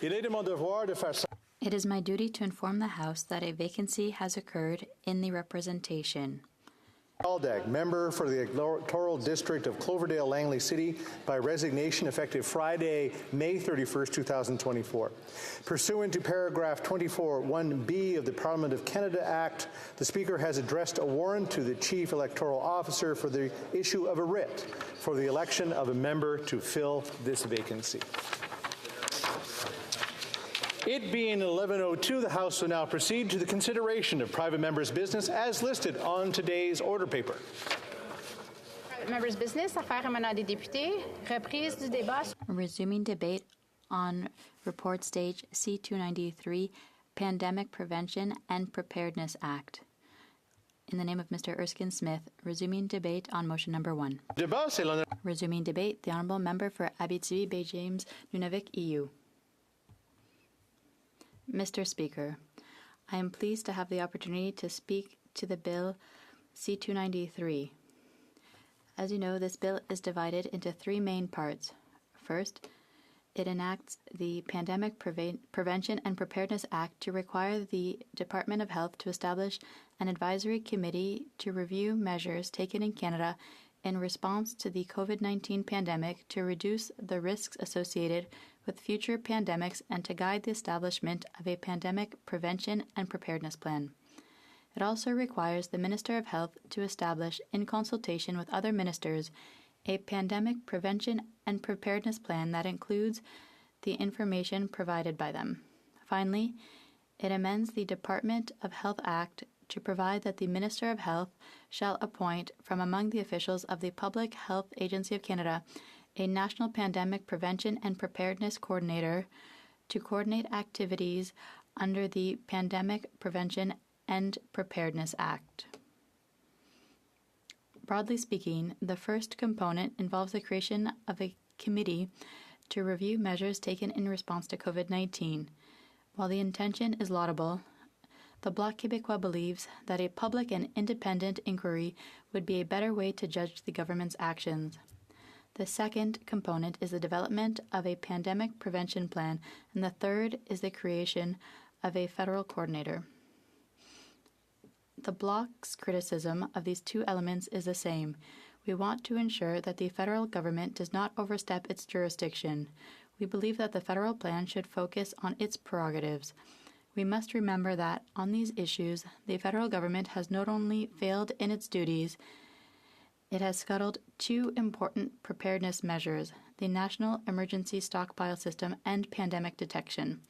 It is my duty to inform the House that a vacancy has occurred in the representation. Aldag, member for the electoral district of Cloverdale-Langley City, by resignation effective Friday, May 31st, 2024. Pursuant to paragraph 24(1)(b) of the Parliament of Canada Act, the Speaker has addressed a warrant to the Chief Electoral Officer for the issue of a writ for the election of a member to fill this vacancy. It being 11:02, the House will now proceed to the consideration of private members' business as listed on today's order paper. Private members' business, affaires émanant des députés, reprise du débat. Resuming debate on report stage C-293, Pandemic Prevention and Preparedness Act. In the name of Mr. Erskine Smith, resuming debate on motion number 1. Resuming debate, the Honourable Member for Abitibi-Bay James Nunavik EU. Mr. Speaker, I am pleased to have the opportunity to speak to the Bill C-293. As you know, this bill is divided into 3 main parts. First, it enacts the Pandemic Prevention and Preparedness Act to require the Department of Health to establish an advisory committee to review measures taken in Canada in response to the COVID-19 pandemic to reduce the risks associated with future pandemics and to guide the establishment of a pandemic prevention and preparedness plan. It also requires the Minister of Health to establish, in consultation with other ministers, a pandemic prevention and preparedness plan that includes the information provided by them. Finally, it amends the Department of Health Act to provide that the Minister of Health shall appoint from among the officials of the Public Health Agency of Canada a National Pandemic Prevention and Preparedness Coordinator to coordinate activities under the Pandemic Prevention and Preparedness Act. Broadly speaking, the first component involves the creation of a committee to review measures taken in response to COVID-19. While the intention is laudable, the Bloc Québécois believes that a public and independent inquiry would be a better way to judge the government's actions. The second component is the development of a pandemic prevention plan, and the third is the creation of a federal coordinator. The Bloc's criticism of these 2 elements is the same. We want to ensure that the federal government does not overstep its jurisdiction. We believe that the federal plan should focus on its prerogatives. We must remember that, on these issues, the federal government has not only failed in its duties, it has scuttled 2 important preparedness measures, the National Emergency Stockpile System and pandemic detection.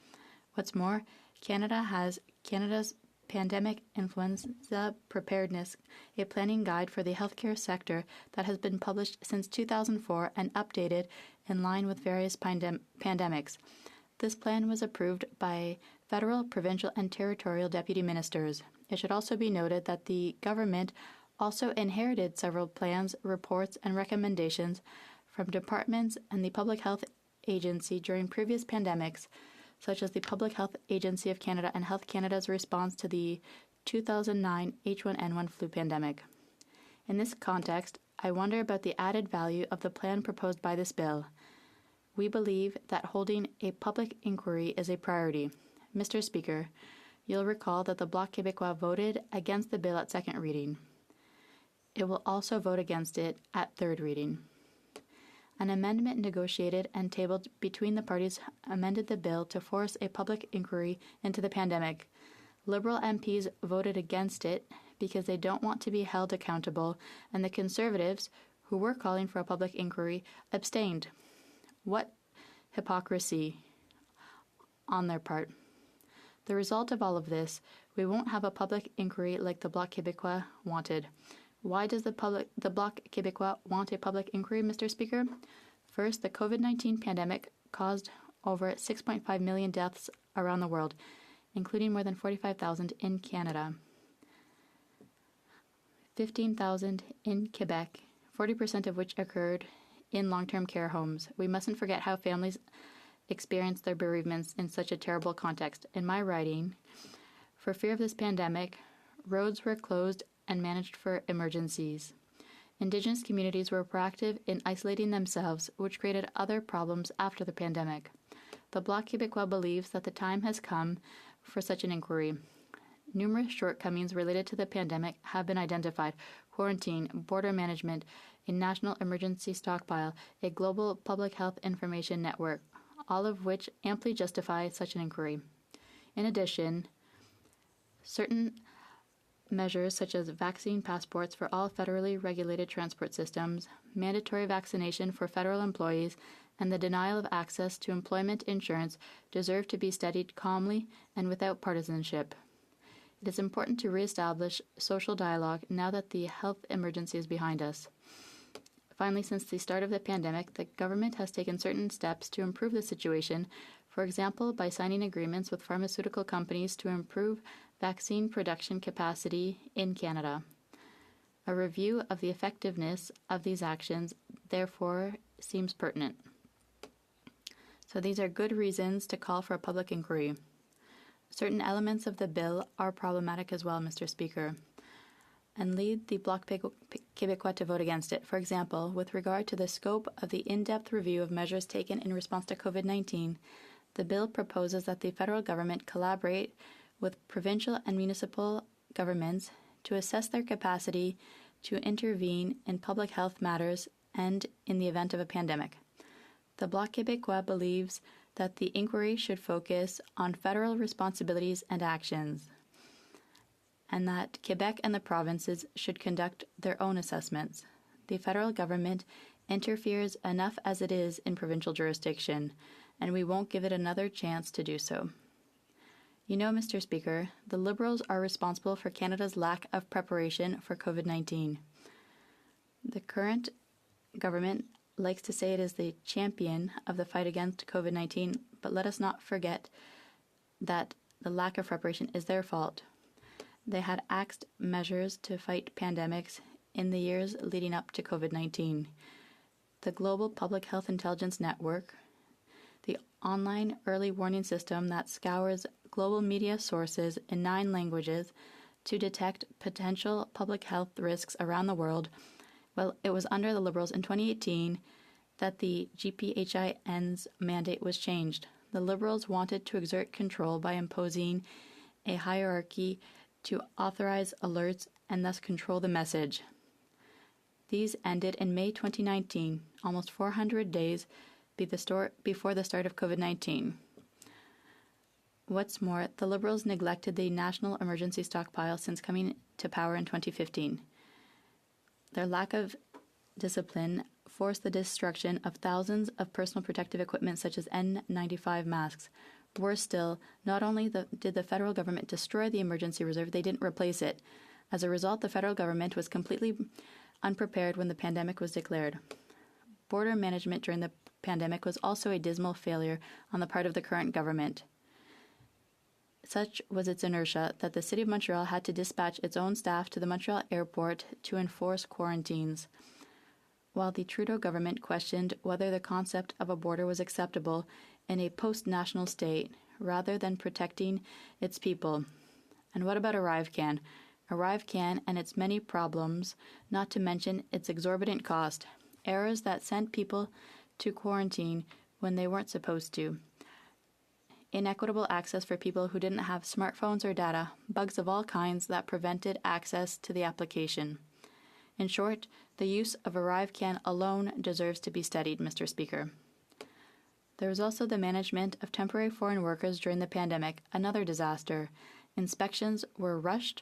What's more, Canada has Canada's Pandemic Influenza Preparedness, a planning guide for the healthcare sector that has been published since 2004 and updated in line with various pandemics. This plan was approved by federal, provincial, and territorial deputy ministers. It should also be noted that the government also inherited several plans, reports, and recommendations from departments and the Public Health Agency during previous pandemics, such as the Public Health Agency of Canada and Health Canada's response to the 2009 H1N1 flu pandemic. In this context, I wonder about the added value of the plan proposed by this bill. We believe that holding a public inquiry is a priority. Mr. Speaker, you'll recall that the Bloc Québécois voted against the bill at second reading. It will also vote against it at third reading. An amendment negotiated and tabled between the parties amended the bill to force a public inquiry into the pandemic. Liberal MPs voted against it because they don't want to be held accountable, and the Conservatives, who were calling for a public inquiry, abstained. What hypocrisy on their part. The result of all of this, we won't have a public inquiry like the Bloc Québécois wanted. Why does the Bloc Québécois want a public inquiry, Mr. Speaker? First, the COVID-19 pandemic caused over 6.5 million deaths around the world, including more than 45,000 in Canada, 15,000 in Quebec, 40% of which occurred in long-term care homes. We mustn't forget how families experience their bereavements in such a terrible context. In my writing, for fear of this pandemic, roads were closed and managed for emergencies. Indigenous communities were proactive in isolating themselves, which created other problems after the pandemic. The Bloc Québécois believes that the time has come for such an inquiry. Numerous shortcomings related to the pandemic have been identified: quarantine, border management, a national emergency stockpile, a global public health information network, all of which amply justify such an inquiry. In addition, certain measures such as vaccine passports for all federally regulated transport systems, mandatory vaccination for federal employees, and the denial of access to employment insurance deserve to be studied calmly and without partisanship. It is important to reestablish social dialogue now that the health emergency is behind us. Finally, since the start of the pandemic, the government has taken certain steps to improve the situation, for example, by signing agreements with pharmaceutical companies to improve vaccine production capacity in Canada. A review of the effectiveness of these actions, therefore, seems pertinent. So these are good reasons to call for a public inquiry. Certain elements of the bill are problematic as well, Mr. Speaker, and lead the Bloc Québécois to vote against it. For example, with regard to the scope of the in-depth review of measures taken in response to COVID-19, the bill proposes that the federal government collaborate with provincial and municipal governments to assess their capacity to intervene in public health matters and in the event of a pandemic. The Bloc Québécois believes that the inquiry should focus on federal responsibilities and actions, and that Quebec and the provinces should conduct their own assessments. The federal government interferes enough as it is in provincial jurisdiction, and we won't give it another chance to do so. You know, Mr. Speaker, the Liberals are responsible for Canada's lack of preparation for COVID-19. The current government likes to say it is the champion of the fight against COVID-19, but let us not forget that the lack of preparation is their fault. They had axed measures to fight pandemics in the years leading up to COVID-19. The Global Public Health Intelligence Network, the online early warning system that scours global media sources in 9 languages to detect potential public health risks around the world. Well, it was under the Liberals in 2018 that the GPHIN's mandate was changed. The Liberals wanted to exert control by imposing a hierarchy to authorize alerts and thus control the message. These ended in May 2019, almost 400 days before the start of COVID-19. What's more, the Liberals neglected the national emergency stockpile since coming to power in 2015. Their lack of discipline forced the destruction of thousands of personal protective equipment such as N95 masks. Worse still, not only did the federal government destroy the emergency reserve, they didn't replace it. As a result, the federal government was completely unprepared when the pandemic was declared. Border management during the pandemic was also a dismal failure on the part of the current government. Such was its inertia that the City of Montreal had to dispatch its own staff to the Montreal airport to enforce quarantines. While the Trudeau government questioned whether the concept of a border was acceptable in a post-national state rather than protecting its people. And what about ArriveCAN? ArriveCAN and its many problems, not to mention its exorbitant cost, errors that sent people to quarantine when they weren't supposed to, inequitable access for people who didn't have smartphones or data, bugs of all kinds that prevented access to the application. In short, the use of ArriveCAN alone deserves to be studied, Mr. Speaker. There was also the management of temporary foreign workers during the pandemic, another disaster. Inspections were rushed,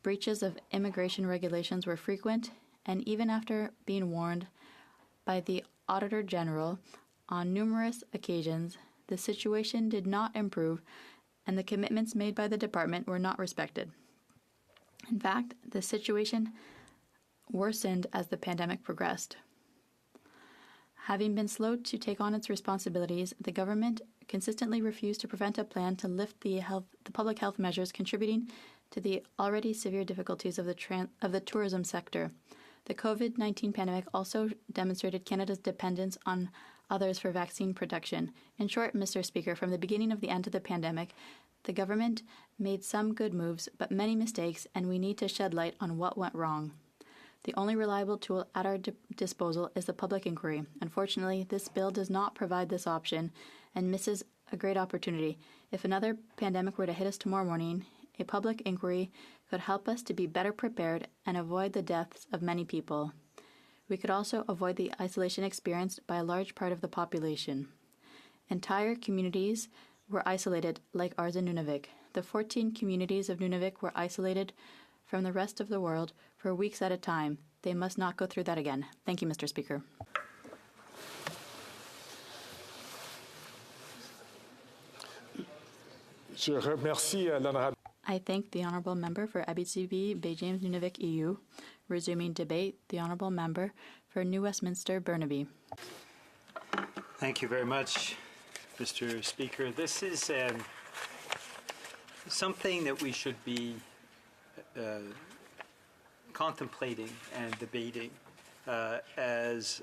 breaches of immigration regulations were frequent, and even after being warned by the Auditor General on numerous occasions, the situation did not improve and the commitments made by the department were not respected. In fact, the situation worsened as the pandemic progressed. Having been slow to take on its responsibilities, the government consistently refused to prevent a plan to lift the public health measures contributing to the already severe difficulties of the tourism sector. The COVID-19 pandemic also demonstrated Canada's dependence on others for vaccine production. In short, Mr. Speaker, from the beginning of the end of the pandemic, the government made some good moves, but many mistakes, and we need to shed light on what went wrong. The only reliable tool at our disposal is the public inquiry. Unfortunately, this bill does not provide this option and misses a great opportunity. If another pandemic were to hit us tomorrow morning, a public inquiry could help us to be better prepared and avoid the deaths of many people. We could also avoid the isolation experienced by a large part of the population. Entire communities were isolated, like ours in Nunavik. The 14 communities of Nunavik were isolated from the rest of the world for weeks at a time. They must not go through that again. Thank you, Mr. Speaker. Je remercie l'honorable. I thank the Honourable Member for Abitibi, Bay James, Nunavik, EU. Resuming debate, the Honourable Member for New Westminster, Burnaby. Thank you very much, Mr. Speaker. This is something that we should be contemplating and debating as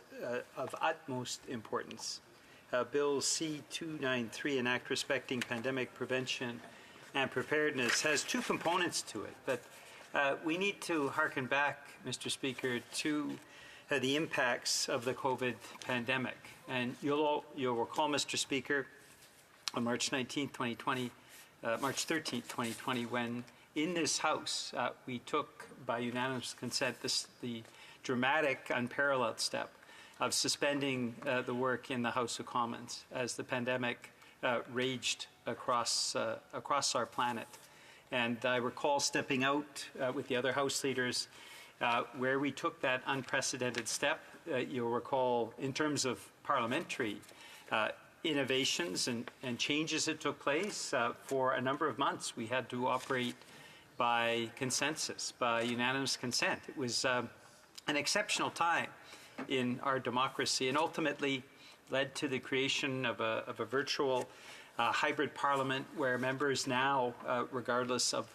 of utmost importance. Bill C-293, an act respecting pandemic prevention and preparedness, has two components to it, but we need to hearken back, Mr. Speaker, to the impacts of the COVID pandemic. And you'll recall, Mr. Speaker, on March 19th, 2020, March 13th, 2020, when in this House we took, by unanimous consent, the dramatic, unparalleled step of suspending the work in the House of Commons as the pandemic raged across our planet. And I recall stepping out with the other House leaders where we took that unprecedented step. You'll recall, in terms of parliamentary innovations and changes that took place, for a number of months we had to operate by consensus, by unanimous consent. It was an exceptional time in our democracy, and ultimately led to the creation of a virtual hybrid parliament where members now, regardless of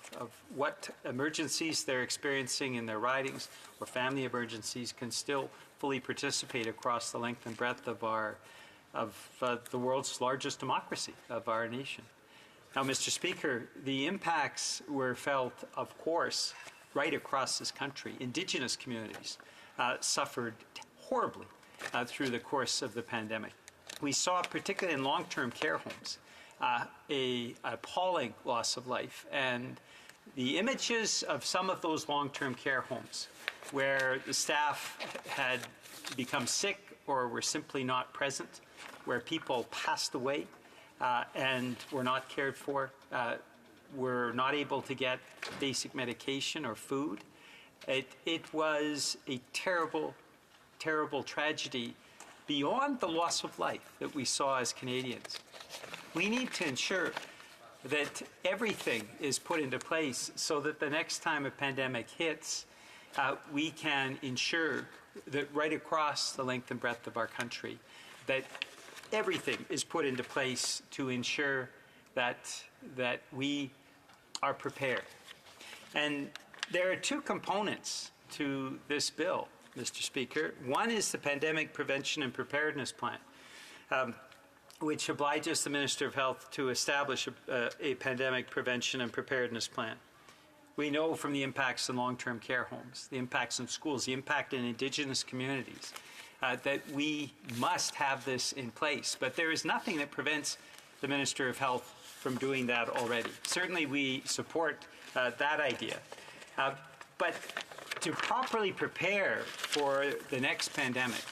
what emergencies they're experiencing in their ridings or family emergencies, can still fully participate across the length and breadth of the world's largest democracy, of our nation. Now, Mr. Speaker, the impacts were felt, of course, right across this country. Indigenous communities suffered horribly through the course of the pandemic. We saw, particularly in long-term care homes, an appalling loss of life. And the images of some of those long-term care homes where the staff had become sick or were simply not present, where people passed away and were not cared for, were not able to get basic medication or food. It was a terrible, terrible tragedy beyond the loss of life that we saw as Canadians. We need to ensure that everything is put into place so that the next time a pandemic hits, we can ensure that right across the length and breadth of our country, that everything is put into place to ensure that we are prepared. And there are two components to this bill, Mr. Speaker. One is the Pandemic Prevention and Preparedness Plan, which obliges the Minister of Health to establish a pandemic prevention and preparedness plan. We know from the impacts in long-term care homes, the impacts in schools, the impact in Indigenous communities, that we must have this in place. But there is nothing that prevents the Minister of Health from doing that already. Certainly we support that idea. But to properly prepare for the next pandemic,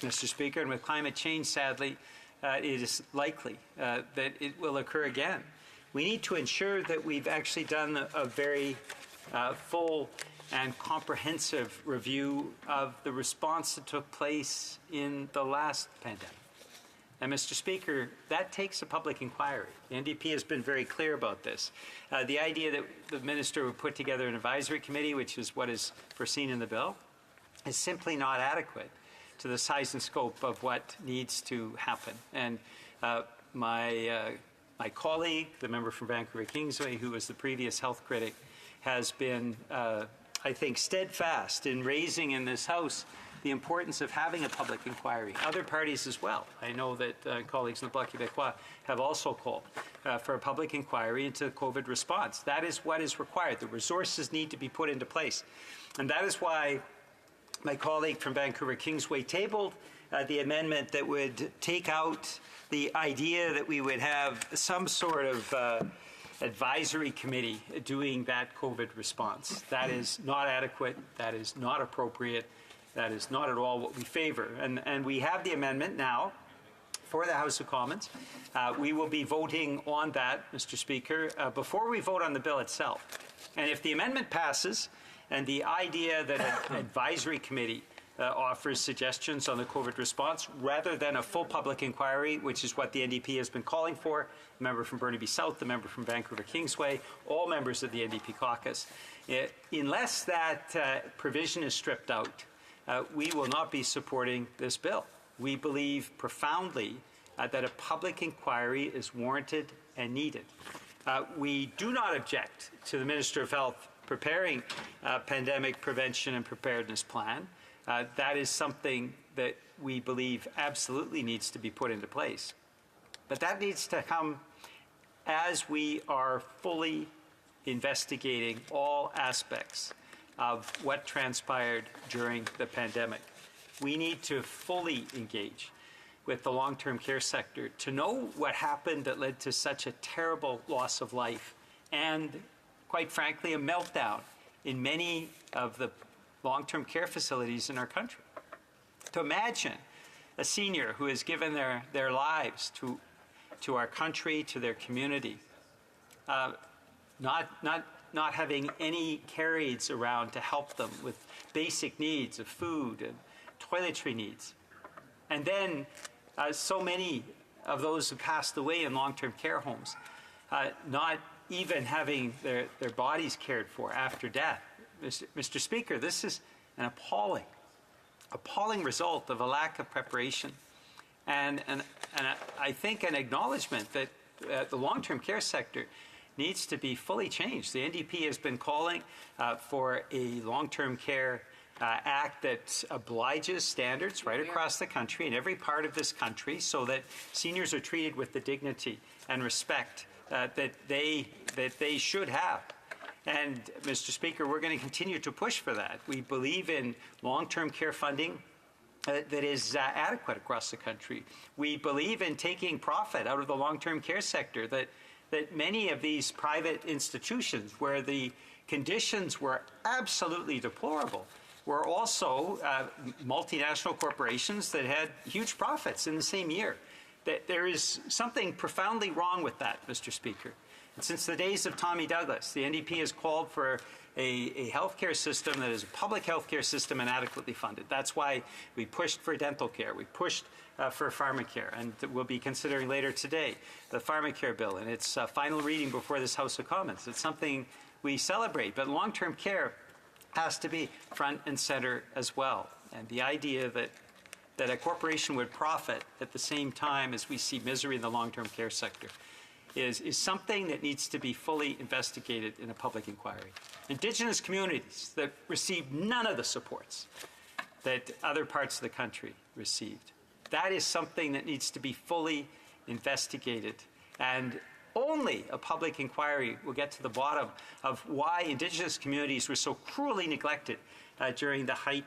Mr. Speaker, and with climate change, sadly, it is likely that it will occur again. We need to ensure that we've actually done a very full and comprehensive review of the response that took place in the last pandemic. And, Mr. Speaker, that takes a public inquiry. The NDP has been very clear about this. The idea that the minister would put together an advisory committee, which is what is foreseen in the bill, is simply not adequate to the size and scope of what needs to happen. And my colleague, the member from Vancouver Kingsway, who was the previous health critic, has been, I think, steadfast in raising in this House the importance of having a public inquiry. Other parties as well. I know that colleagues in the Bloc Québécois have also called for a public inquiry into the COVID response. That is what is required. The resources need to be put into place. And that is why my colleague from Vancouver Kingsway tabled the amendment that would take out the idea that we would have some sort of advisory committee doing that COVID response. That is not adequate. That is not appropriate. That is not at all what we favor. And we have the amendment now for the House of Commons. We will be voting on that, Mr. Speaker, before we vote on the bill itself. And if the amendment passes and the idea that an advisory committee offers suggestions on the COVID response rather than a full public inquiry, which is what the NDP has been calling for, the member from Burnaby South, the member from Vancouver Kingsway, all members of the NDP caucus, unless that provision is stripped out, we will not be supporting this bill. We believe profoundly that a public inquiry is warranted and needed. We do not object to the Minister of Health preparing a pandemic prevention and preparedness plan. That is something that we believe absolutely needs to be put into place. But that needs to come as we are fully investigating all aspects of what transpired during the pandemic. We need to fully engage with the long-term care sector to know what happened that led to such a terrible loss of life and, quite frankly, a meltdown in many of the long-term care facilities in our country. To imagine a senior who has given their lives to our country, to their community, not having any care aides around to help them with basic needs of food and toiletry needs. And then so many of those who passed away in long-term care homes, not even having their bodies cared for after death. Mr. Speaker, this is an appalling result of a lack of preparation and I think an acknowledgement that the long-term care sector needs to be fully changed. The NDP has been calling for a long-term care act that obliges standards right across the country, in every part of this country, so that seniors are treated with the dignity and respect that they should have. And, Mr. Speaker, we're going to continue to push for that. We believe in long-term care funding that is adequate across the country. We believe in taking profit out of the long-term care sector, that many of these private institutions where the conditions were absolutely deplorable were also multinational corporations that had huge profits in the same year. That there is something profoundly wrong with that, Mr. Speaker. And since the days of Tommy Douglas, the NDP has called for a healthcare system that is a public healthcare system and adequately funded. That's why we pushed for dental care. We pushed for pharmacare, and we'll be considering later today the pharmacare bill and its final reading before this House of Commons. It's something we celebrate, but long-term care has to be front and center as well. And the idea that a corporation would profit at the same time as we see misery in the long-term care sector is something that needs to be fully investigated in a public inquiry. Indigenous communities that receive none of the supports that other parts of the country received, that is something that needs to be fully investigated. And only a public inquiry will get to the bottom of why Indigenous communities were so cruelly neglected during the height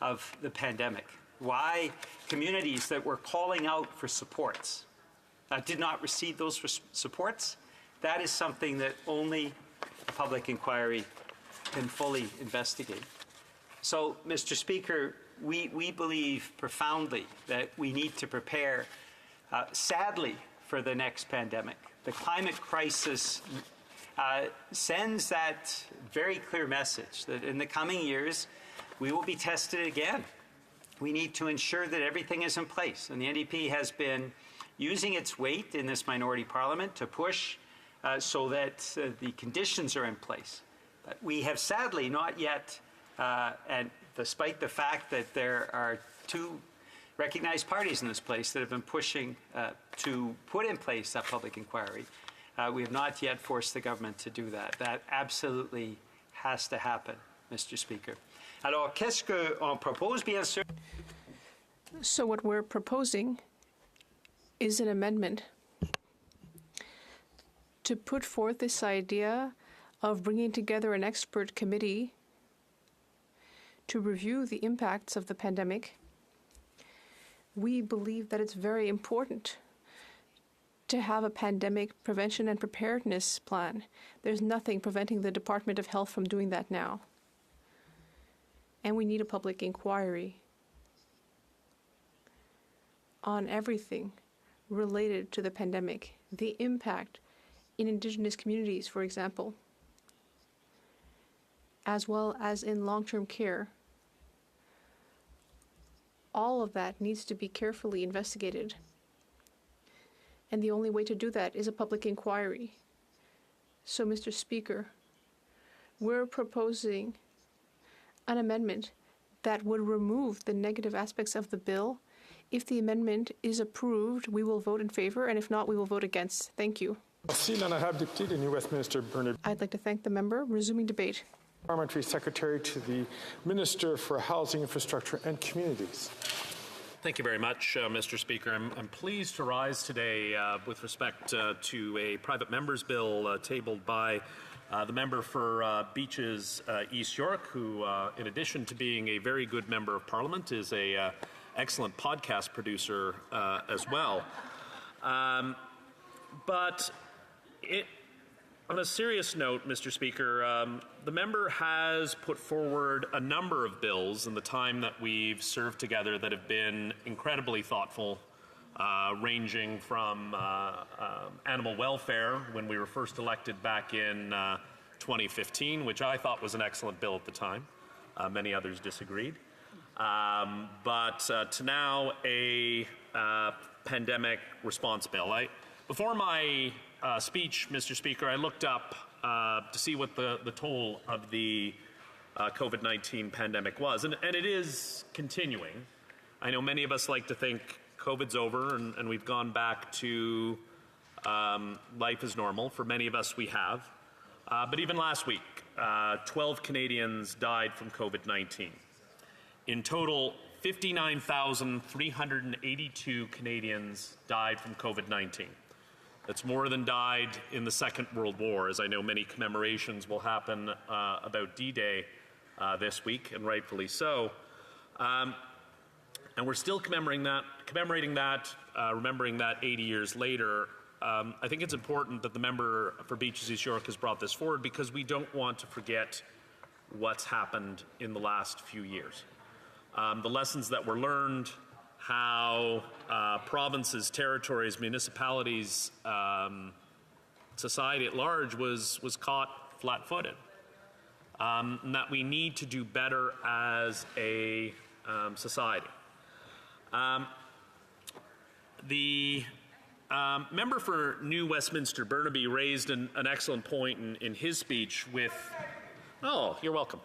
of the pandemic. Why communities that were calling out for supports did not receive those supports. That is something that only a public inquiry can fully investigate. So, Mr. Speaker, we believe profoundly that we need to prepare, sadly, for the next pandemic. The climate crisis sends that very clear message that in the coming years, we will be tested again. We need to ensure that everything is in place. And the NDP has been using its weight in this minority parliament to push so that the conditions are in place. But we have sadly not yet, and despite the fact that there are two recognized parties in this place that have been pushing to put in place that public inquiry, we have not yet forced the government to do that. That absolutely has to happen, Mr. Speaker. Alors, qu'est-ce qu'on propose, bien sûr? So what we're proposing is an amendment to put forth this idea of bringing together an expert committee to review the impacts of the pandemic, we believe that it's very important to have a pandemic prevention and preparedness plan. There's nothing preventing the Department of Health from doing that now. And we need a public inquiry on everything related to the pandemic, the impact in Indigenous communities, for example, as well as in long-term care. All of that needs to be carefully investigated. And the only way to do that is a public inquiry. So, Mr. Speaker, we're proposing an amendment that would remove the negative aspects of the bill. If the amendment is approved, we will vote in favor, and if not, we will vote against. Thank you. Merci, l'honorable député de New Westminster Burnaby. I'd like to thank the member. Resuming debate. Parliamentary Secretary to the Minister for Housing, Infrastructure and Communities. Thank you very much, Mr. Speaker. I'm pleased to rise today with respect to a private member's bill tabled by the member for Beaches East York, who, in addition to being a very good member of Parliament, is a excellent podcast producer as well. But on a serious note, Mr. Speaker, the member has put forward a number of bills in the time that we've served together that have been incredibly thoughtful, ranging from animal welfare when we were first elected back in 2015, which I thought was an excellent bill at the time. Many others disagreed. But to now a pandemic response bill. Before my speech, Mr. Speaker, I looked up to see what the toll of the COVID-19 pandemic was, and it is continuing. I know many of us like to think COVID's over and we've gone back to life as normal. For many of us, we have. But even last week, 12 Canadians died from COVID-19. In total, 59,382 Canadians died from COVID-19. That's more than died in the Second World War, as I know many commemorations will happen about D-Day this week, and rightfully so. And we're still commemorating that, remembering that 80 years later. I think it's important that the member for Beaches East York has brought this forward because we don't want to forget what's happened in the last few years. The lessons that were learned, how provinces, territories, municipalities, society at large was caught flat-footed. And that we need to do better as a society. The member for New Westminster Burnaby raised an excellent point in his speech with Oh, you're welcome.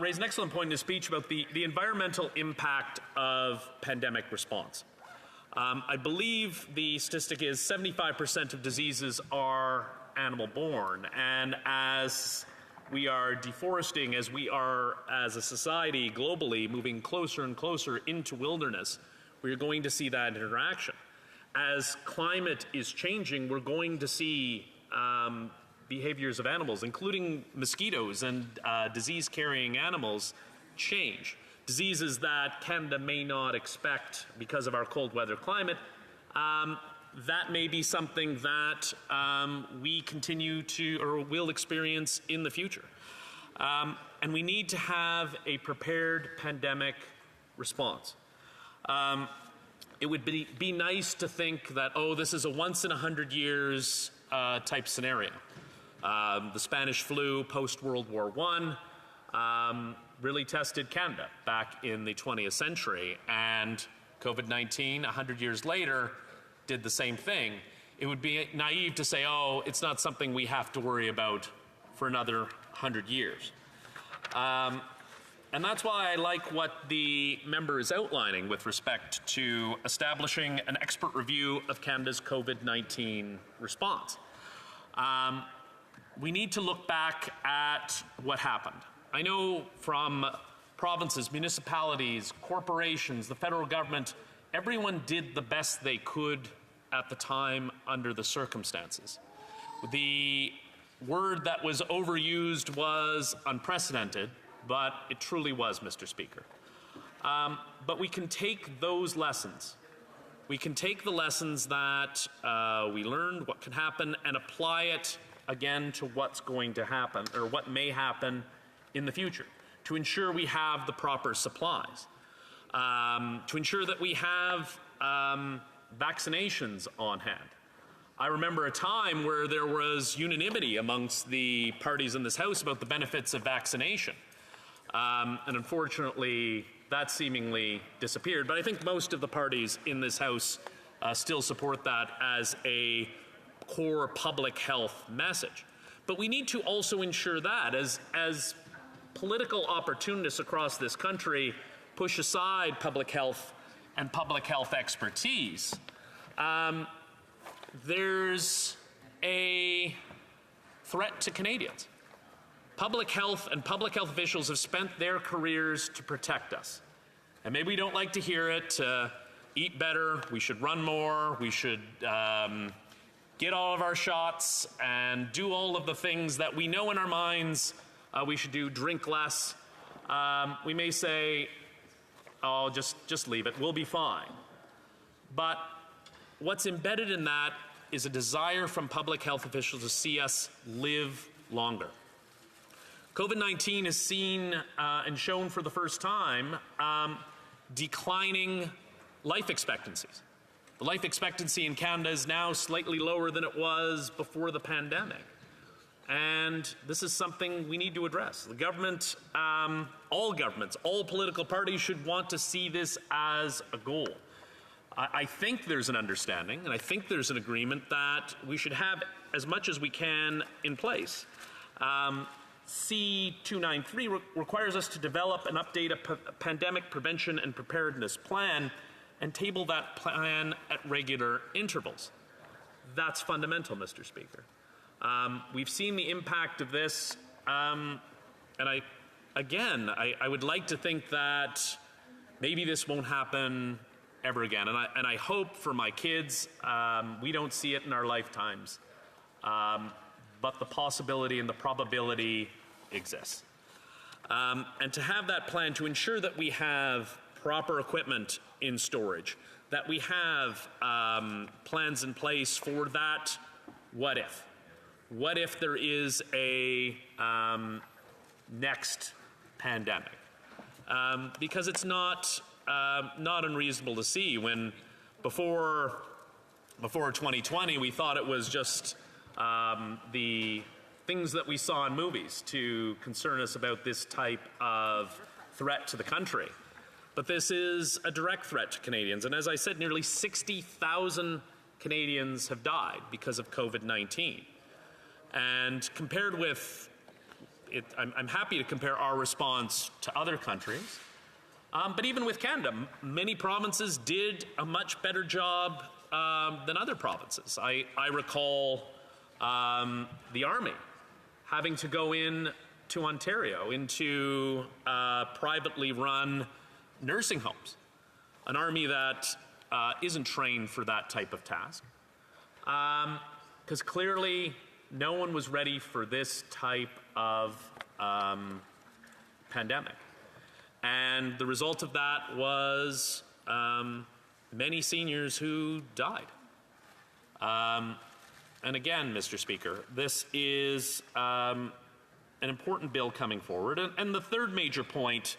Raised an excellent point in his speech about the environmental impact of pandemic response. I believe the statistic is 75% of diseases are animal-borne, and as we are deforesting, as we are, as a society globally, moving closer and closer into wilderness, we're going to see that interaction. As climate is changing, we're going to see behaviors of animals, including mosquitoes and disease-carrying animals, change. Diseases that Canada may not expect because of our cold weather climate, that may be something that we continue to or will experience in the future. And we need to have a prepared pandemic response. It would be nice to think that, oh, this is a once in 100 years type scenario. The Spanish flu post-World War I really tested Canada back in the 20th century, and COVID-19, 100 years later, did the same thing. It would be naive to say, oh, it's not something we have to worry about for another 100 years. And that's why I like what the member is outlining with respect to establishing an expert review of Canada's COVID-19 response. We need to look back at what happened. I know from provinces, municipalities, corporations, the federal government, everyone did the best they could at the time under the circumstances. The word that was overused was unprecedented, but it truly was, Mr. Speaker. But we can take those lessons. We can take the lessons that we learned, what can happen, and apply it again to what's going to happen, or what may happen in the future, to ensure we have the proper supplies, to ensure that we have vaccinations on hand. I remember a time where there was unanimity amongst the parties in this House about the benefits of vaccination. And unfortunately, that seemingly disappeared. But I think most of the parties in this House still support that as a core public health message. But we need to also ensure that as political opportunists across this country push aside public health and public health expertise, there's a threat to Canadians. Public health and public health officials have spent their careers to protect us. And maybe we don't like to hear it, eat better, we should run more, we should get all of our shots and do all of the things that we know in our minds we should do, drink less. We may say, oh, just leave it, we'll be fine. But what's embedded in that is a desire from public health officials to see us live longer. COVID-19 has seen and shown for the first time declining life expectancies. The life expectancy in Canada is now slightly lower than it was before the pandemic. And this is something we need to address. The government, all governments, all political parties should want to see this as a goal. I think there's an understanding, and I think there's an agreement that we should have as much as we can in place. C293 requires us to develop and update a pandemic prevention and preparedness plan and table that plan at regular intervals. That's fundamental, Mr. Speaker. We've seen the impact of this, and I would like to think that maybe this won't happen ever again. And I hope for my kids, we don't see it in our lifetimes. But the possibility and the probability exists. And to have that plan to ensure that we have proper equipment in storage, that we have plans in place for that what if. What if there is a next pandemic? Because it's not unreasonable to see when before 2020 we thought it was just the things that we saw in movies to concern us about this type of threat to the country. But this is a direct threat to Canadians. And as I said, nearly 60,000 Canadians have died because of COVID-19. And compared with it, I'm happy to compare our response to other countries. But even with Canada, many provinces did a much better job than other provinces. I recall the Army having to go in to Ontario, into privately run nursing homes. An Army that isn't trained for that type of task. Because clearly no one was ready for this type of pandemic. And the result of that was many seniors who died. And again, Mr. Speaker, this is an important bill coming forward. And the third major point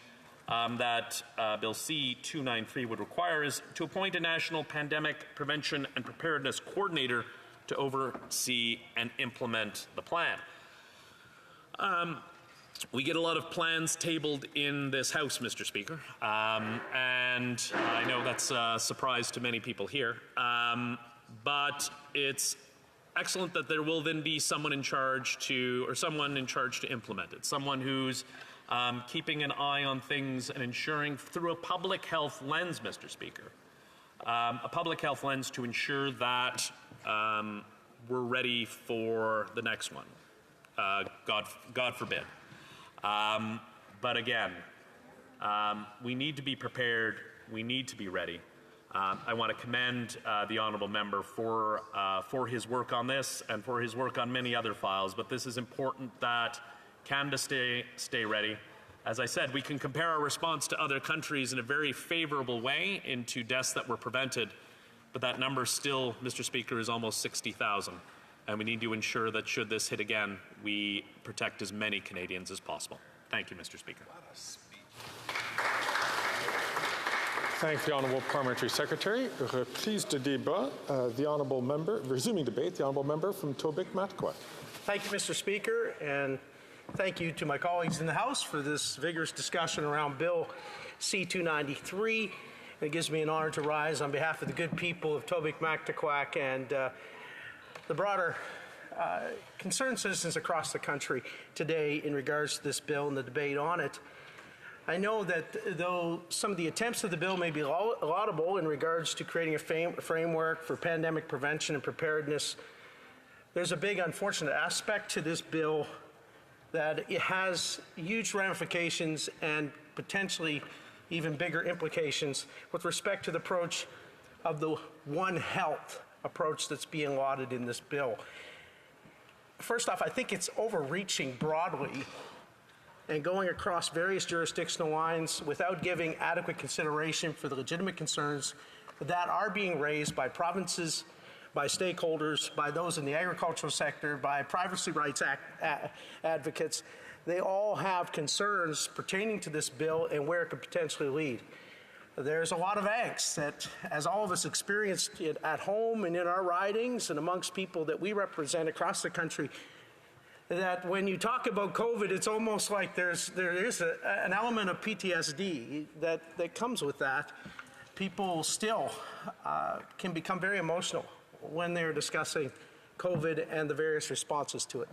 that Bill C293 would require is to appoint a national pandemic prevention and preparedness coordinator to oversee and implement the plan. We get a lot of plans tabled in this House, Mr. Speaker, and I know that's a surprise to many people here, but it's excellent that there will then be someone in charge to implement it, someone who's keeping an eye on things and ensuring through a public health lens, Mr. Speaker, a public health lens to ensure that we're ready for the next one. God forbid. But again, we need to be prepared. We need to be ready. I want to commend the honourable member for his work on this and for his work on many other files. But this is important that Canada stay ready, As I said, we can compare our response to other countries in a very favorable way into deaths that were prevented, but that number still, Mr. Speaker, is almost 60,000. And we need to ensure that should this hit again, we protect as many Canadians as possible. Thank you, Mr. Speaker. Thank the Honourable Parliamentary Secretary. Reprise de débat. The Honourable Member, resuming debate, the Honourable Member from Tobique-Mattaquah. Thank you, Mr. Speaker, and thank you to my colleagues in the House for this vigorous discussion around Bill C-293. It gives me an honor to rise on behalf of the good people of Tobique-Mattaquah and the broader concerned citizens across the country today in regards to this bill and the debate on it. I know that though some of the attempts of the bill may be laudable in regards to creating a framework for pandemic prevention and preparedness, there's a big unfortunate aspect to this bill that it has huge ramifications and potentially even bigger implications with respect to the approach of the One Health approach that's being lauded in this bill. First off, I think it's overreaching broadly and going across various jurisdictional lines without giving adequate consideration for the legitimate concerns that are being raised by provinces, by stakeholders, by those in the agricultural sector, by privacy rights advocates. They all have concerns pertaining to this bill and where it could potentially lead. There's a lot of angst that, as all of us experienced it at home and in our ridings and amongst people that we represent across the country, that when you talk about COVID, it's almost like there is an element of PTSD that comes with that. People still can become very emotional when they're discussing COVID and the various responses to it.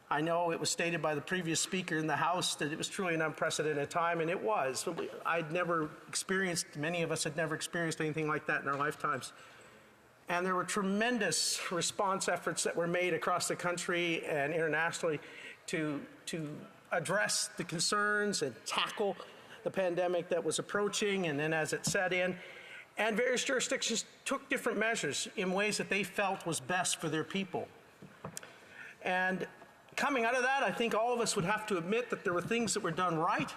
I know it was stated by the previous speaker in the House that it was truly an unprecedented time, and it was. Many of us had never experienced anything like that in our lifetimes. And there were tremendous response efforts that were made across the country and internationally to address the concerns and tackle the pandemic that was approaching and then as it set in. And various jurisdictions took different measures in ways that they felt was best for their people. And coming out of that, I think all of us would have to admit that there were things that were done right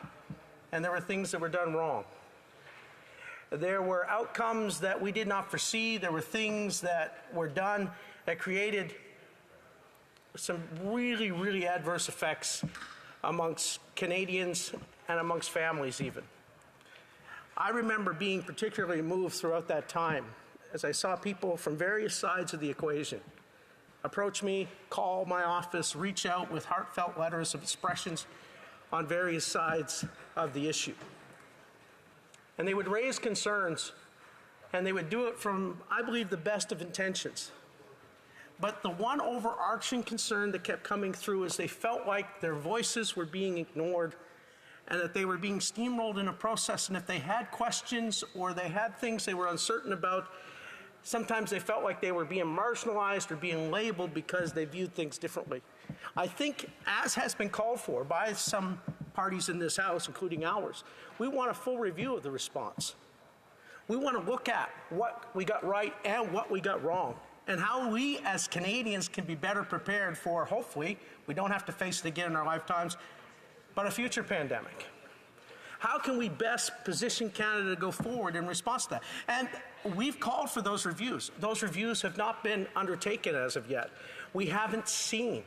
and there were things that were done wrong. There were outcomes that we did not foresee. There were things that were done that created some really, really adverse effects amongst Canadians and amongst families even. I remember being particularly moved throughout that time as I saw people from various sides of the equation approach me, call my office, reach out with heartfelt letters of expressions on various sides of the issue. And they would raise concerns, and they would do it from, I believe, the best of intentions. But the one overarching concern that kept coming through is they felt like their voices were being ignored and that they were being steamrolled in a process, and if they had questions or they had things they were uncertain about, sometimes they felt like they were being marginalized or being labeled because they viewed things differently. I think, as has been called for by some parties in this House, including ours, we want a full review of the response. We want to look at what we got right and what we got wrong, and how we as Canadians can be better prepared for, hopefully, we don't have to face it again in our lifetimes, but a future pandemic. How can we best position Canada to go forward in response to that? And we've called for those reviews. Those reviews have not been undertaken as of yet. We haven't seen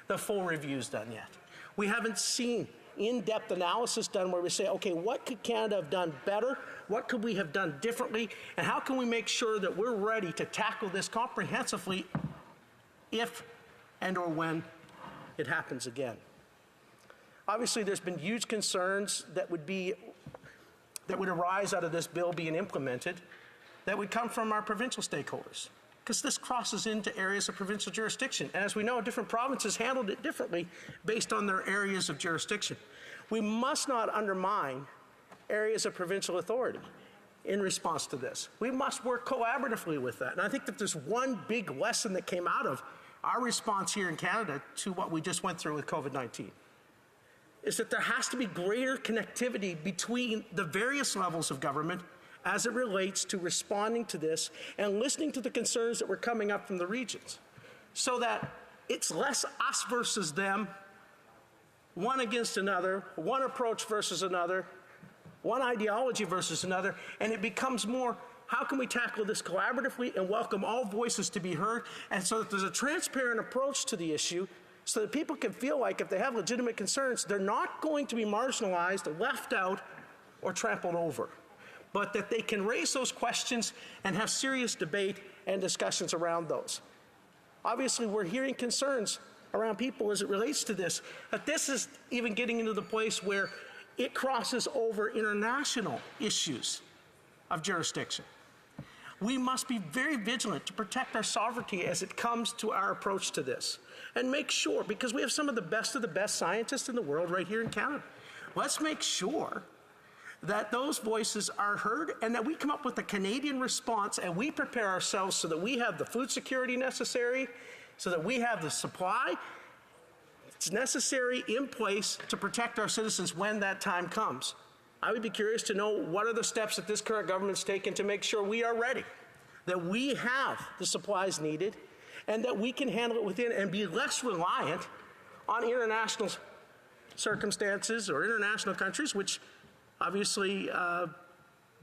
the full reviews done yet. We haven't seen in-depth analysis done where we say, okay, what could Canada have done better? What could we have done differently? And how can we make sure that we're ready to tackle this comprehensively if and or when it happens again? Obviously, there's been huge concerns that would arise out of this bill being implemented that would come from our provincial stakeholders, because this crosses into areas of provincial jurisdiction. And as we know, different provinces handled it differently based on their areas of jurisdiction. We must not undermine areas of provincial authority in response to this. We must work collaboratively with that. And I think that there's one big lesson that came out of our response here in Canada to what we just went through with COVID-19. Is that there has to be greater connectivity between the various levels of government as it relates to responding to this and listening to the concerns that were coming up from the regions, so that it's less us versus them one against another, one approach versus another, one ideology versus another, and it becomes more, how can we tackle this collaboratively and welcome all voices to be heard, and so that there's a transparent approach to the issue so that people can feel like if they have legitimate concerns, they're not going to be marginalized, left out, or trampled over, but that they can raise those questions and have serious debate and discussions around those. Obviously, we're hearing concerns around people as it relates to this, but this is even getting into the place where it crosses over international issues of jurisdiction. We must be very vigilant to protect our sovereignty as it comes to our approach to this, and make sure, because we have some of the best scientists in the world right here in Canada, let's make sure that those voices are heard and that we come up with a Canadian response and we prepare ourselves so that we have the food security necessary, so that we have the supply that's necessary in place to protect our citizens when that time comes. I would be curious to know what are the steps that this current government's taken to make sure we are ready, that we have the supplies needed, and that we can handle it within and be less reliant on international circumstances or international countries, which obviously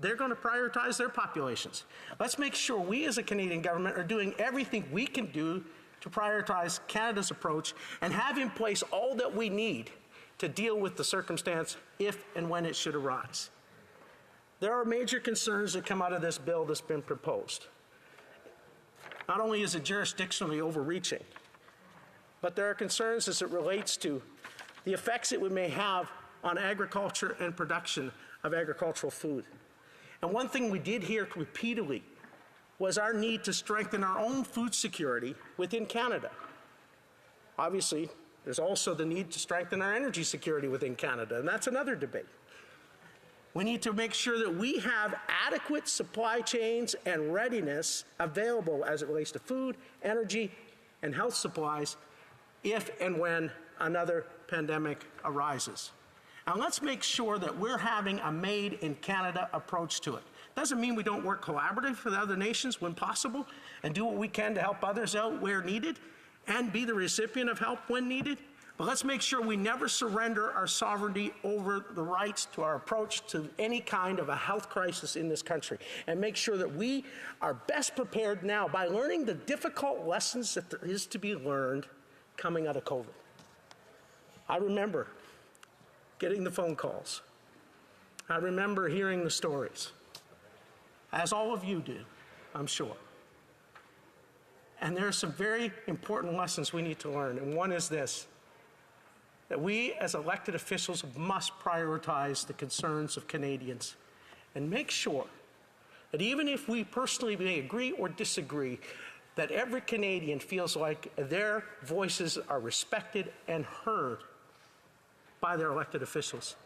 they're going to prioritize their populations. Let's make sure we as a Canadian government are doing everything we can do to prioritize Canada's approach and have in place all that we need to deal with the circumstance if and when it should arise. There are major concerns that come out of this bill that's been proposed. Not only is it jurisdictionally overreaching, but there are concerns as it relates to the effects it may have on agriculture and production of agricultural food. And one thing we did hear repeatedly was our need to strengthen our own food security within Canada. Obviously, there's also the need to strengthen our energy security within Canada, and that's another debate. We need to make sure that we have adequate supply chains and readiness available as it relates to food, energy, and health supplies if and when another pandemic arises. And let's make sure that we're having a made-in-Canada approach to it. Doesn't mean we don't work collaboratively with other nations when possible and do what we can to help others out where needed and be the recipient of help when needed. But let's make sure we never surrender our sovereignty over the rights to our approach to any kind of a health crisis in this country, and make sure that we are best prepared now by learning the difficult lessons that there is to be learned coming out of COVID. I remember getting the phone calls. I remember hearing the stories, as all of you do, I'm sure. And there are some very important lessons we need to learn, and one is this: that we as elected officials must prioritize the concerns of Canadians and make sure that even if we personally may agree or disagree, that every Canadian feels like their voices are respected and heard by their elected officials,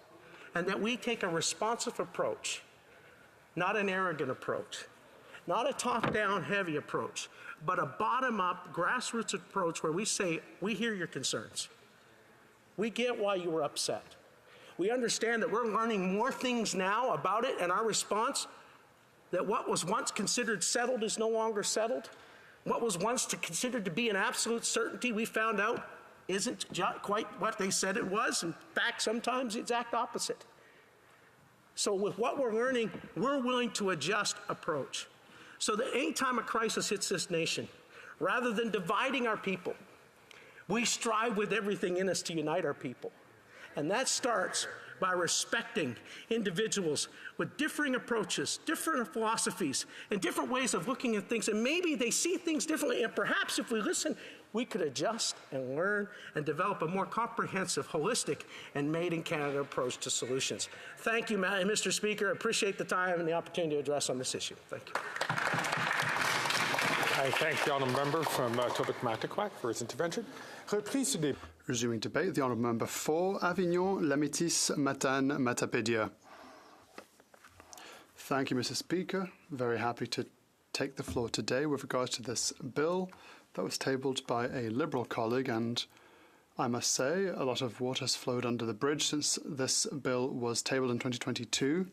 and that we take a responsive approach, not an arrogant approach, not a top-down heavy approach, but a bottom-up grassroots approach where we say, we hear your concerns. We get why you were upset. We understand that we're learning more things now about it and our response, that what was once considered settled is no longer settled. What was once considered to be an absolute certainty, we found out isn't quite what they said it was. In fact, sometimes the exact opposite. So with what we're learning, we're willing to adjust approach so that any time a crisis hits this nation, rather than dividing our people, we strive with everything in us to unite our people. And that starts by respecting individuals with differing approaches, different philosophies, and different ways of looking at things. And maybe they see things differently, and perhaps if we listen, we could adjust and learn and develop a more comprehensive, holistic, and made-in-Canada approach to solutions. Thank you, Mr. Speaker. I appreciate the time and the opportunity to address on this issue. Thank you. I thank the honourable member from Tobic-Matiquac for his intervention. Reprise du débat. Resuming debate, the honourable member for Avignon, Lamitis, Matane, Matapédia. Thank you, Mr. Speaker. Very happy to take the floor today with regards to this bill that was tabled by a Liberal colleague, and I must say a lot of water has flowed under the bridge since this bill was tabled in 2022.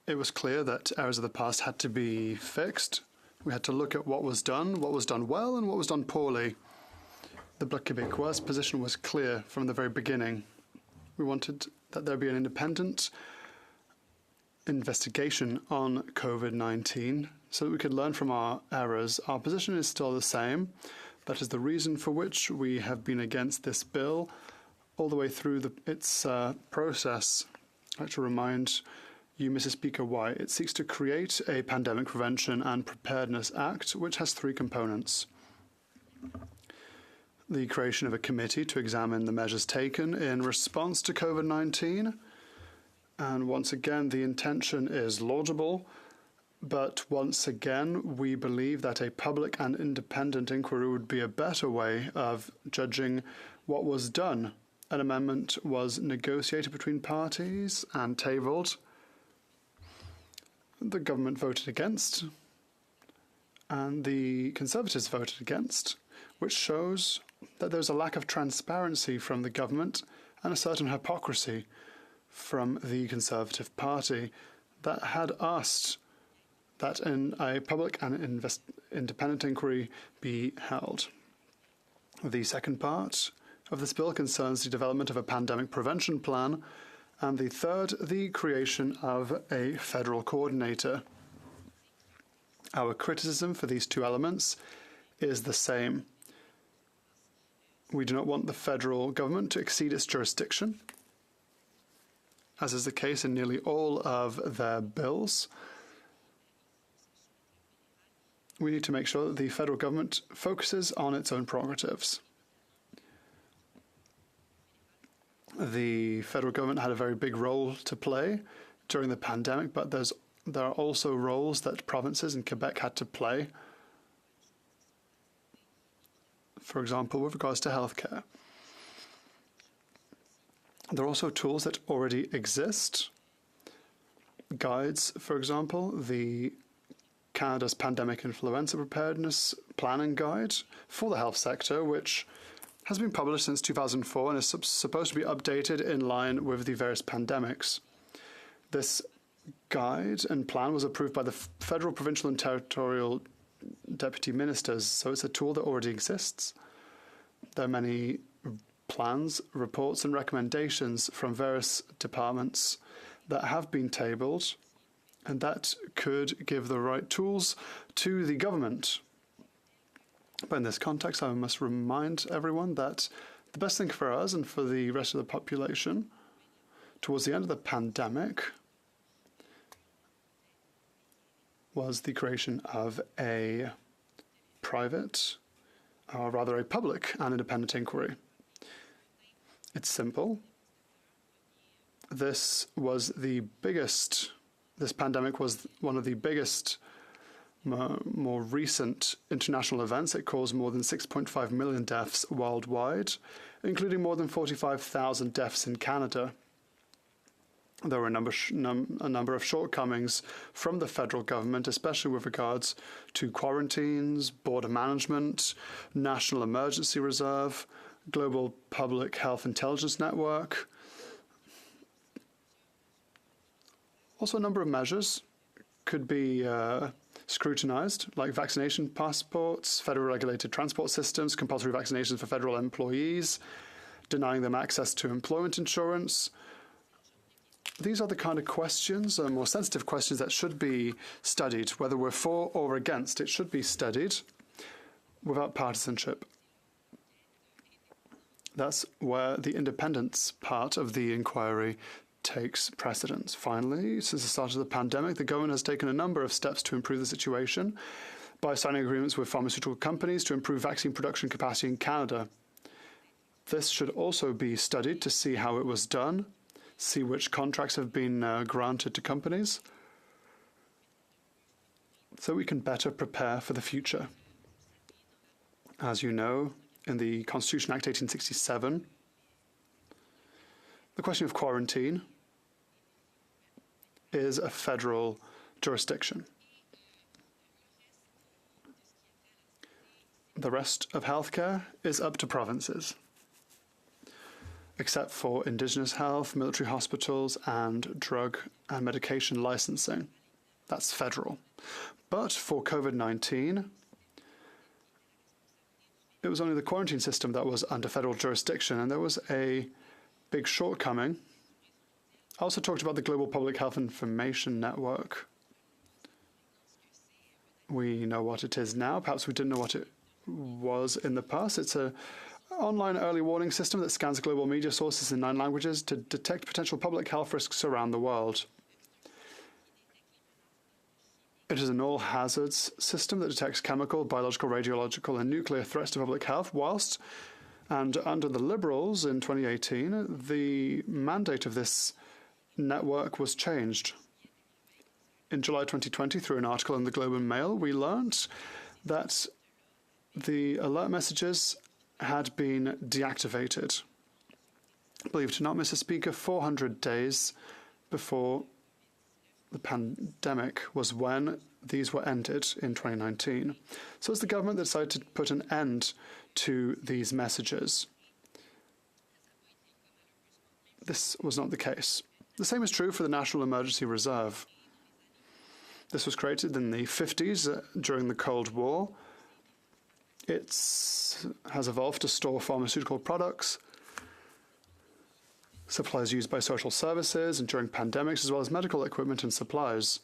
It was clear that errors of the past had to be fixed. We had to look at what was done well, and what was done poorly. the Bloc Québécois' position was clear from the very beginning. We wanted that there be an independent investigation on COVID-19 so that we could learn from our errors. Our position is still the same. That is the reason for which we have been against this bill all the way through its process. I'd like to remind you, Mrs. Speaker, why. It seeks to create a Pandemic Prevention and Preparedness Act, which has three components. The creation of a committee to examine the measures taken in response to COVID-19. And once again, the intention is laudable, but once again, we believe that a public and independent inquiry would be a better way of judging what was done. An amendment was negotiated between parties and tabled. The government voted against, and the Conservatives voted against, which shows that there's a lack of transparency from the government and a certain hypocrisy from the Conservative Party that had asked that a public and independent inquiry be held. The second part of this bill concerns the development of a pandemic prevention plan, and the third, the creation of a federal coordinator. Our criticism for these two elements is the same. We do not want the federal government to exceed its jurisdiction, as is the case in nearly all of their bills. We need to make sure that the federal government focuses on its own prerogatives. The federal government had a very big role to play during the pandemic, but there are also roles that provinces and Quebec had to play. For example, with regards to healthcare. There are also tools that already exist. Guides, for example, the Canada's Pandemic Influenza Preparedness Planning Guide for the health sector, which has been published since 2004 and is supposed to be updated in line with the various pandemics. This guide and plan was approved by the federal, provincial and territorial deputy ministers, so it's a tool that already exists. There are many plans, reports and recommendations from various departments that have been tabled, and that could give the right tools to the government. But in this context, I must remind everyone that the best thing for us and for the rest of the population towards the end of the pandemic was the creation of a private, or rather a public and independent inquiry. It's simple. This pandemic was one of the biggest, more recent international events. It caused more than 6.5 million deaths worldwide, including more than 45,000 deaths in Canada. There were a number of shortcomings from the federal government, especially with regards to quarantines, border management, National Emergency Reserve, Global Public Health Intelligence Network. Also, a number of measures could be scrutinized, like vaccination passports, federal regulated transport systems, compulsory vaccinations for federal employees, denying them access to employment insurance. These are the kind of questions, more sensitive questions, that should be studied. Whether we're for or against, it should be studied without partisanship. That's where the independence part of the inquiry takes precedence. Finally, since the start of the pandemic, the government has taken a number of steps to improve the situation by signing agreements with pharmaceutical companies to improve vaccine production capacity in Canada. This should also be studied to see how it was done, see which contracts have been granted to companies, so we can better prepare for the future. As you know, in the Constitution Act 1867, the question of quarantine is a federal jurisdiction. The rest of healthcare is up to provinces, except for Indigenous health, military hospitals, and drug and medication licensing. That's federal. But for COVID-19, it was only the quarantine system that was under federal jurisdiction, and there was a big shortcoming. I also talked about the Global Public Health Information Network. We know what it is now. Perhaps we didn't know what it was in the past. It's an online early warning system that scans global media sources in 9 languages to detect potential public health risks around the world. It is an all-hazards system that detects chemical, biological, radiological, and nuclear threats to public health, whilst, and under the Liberals in 2018, the mandate of this network was changed. In July 2020, through an article in the Globe and Mail, we learnt that the alert messages had been deactivated. Believe it or not, Mr. Speaker, 400 days before the pandemic was when these were ended in 2019. So it's the government that decided to put an end to these messages. This was not the case. The same is true for the National Emergency Reserve. This was created in the 50s during the Cold War. It has evolved to store pharmaceutical products, supplies used by social services and during pandemics, as well as medical equipment and supplies.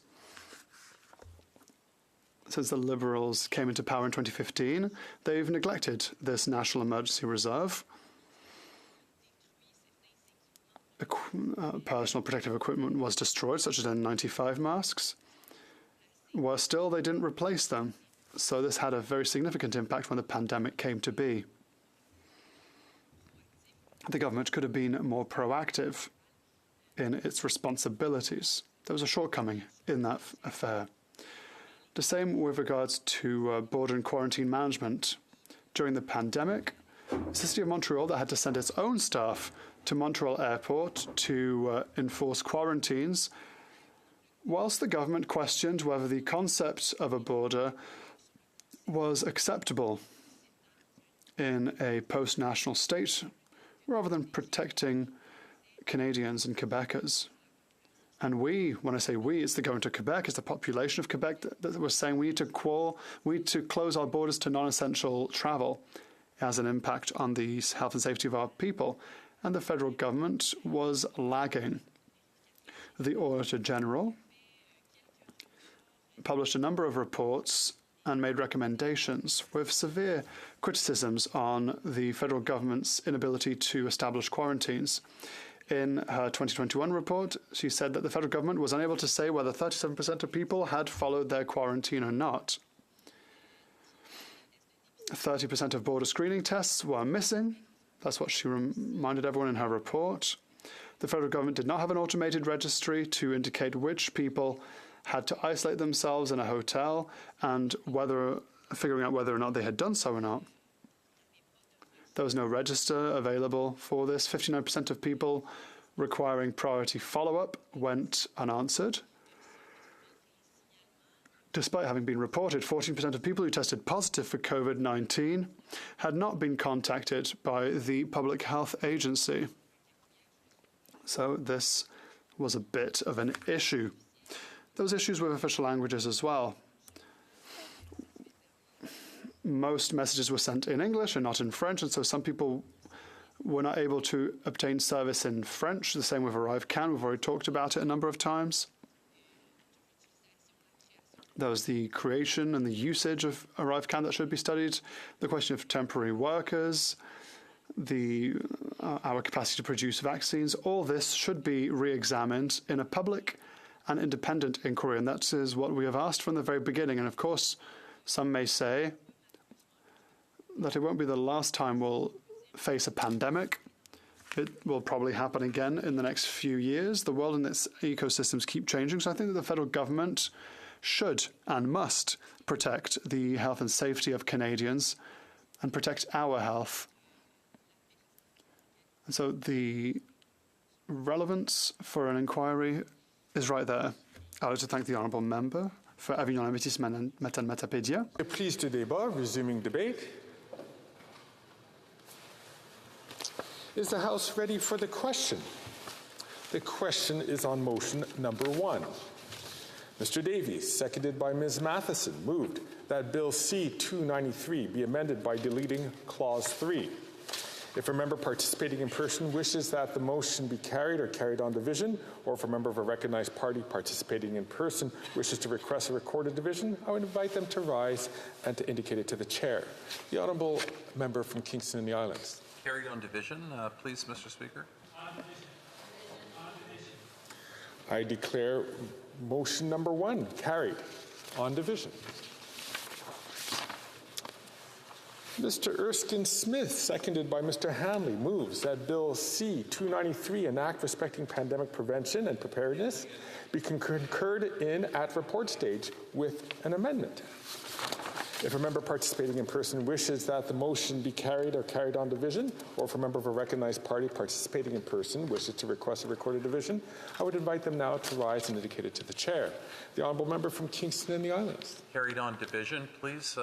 Since the Liberals came into power in 2015, they've neglected this National Emergency Reserve. Personal protective equipment was destroyed, such as N95 masks. Worse still, they didn't replace them. So this had a very significant impact when the pandemic came to be. The government could have been more proactive in its responsibilities. There was a shortcoming in that affair. The same with regards to border and quarantine management. During the pandemic, it's the City of Montreal that had to send its own staff to Montreal Airport to enforce quarantines, whilst the government questioned whether the concept of a border was acceptable in a post-national state, rather than protecting Canadians and Quebecers. And we, when I say we, it's the government of Quebec, it's the population of Quebec that was saying we need to close our borders to non-essential travel. It has an impact on the health and safety of our people. And the federal government was lagging. The Auditor General published a number of reports and made recommendations with severe criticisms on the federal government's inability to establish quarantines. In her 2021 report, she said that the federal government was unable to say whether 37% of people had followed their quarantine or not. 30% of border screening tests were missing. That's what she reminded everyone in her report. The federal government did not have an automated registry to indicate which people had to isolate themselves in a hotel and figuring out whether or not they had done so or not. There was no register available for this. 59% of people requiring priority follow-up went unanswered. Despite having been reported, 14% of people who tested positive for COVID-19 had not been contacted by the Public Health Agency. So this was a bit of an issue. There was issues with official languages as well. Most messages were sent in English and not in French, and so some people were not able to obtain service in French. The same with ArriveCAN. We've already talked about it a number of times. There was the creation and the usage of ArriveCAN that should be studied, the question of temporary workers, our capacity to produce vaccines. All this should be re-examined in a public and independent inquiry, and that is what we have asked from the very beginning. And of course, some may say that it won't be the last time we'll face a pandemic. It will probably happen again in the next few years. The world and its ecosystems keep changing, so I think that the federal government should and must protect the health and safety of Canadians and protect our health. And so the relevance for an inquiry is right there. I'd like to thank the honourable member for Avignon Investissement and Metapedia. Reprise du débat, resuming debate. Is the House ready for the question? The question is on motion number 1. Mr. Davies, seconded by Ms. Matheson, moved that Bill C-293 be amended by deleting Clause 3. If a member participating in person wishes that the motion be carried or carried on division, or if a member of a recognized party participating in person wishes to request a recorded division, I would invite them to rise and to indicate it to the chair. The honourable member from Kingston and the Islands. Carried on division, please, Mr. Speaker. I declare motion number 1 carried on division. Mr. Erskine Smith, seconded by Mr. Hanley, moves that Bill C-293, an act respecting pandemic prevention and preparedness, be concurred in at report stage with an amendment. If a member participating in person wishes that the motion be carried or carried on division, or if a member of a recognized party participating in person wishes to request a recorded division, I would invite them now to rise and indicate it to the chair. The honourable member from Kingston and the Islands. Carried on division, please.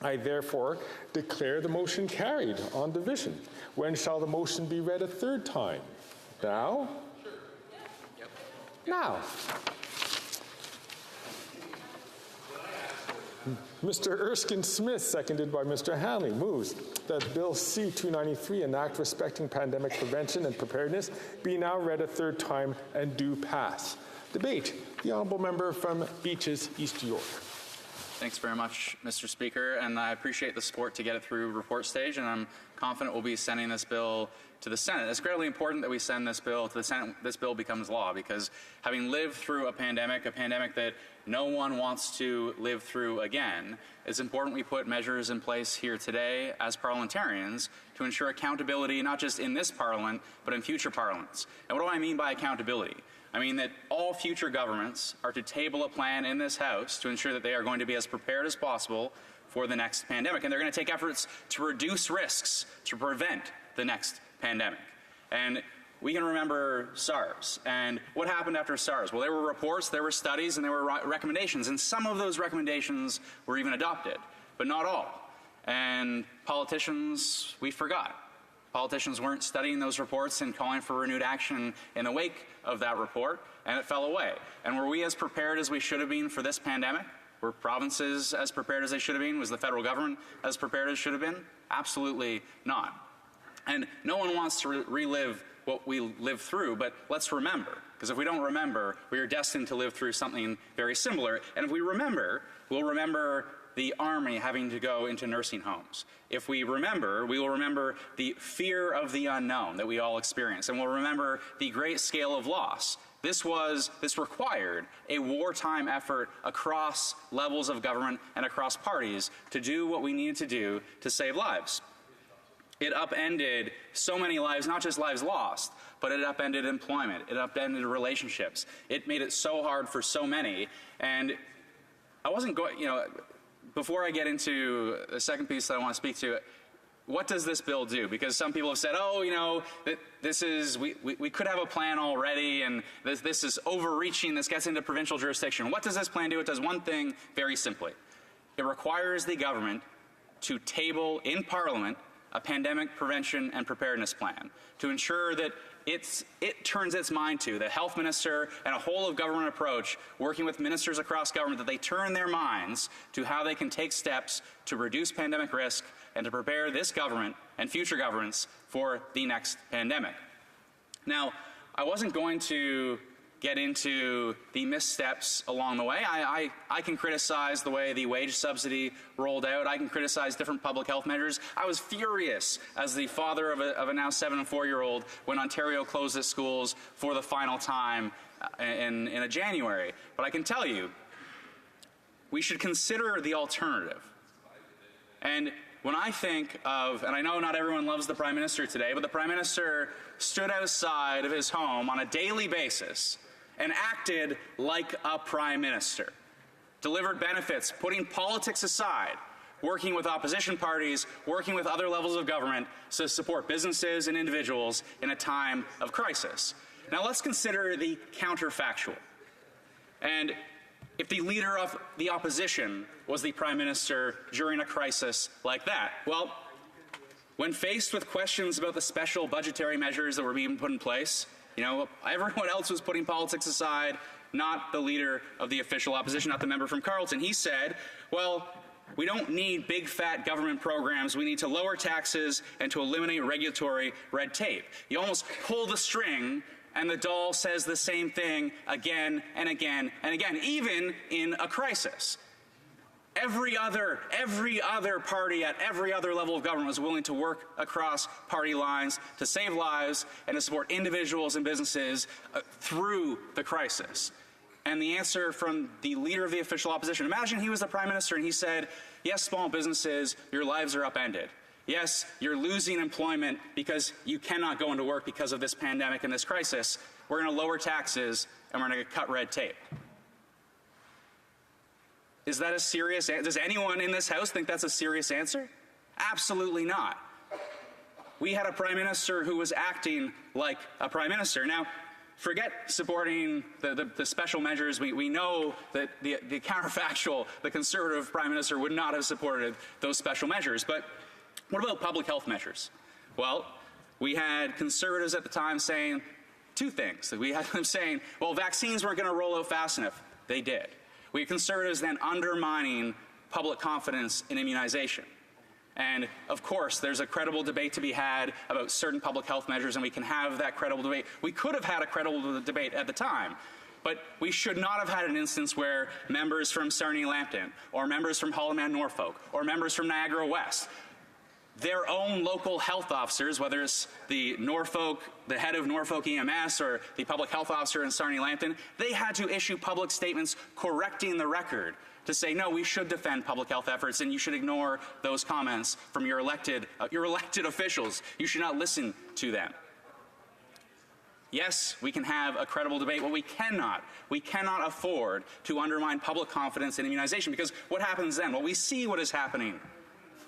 I therefore declare the motion carried on division. When shall the motion be read a third time? Now? Sure. Yep. Now. Mr. Erskine Smith, seconded by Mr. Hanley, moves that Bill C-293, an act respecting pandemic prevention and preparedness, be now read a third time and do pass. Debate. The honourable member from Beaches, East York. Thanks very much, Mr. Speaker, and I appreciate the support to get it through report stage, and I'm confident we'll be sending this bill to the Senate. It's critically important that we send this bill to the Senate. This bill becomes law because having lived through a pandemic that no one wants to live through again, it's important we put measures in place here today as parliamentarians to ensure accountability not just in this parliament, but in future parliaments. And what do I mean by accountability? I mean that all future governments are to table a plan in this House to ensure that they are going to be as prepared as possible for the next pandemic. And they're going to take efforts to reduce risks to prevent the next pandemic. And we can remember SARS. And what happened after SARS? Well, there were reports, there were studies, and there were recommendations. And some of those recommendations were even adopted, but not all. And politicians, we forgot. Politicians weren't studying those reports and calling for renewed action in the wake of that report, and it fell away. And were we as prepared as we should have been for this pandemic? Were provinces as prepared as they should have been? Was the federal government as prepared as it should have been? Absolutely not. And no one wants to relive what we lived through, but let's remember, because if we don't remember, we are destined to live through something very similar. And if we remember, we'll remember the Army having to go into nursing homes. If we remember, we will remember the fear of the unknown that we all experienced, and we'll remember the great scale of loss. This required a wartime effort across levels of government and across parties to do what we needed to do to save lives. It upended so many lives, not just lives lost, but it upended employment, it upended relationships. It made it so hard for so many, and I wasn't going, before I get into the second piece that I want to speak to, what does this bill do? Because some people have said, we could have a plan already, and this is overreaching, this gets into provincial jurisdiction. What does this plan do? It does one thing very simply. It requires the government to table in Parliament a pandemic prevention and preparedness plan to ensure that it turns its mind to the health minister and a whole of government approach, working with ministers across government, that they turn their minds to how they can take steps to reduce pandemic risk and to prepare this government and future governments for the next pandemic. Now, I wasn't going to get into the missteps along the way. I can criticize the way the wage subsidy rolled out. I can criticize different public health measures. I was furious as the father of a now 7- and 4-year-old when Ontario closed its schools for the final time in a January. But I can tell you, we should consider the alternative. And when I think of, and I know not everyone loves the Prime Minister today, but the Prime Minister stood outside of his home on a daily basis and acted like a Prime Minister, delivered benefits, putting politics aside, working with opposition parties, working with other levels of government to support businesses and individuals in a time of crisis. Now let's consider the counterfactual. And if the leader of the opposition was the Prime Minister during a crisis like that, well, when faced with questions about the special budgetary measures that were being put in place, You know, everyone else was putting politics aside, not the leader of the official opposition, not the member from Carleton. He said, well, we don't need big fat government programs. We need to lower taxes and to eliminate regulatory red tape. You almost pull the string and the doll says the same thing again and again and again, even in a crisis. Every other party at every other level of government was willing to work across party lines to save lives and to support individuals and businesses through the crisis. And the answer from the leader of the official opposition, imagine he was the prime minister and he said, yes, small businesses, your lives are upended. Yes, you're losing employment because you cannot go into work because of this pandemic and this crisis. We're going to lower taxes and we're going to cut red tape. Is that a serious answer? Does anyone in this House think that's a serious answer? Absolutely not. We had a prime minister who was acting like a prime minister. Now, forget supporting the special measures. We know that the counterfactual, the Conservative prime minister would not have supported those special measures. But what about public health measures? Well, we had Conservatives at the time saying two things. We had them saying, well, vaccines weren't going to roll out fast enough. They did. We had Conservatives then undermining public confidence in immunization. And of course, there's a credible debate to be had about certain public health measures, and we can have that credible debate. We could have had a credible debate at the time, but we should not have had an instance where members from Sarnia-Lambton, or members from Haldimand Norfolk, or members from Niagara West, their own local health officers, whether it's the head of Norfolk EMS or the public health officer in Sarnia-Lambton, they had to issue public statements correcting the record to say, no, we should defend public health efforts and you should ignore those comments from your elected officials. You should not listen to them. Yes, we can have a credible debate. What we cannot afford to undermine public confidence in immunization, because what happens then? Well, we see what is happening.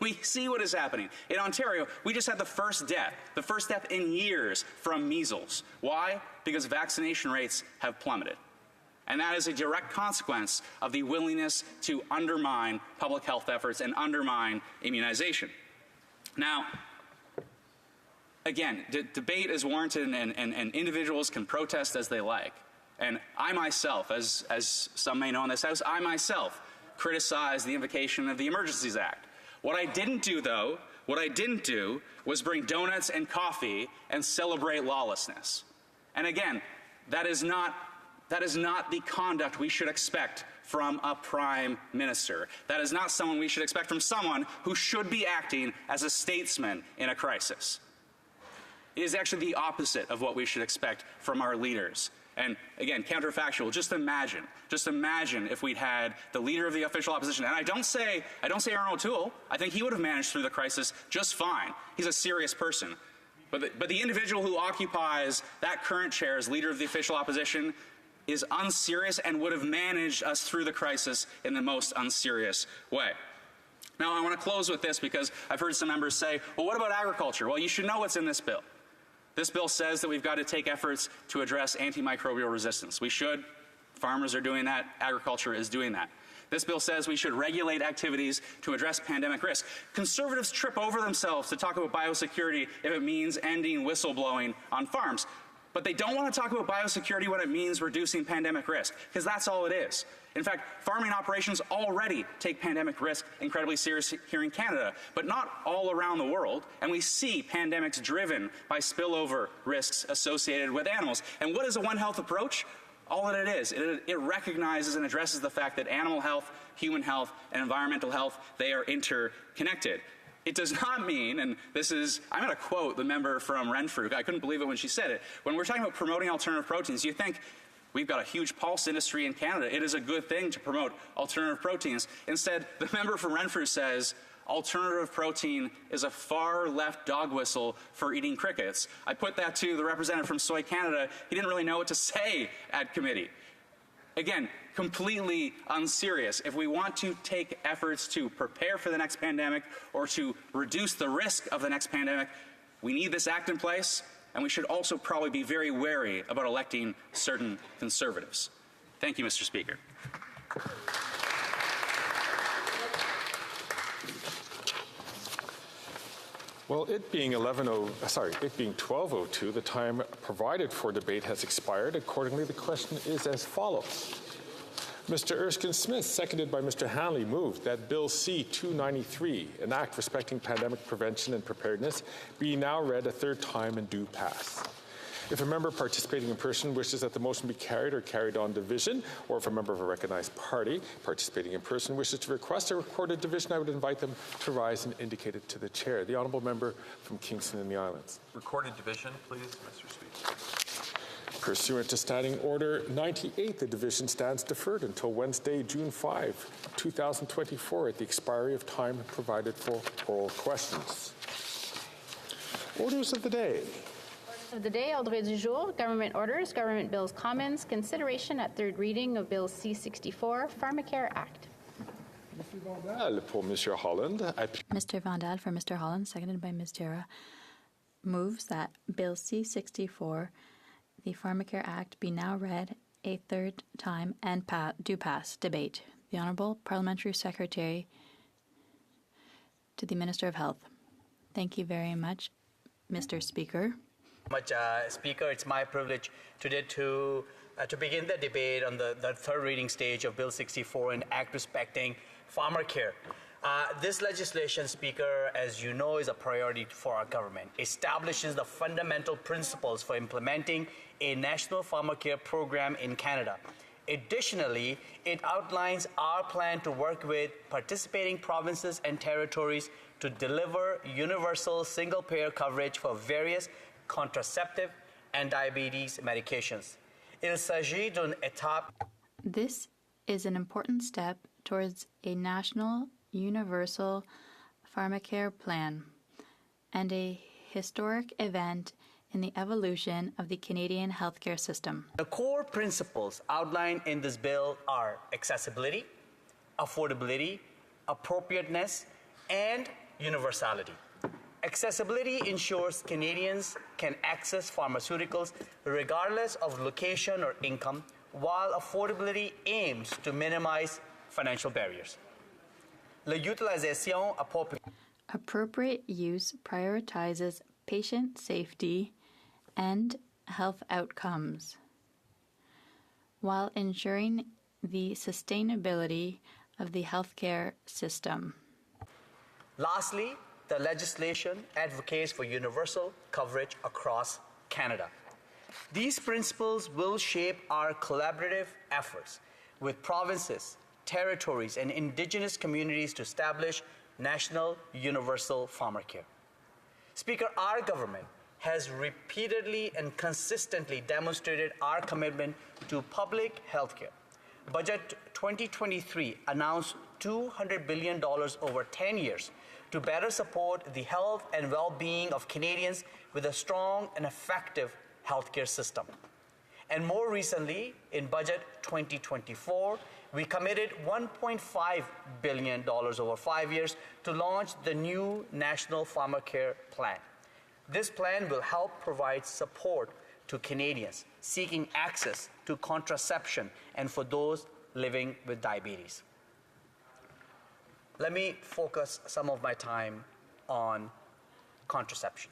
We see what is happening. In Ontario, we just had the first death in years from measles. Why? Because vaccination rates have plummeted. And that is a direct consequence of the willingness to undermine public health efforts and undermine immunization. Now, again, debate is warranted and individuals can protest as they like. And I myself, as some may know in this House, I myself criticized the invocation of the Emergencies Act. What I didn't do was bring donuts and coffee and celebrate lawlessness. And again, that is not the conduct we should expect from a prime minister. That is not someone we should expect from someone who should be acting as a statesman in a crisis. It is actually the opposite of what we should expect from our leaders. And again, counterfactual, just imagine if we'd had the leader of the official opposition. And I don't say Aaron O'Toole. I think he would have managed through the crisis just fine. He's a serious person. But the individual who occupies that current chair as leader of the official opposition is unserious and would have managed us through the crisis in the most unserious way. Now, I want to close with this because I've heard some members say, well, what about agriculture? Well, you should know what's in this bill. This bill says that we've got to take efforts to address antimicrobial resistance. We should. Farmers are doing that. Agriculture is doing that. This bill says we should regulate activities to address pandemic risk. Conservatives trip over themselves to talk about biosecurity if it means ending whistleblowing on farms. But they don't want to talk about biosecurity when it means reducing pandemic risk, because that's all it is. In fact, farming operations already take pandemic risk incredibly serious here in Canada, but not all around the world. And we see pandemics driven by spillover risks associated with animals. And what is a One Health approach? All that it is, it recognizes and addresses the fact that animal health, human health, and environmental health, they are interconnected. It does not mean, and this is, I'm going to quote the member from Renfrew. I couldn't believe it when she said it. When we're talking about promoting alternative proteins, you think we've got a huge pulse industry in Canada. It is a good thing to promote alternative proteins. Instead, the member from Renfrew says alternative protein is a far left dog whistle for eating crickets. I put that to the representative from Soy Canada. He didn't really know what to say at committee. Again, completely unserious. If we want to take efforts to prepare for the next pandemic or to reduce the risk of the next pandemic, we need this act in place, and we should also probably be very wary about electing certain Conservatives. Thank you, Mr. Speaker. Well, it being 12:02, the time provided for debate has expired. Accordingly, the question is as follows. Mr. Erskine Smith, seconded by Mr. Hanley, moved that Bill C-293, an act respecting pandemic prevention and preparedness, be now read a third time and do pass. If a member participating in person wishes that the motion be carried or carried on division, or if a member of a recognized party participating in person wishes to request a recorded division, I would invite them to rise and indicate it to the chair. The honourable member from Kingston and the Islands. Recorded division, please, Mr. Speaker. Pursuant to Standing Order 98, the division stands deferred until Wednesday, June 5, 2024, at the expiry of time provided for oral questions. Orders of the day. Of the day, ordre du jour, government orders, government bills, commons, consideration at third reading of Bill C-64, Pharmacare Act. Mr. Vandal pour Mr. Holland. Mr. Vandal for Mr. Holland, seconded by Ms. Jura, moves that Bill C-64, the Pharmacare Act, be now read a third time and do pass. Debate. The Honourable Parliamentary Secretary to the Minister of Health. Thank you very much, Mr. Speaker. Speaker, it's my privilege today to begin the debate on the third reading stage of Bill 64, an act respecting pharmacare. This legislation, Speaker, as you know, is a priority for our government. It establishes the fundamental principles for implementing a national pharmacare program in Canada. Additionally, it outlines our plan to work with participating provinces and territories to deliver universal single-payer coverage for various contraceptive and diabetes medications. Il s'agit d'une étape. This is an important step towards a national universal pharmacare plan and a historic event in the evolution of the Canadian healthcare system. The core principles outlined in this bill are accessibility, affordability, appropriateness, and universality. Accessibility ensures Canadians can access pharmaceuticals regardless of location or income, while affordability aims to minimize financial barriers. L'utilisation appropriée. Appropriate use prioritizes patient safety and health outcomes, while ensuring the sustainability of the healthcare system. Lastly, the legislation advocates for universal coverage across Canada. These principles will shape our collaborative efforts with provinces, territories, and Indigenous communities to establish national universal pharmacare. Speaker, our government has repeatedly and consistently demonstrated our commitment to public health care. Budget 2023 announced $200 billion over 10 years to better support the health and well-being of Canadians with a strong and effective healthcare system. And more recently, in Budget 2024, we committed $1.5 billion over 5 years to launch the new National Pharmacare Plan. This plan will help provide support to Canadians seeking access to contraception and for those living with diabetes. Let me focus some of my time on contraception.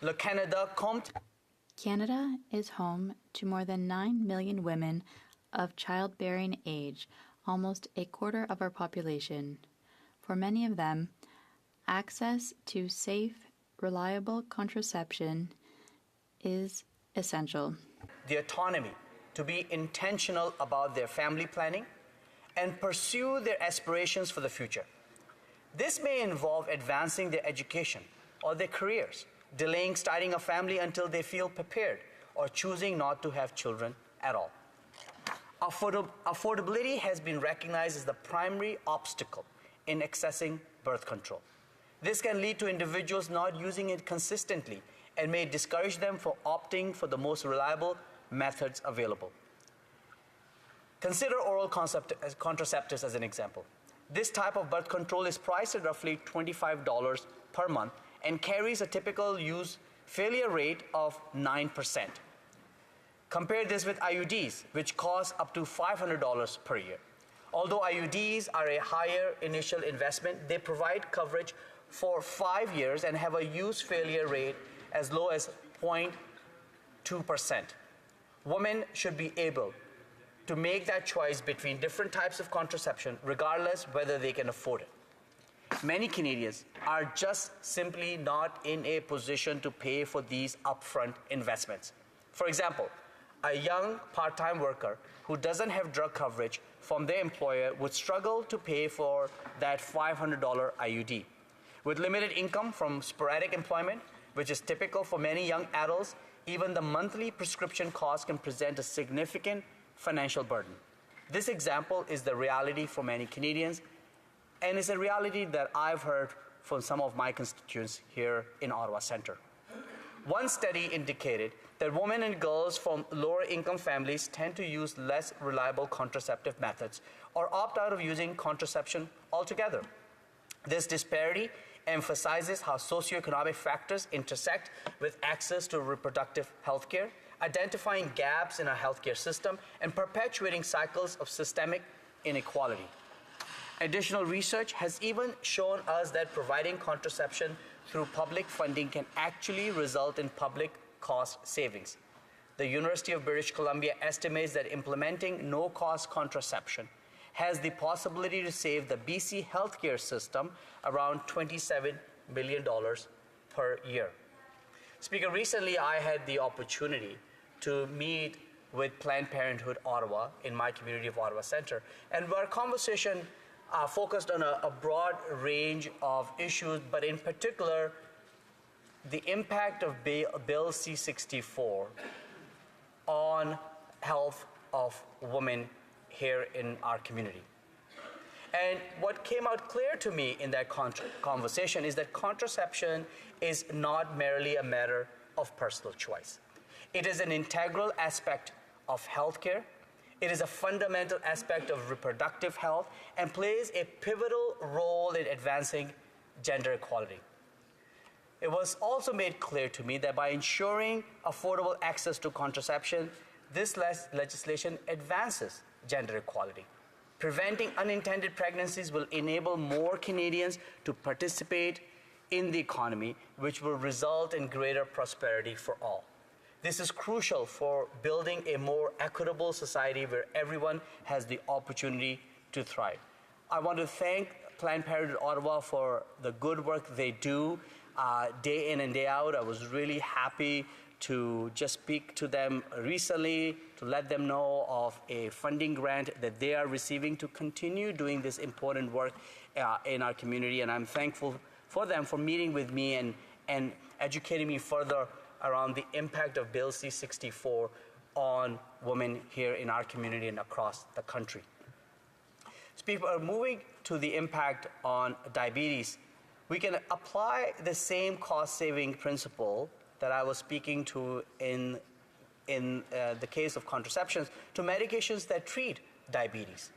Le Canada compte. Canada is home to more than 9 million women of childbearing age, almost a quarter of our population. For many of them, access to safe, reliable contraception is essential. The autonomy to be intentional about their family planning and pursue their aspirations for the future. This may involve advancing their education or their careers, delaying starting a family until they feel prepared, or choosing not to have children at all. Affordability has been recognized as the primary obstacle in accessing birth control. This can lead to individuals not using it consistently and may discourage them from opting for the most reliable methods available. Consider oral contraceptives as an example. This type of birth control is priced at roughly $25 per month and carries a typical use failure rate of 9%. Compare this with IUDs, which cost up to $500 per year. Although IUDs are a higher initial investment, they provide coverage for 5 years and have a use failure rate as low as 0.2%. Women should be able to make that choice between different types of contraception, regardless whether they can afford it. Many Canadians are just simply not in a position to pay for these upfront investments. For example, a young part-time worker who doesn't have drug coverage from their employer would struggle to pay for that $500 IUD. With limited income from sporadic employment, which is typical for many young adults, even the monthly prescription cost can present a significant financial burden. This example is the reality for many Canadians, and it's a reality that I've heard from some of my constituents here in Ottawa Centre. One study indicated that women and girls from lower income families tend to use less reliable contraceptive methods or opt out of using contraception altogether. This disparity emphasizes how socioeconomic factors intersect with access to reproductive health care, identifying gaps in our healthcare system, and perpetuating cycles of systemic inequality. Additional research has even shown us that providing contraception through public funding can actually result in public cost savings. The University of British Columbia estimates that implementing no-cost contraception has the possibility to save the BC healthcare system around $27 million per year. Speaker, recently I had the opportunity to meet with Planned Parenthood Ottawa in my community of Ottawa Centre, and our conversation focused on a broad range of issues, but in particular, the impact of Bill C-64 on health of women here in our community. And what came out clear to me in that conversation is that contraception is not merely a matter of personal choice. It is an integral aspect of healthcare. It is a fundamental aspect of reproductive health and plays a pivotal role in advancing gender equality. It was also made clear to me that by ensuring affordable access to contraception, this legislation advances gender equality. Preventing unintended pregnancies will enable more Canadians to participate in the economy, which will result in greater prosperity for all. This is crucial for building a more equitable society where everyone has the opportunity to thrive. I want to thank Planned Parenthood Ottawa for the good work they do day in and day out. I was really happy to just speak to them recently to let them know of a funding grant that they are receiving to continue doing this important work in our community. And I'm thankful for them for meeting with me and educating me further around the impact of Bill C-64 on women here in our community and across the country. Moving to the impact on diabetes, we can apply the same cost-saving principle that I was speaking to in the case of contraceptions to medications that treat diabetes.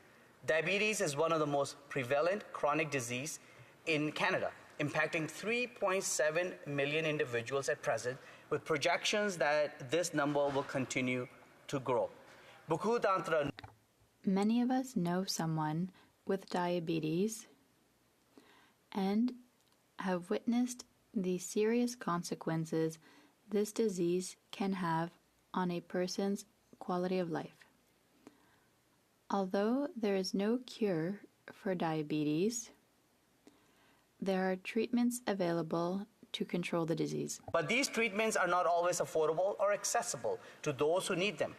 Diabetes is one of the most prevalent chronic disease in Canada, impacting 3.7 million individuals at present, with projections that this number will continue to grow. Many of us know someone with diabetes and have witnessed the serious consequences this disease can have on a person's quality of life. Although there is no cure for diabetes, there are treatments available to control the disease. But these treatments are not always affordable or accessible to those who need them.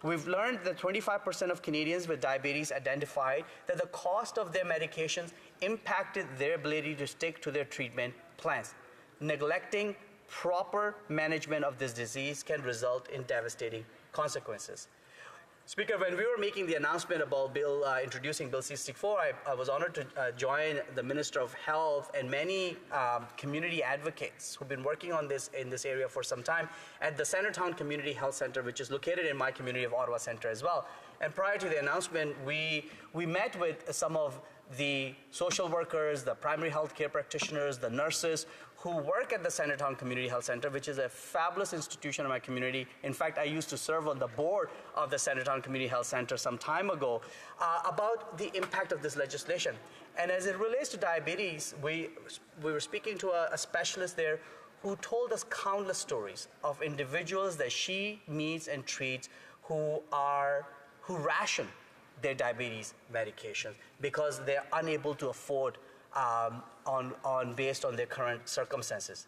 We've learned that 25% of Canadians with diabetes identified that the cost of their medications impacted their ability to stick to their treatment plans. Neglecting proper management of this disease can result in devastating consequences. Speaker, when we were making the announcement about introducing Bill C-64, I was honored to join the Minister of Health and many community advocates who've been working on this in this area for some time at the Centretown Community Health Centre, which is located in my community of Ottawa Centre as well. And prior to the announcement, we met with some of the social workers, the primary health care practitioners, the nurses who work at the Centertown Community Health Center, which is a fabulous institution in my community. In fact, I used to serve on the board of the Centertown Community Health Center some time ago, about the impact of this legislation. And as it relates to diabetes, we were speaking to a specialist there who told us countless stories of individuals that she meets and treats who ration their diabetes medications because they're unable to afford based on their current circumstances.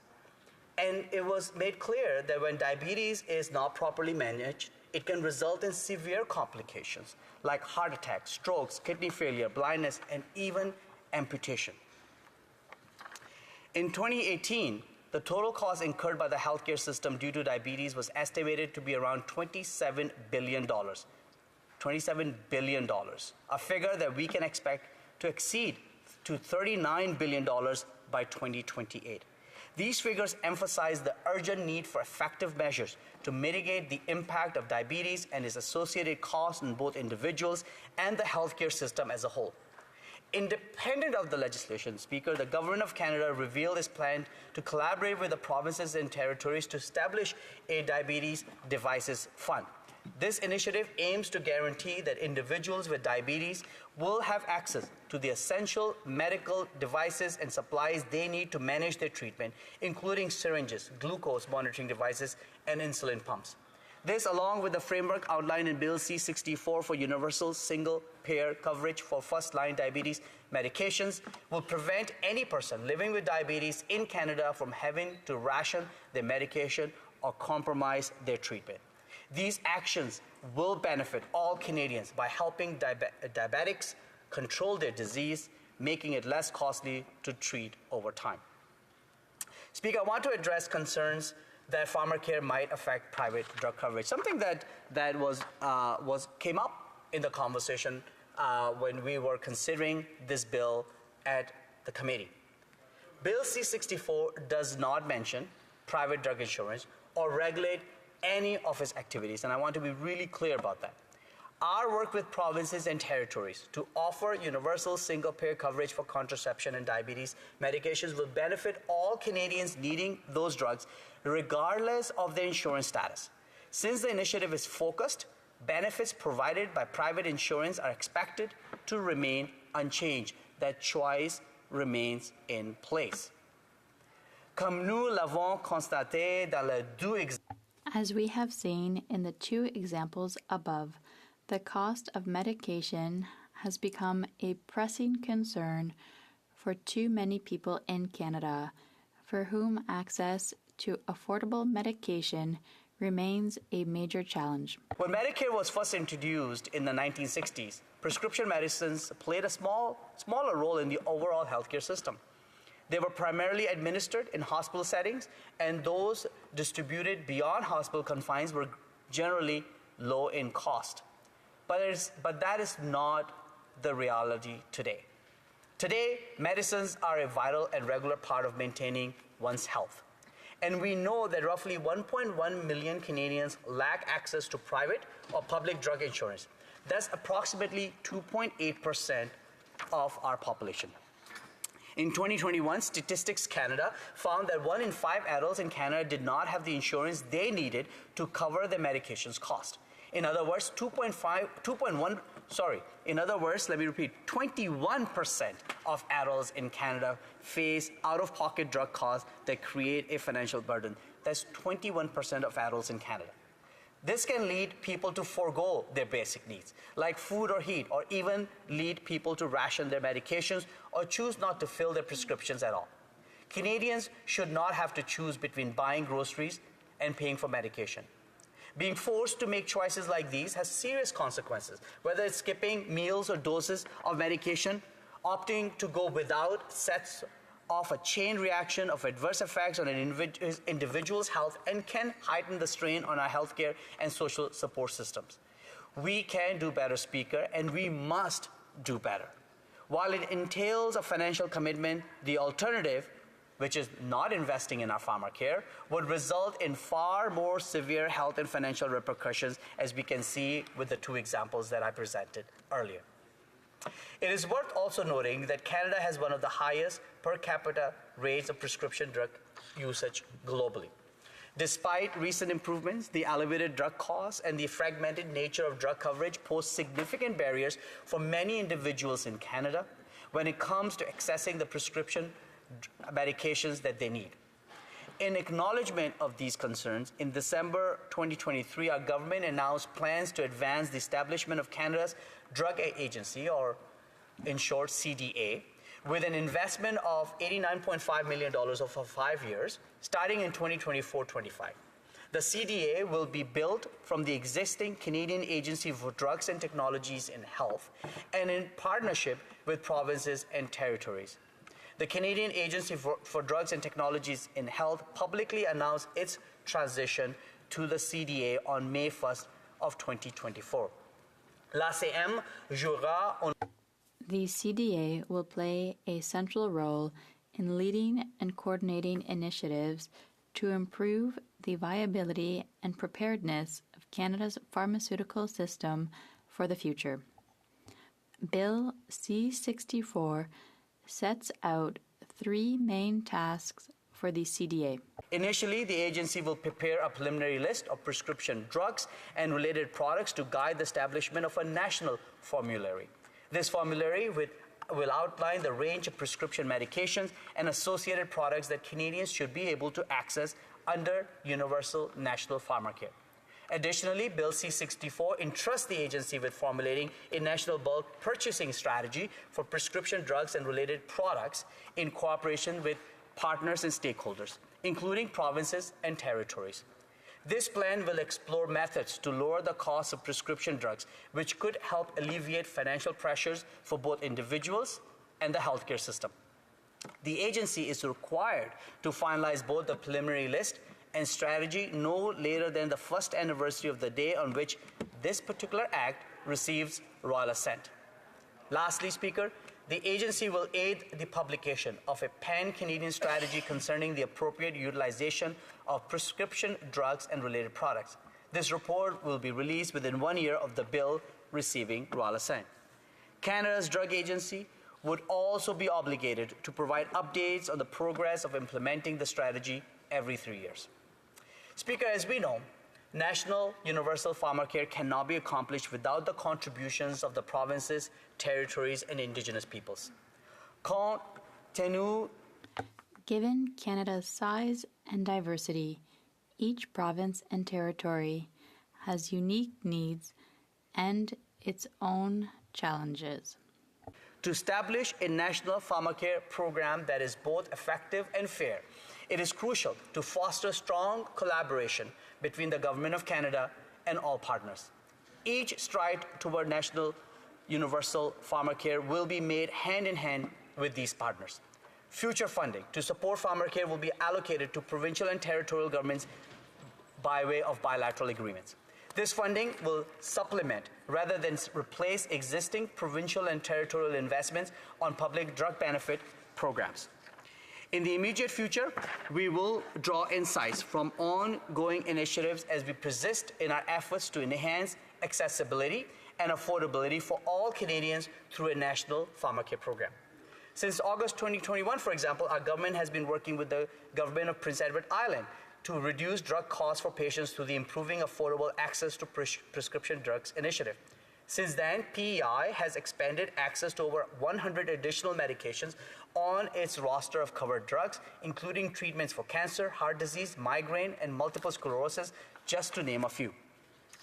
And it was made clear that when diabetes is not properly managed, it can result in severe complications like heart attacks, strokes, kidney failure, blindness, and even amputation. In 2018, the total cost incurred by the healthcare system due to diabetes was estimated to be around $27 billion. $27 billion, a figure that we can expect to exceed to $39 billion by 2028. These figures emphasize the urgent need for effective measures to mitigate the impact of diabetes and its associated costs on both individuals and the healthcare system as a whole. Independent of the legislation, Speaker, the Government of Canada revealed its plan to collaborate with the provinces and territories to establish a diabetes devices fund. This initiative aims to guarantee that individuals with diabetes will have access to the essential medical devices and supplies they need to manage their treatment, including syringes, glucose monitoring devices, and insulin pumps. This, along with the framework outlined in Bill C-64 for universal single-payer coverage for first-line diabetes medications, will prevent any person living with diabetes in Canada from having to ration their medication or compromise their treatment. These actions will benefit all Canadians by helping diabetics control their disease, making it less costly to treat over time. Speaker, I want to address concerns that pharmacare might affect private drug coverage, something that came up in the conversation when we were considering this bill at the committee. Bill C-64 does not mention private drug insurance or regulate any of its activities, and I want to be really clear about that. Our work with provinces and territories to offer universal single-payer coverage for contraception and diabetes medications will benefit all Canadians needing those drugs, regardless of their insurance status. Since the initiative is focused, benefits provided by private insurance are expected to remain unchanged. That choice remains in place. Comme nous l'avons constaté dans les deux exemples. As we have seen in the two examples above, the cost of medication has become a pressing concern for too many people in Canada, for whom access to affordable medication remains a major challenge. When Medicare was first introduced in the 1960s, prescription medicines played a smaller role in the overall healthcare system. They were primarily administered in hospital settings, and those distributed beyond hospital confines were generally low in cost. But that is not the reality today. Today, medicines are a vital and regular part of maintaining one's health. And we know that roughly 1.1 million Canadians lack access to private or public drug insurance. That's approximately 2.8% of our population. In 2021, Statistics Canada found that 1 in 5 adults in Canada did not have the insurance they needed to cover their medications cost. In other words, 21% of adults in Canada face out-of-pocket drug costs that create a financial burden. That's 21% of adults in Canada. This can lead people to forego their basic needs, like food or heat, or even lead people to ration their medications or choose not to fill their prescriptions at all. Canadians should not have to choose between buying groceries and paying for medication. Being forced to make choices like these has serious consequences, whether it's skipping meals or doses of medication, opting to go without sets off a chain reaction of adverse effects on an individual's health and can heighten the strain on our healthcare and social support systems. We can do better, Speaker, and we must do better. While it entails a financial commitment, the alternative which is not investing in our pharmacare, would result in far more severe health and financial repercussions, as we can see with the two examples that I presented earlier. It is worth also noting that Canada has one of the highest per capita rates of prescription drug usage globally. Despite recent improvements, the elevated drug costs and the fragmented nature of drug coverage pose significant barriers for many individuals in Canada when it comes to accessing the prescription medications that they need. In acknowledgement of these concerns, in December 2023, our government announced plans to advance the establishment of Canada's Drug Agency, or in short, CDA, with an investment of $89.5 million over 5 years, starting in 2024-25. The CDA will be built from the existing Canadian Agency for Drugs and Technologies in Health and in partnership with provinces and territories. The Canadian Agency for Drugs and Technologies in Health publicly announced its transition to the CDA on May 1st of 2024. L'ACM jouera un The CDA will play a central role in leading and coordinating initiatives to improve the viability and preparedness of Canada's pharmaceutical system for the future. Bill C-64 sets out 3 main tasks for the CDA. Initially, the agency will prepare a preliminary list of prescription drugs and related products to guide the establishment of a national formulary. This formulary will outline the range of prescription medications and associated products that Canadians should be able to access under Universal National Pharmacare. Additionally, Bill C-64 entrusts the agency with formulating a national bulk purchasing strategy for prescription drugs and related products in cooperation with partners and stakeholders, including provinces and territories. This plan will explore methods to lower the cost of prescription drugs, which could help alleviate financial pressures for both individuals and the healthcare system. The agency is required to finalize both the preliminary list and strategy no later than the first anniversary of the day on which this particular act receives royal assent. Lastly, Speaker, the agency will aid the publication of a pan-Canadian strategy concerning the appropriate utilization of prescription drugs and related products. This report will be released within 1 year of the bill receiving royal assent. Canada's Drug Agency would also be obligated to provide updates on the progress of implementing the strategy every 3 years. Speaker, as we know, National Universal Pharmacare cannot be accomplished without the contributions of the provinces, territories, and Indigenous peoples. Given Canada's size and diversity, each province and territory has unique needs and its own challenges. To establish a national pharmacare program that is both effective and fair, it is crucial to foster strong collaboration between the Government of Canada and all partners. Each stride toward national universal pharmacare will be made hand in hand with these partners. Future funding to support pharmacare will be allocated to provincial and territorial governments by way of bilateral agreements. This funding will supplement rather than replace existing provincial and territorial investments on public drug benefit programs. In the immediate future, we will draw insights from ongoing initiatives as we persist in our efforts to enhance accessibility and affordability for all Canadians through a national pharmacare program. Since August 2021, for example, our government has been working with the government of Prince Edward Island to reduce drug costs for patients through the Improving Affordable Access to Prescription Drugs initiative. Since then, PEI has expanded access to over 100 additional medications on its roster of covered drugs, including treatments for cancer, heart disease, migraine, and multiple sclerosis, just to name a few.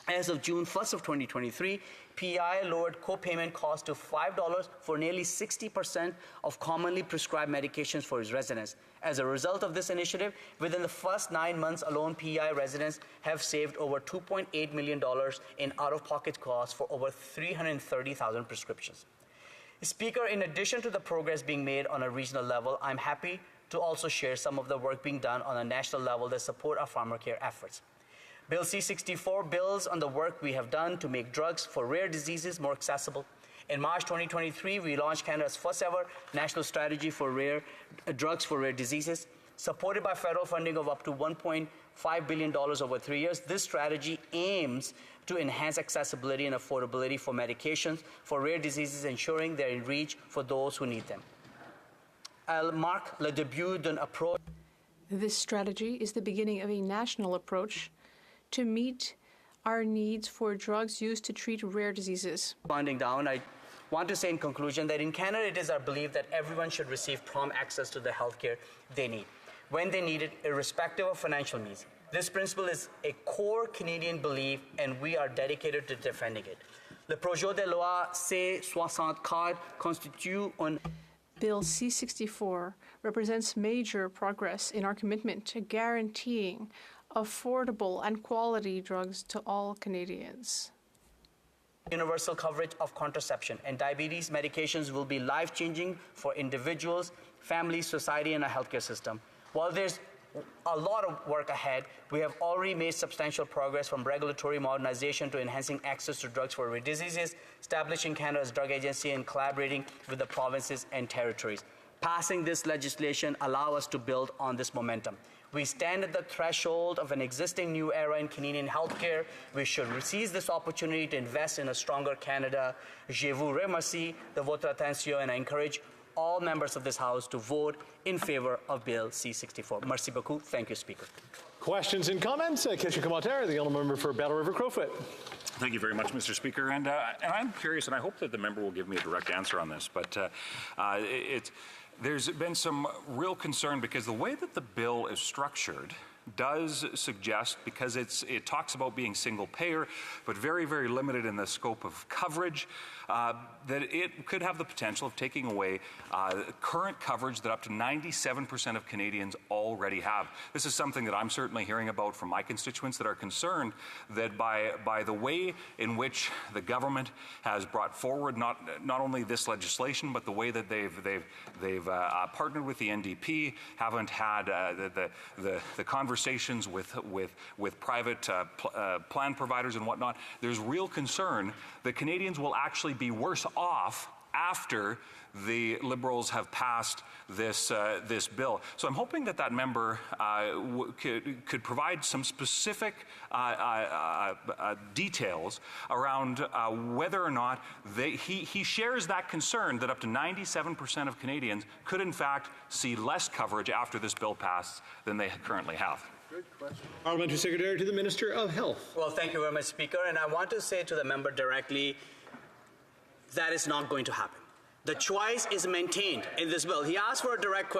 As of June 1st of 2023, PEI lowered co-payment costs to $5 for nearly 60% of commonly prescribed medications for its residents. As a result of this initiative, within the first 9 months alone, PEI residents have saved over $2.8 million in out-of-pocket costs for over 330,000 prescriptions. Speaker, in addition to the progress being made on a regional level, I'm happy to also share some of the work being done on a national level that support our pharmacare efforts. Bill C-64 builds on the work we have done to make drugs for rare diseases more accessible. In March 2023, we launched Canada's first ever national strategy for drugs for rare diseases. Supported by federal funding of up to $1.5 billion over 3 years, this strategy aims to enhance accessibility and affordability for medications for rare diseases, ensuring they're in reach for those who need them. Elle marque le début d'un approche. This strategy is the beginning of a national approach to meet our needs for drugs used to treat rare diseases. Winding down, I want to say in conclusion that in Canada, it is our belief that everyone should receive prompt access to the healthcare they need, when they need it, irrespective of financial means. This principle is a core Canadian belief, and we are dedicated to defending it. Le projet de loi C-64 constitue un... Bill C-64 represents major progress in our commitment to guaranteeing affordable and quality drugs to all Canadians. Universal coverage of contraception and diabetes medications will be life-changing for individuals, families, society, and our healthcare system. While there's a lot of work ahead, we have already made substantial progress from regulatory modernization to enhancing access to drugs for rare diseases, establishing Canada's drug agency, and collaborating with the provinces and territories. Passing this legislation allows us to build on this momentum. We stand at the threshold of an existing new era in Canadian healthcare. We should seize this opportunity to invest in a stronger Canada. Je vous remercie de votre attention, and I encourage all members of this House to vote in favor of Bill C-64. Merci beaucoup. Thank you, Speaker. Questions and comments? Question commentaire, the honourable member for Battle River Crowfoot. Thank you very much, Mr. Speaker. And I'm curious, and I hope that the member will give me a direct answer on this, but there's been some real concern because the way that the bill is structured does suggest, because it talks about being single payer, but very, very limited in the scope of coverage, that it could have the potential of taking away current coverage that up to 97% of Canadians already have. This is something that I'm certainly hearing about from my constituents that are concerned that by the way in which the government has brought forward not only this legislation, but the way that they've partnered with the NDP, haven't had the conversations with private plan providers and whatnot, there's real concern that Canadians will actually be worse off after the Liberals have passed this bill. So I'm hoping that member could provide some specific details around whether or not he shares that concern that up to 97% of Canadians could in fact see less coverage after this bill passes than they currently have. Good question. Parliamentary Secretary to the Minister of Health. Well, thank you very much, Speaker. And I want to say to the member directly, that is not going to happen. The choice is maintained in this bill. He asked for a direct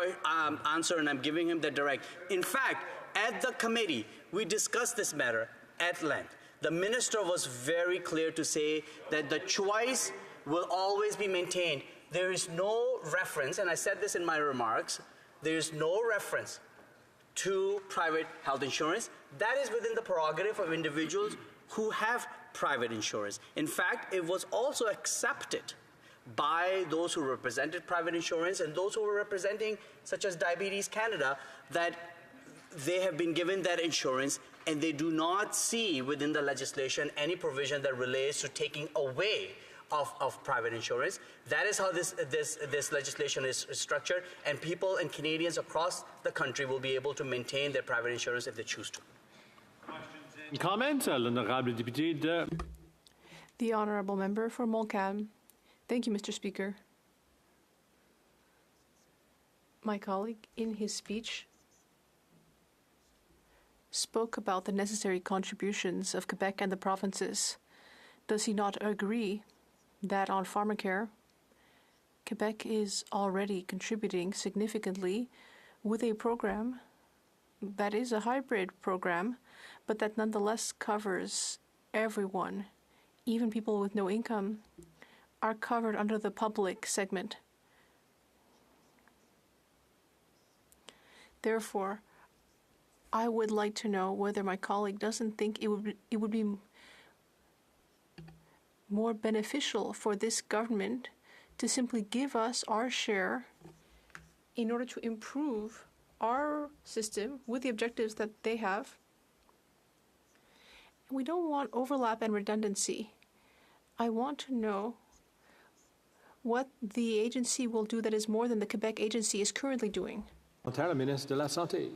answer, and I'm giving him the direct. In fact, at the committee, we discussed this matter at length. The minister was very clear to say that the choice will always be maintained. There is no reference, and I said this in my remarks, there is no reference to private health insurance. That is within the prerogative of individuals who have private insurance. In fact, it was also accepted by those who represented private insurance and those who were representing, such as Diabetes Canada, that they have been given that insurance and they do not see within the legislation any provision that relates to taking away of private insurance. That is how this legislation is structured, and people and Canadians across the country will be able to maintain their private insurance if they choose to. Comment, l'honorable député de... The honourable member for Montcalm. Thank you, Mr. Speaker. My colleague, in his speech, spoke about the necessary contributions of Quebec and the provinces. Does he not agree that on pharmacare, Quebec is already contributing significantly with a program that is a hybrid program, but that nonetheless covers everyone, even people with no income, are covered under the public segment. Therefore, I would like to know whether my colleague doesn't think it would be more beneficial for this government to simply give us our share in order to improve our system with the objectives that they have. We don't want overlap and redundancy. I want to know what the agency will do that is more than the Quebec agency is currently doing. Montana, Ministre de la Santé.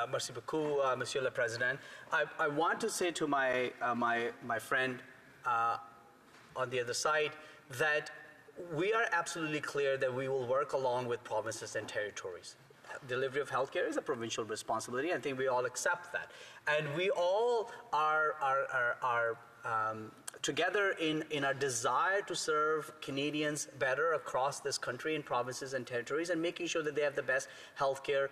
Merci beaucoup, Monsieur le Président. I want to say to my friend on the other side that we are absolutely clear that we will work along with provinces and territories. Delivery of healthcare is a provincial responsibility. I think we all accept that, and we all are together in our desire to serve Canadians better across this country in provinces and territories, and making sure that they have the best healthcare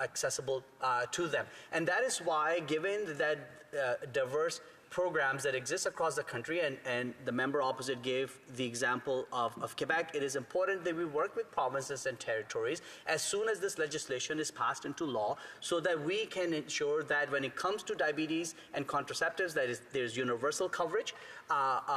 accessible to them. And that is why, given that diverse programs that exist across the country, and the member opposite gave the example of Quebec, it is important that we work with provinces and territories as soon as this legislation is passed into law, so that we can ensure that when it comes to diabetes and contraceptives, there's universal coverage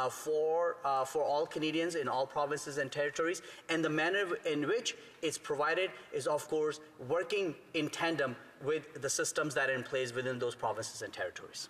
for all Canadians in all provinces and territories, and the manner in which it's provided is, of course, working in tandem with the systems that are in place within those provinces and territories.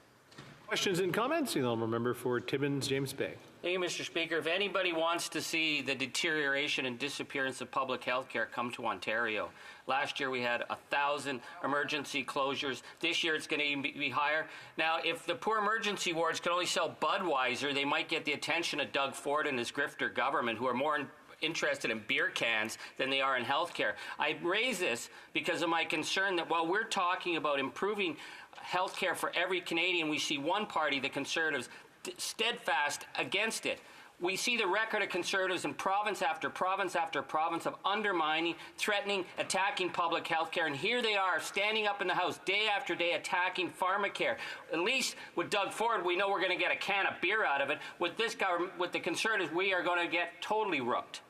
Questions and comments? The honourable member for Timmins, James Bay. Thank you, Mr. Speaker. If anybody wants to see the deterioration and disappearance of public health care, come to Ontario. Last year we had 1,000 emergency closures. This year it's going to even be higher. Now, if the poor emergency wards can only sell Budweiser, they might get the attention of Doug Ford and his grifter government, who are more interested in beer cans than they are in health care. I raise this because of my concern that while we're talking about improving health care for every Canadian, we see one party, the Conservatives, steadfast against it. We see the record of Conservatives in province after province after province of undermining, threatening, attacking public health care. And here they are standing up in the House day after day attacking pharmacare. At least with Doug Ford, we know we're going to get a can of beer out of it. With this government, with the Conservatives, we are going to get totally rooked.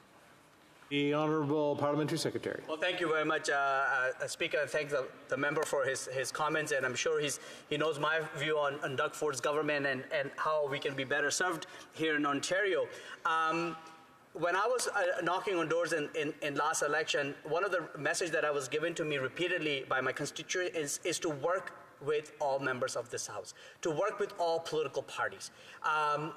The Honourable Parliamentary Secretary. Well, thank you very much, Speaker. I thank the member for his comments, and I'm sure he knows my view on Doug Ford's government and how we can be better served here in Ontario. When I was knocking on doors in last election, one of the messages that I was given to me repeatedly by my constituents is to work with all members of this House, to work with all political parties.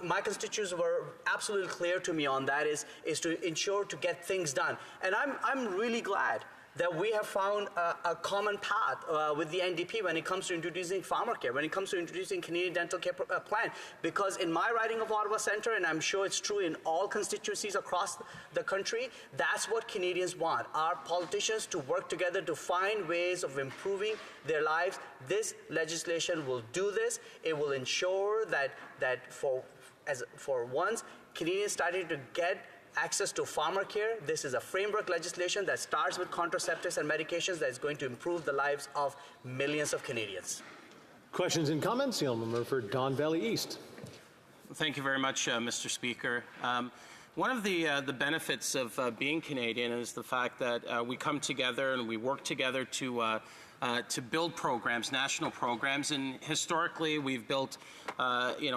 My constituents were absolutely clear to me on that, is to ensure to get things done. And I'm really glad that we have found a common path with the NDP when it comes to introducing pharmacare, when it comes to introducing Canadian Dental Care Plan. Because in my riding of Ottawa Centre, and I'm sure it's true in all constituencies across the country, that's what Canadians want, our politicians to work together to find ways of improving their lives. This legislation will do this. It will ensure that for once, Canadians starting to get access to pharmacare. This is a framework legislation that starts with contraceptives and medications that is going to improve the lives of millions of Canadians. Questions and comments? The honourable member for Don Valley East. Thank you very much, Mr. Speaker. One of the benefits of being Canadian is the fact that we come together and we work together to build programs, national programs, and historically we've built,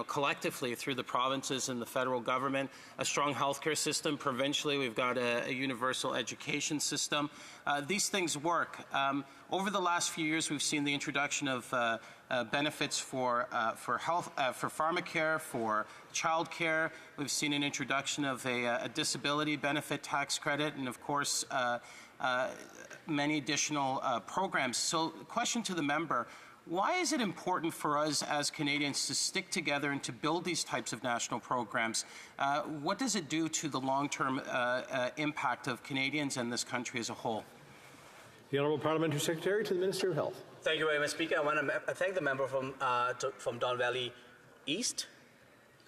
collectively through the provinces and the federal government, a strong healthcare system. Provincially, we've got a universal education system. These things work. Over the last few years, we've seen the introduction of benefits for health, for pharmacare, for childcare. We've seen an introduction of a disability benefit tax credit, and of course, many additional programs. So the question to the member, why is it important for us as Canadians to stick together and to build these types of national programs? What does it do to the long-term impact of Canadians and this country as a whole? The Honourable Parliamentary Secretary to the Minister of Health. Thank you very much, Speaker. I want to thank the member from Don Valley East,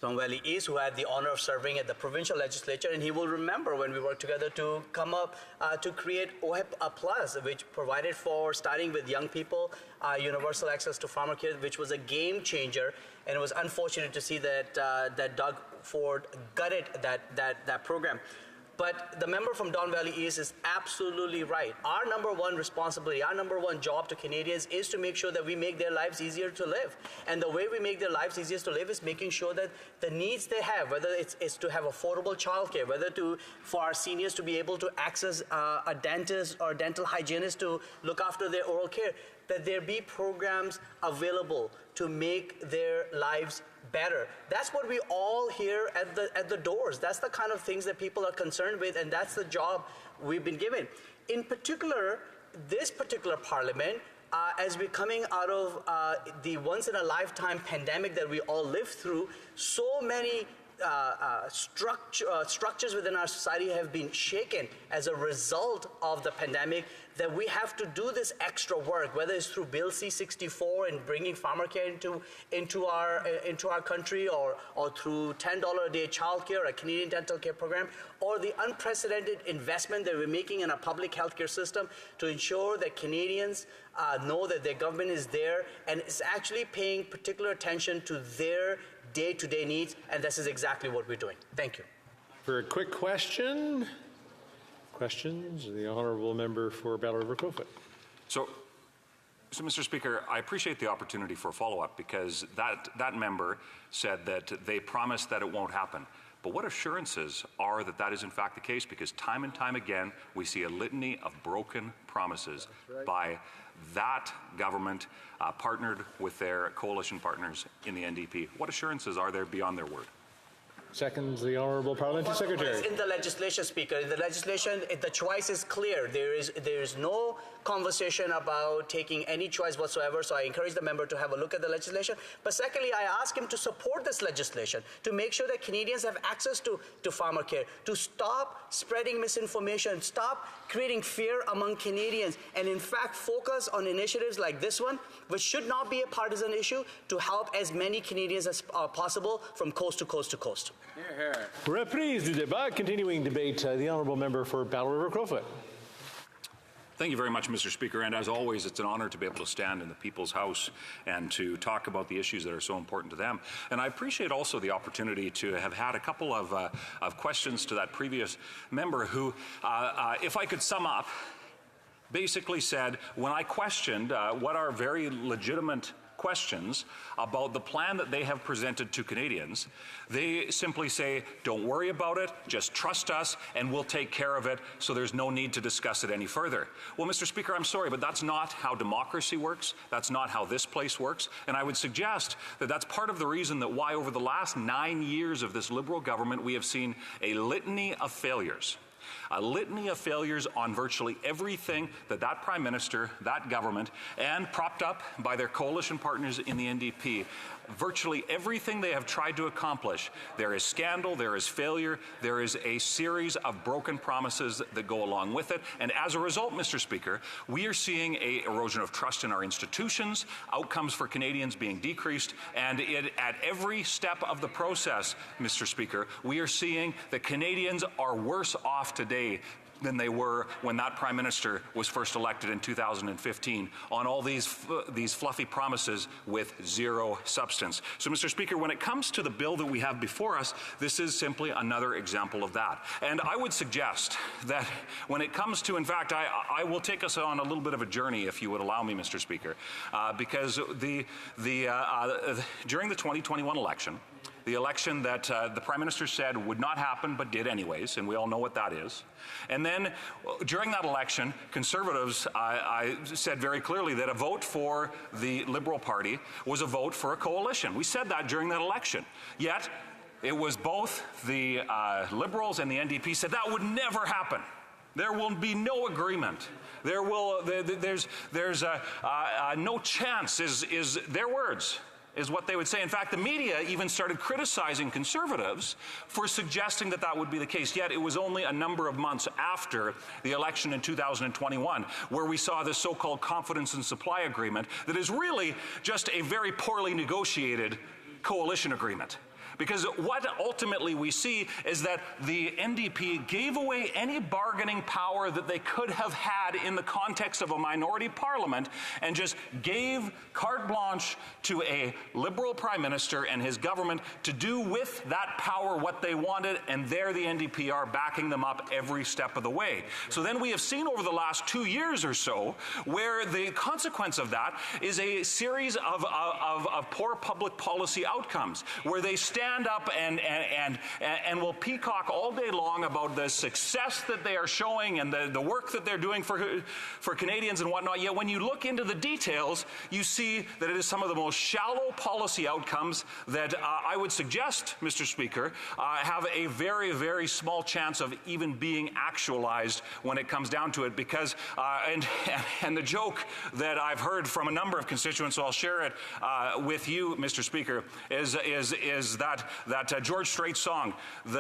who had the honor of serving at the provincial legislature, and he will remember when we worked together to come up to create OHIP Plus, which provided for, starting with young people, universal access to pharmacare, which was a game changer, and it was unfortunate to see that Doug Ford gutted that program. But the member from Don Valley East is absolutely right. Our number one responsibility, our number one job to Canadians is to make sure that we make their lives easier to live. And the way we make their lives easier to live is making sure that the needs they have, whether it's to have affordable childcare, whether for our seniors to be able to access a dentist or dental hygienist to look after their oral care, that there be programs available to make their lives better. That's what we all hear at the doors. That's the kind of things that people are concerned with, and that's the job we've been given. In particular, this particular parliament, as we're coming out of the once-in-a-lifetime pandemic that we all lived through, so many structures within our society have been shaken as a result of the pandemic, that we have to do this extra work, whether it's through Bill C-64 and bringing pharmacare into our country, or through $10 a day childcare, a Canadian dental care program, or the unprecedented investment that we're making in our public healthcare system to ensure that Canadians know that their government is there and is actually paying particular attention to their day-to-day needs, and this is exactly what we're doing. Thank you. For a quick question, questions? The honourable member for Battle River Crowfoot. So, Mr. Speaker, I appreciate the opportunity for a follow-up, because that member said that they promised that it won't happen. But what assurances are that that is in fact the case? Because time and time again, we see a litany of broken promises by that government partnered with their coalition partners in the NDP. What assurances are there beyond their word? Seconds, the Honourable Parliamentary Secretary. In the legislation, Speaker, in the legislation, the choice is clear. There is no conversation about taking any choice whatsoever, so I encourage the member to have a look at the legislation. But secondly, I ask him to support this legislation, to make sure that Canadians have access to pharmacare, to stop spreading misinformation, stop creating fear among Canadians, and in fact focus on initiatives like this one, which should not be a partisan issue, to help as many Canadians as possible from coast to coast to coast. Reprise du débat, continuing debate. The Honourable Member for Battle River Crowfoot. Thank you very much, Mr. Speaker, and as always, it's an honor to be able to stand in the People's House and to talk about the issues that are so important to them. And I appreciate also the opportunity to have had a couple of questions to that previous member who, if I could sum up, basically said, when I questioned what are very legitimate questions about the plan that they have presented to Canadians, they simply say, don't worry about it, just trust us and we'll take care of it, so there's no need to discuss it any further. Well, Mr. Speaker, I'm sorry, but that's not how democracy works. That's not how this place works. And I would suggest that that's part of the reason that why over the last 9 years of this Liberal government we have seen a litany of failures. A litany of failures on virtually everything that Prime Minister, that government, and propped up by their coalition partners in the NDP, virtually everything they have tried to accomplish, there is scandal, there is failure, there is a series of broken promises that go along with it. And as a result, Mr. Speaker, we are seeing an erosion of trust in our institutions, outcomes for Canadians being decreased, and at every step of the process, Mr. Speaker, we are seeing that Canadians are worse off today than they were when that Prime Minister was first elected in 2015 on all these fluffy promises with zero substance. So, Mr. Speaker, when it comes to the bill that we have before us, this is simply another example of that. And I would suggest that when it comes to, in fact, I will take us on a little bit of a journey, if you would allow me, Mr. Speaker, because during the 2021 election, the election that the Prime Minister said would not happen but did anyways, and we all know what that is. And then during that election, Conservatives I said very clearly that a vote for the Liberal Party was a vote for a coalition. We said that during that election. Yet it was both the Liberals and the NDP said that would never happen. There will be no agreement. There's no chance, is their words, is what they would say. In fact, the media even started criticizing Conservatives for suggesting that that would be the case. Yet it was only a number of months after the election in 2021 where we saw this so-called confidence and supply agreement that is really just a very poorly negotiated coalition agreement. Because what ultimately we see is that the NDP gave away any bargaining power that they could have had in the context of a minority parliament and just gave carte blanche to a Liberal Prime Minister and his government to do with that power what they wanted, and there the NDP are backing them up every step of the way. So then we have seen over the last 2 years or so where the consequence of that is a series of poor public policy outcomes, where they stand stand up and will peacock all day long about the success that they are showing and the work that they're doing for Canadians and whatnot. Yet when you look into the details, you see that it is some of the most shallow policy outcomes that I would suggest, Mr. Speaker, have a very, very small chance of even being actualized when it comes down to it. Because, and the joke that I've heard from a number of constituents, so I'll share it with you, Mr. Speaker, is that George Strait song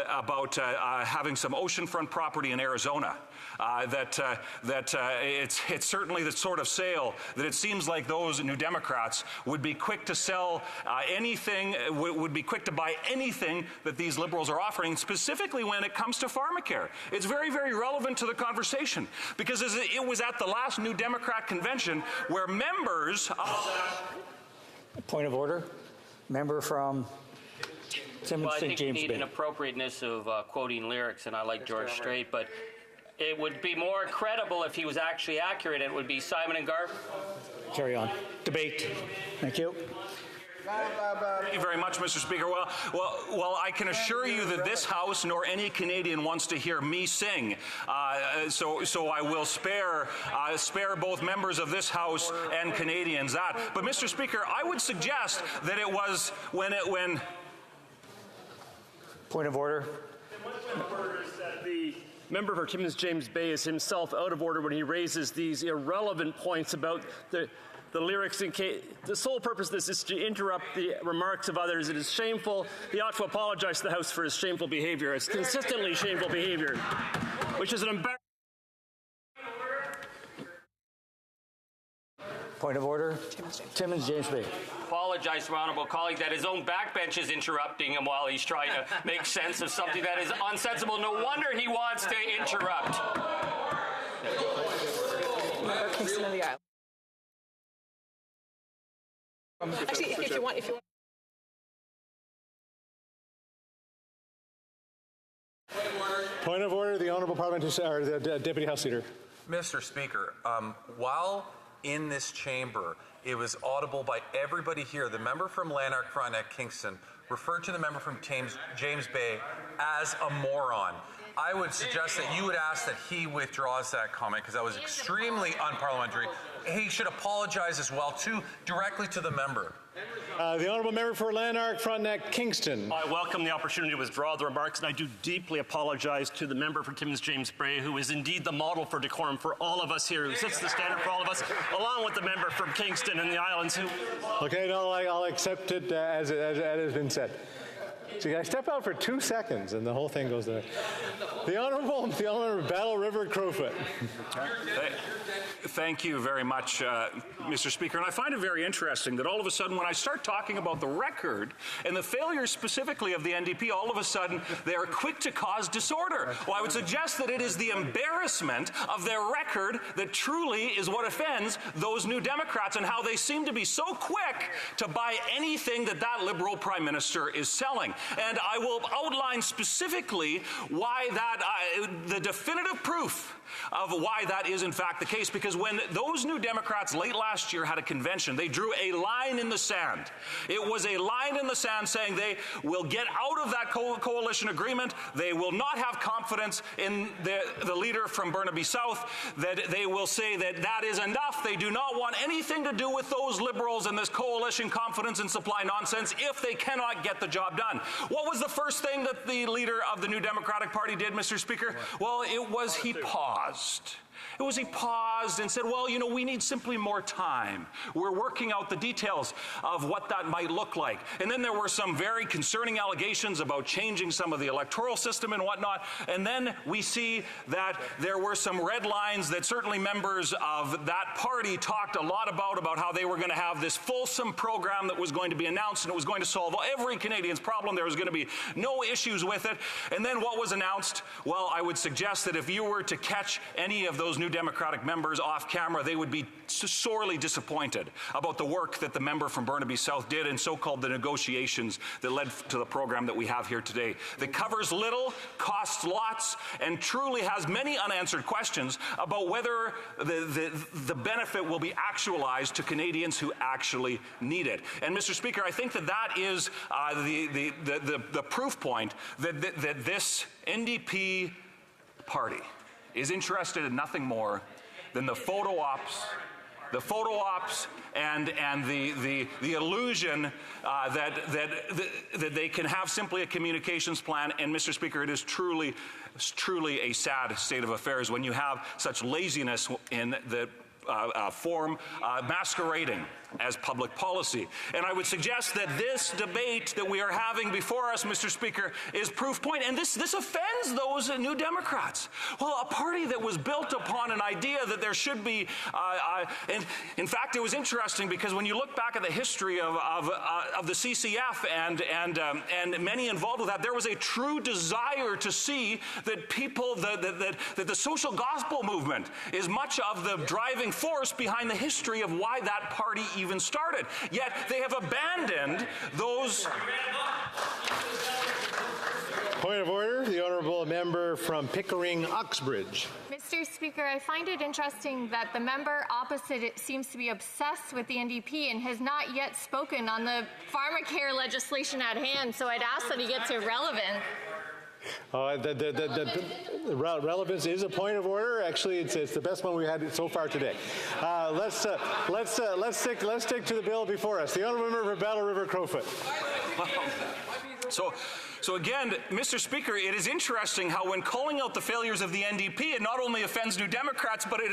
about having some oceanfront property in Arizona. It's certainly the sort of sale that it seems like those New Democrats would be quick to sell anything, would be quick to buy anything that these Liberals are offering, specifically when it comes to pharmacare. It's very, very relevant to the conversation, because it was at the last New Democrat convention where members... Point of order. Member from Timmins St. James Bay. I think we need an appropriateness of quoting lyrics, and I like George Strait, but it would be more credible if he was actually accurate. It would be Simon and Garf. Carry on. Debate. Thank you. Thank you very much, Mr. Speaker. Well, I can assure you that this House nor any Canadian wants to hear me sing. So I will spare both members of this House and Canadians that. But, Mr. Speaker, I would suggest that it was when... Point of order. The member for Timmins James Bay is himself out of order when he raises these irrelevant points about the lyrics. The sole purpose of this is to interrupt the remarks of others. It is shameful. He ought to apologize to the House for his shameful behavior. It's consistently shameful behavior, which is an embarrassment. Point of order. Timmins James Bay. Apologize to my honourable colleague that his own backbench is interrupting him while he's trying to make sense of something that is unsensible. No wonder he wants to interrupt. Kingston of the aisle. Actually, if you want. Point of order, the Honourable Parliamentary, the Deputy House Leader. Mr. Speaker, while in this chamber, it was audible by everybody here. The member from Lanark Frontenac Kingston referred to the member from James Bay as a moron. I would suggest that you would ask that he withdraws that comment, because that was extremely unparliamentary. He should apologize as well, too, directly to the member. The Honourable Member for Lanark Frontenac Kingston. I welcome the opportunity to withdraw the remarks, and I do deeply apologize to the member for Timmins James Bay, who is indeed the model for decorum for all of us here, who sets the standard for all of us, along with the member from Kingston and the Islands who... Okay, no, I'll accept it as it has been said. See, I step out for 2 seconds and the whole thing goes there. The Honourable Battle River Crowfoot. Thank you very much, Mr. Speaker. And I find it very interesting that all of a sudden when I start talking about the record and the failures specifically of the NDP, all of a sudden they are quick to cause disorder. Well, I would suggest that it is the embarrassment of their record that truly is what offends those New Democrats, and how they seem to be so quick to buy anything that Liberal Prime Minister is selling. And I will outline specifically why the definitive proof of why that is in fact the case, because when those New Democrats late last year had a convention, they drew a line in the sand. It was a line in the sand saying they will get out of that coalition agreement. They will not have confidence in the leader from Burnaby South, that they will say that that is enough. They do not want anything to do with those Liberals and this coalition confidence and supply nonsense if they cannot get the job done. What was the first thing that the leader of the New Democratic Party did, Mr. Speaker? Well, it was he paused. It was he paused and said, well, you know, we need simply more time. We're working out the details of what that might look like. And then there were some very concerning allegations about changing some of the electoral system and whatnot. And then we see that there were some red lines that certainly members of that party talked a lot about how they were going to have this fulsome program that was going to be announced, and it was going to solve every Canadian's problem. There was going to be no issues with it. And then what was announced? Well, I would suggest that if you were to catch any of those those New Democratic members off camera, they would be sorely disappointed about the work that the member from Burnaby South did in so-called the negotiations that led to the program that we have here today, that covers little, costs lots, and truly has many unanswered questions about whether the benefit will be actualized to Canadians who actually need it. And Mr. Speaker, I think that is the proof point that this NDP party is interested in nothing more than the photo ops and the illusion that they can have simply a communications plan. And Mr. Speaker, it is truly a sad state of affairs when you have such laziness in the form masquerading as public policy. And I would suggest that this debate that we are having before us, Mr. Speaker, is proof point. And this offends those New Democrats. Well, a party that was built upon an idea that there should be, and in fact, it was interesting because when you look back at the history of the CCF and many involved with that, there was a true desire to see that people, that the social gospel movement is much of the driving force behind the history of why that party even started. Yet they have abandoned those. Point of order, the honourable member from Pickering Uxbridge. Mr. Speaker, I find it interesting that the member opposite seems to be obsessed with the NDP and has not yet spoken on the pharmacare legislation at hand, so I'd ask that he gets irrelevant. The relevance is a point of order. Actually, it's the best one we had so far today. Let's stick to the bill before us. The honourable member for Battle River Crowfoot. So again, Mr. Speaker, it is interesting how when calling out the failures of the NDP, it not only offends New Democrats, but it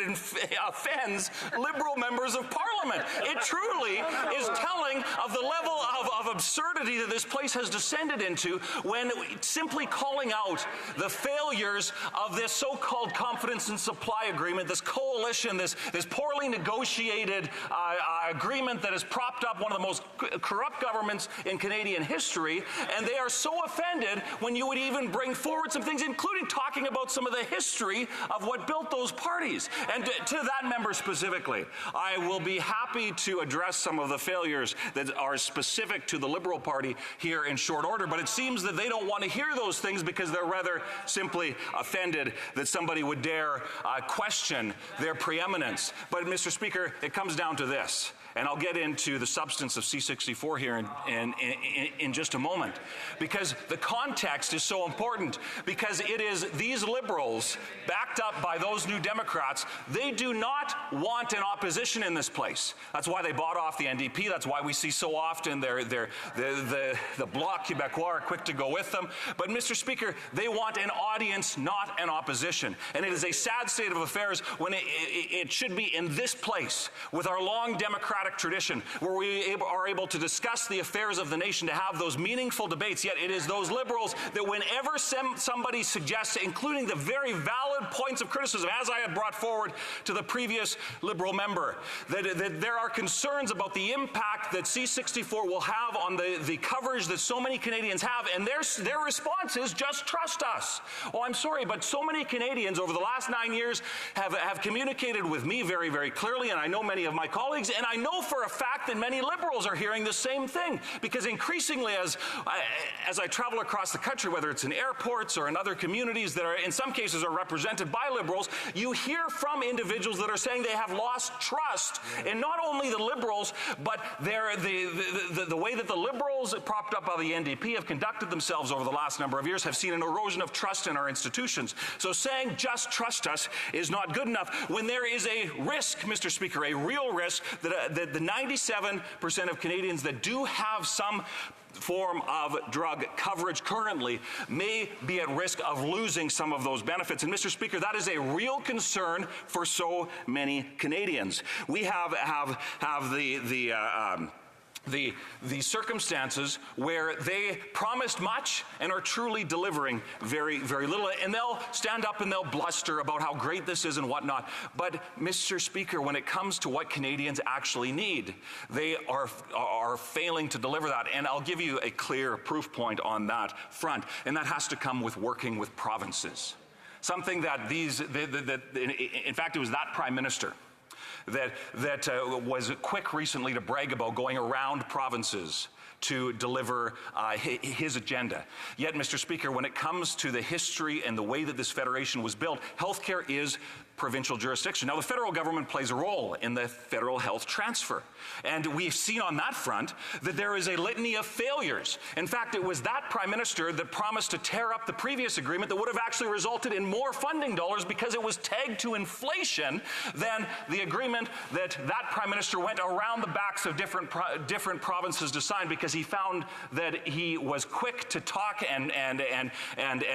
offends Liberal members of Parliament. It truly is telling of the level of absurdity that this place has descended into when simply calling out the failures of this so-called confidence and supply agreement, this coalition, this poorly negotiated agreement that has propped up one of the most corrupt governments in Canadian history, and they are so offended when you would even bring forward some things, including talking about some of the history of what built those parties. And to that member specifically, I will be happy to address some of the failures that are specific to the Liberal Party here in short order, but it seems that they don't want to hear those things because they're rather simply offended that somebody would dare question their preeminence. But Mr. Speaker, it comes down to this. And I'll get into the substance of C-64 here in just a moment. Because the context is so important. Because it is these Liberals, backed up by those New Democrats, they do not want an opposition in this place. That's why they bought off the NDP. That's why we see so often the Bloc Québécois are quick to go with them. But Mr. Speaker, they want an audience, not an opposition. And it is a sad state of affairs when it should be in this place, with our long democratic tradition, where we are able to discuss the affairs of the nation, to have those meaningful debates. Yet it is those Liberals that whenever somebody suggests, including the very valid points of criticism, as I had brought forward to the previous Liberal member, that there are concerns about the impact that C-64 will have on the coverage that so many Canadians have, and their response is just trust us. Oh, I'm sorry, but so many Canadians over the last 9 years have communicated with me very, very clearly, and I know many of my colleagues, and I know for a fact that many Liberals are hearing the same thing, because increasingly as I travel across the country, whether it's in airports or in other communities that are in some cases are represented by Liberals, you hear from individuals that are saying they have lost trust in not only the Liberals, but the way that the Liberals propped up by the NDP have conducted themselves over the last number of years have seen an erosion of trust in our institutions. So saying just trust us is not good enough when there is a risk, Mr. Speaker, a real risk that the 97% of Canadians that do have some form of drug coverage currently may be at risk of losing some of those benefits. And Mr. Speaker, that is a real concern for so many Canadians. We have the circumstances where they promised much and are truly delivering very, very little. And they'll stand up and they'll bluster about how great this is and whatnot. But, Mr. Speaker, when it comes to what Canadians actually need, they are failing to deliver that. And I'll give you a clear proof point on that front. And that has to come with working with provinces. something that in fact, it was that Prime Minister that was quick recently to brag about going around provinces to deliver his agenda. Yet, Mr. Speaker, when it comes to the history and the way that this federation was built, healthcare is provincial jurisdiction. Now, the federal government plays a role in the federal health transfer. And we've seen on that front that there is a litany of failures. In fact, it was that Prime Minister that promised to tear up the previous agreement that would have actually resulted in more funding dollars because it was tagged to inflation than the agreement that Prime Minister went around the backs of different provinces to sign, because he found that he was quick to talk and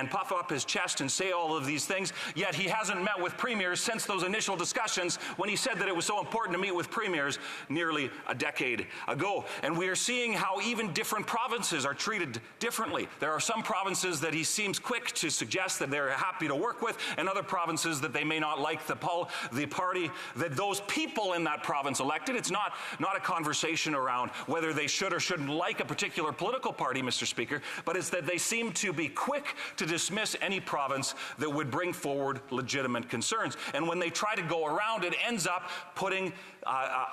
puff up his chest and say all of these things, yet he hasn't met with premiers since those initial discussions when he said that it was so important to meet with premiers nearly a decade ago. And we are seeing how even different provinces are treated differently. There are some provinces that he seems quick to suggest that they're happy to work with, and other provinces that they may not like the party that those people in that province elected. It's not a conversation around whether they should or shouldn't like a particular political party, Mr. Speaker, but it's that they seem to be quick to dismiss any province that would bring forward legitimate concerns. And when they try to go around, it ends up putting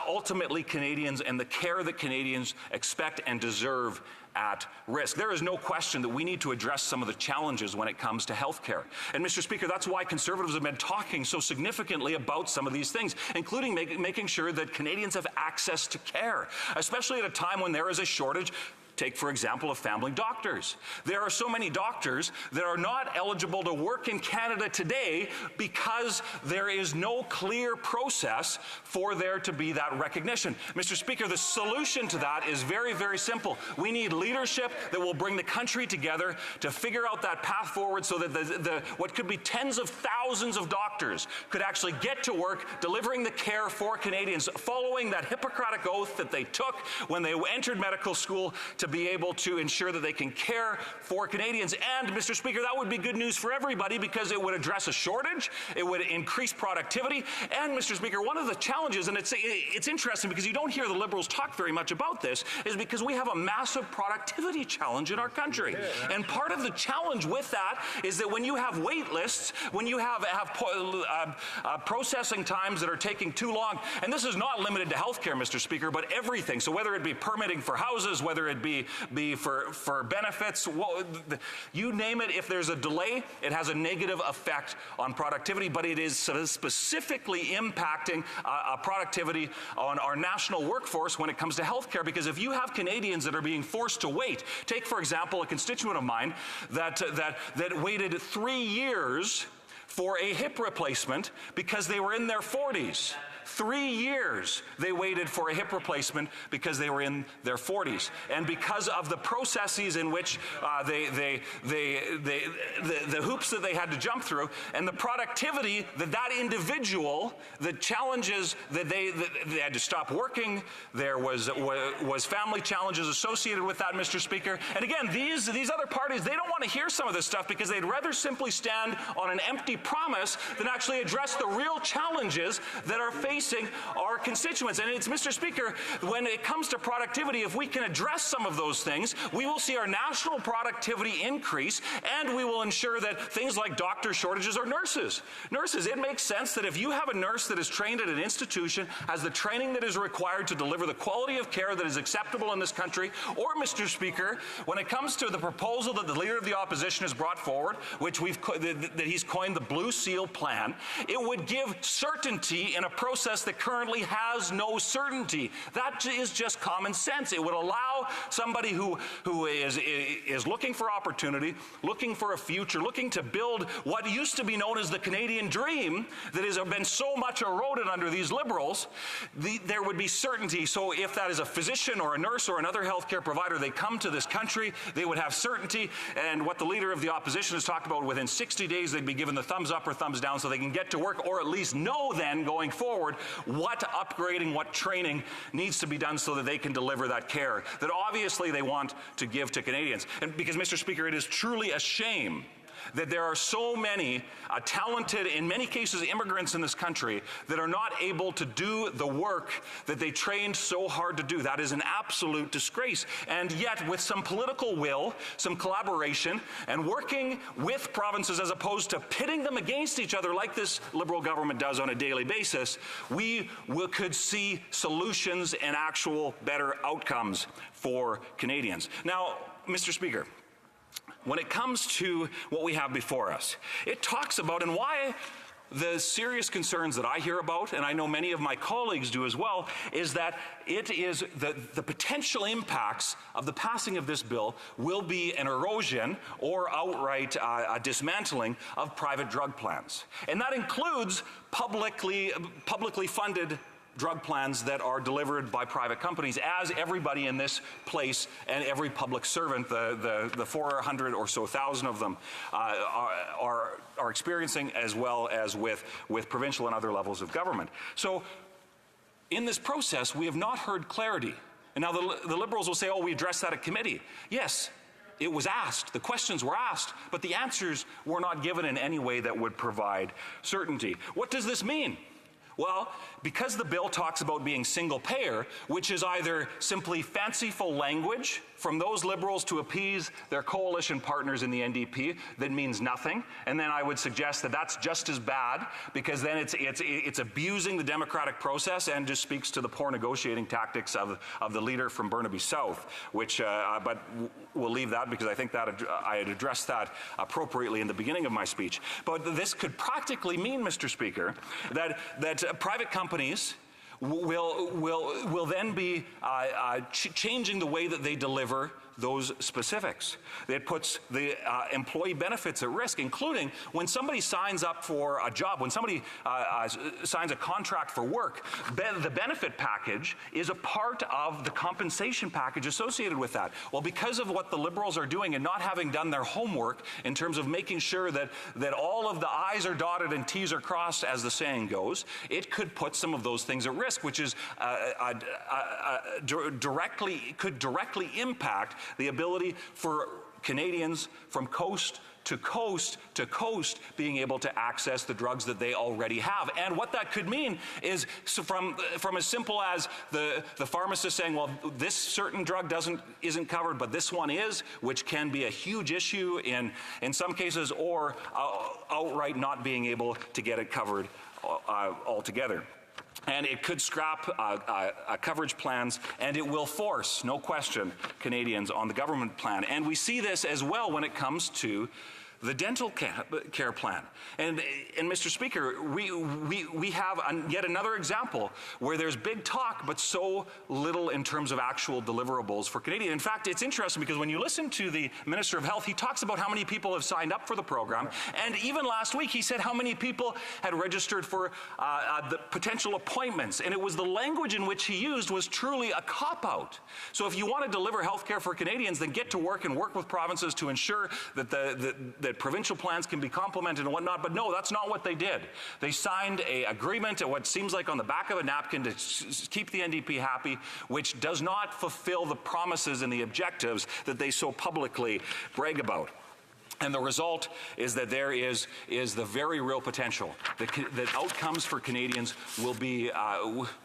ultimately Canadians and the care that Canadians expect and deserve at risk. There is no question that we need to address some of the challenges when it comes to health care. And Mr. Speaker, that's why Conservatives have been talking so significantly about some of these things, including making sure that Canadians have access to care, especially at a time when there is a shortage. Take, for example, of family doctors. There are so many doctors that are not eligible to work in Canada today because there is no clear process for there to be that recognition. Mr. Speaker, the solution to that is very, very simple. We need leadership that will bring the country together to figure out that path forward so that what could be tens of thousands of doctors could actually get to work delivering the care for Canadians, following that Hippocratic oath that they took when they entered medical school to be able to ensure that they can care for Canadians. And, Mr. Speaker, that would be good news for everybody because it would address a shortage, it would increase productivity, and, Mr. Speaker, one of the challenges, and it's interesting because you don't hear the Liberals talk very much about this, is because we have a massive productivity challenge in our country. And part of the challenge with that is that when you have wait lists, when you have processing times that are taking too long, and this is not limited to healthcare, Mr. Speaker, but everything. So whether it be permitting for houses, whether it be for benefits, you name it, if there's a delay, it has a negative effect on productivity, but it is specifically impacting productivity on our national workforce when it comes to healthcare, because if you have Canadians that are being forced to wait, take, for example, a constituent of mine that waited 3 years for a hip replacement because they were in their 40s. 3 years they waited for a hip replacement because they were in their 40s. And because of the processes in which the hoops that they had to jump through and the productivity that individual, the challenges that they had to stop working, there was family challenges associated with that, Mr. Speaker. And again, these other parties, they don't want to hear some of this stuff because they'd rather simply stand on an empty promise than actually address the real challenges that are facing our constituents. And it's, Mr. Speaker, when it comes to productivity, if we can address some of those things, we will see our national productivity increase, and we will ensure that things like doctor shortages or nurses, it makes sense that if you have a nurse that is trained at an institution, has the training that is required to deliver the quality of care that is acceptable in this country, or, Mr. Speaker, when it comes to the proposal that the Leader of the Opposition has brought forward, which that he's coined the Blue Seal Plan, it would give certainty in a process that currently has no certainty. That is just common sense. It would allow somebody who is looking for opportunity, looking for a future, looking to build what used to be known as the Canadian dream that has been so much eroded under these Liberals, there would be certainty. So if that is a physician or a nurse or another healthcare provider, they come to this country, they would have certainty, and what the Leader of the Opposition has talked about, within 60 days they'd be given the thumbs up or thumbs down so they can get to work, or at least know then going forward what upgrading, what training needs to be done so that they can deliver that care that obviously they want to give to Canadians. And because, Mr. Speaker, it is truly a shame that there are so many talented, in many cases, immigrants in this country that are not able to do the work that they trained so hard to do. That is an absolute disgrace. And yet, with some political will, some collaboration, and working with provinces as opposed to pitting them against each other like this Liberal government does on a daily basis, we could see solutions and actual better outcomes for Canadians. Now, Mr. Speaker, when it comes to what we have before us, it talks about, and why the serious concerns that I hear about, and I know many of my colleagues do as well, is that it is the potential impacts of the passing of this bill will be an erosion or outright a dismantling of private drug plans. And that includes publicly funded drug plans that are delivered by private companies, as everybody in this place and every public servant, the 400 or so thousand of them, are experiencing, as well as with provincial and other levels of government. So in this process, we have not heard clarity. And now the Liberals will say, oh, we addressed that at committee. Yes, it was asked, the questions were asked, but the answers were not given in any way that would provide certainty. What does this mean? Well, because the bill talks about being single payer, which is either simply fanciful language from those Liberals to appease their coalition partners in the NDP, that means nothing. And then I would suggest that that's just as bad, because then it's abusing the democratic process and just speaks to the poor negotiating tactics of the leader from Burnaby South, which, but we'll leave that because I think that I had addressed that appropriately in the beginning of my speech. But this could practically mean, Mr. Speaker, that private companies will then be changing the way that they deliver those specifics. It puts the employee benefits at risk, including when somebody signs up for a job, when somebody signs a contract for work, the benefit package is a part of the compensation package associated with that. Well, because of what the Liberals are doing and not having done their homework in terms of making sure that all of the I's are dotted and T's are crossed, as the saying goes, it could put some of those things at risk, which is could directly impact the ability for Canadians from coast to coast to coast being able to access the drugs that they already have. And what that could mean is from as simple as the pharmacist saying, well, this certain drug isn't covered, but this one is, which can be a huge issue in some cases, or outright not being able to get it covered altogether. And it could scrap coverage plans, and it will force, no question, Canadians on the government plan. And we see this as well when it comes to the dental care plan. And Mr. Speaker, we have yet another example where there's big talk but so little in terms of actual deliverables for Canadians. In fact, it's interesting because when you listen to the Minister of Health, he talks about how many people have signed up for the program, and even last week he said how many people had registered for the potential appointments, and it was the language in which he used was truly a cop-out. So if you want to deliver health care for Canadians, then get to work and work with provinces to ensure that that provincial plans can be complemented and whatnot, but no, that's not what they did. They signed an agreement at what seems like on the back of a napkin to keep the NDP happy, which does not fulfill the promises and the objectives that they so publicly brag about. And the result is that there is the very real potential that outcomes for Canadians will be,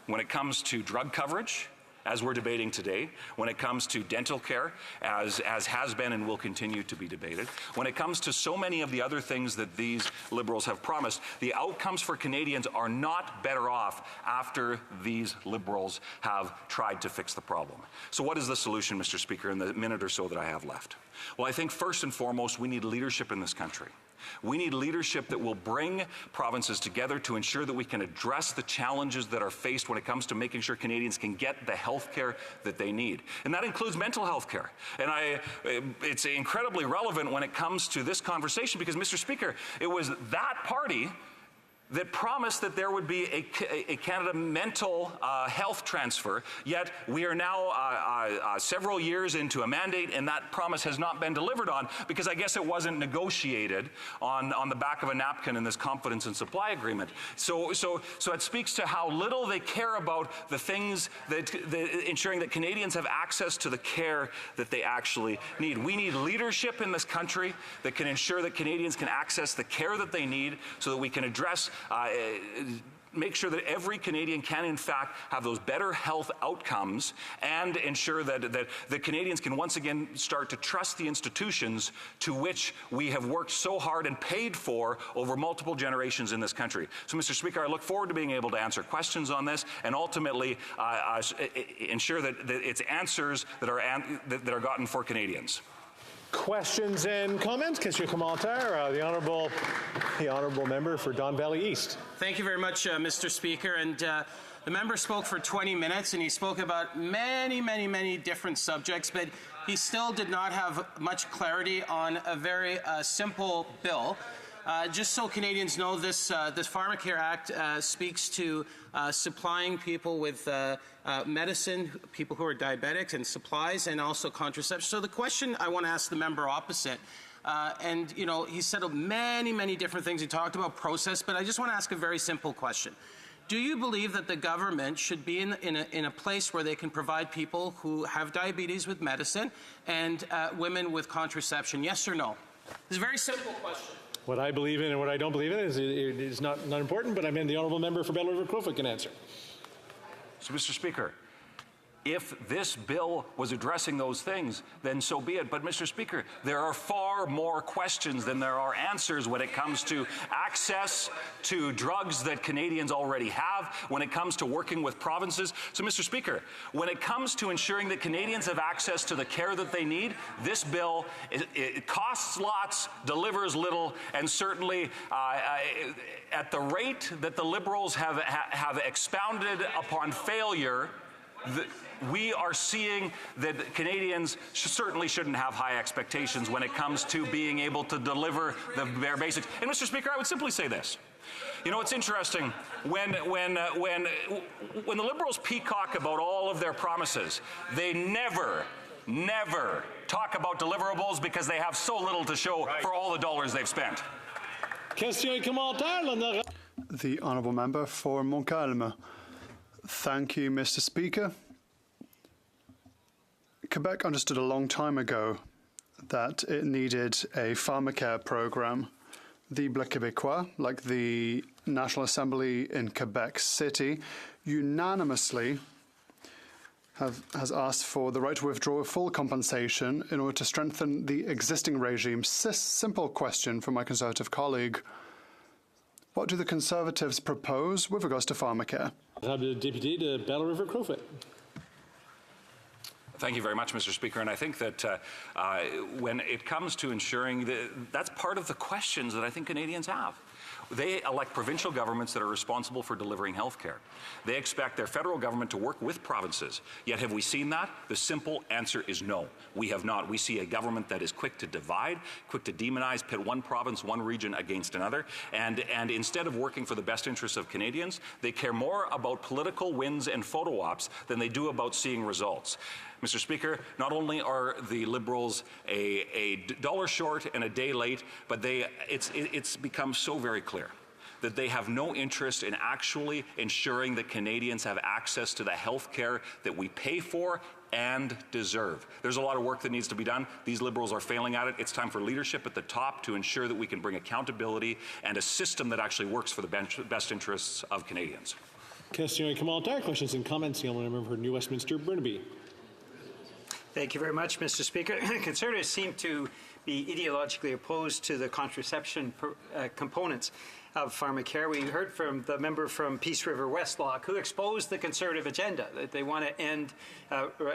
when it comes to drug coverage, as we're debating today, when it comes to dental care, as has been and will continue to be debated, when it comes to so many of the other things that these Liberals have promised, the outcomes for Canadians are not better off after these Liberals have tried to fix the problem. So what is the solution, Mr. Speaker, in the minute or so that I have left? Well, I think first and foremost, we need leadership in this country. We need leadership that will bring provinces together to ensure that we can address the challenges that are faced when it comes to making sure Canadians can get the health care that they need. And that includes mental health care. And it's incredibly relevant when it comes to this conversation because, Mr. Speaker, it was that party that promised that there would be a Canada mental health transfer, yet we are now several years into a mandate, and that promise has not been delivered on because I guess it wasn't negotiated on the back of a napkin in this confidence and supply agreement. So it speaks to how little they care about the things that ensuring that Canadians have access to the care that they actually need. We need leadership in this country that can ensure that Canadians can access the care that they need so that we can address make sure that every Canadian can, in fact, have those better health outcomes and ensure that the Canadians can once again start to trust the institutions to which we have worked so hard and paid for over multiple generations in this country. So, Mr. Speaker, I look forward to being able to answer questions on this and ultimately ensure that it's answers that are gotten for Canadians. Questions and comments? Question commentaire. The honourable member for Don Valley East. Thank you very much, Mr. Speaker. And the member spoke for 20 minutes, and he spoke about many different subjects, but he still did not have much clarity on a very simple bill. Just so Canadians know, this Pharmacare Act speaks to supplying people with medicine, people who are diabetics, and supplies, and also contraception. So the question I want to ask the member opposite, and you know, he said many different things. He talked about process, but I just want to ask a very simple question. Do you believe that the government should be in a place where they can provide people who have diabetes with medicine and women with contraception? Yes or no? It's a very simple question. What I believe in and what I don't believe in is not important, but I mean the honourable member for Bell River Crowfoot can answer. So, Mr. Speaker, if this bill was addressing those things, then so be it. But, Mr. Speaker, there are far more questions than there are answers when it comes to access to drugs that Canadians already have, when it comes to working with provinces. So, Mr. Speaker, when it comes to ensuring that Canadians have access to the care that they need, this bill, it costs lots, delivers little, and certainly at the rate that the Liberals have expounded upon failure, we are seeing that Canadians certainly shouldn't have high expectations when it comes to being able to deliver the bare basics. And, Mr. Speaker, I would simply say this. You know, it's interesting when the Liberals peacock about all of their promises, they never talk about deliverables because they have so little to show for all the dollars they've spent. The honourable member for Montcalm. Thank you, Mr. Speaker. Quebec understood a long time ago that it needed a pharmacare program. The Bloc Québécois, like the National Assembly in Quebec City, unanimously has asked for the right to withdraw full compensation in order to strengthen the existing regime. Simple question for my Conservative colleague. What do the Conservatives propose with regards to pharmacare? Député de Bell River Crowfoot. Thank you very much, Mr. Speaker. And I think that when it comes to ensuring that's part of the questions that I think Canadians have. They elect provincial governments that are responsible for delivering health care. They expect their federal government to work with provinces. Yet have we seen that? The simple answer is no. We have not. We see a government that is quick to divide, quick to demonize, pit one province, one region against another. And instead of working for the best interests of Canadians, they care more about political wins and photo ops than they do about seeing results. Mr. Speaker, not only are the Liberals a dollar short and a day late, but it's become so very clear that they have no interest in actually ensuring that Canadians have access to the health care that we pay for and deserve. There's a lot of work that needs to be done. These Liberals are failing at it. It's time for leadership at the top to ensure that we can bring accountability and a system that actually works for the best interests of Canadians. Questions and comments. The member for New Westminster, Burnaby. Thank you very much, Mr. Speaker. Conservatives seem to be ideologically opposed to the contraception components of pharmacare. We heard from the member from Peace River Westlock who exposed the Conservative agenda, that they want to end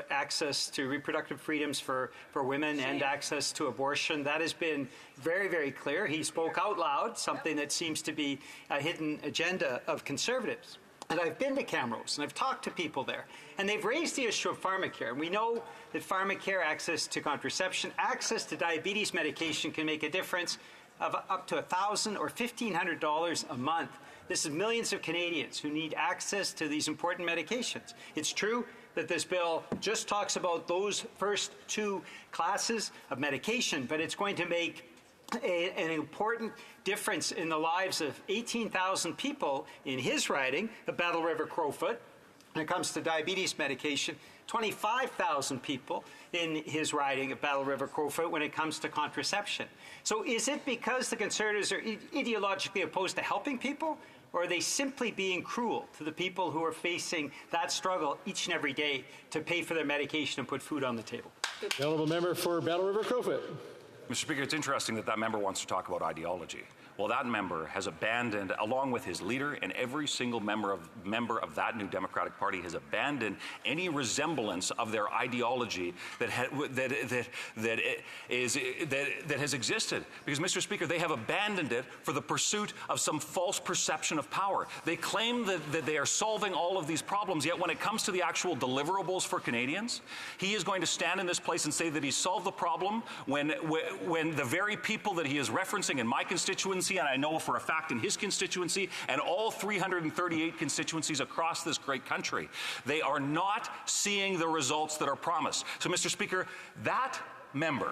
access to reproductive freedoms for women and access to abortion. That has been very, very clear. He spoke out loud, something that seems to be a hidden agenda of Conservatives. And I've been to Camrose, and I've talked to people there, and they've raised the issue of pharmacare. And we know that pharmacare, access to contraception, access to diabetes medication can make a difference. of up to $1,000 or $1,500 a month. This is millions of Canadians who need access to these important medications. It's true that this bill just talks about those first two classes of medication, but it's going to make an important difference in the lives of 18,000 people in his riding, the Battle River Crowfoot. When it comes to diabetes medication, 25,000 people in his riding of Battle River Crowfoot when it comes to contraception. So is it because the Conservatives are ideologically opposed to helping people, or are they simply being cruel to the people who are facing that struggle each and every day to pay for their medication and put food on the table? The honourable member for Battle River Crowfoot. Mr. Speaker, it's interesting that that member wants to talk about ideology. Well, that member has abandoned, along with his leader and every single member of that new Democratic Party, has abandoned any resemblance of their ideology that has existed. Because, Mr. Speaker, they have abandoned it for the pursuit of some false perception of power. They claim that they are solving all of these problems, yet when it comes to the actual deliverables for Canadians, he is going to stand in this place and say that he solved the problem when the very people that he is referencing in my constituency, and I know for a fact in his constituency, and all 338 constituencies across this great country, they are not seeing the results that are promised. So, Mr. Speaker, that member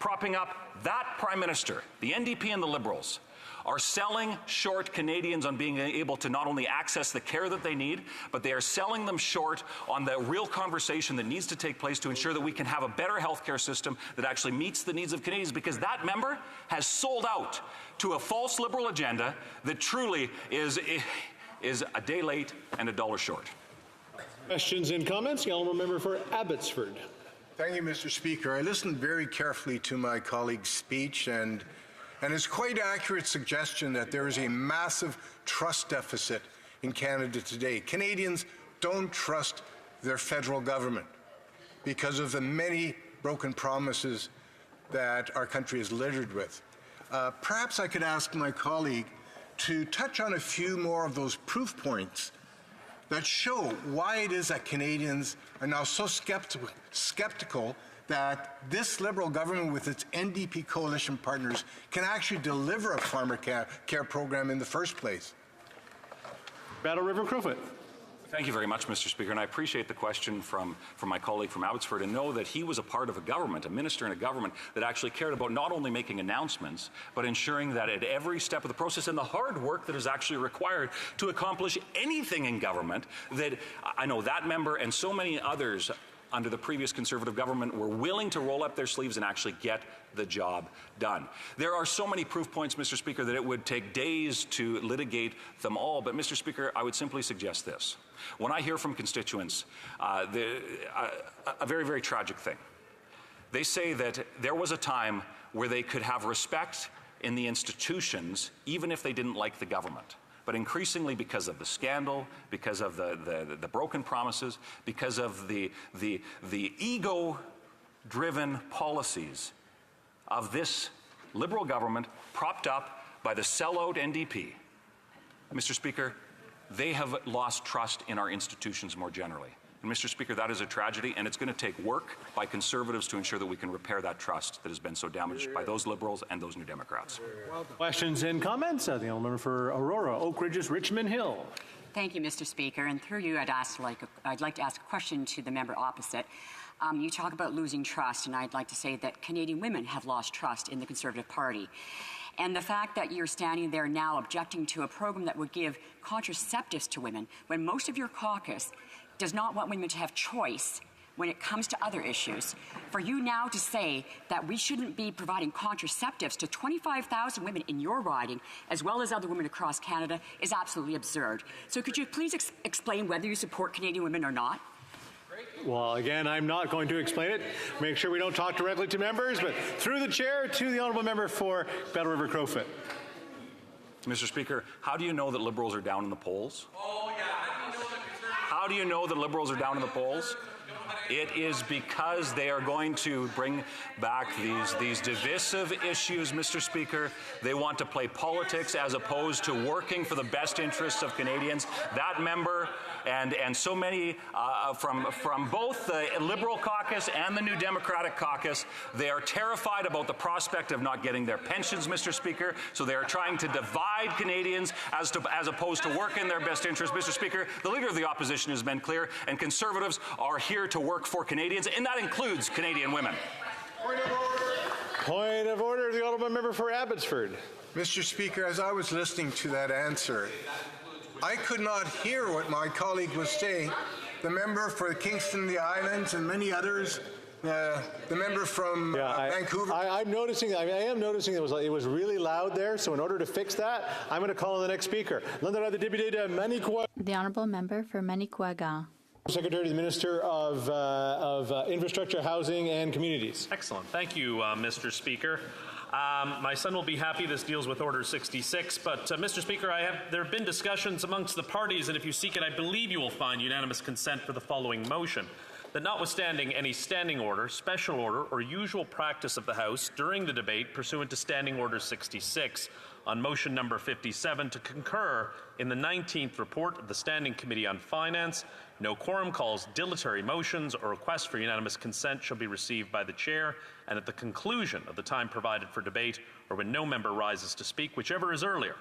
propping up that Prime Minister, the NDP and the Liberals, are selling short Canadians on being able to not only access the care that they need, but they are selling them short on the real conversation that needs to take place to ensure that we can have a better healthcare system that actually meets the needs of Canadians, because that member has sold out to a false Liberal agenda that truly is a day late and a dollar short. Questions and comments? The honourable member for Abbotsford. Thank you, Mr. Speaker. I listened very carefully to my colleague's speech, and it's quite accurate suggestion that there is a massive trust deficit in Canada today. Canadians don't trust their federal government because of the many broken promises that our country is littered with. Perhaps I could ask my colleague to touch on a few more of those proof points that show why it is that Canadians are now so skeptical that this Liberal government with its NDP coalition partners can actually deliver a farmer care program in the first place. Battle River Crowfoot. Thank you very much, Mr. Speaker, and I appreciate the question from my colleague from Abbotsford, and know that he was a part of a government, a minister in a government that actually cared about not only making announcements, but ensuring that at every step of the process and the hard work that is actually required to accomplish anything in government, that I know that member and so many others under the previous Conservative government were willing to roll up their sleeves and actually get the job done. There are so many proof points, Mr. Speaker, that it would take days to litigate them all. But, Mr. Speaker, I would simply suggest this. When I hear from constituents, a very, very tragic thing. They say that there was a time where they could have respect in the institutions, even if they didn't like the government. But increasingly, because of the scandal, because of the broken promises, because of the ego-driven policies of this Liberal government propped up by the sellout NDP, Mr. Speaker, they have lost trust in our institutions more generally. And Mr. Speaker, that is a tragedy, and it's going to take work by Conservatives to ensure that we can repair that trust that has been so damaged by those Liberals and those New Democrats. Questions and comments? The honourable member for Aurora, Oak Ridges, Richmond Hill. Thank you, Mr. Speaker. And through you, I'd like to ask a question to the member opposite. You talk about losing trust, and I'd like to say that Canadian women have lost trust in the Conservative Party. And the fact that you're standing there now objecting to a program that would give contraceptives to women, when most of your caucus does not want women to have choice when it comes to other issues, for you now to say that we shouldn't be providing contraceptives to 25,000 women in your riding, as well as other women across Canada, is absolutely absurd. So could you please explain whether you support Canadian women or not? Well, again, I'm not going to explain it. Make sure we don't talk directly to members, but through the chair to the honourable member for Battle River Crowfoot. Mr. Speaker, how do you know that Liberals are down in the polls? Oh, yeah. How do you know that Liberals are down in the polls? It is because they are going to bring back these divisive issues, Mr. Speaker. They want to play politics as opposed to working for the best interests of Canadians. That member and so many from both the Liberal caucus Caucus and the New Democratic Caucus, they are terrified about the prospect of not getting their pensions, Mr. Speaker, so they are trying to divide Canadians as opposed to work in their best interest. Mr. Speaker, the Leader of the Opposition has been clear, and Conservatives are here to work for Canadians, and that includes Canadian women. Point of order, the honourable member for Abbotsford. Mr. Speaker, as I was listening to that answer, I could not hear what my colleague was saying. The member for Kingston, the Islands, and many others, the member from Vancouver. I am noticing it was really loud there, so in order to fix that, I'm going to call on the next speaker. The honourable member for Manicouagan. Secretary to the Minister of Infrastructure, Housing and Communities. Excellent. Thank you, Mr. Speaker. My son will be happy this deals with Order 66, but Mr. Speaker, there have been discussions amongst the parties, and if you seek it, I believe you will find unanimous consent for the following motion. That notwithstanding any standing order, special order, or usual practice of the House during the debate pursuant to Standing Order 66 on motion number 57 to concur in the 19th report of the Standing Committee on Finance, no quorum calls, dilatory motions, or requests for unanimous consent shall be received by the Chair, and at the conclusion of the time provided for debate, or when no member rises to speak, whichever is earlier,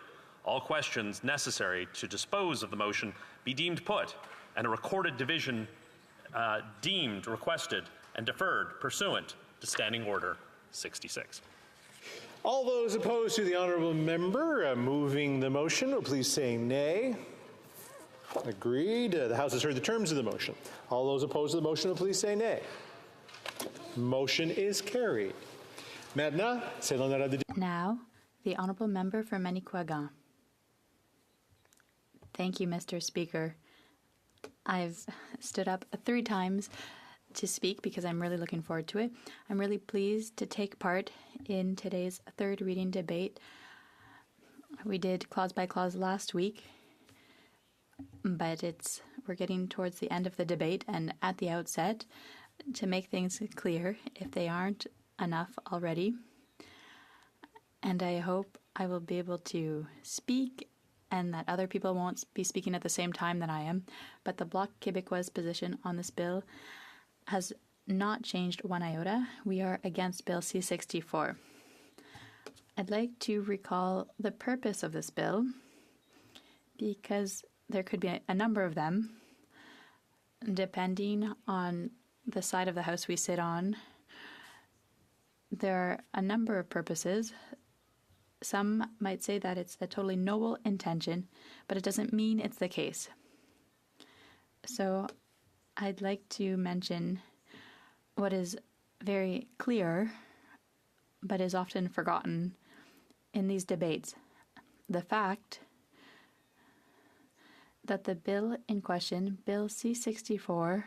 all questions necessary to dispose of the motion be deemed put, and a recorded division deemed requested and deferred pursuant to Standing Order 66. All those opposed to the honourable member moving the motion will please say nay. Agreed. The House has heard the terms of the motion. All those opposed to the motion will please say nay. Motion is carried. Now, the honourable member for Manicouagan. Thank you, Mr. Speaker. I've stood up 3 times to speak because I'm really looking forward to it. I'm really pleased to take part in today's third reading debate. We did clause by clause last week, but we're getting towards the end of the debate, and at the outset, to make things clear, if they aren't enough already, and I hope I will be able to speak and that other people won't be speaking at the same time that I am, but the Bloc Québécois position on this bill has not changed one iota. We are against Bill C-64. I'd like to recall the purpose of this bill, because there could be a number of them, depending on the side of the House we sit on. There are a number of purposes. Some might say that it's a totally noble intention, but it doesn't mean it's the case. So I'd like to mention what is very clear, but is often forgotten in these debates. The fact that the bill in question, Bill C-64,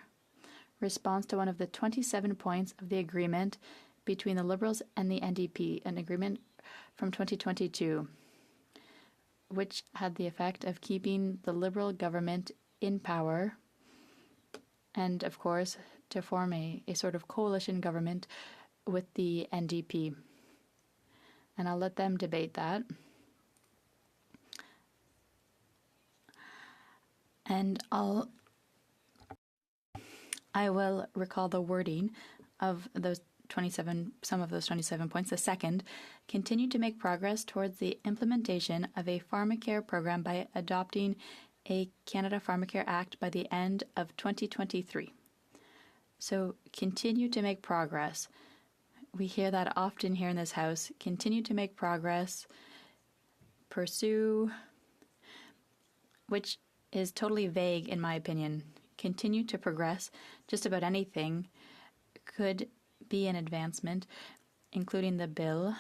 responds to one of the 27 points of the agreement between the Liberals and the NDP, an agreement from 2022, which had the effect of keeping the Liberal government in power and, of course, to form a sort of coalition government with the NDP. And I'll let them debate that. And I will recall the wording of those 27, some of those 27 points. The second, continue to make progress towards the implementation of a pharmacare program by adopting a Canada Pharmacare Act by the end of 2023. So continue to make progress. We hear that often here in this House. Continue to make progress. Pursue, which is totally vague in my opinion. Continue to progress. Just about anything could be an advancement, including the bill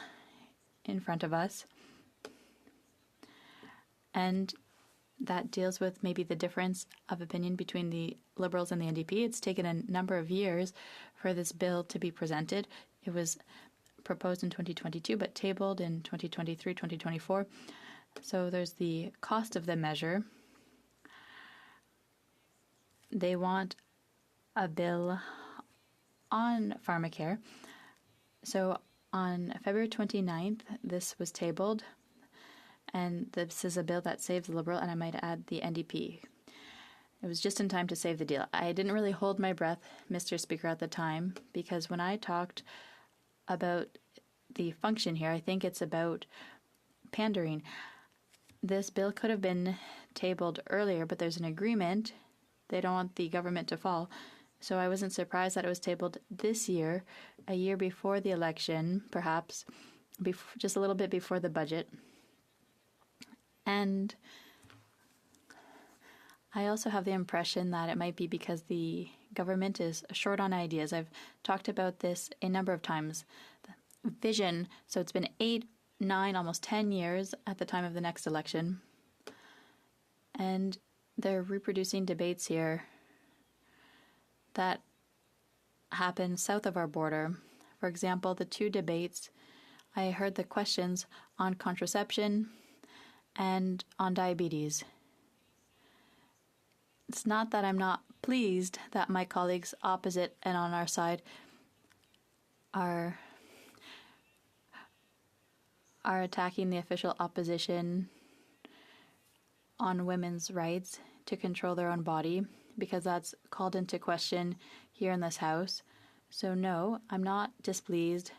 in front of us. And that deals with maybe the difference of opinion between the Liberals and the NDP. It's taken a number of years for this bill to be presented. It was proposed in 2022, but tabled in 2023, 2024. So there's the cost of the measure. They want a bill on pharmacare. So on February 29th, this was tabled, and this is a bill that saves the Liberal, and I might add the NDP. It was just in time to save the deal. I didn't really hold my breath, Mr. Speaker, at the time, because when I talked about the function here, I think it's about pandering. This bill could have been tabled earlier, but there's an agreement. They don't want the government to fall. So I wasn't surprised that it was tabled this year, a year before the election, perhaps, just a little bit before the budget. And I also have the impression that it might be because the government is short on ideas. I've talked about this a number of times. The vision, so it's been 8, 9, almost 10 years at the time of the next election. And they're reproducing debates here that happen south of our border. For example, the 2 debates, I heard the questions on contraception and on diabetes. It's not that I'm not pleased that my colleagues opposite and on our side are attacking the official opposition on women's rights to control their own body, because that's called into question here in this House. So no, I'm not displeased,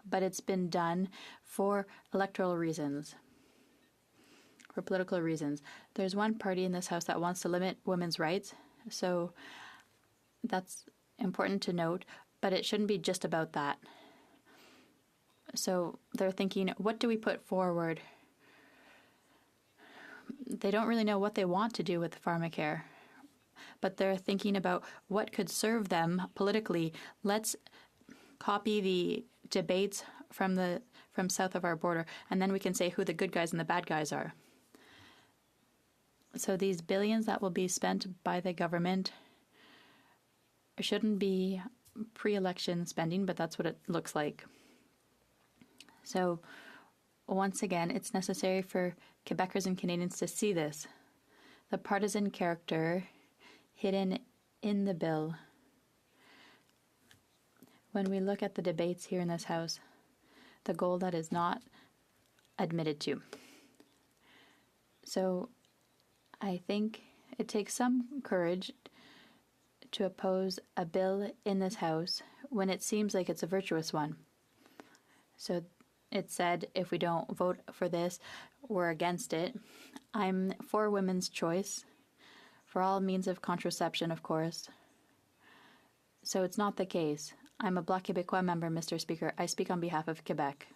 but it's been done for electoral reasons, for political reasons. There's one party in this House that wants to limit women's rights, so that's important to note, but it shouldn't be just about that. So they're thinking, what do we put forward? They don't really know what they want to do with pharmacare, but they're thinking about what could serve them politically. Let's copy the debates from south of our border, and then we can say who the good guys and the bad guys are. So these billions that will be spent by the government shouldn't be pre-election spending, but that's what it looks like. So once again, it's necessary for Quebecers and Canadians to see this, the partisan character hidden in the bill. When we look at the debates here in this House, the goal that is not admitted to. So I think it takes some courage to oppose a bill in this House when it seems like it's a virtuous one. So it said, if we don't vote for this, we're against it. I'm for women's choice, for all means of contraception, of course. So it's not the case. I'm a Bloc Québécois member, Mr. Speaker. I speak on behalf of Quebec.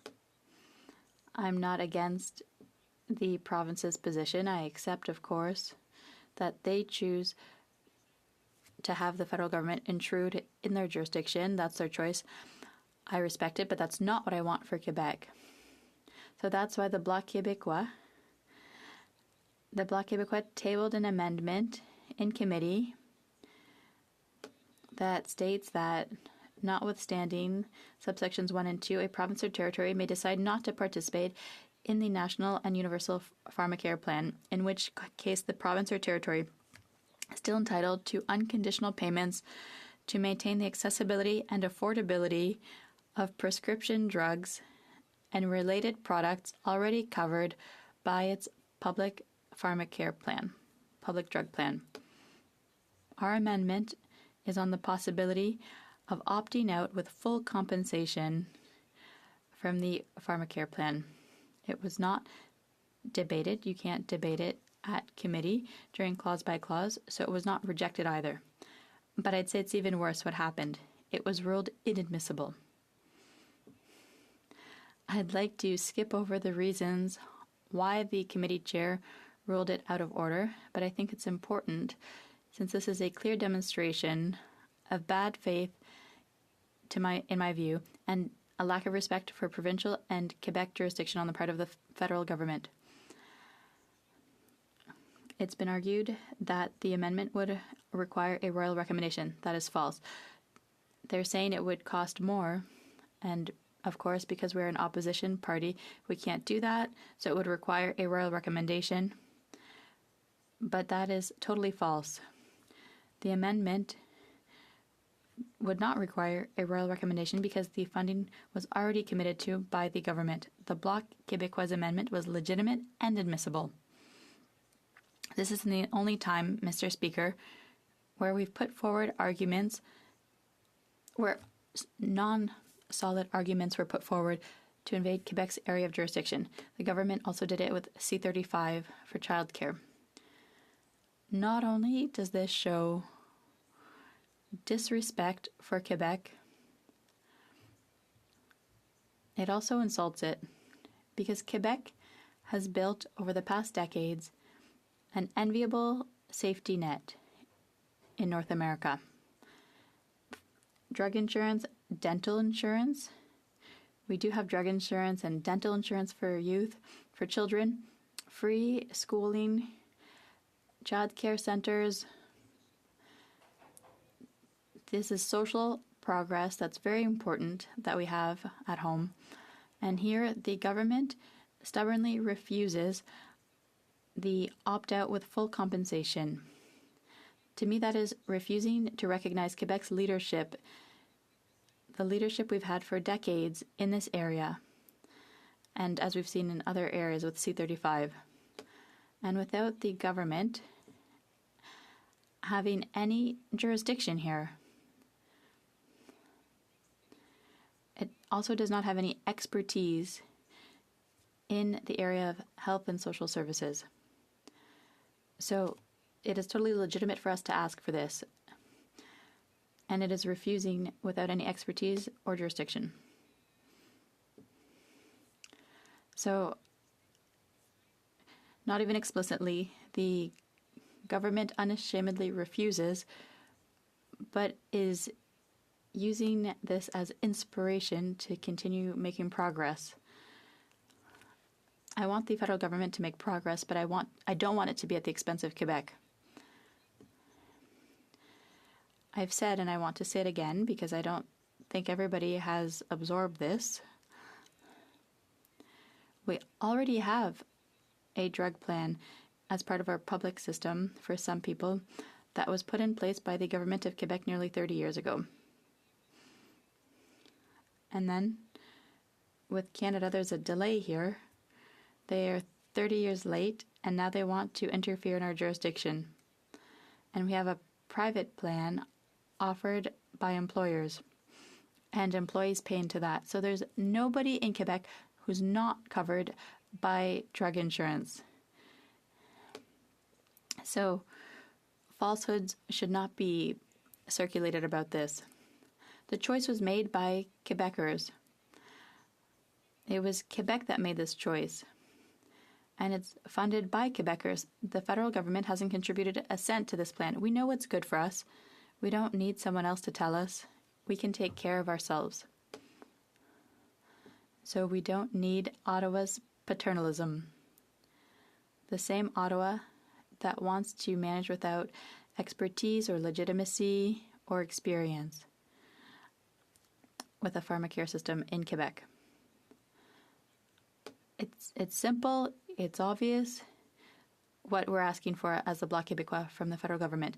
I'm not against the province's position. I accept, of course, that they choose to have the federal government intrude in their jurisdiction. That's their choice. I respect it, but that's not what I want for Quebec. So that's why the Bloc Québécois tabled an amendment in committee that states that, notwithstanding subsections 1 and 2, a province or territory may decide not to participate in the National and Universal Pharmacare Plan, in which case the province or territory is still entitled to unconditional payments to maintain the accessibility and affordability of prescription drugs and related products already covered by its public pharmacare plan, public drug plan. Our amendment is on the possibility of opting out with full compensation from the pharmacare plan. It was not debated. You can't debate it at committee during clause by clause, so it was not rejected either. But I'd say it's even worse what happened. It was ruled inadmissible. I'd like to skip over the reasons why the committee chair ruled it out of order, but I think it's important since this is a clear demonstration of bad faith in my view, and a lack of respect for provincial and Quebec jurisdiction on the part of the federal government. It's been argued that the amendment would require a royal recommendation. That is false. They're saying it would cost more, and of course, because we're an opposition party, we can't do that, so it would require a royal recommendation. But that is totally false. The amendment would not require a royal recommendation because the funding was already committed to by the government. The Bloc Québécois amendment was legitimate and admissible. This is the only time, Mr. Speaker, where we've put forward arguments, where non-solid arguments were put forward to invade Quebec's area of jurisdiction. The government also did it with C-35 for childcare. Not only does this show disrespect for Quebec, it also insults it, because Quebec has built over the past decades an enviable safety net in North America. Drug insurance, dental insurance. We do have drug insurance and dental insurance for youth, for children, free schooling, child care centers. This is social progress that's very important that we have at home. And here the government stubbornly refuses the opt-out with full compensation. To me, that is refusing to recognize Quebec's leadership, the leadership we've had for decades in this area, and as we've seen in other areas with C-35. And without the government having any jurisdiction here, it also does not have any expertise in the area of health and social services. So it is totally legitimate for us to ask for this, and it is refusing without any expertise or jurisdiction. So, not even explicitly, the government unashamedly refuses, but is using this as inspiration to continue making progress. I want the federal government to make progress, but I don't want it to be at the expense of Quebec. I've said, and I want to say it again because I don't think everybody has absorbed this. We already have a drug plan as part of our public system for some people that was put in place by the government of Quebec nearly 30 years ago. And then with Canada, there's a delay here. They are 30 years late, and now they want to interfere in our jurisdiction. And we have a private plan offered by employers, and employees pay into that. So there's nobody in Quebec who's not covered by drug insurance. So falsehoods should not be circulated about this. The choice was made by Quebecers. It was Quebec that made this choice, and it's funded by Quebecers. The federal government hasn't contributed a cent to this plan. We know what's good for us. We don't need someone else to tell us. We can take care of ourselves. So we don't need Ottawa's paternalism. The same Ottawa that wants to manage without expertise or legitimacy or experience with a pharmacare system in Quebec. It's simple, it's obvious what we're asking for as the Bloc Québécois from the federal government.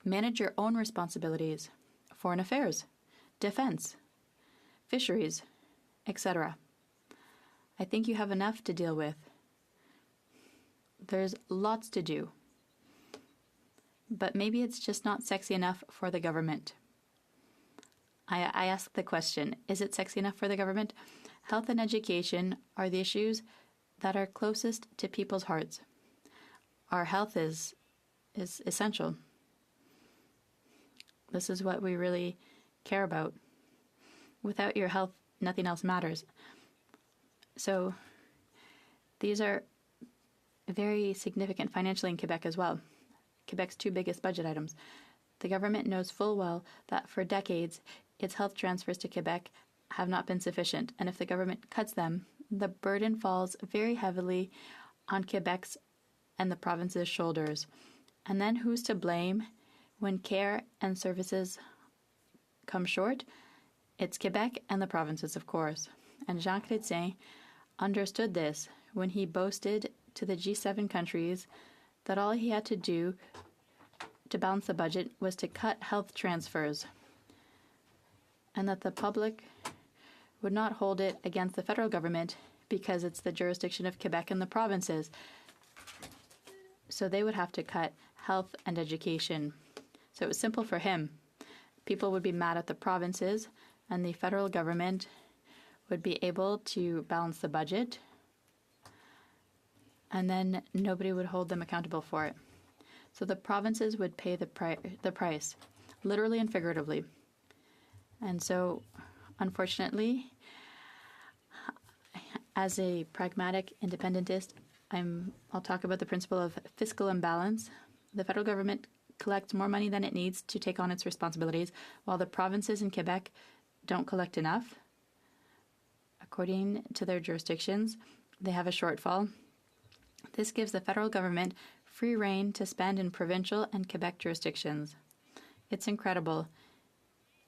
Manage your own responsibilities, foreign affairs, defense, fisheries, etc. I think you have enough to deal with. There's lots to do. But maybe it's just not sexy enough for the government. I ask the question, is it sexy enough for the government? Health and education are the issues that are closest to people's hearts. Our health is essential. This is what we really care about. Without your health, nothing else matters. So these are very significant financially in Quebec as well. Quebec's two biggest budget items. The government knows full well that for decades, its health transfers to Quebec have not been sufficient, and if the government cuts them, the burden falls very heavily on Quebec's and the province's shoulders. And then who's to blame when care and services come short? It's Quebec and the provinces, of course. And Jean Chrétien understood this when he boasted to the G7 countries that all he had to do to balance the budget was to cut health transfers, and that the public would not hold it against the federal government because it's the jurisdiction of Quebec and the provinces. So they would have to cut health and education. So it was simple for him. People would be mad at the provinces, and the federal government would be able to balance the budget, and then nobody would hold them accountable for it. So the provinces would pay the price, literally and figuratively. And so, unfortunately, as a pragmatic independentist, I'll talk about the principle of fiscal imbalance. The federal government collects more money than it needs to take on its responsibilities, while the provinces in Quebec don't collect enough. According to their jurisdictions, they have a shortfall. This gives the federal government free rein to spend in provincial and Quebec jurisdictions. It's incredible.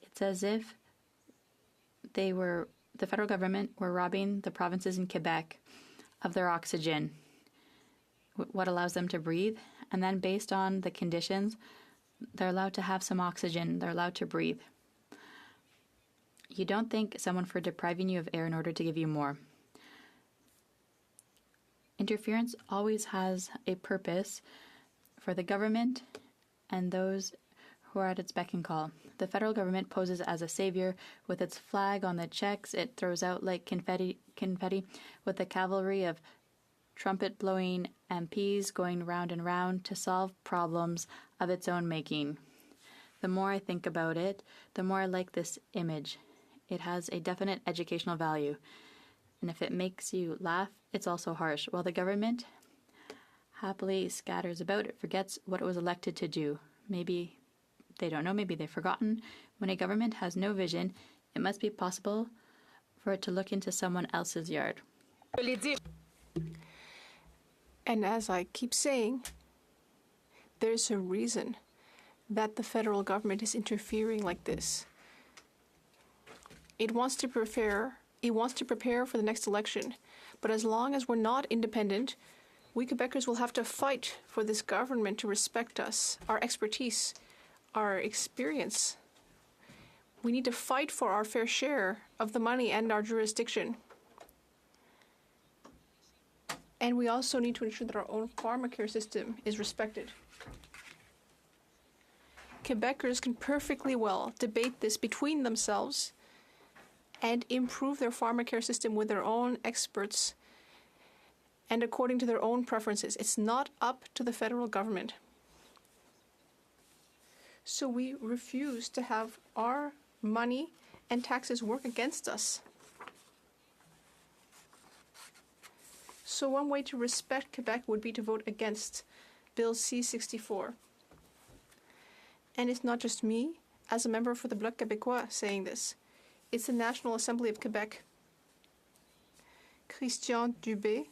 It's as if the federal government were robbing the provinces in Quebec of their oxygen, what allows them to breathe, and then based on the conditions, they're allowed to have some oxygen, they're allowed to breathe. You don't thank someone for depriving you of air in order to give you more. Interference always has a purpose for the government and those who are at its beck and call. The federal government poses as a savior with its flag on the checks it throws out like confetti with the cavalry of trumpet-blowing MPs going round and round to solve problems of its own making. The more I think about it, the more I like this image. It has a definite educational value. And if it makes you laugh, it's also harsh. While the government happily scatters about, it forgets what it was elected to do. Maybe they don't know, maybe they've forgotten. When a government has no vision, it must be possible for it to look into someone else's yard. And as I keep saying, there's a reason that the federal government is interfering like this. It wants to prepare for the next election. But as long as we're not independent, we Quebecers will have to fight for this government to respect us, our expertise, our experience. We need to fight for our fair share of the money and our jurisdiction. And we also need to ensure that our own pharmacare system is respected. Quebecers can perfectly well debate this between themselves and improve their pharmacare system with their own experts and according to their own preferences. It's not up to the federal government. So we refuse to have our money and taxes work against us. So one way to respect Quebec would be to vote against Bill C-64. And it's not just me, as a member for the Bloc Québécois, saying this. It's the National Assembly of Quebec. Christian Dubé,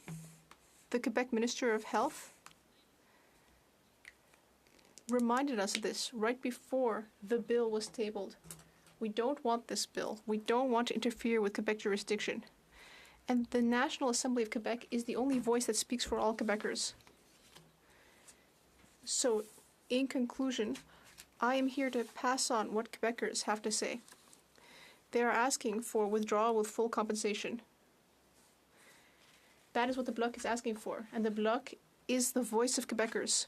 the Quebec Minister of Health, reminded us of this right before the bill was tabled. We don't want this bill. We don't want to interfere with Quebec jurisdiction. And the National Assembly of Quebec is the only voice that speaks for all Quebecers. So, in conclusion, I am here to pass on what Quebecers have to say. They are asking for withdrawal with full compensation. That is what the Bloc is asking for, and the Bloc is the voice of Quebecers.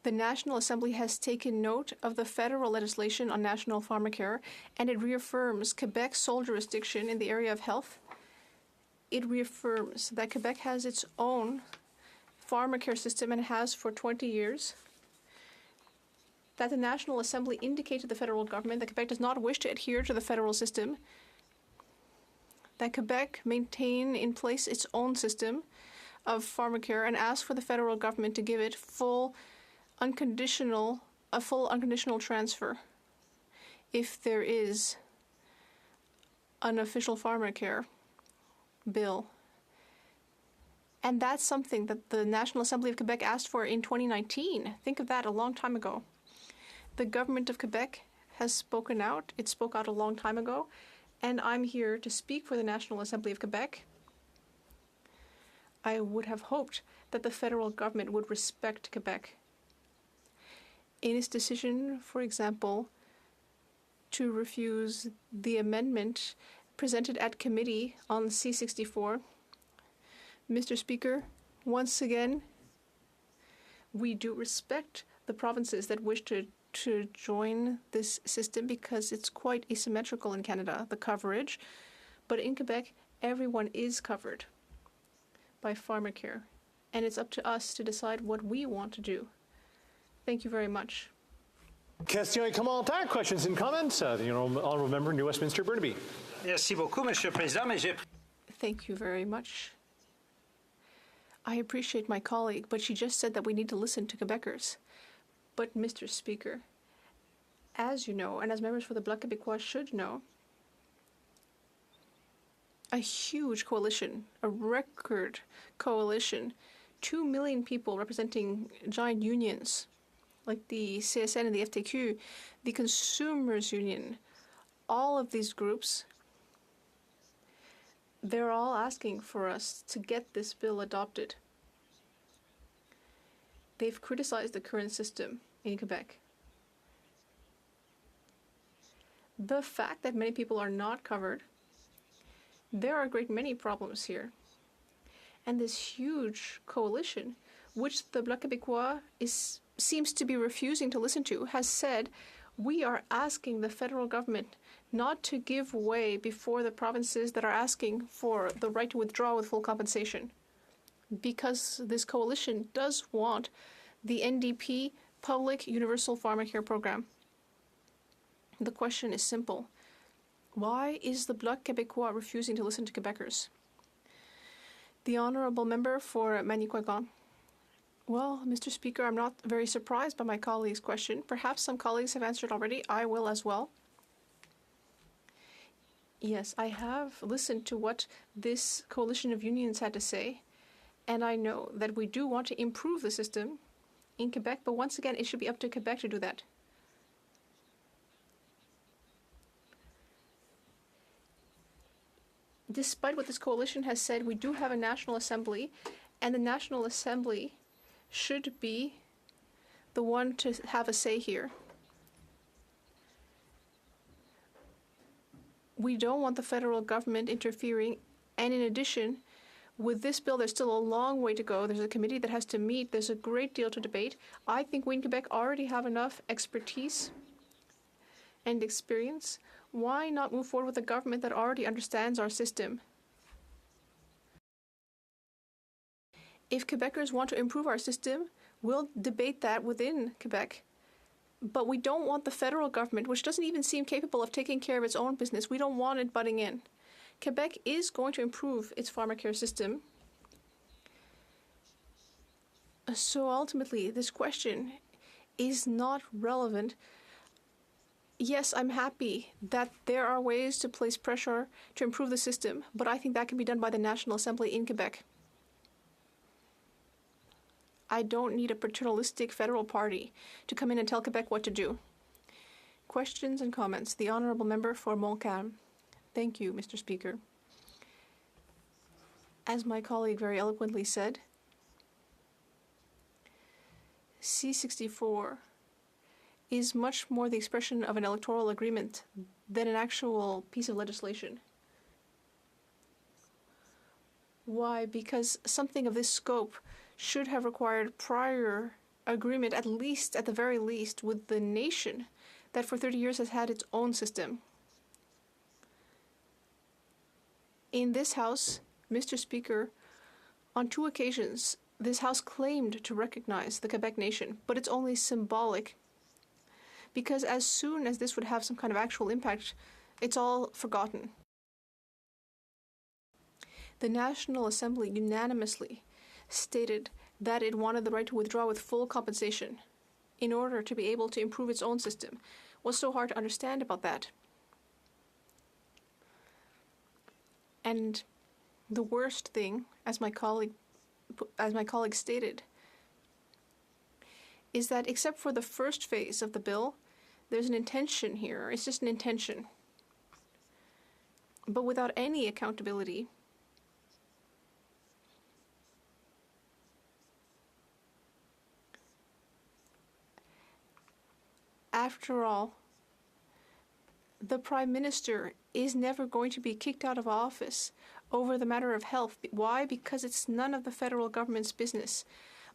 The National Assembly has taken note of the federal legislation on national pharmacare, and it reaffirms Quebec's sole jurisdiction in the area of health. It reaffirms that Quebec has its own pharmacare system and has for 20 years. That the National Assembly indicated to the federal government that Quebec does not wish to adhere to the federal system. That Quebec maintain in place its own system of pharmacare and ask for the federal government to give it a full unconditional transfer if there is an official pharmacare bill. And that's something that the National Assembly of Quebec asked for in 2019. Think of that, a long time ago. The government of Quebec has spoken out. It spoke out a long time ago. And I'm here to speak for the National Assembly of Quebec. I would have hoped that the federal government would respect Quebec. In its decision, for example, to refuse the amendment presented at committee on C-64, Mr. Speaker, once again, We do respect the provinces that wish to join this system because it's quite asymmetrical in Canada, the coverage. But in Quebec, everyone is covered by pharmacare, and it's up to us to decide what we want to do. Thank you very much. Question et commentaires, questions and comments. The Honourable Member, New Westminster Burnaby. Merci beaucoup, Monsieur le Président. Mais j'ai... Thank you very much. I appreciate my colleague, but she just said that we need to listen to Quebecers. But, Mr. Speaker, as you know, and as members for the Bloc Québécois should know, a huge coalition, a record coalition, 2 million people representing giant unions like the CSN and the FTQ, the Consumers Union, all of these groups, they're all asking for us to get this bill adopted. They've criticized the current system in Quebec. The fact that many people are not covered, there are a great many problems here. And this huge coalition, which the Bloc Québécois seems to be refusing to listen to, has said, we are asking the federal government not to give way before the provinces that are asking for the right to withdraw with full compensation. Because this coalition does want the NDP public universal pharmacare program. The question is simple. Why is the Bloc Québécois refusing to listen to Quebecers? The Honourable Member for Manicouagan. Well, Mr. Speaker, I'm not very surprised by my colleague's question. Perhaps some colleagues have answered already. I will as well. Yes, I have listened to what this coalition of unions had to say, and I know that we do want to improve the system in Quebec, but once again, it should be up to Quebec to do that. Despite what this coalition has said, we do have a National Assembly, and the National Assembly should be the one to have a say here. We don't want the federal government interfering, and in addition, with this bill, there's still a long way to go. There's a committee that has to meet. There's a great deal to debate. I think we in Quebec already have enough expertise and experience. Why not move forward with a government that already understands our system? If Quebecers want to improve our system, we'll debate that within Quebec. But we don't want the federal government, which doesn't even seem capable of taking care of its own business, we don't want it butting in. Quebec is going to improve its pharmacare system. So ultimately, this question is not relevant. Yes, I'm happy that there are ways to place pressure to improve the system, but I think that can be done by the National Assembly in Quebec. I don't need a paternalistic federal party to come in and tell Quebec what to do. Questions and comments. The Honourable Member for Montcalm. Thank you, Mr. Speaker. As my colleague very eloquently said, C-64 is much more the expression of an electoral agreement than an actual piece of legislation. Why? Because something of this scope should have required prior agreement, at the very least, with the nation that for 30 years has had its own system. In this House, Mr. Speaker, on 2 occasions, this House claimed to recognize the Quebec nation, but it's only symbolic, because as soon as this would have some kind of actual impact, it's all forgotten. The National Assembly unanimously stated that it wanted the right to withdraw with full compensation in order to be able to improve its own system. What's so hard to understand about that? And the worst thing, as my colleague stated, is that except for the first phase of the bill, there's an intention here. It's just an intention. But without any accountability. After all, the Prime Minister is never going to be kicked out of office over the matter of health. Why? Because it's none of the federal government's business.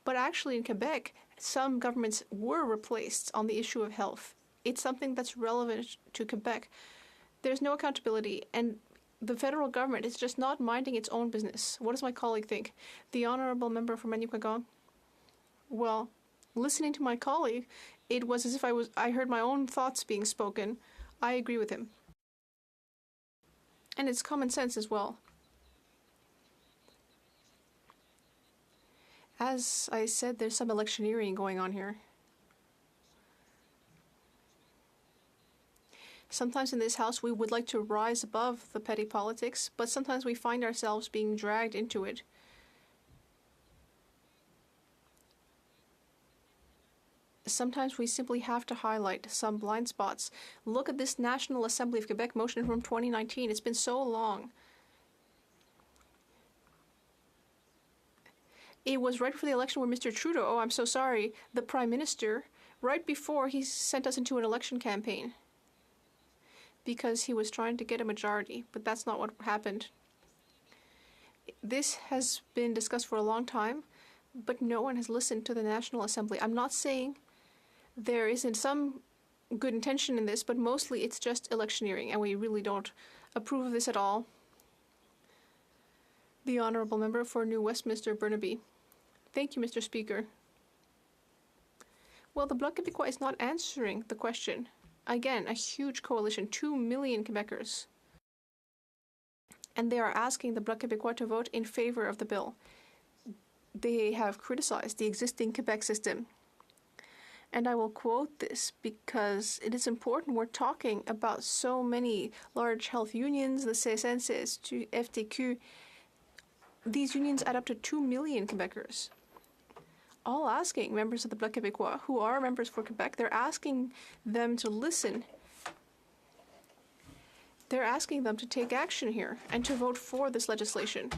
But actually in Quebec, some governments were replaced on the issue of health. It's something that's relevant to Quebec. There's no accountability, and the federal government is just not minding its own business. What does my colleague think? The honourable member for Maniquagon? Well, listening to my colleague, it was as if I heard my own thoughts being spoken. I agree with him. And it's common sense as well. As I said, there's some electioneering going on here. Sometimes in this House we would like to rise above the petty politics, but sometimes we find ourselves being dragged into it. Sometimes we simply have to highlight some blind spots. Look at this National Assembly of Quebec motion from 2019. It's been so long. It was right before the election where Mr. Trudeau, oh, I'm so sorry, the Prime Minister, right before he sent us into an election campaign because he was trying to get a majority, but that's not what happened. This has been discussed for a long time, but no one has listened to the National Assembly. I'm not saying there isn't some good intention in this, but mostly it's just electioneering, and we really don't approve of this at all. The Honourable Member for New Westminster, Burnaby. Thank you, Mr. Speaker. Well, the Bloc Québécois is not answering the question. Again, a huge coalition, 2 million Quebecers. And they are asking the Bloc Québécois to vote in favor of the bill. They have criticized the existing Quebec system. And I will quote this because it is important. We're talking about so many large health unions, the CSN, CSU, FTQ. These unions add up to 2 million Quebecers. All asking members of the Bloc Québécois, who are members for Quebec, they're asking them to listen. They're asking them to take action here and to vote for this legislation.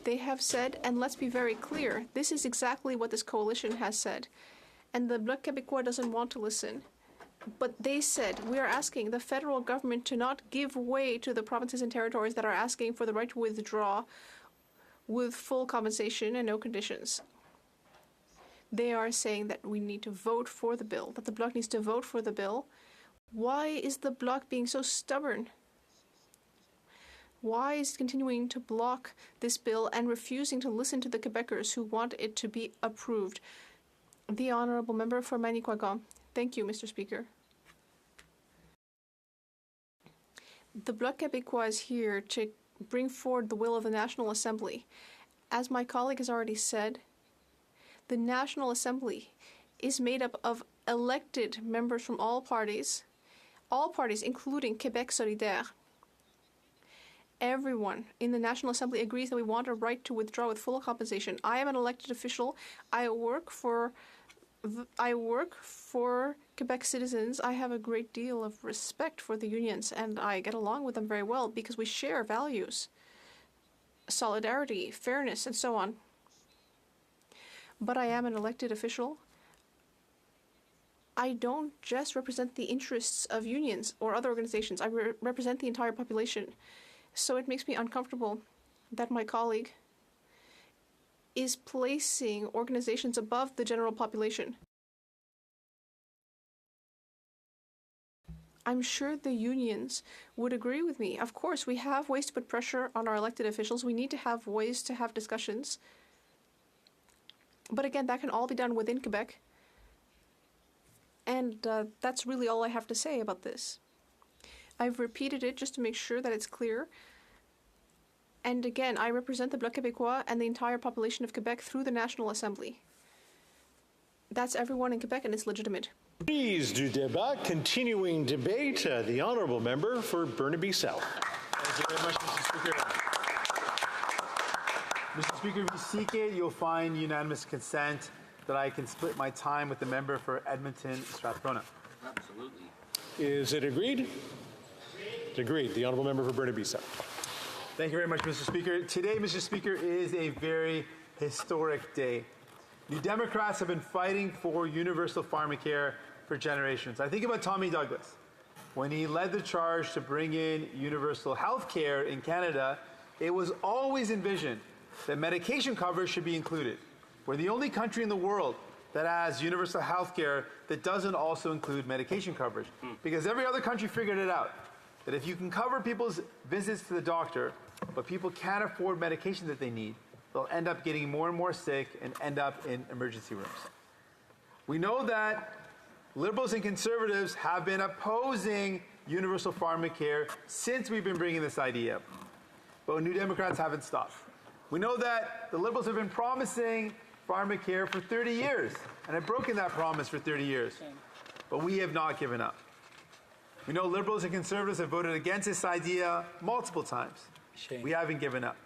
They have said, and let's be very clear, this is exactly what this coalition has said. And the Bloc Québécois doesn't want to listen. But they said, we are asking the federal government to not give way to the provinces and territories that are asking for the right to withdraw with full compensation and no conditions. They are saying that we need to vote for the bill, that the Bloc needs to vote for the bill. Why is the Bloc being so stubborn? Why is it continuing to block this bill and refusing to listen to the Quebecers who want it to be approved? The Honourable Member for Maniquagon. Thank you, Mr. Speaker. The Bloc Québécois is here to bring forward the will of the National Assembly. As my colleague has already said, the National Assembly is made up of elected members from all parties including Québec Solidaire. Everyone in the National Assembly agrees that we want a right to withdraw with full compensation. I am an elected official. I work for Quebec citizens. I have a great deal of respect for the unions, and I get along with them very well because we share values, solidarity, fairness, and so on. But I am an elected official. I don't just represent the interests of unions or other organizations. I represent the entire population. So it makes me uncomfortable that my colleague is placing organizations above the general population. I'm sure the unions would agree with me. Of course, we have ways to put pressure on our elected officials. We need to have ways to have discussions. But again, that can all be done within Quebec. And that's really all I have to say about this. I've repeated it just to make sure that it's clear. And again, I represent the Bloc Québécois and the entire population of Quebec through the National Assembly. That's everyone in Quebec, and it's legitimate. Prise du débat, continuing debate, the Honourable Member for Burnaby South. Thank you very much, Mr. Speaker. Mr. Speaker, if you seek it, you'll find unanimous consent that I can split my time with the member for Edmonton Strathcona. Absolutely. Is it agreed? It's agreed. The Honourable Member for Burnaby South. Thank you very much, Mr. Speaker. Today, Mr. Speaker, is a very historic day. New Democrats have been fighting for universal pharmacare for generations. I think about Tommy Douglas. When he led the charge to bring in universal health care in Canada, it was always envisioned that medication coverage should be included. We're the only country in the world that has universal health care that doesn't also include medication coverage. Because every other country figured it out, that if you can cover people's visits to the doctor, but people can't afford medication that they need, they'll end up getting more and more sick and end up in emergency rooms. We know that Liberals and Conservatives have been opposing universal pharmacare since we've been bringing this idea up. But New Democrats haven't stopped. We know that the Liberals have been promising pharmacare for 30 years and have broken that promise for 30 years. But we have not given up. We know Liberals and Conservatives have voted against this idea multiple times. We haven't given up.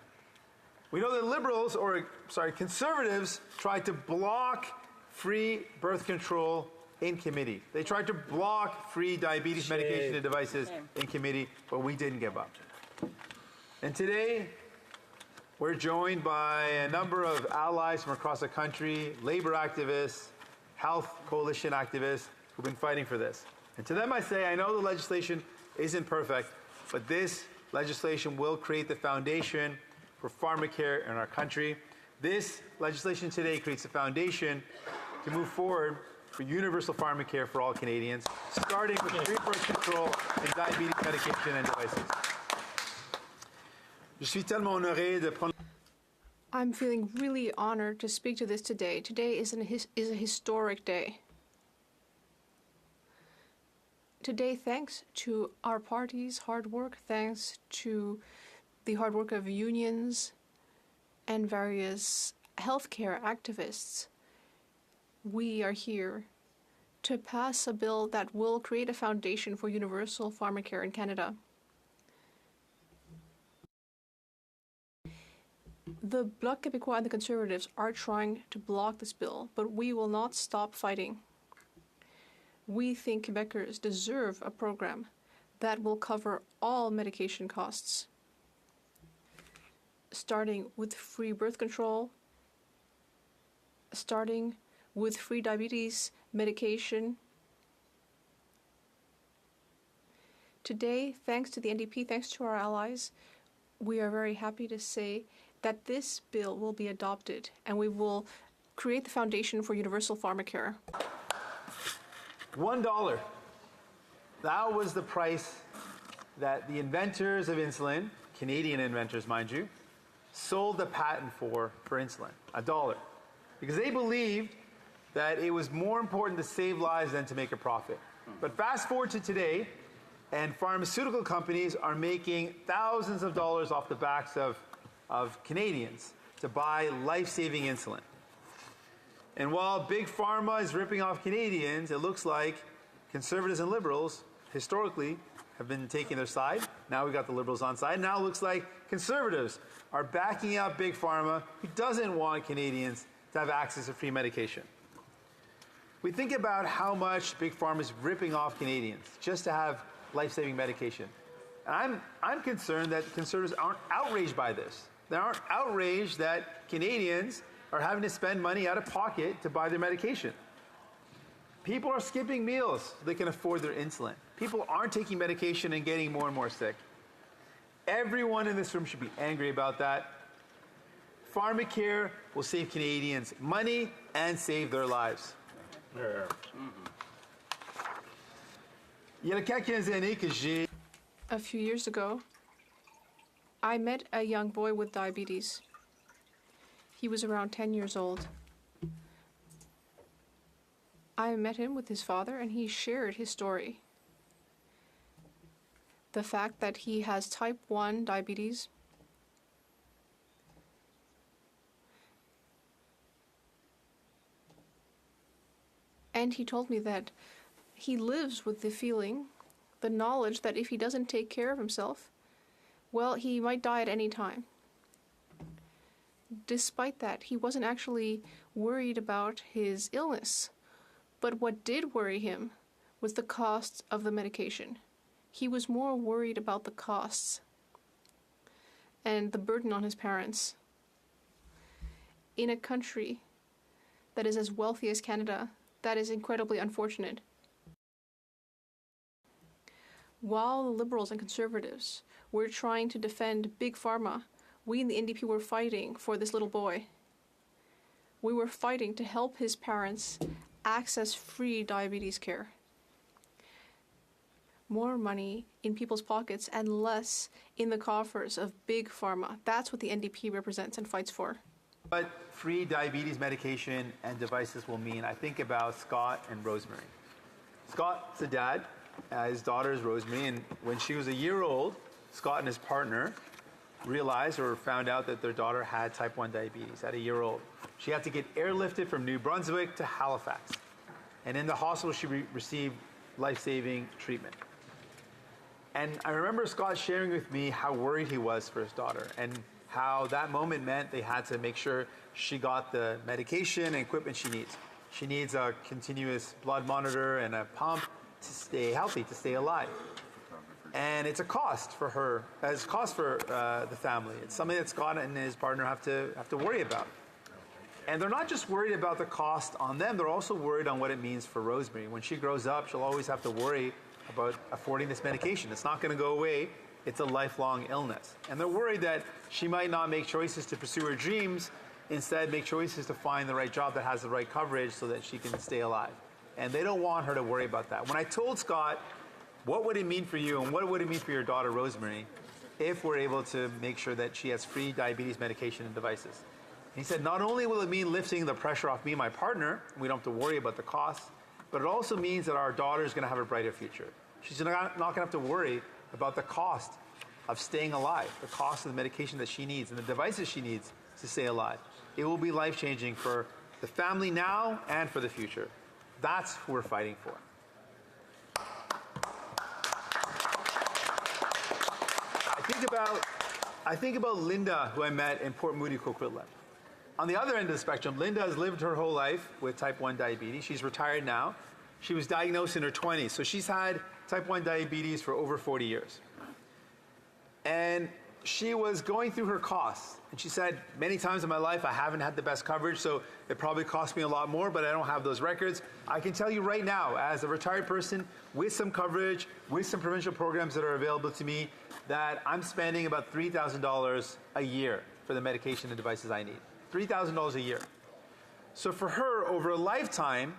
We know that Conservatives tried to block free birth control in committee. They tried to block free diabetes medication and devices in committee, but we didn't give up. And today, we're joined by a number of allies from across the country, labor activists, health coalition activists who've been fighting for this. And to them I say, I know the legislation isn't perfect, but this legislation will create the foundation for pharmacare in our country. This legislation today creates a foundation to move forward for universal pharmacare for all Canadians, starting with free birth control and diabetes medication and devices. I'm feeling really honored to speak to this today. Today is a historic day. Today, thanks to our party's hard work, thanks to the hard work of unions and various healthcare activists, we are here to pass a bill that will create a foundation for universal pharmacare in Canada. The Bloc Québécois and the Conservatives are trying to block this bill, but we will not stop fighting. We think Quebecers deserve a program that will cover all medication costs, starting with free birth control, starting with free diabetes medication. Today, thanks to the NDP, thanks to our allies, we are very happy to say that this bill will be adopted and we will create the foundation for universal pharmacare. $1. That was the price that the inventors of insulin, Canadian inventors, mind you, sold the patent for insulin. $1. Because they believed that it was more important to save lives than to make a profit. But fast forward to today, and pharmaceutical companies are making thousands of dollars off the backs of Canadians to buy life-saving insulin. And while Big Pharma is ripping off Canadians, it looks like Conservatives and Liberals, historically, have been taking their side. Now we've got the Liberals on side. Now it looks like Conservatives are backing up Big Pharma, who doesn't want Canadians to have access to free medication. We think about how much Big Pharma is ripping off Canadians just to have life-saving medication. And I'm concerned that Conservatives aren't outraged by this. They aren't outraged that Canadians are having to spend money out of pocket to buy their medication. People are skipping meals so they can afford their insulin. People aren't taking medication and getting more and more sick. Everyone in this room should be angry about that. Pharmacare will save Canadians money and save their lives. A few years ago, I met a young boy with diabetes. He was around 10 years old. I met him with his father and he shared his story. The fact that he has type 1 diabetes, and he told me that he lives with the feeling, the knowledge that if he doesn't take care of himself, well, he might die at any time. Despite that, he wasn't actually worried about his illness. But what did worry him was the costs of the medication. He was more worried about the costs and the burden on his parents. In a country that is as wealthy as Canada, that is incredibly unfortunate. While the Liberals and Conservatives were trying to defend Big Pharma, we in the NDP were fighting for this little boy. we were fighting to help his parents access free diabetes care. More money in people's pockets and less in the coffers of big pharma. That's what the NDP represents and fights for. What free diabetes medication and devices will mean, I think about Scott and Rosemary. Scott's a dad. His daughter is Rosemary, and when she was a year old, Scott and his partner realized or found out that their daughter had type 1 diabetes at a year old. She had to get airlifted from New Brunswick to Halifax. And in the hospital, she received life-saving treatment. And I remember Scott sharing with me how worried he was for his daughter and how that moment meant they had to make sure she got the medication and equipment she needs. She needs a continuous blood monitor and a pump to stay healthy, to stay alive. And it's a cost for her, it's a cost for the family. It's something that Scott and his partner have to worry about. And they're not just worried about the cost on them, they're also worried on what it means for Rosemary. When she grows up, she'll always have to worry about affording this medication. It's not going to go away. It's a lifelong illness. And they're worried that she might not make choices to pursue her dreams, instead make choices to find the right job that has the right coverage so that she can stay alive. And they don't want her to worry about that. When I told Scott, what would it mean for you and what would it mean for your daughter, Rosemary, if we're able to make sure that she has free diabetes medication and devices? And he said, not only will it mean lifting the pressure off me and my partner, we don't have to worry about the costs, but it also means that our daughter is going to have a brighter future. She's not going to have to worry about the cost of staying alive, the cost of the medication that she needs and the devices she needs to stay alive. It will be life-changing for the family now and for the future. That's who we're fighting for. I think about Linda, who I met in Port Moody, Coquitlam. On the other end of the spectrum, Linda has lived her whole life with type 1 diabetes. She's retired now. She was diagnosed in her 20s, so she's had type 1 diabetes for over 40 years. And she was going through her costs. And she said, many times in my life, I haven't had the best coverage, so it probably cost me a lot more, but I don't have those records. I can tell you right now, as a retired person with some coverage, with some provincial programs that are available to me, that I'm spending about $3,000 a year for the medication and devices I need. $3,000 a year. So for her, over a lifetime,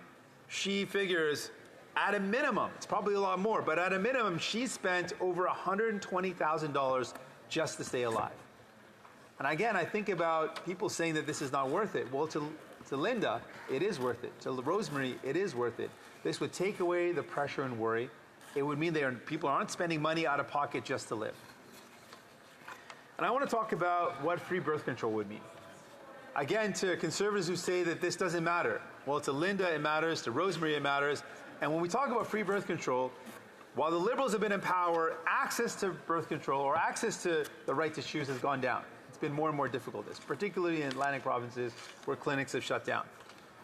she figures at a minimum, it's probably a lot more, but at a minimum, she spent over $120,000 just to stay alive. And again, I think about people saying that this is not worth it. Well, to Linda, it is worth it. To Rosemary, it is worth it. This would take away the pressure and worry. It would mean people aren't spending money out of pocket just to live. And I want to talk about what free birth control would mean. Again, to conservatives who say that this doesn't matter. Well, to Linda, it matters. To Rosemary, it matters. And when we talk about free birth control, while the Liberals have been in power, access to birth control or access to the right to choose has gone down. It's been more and more difficult, particularly in Atlantic provinces where clinics have shut down.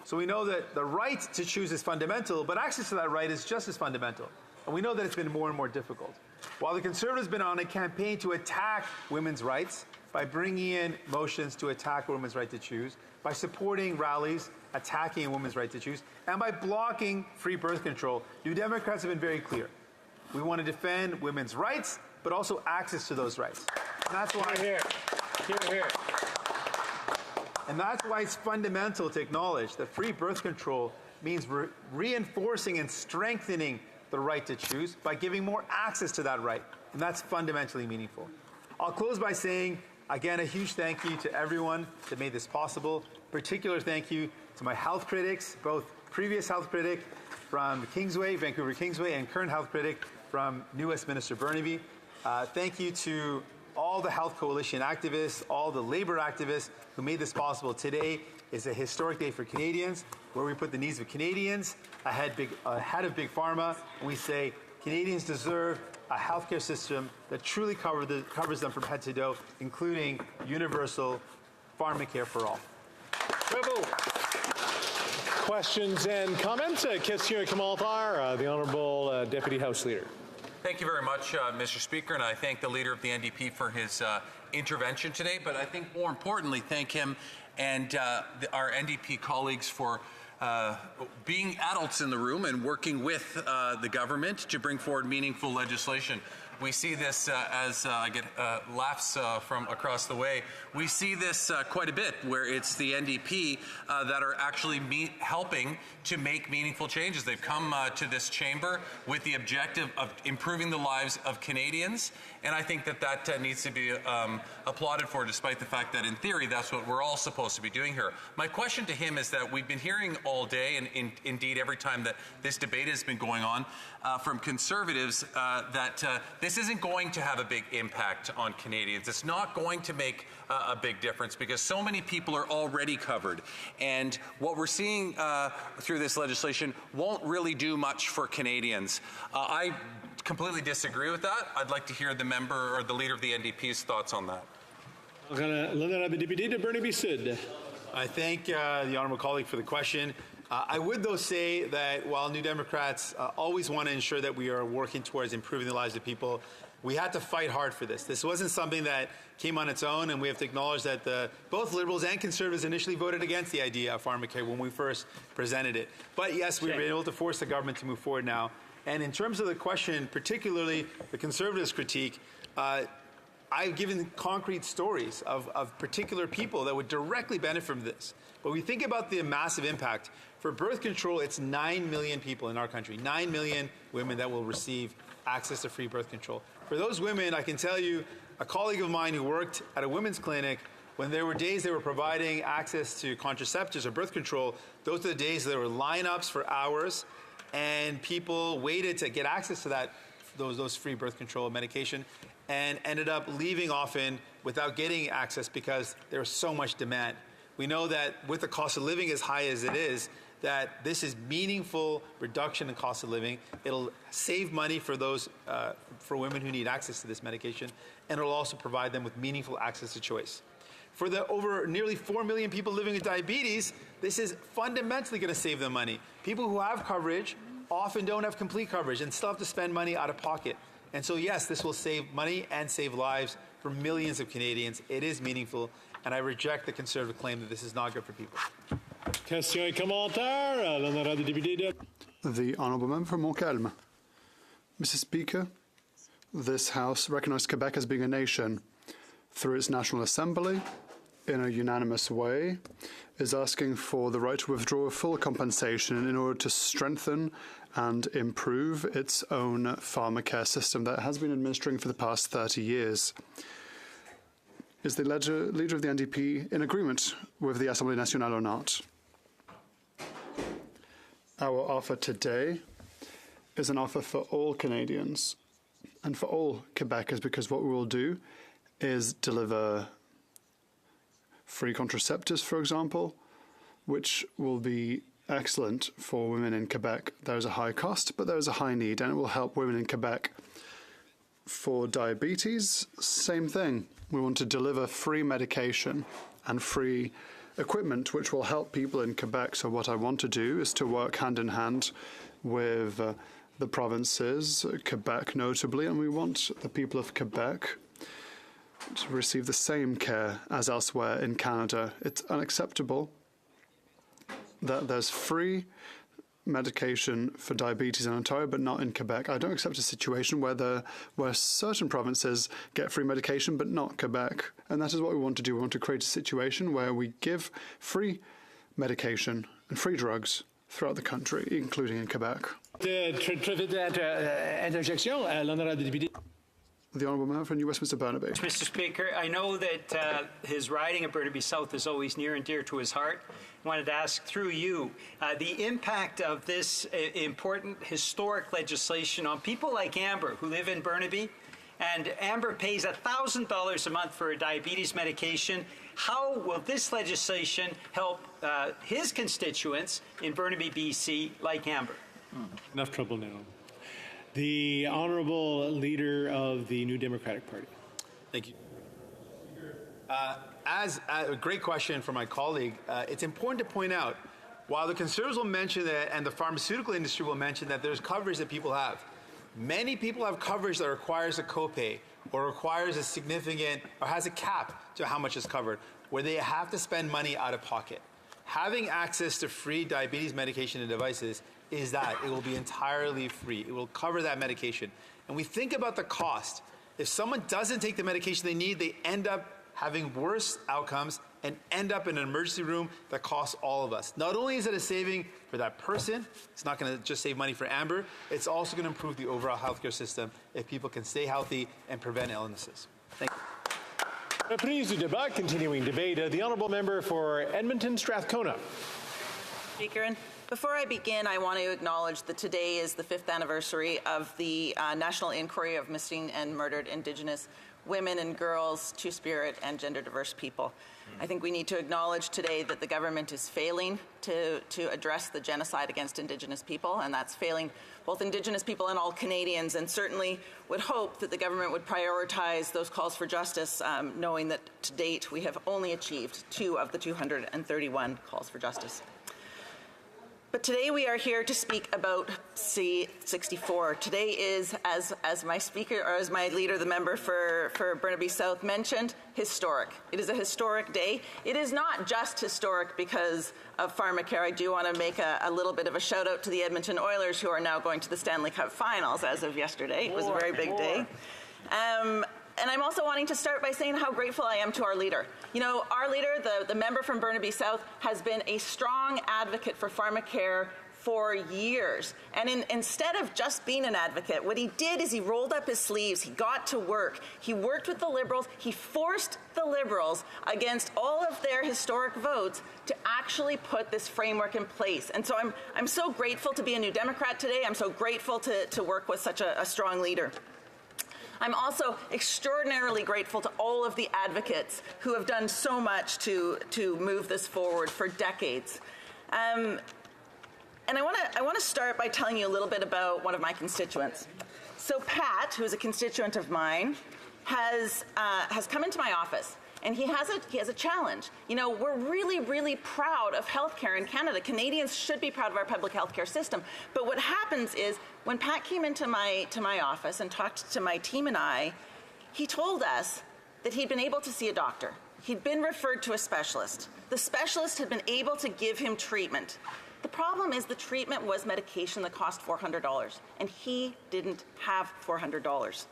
So we know that the right to choose is fundamental, but access to that right is just as fundamental. And we know that it's been more and more difficult. While the Conservatives have been on a campaign to attack women's rights by bringing in motions to attack women's right to choose, by supporting rallies attacking a women's right to choose, and by blocking free birth control, New Democrats have been very clear. We want to defend women's rights, but also access to those rights. And that's why And that's why it's fundamental to acknowledge that free birth control means reinforcing and strengthening the right to choose by giving more access to that right. And that's fundamentally meaningful. I'll close by saying, again, a huge thank you to everyone that made this possible. Particular thank you to my health critics, both previous health critic from Kingsway, Vancouver Kingsway, and current health critic from New Westminster Burnaby. Thank you to all the Health Coalition activists, all the labor activists who made this possible. Today is a historic day for Canadians, where we put the needs of Canadians ahead of Big Pharma, and we say Canadians deserve a healthcare system that truly covers them from head to toe, including universal pharmacare for all. Bravo. Questions and comments? Kitchener Kamalthar, the Honourable Deputy House Leader. Thank you very much, Mr. Speaker, and I thank the Leader of the NDP for his intervention today, but I think more importantly, thank him and our NDP colleagues for being adults in the room and working with the government to bring forward meaningful legislation. We see this as I get laughs from across the way. We see this quite a bit, where it's the NDP that are actually helping to make meaningful changes. They've come to this chamber with the objective of improving the lives of Canadians, and I think that needs to be applauded for, despite the fact that in theory that's what we're all supposed to be doing here. My question to him is that we've been hearing all day, and indeed every time that this debate has been going on, from Conservatives that this isn't going to have a big impact on Canadians. It's not going to make a big difference because so many people are already covered. And what we're seeing through this legislation won't really do much for Canadians. I completely disagree with that. I'd like to hear the member or the leader of the NDP's thoughts on that. I thank the honourable colleague for the question. I would, though, say that while New Democrats always want to ensure that we are working towards improving the lives of people, we had to fight hard for this. This wasn't something that came on its own, and we have to acknowledge that both Liberals and Conservatives initially voted against the idea of pharmacare when we first presented it. But yes, we've been able to force the government to move forward now. And in terms of the question, particularly the Conservatives' critique, I've given concrete stories of particular people that would directly benefit from this. But we think about the massive impact. For birth control, it's 9 million people in our country, 9 million women that will receive access to free birth control. For those women, I can tell you, a colleague of mine who worked at a women's clinic, when there were days they were providing access to contraceptives or birth control, those are the days there were lineups for hours, and people waited to get access to those free birth control medication, and ended up leaving often without getting access because there was so much demand. We know that with the cost of living as high as it is, that this is meaningful reduction in cost of living. It'll save money for those for women who need access to this medication, and it'll also provide them with meaningful access to choice. For the over nearly 4 million people living with diabetes, this is fundamentally going to save them money. People who have coverage often don't have complete coverage and still have to spend money out of pocket. And so, yes, this will save money and save lives for millions of Canadians. It is meaningful, and I reject the Conservative claim that this is not good for people. The Honourable Member for Montcalm. Mr. Speaker, this House recognised Quebec as being a nation through its National Assembly, in a unanimous way, is asking for the right to withdraw full compensation in order to strengthen and improve its own pharmacare system that it has been administering for the past 30 years. Is the leader of the NDP in agreement with the Assemblée Nationale or not? Our offer today is an offer for all Canadians and for all Quebecers, because what we will do is deliver free contraceptives, for example, which will be excellent for women in Quebec. There is a high cost, but there is a high need, and it will help women in Quebec. For diabetes, same thing. We want to deliver free medication and free equipment, which will help people in Quebec. So what I want to do is to work hand in hand with the provinces, Quebec notably, and we want the people of Quebec to receive the same care as elsewhere in Canada. It's unacceptable that there's free medication for diabetes in Ontario, but not in Quebec. I don't accept a situation where certain provinces get free medication, but not Quebec. And that is what we want to do. We want to create a situation where we give free medication and free drugs throughout the country, including in Quebec. The Honourable Member for New Westminster Burnaby. Mr. Speaker, I know that his riding of Burnaby South is always near and dear to his heart. I wanted to ask through you the impact of this important historic legislation on people like Amber who live in Burnaby. And Amber pays $1,000 a month for a diabetes medication. How will this legislation help his constituents in Burnaby, BC, like Amber? Enough trouble now. The Honourable Leader of the New Democratic Party. Thank you. As a great question from my colleague, it's important to point out, while the Conservatives will mention that, and the pharmaceutical industry will mention that there's coverage that people have, many people have coverage that requires a copay or requires a significant, or has a cap to how much is covered, where they have to spend money out of pocket. Having access to free diabetes medication and devices is that it will be entirely free. It will cover that medication. And we think about the cost. If someone doesn't take the medication they need, they end up having worse outcomes and end up in an emergency room that costs all of us. Not only is it a saving for that person, it's not going to just save money for Amber, it's also going to improve the overall healthcare system if people can stay healthy and prevent illnesses. Thank you. Prise du débat, continuing debate. The honourable member for Edmonton Strathcona. Speaker, and before I begin, I want to acknowledge that today is the 5th anniversary of the National Inquiry of Missing and Murdered Indigenous Women and Girls, Two-Spirit, and Gender-Diverse People. I think we need to acknowledge today that the government is failing to address the genocide against Indigenous people, and that's failing both Indigenous people and all Canadians, and certainly would hope that the government would prioritize those calls for justice, knowing that to date we have only achieved 2 of the 231 calls for justice. But today we are here to speak about C-64. Today is, as my speaker, or as my leader, the member for Burnaby South mentioned, historic. It is a historic day. It is not just historic because of pharmacare. I do want to make a little bit of a shout out to the Edmonton Oilers, who are now going to the Stanley Cup Finals as of yesterday. It was a very big day. And I'm also wanting to start by saying how grateful I am to our leader. You know, our leader, the member from Burnaby South, has been a strong advocate for pharmacare for years. And instead of just being an advocate, what he did is he rolled up his sleeves, he got to work, he worked with the Liberals, he forced the Liberals, against all of their historic votes, to actually put this framework in place. And so I'm so grateful to be a New Democrat today. I'm so grateful to work with such a strong leader. I'm also extraordinarily grateful to all of the advocates who have done so much to move this forward for decades. And I want to start by telling you a little bit about one of my constituents. So Pat, who is a constituent of mine, has come into my office. And he has a challenge. You know, we're really, really proud of healthcare in Canada. Canadians should be proud of our public healthcare system. But what happens is, when Pat came into my office and talked to my team and I, he told us that he'd been able to see a doctor. He'd been referred to a specialist. The specialist had been able to give him treatment. The problem is the treatment was medication that cost $400, and he didn't have $400.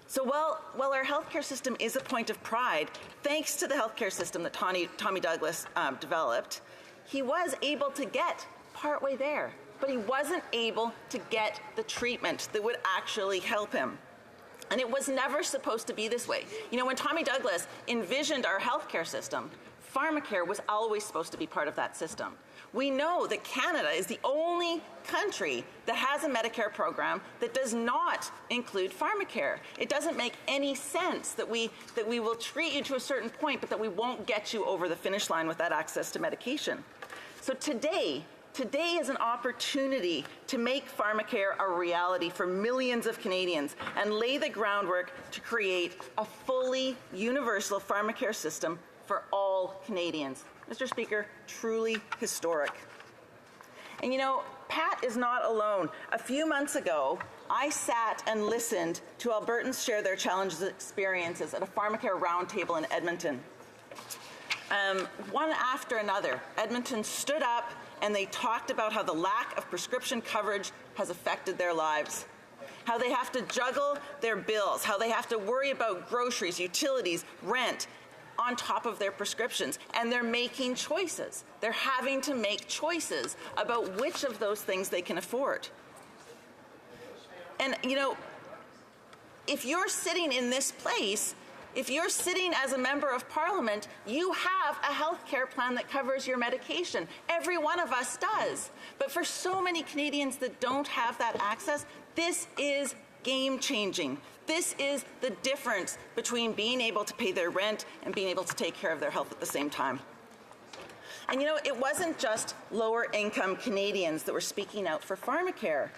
So while our healthcare system is a point of pride, thanks to the healthcare system that Tommy Douglas developed, he was able to get partway there, but he wasn't able to get the treatment that would actually help him. And it was never supposed to be this way. You know, when Tommy Douglas envisioned our healthcare system, pharmacare was always supposed to be part of that system. We know that Canada is the only country that has a Medicare program that does not include pharmacare. It doesn't make any sense that we will treat you to a certain point, but that we won't get you over the finish line with that access to medication. So today is an opportunity to make pharmacare a reality for millions of Canadians and lay the groundwork to create a fully universal pharmacare system for all Canadians. Mr. Speaker, truly historic. And you know, Pat is not alone. A few months ago, I sat and listened to Albertans share their challenges and experiences at a pharmacare roundtable in Edmonton. One after another, Edmonton stood up and they talked about how the lack of prescription coverage has affected their lives, how they have to juggle their bills, how they have to worry about groceries, utilities, rent, on top of their prescriptions, and they're making choices. They're having to make choices about which of those things they can afford. And, you know, if you're sitting in this place, if you're sitting as a member of Parliament, you have a health care plan that covers your medication. Every one of us does. But for so many Canadians that don't have that access, this is game-changing. This is the difference between being able to pay their rent and being able to take care of their health at the same time. And you know, it wasn't just lower-income Canadians that were speaking out for pharmacare.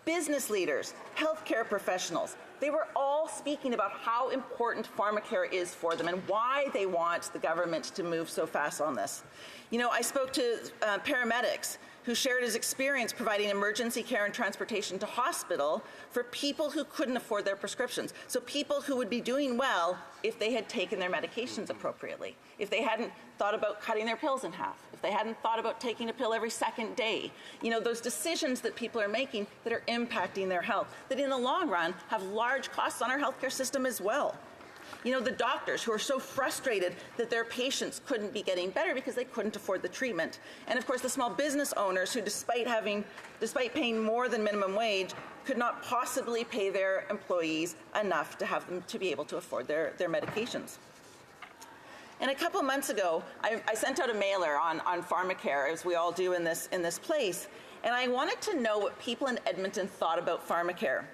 Business leaders, healthcare professionals, they were all speaking about how important pharmacare is for them and why they want the government to move so fast on this. You know, I spoke to paramedics who shared his experience providing emergency care and transportation to hospital for people who couldn't afford their prescriptions. So people who would be doing well if they had taken their medications appropriately, if they hadn't thought about cutting their pills in half, if they hadn't thought about taking a pill every second day. You know, those decisions that people are making that are impacting their health, that in the long run have large costs on our healthcare system as well. You know, the doctors who are so frustrated that their patients couldn't be getting better because they couldn't afford the treatment. And of course, the small business owners who, despite paying more than minimum wage, could not possibly pay their employees enough to have them to be able to afford their medications. And a couple months ago, I sent out a mailer on pharmacare, as we all do in this place, and I wanted to know what people in Edmonton thought about pharmacare.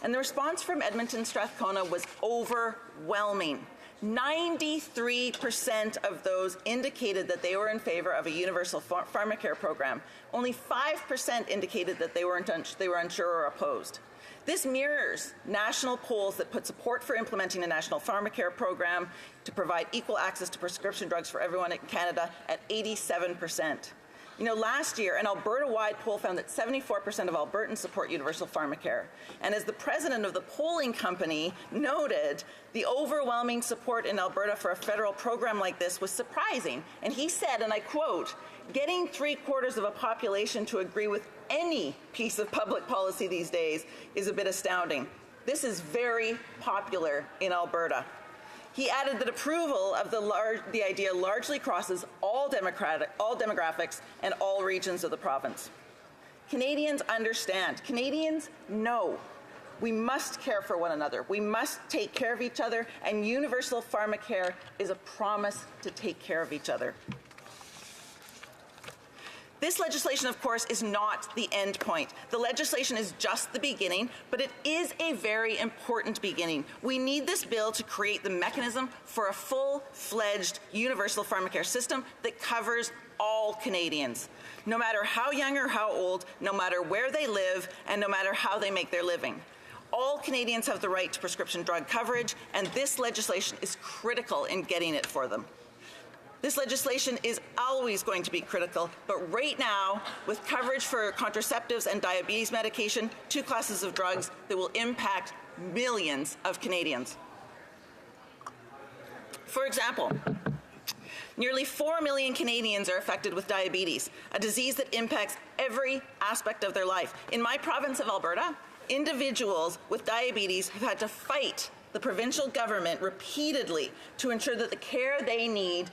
And the response from Edmonton Strathcona was overwhelming. 93% of those indicated that they were in favor of a universal pharmacare program. Only 5% indicated that they were unsure or opposed. This mirrors national polls that put support for implementing a national pharmacare program to provide equal access to prescription drugs for everyone in Canada at 87%. You know, last year, an Alberta-wide poll found that 74% of Albertans support universal pharmacare. And as the president of the polling company noted, the overwhelming support in Alberta for a federal program like this was surprising. And he said, and I quote, "Getting 3/4 of a population to agree with any piece of public policy these days is a bit astounding. This is very popular in Alberta." He added that approval of the idea largely crosses all demographics and all regions of the province. Canadians understand. Canadians know. We must care for one another. We must take care of each other, and universal pharmacare is a promise to take care of each other. This legislation, of course, is not the end point. The legislation is just the beginning, but it is a very important beginning. We need this bill to create the mechanism for a full-fledged universal pharmacare system that covers all Canadians, no matter how young or how old, no matter where they live, and no matter how they make their living. All Canadians have the right to prescription drug coverage, and this legislation is critical in getting it for them. This legislation is always going to be critical, but right now, with coverage for contraceptives and diabetes medication, two classes of drugs that will impact millions of Canadians. For example, nearly 4 million Canadians are affected with diabetes, a disease that impacts every aspect of their life. In my province of Alberta, individuals with diabetes have had to fight the provincial government repeatedly to ensure that the care they need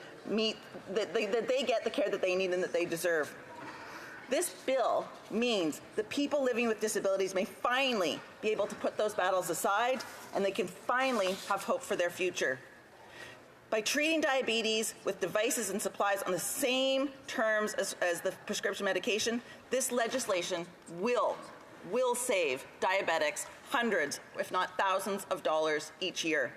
that they get the care that they need and that they deserve. This bill means that people living with disabilities may finally be able to put those battles aside, and they can finally have hope for their future. By treating diabetes with devices and supplies on the same terms as the prescription medication, this legislation will save diabetics hundreds, if not thousands of dollars each year.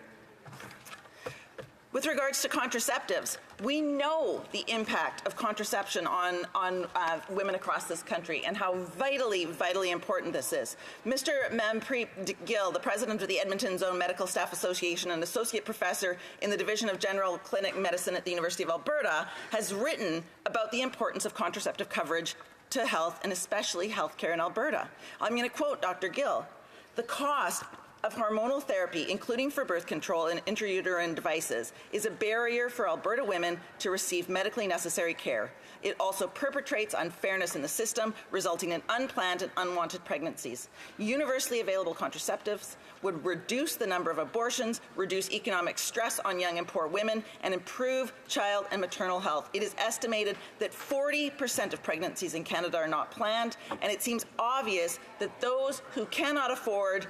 With regards to contraceptives, we know the impact of contraception on women across this country and how vitally, vitally important this is. Mr. Manpreet Gill, the president of the Edmonton Zone Medical Staff Association and associate professor in the Division of General Clinic Medicine at the University of Alberta, has written about the importance of contraceptive coverage to health and especially healthcare in Alberta. I'm going to quote Dr. Gill. "The cost of hormonal therapy, including for birth control and intrauterine devices, is a barrier for Alberta women to receive medically necessary care. It also perpetrates unfairness in the system, resulting in unplanned and unwanted pregnancies. Universally available contraceptives would reduce the number of abortions, reduce economic stress on young and poor women, and improve child and maternal health. It is estimated that 40% of pregnancies in Canada are not planned, and it seems obvious that those who cannot afford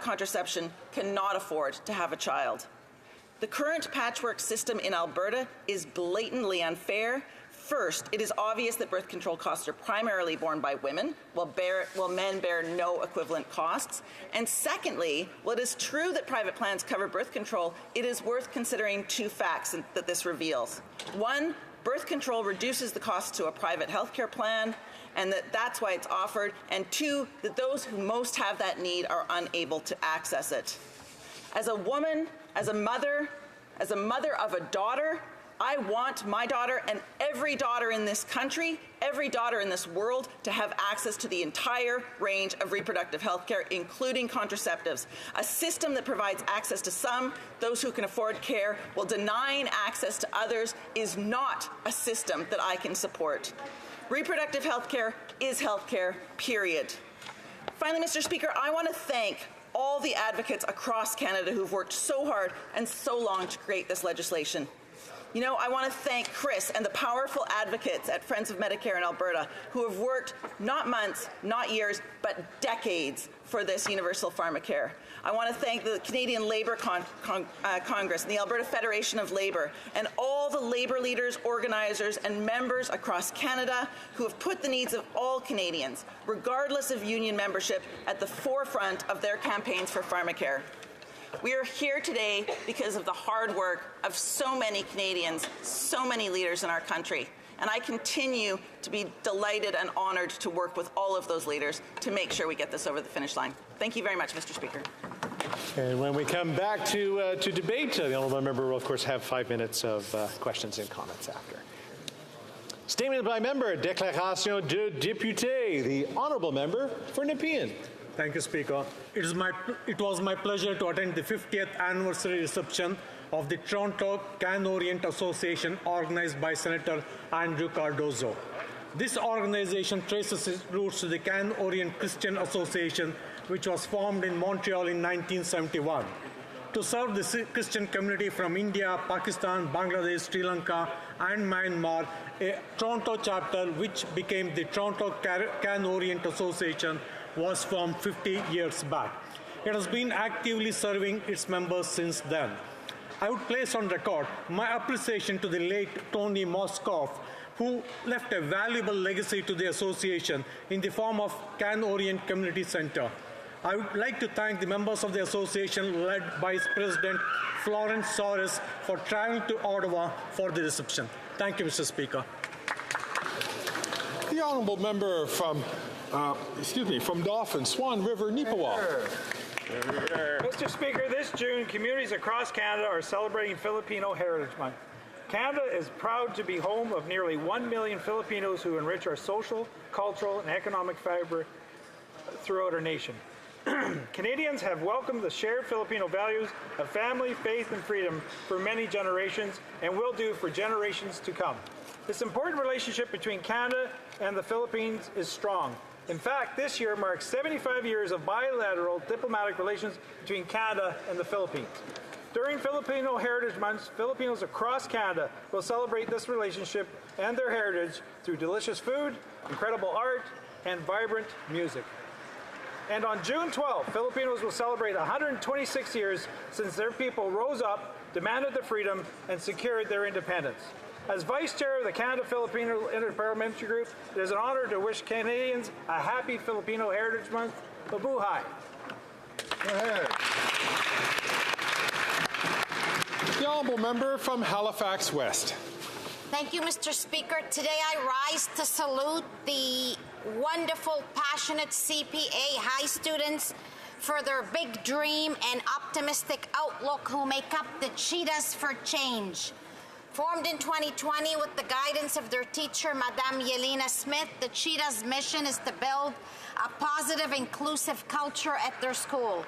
contraception cannot afford to have a child. The current patchwork system in Alberta is blatantly unfair. First, it is obvious that birth control costs are primarily borne by women, while men bear no equivalent costs. And secondly, while it is true that private plans cover birth control, it is worth considering two facts that this reveals. One, birth control reduces the cost to a private healthcare plan, and that's why it's offered. And two, that those who most have that need are unable to access it. As a woman, as a mother of a daughter, I want my daughter and every daughter in this country, every daughter in this world, to have access to the entire range of reproductive health care, including contraceptives. A system that provides access to some, those who can afford care, while denying access to others is not a system that I can support. Reproductive health care is health care, period. Finally, Mr. Speaker, I want to thank all the advocates across Canada who've worked so hard and so long to create this legislation. You know, I want to thank Chris and the powerful advocates at Friends of Medicare in Alberta who have worked not months, not years, but decades for this universal pharmacare. I want to thank the Canadian Labour Congress and the Alberta Federation of Labour and all the labour leaders, organisers and members across Canada who have put the needs of all Canadians, regardless of union membership, at the forefront of their campaigns for pharmacare. We are here today because of the hard work of so many Canadians, so many leaders in our country. And I continue to be delighted and honoured to work with all of those leaders to make sure we get this over the finish line. Thank you very much, Mr. Speaker. And when we come back to debate, the honourable member will, of course, have 5 minutes of questions and comments after. Statement by member, déclaration de député, the honourable member for Nepean. Thank you, Speaker. It was my pleasure to attend the 50th anniversary reception of the Toronto Can Orient Association organized by Senator Andrew Cardozo. This organization traces its roots to the Can Orient Christian Association, which was formed in Montreal in 1971. To serve the Christian community from India, Pakistan, Bangladesh, Sri Lanka, and Myanmar, a Toronto chapter, which became the Toronto Can Orient Association, was formed 50 years back. It has been actively serving its members since then. I would place on record my appreciation to the late Tony Moskoff, who left a valuable legacy to the association in the form of Can Orient Community Centre. I would like to thank the members of the association led by its president, Florence Soares, for traveling to Ottawa for the reception. Thank you, Mr. Speaker. The honourable member from Dauphin, Swan River, Neepawa. Mr. Speaker, this June, communities across Canada are celebrating Filipino Heritage Month. Canada is proud to be home of nearly 1 million Filipinos who enrich our social, cultural, and economic fabric throughout our nation. Canadians have welcomed the shared Filipino values of family, faith, and freedom for many generations and will do for generations to come. This important relationship between Canada and the Philippines is strong. In fact, this year marks 75 years of bilateral diplomatic relations between Canada and the Philippines. During Filipino Heritage Month, Filipinos across Canada will celebrate this relationship and their heritage through delicious food, incredible art, and vibrant music. And on June 12th, Filipinos will celebrate 126 years since their people rose up, demanded their freedom, and secured their independence. As Vice Chair of the Canada-Filipino Interparliamentary Group, it is an honor to wish Canadians a happy Filipino Heritage Month. Mabuhay. Go ahead. The honourable member from Halifax West. Thank you, Mr. Speaker. Today I rise to salute the wonderful, passionate CPA high students for their big dream and optimistic outlook who make up the Cheetahs for Change. Formed in 2020 with the guidance of their teacher, Madame Yelena Smith, the Cheetahs' mission is to build a positive, inclusive culture at their school.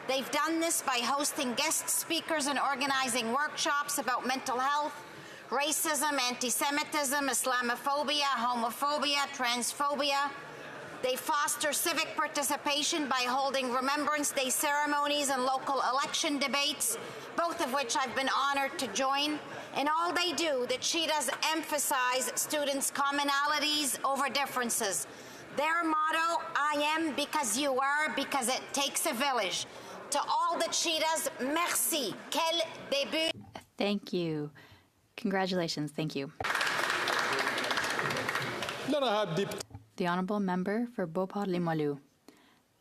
They've done this by hosting guest speakers and organizing workshops about mental health, racism, anti-Semitism, Islamophobia, homophobia, transphobia. They foster civic participation by holding Remembrance Day ceremonies and local election debates, both of which I've been honored to join. In all they do, the Cheetahs emphasize students' commonalities over differences. Their motto, I am because you are, because it takes a village. To all the Cheetahs, merci. Quel début. Thank you. Congratulations. Thank you. The Honourable Member for Beauport-Limoilou.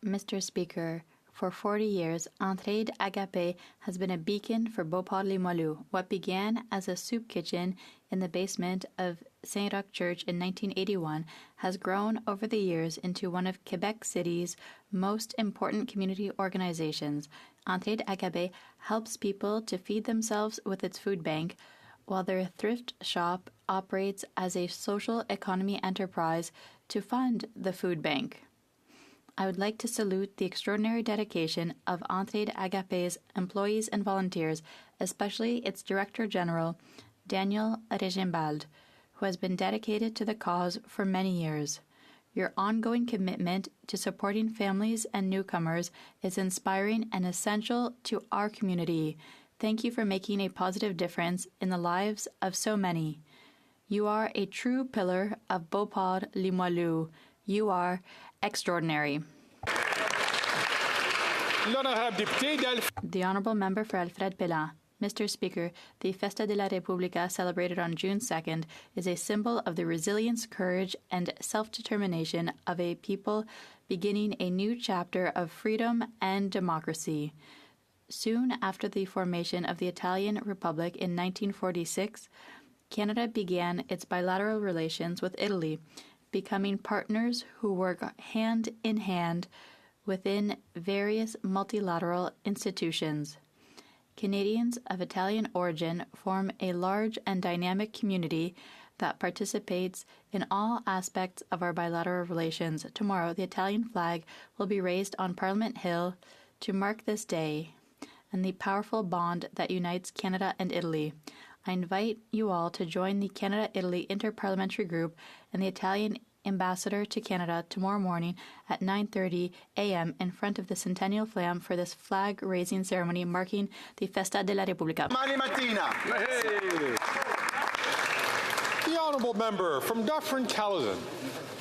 Mr. Speaker, for 40 years, Entraide Agapé has been a beacon for Beauport-Limoilou. What began as a soup kitchen in the basement of Saint-Roch Church in 1981 has grown over the years into one of Quebec City's most important community organizations. Entraide Agapé helps people to feed themselves with its food bank, while their thrift shop operates as a social economy enterprise to fund the food bank. I would like to salute the extraordinary dedication of Entraide Agape's employees and volunteers, especially its Director General, Daniel Regimbald, who has been dedicated to the cause for many years. Your ongoing commitment to supporting families and newcomers is inspiring and essential to our community. Thank you for making a positive difference in the lives of so many. You are a true pillar of Beauport Limoilou. You are extraordinary. The Honourable Member for Alfred Pellan. Mr. Speaker, the Festa de la República, celebrated on June 2nd, is a symbol of the resilience, courage, and self-determination of a people beginning a new chapter of freedom and democracy. Soon after the formation of the Italian Republic in 1946, Canada began its bilateral relations with Italy, becoming partners who work hand in hand within various multilateral institutions. Canadians of Italian origin form a large and dynamic community that participates in all aspects of our bilateral relations. Tomorrow, the Italian flag will be raised on Parliament Hill to mark this day and the powerful bond that unites Canada and Italy. I invite you all to join the Canada-Italy Interparliamentary Group and the Italian Ambassador to Canada tomorrow morning at 9:30 a.m. in front of the Centennial Flam for this flag-raising ceremony marking the Festa della Repubblica. Domani mattina. The Honourable Member from Dufferin-Caledon.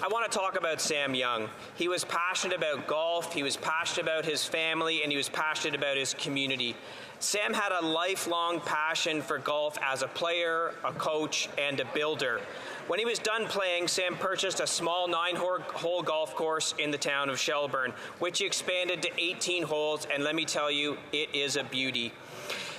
I want to talk about Sam Young. He was passionate about golf, he was passionate about his family, and he was passionate about his community. Sam had a lifelong passion for golf as a player, a coach, and a builder. When he was done playing, Sam purchased a small 9-hole golf course in the town of Shelburne, which he expanded to 18 holes, and let me tell you, it is a beauty.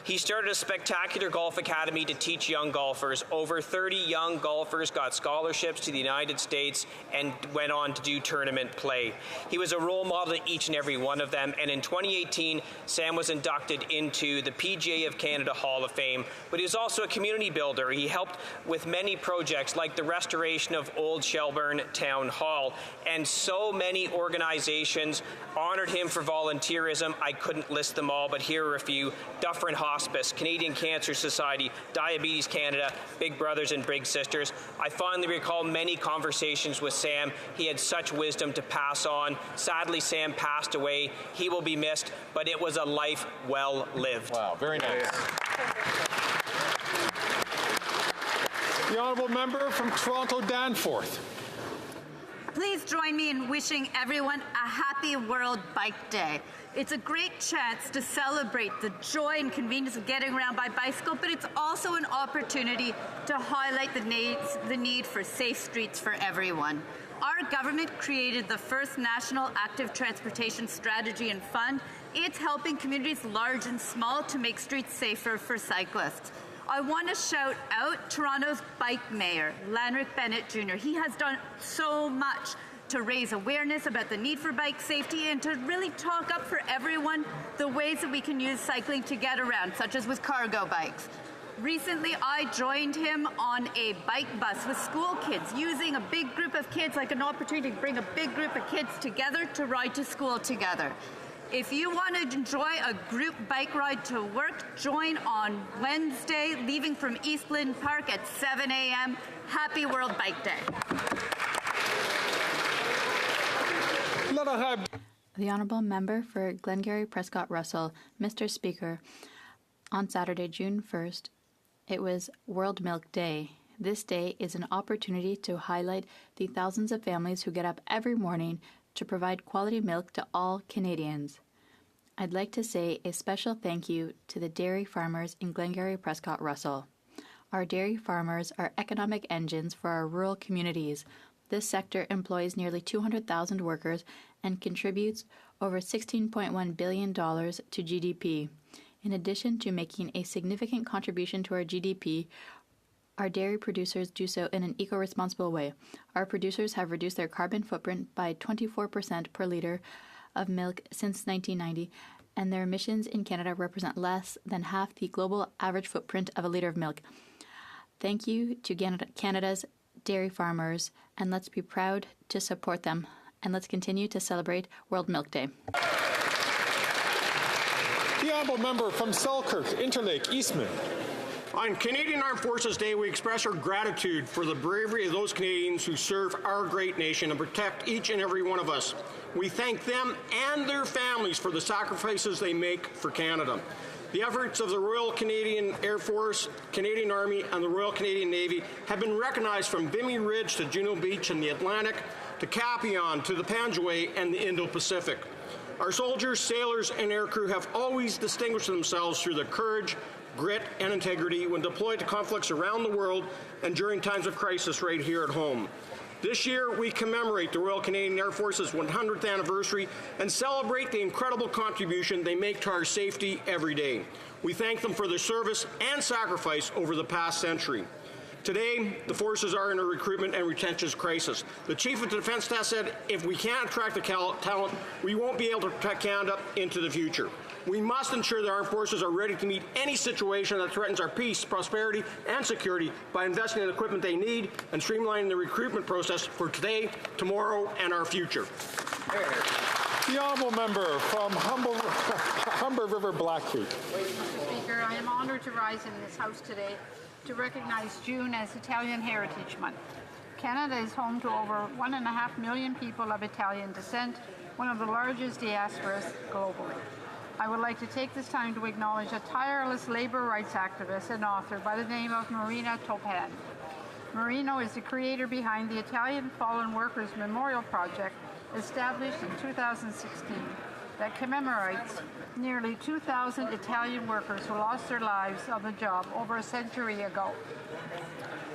He started a spectacular golf academy to teach young golfers. Over 30 young golfers got scholarships to the United States and went on to do tournament play. He was a role model to each and every one of them, and in 2018, Sam was inducted into the PGA of Canada Hall of Fame, but he was also a community builder. He helped with many projects like the restoration of Old Shelburne Town Hall, and so many organizations honored him for volunteerism. I couldn't list them all, but here are a few. Dufferin Hospice, Canadian Cancer Society, Diabetes Canada, Big Brothers and Big Sisters. I fondly recall many conversations with Sam. He had such wisdom to pass on. Sadly, Sam passed away. He will be missed, but it was a life well lived. Wow, very nice. The Honourable Member from Toronto Danforth. Please join me in wishing everyone a happy World Bike Day. It's a great chance to celebrate the joy and convenience of getting around by bicycle, but it's also an opportunity to highlight the need for safe streets for everyone. Our government created the first National Active Transportation Strategy and Fund. It's helping communities large and small to make streets safer for cyclists. I want to shout out Toronto's bike mayor, Lanrick Bennett Jr. He has done so much to raise awareness about the need for bike safety and to really talk up for everyone the ways that we can use cycling to get around, such as with cargo bikes. Recently, I joined him on a bike bus with school kids, using a big group of kids like an opportunity to bring a big group of kids together to ride to school together. If you want to enjoy a group bike ride to work, join on Wednesday, leaving from Eastland Park at 7 a.m. Happy World Bike Day. The Honourable Member for Glengarry Prescott Russell. Mr. Speaker, on Saturday, June 1st, it was World Milk Day. This day is an opportunity to highlight the thousands of families who get up every morning to provide quality milk to all Canadians. I'd like to say a special thank you to the dairy farmers in Glengarry Prescott Russell. Our dairy farmers are economic engines for our rural communities. This sector employs nearly 200,000 workers and contributes over $16.1 billion to GDP. In addition to making a significant contribution to our GDP, our dairy producers do so in an eco-responsible way. Our producers have reduced their carbon footprint by 24% per litre of milk since 1990, and their emissions in Canada represent less than half the global average footprint of a litre of milk. Thank you to Canada's dairy farmers, and let's be proud to support them. And let's continue to celebrate World Milk Day. The honourable member from Selkirk, Interlake, Eastman. On Canadian Armed Forces Day, we express our gratitude for the bravery of those Canadians who serve our great nation and protect each and every one of us. We thank them and their families for the sacrifices they make for Canada. The efforts of the Royal Canadian Air Force, Canadian Army, and the Royal Canadian Navy have been recognized from Vimy Ridge to Juno Beach in the Atlantic, to Capion, to the Panjway, and the Indo-Pacific. Our soldiers, sailors, and aircrew have always distinguished themselves through their courage, grit, and integrity when deployed to conflicts around the world and during times of crisis right here at home. This year, we commemorate the Royal Canadian Air Force's 100th anniversary and celebrate the incredible contribution they make to our safety every day. We thank them for their service and sacrifice over the past century. Today, the forces are in a recruitment and retention crisis. The Chief of Defence Staff said, if we can't attract the talent, we won't be able to protect Canada into the future. We must ensure the armed forces are ready to meet any situation that threatens our peace, prosperity, and security by investing in the equipment they need and streamlining the recruitment process for today, tomorrow, and our future. The honourable member from Humber River Black Creek. Mr. Speaker, I am honoured to rise in this House today to recognize June as Italian Heritage Month. Canada is home to over 1.5 million people of Italian descent, one of the largest diasporas globally. I would like to take this time to acknowledge a tireless labor rights activist and author by the name of Marina Topan. Marino is the creator behind the Italian Fallen Workers Memorial Project, established in 2016, that commemorates nearly 2,000 Italian workers who lost their lives on the job over a century ago.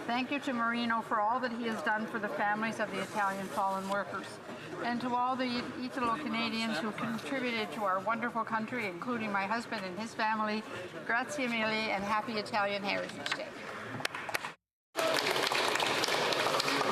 Thank you to Marino for all that he has done for the families of the Italian fallen workers, and to all the Italo-Canadians who contributed to our wonderful country, including my husband and his family. Grazie mille, and happy Italian Heritage Day.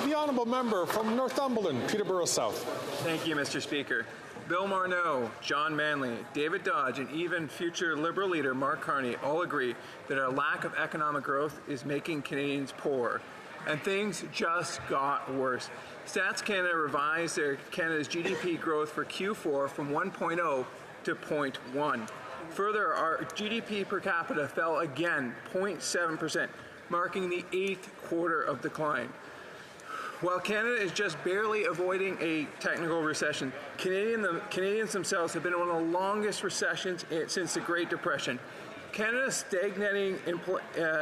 The honourable member from Northumberland, Peterborough South. Thank you, Mr. Speaker. Bill Morneau, John Manley, David Dodge, and even future Liberal leader Mark Carney all agree that our lack of economic growth is making Canadians poor. And things just got worse. Stats Canada revised Canada's GDP growth for Q4 from 1.0 to 0.1. Further, our GDP per capita fell again, 0.7%, marking the 8th quarter of decline. While Canada is just barely avoiding a technical recession, Canadians themselves have been in one of the longest recessions since the Great Depression. Canada's stagnating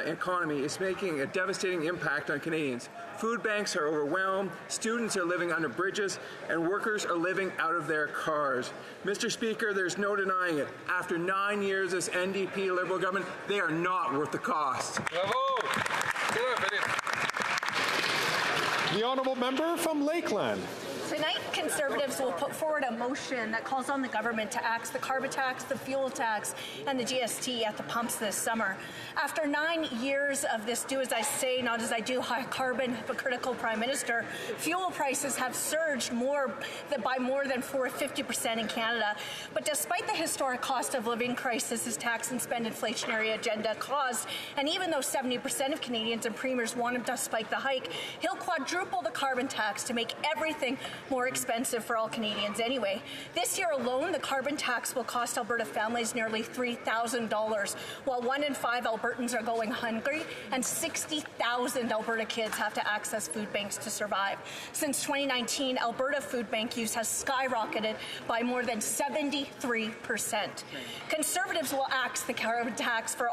economy is making a devastating impact on Canadians. Food banks are overwhelmed, students are living under bridges, and workers are living out of their cars. Mr. Speaker, there's no denying it. After 9 years as NDP Liberal government, they are not worth the cost. Bravo! The honourable member from Lakeland. Tonight, Conservatives will put forward a motion that calls on the government to axe the carbon tax, the fuel tax, and the GST at the pumps this summer. After 9 years of this do as I say, not as I do, high carbon, hypocritical Prime Minister, fuel prices have surged by more than 50% in Canada. But despite the historic cost of living crisis his tax and spend inflationary agenda caused, and even though 70% of Canadians and premiers want him to spike the hike, he'll quadruple the carbon tax to make everything more expensive for all Canadians anyway. This year alone, the carbon tax will cost Alberta families nearly $3,000, while 1 in 5 Albertans are going hungry, and 60,000 Alberta kids have to access food banks to survive. Since 2019, Alberta food bank use has skyrocketed by more than 73%. Conservatives will axe the carbon tax for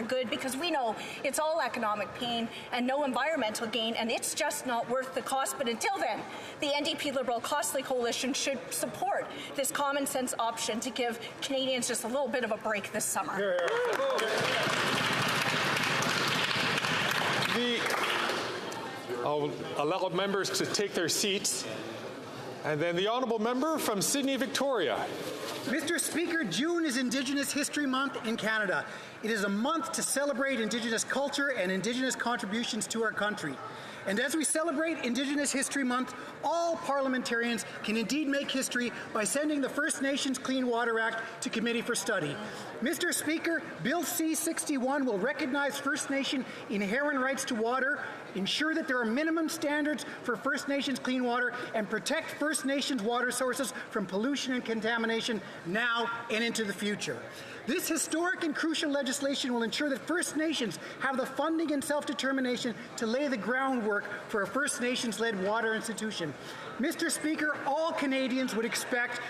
good because we know it's all economic pain and no environmental gain, and it's just not worth the cost. But until then, the NDP Liberal Costly Coalition should support this common sense option to give Canadians just a little bit of a break this summer. I'll allow members to take their seats. And then the honourable member from Sydney, Victoria. Mr. Speaker, June is Indigenous History Month in Canada. It is a month to celebrate Indigenous culture and Indigenous contributions to our country. And as we celebrate Indigenous History Month, all parliamentarians can indeed make history by sending the First Nations Clean Water Act to committee for study. Mr. Speaker, Bill C-61 will recognize First Nation inherent rights to water, ensure that there are minimum standards for First Nations clean water, and protect First Nations water sources from pollution and contamination now and into the future. This historic and crucial legislation will ensure that First Nations have the funding and self-determination to lay the groundwork for a First Nations-led water institution. Mr. Speaker, all Canadians would expect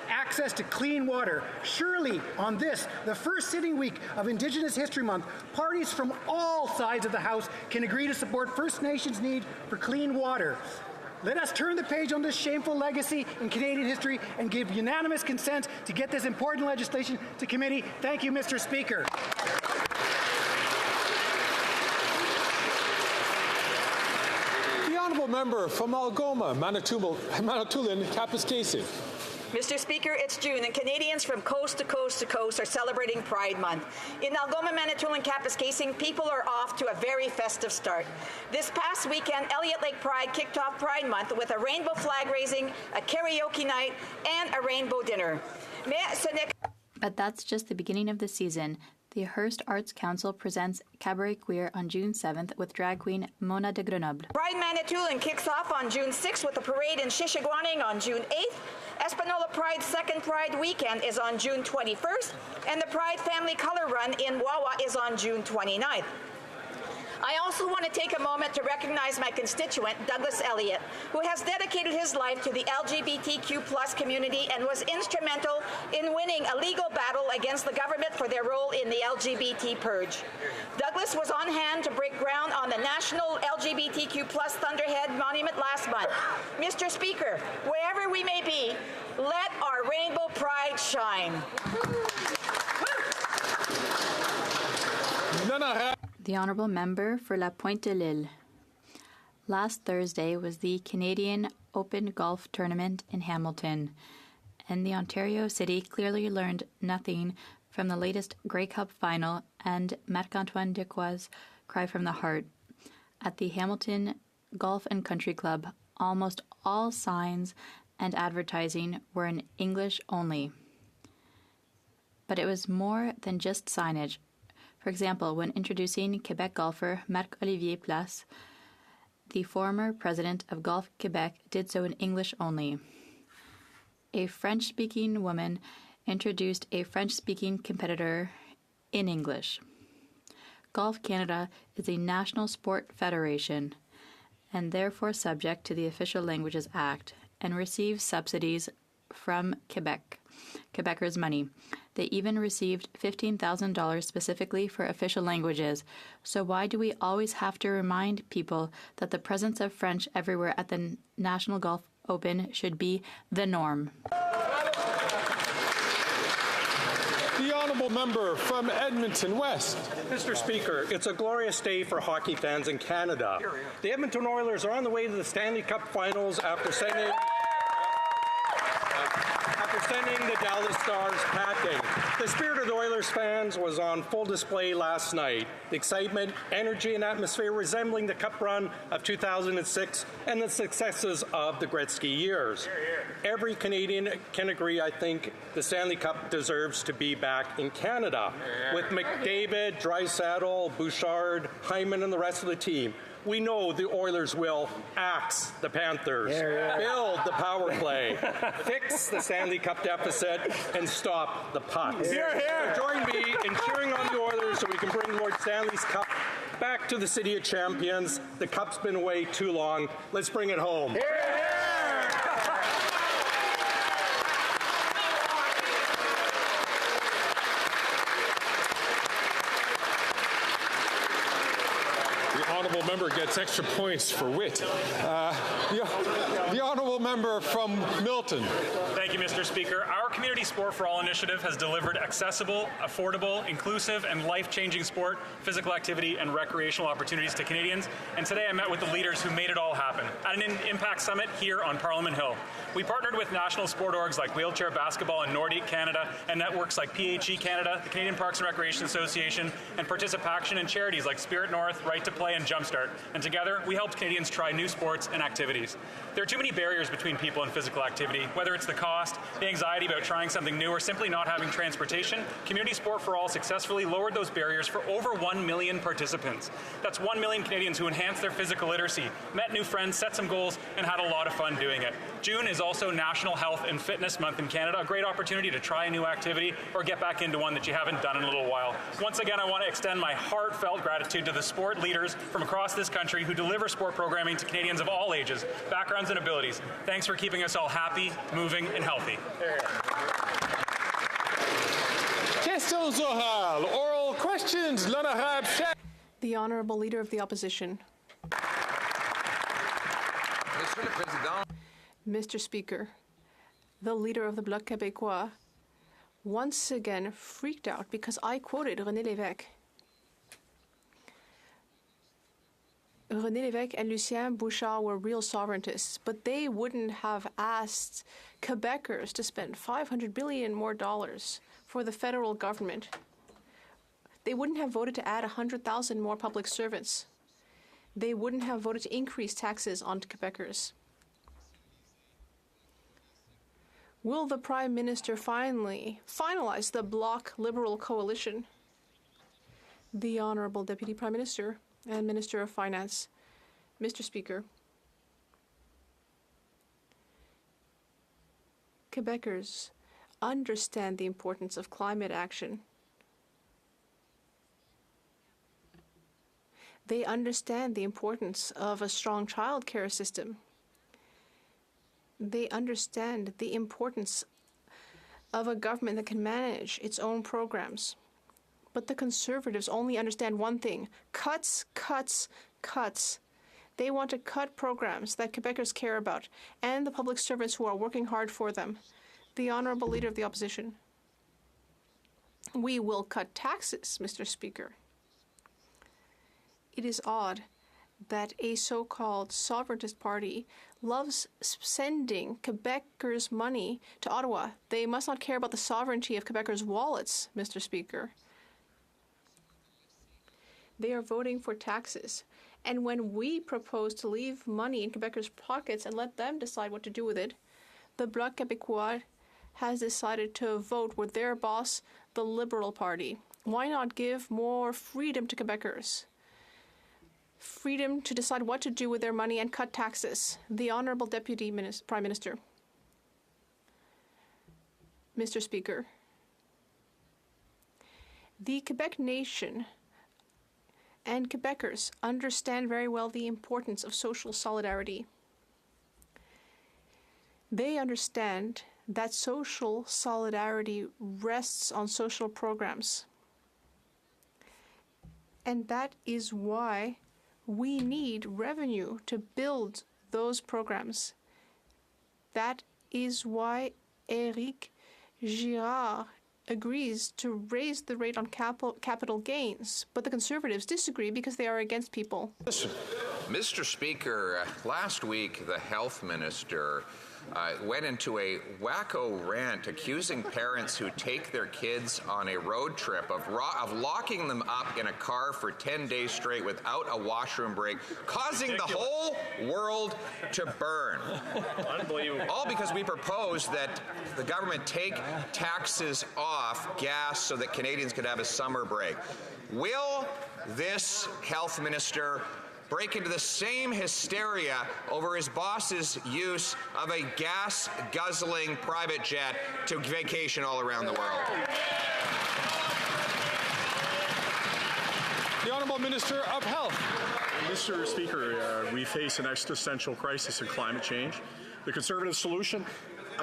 access to clean water. Surely, on this, the first sitting week of Indigenous History Month, parties from all sides of the House can agree to support First Nations' need for clean water. Let us turn the page on this shameful legacy in Canadian history and give unanimous consent to get this important legislation to committee. Thank you, Mr. Speaker. The honourable member from Algoma, Manitoulin, Kapuskasing. Mr. Speaker, it's June, and Canadians from coast to coast to coast are celebrating Pride Month. In Algoma, Manitoulin, Kapuskasing, people are off to a very festive start. This past weekend, Elliott Lake Pride kicked off Pride Month with a rainbow flag raising, a karaoke night, and a rainbow dinner. But that's just the beginning of the season. The Hearst Arts Council presents Cabaret Queer on June 7th with drag queen Mona de Grenoble. Pride Manitoulin kicks off on June 6th with a parade in Shishiguaning on June 8th. Espanola Pride's second Pride weekend is on June 21st, and the Pride Family Color Run in Wawa is on June 29th. I also want to take a moment to recognize my constituent, Douglas Elliott, who has dedicated his life to the LGBTQ+ community and was instrumental in winning a legal battle against the government for their role in the LGBT purge. Douglas was on hand to break ground on the National LGBTQ+ Thunderhead Monument last month. Mr. Speaker, wherever we may be, let our rainbow pride shine. The Honourable Member for La Pointe de l'Île. Last Thursday was the Canadian Open Golf Tournament in Hamilton, and the Ontario City clearly learned nothing from the latest Grey Cup final and Marc-Antoine Dequoi's cry from the heart. At the Hamilton Golf and Country Club, almost all signs and advertising were in English only. But it was more than just signage. For example, when introducing Quebec golfer Marc-Olivier Place, the former president of Golf Quebec did so in English only. A French-speaking woman introduced a French-speaking competitor in English. Golf Canada is a national sport federation and therefore subject to the Official Languages Act and receives subsidies from Quebecers' money. They even received $15,000 specifically for official languages. So why do we always have to remind people that the presence of French everywhere at the National Golf Open should be the norm? The honourable member from Edmonton West. Mr. Speaker, it's a glorious day for hockey fans in Canada. The Edmonton Oilers are on the way to the Stanley Cup Finals after sending the Dallas Stars packing. The spirit of the Oilers fans was on full display last night. The excitement, energy, and atmosphere resembling the Cup run of 2006 and the successes of the Gretzky years. Every Canadian can agree, I think, the Stanley Cup deserves to be back in Canada. With McDavid, Draisaitl, Bouchard, Hyman, and the rest of the team. We know the Oilers will axe the Panthers, build the power play, fix the Stanley Cup deficit, and stop the pucks. Join me in cheering on the Oilers so we can bring Lord Stanley's Cup back to the City of Champions. The Cup's been away too long. Let's bring it home. Honourable member gets extra points for wit. The honourable member from Milton. Thank you, Mr. Speaker. Our Community Sport for All initiative has delivered accessible, affordable, inclusive, and life-changing sport, physical activity, and recreational opportunities to Canadians. And today I met with the leaders who made it all happen at an Impact Summit here on Parliament Hill. We partnered with national sport orgs like Wheelchair Basketball and Nordic Canada, and networks like PHE Canada, the Canadian Parks and Recreation Association, and participation in charities like Spirit North, Right to Play, and Jumpstart. And together, we helped Canadians try new sports and activities. There are too many barriers between people and physical activity. Whether it's the cost, the anxiety about trying something new, or simply not having transportation, Community Sport for All successfully lowered those barriers for over 1 million participants. That's 1 million Canadians who enhanced their physical literacy, met new friends, set some goals, and had a lot of fun doing it. June is also National Health and Fitness Month in Canada, a great opportunity to try a new activity or get back into one that you haven't done in a little while. Once again, I want to extend my heartfelt gratitude to the sport leaders from across this country who deliver sport programming to Canadians of all ages, backgrounds, and abilities. Thanks for keeping us all happy, moving, and healthy. Questions orales. Oral questions. L'honorable chef. The Honourable Leader of the Opposition. Mr. Speaker, the Leader of the Bloc Québécois once again freaked out because I quoted René Lévesque. René Lévesque and Lucien Bouchard were real sovereigntists, but they wouldn't have asked Quebecers to spend $500 billion more for the federal government. They wouldn't have voted to add 100,000 more public servants. They wouldn't have voted to increase taxes on Quebecers. Will the Prime Minister finally finalize the Bloc Liberal coalition? The Honourable Deputy Prime Minister and Minister of Finance. Mr. Speaker, Quebecers understand the importance of climate action. They understand the importance of a strong child care system. They understand the importance of a government that can manage its own programs. But the Conservatives only understand one thing: cuts, cuts, cuts. They want to cut programs that Quebecers care about and the public servants who are working hard for them. The Honourable Leader of the Opposition. We will cut taxes, Mr. Speaker. It is odd that a so-called sovereigntist party loves sending Quebecers money to Ottawa. They must not care about the sovereignty of Quebecers' wallets, Mr. Speaker. They are voting for taxes. And when we propose to leave money in Quebecers' pockets and let them decide what to do with it, the Bloc Québécois has decided to vote with their boss, the Liberal Party. Why not give more freedom to Quebecers? Freedom to decide what to do with their money and cut taxes. The Honourable Deputy Prime Minister. Mr. Speaker, the Quebec nation and Quebecers understand very well the importance of social solidarity. They understand that social solidarity rests on social programs. And that is why we need revenue to build those programs. That is why Éric Girard agrees to raise the rate on capital gains, but the Conservatives disagree because they are against people. Mr. Speaker, last week the health minister went into a wacko rant accusing parents who take their kids on a road trip of locking them up in a car for 10 days straight without a washroom break, causing the whole world to burn. Unbelievable. All because we proposed that the government take taxes off gas so that Canadians could have a summer break. Will this health minister break into the same hysteria over his boss's use of a gas-guzzling private jet to vacation all around the world? The Honourable Minister of Health. Mr. Speaker, we face an existential crisis in climate change. The Conservative solution,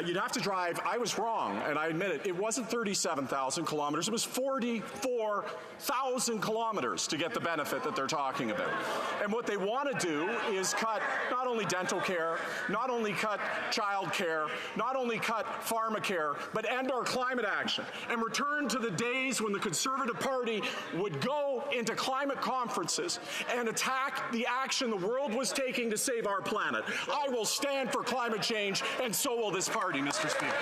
you'd have to drive. I was wrong, and I admit it. It wasn't 37,000 kilometers. It was 44,000 kilometers to get the benefit that they're talking about. And what they want to do is cut not only dental care, not only cut child care, not only cut pharmacare, but end our climate action and return to the days when the Conservative Party would go into climate conferences and attack the action the world was taking to save our planet. I will stand for climate change, and so will this party, Mr. Speaker.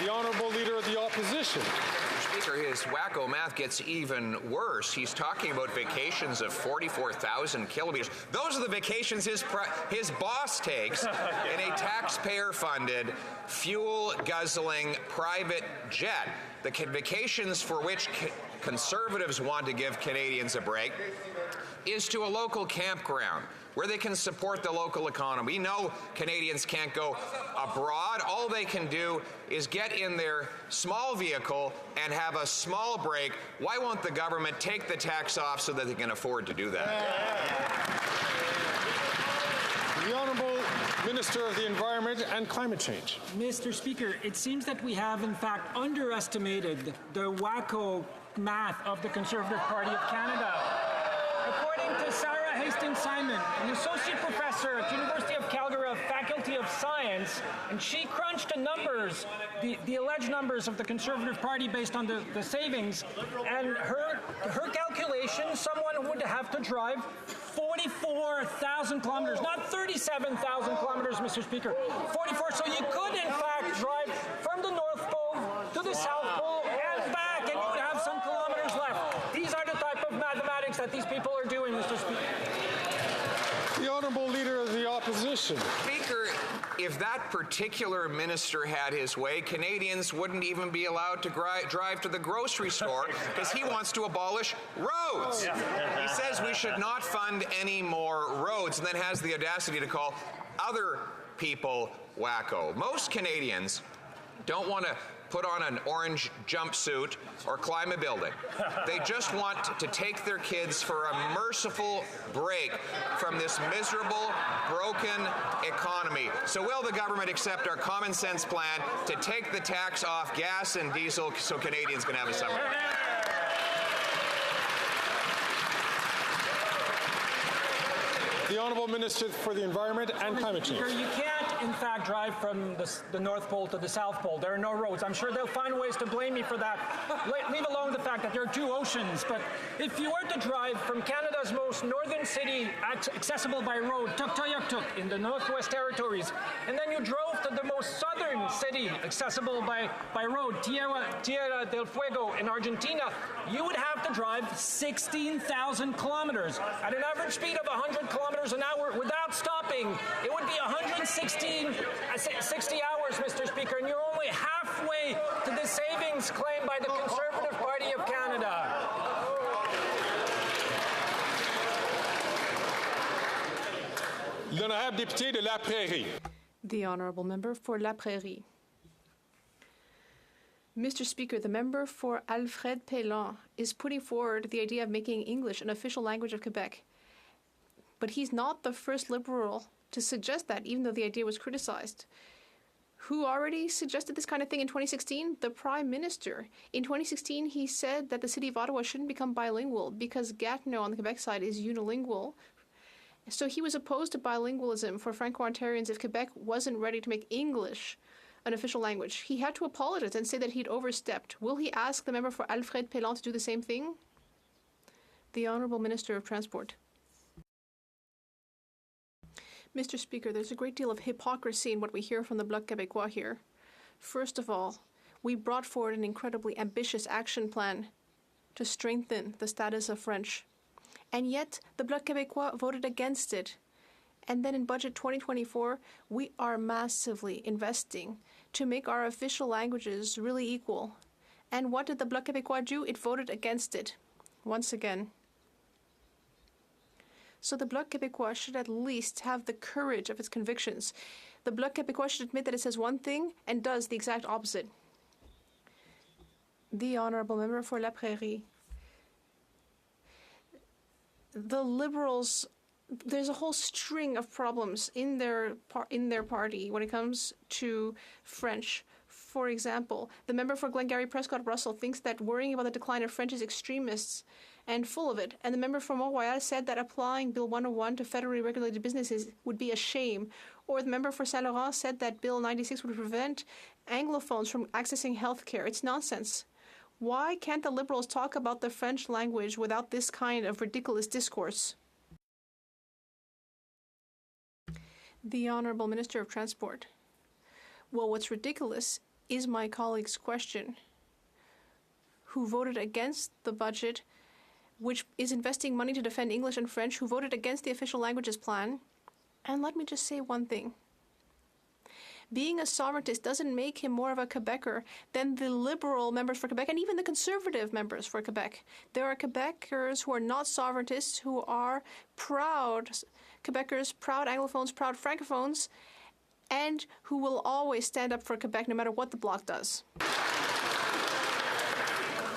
The Honourable Leader of the Opposition. Mr. Speaker, his wacko math gets even worse. He's talking about vacations of 44,000 kilometers. Those are the vacations his boss takes in a taxpayer-funded, fuel-guzzling private jet. The vacations for which Conservatives want to give Canadians a break is to a local campground where they can support the local economy. We know Canadians can't go abroad. All they can do is get in their small vehicle and have a small break. Why won't the government take the tax off so that they can afford to do that? The Honourable Minister of the Environment and Climate Change. Mr. Speaker, it seems that we have in fact underestimated the wacko math of the Conservative Party of Canada. According to Sarah Hastings-Simon, an associate professor at the University of Calgary Faculty of Science, and she crunched the numbers, the alleged numbers of the Conservative Party based on the savings, and her calculation, someone would have to drive 44,000 kilometers, not 37,000 kilometers, Mr. Speaker. 44, so you could in fact drive from the North Pole to the South Pole and back, and you would have some kilometers left. These are the type of mathematics that these people are doing, Mr. Speaker. The Honourable Leader of the Opposition. Speaker, if that particular minister had his way, Canadians wouldn't even be allowed to drive to the grocery store because he wants to abolish roads. He says we should not fund any more roads and then has the audacity to call other people wacko. Most Canadians don't want to put on an orange jumpsuit or climb a building. They just want to take their kids for a merciful break from this miserable, broken economy. So will the government accept our common sense plan to take the tax off gas and diesel so Canadians can have a summer? The Honourable Minister for the Environment and Climate Change. You can't, in fact, drive from the North Pole to the South Pole. There are no roads. I'm sure they'll find ways to blame me for that. Leave alone the fact that there are two oceans. But if you were to drive from Canada's most northern city, accessible by road, Tuktoyaktuk in the Northwest Territories, and then you drove to the most southern city, accessible by road, Tierra del Fuego in Argentina, you would have to drive 16,000 kilometers at an average speed of 100 kilometers an hour without stopping. It would be 60 hours, Mr. Speaker, and you're only halfway to the savings claimed by the Conservative Party of Canada. L'honorable député de La Prairie. The Honourable Member for La Prairie. Mr. Speaker, the member for Alfred Pellan is putting forward the idea of making English an official language of Quebec. But he's not the first Liberal to suggest that, even though the idea was criticized. Who already suggested this kind of thing in 2016? The Prime Minister. In 2016, he said that the city of Ottawa shouldn't become bilingual because Gatineau on the Quebec side is unilingual. So he was opposed to bilingualism for Franco-Ontarians if Quebec wasn't ready to make English an official language. He had to apologize and say that he'd overstepped. Will he ask the member for Alfred Pellan to do the same thing? The Honourable Minister of Transport. Mr. Speaker, there's a great deal of hypocrisy in what we hear from the Bloc Québécois here. First of all, we brought forward an incredibly ambitious action plan to strengthen the status of French. And yet, the Bloc Québécois voted against it. And then in Budget 2024, we are massively investing to make our official languages really equal. And what did the Bloc Québécois do? It voted against it, once again. So the Bloc Québécois should at least have the courage of its convictions. The Bloc Québécois should admit that it says one thing and does the exact opposite. The Honourable Member for La Prairie. The Liberals, there's a whole string of problems in their party when it comes to French. For example, the member for Glengarry Prescott Russell thinks that worrying about the decline of French is extremists and full of it. And the member for Mont-Royal said that applying Bill 101 to federally regulated businesses would be a shame. Or the member for Saint-Laurent said that Bill 96 would prevent Anglophones from accessing health care. It's nonsense. Why can't the Liberals talk about the French language without this kind of ridiculous discourse? The Honourable Minister of Transport. Well, what's ridiculous is my colleague's question. who voted against the budget, which is investing money to defend English and French, who voted against the official languages plan. And let me just say one thing. Being a sovereigntist doesn't make him more of a Quebecer than the Liberal members for Quebec and even the Conservative members for Quebec. There are Quebecers who are not sovereigntists, who are proud Quebecers, proud Anglophones, proud Francophones, and who will always stand up for Quebec no matter what the Bloc does.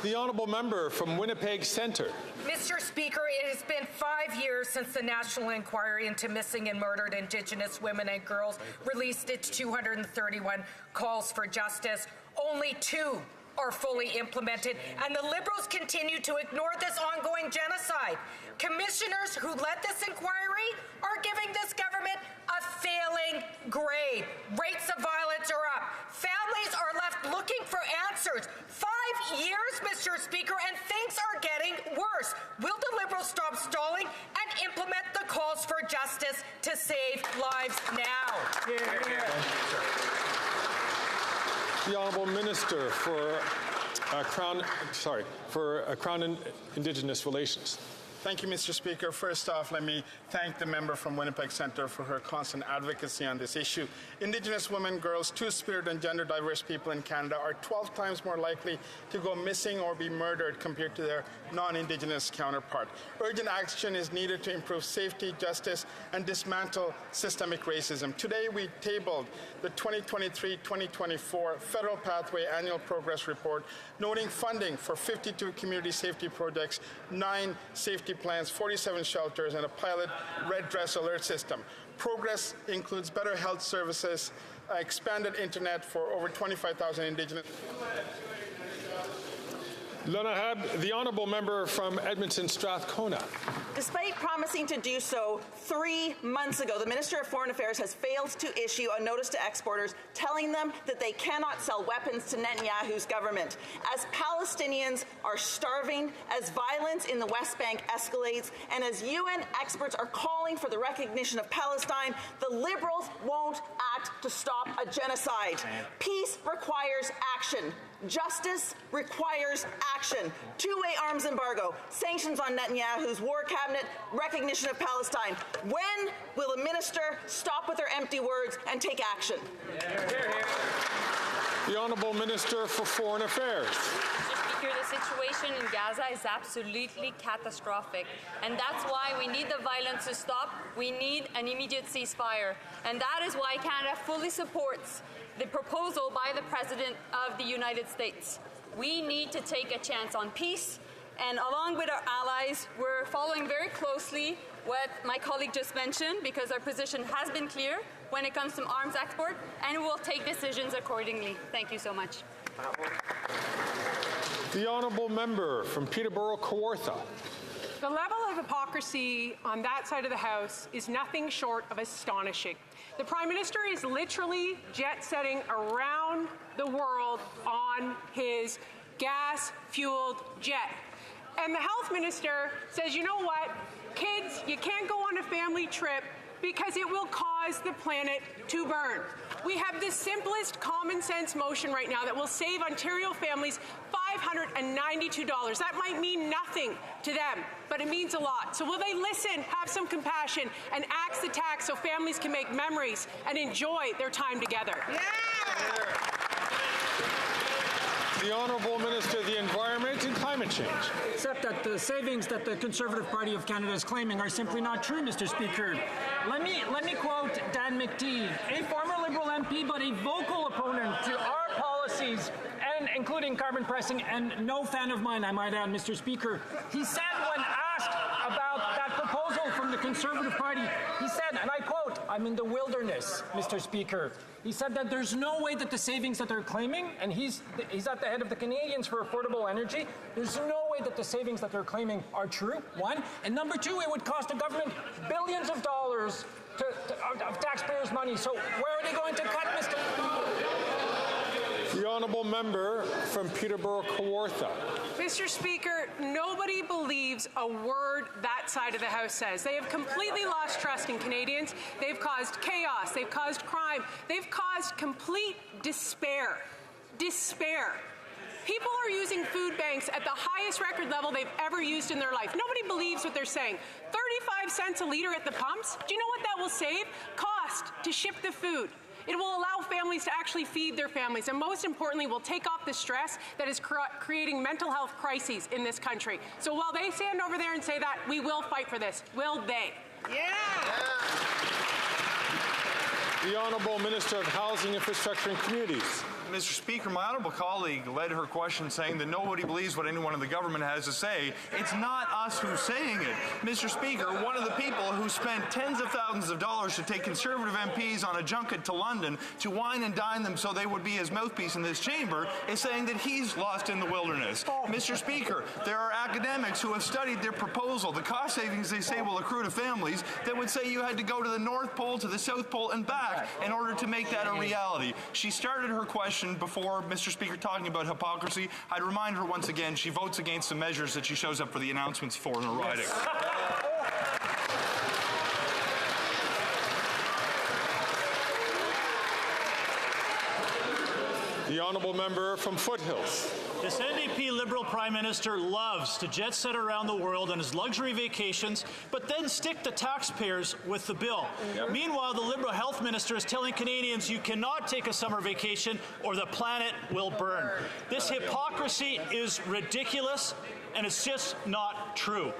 The honourable member from Winnipeg Centre. Mr. Speaker, it has been 5 years since the National Inquiry into Missing and Murdered Indigenous Women and Girls released its 231 calls for justice. Only 2 are fully implemented, and the Liberals continue to ignore this ongoing genocide. Commissioners who led this inquiry are giving this government a failing grade. Rates of violence are up. Families are left looking for answers. 5 years, Mr. Speaker, and things are getting worse. Will the Liberals stop stalling and implement the calls for justice to save lives now? The honourable minister for Crown and Indigenous Relations. Thank you, Mr. Speaker. First off, let me thank the member from Winnipeg Centre for her constant advocacy on this issue. Indigenous women, girls, two-spirit and gender diverse people in Canada are 12 times more likely to go missing or be murdered compared to their non-Indigenous counterpart. Urgent action is needed to improve safety, justice, and dismantle systemic racism. Today, we tabled the 2023-2024 Federal Pathway Annual Progress Report, noting funding for 52 community safety projects, 9 safety plans, 47 shelters, and a pilot red dress alert system. Progress includes better health services, expanded internet for over 25,000 Indigenous. The honourable member from Edmonton Strathcona. Despite promising to do so 3 months ago, the Minister of Foreign Affairs has failed to issue a notice to exporters telling them that they cannot sell weapons to Netanyahu's government. As Palestinians are starving, as violence in the West Bank escalates, and as UN experts are calling for the recognition of Palestine, the Liberals won't act to stop a genocide. Peace requires action. Justice requires action. Two-way arms embargo, sanctions on Netanyahu's war cabinet, recognition of Palestine. When will the minister stop with her empty words and take action? The Honourable Minister for Foreign Affairs. Mr. Speaker, the situation in Gaza is absolutely catastrophic, and that's why we need the violence to stop. We need an immediate ceasefire, and that is why Canada fully supports the proposal by the President of the United States. We need to take a chance on peace, and along with our allies, we're following very closely what my colleague just mentioned, because our position has been clear when it comes to arms export, and we'll take decisions accordingly. Thank you so much. The honourable member from Peterborough Kawartha. The level of hypocrisy on that side of the House is nothing short of astonishing. The Prime Minister is literally jet-setting around the world on his gas-fueled jet. And the Health Minister says, you know what, kids, you can't go on a family trip because it will cause the planet to burn. We have the simplest common sense motion right now that will save Ontario families $592. That might mean nothing to them, but it means a lot. So will they listen, have some compassion, and axe the tax so families can make memories and enjoy their time together? Yeah. The Honourable Minister of the Environment and Climate Change. Except that the savings that the Conservative Party of Canada is claiming are simply not true, Mr. Speaker. Let me quote Dan McTeague, a former Liberal MP but a vocal opponent to our policies, and including carbon pricing, and no fan of mine, I might add, Mr. Speaker. He said when asked about that proposal from the Conservative Party, he said, and I quote, I'm in the wilderness, Mr. Speaker. He said that there's no way that the savings that they're claiming, and he's at the head of the Canadians for Affordable Energy, there's no way that the savings that they're claiming are true, one. And number two, it would cost the government billions of dollars of taxpayers' money. So where are they going to cut, Mr. The honourable member from Peterborough Kawartha. Mr. Speaker, nobody believes a word that side of the House says. They have completely lost trust in Canadians. They've caused chaos. They've caused crime. They've caused complete despair. Despair. People are using food banks at the highest record level they've ever used in their life. Nobody believes what they're saying. 35 cents a litre at the pumps? Do you know what that will save? Cost to ship the food. It will allow families to actually feed their families, and most importantly, will take off the stress that is creating mental health crises in this country. So while they stand over there and say that, we will fight for this. Will they? The Honourable Minister of Housing, Infrastructure and Communities. Mr. Speaker, my honourable colleague led her question saying that nobody believes what anyone in the government has to say. It's not us who's saying it. Mr. Speaker, one of the people who spent tens of thousands of dollars to take Conservative MPs on a junket to London to wine and dine them so they would be his mouthpiece in this chamber is saying that he's lost in the wilderness. Mr. Speaker, there are academics who have studied their proposal, the cost savings they say will accrue to families, that would say you had to go to the North Pole, to the South Pole, and back in order to make that a reality. She started her question before, Mr. Speaker, talking about hypocrisy. I'd remind her once again she votes against the measures that she shows up for the announcements for in her riding. The Honourable Member from Foothills. This NDP Liberal Prime Minister loves to jet set around the world on his luxury vacations, but then stick the taxpayers with the bill. Meanwhile, the Liberal Health Minister is telling Canadians you cannot take a summer vacation or the planet will burn. This hypocrisy is ridiculous, and it's just not true.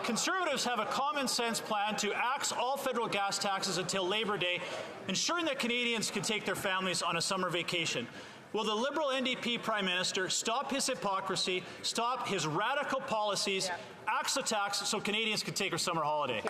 Conservatives have a common sense plan to axe all federal gas taxes until Labor Day, ensuring that Canadians can take their families on a summer vacation. Will the Liberal NDP Prime Minister stop his hypocrisy, stop his radical policies, axe the tax so Canadians can take their summer holiday?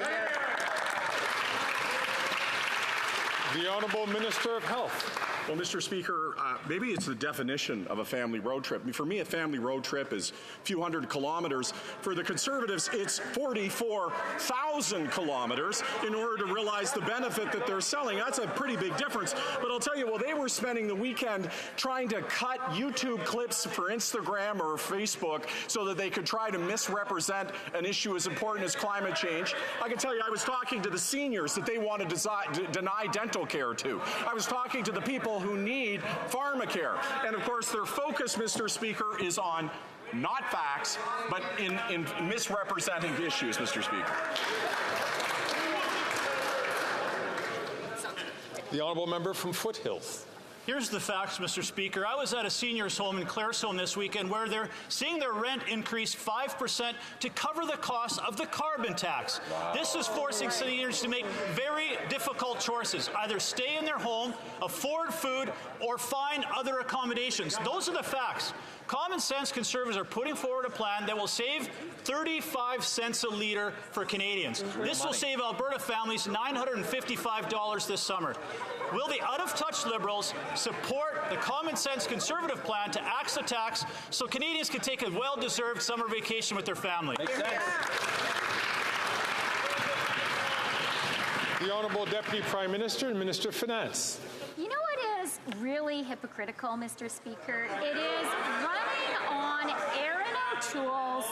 The Honourable Minister of Health. Well, Mr. Speaker, maybe it's the definition of a family road trip. For me, a family road trip is a few hundred kilometers. For the Conservatives, it's 44,000 kilometers in order to realize the benefit that they're selling. That's a pretty big difference. But I'll tell you, while they were spending the weekend trying to cut YouTube clips for Instagram or Facebook so that they could try to misrepresent an issue as important as climate change, I can tell you I was talking to the seniors that they want to deny dental care to. I was talking to the people who need pharmacare. And of course, their focus, Mr. Speaker, is on not facts, but in misrepresenting issues, Mr. Speaker. The Honourable Member from Foothills. Here's the facts, Mr. Speaker. I was at a seniors' home in Claresholm this weekend where they're seeing their rent increase 5% to cover the cost of the carbon tax. Wow. This is forcing seniors to make very difficult choices, either stay in their home, afford food, or find other accommodations. Those are the facts. Common sense Conservatives are putting forward a plan that will save 35 cents a litre for Canadians. This will save Alberta families $955 this summer. Will the out-of-touch Liberals support the common sense Conservative plan to axe the tax so Canadians can take a well-deserved summer vacation with their family? The Honourable Deputy Prime Minister and Minister of Finance. You know what is really hypocritical, Mr. Speaker? It is running on Erin O'Toole's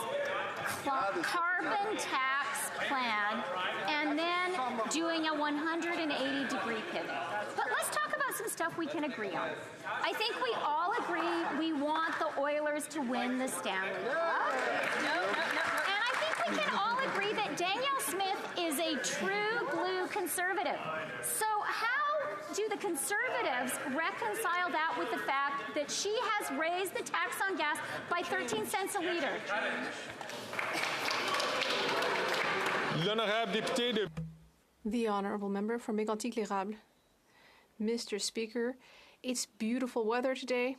carbon tax plan and then doing a 180-degree pivot. But let's talk about some stuff we can agree on. I think we all agree we want the Oilers to win the Stanley Cup. And I think we can all agree that Danielle Smith is a true blue Conservative. So how do the Conservatives reconcile that with the fact that she has raised the tax on gas by 13 cents a litre? The Honourable Member from Mégantic-L'Érable. Mr. Speaker, it's beautiful weather today.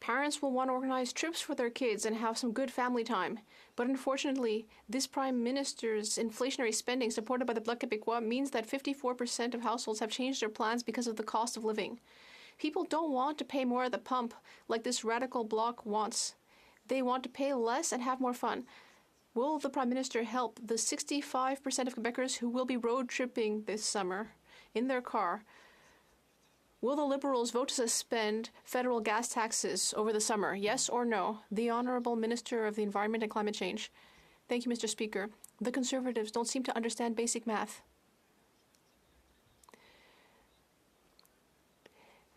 Parents will want to organize trips for their kids and have some good family time. But unfortunately, this Prime Minister's inflationary spending supported by the Bloc Québécois means that 54% of households have changed their plans because of the cost of living. People don't want to pay more at the pump like this radical bloc wants. They want to pay less and have more fun. Will the Prime Minister help the 65% of Quebecers who will be road tripping this summer in their car? Will the Liberals vote to suspend federal gas taxes over the summer? Yes or no? The Honourable Minister of the Environment and Climate Change. Thank you, Mr. Speaker. The Conservatives don't seem to understand basic math.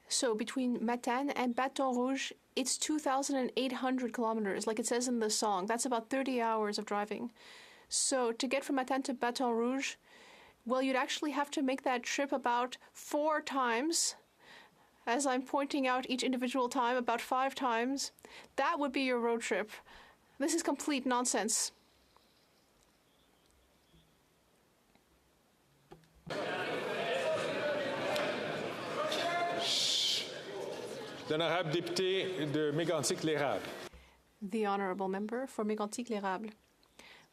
So between Matane and Baton Rouge It's 2,800 kilometers, like it says in the song. That's about 30 hours of driving. So to get from Matane to Baton Rouge, well, you'd actually have to make that trip about 4 times. As I'm pointing out each individual time, about 5 times. That would be your road trip. This is complete nonsense. L'honorable député de Mégantic-l'Érable. The honorable member for Mégantic-l'Érable.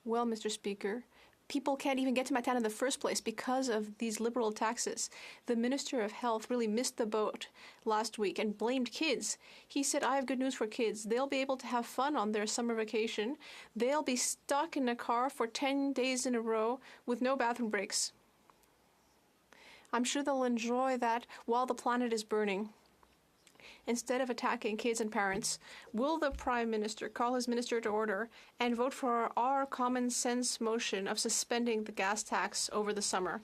Well, Mr. Speaker, people can't even get to Matane in the first place because of these liberal taxes. The Minister of Health really missed the boat last week and blamed kids. He said, I have good news for kids. They'll be able to have fun on their summer vacation. They'll be stuck in a car for 10 days in a row with no bathroom breaks. I'm sure they'll enjoy that while the planet is burning. Instead of attacking kids and parents, will the Prime Minister call his minister to order and vote for our common sense motion of suspending the gas tax over the summer?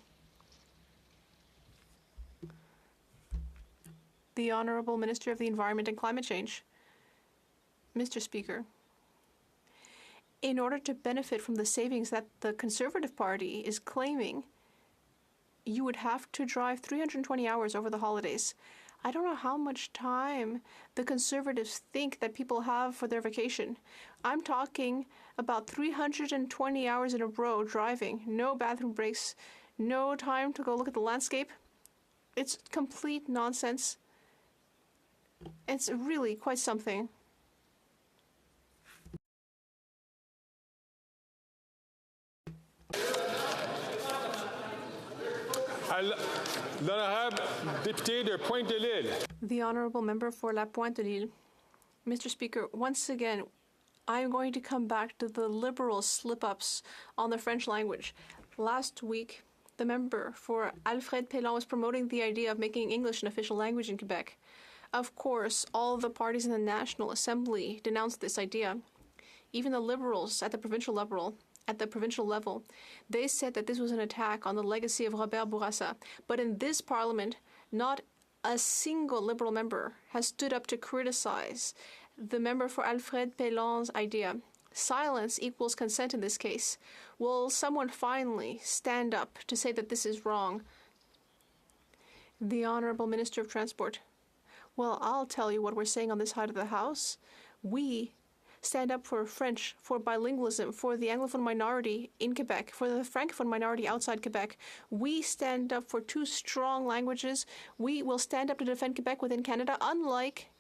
The Honourable Minister of the Environment and Climate Change. Mr. Speaker, in order to benefit from the savings that the Conservative Party is claiming, you would have to drive 320 hours over the holidays. I don't know how much time the Conservatives think that people have for their vacation. I'm talking about 320 hours in a row driving, no bathroom breaks, no time to go look at the landscape. It's complete nonsense. It's really quite something. L'honorable député de Pointe-de-l'Île. The honourable member for La Pointe-de-l'Île. Mr. Speaker, once again, I'm going to come back to the liberal slip-ups on the French language. Last week, the member for Alfred Pélan was promoting the idea of making English an official language in Quebec. Of course, all the parties in the National Assembly denounced this idea. Even the Liberals at the provincial level, they said that this was an attack on the legacy of Robert Bourassa. But in this parliament, not a single Liberal member has stood up to criticize the member for Alfred Pélan's idea. Silence equals consent in this case. Will someone finally stand up to say that this is wrong? The Honourable Minister of Transport. Well, I'll tell you what we're saying on this side of the House. We stand up for French, for bilingualism, for the Anglophone minority in Quebec, for the Francophone minority outside Quebec. We stand up for 2 strong languages. We will stand up to defend Quebec within Canada, unlike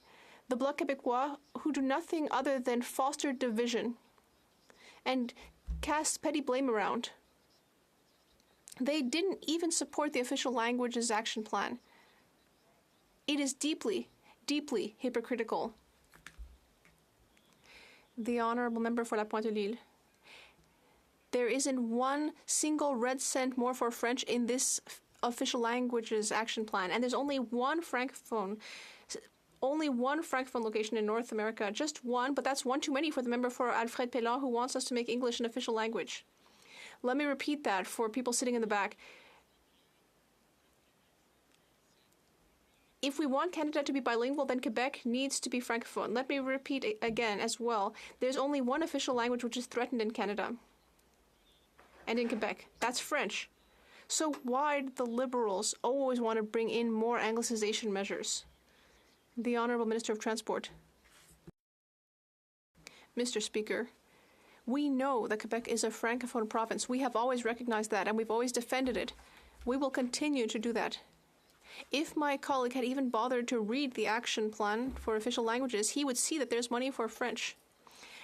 the Bloc Québécois, who do nothing other than foster division and cast petty blame around. They didn't even support the official languages action plan. It is deeply, deeply hypocritical. The honourable member for La Pointe-de-l'Île. There isn't one single red cent more for French in this official languages action plan, and there's only one francophone location in North America, just one, but that's one too many for the member for Alfred Pélan, who wants us to make English an official language. Let me repeat that for people sitting in the back. If we want Canada to be bilingual, then Quebec needs to be francophone. Let me repeat again as well. There's only one official language which is threatened in Canada and in Quebec. That's French. So why do the Liberals always want to bring in more Anglicization measures? The Honourable Minister of Transport. Mr. Speaker, we know that Quebec is a francophone province. We have always recognized that, and we've always defended it. We will continue to do that. If my colleague had even bothered to read the action plan for official languages, he would see that there's money for French.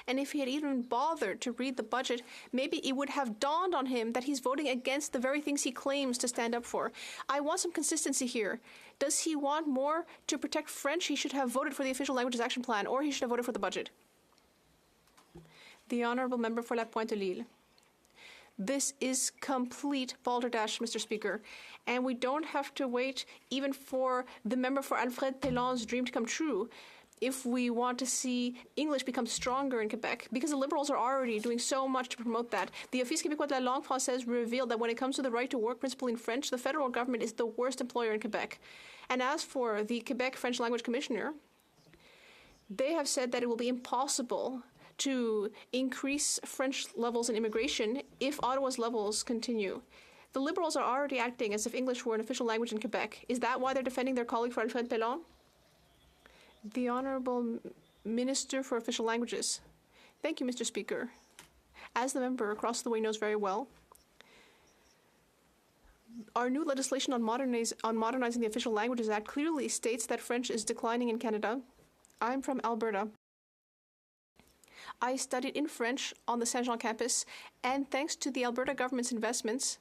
And if he had even bothered to read the budget, maybe it would have dawned on him that he's voting against the very things he claims to stand up for. I want some consistency here. Does he want more to protect French? He should have voted for the official languages action plan, or he should have voted for the budget. The honourable member for La Pointe-de-l'Île. This is complete balderdash, Mr. Speaker, and we don't have to wait even for the member for Alfred Pélan's dream to come true if we want to see English become stronger in Quebec, because the Liberals are already doing so much to promote that. The Office québécois de la langue française revealed that when it comes to the right to work principle in French, the federal government is the worst employer in Quebec. And as for the Quebec French Language Commissioner, They have said that it will be impossible to increase French levels in immigration if Ottawa's levels continue. The Liberals are already acting as if English were an official language in Quebec. Is that why they're defending their colleague Fred Pelon? The Honourable Minister for Official Languages. Thank you, Mr. Speaker. As the member across the way knows very well, our new legislation on modernizing the Official Languages Act clearly states that French is declining in Canada. I'm from Alberta. I studied in French on the Saint-Jean campus, and thanks to the Alberta government's investments,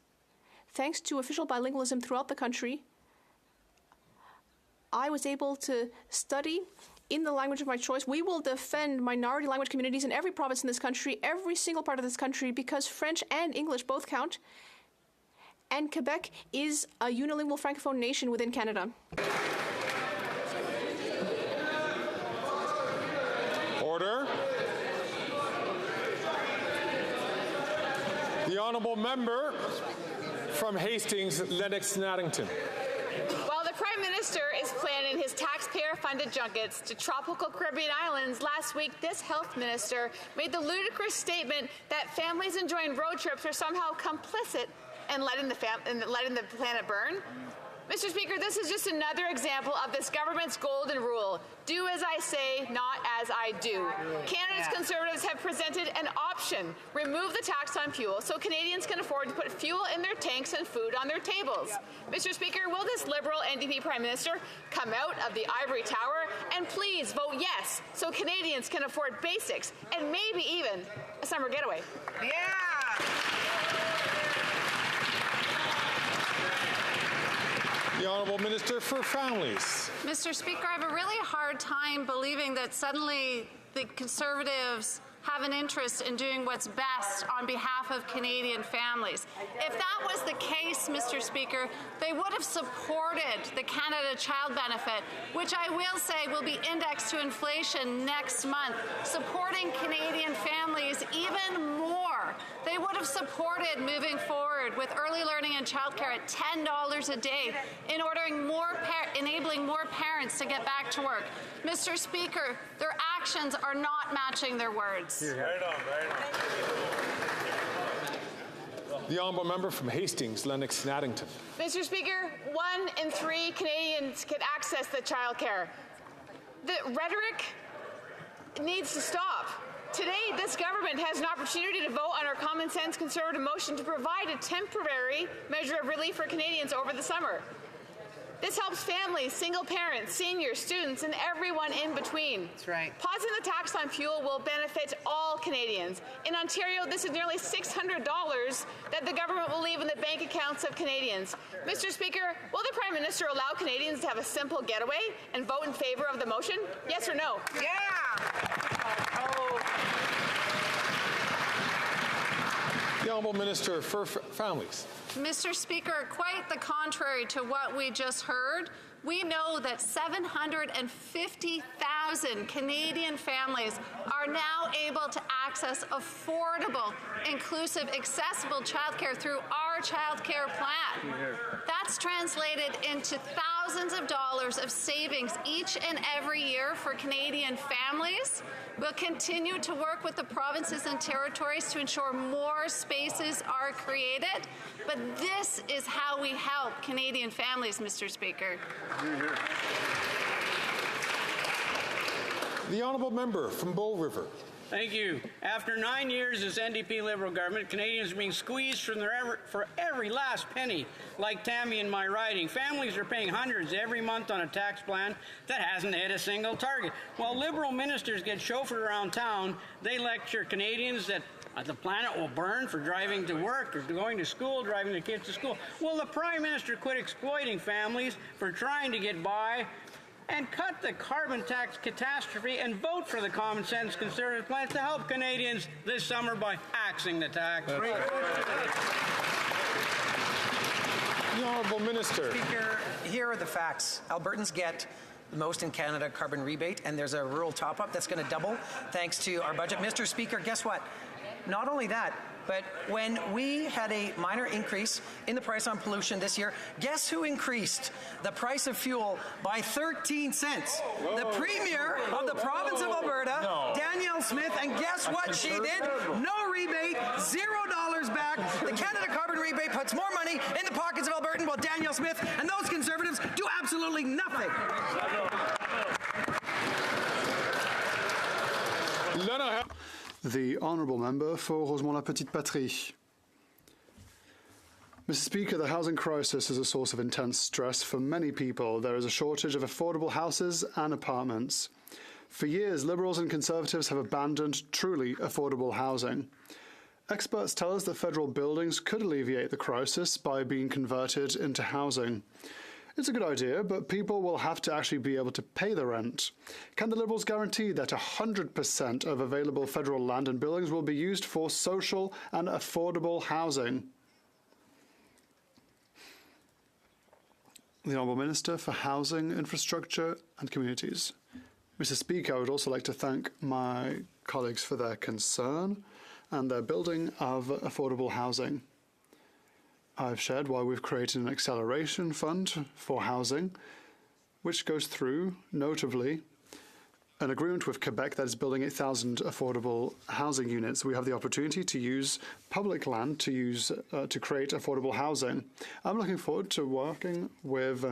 thanks to official bilingualism throughout the country, I was able to study in the language of my choice. We will defend minority language communities in every province in this country, every single part of this country, because French and English both count. And Quebec is a unilingual francophone nation within Canada. Order. The honourable member from Hastings, Lennox-Naddington. While the Prime Minister is planning his taxpayer-funded junkets to tropical Caribbean islands, last week this health minister made the ludicrous statement that families enjoying road trips are somehow complicit in letting the planet burn. Mr. Speaker, this is just another example of this government's golden rule. Do as I say, not as I do. Canada's Conservatives have presented an option. Remove the tax on fuel so Canadians can afford to put fuel in their tanks and food on their tables. Mr. Speaker, will this Liberal NDP Prime Minister come out of the ivory tower and please vote yes so Canadians can afford basics and maybe even a summer getaway? Yeah! The Honourable Minister for Families. Mr. Speaker, I have a really hard time believing that suddenly the Conservatives have an interest in doing what's best on behalf of Canadian families. If that was the case, Mr. Speaker, they would have supported the Canada Child Benefit, which I will say will be indexed to inflation next month, supporting Canadian families even more. They would have supported moving forward with early learning and childcare at $10 a day in enabling more parents to get back to work. Mr. Speaker, their actions are not matching their words. Right on. The honourable member from Hastings, Lennox-Naddington. Mr. Speaker, 1 in 3 Canadians can access the childcare. The rhetoric needs to stop. Today, this government has an opportunity to vote on our common sense Conservative motion to provide a temporary measure of relief for Canadians over the summer. This helps families, single parents, seniors, students, and everyone in between. That's right. Pausing the tax on fuel will benefit all Canadians. In Ontario, this is nearly $600 that the government will leave in the bank accounts of Canadians. Mr. Speaker, will the Prime Minister allow Canadians to have a simple getaway and vote in favour of the motion? Yes or no? Yeah! The Honourable Minister for Families. Mr. Speaker, quite the contrary to what we just heard. We know that 750,000 Canadian families are now able to access affordable, inclusive, accessible childcare through our childcare plan. That's translated into thousands of dollars of savings each and every year for Canadian families. We'll continue to work with the provinces and territories to ensure more spaces are created. But this is how we help Canadian families, Mr. Speaker. The honourable member from Bull River. Thank you. After 9 years as NDP Liberal government, Canadians are being squeezed for every last penny, like Tammy in my riding. Families are paying hundreds every month on a tax plan that hasn't hit a single target. While Liberal ministers get chauffeured around town, they lecture Canadians that the planet will burn for driving to work or going to school, driving the kids to school. Will the Prime Minister quit exploiting families for trying to get by and cut the carbon tax catastrophe and vote for the common sense Conservative plan to help Canadians this summer by axing the tax? The Honourable Minister. Speaker, here are the facts. Albertans get the most in Canada carbon rebate, and there's a rural top-up that's going to double thanks to our budget. Mr. Speaker, guess what? Not only that, But when we had a minor increase in the price on pollution this year, guess who increased the price of fuel by 13 cents? Whoa. The Premier of the province of Alberta, Danielle Smith, and guess what she did? No rebate, $0 back. The Canada Carbon Rebate puts more money in the pockets of Albertans, while Danielle Smith and those Conservatives do absolutely nothing. The Honourable Member for Rosemont-la-Petite-Patrie. Mr. Speaker, the housing crisis is a source of intense stress for many people. There is a shortage of affordable houses and apartments. For years, Liberals and Conservatives have abandoned truly affordable housing. Experts tell us that federal buildings could alleviate the crisis by being converted into housing. It's a good idea, but people will have to actually be able to pay the rent. Can the Liberals guarantee that 100% of available federal land and buildings will be used for social and affordable housing? The Honourable Minister for Housing, Infrastructure and Communities. Mr. Speaker, I would also like to thank my colleagues for their concern and their building of affordable housing. I've shared why we've created an acceleration fund for housing, which goes through, notably, an agreement with Quebec that is building 8,000 affordable housing units. We have the opportunity to use public land to create affordable housing. I'm looking forward to working with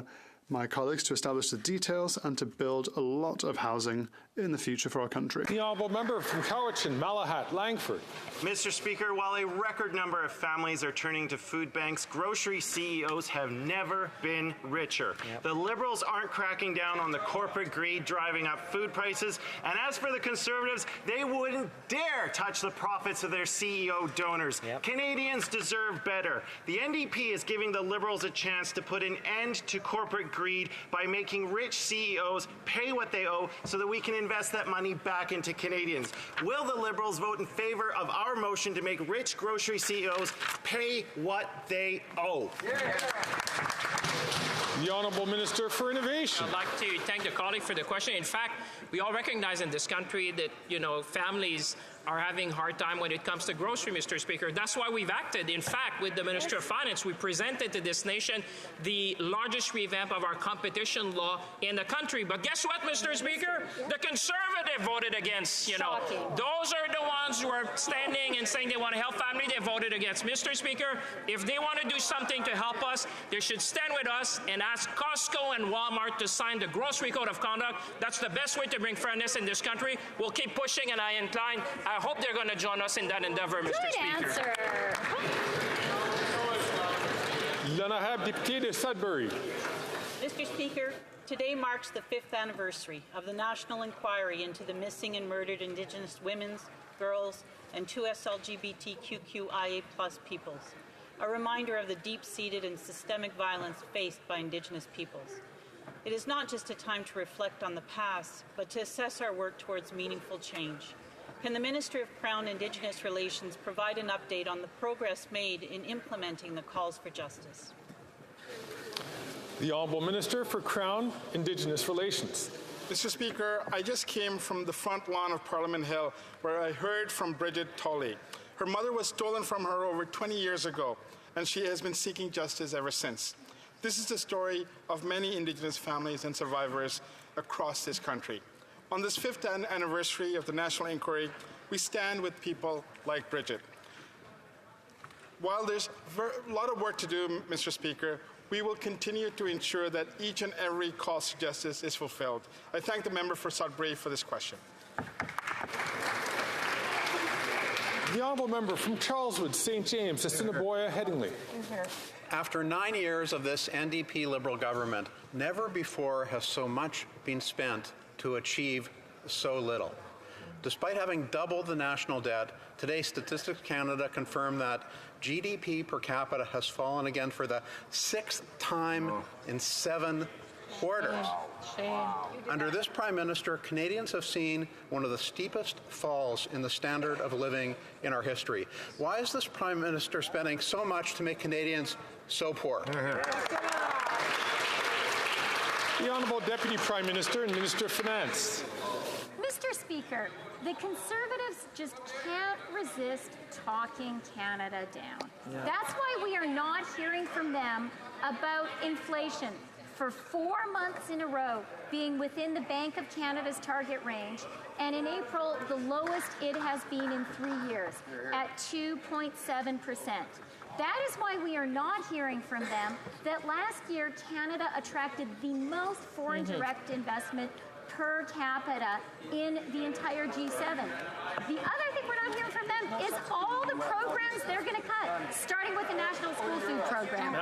my colleagues to establish the details and to build a lot of housing in the future for our country. The Honourable Member from Cowichan, Malahat, Langford. Mr. Speaker, while a record number of families are turning to food banks, grocery CEOs have never been richer. The Liberals aren't cracking down on the corporate greed driving up food prices, and as for the Conservatives, they wouldn't dare touch the profits of their CEO donors. Canadians deserve better. The NDP is giving the Liberals a chance to put an end to corporate greed by making rich CEOs pay what they owe so that we can invest that money back into Canadians. Will the Liberals vote in favour of our motion to make rich grocery CEOs pay what they owe? The Honourable Minister for Innovation. I'd like to thank the colleague for the question. In fact, we all recognize in this country that, families are having a hard time when it comes to grocery, Mr. Speaker. That's why we've acted. In fact, with the Minister of Finance, we presented to this nation the largest revamp of our competition law in the country. But guess what, Mr. Speaker? The Conservative voted against, Those are the ones who are standing and saying they want to help family. They voted against. Mr. Speaker, if they want to do something to help us, they should stand with us and ask Costco and Walmart to sign the Grocery Code of Conduct. That's the best way to bring fairness in this country. We'll keep pushing, and I hope they're going to join us in that endeavor, Mr. Speaker. L'Honorable Député de Sudbury. Mr. Speaker, today marks the 5th anniversary of the National Inquiry into the missing and murdered Indigenous women, girls, and 2S LGBTQIA+ peoples. A reminder of the deep-seated and systemic violence faced by Indigenous peoples. It is not just a time to reflect on the past, but to assess our work towards meaningful change. Can the Minister of Crown Indigenous Relations provide an update on the progress made in implementing the calls for justice? The Honourable Minister for Crown Indigenous Relations. Mr. Speaker, I just came from the front lawn of Parliament Hill where I heard from Bridget Tolley. Her mother was stolen from her over 20 years ago, and she has been seeking justice ever since. This is the story of many Indigenous families and survivors across this country. On this 5th anniversary of the National Inquiry, we stand with people like Bridget. While there's a lot of work to do, Mr. Speaker, we will continue to ensure that each and every call for justice is fulfilled. I thank the member for Sudbury for this question. The Honourable Member from Charleswood, St. James, Assiniboia, Headingley. After 9 years of this NDP Liberal government, never before has so much been spent to achieve so little. Despite having doubled the national debt, today Statistics Canada confirmed that GDP per capita has fallen again for the 6th time in 7 quarters. Under this Prime Minister, Canadians have seen one of the steepest falls in the standard of living in our history. Why is this Prime Minister spending so much to make Canadians so poor? The Honourable Deputy Prime Minister and Minister of Finance. Mr. Speaker, the Conservatives just can't resist talking Canada down. Yeah. That's why we are not hearing from them about inflation for 4 months in a row being within the Bank of Canada's target range, and in April, the lowest it has been in 3 years, at 2.7%. That is why we are not hearing from them that last year Canada attracted the most foreign direct investment per capita in the entire G7. The other thing we're not hearing from them is all the programs they're going to cut, starting with the National School Food Program.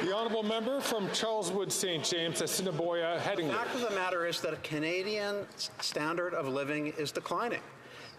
The Honourable Member from Charleswood St. James, Assiniboia, Headingley. The fact of the matter is that a Canadian standard of living is declining.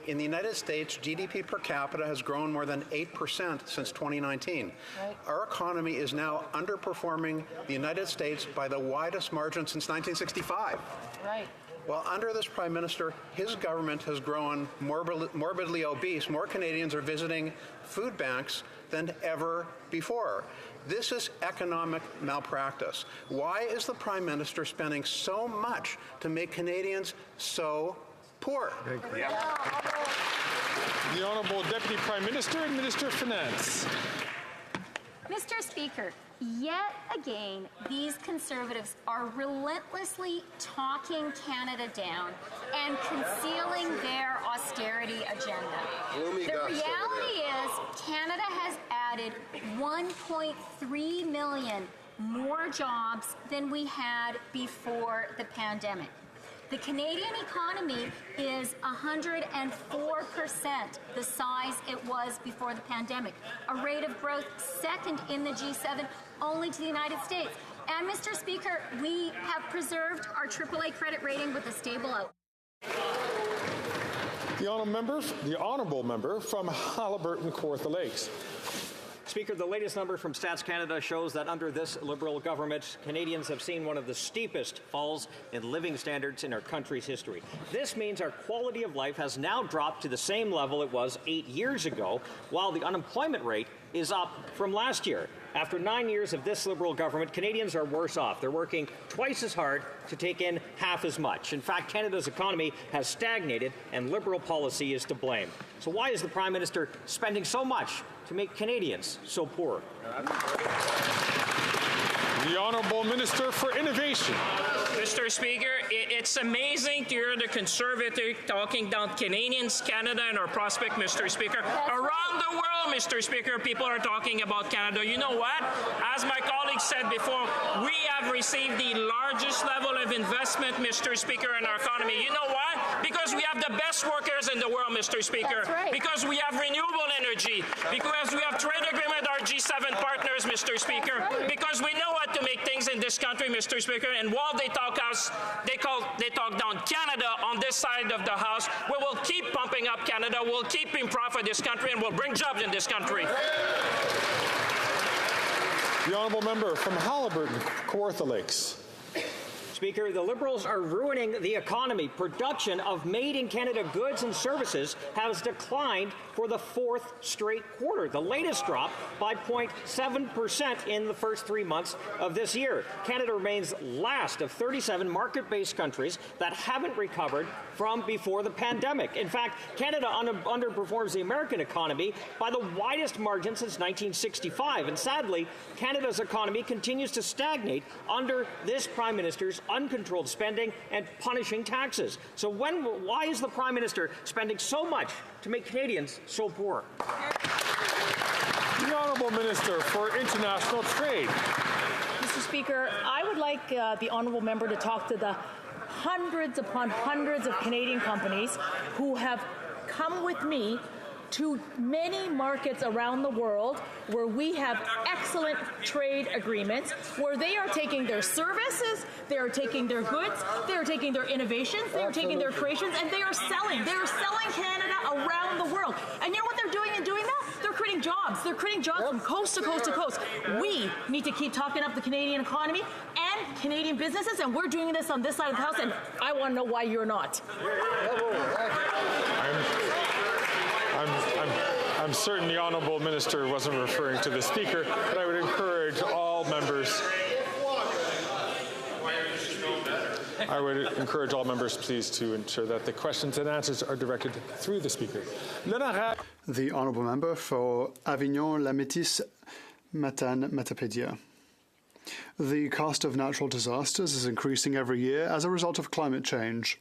In the United States, GDP per capita has grown more than 8% since 2019. Right. Our economy is now underperforming the United States by the widest margin since 1965. Right. Well, under this Prime Minister, his government has grown morbidly obese. More Canadians are visiting food banks than ever before. This is economic malpractice. Why is the Prime Minister spending so much to make Canadians so poor? The Honourable Deputy Prime Minister and Minister of Finance. Mr. Speaker, yet again, these Conservatives are relentlessly talking Canada down and concealing their austerity agenda. The reality is Canada has added 1.3 million more jobs than we had before the pandemic. The Canadian economy is 104% the size it was before the pandemic, a rate of growth second in the G7 only to the United States. And, Mr. Speaker, we have preserved our AAA credit rating with a stable outlook. The Honourable Member from Haliburton, Kawartha Lakes. Speaker, the latest number from Stats Canada shows that under this Liberal government, Canadians have seen one of the steepest falls in living standards in our country's history. This means our quality of life has now dropped to the same level it was 8 years ago, while the unemployment rate is up from last year. After 9 years of this Liberal government, Canadians are worse off. They're working twice as hard to take in half as much. In fact, Canada's economy has stagnated, and Liberal policy is to blame. So why is the Prime Minister spending so much to make Canadians so poor? The Honourable Minister for Innovation. Mr. Speaker, it's amazing to hear the Conservative talking down Canadians, Canada, and our prospect, Mr. Speaker. Around the world, Mr. Speaker, people are talking about Canada. You know what? As my colleague said before, we have received the largest level of investment, Mr. Speaker, in our economy. You know what? Because we have the best workers in the world, Mr. Speaker. Right. Because we have renewable energy. Because we have trade agreement with our G7 partners, Mr. Speaker. Right. Because we know how to make things in this country, Mr. Speaker. And while they talk down Canada on this side of the House, we will keep pumping up Canada, we'll keep being proud for this country, and we'll bring jobs in this country. The Honourable Member from Haliburton, Kawartha Lakes. Speaker, the Liberals are ruining the economy. Production of made-in-Canada goods and services has declined for the 4th straight quarter, the latest drop by 0.7% in the first 3 months of this year. Canada remains last of 37 market-based countries that haven't recovered from before the pandemic. In fact, Canada underperforms the American economy by the widest margin since 1965. And sadly, Canada's economy continues to stagnate under this Prime Minister's uncontrolled spending and punishing taxes. So why is the Prime Minister spending so much to make Canadians so poor? The Honourable Minister for International Trade. Mr. Speaker, I would like the Honourable Member to talk to the hundreds upon hundreds of Canadian companies who have come with me to many markets around the world where we have excellent trade agreements, where they are taking their services, they are taking their goods, they are taking their innovations, they are taking their creations, and they are selling. They are selling Canada around the world. And you know what they're doing in doing that? They're creating jobs. They're creating jobs from coast to coast to coast. We need to keep talking up the Canadian economy and Canadian businesses, and we're doing this on this side of the House, and I want to know why you're not. I'm certain the Honourable Minister wasn't referring to the Speaker, but I would encourage all members I would encourage all members, please, to ensure that the questions and answers are directed through the speaker. The honourable member for Avignon-La Métis Matane-Matapédia. The cost of natural disasters is increasing every year as a result of climate change.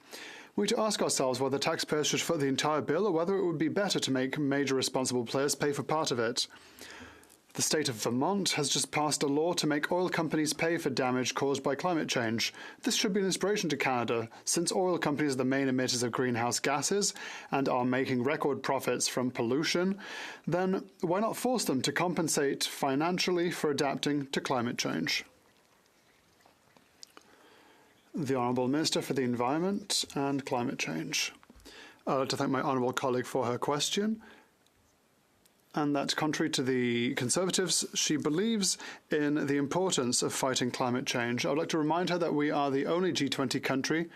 We need to ask ourselves whether taxpayers should foot the entire bill or whether it would be better to make major responsible players pay for part of it. The state of Vermont has just passed a law to make oil companies pay for damage caused by climate change. This should be an inspiration to Canada, since oil companies are the main emitters of greenhouse gases and are making record profits from pollution. Then why not force them to compensate financially for adapting to climate change? The Honourable Minister for the Environment and Climate Change. I'd like to thank my honourable colleague for her question. And that, contrary to the Conservatives, she believes in the importance of fighting climate change. I would like to remind her that we are the only G20 country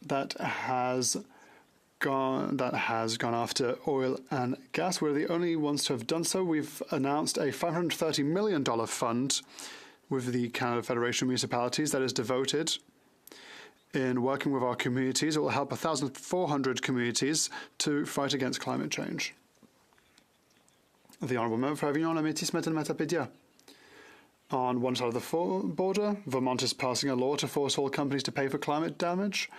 that has gone after oil and gas. We're the only ones to have done so. We've announced a $530 million fund with the Canada Federation of Municipalities that is devoted in working with our communities. It will help 1,400 communities to fight against climate change. The Honourable Member for Avignon-La Métis Matane-Matapédia. On one side of the border, Vermont is passing a law to force all companies to pay for climate damage.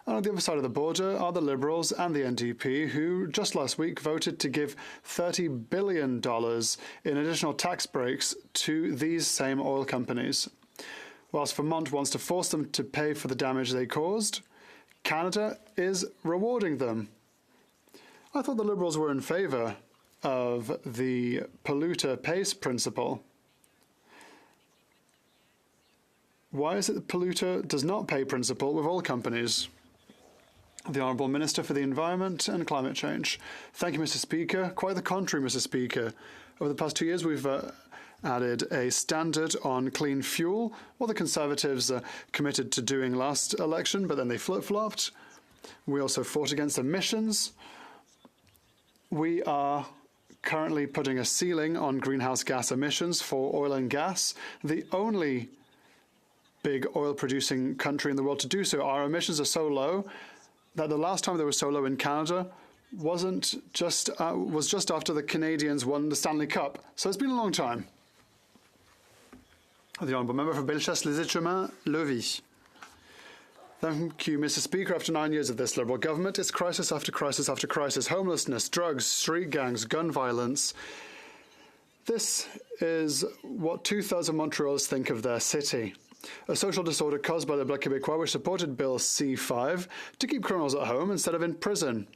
And on the other side of the border are the Liberals and the NDP, who just last week voted to give $30 billion in additional tax breaks to these same oil companies. Whilst Vermont wants to force them to pay for the damage they caused, Canada is rewarding them. I thought the Liberals were in favour of the polluter pays principle. Why is it the polluter does not pay principle with all companies? The Honourable Minister for the Environment and Climate Change. Thank you, Mr. Speaker. Quite the contrary, Mr. Speaker. Over the past 2 years, we've added a standard on clean fuel, what the Conservatives committed to doing last election, but then they flip-flopped. We also fought against emissions. We are currently putting a ceiling on greenhouse gas emissions for oil and gas, the only big oil-producing country in the world to do so. Our emissions are so low that the last time they were so low in Canada was just after the Canadians won the Stanley Cup. So it's been a long time. The Honourable Member for Bellechasse-les-Échemins-Levis. Thank you, Mr. Speaker. After 9 years of this Liberal government, it's crisis after crisis after crisis. Homelessness, drugs, street gangs, gun violence. This is what 2/3 of Montrealers think of their city. A social disorder caused by the Bloc Québécois, which supported Bill C-5 to keep criminals at home instead of in prison.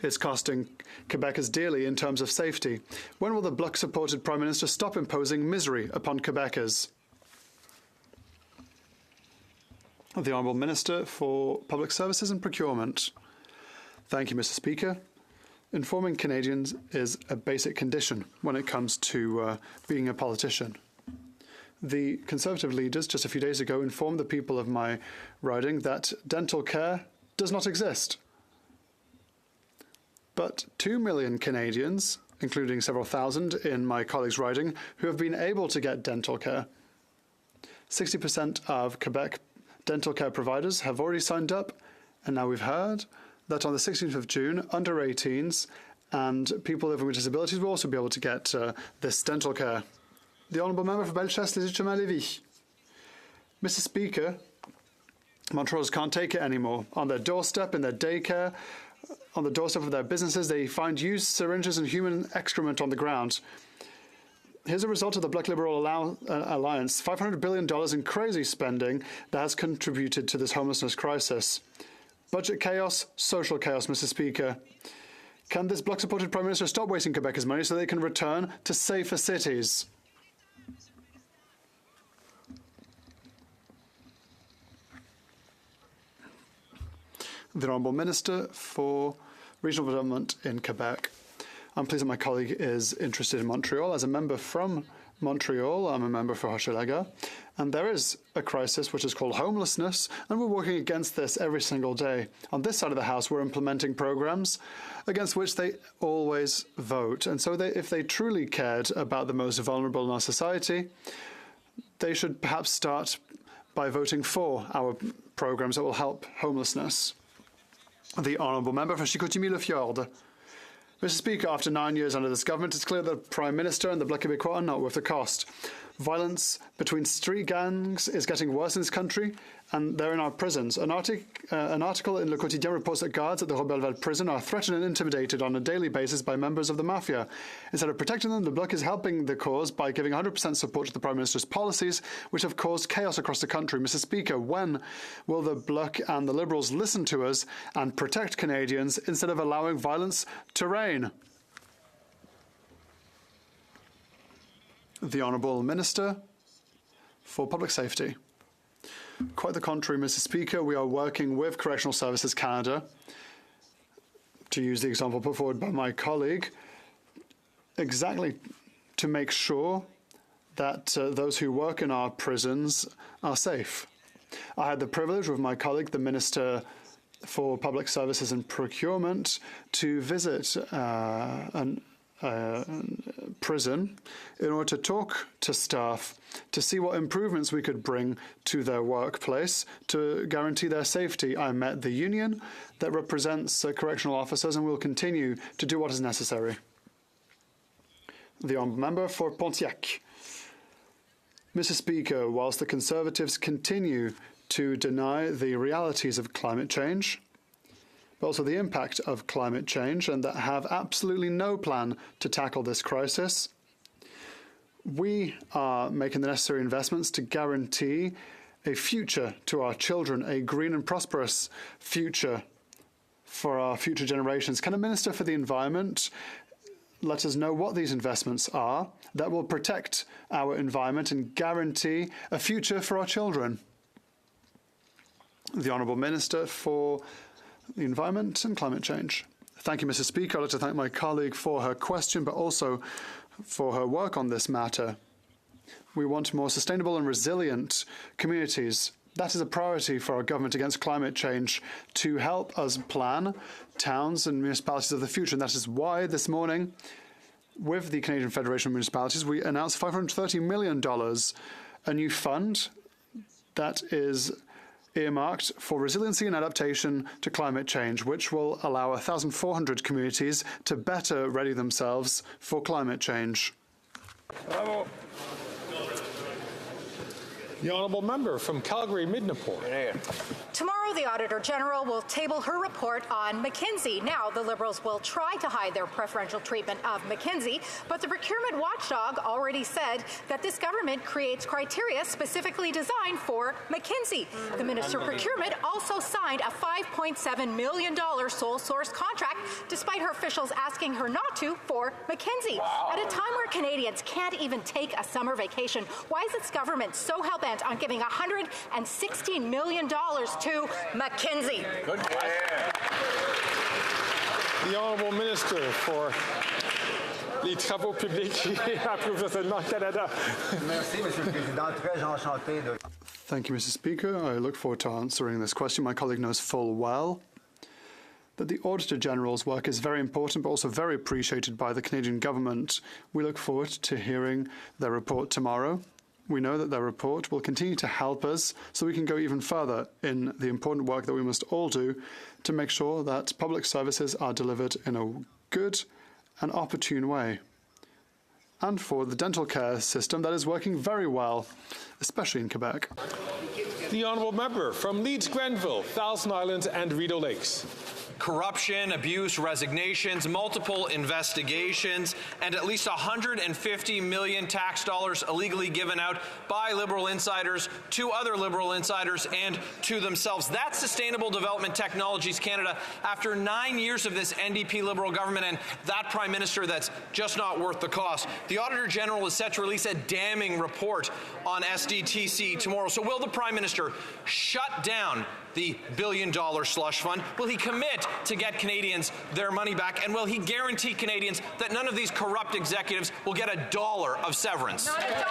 It's costing Quebecers dearly in terms of safety. When will the Bloc-supported Prime Minister stop imposing misery upon Quebecers? The Honourable Minister for Public Services and Procurement. Thank you, Mr. Speaker. Informing Canadians is a basic condition when it comes to being a politician. The Conservative leaders just a few days ago informed the people of my riding that dental care does not exist. But 2 million Canadians, including several thousand in my colleague's riding, who have been able to get dental care. 60% of Quebec dental care providers have already signed up, and now we've heard that on the 16th of June, under 18s and people living with disabilities will also be able to get this dental care. The Honourable Member for Bellechasse-les-Échemins-Levis. Mr. Speaker, Montrealers can't take it anymore. On their doorstep, in their daycare, on the doorstep of their businesses, they find used syringes and human excrement on the ground. Here's a result of the Black Liberal Alliance, $500 billion in crazy spending that has contributed to this homelessness crisis. Budget chaos, social chaos, Mr. Speaker. Can this Bloc-supported Prime Minister stop wasting Quebecers' money so they can return to safer cities? The Honourable Minister for Regional Development in Quebec. I'm pleased that my colleague is interested in Montreal. As a member from Montreal, I'm a member for Hochelaga, and there is a crisis which is called homelessness, and we're working against this every single day. On this side of the House, we're implementing programs against which they always vote. And so if they truly cared about the most vulnerable in our society, they should perhaps start by voting for our programs that will help homelessness. The Honourable Member for Chicoutimi-Le-Fjord. Mr. Speaker, after 9 years under this government, it's clear that the Prime Minister and the Bloc Québécois are not worth the cost. Violence between street gangs is getting worse in this country, and they're in our prisons. An article in Le Quotidien reports that guards at the Robert-Val prison are threatened and intimidated on a daily basis by members of the mafia. Instead of protecting them, the Bloc is helping the cause by giving 100% support to the Prime Minister's policies, which have caused chaos across the country. Mr. Speaker, when will the Bloc and the Liberals listen to us and protect Canadians instead of allowing violence to reign? The Honourable Minister for Public Safety. Quite the contrary, Mr. Speaker. We are working with Correctional Services Canada, to use the example put forward by my colleague, exactly to make sure that those who work in our prisons are safe. I had the privilege with my colleague, the Minister for Public Services and Procurement, to visit an prison in order to talk to staff to see what improvements we could bring to their workplace to guarantee their safety. I met the union that represents correctional officers and will continue to do what is necessary. The Honourable Member for Pontiac. Mr. Speaker, whilst the Conservatives continue to deny the realities of climate change, but also the impact of climate change, and that have absolutely no plan to tackle this crisis, we are making the necessary investments to guarantee a future to our children, a green and prosperous future for our future generations. Can a Minister for the Environment let us know what these investments are that will protect our environment and guarantee a future for our children? The Honourable Minister for the Environment and Climate Change. Thank you, Mr. Speaker. I'd like to thank my colleague for her question, but also for her work on this matter. We want more sustainable and resilient communities. That is a priority for our government against climate change, to help us plan towns and municipalities of the future. And that is why this morning, with the Canadian Federation of Municipalities, we announced $530 million, a new fund that is earmarked for resiliency and adaptation to climate change, which will allow 1,400 communities to better ready themselves for climate change. Bravo. The Honourable Member from Calgary-Midnapore. Tomorrow, the Auditor General will table her report on McKinsey. Now, the Liberals will try to hide their preferential treatment of McKinsey, but the procurement watchdog already said that this government creates criteria specifically designed for McKinsey. The Minister of Procurement also signed a $5.7 million sole source contract, despite her officials asking her not to, for McKinsey. Wow. At a time where Canadians can't even take a summer vacation, why is this government so hell-bent on giving $116 million to McKinsey? Good question. The Honourable Minister for les Travaux Publics et Approvisionnement Canada. Merci, Monsieur le Président. Très enchanté de... Thank you, Mr. Speaker. I look forward to answering this question. My colleague knows full well that the Auditor General's work is very important, but also very appreciated by the Canadian government. We look forward to hearing their report tomorrow. We know that their report will continue to help us so we can go even further in the important work that we must all do to make sure that public services are delivered in a good and opportune way. And for the dental care system that is working very well, especially in Quebec. The Honourable Member from Leeds-Grenville, Thousand Islands and Rideau Lakes. Corruption, abuse, resignations, multiple investigations, and at least $150 million tax dollars illegally given out by Liberal insiders to other Liberal insiders and to themselves. That's Sustainable Development Technologies Canada after 9 years of this NDP Liberal government and that Prime Minister that's just not worth the cost. The Auditor General is set to release a damning report on SDTC tomorrow. So will the Prime Minister shut down the billion-dollar slush fund? Will he commit to get Canadians their money back? And will he guarantee Canadians that none of these corrupt executives will get $1 of severance? Not $1.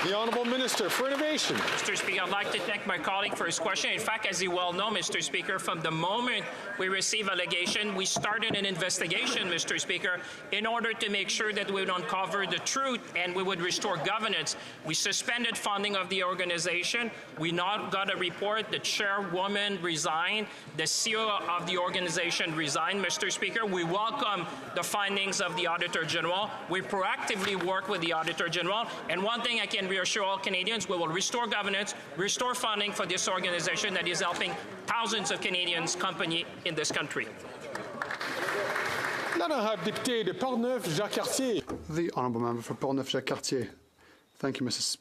The Honourable Minister for Innovation. Mr. Speaker, I'd like to thank my colleague for his question. In fact, as you well know, Mr. Speaker, from the moment we received allegation, we started an investigation, Mr. Speaker, in order to make sure that we would uncover the truth and we would restore governance. We suspended funding of the organization. We now got a report. The chairwoman resigned. The CEO of the organization resigned, Mr. Speaker. We welcome the findings of the Auditor General. We proactively work with the Auditor General. And one thing I can reassure all Canadians, we will restore governance, restore funding for this organization that is helping thousands of Canadians, companies in this country. L'honorable député de Portneuf-Jacques-Cartier. The Honourable Member for Portneuf-Jacques-Cartier. Thank you, Mrs.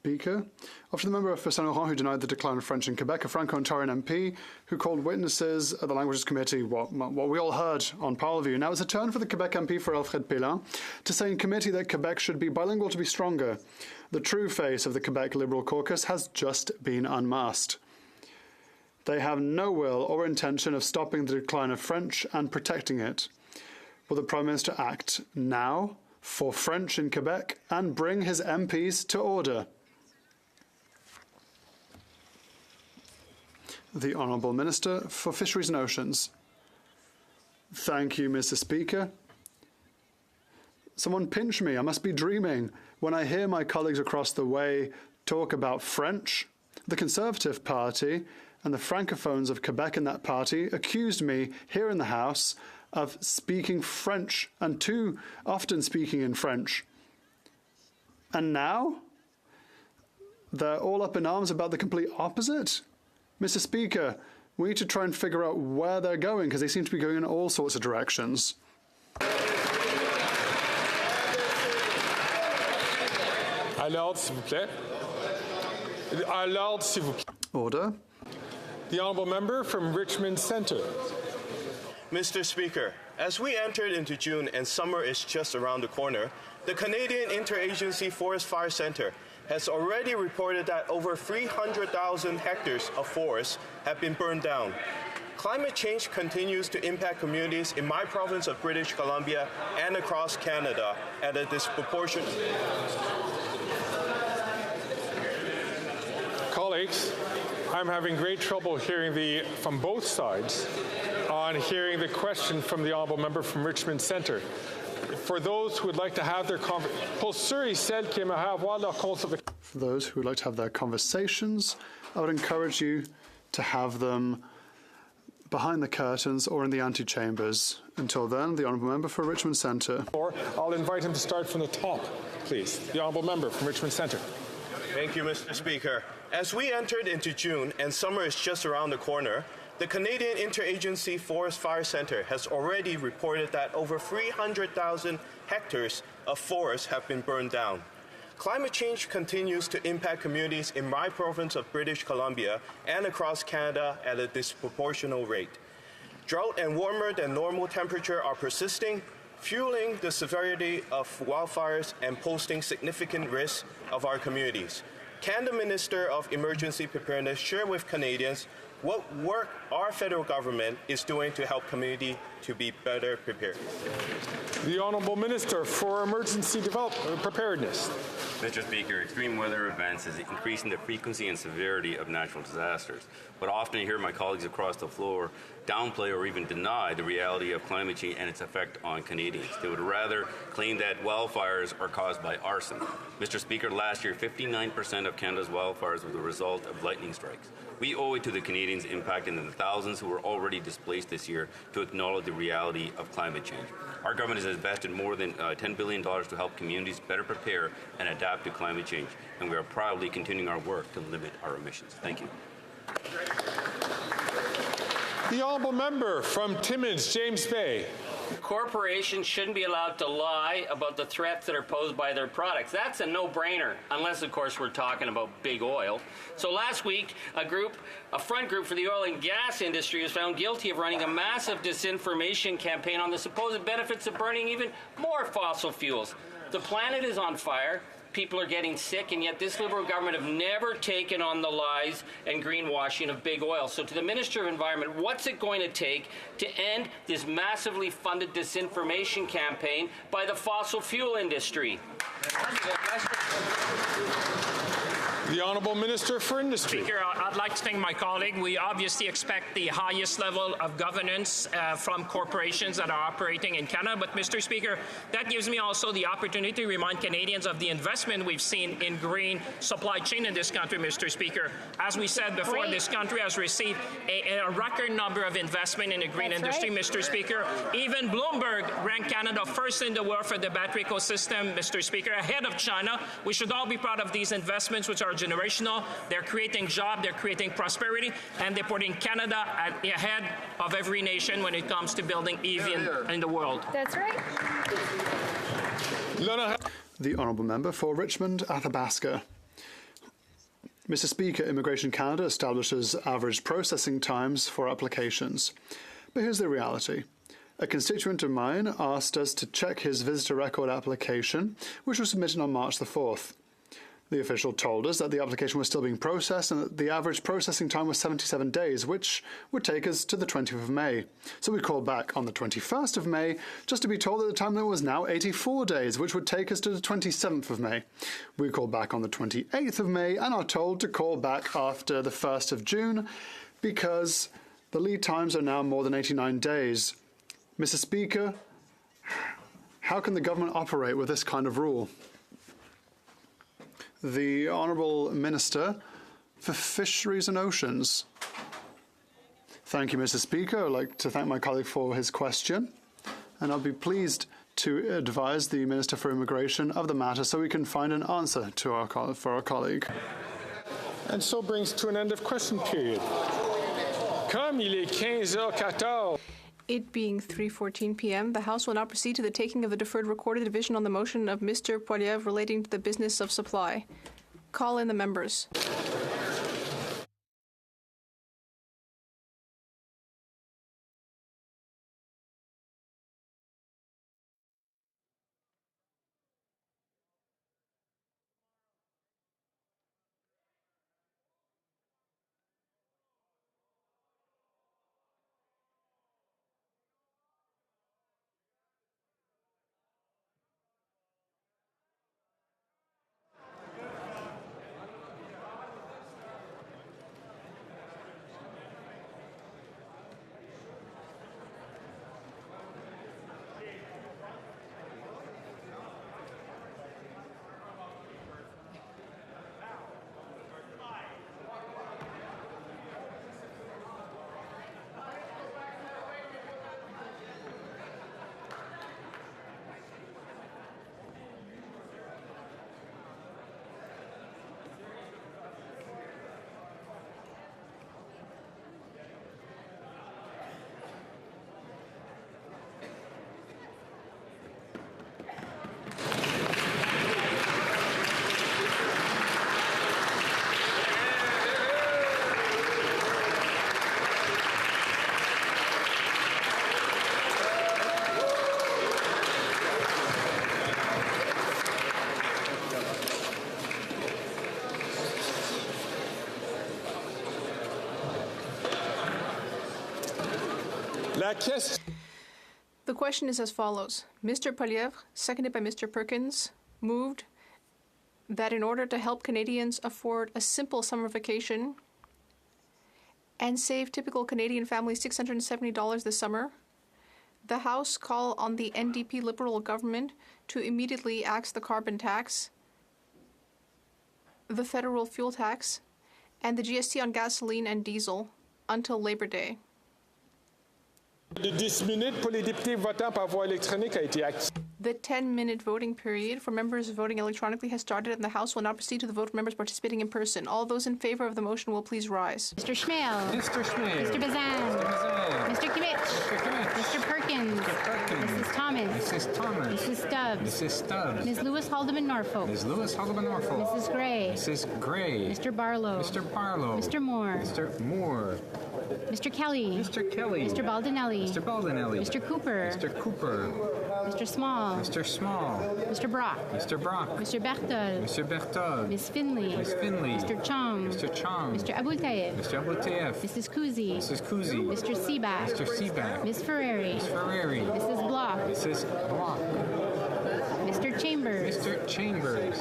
Speaker. After the member for Saint-Laurent who denied the decline of French in Quebec, a Franco-Ontarian MP who called witnesses at the Languages Committee what we all heard on Parleview. Now it's a turn for the Quebec MP for Alfred Pellin to say in committee that Quebec should be bilingual to be stronger. The true face of the Quebec Liberal caucus has just been unmasked. They have no will or intention of stopping the decline of French and protecting it. Will the Prime Minister act now for French in Quebec and bring his MPs to order? The Honourable Minister for Fisheries and Oceans. Thank you, Mr. Speaker. Someone pinch me. I must be dreaming when I hear my colleagues across the way talk about French. The Conservative Party and the Francophones of Quebec in that party accused me here in the House of speaking French and too often speaking in French. And now they're all up in arms about the complete opposite. Mr. Speaker, we need to try and figure out where they're going because they seem to be going in all sorts of directions. À l'ordre, s'il vous plaît. À l'ordre, s'il vous plaît. Order. The Honourable Member from Richmond Centre. Mr. Speaker, as we entered into June and summer is just around the corner, the Canadian Interagency Forest Fire Centre has already reported that over 300,000 hectares of forest have been burned down. Climate change continues to impact communities in my province of British Columbia and across Canada at a disproportionate. Colleagues, I'm having great trouble hearing from both sides on hearing the question from the Honourable Member from Richmond Centre. For those who would like to have their conversations, I would encourage you to have them behind the curtains or in the antechambers. Until then, the Honourable Member for Richmond Centre. I'll invite him to start from the top, please. The Honourable Member from Richmond Centre. Thank you, Mr. Speaker. As we entered into June and summer is just around the corner, the Canadian Interagency Forest Fire Centre has already reported that over 300,000 hectares of forest have been burned down. Climate change continues to impact communities in my province of British Columbia and across Canada at a disproportionate rate. Drought and warmer than normal temperature are persisting, fueling the severity of wildfires and posing significant risks of our communities. Can the Minister of Emergency Preparedness share with Canadians what work our federal government is doing to help community to be better prepared? The Honourable Minister for Emergency Preparedness. Mr. Speaker, extreme weather events is increasing the frequency and severity of natural disasters. But often I hear my colleagues across the floor downplay or even deny the reality of climate change and its effect on Canadians. They would rather claim that wildfires are caused by arson. Mr. Speaker, last year 59% of Canada's wildfires were the result of lightning strikes. We owe it to the Canadians impacted and the thousands who were already displaced this year to acknowledge the reality of climate change. Our government has invested more than $10 billion to help communities better prepare and adapt to climate change, and we are proudly continuing our work to limit our emissions. Thank you. The Honourable Member from Timmins, James Bay. Corporations shouldn't be allowed to lie about the threats that are posed by their products. That's a no-brainer, unless, of course, we're talking about big oil. So last week, a front group for the oil and gas industry was found guilty of running a massive disinformation campaign on the supposed benefits of burning even more fossil fuels. The planet is on fire. people are getting sick, and yet this Liberal government have never taken on the lies and greenwashing of big oil. So to the Minister of Environment, what's it going to take to end this massively funded disinformation campaign by the fossil fuel industry? The Honourable Minister for Industry. Speaker, I'd like to thank my colleague. We obviously expect the highest level of governance from corporations that are operating in Canada. But, Mr. Speaker, that gives me also the opportunity to remind Canadians of the investment we've seen in green supply chain in this country, Mr. Speaker. As we said before, this country has received a record number of investment in the green industry, Mr. Speaker. Even Bloomberg ranked Canada first in the world for the battery ecosystem, Mr. Speaker, ahead of China. We should all be proud of these investments, which are generational. They're creating jobs, they're creating prosperity, and they're putting Canada ahead of every nation when it comes to building EV in the world. That's right. The Honourable Member for Richmond Athabasca. Mr. Speaker, Immigration Canada establishes average processing times for applications. But here's the reality. A constituent of mine asked us to check his visitor record application, which was submitted on March the 4th. The official told us that the application was still being processed and that the average processing time was 77 days, which would take us to the 20th of May. So we called back on the 21st of May, just to be told at the time that it was now 84 days, which would take us to the 27th of May. We called back on the 28th of May and are told to call back after the 1st of June because the lead times are now more than 89 days. Mr. Speaker, how can the government operate with this kind of rule? The Honourable Minister for Fisheries and Oceans. Thank you, Mr. Speaker. I'd like to thank my colleague for his question, and I'll be pleased to advise the Minister for Immigration of the matter so we can find an answer to for our colleague. And so brings to an end of question period. Comme il est 15h14. It being 3:14 p.m., the House will now proceed to the taking of the deferred recorded division on the motion of Mr. Poilievre relating to the business of supply. Call in the members. The question is as follows. Mr. Poilievre, seconded by Mr. Perkins, moved that in order to help Canadians afford a simple summer vacation and save typical Canadian families $670 this summer, the House call on the NDP Liberal government to immediately axe the carbon tax, the federal fuel tax, and the GST on gasoline and diesel until Labor Day. De 10 minutes pour les députés votant par voie électronique a été activé. The 10-minute voting period for members voting electronically has started, and the House will now proceed to the vote for members participating in person. All those in favor of the motion will please rise. Mr. Schmale. Mr. Schmale. Mr. Bazan. Mr. Bazan. Mr. Kimmich. Mr. Kimmich. Mr. Perkins. Mr. Perkins. Mrs. Thomas. Mrs. Thomas. Mrs. Stubbs. Mrs. Stubbs. Ms. Lewis Haldeman Norfolk. Ms. Lewis Haldeman Norfolk. Mrs. Gray. Mrs. Gray. Mr. Barlow. Mr. Barlow. Mr. Moore. Mr. Moore. Mr. Kelly. Mr. Kelly. Mr. Baldinelli. Mr. Baldinelli. Mr. Cooper. Mr. Cooper. Mr. Small. Mr. Small. Mr. Brock. Mr. Brock. Mr. Berthold. Mr. Berthold. Ms. Finley. Ms. Finley. Mr. Chong. Mr. Chong. Mr. Abultayev. Mr. Abultayev. Mrs. Kuzi. Mrs. Kuzi. Mr. Seaback. Mr. Seaback. Ms. Ferreri. Ms. Ferreri. Mrs. Block. Mrs. Block. Mr. Chambers. Mr. Chambers.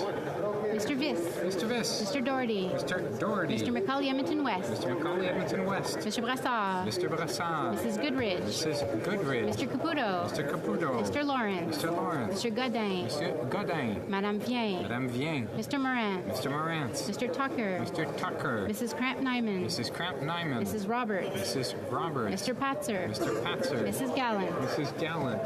Mr. Viss. Mr. Viss. Mr. Doherty. Mr. Doherty. Mr. Macaulay Edmonton West. Mr. Macaulay Edmonton West. Mr. Brassard. Mr. Brassard. Mrs. Goodrich. Mrs. Goodrich. Mr. Caputo. Mr. Caputo. Mr. Lawrence. Mr. Lawrence. Mr. Godin. Mr. Godin. Madame Vien. Madame Vien. Mr. Moran. Mr. Morantz. Mr. Tucker. Mr. Tucker. Mrs. Cramp Nyman. Mrs. Cramp Nyman. Mrs. Roberts. Mrs. Roberts. Mr. Patzer. Mr. Patzer. Mrs. Gallant. Mrs. Gallant.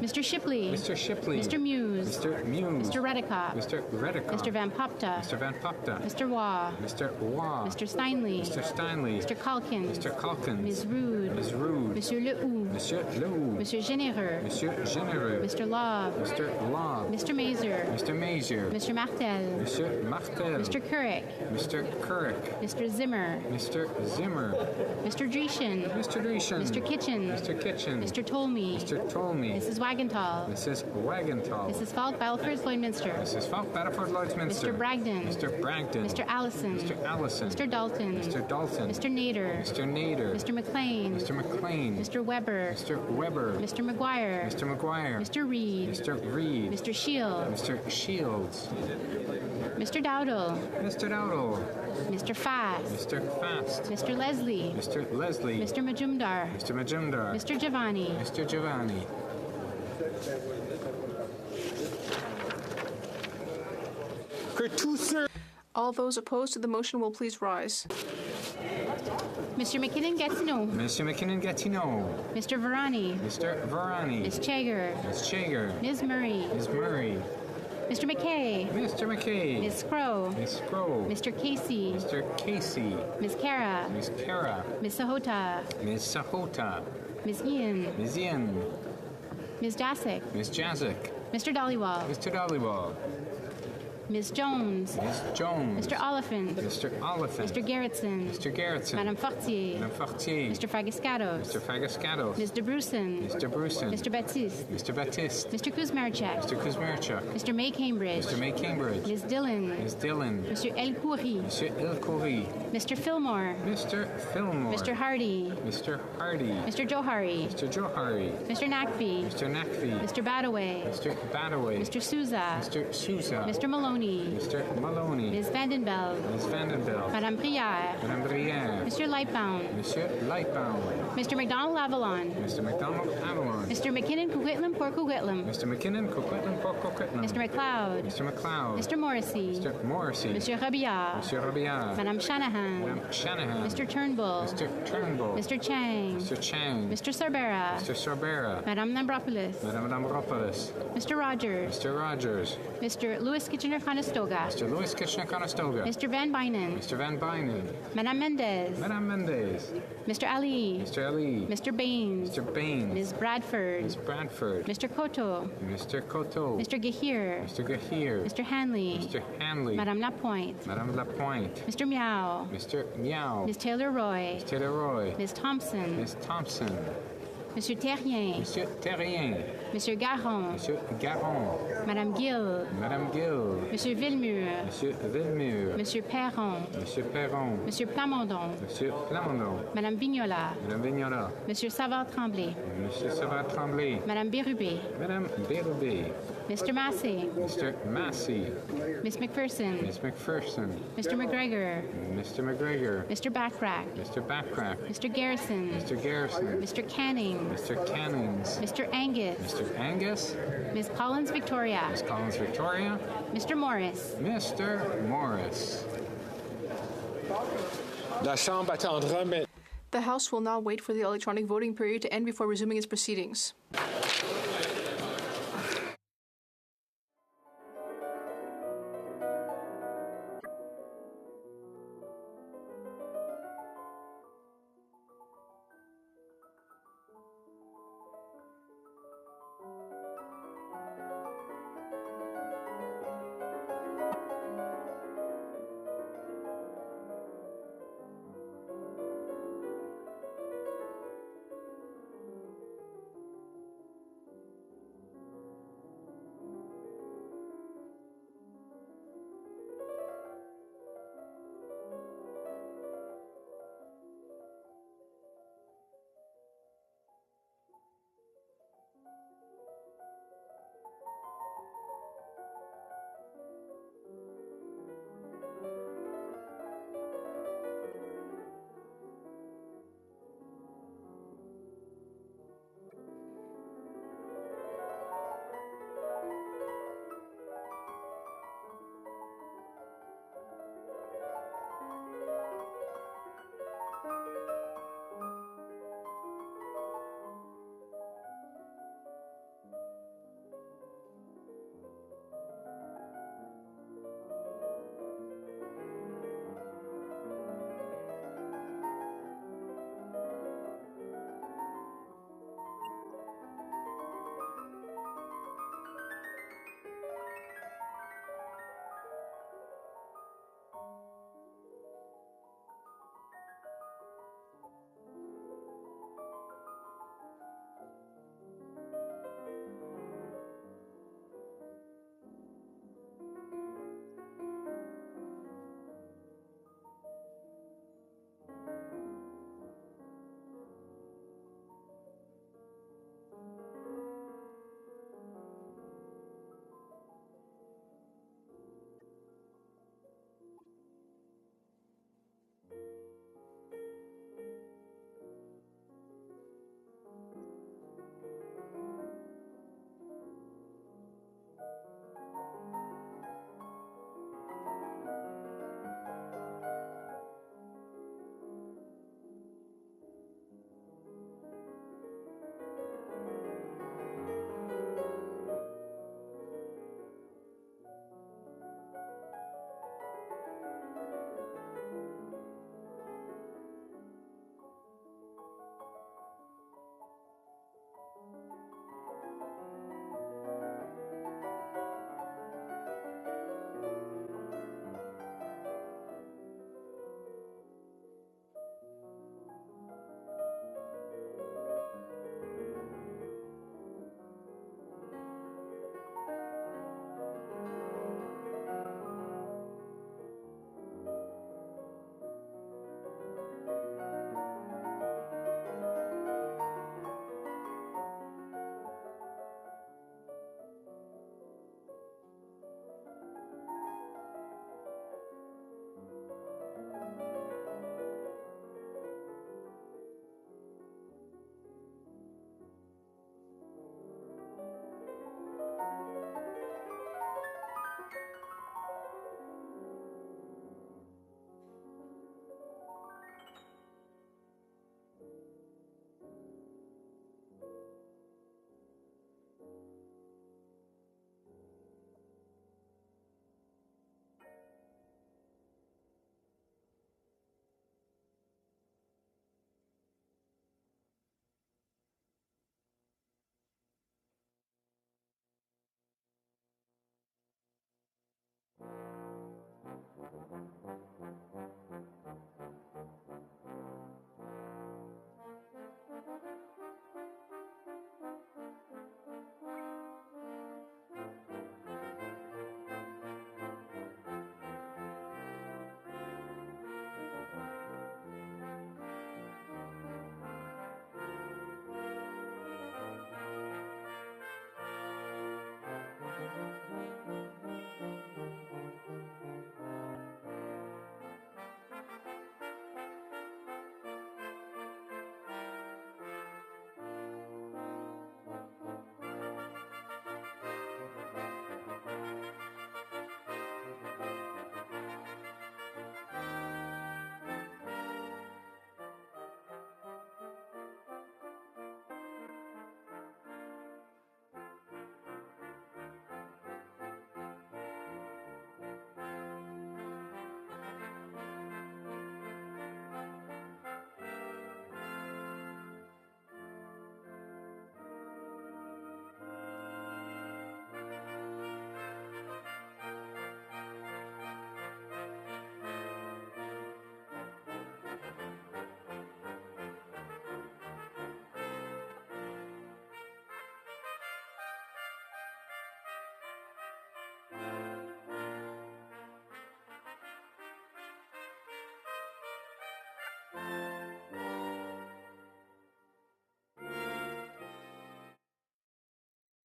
Mr. Shipley. Mr. Shipley. Mr. Muse. Mr. Muse. Mr. Redicott. Mr. Redicott. Mr. Van Popta. Mr. Van Popta. Mr. Waugh. Mr. Waugh. Mr. Steinley. Mr. Steinley. Mr. Calkins. Mr. Calkins. Ms. Rude. Ms. Rude. Monsieur Lehoux. Monsieur Lehoux. Monsieur Généreux. Monsieur Généreux. Mr. Love. Mr. Love. Mr. Mazer. Mr. Mazier. Mr. Martel. Monsieur Martel. Mr. Couric. Mr. Couric. Mr. Zimmer. Mr. Zimmer. Mr. Dreeshen. Mr. Dreeshen. Mr. Kitchen. Mr. Kitchen. Mr. Tolmie. Mr. Tolmie. Mrs. Wagenthal. Mrs. Wagenthal. Mrs. Falk, Battleford, Lloydminster. Mrs. Falk, Battleford, Lloydminster. Mr. Bragdon. Mr. Bragdon. Mr. Allison. Mr. Allison. Mr. Dalton. Mr. Dalton. Mr. Nader. Mr. Nader. Mr. McLean. Mr. McLean. Mr. Weber. Mr. Weber. Mr. McGuire. Mr. McGuire. Mr. Reed. Mr. Reed. Mr. Shield. Mr. Shields. Mr. Dowdle. Mr. Dowdle. Mr. Fast. Mr. Fast. Mr. Leslie. Mr. Leslie. Mr. Majumdar. Mr. Majumdar. Mr. Giovanni. Mr. Giovanni. All those opposed to the motion will please rise. Mr. McKinnon-Gatineau. Mr. McKinnon-Gatineau. Mr. Varani. Mr. Varani. Ms. Chager. Ms. Chager. Ms. Murray. Ms. Murray. Mr. McKay. Mr. McKay. Ms. Crow. Ms. Crow. Mr. Casey. Mr. Casey. Ms. Kara. Ms. Kara. Ms. Sahota. Ms. Sahota. Ms. Ian. Ms. Ian. Ms. Jasic. Ms. Jazik. Mr. Dollywall. Mr. Dollywall. Ms. Jones. Ms. Jones. Mr. Oliphant. Mr. Oliphant. Mr. Gerritsen. Mr. Gerritsen. Madame Fortier. Madame Fortier. Mr. Fagiscatos. Mr. Fagiscatos. Ms. DeBrusen. Mr. Brusen. Mr. Baptiste. Mr. Baptiste. Mr. Kuzmarchuk. Mr. Kuzmarchuk. Mr. May Cambridge. Mr. May Cambridge. Ms. Dillon. Ms. Dillon. Mr. El Khoury. Monsieur El Khoury. Mr. Fillmore. Mr. Fillmore. Mr. Hardy. Mr. Hardy. Mr. Johari. Mr. Johari. Mr. Nakvi. Mr. Nakvi. Mr. Badaway. Mr. Badaway. Mr. Souza. Mr. Souza. Mr. Maloney. Mr. Maloney. Ms. Vandenbeld. Ms. Vandenbeld. Madame Brière. Madame Brière. Mr. Lightbound. Monsieur Lightbound. Mr. McDonald Avalon. Mr. McDonald Avalon. Mr. McKinnon Coquitlam Port Coquitlam. Mr. McKinnon Coquitlam Port Coquitlam. Mr. McLeod. Mr. McLeod. Mr. Morrissey. Mr. Morrissey. Monsieur Robillard. Monsieur Robillard. Madame Shanahan. Madame Shanahan. Mr. Turnbull. Mr. Turnbull. Mr. Chang. Mr. Chang. Mr. Sorbera. Mr. Sorbera. Madame Lambropoulos. Madame Lambropoulos. Mr. Rogers. Mr. Rogers. Mr. Louis Kitchener-Conestoga. Mr. Louis Kitchener-Conestoga. Mr. Van Bynen. Mr. Van Bynen. Madame Mendez. Madame Mendez. Mr. Ali. Mr. Ali. Mr. Baines. Mr. Baines. Ms. Bradford. Ms. Bradford. Mr. Koto. Mr. Koto. Mr. Gahir. Mr. Gahir. Mr. Hanley. Mr. Hanley. Madame Lapointe. Madame Lapointe. Mr. Meow. Mr. Meow. Ms. Taylor-Roy. Ms. Taylor-Roy. Ms. Thompson. Ms. Thompson. Monsieur Terrien. Monsieur Terrien. Monsieur Garon. Monsieur Garon. Madame Gill. Madame Gill. Monsieur Villemur. Monsieur Villemur. Monsieur Perron. Monsieur Perron. Monsieur Plamondon. Monsieur Plamondon. Madame Vignola. Madame Vignola. Monsieur Savard-Tremblay. Monsieur Savard-Tremblay. Madame Bérubé. Madame Bérubé. Mr. Massey. Mr. Massey. Miss McPherson. Miss McPherson. Mr. McGregor. Mr. McGregor. Mr. Backrack. Mr. Backrack. Mr. Garrison. Mr. Garrison. Mr. Canning. Mr. Cannings. Mr. Angus. Mr. Angus. Ms. Collins Victoria. Miss Collins Victoria. Mr. Morris. Mr. Morris. La Chambre attendra maintenant. The House will now wait for the electronic voting period to end before resuming its proceedings.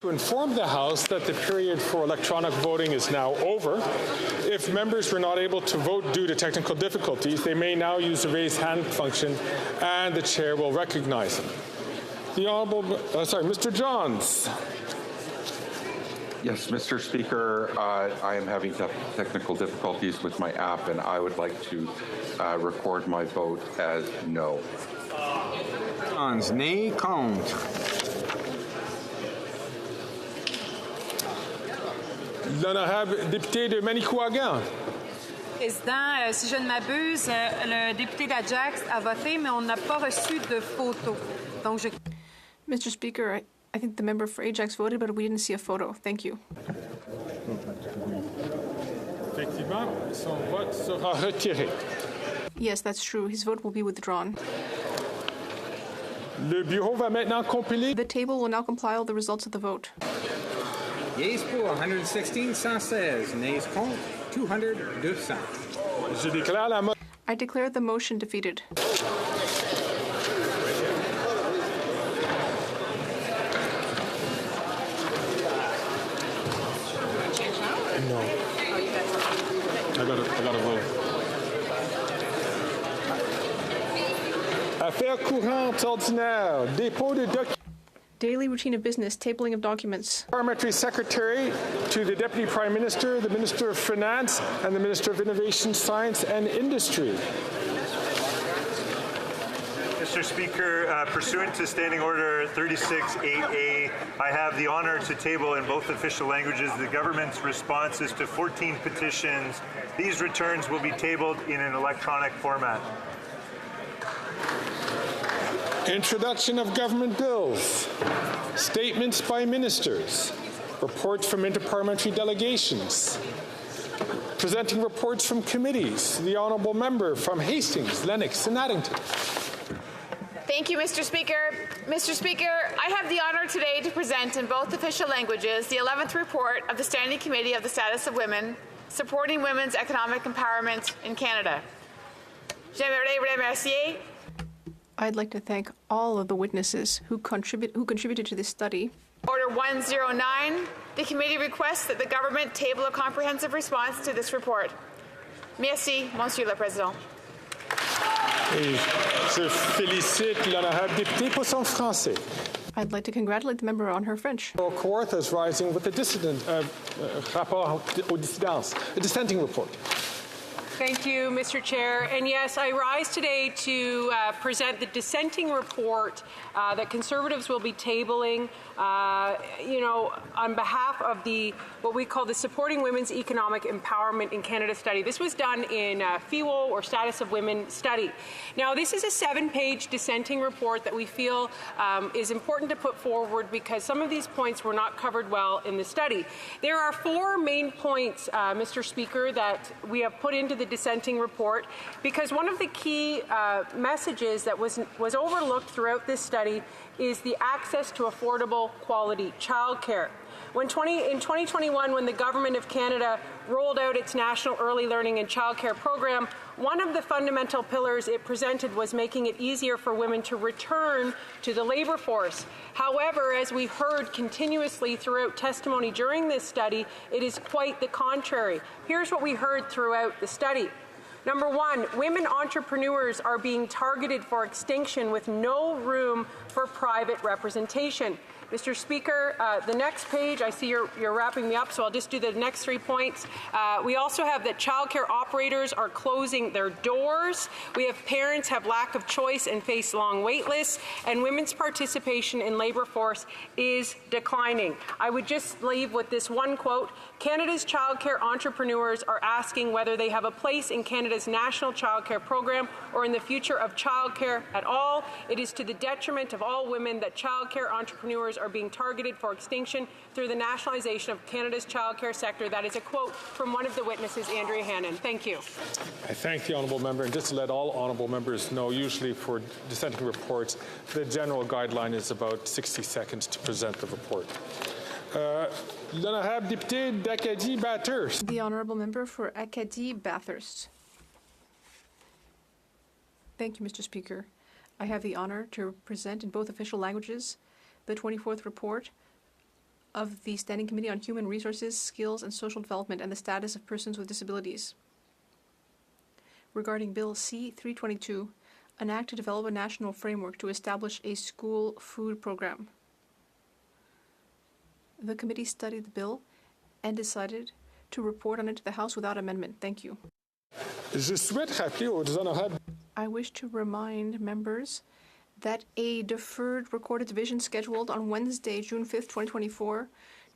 To inform the House that the period for electronic voting is now over. If members were not able to vote due to technical difficulties, they may now use the raise hand function and the chair will recognize them. The Honourable, Mr. Johns. Yes, Mr. Speaker, I am having technical difficulties with my app and I would like to record my vote as no. Johns, nay, compte. L'honorable député de Manicouagan. Président, si je ne m'abuse, le député d'Ajax a voté, mais on n'a pas reçu de photo. Donc je... Mr. Speaker, I think the member for Ajax voted, but we didn't see a photo. Thank you. Effectivement, son vote sera retiré. Yes, that's true. His vote will be withdrawn. Le bureau va maintenant compiler. The table will now compile the results of the vote. Yeas pour 116, 116. Nays contre 200, 200. Je déclare la I declare the motion defeated. No. I got to vote. Affaires courantes ordinaires. Dépôt de documents. Daily routine of business, tabling of documents. Parliamentary Secretary to the Deputy Prime Minister, the Minister of Finance, and the Minister of Innovation, Science and Industry. Mr. Speaker, pursuant to Standing Order 36-8A, I have the honor to table in both official languages the government's responses to 14 petitions. These returns will be tabled in an electronic format. Introduction of government bills, statements by ministers, reports from interparliamentary delegations, presenting reports from committees, the Honourable Member from Hastings, Lennox and Addington. Thank you, Mr. Speaker. Mr. Speaker, I have the honour today to present in both official languages the 11th report of the Standing Committee of the Status of Women, supporting women's economic empowerment in Canada. J'aimerais remercier. I'd like to thank all of the witnesses who contributed to this study. Order 109, the committee requests that the government table a comprehensive response to this report. Merci, Monsieur le Président. Et je félicite l'honorable député pour son français. I'd like to congratulate the member on her French. Kawartha is rising with a rapport aux dissidences, a dissenting report. Thank you, Mr. Chair. And yes, I rise today to present the dissenting report that Conservatives will be tabling, on behalf of what we call the Supporting Women's Economic Empowerment in Canada study. This was done in FEWO, or Status of Women study. Now, this is a 7-page dissenting report that we feel is important to put forward because some of these points were not covered well in the study. There are 4 main points, Mr. Speaker, that we have put into the dissenting report because one of the key messages that was overlooked throughout this study is the access to affordable, quality childcare. In 2021, when the Government of Canada rolled out its National Early Learning and Childcare Program, one of the fundamental pillars it presented was making it easier for women to return to the labour force. However, as we heard continuously throughout testimony during this study, it is quite the contrary. Here's what we heard throughout the study. Number 1, women entrepreneurs are being targeted for extinction with no room for private representation. Mr. Speaker, the next page, I see you're wrapping me up, so I'll just do the next 3 points. We also have that childcare operators are closing their doors. We have parents have lack of choice and face long wait lists, and women's participation in labour force is declining. I would just leave with this one quote. Canada's childcare entrepreneurs are asking whether they have a place in Canada's national childcare program or in the future of childcare at all. It is to the detriment of all women that childcare entrepreneurs are being targeted for extinction through the nationalization of Canada's childcare sector. That is a quote from one of the witnesses, Andrea Hannon. Thank you. I thank the honourable member, and just to let all honourable members know, usually for dissenting reports, the general guideline is about 60 seconds to present the report. L'honorable député d'Acadie-Bathurst. The honourable member for Acadie-Bathurst. Thank you, Mr. Speaker. I have the honour to present in both official languages the 24th report of the Standing Committee on Human Resources, Skills and Social Development and the Status of Persons with Disabilities. Regarding Bill C-322, an act to develop a national framework to establish a school food program. The committee studied the bill and decided to report on it to the House without amendment. Thank you. I wish to remind members that a deferred recorded division scheduled on Wednesday, June 5th, 2024,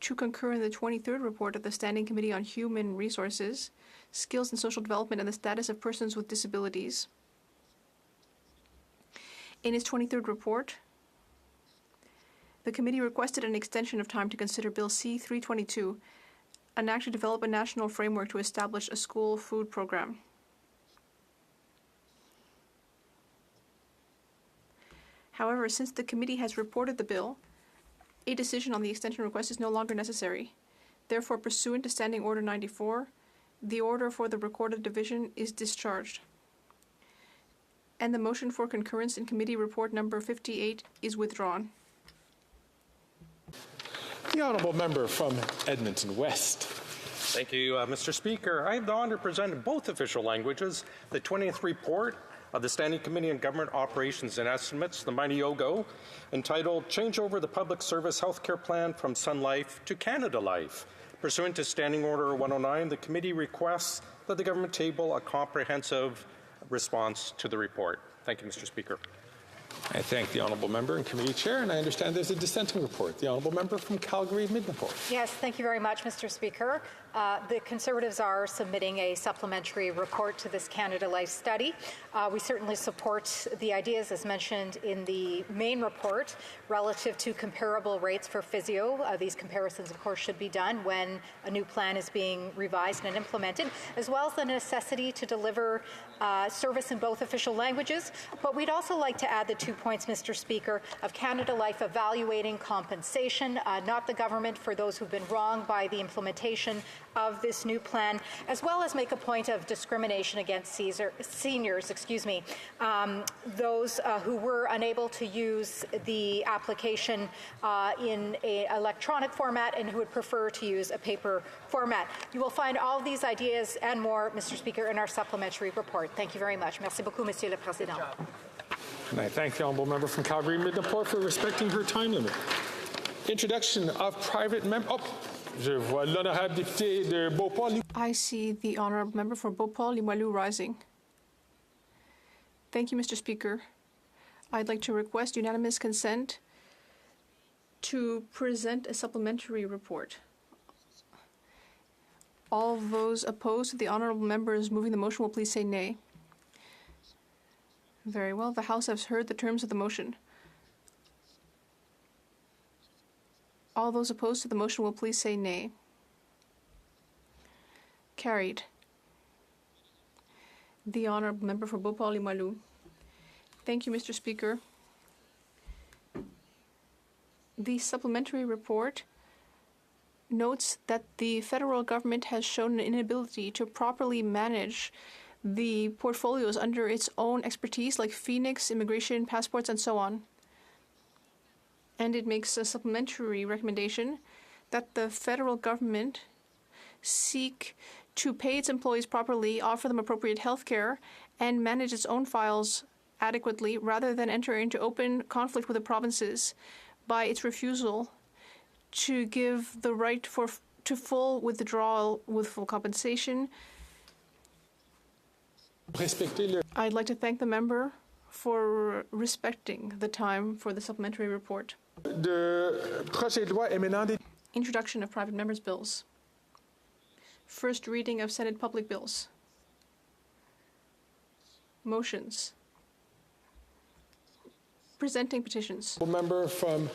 to concur in the 23rd report of the Standing Committee on Human Resources, Skills and Social Development and the Status of Persons with Disabilities. In its 23rd report, the committee requested an extension of time to consider Bill C-322, an act to develop a national framework to establish a school food program. However, since the committee has reported the bill, a decision on the extension request is no longer necessary. Therefore, pursuant to Standing Order 94, the order for the recorded division is discharged. And the motion for concurrence in committee report number 58 is withdrawn. The honourable member from Edmonton West. Thank you, Mr. Speaker. I have the honour to present in both official languages the 20th report of the Standing Committee on Government Operations and Estimates, the Mighty Ogo, entitled Change Over the Public Service Healthcare Plan from Sun Life to Canada Life. Pursuant to Standing Order 109, the committee requests that the government table a comprehensive response to the report. Thank you, Mr. Speaker. I thank the honourable member and committee chair, and I understand there's a dissenting report. The honourable member from Calgary-Midnapore. Yes, thank you very much, Mr. Speaker. The Conservatives are submitting a supplementary report to this Canada Life study. We certainly support the ideas as mentioned in the main report relative to comparable rates for physio. These comparisons, of course, should be done when a new plan is being revised and implemented, as well as the necessity to deliver service in both official languages. But we'd also like to add the 2 points, Mr. Speaker, of Canada Life evaluating compensation, not the government, for those who've been wronged by the implementation of this new plan, as well as make a point of discrimination against seniors, those who were unable to use the application in an electronic format and who would prefer to use a paper format. You will find all of these ideas and more, Mr. Speaker, in our supplementary report. Thank you very much. Merci beaucoup, Monsieur le Président. And I thank the honourable member from Calgary-Midnapore for respecting her time limit. Introduction of private member. I see the honourable member for Beauport-Limoilou rising. Thank you, Mr. Speaker. I'd like to request unanimous consent to present a supplementary report. All those opposed to the honourable members moving the motion will please say nay. Very well. The House has heard the terms of the motion. All those opposed to the motion will please say nay. Carried. The honourable member for Beauport-Limoilou. Thank you, Mr. Speaker. The supplementary report notes that the federal government has shown an inability to properly manage the portfolios under its own expertise, like Phoenix, immigration, passports, and so on. And it makes a supplementary recommendation that the federal government seek to pay its employees properly, offer them appropriate health care, and manage its own files adequately, rather than enter into open conflict with the provinces by its refusal to give the right to full withdrawal with full compensation. I'd like to thank the member for respecting the time for the supplementary report. Introduction of private members' bills. First reading of Senate public bills. Motions. Presenting petitions. Member from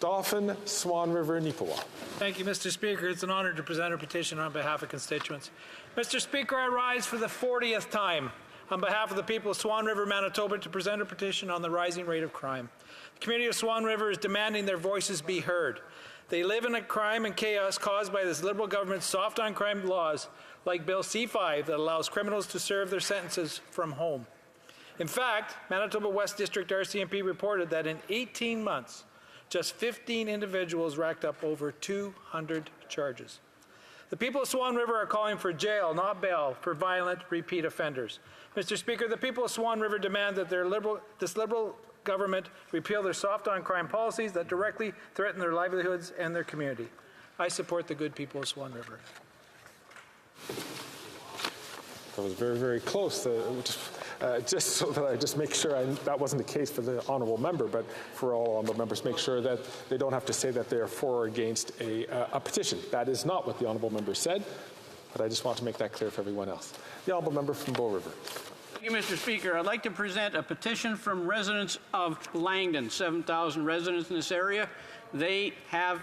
Dauphin, Swan River, Neepawa. Thank you, Mr. Speaker. It's an honor to present a petition on behalf of constituents. Mr. Speaker, I rise for the 40th time on behalf of the people of Swan River, Manitoba, to present a petition on the rising rate of crime. The community of Swan River is demanding their voices be heard. They live in a crime and chaos caused by this Liberal government's soft on crime laws, like Bill C-5 that allows criminals to serve their sentences from home. In fact, Manitoba West District RCMP reported that in 18 months, just 15 individuals racked up over 200 charges. The people of Swan River are calling for jail, not bail, for violent repeat offenders. Mr. Speaker, the people of Swan River demand that this Liberal government repeal their soft on crime policies that directly threaten their livelihoods and their community. I support the good people of Swan River. That was very, very close. Just so that I just make sure that wasn't the case for the honourable member, but for all honourable members, make sure that they don't have to say that they are for or against a petition. That is not what the honourable member said, but I just want to make that clear for everyone else. The honourable member from Bow River. Thank you, Mr. Speaker. I'd like to present a petition from residents of Langdon, 7,000 residents in this area. They have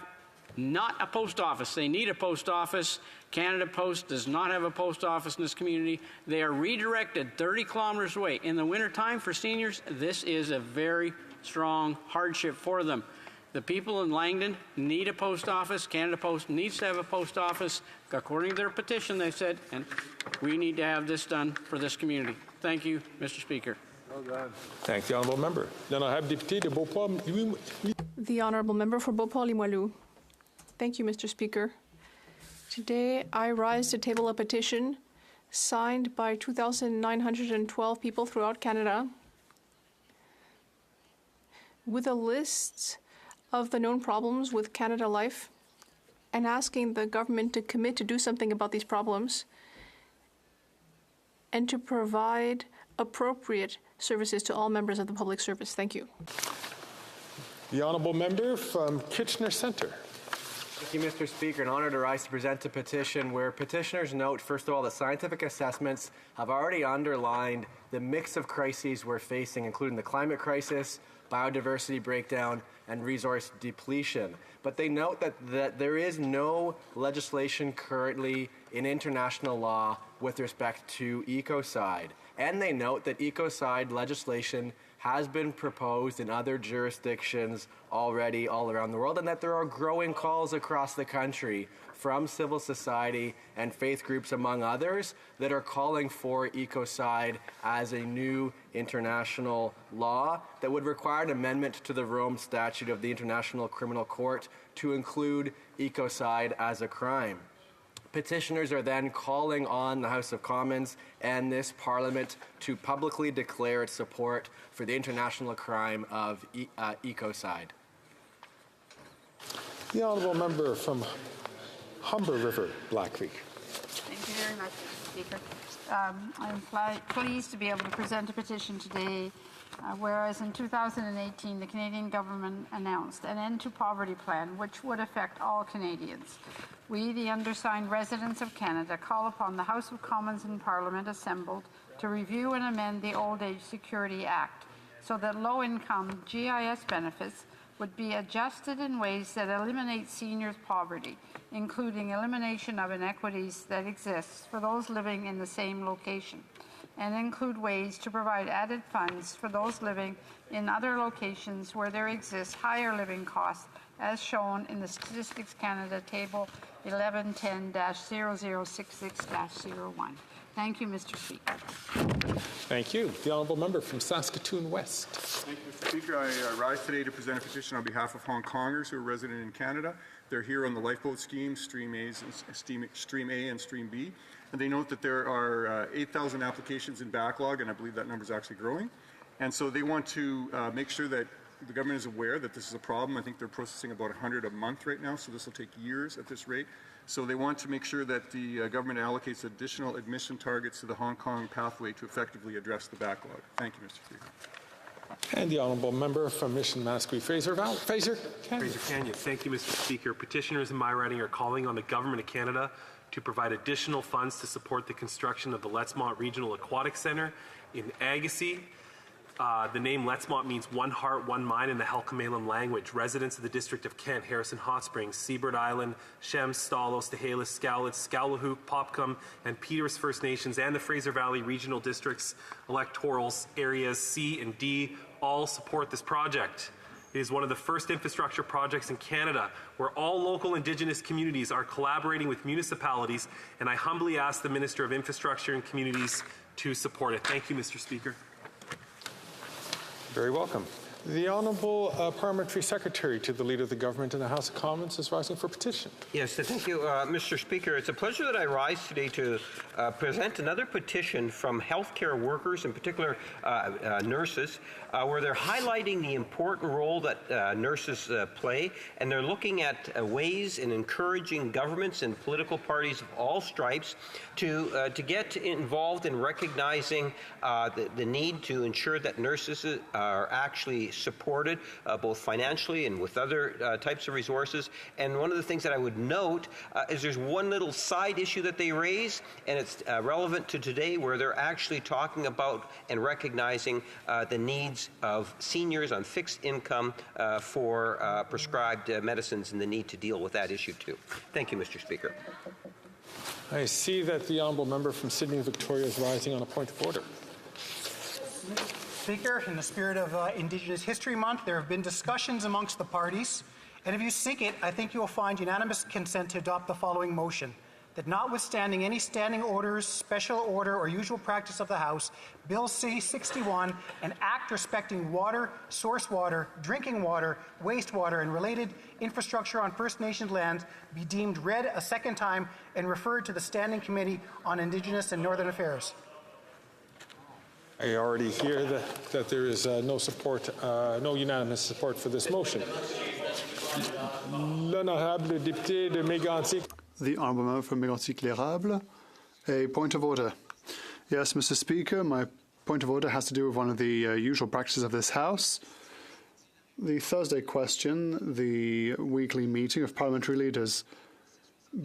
not a post office. They need a post office. Canada Post does not have a post office in this community. They are redirected 30 kilometers away. In the wintertime for seniors, this is a very strong hardship for them. The people in Langdon need a post office. Canada Post needs to have a post office. According to their petition, they said, and we need to have this done for this community. Thank you, Mr. Speaker. Well done. Thank the honourable member. Then I have Deputy de Beauport. The honourable member for Beauport-Limoilou. Thank you, Mr. Speaker. Today, I rise to table a petition signed by 2,912 people throughout Canada with a list of the known problems with Canada Life and asking the government to commit to do something about these problems and to provide appropriate services to all members of the public service. Thank you. The honourable member from Kitchener Centre. Thank you, Mr. Speaker. An honour to rise to present a petition where petitioners note, first of all, that scientific assessments have already underlined the mix of crises we're facing, including the climate crisis, biodiversity breakdown, and resource depletion. But they note that there is no legislation currently in international law with respect to ecocide. And they note that ecocide legislation has been proposed in other jurisdictions already all around the world, and that there are growing calls across the country from civil society and faith groups, among others, that are calling for ecocide as a new international law that would require an amendment to the Rome Statute of the International Criminal Court to include ecocide as a crime. Petitioners are then calling on the House of Commons and this Parliament to publicly declare its support for the international crime of ecocide. The honourable member from Humber River, Black Creek. Thank you very much, Mr. Speaker. I'm pleased to be able to present a petition today, whereas in 2018 the Canadian government announced an end to poverty plan which would affect all Canadians. We, the undersigned residents of Canada, call upon the House of Commons and Parliament assembled to review and amend the Old Age Security Act so that low-income GIS benefits would be adjusted in ways that eliminate seniors' poverty, including elimination of inequities that exist for those living in the same location, and include ways to provide added funds for those living in other locations where there exists higher living costs, as shown in the Statistics Canada Table 1110-0066-01. Thank you, Mr. Speaker. Thank you. The honourable member from Saskatoon West. Thank you, Mr. Speaker. I rise today to present a petition on behalf of Hong Kongers who are resident in Canada. They're here on the lifeboat scheme, Stream A and Stream B. And they note that there are 8,000 applications in backlog, and I believe that number is actually growing. And so they want to make sure that the government is aware that this is a problem. I think they're processing about 100 a month right now, so this will take years at this rate. So they want to make sure that the government allocates additional admission targets to the Hong Kong pathway to effectively address the backlog. Thank you, Mr. Speaker. And the honourable member from Mission Manisqui, Fraser Canyon. Fraser Canyon. Thank you, Mr. Speaker. Petitioners in my riding are calling on the Government of Canada to provide additional funds to support the construction of the Lettsmont Regional Aquatic Centre in Agassiz. The name Lettsmont means one heart, one mind in the Halkomelem language. Residents of the District of Kent, Harrison Hot Springs, Seabird Island, Shems, Stalos, Tehalis, Skowlitz, Skowlahook, Popcom, and Peters First Nations, and the Fraser Valley Regional Districts electoral areas C and D all support this project. It is one of the first infrastructure projects in Canada where all local Indigenous communities are collaborating with municipalities, and I humbly ask the Minister of Infrastructure and Communities to support it. Thank you, Mr. Speaker. Very welcome. The Honourable Parliamentary Secretary to the Leader of the Government in the House of Commons is rising for petition. Yes, thank you, Mr. Speaker. It's a pleasure that I rise today to present another petition from healthcare workers, in particular nurses, where they're highlighting the important role that nurses play, and they're looking at ways in encouraging governments and political parties of all stripes to get involved in recognizing the need to ensure that nurses are actually supported both financially and with other types of resources. And one of the things that I would note is there's one little side issue that they raise, and it's relevant to today, where they're actually talking about and recognizing the needs of seniors on fixed income for prescribed medicines and the need to deal with that issue too. Thank you, Mr. Speaker. I see that the Honourable Member from Sydney Victoria is rising on a point of order. Speaker, in the spirit of Indigenous History Month, there have been discussions amongst the parties, and if you seek it, I think you will find unanimous consent to adopt the following motion: that notwithstanding any standing orders, special order, or usual practice of the House, Bill C-61, an act respecting water, source water, drinking water, wastewater, and related infrastructure on First Nation lands, be deemed read a second time and referred to the Standing Committee on Indigenous and Northern Affairs. I already hear that there is no support, no unanimous support for this motion. L'honorable député de Mégantic. The Honourable Member from Mégantic-l'Érable. A point of order. Yes, Mr. Speaker, my point of order has to do with one of the usual practices of this House. The Thursday question, the weekly meeting of parliamentary leaders.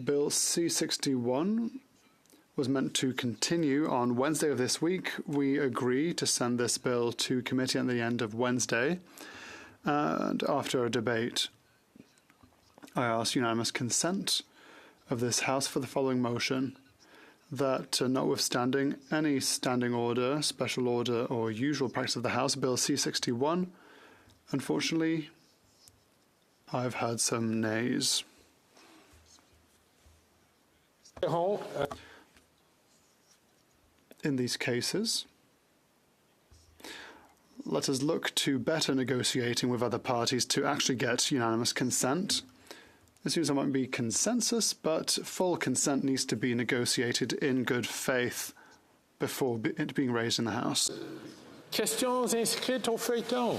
Bill C-61 was meant to continue on Wednesday of this week. We agree to send this bill to committee at the end of Wednesday. And after a debate, I ask unanimous consent of this House for the following motion: that notwithstanding any standing order, special order, or usual practice of the House, Bill C-61, unfortunately, I've had some nays. In these cases, let us look to better negotiating with other parties to actually get unanimous consent. It seems there might be consensus, but full consent needs to be negotiated in good faith before it being raised in the House. Questions inscrites au feuilleton.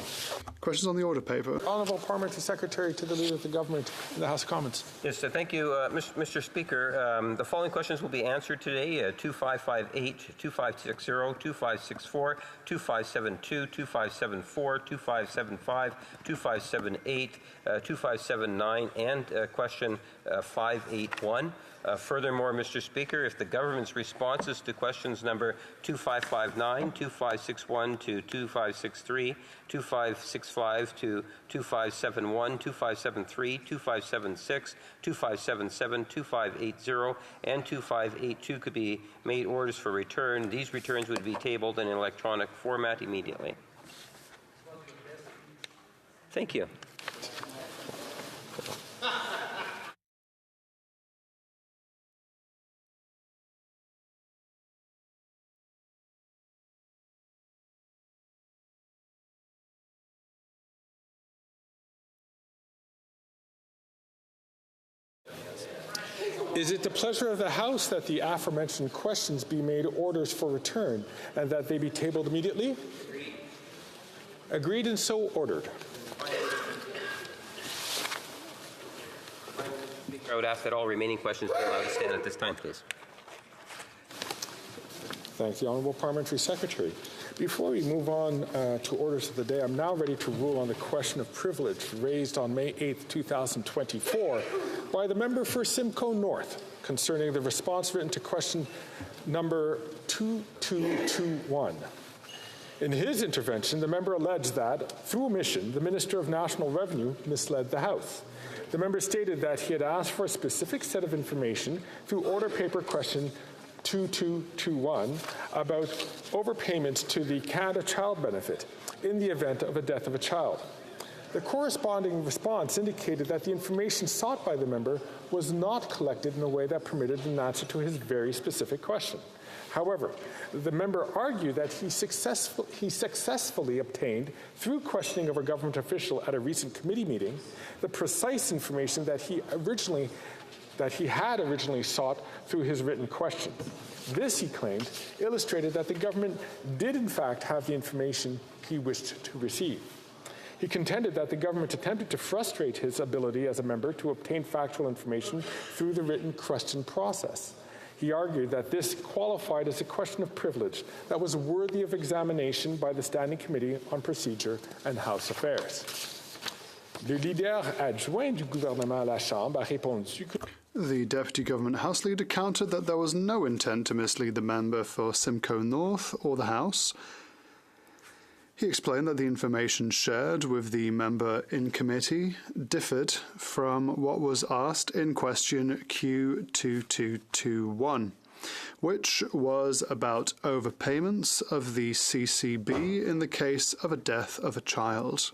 Questions on the order paper. Honourable Parliamentary Secretary to the Leader of the Government in the House of Commons. Yes, thank you, Mr. Speaker. The following questions will be answered today: 2558, 2560, 2564, 2572, 2574, 2575, 2578, 2579, and question 581. Furthermore, Mr. Speaker, if the government's responses to questions number 2559, 2561 to 2563, 2565 to 2571, 2573, 2576, 2577, 2580, and 2582 could be made orders for return, these returns would be tabled in an electronic format immediately. Thank you. Is it the pleasure of the House that the aforementioned questions be made orders for return and that they be tabled immediately? Agreed and so ordered. I would ask that all remaining questions be allowed to stand at this time, please. Thank the Honourable Parliamentary Secretary. Before we move on to orders of the day, I'm now ready to rule on the question of privilege raised on May 8, 2024 by the member for Simcoe North concerning the response written to question number 2221. In his intervention, the member alleged that, through omission, the Minister of National Revenue misled the House. The member stated that he had asked for a specific set of information through order paper question 2221 about overpayments to the Canada Child Benefit in the event of a death of a child. The corresponding response indicated that the information sought by the member was not collected in a way that permitted an answer to his very specific question. However, the member argued that he successfully obtained, through questioning of a government official at a recent committee meeting, the precise information that he had originally sought through his written question. This, he claimed, illustrated that the government did in fact have the information he wished to receive. He contended that the government attempted to frustrate his ability as a member to obtain factual information through the written question process. He argued that this qualified as a question of privilege that was worthy of examination by the Standing Committee on Procedure and House Affairs. Le leader adjoint du gouvernement à la Chambre a répondu que the Deputy Government House Leader countered that there was no intent to mislead the member for Simcoe North or the House. He explained that the information shared with the member in committee differed from what was asked in question Q2221, which was about overpayments of the CCB in the case of a death of a child.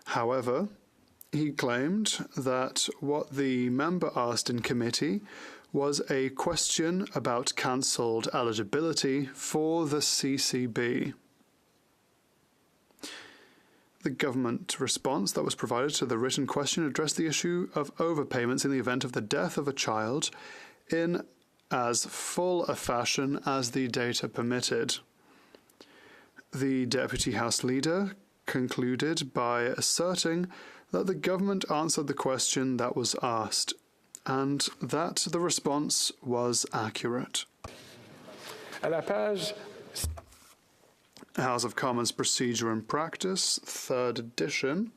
However, he claimed that what the member asked in committee was a question about cancelled eligibility for the CCB. The government response that was provided to the written question addressed the issue of overpayments in the event of the death of a child in as full a fashion as the data permitted. The Deputy House Leader concluded by asserting that the government answered the question that was asked, and that the response was accurate. À la page House of Commons Procedure and Practice, 3rd edition,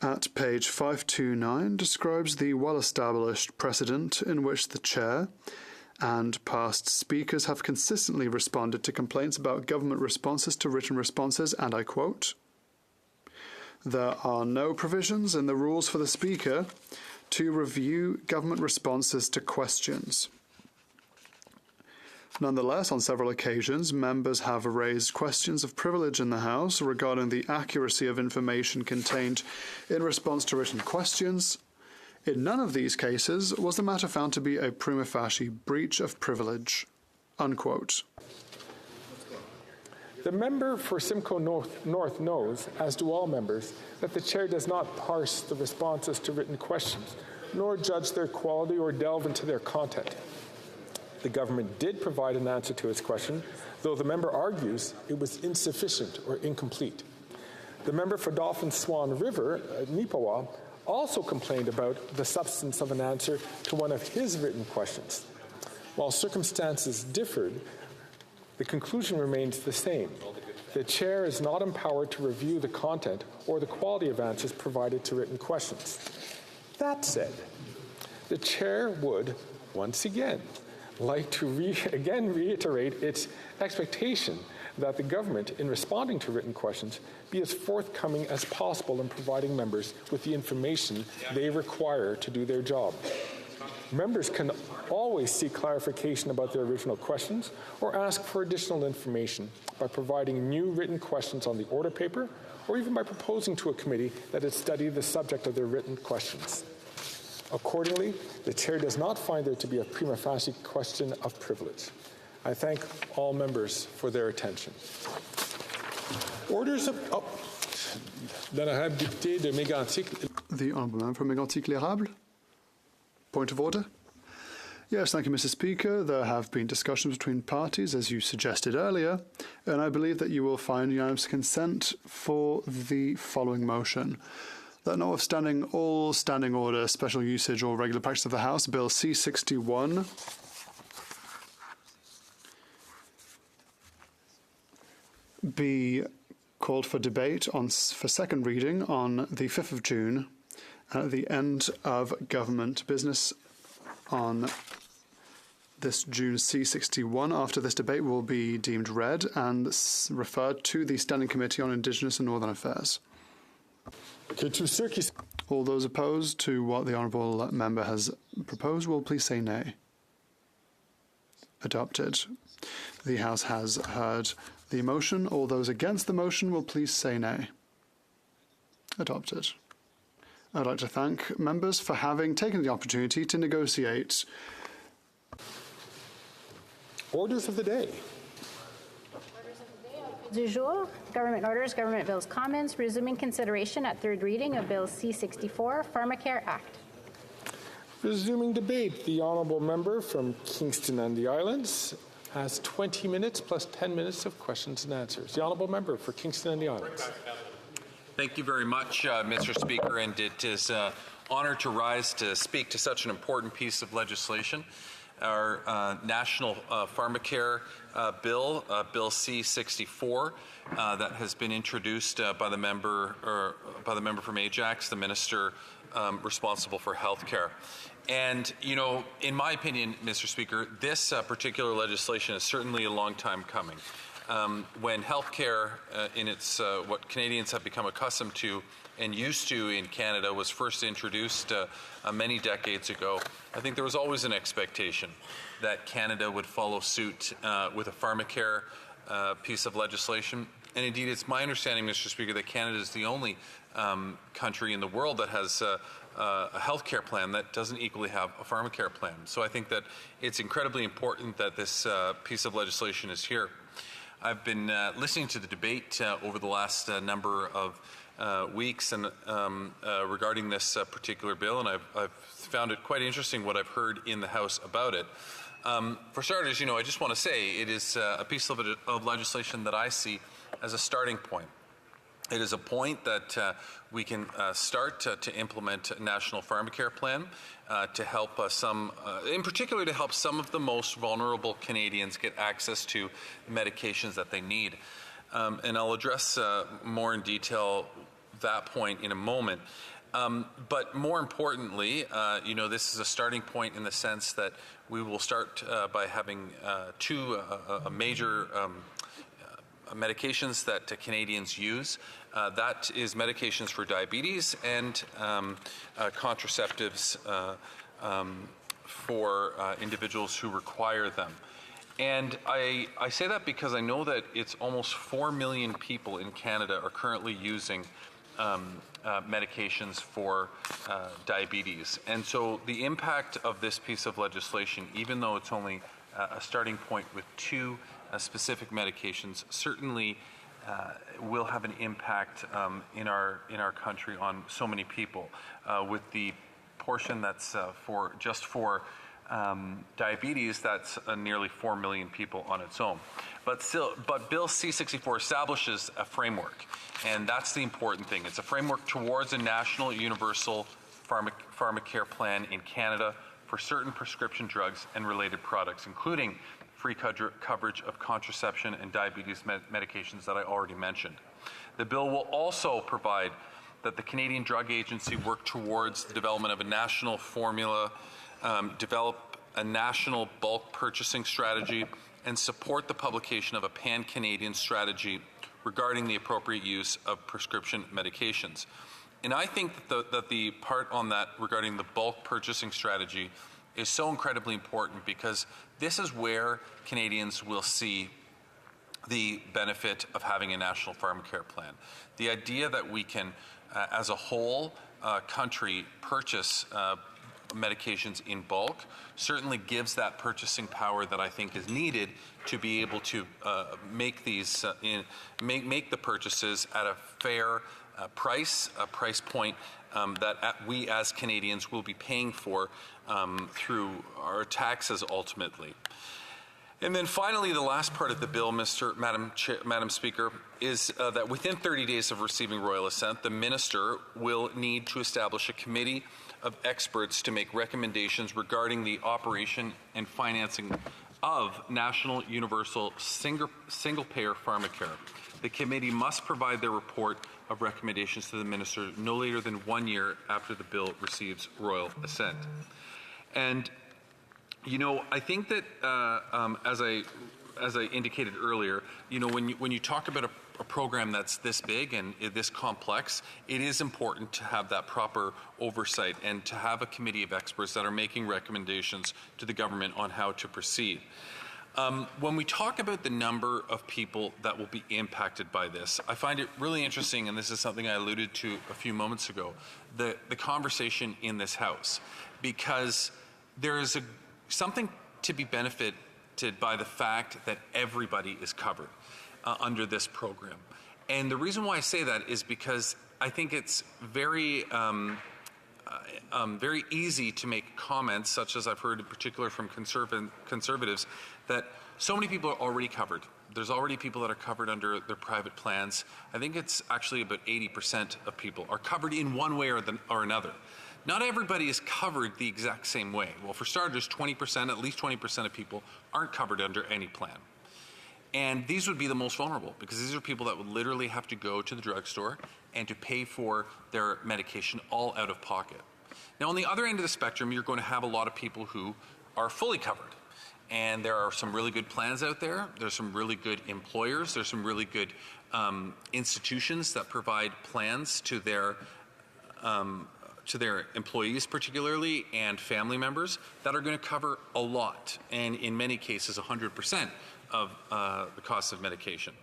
at page 529, describes the well-established precedent in which the Chair and past speakers have consistently responded to complaints about government responses to written responses, and I quote, "There are no provisions in the rules for the Speaker to review government responses to questions." Nonetheless, on several occasions, members have raised questions of privilege in the House regarding the accuracy of information contained in response to written questions. In none of these cases was the matter found to be a prima facie breach of privilege. Unquote. The member for Simcoe North knows, as do all members, that the Chair does not parse the responses to written questions, nor judge their quality or delve into their content. The government did provide an answer to his question, though the member argues it was insufficient or incomplete. The member for Dauphin Swan River, Nipawa, also complained about the substance of an answer to one of his written questions. While circumstances differed, the conclusion remains the same. The Chair is not empowered to review the content or the quality of answers provided to written questions. That said, the Chair would, once again, like to reiterate its expectation that the government, in responding to written questions, be as forthcoming as possible in providing members with the information they require to do their job. Members can always seek clarification about their original questions or ask for additional information by providing new written questions on the order paper or even by proposing to a committee that it study the subject of their written questions. Accordingly, the Chair does not find there to be a prima facie question of privilege. I thank all members for their attention. Orders of... L'honorable député de Mégantic. The Honourable Member for Mégantic-L'Érable. Point of order. Yes, thank you, Mr. Speaker. There have been discussions between parties, as you suggested earlier, and I believe that you will find unanimous consent for the following motion. That notwithstanding all standing order, special usage or regular practice of the House, Bill C-61 be called for debate for second reading on the 5th of June at the end of government business on this June C-61. After this debate will be deemed read and referred to the Standing Committee on Indigenous and Northern Affairs. All those opposed to what the honourable member has proposed will please say nay. Adopted. The House has heard the motion. All those against the motion will please say nay. Adopted. I'd like to thank members for having taken the opportunity to negotiate. Orders of the day. Du jour, government orders, government bills, comments, resuming consideration at third reading of Bill C-64, Pharmacare Act. Resuming debate, the honourable member from Kingston and the Islands has 20 minutes plus 10 minutes of questions and answers. The honourable member for Kingston and the Islands. Thank you very much, Mr. Speaker, and it is an honour to rise to speak to such an important piece of legislation. Our national pharmacare bill, Bill C-64, that has been introduced by the member from Ajax, the minister responsible for healthcare. And, you know, in my opinion, Mr. Speaker, this particular legislation is certainly a long time coming. When healthcare, in its what Canadians have become accustomed to and used to in Canada, was first introduced many decades ago, I think there was always an expectation that Canada would follow suit with a pharmacare piece of legislation. And indeed, it's my understanding, Mr. Speaker, that Canada is the only country in the world that has a healthcare plan that doesn't equally have a pharmacare plan. So I think that it's incredibly important that this piece of legislation is here. I've been listening to the debate over the last number of weeks and regarding this particular bill, and I've found it quite interesting what I've heard in the House about it. For starters, you know, I just want to say it is a piece of legislation that I see as a starting point. It is a point that we can start to implement a national pharmacare plan to help in particular to help some of the most vulnerable Canadians get access to medications that they need. And I'll address more in detail that point in a moment. But more importantly, you know, this is a starting point in the sense that we will start by having two major medications that Canadians use. That is medications for diabetes and contraceptives for individuals who require them. And I say that because I know that it's almost 4 million people in Canada are currently using medications for diabetes. And so the impact of this piece of legislation, even though it's only a starting point with two specific medications, certainly will have an impact in our country on so many people. With the portion that's for diabetes, that's nearly 4 million people on its own. But Bill C-64 establishes a framework, and that's the important thing. It's a framework towards a national universal pharmacare plan in Canada for certain prescription drugs and related products, including free coverage of contraception and diabetes medications that I already mentioned. The bill will also provide that the Canadian Drug Agency work towards the development of a national formula, develop a national bulk purchasing strategy, and support the publication of a pan-Canadian strategy regarding the appropriate use of prescription medications. And I think that the part on that regarding the bulk purchasing strategy is so incredibly important, because this is where Canadians will see the benefit of having a national pharmacare plan. The idea that we can, as a whole country, purchase medications in bulk certainly gives that purchasing power that I think is needed to be able to make these make the purchases at a fair price point that we as Canadians will be paying for through our taxes ultimately. And then finally, the last part of the bill, Madam Speaker, is that within 30 days of receiving royal assent, the minister will need to establish a committee of experts to make recommendations regarding the operation and financing of national universal single-payer pharmacare. The committee must provide their report of recommendations to the minister no later than 1 year after the bill receives royal assent. And you know, I think that as I indicated earlier, you know, when you talk about a program that's this big and this complex, it is important to have that proper oversight and to have a committee of experts that are making recommendations to the government on how to proceed. When we talk about the number of people that will be impacted by this, I find it really interesting, and this is something I alluded to a few moments ago, the conversation in this House, because there is something to be benefited by the fact that everybody is covered under this program. And the reason why I say that is because I think it's very easy to make comments, such as I've heard in particular from conservatives, that so many people are already covered. There's already people that are covered under their private plans. I think it's actually about 80% of people are covered in one way or another. Not everybody is covered the exact same way. Well, for starters, 20%, at least 20% of people aren't covered under any plan. And these would be the most vulnerable, because these are people that would literally have to go to the drugstore and to pay for their medication all out of pocket. Now, on the other end of the spectrum, you're going to have a lot of people who are fully covered. And there are some really good plans out there. There's some really good employers. There's some really good institutions that provide plans to their employees particularly and family members that are going to cover a lot, and in many cases 100% of the cost of medication.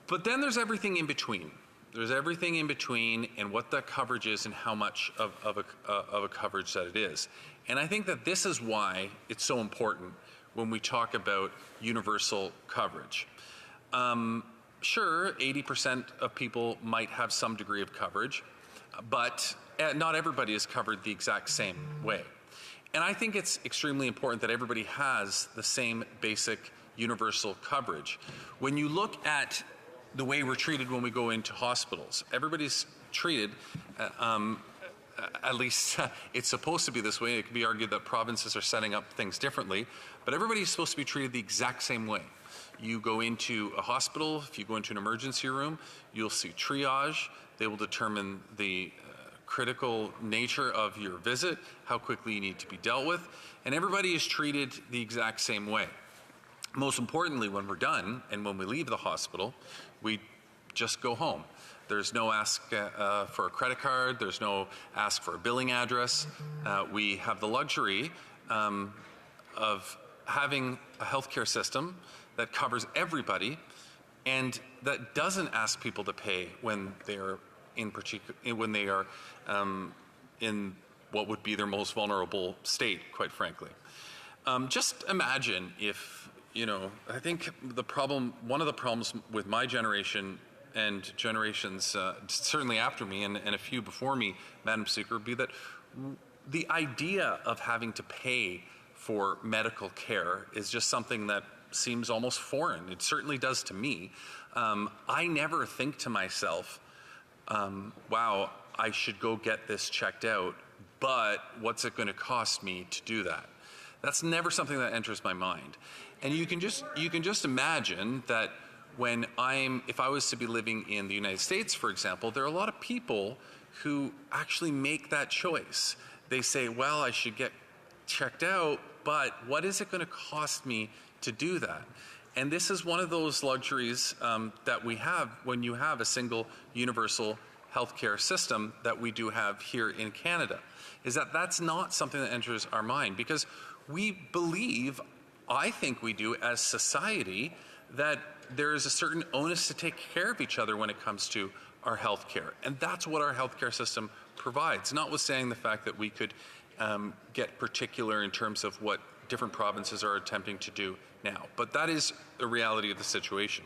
But then there's everything in between. There's everything in between and what that coverage is and how much of a coverage that it is. And I think that this is why it's so important when we talk about universal coverage. Sure, 80% of people might have some degree of coverage, but not everybody is covered the exact same way. And I think it's extremely important that everybody has the same basic universal coverage. When you look at the way we're treated when we go into hospitals, everybody's treated, at least it's supposed to be this way. It could be argued that provinces are setting up things differently, but everybody's supposed to be treated the exact same way. You go into a hospital, if you go into an emergency room, you'll see triage. They will determine the critical nature of your visit, how quickly you need to be dealt with, and everybody is treated the exact same way. Most importantly, when we're done and when we leave the hospital, we just go home. There's no ask for a credit card. There's no ask for a billing address. We have the luxury of having a healthcare system that covers everybody and that doesn't ask people to pay when they are in what would be their most vulnerable state, quite frankly. Just imagine if, I think one of the problems with my generation and generations certainly after me and a few before me, Madam Speaker, would be that the idea of having to pay for medical care is just something that seems almost foreign. It certainly does to me. I never think to myself, wow, I should go get this checked out, but what's it going to cost me to do that? That's never something that enters my mind. And you can just imagine that if I was to be living in the United States, for example, there are a lot of people who actually make that choice. They say, well, I should get checked out, but what is it going to cost me to do that? And this is one of those luxuries that we have when you have a single universal healthcare system that we do have here in Canada, is that that's not something that enters our mind, because we believe, I think we do as society, that there is a certain onus to take care of each other when it comes to our health care. And that's what our healthcare system provides, notwithstanding the fact that we could get particular in terms of what different provinces are attempting to do now. But that is the reality of the situation.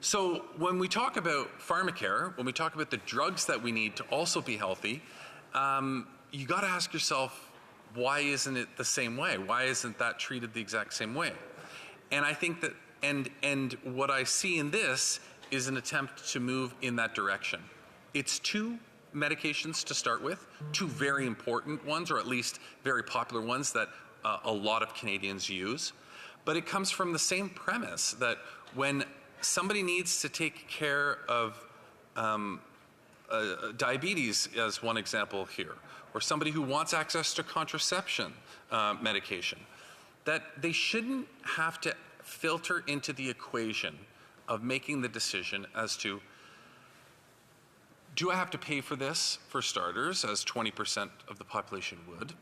So when we talk about pharmacare, when we talk about the drugs that we need to also be healthy, you got to ask yourself, why isn't it the same way? Why isn't that treated the exact same way? And I think that, and what I see in this is an attempt to move in that direction. It's two medications to start with, two very important ones, or at least very popular ones that a lot of Canadians use. But it comes from the same premise that when somebody needs to take care of diabetes, as one example here, or somebody who wants access to contraception medication, that they shouldn't have to filter into the equation of making the decision as to, do I have to pay for this, for starters, as 20% of the population would?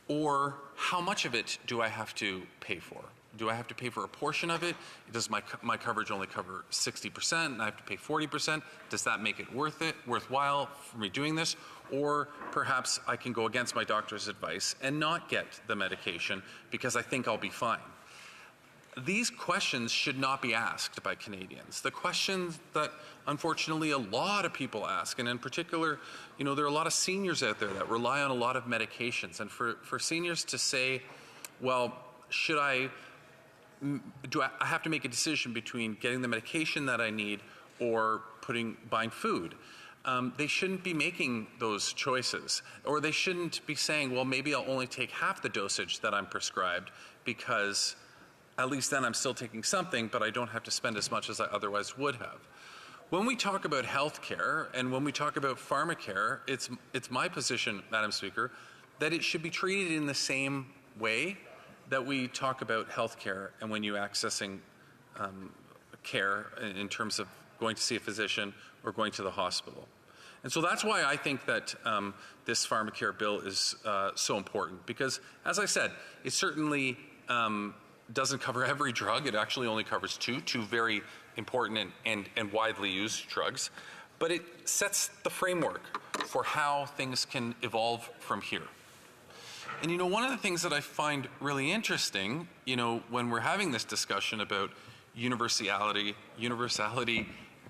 Or how much of it do I have to pay for? Do I have to pay for a portion of it? Does my coverage only cover 60% and I have to pay 40%? Does that make it worthwhile for me doing this? Or perhaps I can go against my doctor's advice and not get the medication because I think I'll be fine. These questions should not be asked by Canadians. The questions that unfortunately a lot of people ask, and in particular, there are a lot of seniors out there that rely on a lot of medications. And for seniors to say, well, do I have to make a decision between getting the medication that I need or buying food? They shouldn't be making those choices, or they shouldn't be saying, well, maybe I'll only take half the dosage that I'm prescribed because at least then I'm still taking something, but I don't have to spend as much as I otherwise would have. When we talk about health care and when we talk about pharmacare, it's my position, Madam Speaker, that it should be treated in the same way that we talk about health care and when you're accessing care in terms of going to see a physician or going to the hospital. And so that's why I think that this pharmacare bill is so important, because, as I said, it certainly doesn't cover every drug. It actually only covers two very important and widely used drugs. But it sets the framework for how things can evolve from here. And one of the things that I find really interesting, when we're having this discussion about universality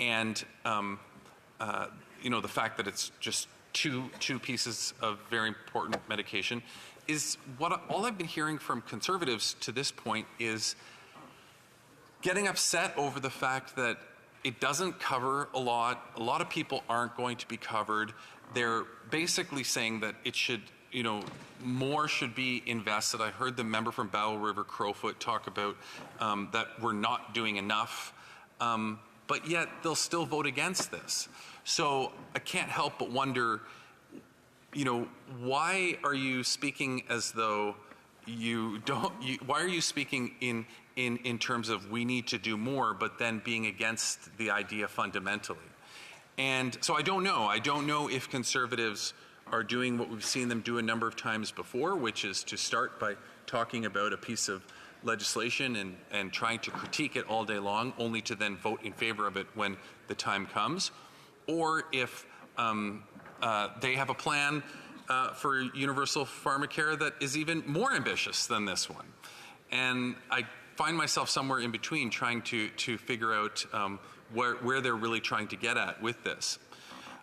and the fact that it's just two pieces of very important medication, is all I've been hearing from Conservatives to this point is getting upset over the fact that it doesn't cover a lot. A lot of people aren't going to be covered. They're basically saying that it should, more should be invested. I heard the member from Battle River Crowfoot talk about that we're not doing enough, but yet they'll still vote against this. So I can't help but wonder, why are you speaking as though why are you speaking in terms of we need to do more, but then being against the idea fundamentally? And so I don't know. I don't know if Conservatives are doing what we've seen them do a number of times before, which is to start by talking about a piece of legislation and trying to critique it all day long, only to then vote in favor of it when the time comes, or if they have a plan for universal pharmacare that is even more ambitious than this one. And I find myself somewhere in between, trying to figure out where they're really trying to get at with this.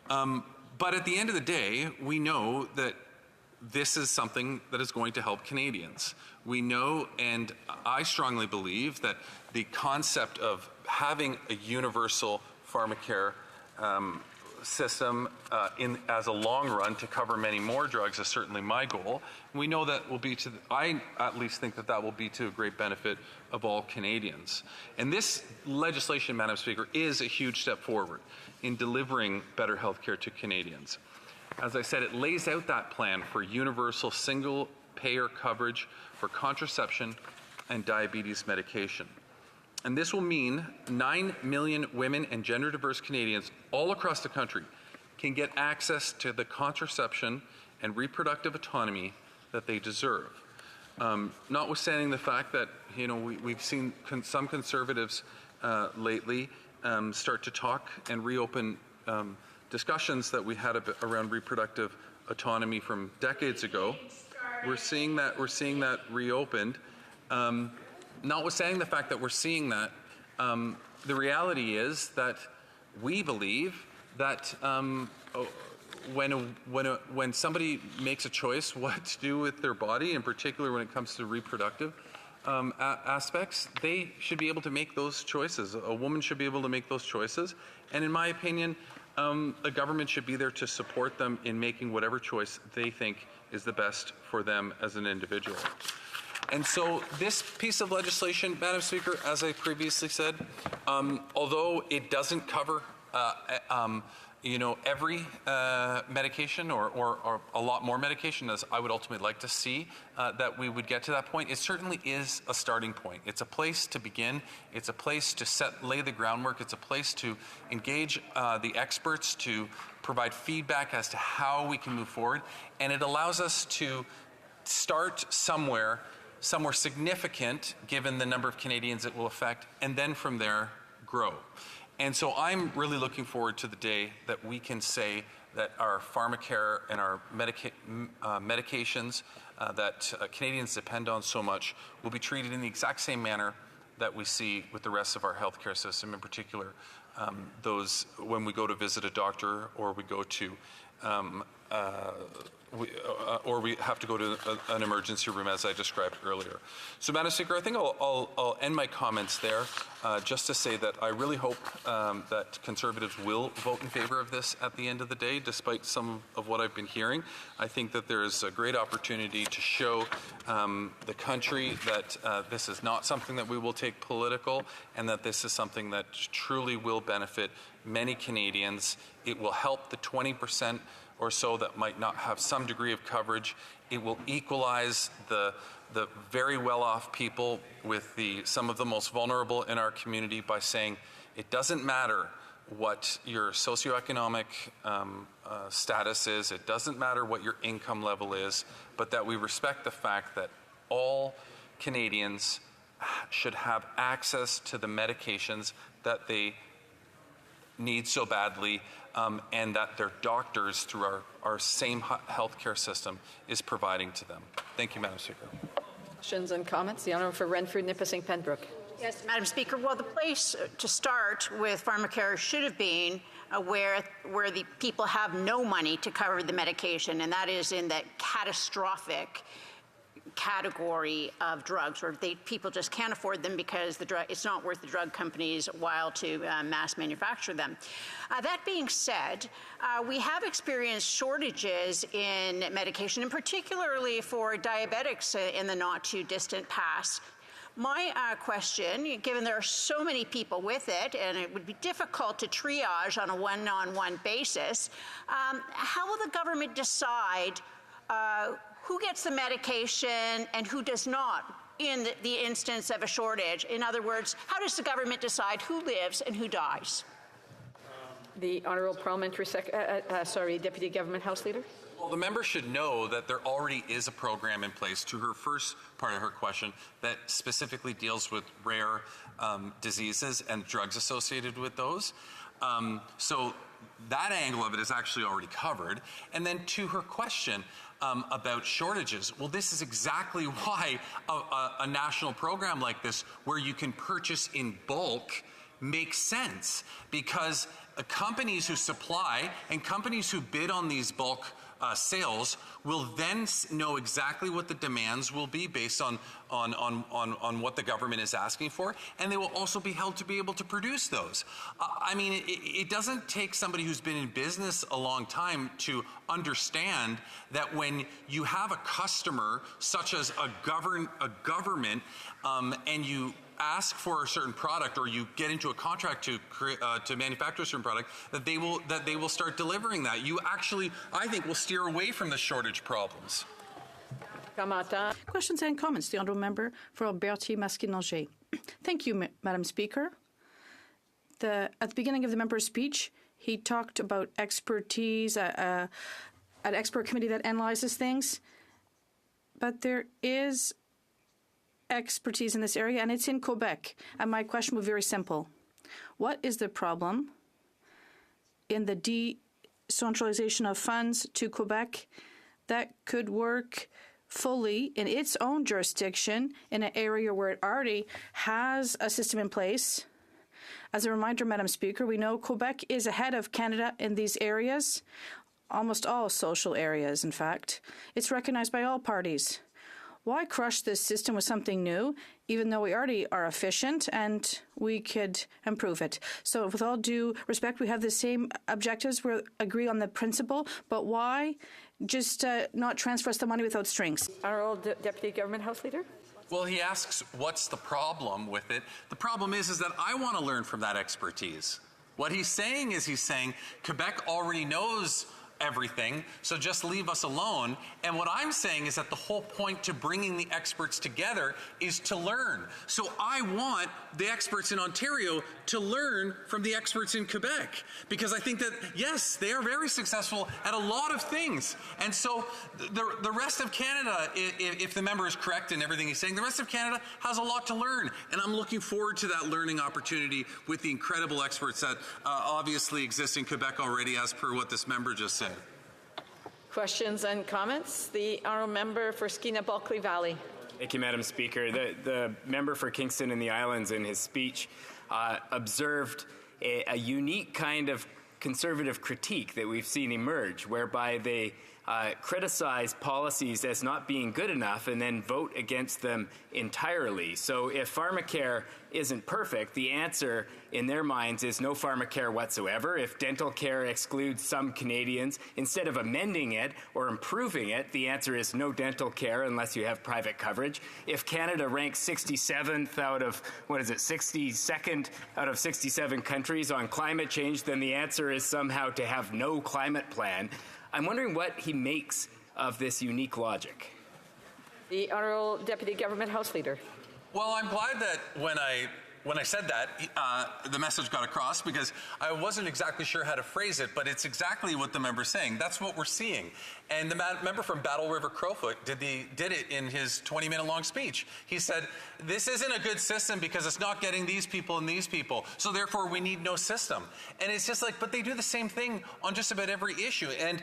But at the end of the day, we know that this is something that is going to help Canadians. We know, and I strongly believe, that the concept of having a universal pharmacare system as a long run to cover many more drugs is certainly my goal. We know that will be I at least think that will be to a great benefit of all Canadians. And this legislation, Madam Speaker, is a huge step forward in delivering better health care to Canadians. As I said, it lays out that plan for universal single-payer coverage for contraception and diabetes medication. And this will mean 9 million women and gender-diverse Canadians all across the country can get access to the contraception and reproductive autonomy that they deserve. Notwithstanding the fact that, we've seen some Conservatives lately start to talk and reopen discussions that we had around reproductive autonomy from decades ago. We're seeing that reopened. Notwithstanding the fact that we're seeing that, the reality is that we believe that when somebody makes a choice what to do with their body, in particular when it comes to reproductive aspects, they should be able to make those choices. A woman should be able to make those choices. And in my opinion, a government should be there to support them in making whatever choice they think is the best for them as an individual. And so this piece of legislation, Madam Speaker, as I previously said, although it doesn't cover every medication or a lot more medication, as I would ultimately like to see that we would get to that point. It certainly is a starting point. It's a place to begin. It's a place to lay the groundwork. It's a place to engage the experts, to provide feedback as to how we can move forward. And it allows us to start somewhere significant, given the number of Canadians it will affect, and then from there grow. And so I'm really looking forward to the day that we can say that our pharmacare and our medications that Canadians depend on so much will be treated in the exact same manner that we see with the rest of our healthcare system, in particular those when we go to visit a doctor or we go to or we have to go to an emergency room, as I described earlier. So, Madam Speaker, I think I'll end my comments there, just to say that I really hope that Conservatives will vote in favor of this at the end of the day, despite some of what I've been hearing. I think that there is a great opportunity to show the country that this is not something that we will take political, and that this is something that truly will benefit many Canadians. It will help the 20% or so that might not have some degree of coverage. It will equalize the very well-off people with some of the most vulnerable in our community by saying it doesn't matter what your socioeconomic status is, it doesn't matter what your income level is, but that we respect the fact that all Canadians should have access to the medications that they need so badly, and that their doctors, through our same healthcare system, is providing to them. Thank you, Madam Speaker. Questions and comments? The Honourable for Renfrew, Nipissing, Pembroke. Yes, Madam Speaker. Well, the place to start with pharmacare should have been where the people have no money to cover the medication, and that is in that catastrophic category of drugs where people just can't afford them because it's not worth the drug companies' while to mass manufacture them. That being said, we have experienced shortages in medication, and particularly for diabetics in the not too distant past. My question, given there are so many people with it and it would be difficult to triage on a one-on-one basis, how will the government decide who gets the medication and who does not in the instance of a shortage? In other words, how does the government decide who lives and who dies? The Honourable Parliamentary Deputy Government House Leader. Well, the member should know that there already is a program in place, to her first part of her question, that specifically deals with rare diseases and drugs associated with those. So that angle of it is actually already covered. And then to her question about shortages, well, this is exactly why a national program like this, where you can purchase in bulk, makes sense, because companies who supply and companies who bid on these bulk sales will then know exactly what the demands will be based on what the government is asking for, and they will also be held to be able to produce those. I mean, it doesn't take somebody who's been in business a long time to understand that when you have a customer, such as a government, and you ask for a certain product, or you get into a contract to manufacture a certain product, that they will start delivering that. You actually, I think, will steer away from the shortage problems. Questions and comments. The Honourable Member for Alberti-Masquinongé. Thank you, Madam Speaker. At the beginning of the member's speech, he talked about expertise, an expert committee that analyzes things, but there is expertise in this area, and it's in Quebec. And my question will be very simple. What is the problem in the decentralization of funds to Quebec that could work fully in its own jurisdiction in an area where it already has a system in place? As a reminder, Madam Speaker, we know Quebec is ahead of Canada in these areas, almost all social areas, in fact. It's recognized by all parties. Why crush this system with something new, even though we already are efficient and we could improve it? So with all due respect, we have the same objectives, we agree on the principle, but why just not transfer us the money without strings? Honourable Deputy Government House Leader. Well, he asks, what's the problem with it? The problem is that I want to learn from that expertise. What he's saying is Quebec already knows everything, so just leave us alone. And what I'm saying is that the whole point to bringing the experts together is to learn. So I want the experts in Ontario to learn from the experts in Quebec, because I think that, yes, they are very successful at a lot of things. And so the rest of Canada, if the member is correct in everything he's saying, the rest of Canada has a lot to learn. And I'm looking forward to that learning opportunity with the incredible experts that obviously exist in Quebec already, as per what this member just said. Questions and comments? The honourable member for Skeena-Bulkley Valley. Thank you, Madam Speaker. The member for Kingston and the Islands in his speech observed a unique kind of conservative critique that we've seen emerge, whereby they criticize policies as not being good enough and then vote against them entirely. So if pharmacare isn't perfect, the answer in their minds is no pharmacare whatsoever. If dental care excludes some Canadians, instead of amending it or improving it, the answer is no dental care unless you have private coverage. If Canada ranks 67th out of, 62nd out of 67 countries on climate change, then the answer is somehow to have no climate plan. I'm wondering what he makes of this unique logic. The Honourable Deputy Government House Leader. Well, I'm glad that when I said that, the message got across, because I wasn't exactly sure how to phrase it, but it's exactly what the member's saying. That's what we're seeing. And the member from Battle River Crowfoot did it in his 20-minute long speech. He said, this isn't a good system because it's not getting these people and these people, so therefore we need no system. And it's just like, but they do the same thing on just about every issue. And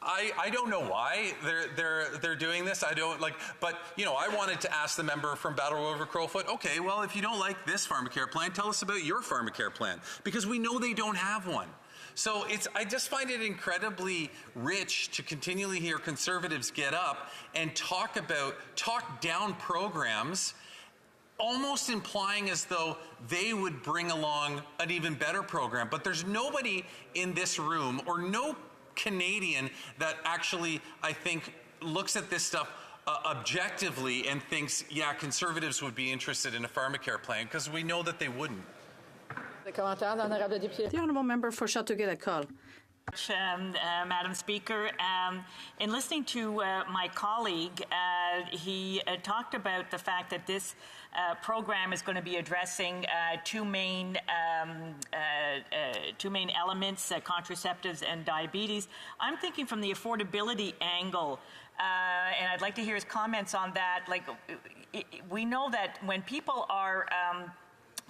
I don't know why they're doing this. I don't like, but I wanted to ask the member from Battle River Crowfoot, okay, well, if you don't like this pharmacare plan, tell us about your pharmacare plan, because we know they don't have one. So I just find it incredibly rich to continually hear Conservatives get up and talk down programs, almost implying as though they would bring along an even better program. But there's nobody in this room, or no Canadian, that actually, I think, looks at this stuff objectively and thinks, yeah, Conservatives would be interested in a pharmacare plan, because we know that they wouldn't. The honourable member for Châteauguay-Lacolle. Madam Speaker, in listening to my colleague, he talked about the fact that this program is going to be addressing two main elements, contraceptives and diabetes. I'm thinking from the affordability angle, and I'd like to hear his comments on that. Like, we know that when people are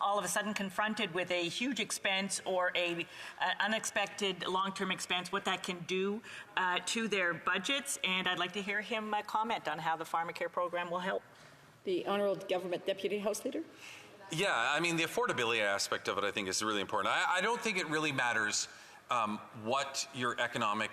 all of a sudden confronted with a huge expense or an unexpected long-term expense, what that can do to their budgets. And I'd like to hear him comment on how the pharmacare program will help. The Honourable Government Deputy House Leader. Yeah, I mean, the affordability aspect of it, I think, is really important. I don't think it really matters what your economic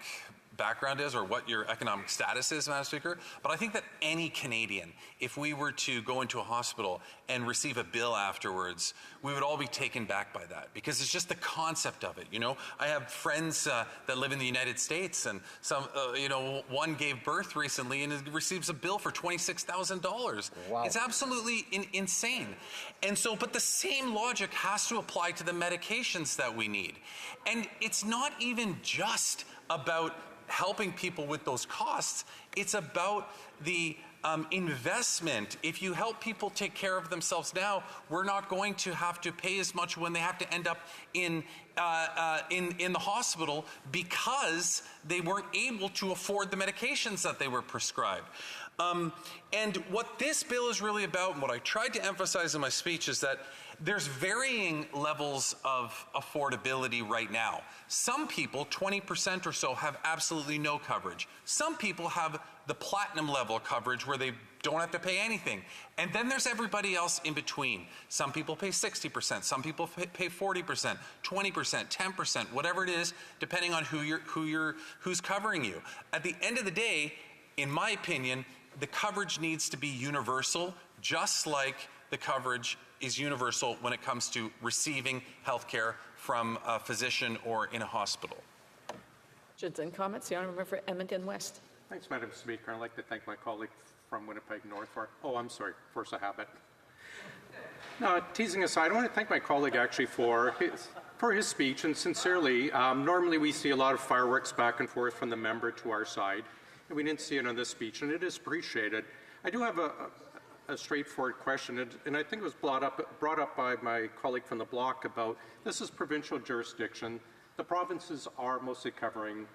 background is or what your economic status is, Madam Speaker, but I think that any Canadian, if we were to go into a hospital and receive a bill afterwards, we would all be taken back by that, because it's just the concept of it. I have friends that live in the United States, and some, one gave birth recently and receives a bill for $26,000. Wow. It's absolutely insane. And so, but the same logic has to apply to the medications that we need. And it's not even just about helping people with those costs. It's about the investment. If you help people take care of themselves now, we're not going to have to pay as much when they have to end up in the hospital because they weren't able to afford the medications that they were prescribed. And what this bill is really about, and what I tried to emphasize in my speech, is that there's varying levels of affordability right now. Some people, 20% or so, have absolutely no coverage. Some people have the platinum level coverage where they don't have to pay anything. And then there's everybody else in between. Some people pay 60%, some people pay 40%, 20%, 10%, whatever it is, depending on who's covering you. At the end of the day, in my opinion, the coverage needs to be universal, just like the coverage is universal when it comes to receiving health care from a physician or in a hospital. Questions and comments? The Honourable Member for Edmonton West. Thanks, Madam Speaker. I'd like to thank my colleague from Winnipeg North for, oh, I'm sorry, force of habit. No, teasing aside, I want to thank my colleague actually for his speech, and sincerely, normally we see a lot of fireworks back and forth from the member to our side, and we didn't see it on this speech, and it is appreciated. I do have a straightforward question, and I think it was brought up by my colleague from the Bloc about this is provincial jurisdiction. The provinces are mostly covering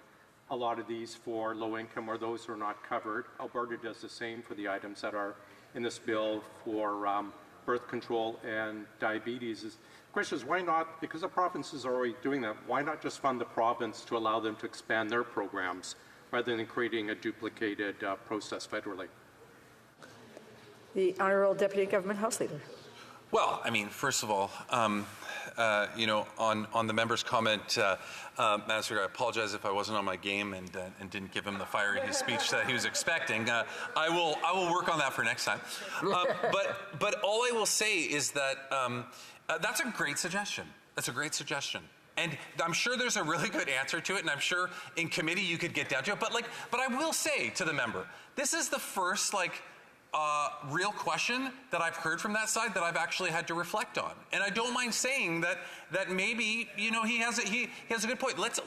a lot of these for low income or those who are not covered. Alberta does the same for the items that are in this bill for birth control and diabetes. The question is, why not, because the provinces are already doing that, why not just fund the province to allow them to expand their programs rather than creating a duplicated process federally? The Honourable Deputy Government House Leader. Well, I mean, first of all, you know, on the member's comment, Madam Speaker, I apologize if I wasn't on my game and didn't give him the fire in his speech that he was expecting. I will work on that for next time. But all I will say is that that's a great suggestion. That's a great suggestion. And I'm sure there's a really good answer to it, and I'm sure in committee you could get down to it. But I will say to the member, this is the first real question that I've heard from that side that I've actually had to reflect on. And I don't mind saying that maybe, you know, he has a good point. Let's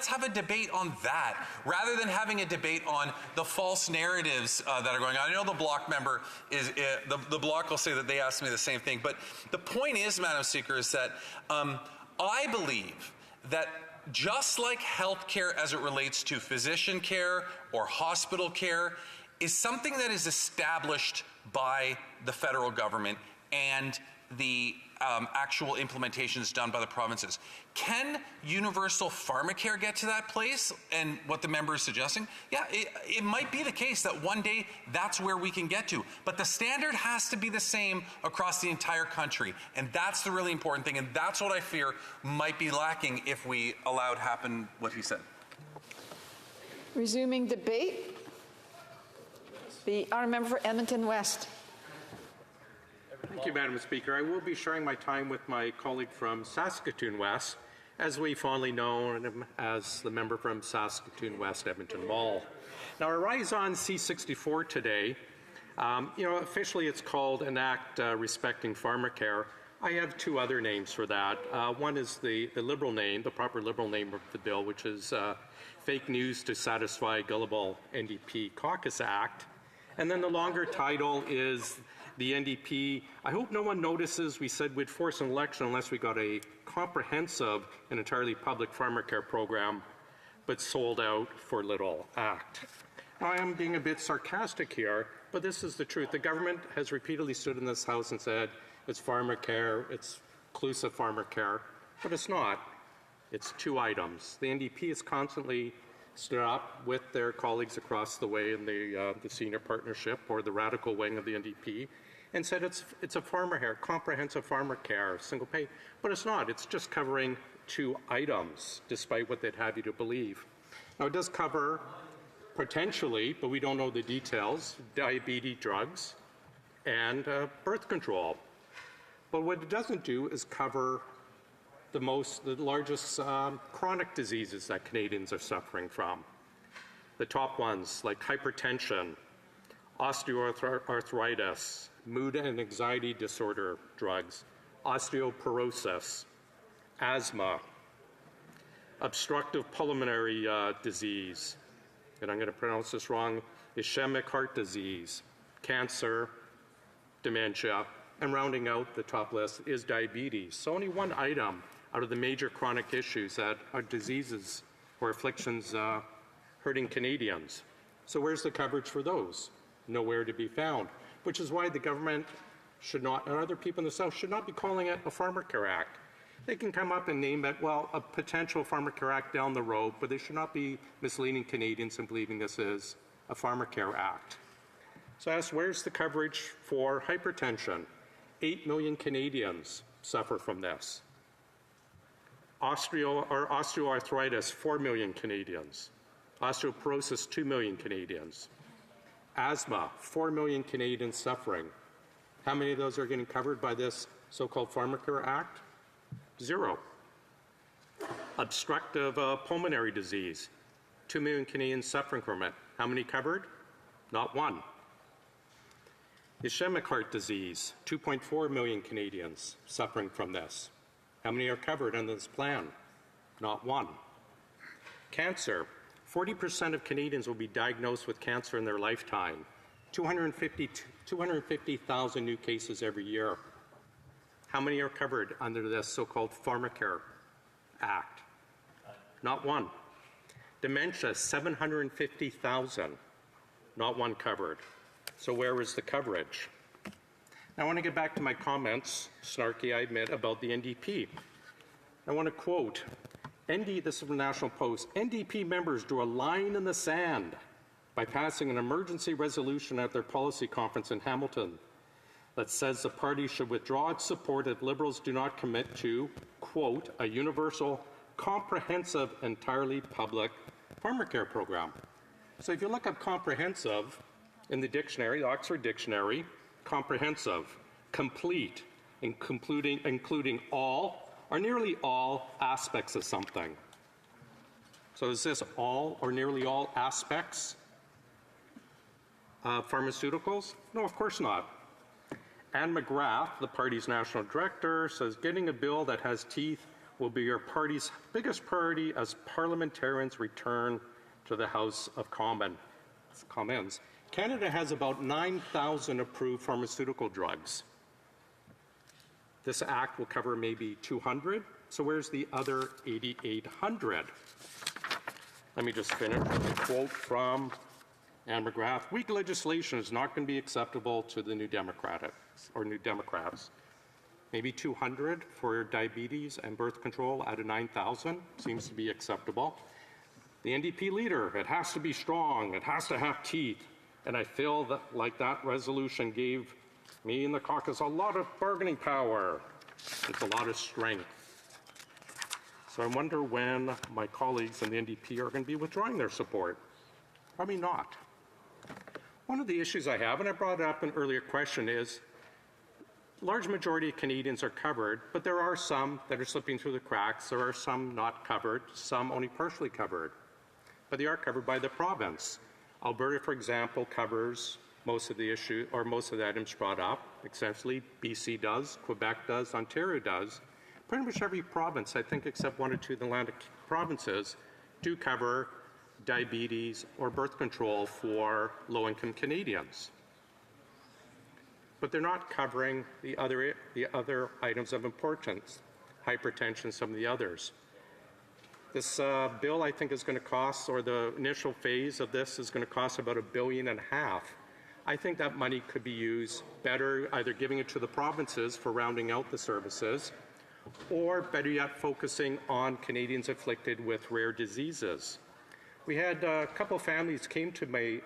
have a debate on that rather than having a debate on the false narratives that are going on. I know the Bloc member is the Bloc will say that they asked me the same thing, but the point is, Madam Speaker, is that I believe that just like healthcare as it relates to physician care or hospital care is something that is established by the federal government and the actual implementations done by the provinces. Can universal pharmacare get to that place? And what the member is suggesting? Yeah, it might be the case that one day that's where we can get to. But the standard has to be the same across the entire country. And that's the really important thing. And that's what I fear might be lacking if we allowed happen what he said. Resuming debate. The Honourable Member for Edmonton West. Thank you, Madam Speaker. I will be sharing my time with my colleague from Saskatoon West, as we fondly know him as the member from Saskatoon West Edmonton Mall. Now, I rise on C-64 today. You know, officially it's called an Act Respecting Pharmacare. I have two other names for that. One is the Liberal name, the proper Liberal name of the bill, which is Fake News to Satisfy Gullible NDP Caucus Act. And then the longer title is the NDP. I hope no one notices we said we'd force an election unless we got a comprehensive and entirely public pharmacare program, but sold out for little act. Now, I am being a bit sarcastic here, but this is the truth. The government has repeatedly stood in this House and said it's pharmacare, it's inclusive pharmacare, but it's not. It's two items. The NDP is constantly stood up with their colleagues across the way in the senior partnership or the radical wing of the NDP and said it's a pharmacare, comprehensive pharmacare, single pay, but it's not. It's just covering two items, despite what they'd have you to believe. Now, it does cover potentially, but we don't know the details, diabetes drugs and birth control. But what it doesn't do is cover the largest chronic diseases that Canadians are suffering from. The top ones like hypertension, osteoarthritis, mood and anxiety disorder drugs, osteoporosis, asthma, obstructive pulmonary disease, and I'm going to pronounce this wrong, ischemic heart disease, cancer, dementia, and rounding out the top list is diabetes. So only one item out of the major chronic issues that are diseases or afflictions hurting Canadians. So where's the coverage for those? Nowhere to be found, which is why the government should not, and other people in the South, should not be calling it a Pharmacare Act. They can come up and name it, well, a potential Pharmacare Act down the road, but they should not be misleading Canadians and believing this is a Pharmacare Act. So I asked, where's the coverage for hypertension? 8 million Canadians suffer from this. Osteoarthritis, 4 million Canadians. Osteoporosis, 2 million Canadians. Asthma, 4 million Canadians suffering. How many of those are getting covered by this so-called Pharmacare Act? 0. Obstructive pulmonary disease, 2 million Canadians suffering from it. How many covered? Not one. Ischemic heart disease, 2.4 million Canadians suffering from this. How many are covered under this plan? Not one. Cancer, 40% of Canadians will be diagnosed with cancer in their lifetime. 250,000 new cases every year. How many are covered under this so-called Pharmacare Act? Not one. Dementia, 750,000. Not one covered. So where is the coverage? Now I want to get back to my comments, snarky I admit, about the NDP. I want to quote, this is from the National Post, NDP members drew a line in the sand by passing an emergency resolution at their policy conference in Hamilton that says the party should withdraw its support if Liberals do not commit to, quote, a universal, comprehensive, entirely public pharmacare program. So if you look up comprehensive in the dictionary, the Oxford Dictionary, comprehensive, complete, including all or nearly all aspects of something. So is this all or nearly all aspects of pharmaceuticals? No, of course not. Anne McGrath, the party's national director, says getting a bill that has teeth will be your party's biggest priority as parliamentarians return to the House of Commons. Canada has about 9,000 approved pharmaceutical drugs. This act will cover maybe 200. So where's the other 8,800? Let me just finish with a quote from Anne McGrath. Weak legislation is not going to be acceptable to the New Democrats. Maybe 200 for diabetes and birth control out of 9,000 seems to be acceptable. The NDP leader, it has to be strong, it has to have teeth. And I feel that like that resolution gave me in the caucus a lot of bargaining power. It's a lot of strength. So I wonder when my colleagues in the NDP are going to be withdrawing their support. Probably not. One of the issues I have, and I brought it up in an earlier question, is large majority of Canadians are covered, but there are some that are slipping through the cracks. There are some not covered, some only partially covered. But they are covered by the province. Alberta, for example, covers most of the issue or most of the items brought up. Essentially, BC does, Quebec does, Ontario does. Pretty much every province, I think, except one or two of the Atlantic provinces, do cover diabetes or birth control for low-income Canadians. But they're not covering the other items of importance, hypertension, some of the others. This bill, I think, is going to cost, or the initial phase of this is going to cost about $1.5 billion. I think that money could be used better, either giving it to the provinces for rounding out the services, or better yet, focusing on Canadians afflicted with rare diseases. We had a couple of families came to my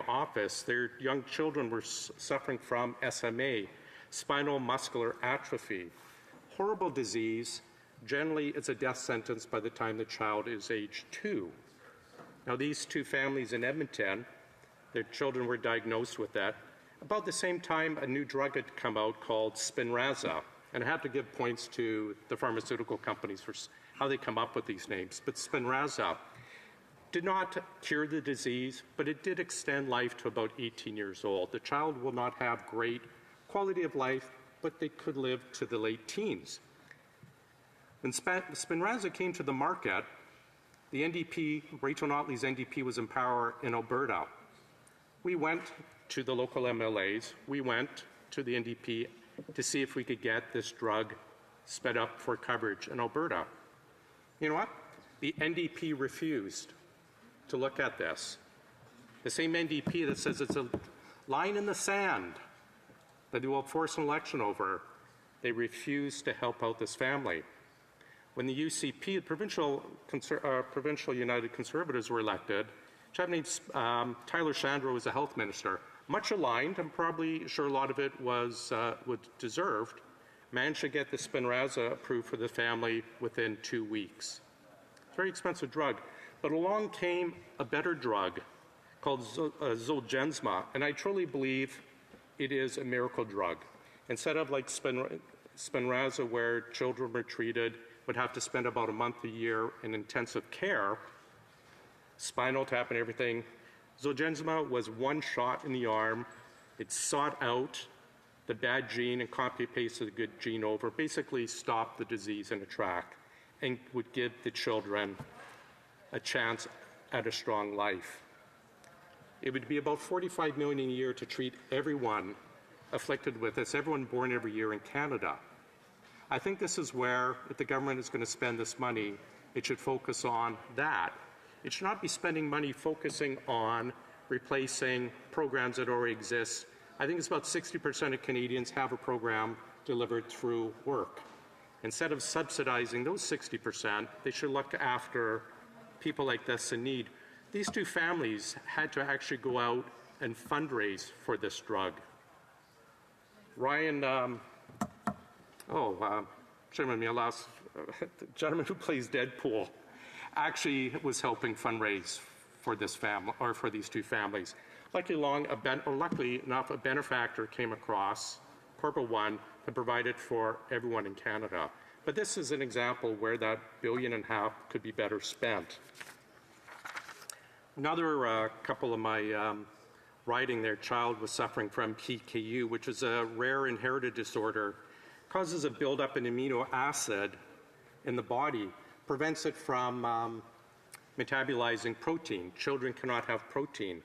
office. Their young children were suffering from SMA, spinal muscular atrophy, horrible disease. Generally, it's a death sentence by the time the child is age 2. Now, these two families in Edmonton, their children were diagnosed with that. About the same time, a new drug had come out called Spinraza, and I have to give points to the pharmaceutical companies for how they come up with these names. But Spinraza did not cure the disease, but it did extend life to about 18 years old. The child will not have great quality of life, but they could live to the late teens. When Spinraza came to the market, the NDP, Rachel Notley's NDP, was in power in Alberta. We went to the local MLAs, we went to the NDP to see if we could get this drug sped up for coverage in Alberta. You know what? The NDP refused to look at this. The same NDP that says it's a line in the sand that they will force an election over, they refused to help out this family. When the UCP, the Provincial United Conservatives, were elected, a chap named Tyler Shandro was the health minister, much aligned, and probably sure a lot of it was deserved, managed to get the Spinraza approved for the family within 2 weeks. It's a very expensive drug. But along came a better drug called Zolgensma, and I truly believe it is a miracle drug. Instead of like Spinraza, where children were treated, would have to spend about a month a year in intensive care, spinal tap and everything, Zolgensma was one shot in the arm, It sought out the bad gene and copy-pasted the good gene over, basically stopped the disease in its track, and would give the children a chance at a strong life. It would be about $45 million a year to treat everyone afflicted with this, everyone born every year in Canada. I think this is where, if the government is going to spend this money, it should focus on that. It should not be spending money focusing on replacing programs that already exist. I think it's about 60% of Canadians have a program delivered through work. Instead of subsidizing those 60%, they should look after people like this in need. These two families had to actually go out and fundraise for this drug. Ryan, the gentleman who plays Deadpool actually was helping fundraise for this family, or for these two families. Luckily enough, a benefactor came across, Corporate One, to provide it for everyone in Canada. But this is an example where that $1.5 billion could be better spent. Another couple of my writing, their child was suffering from PKU, which is a rare inherited disorder, causes a buildup in amino acid in the body, prevents it from metabolizing protein. Children cannot have protein.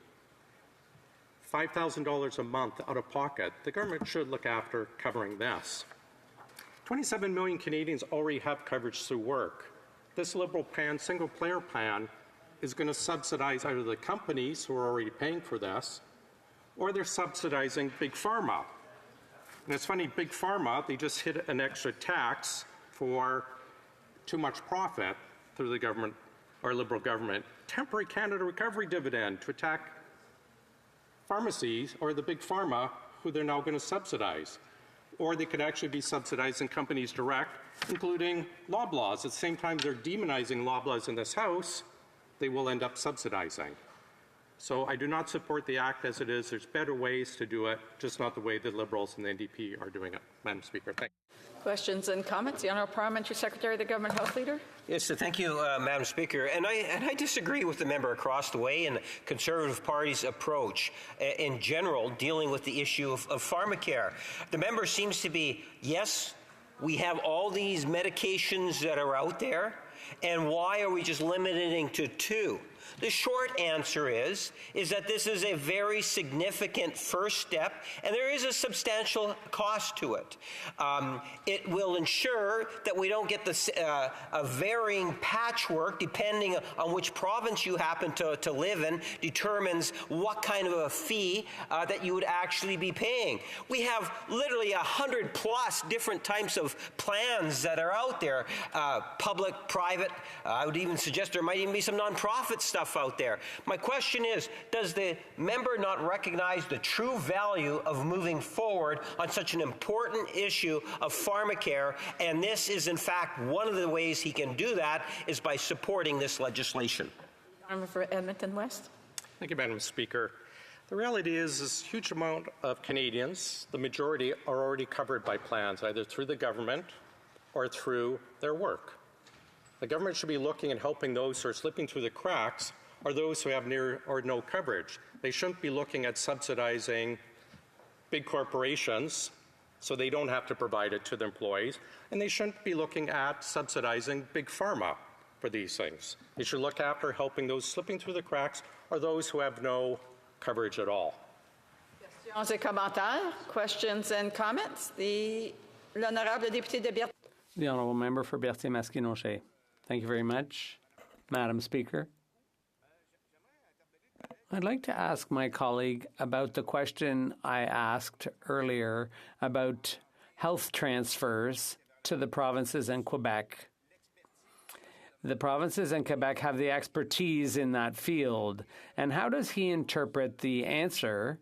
$5,000 a month out of pocket. The government should look after covering this. 27 million Canadians already have coverage through work. This Liberal plan, single-payer plan, is going to subsidize either the companies who are already paying for this, or they're subsidizing Big Pharma. And it's funny, Big Pharma, they just hit an extra tax for too much profit through the government, our Liberal government. Temporary Canada Recovery Dividend to attack pharmacies or the Big Pharma who they're now going to subsidize. Or they could actually be subsidizing companies direct, including Loblaws. At the same time they're demonizing Loblaws in this House, they will end up subsidizing. So I do not support the Act as it is. There's better ways to do it, just not the way the Liberals and the NDP are doing it. Madam Speaker, thank you. Questions and comments? The Honourable Parliamentary Secretary, the Government Health Leader. Yes, thank you, Madam Speaker. And I disagree with the member across the way and the Conservative Party's approach in general dealing with the issue of pharmacare. The member seems to be, yes, we have all these medications that are out there, and why are we just limiting to 2? The short answer is that this is a very significant first step, and there is a substantial cost to it. It will ensure that we don't get this a varying patchwork depending on which province you happen to live in determines what kind of a fee that you would actually be paying. We have literally 100+ different types of plans that are out there, public, private. I would even suggest there might even be some nonprofit stuff out there. My question is, does the member not recognize the true value of moving forward on such an important issue of pharmacare? And this is, in fact, one of the ways he can do that is by supporting this legislation. For Edmonton West. Thank you, Madam Speaker. The reality is this huge amount of Canadians, the majority, are already covered by plans, either through the government or through their work. The government should be looking at helping those who are slipping through the cracks or those who have near or no coverage. They shouldn't be looking at subsidizing big corporations so they don't have to provide it to their employees, and they shouldn't be looking at subsidizing Big Pharma for these things. They should look after helping those slipping through the cracks or those who have no coverage at all. Questions et commentaires? Questions and comments? L'honorable député de Berthier. The honourable member for Berthier-Masquinongé. Thank you very much, Madam Speaker. I'd like to ask my colleague about the question I asked earlier about health transfers to the provinces and Quebec. The provinces and Quebec have the expertise in that field. And how does he interpret the answer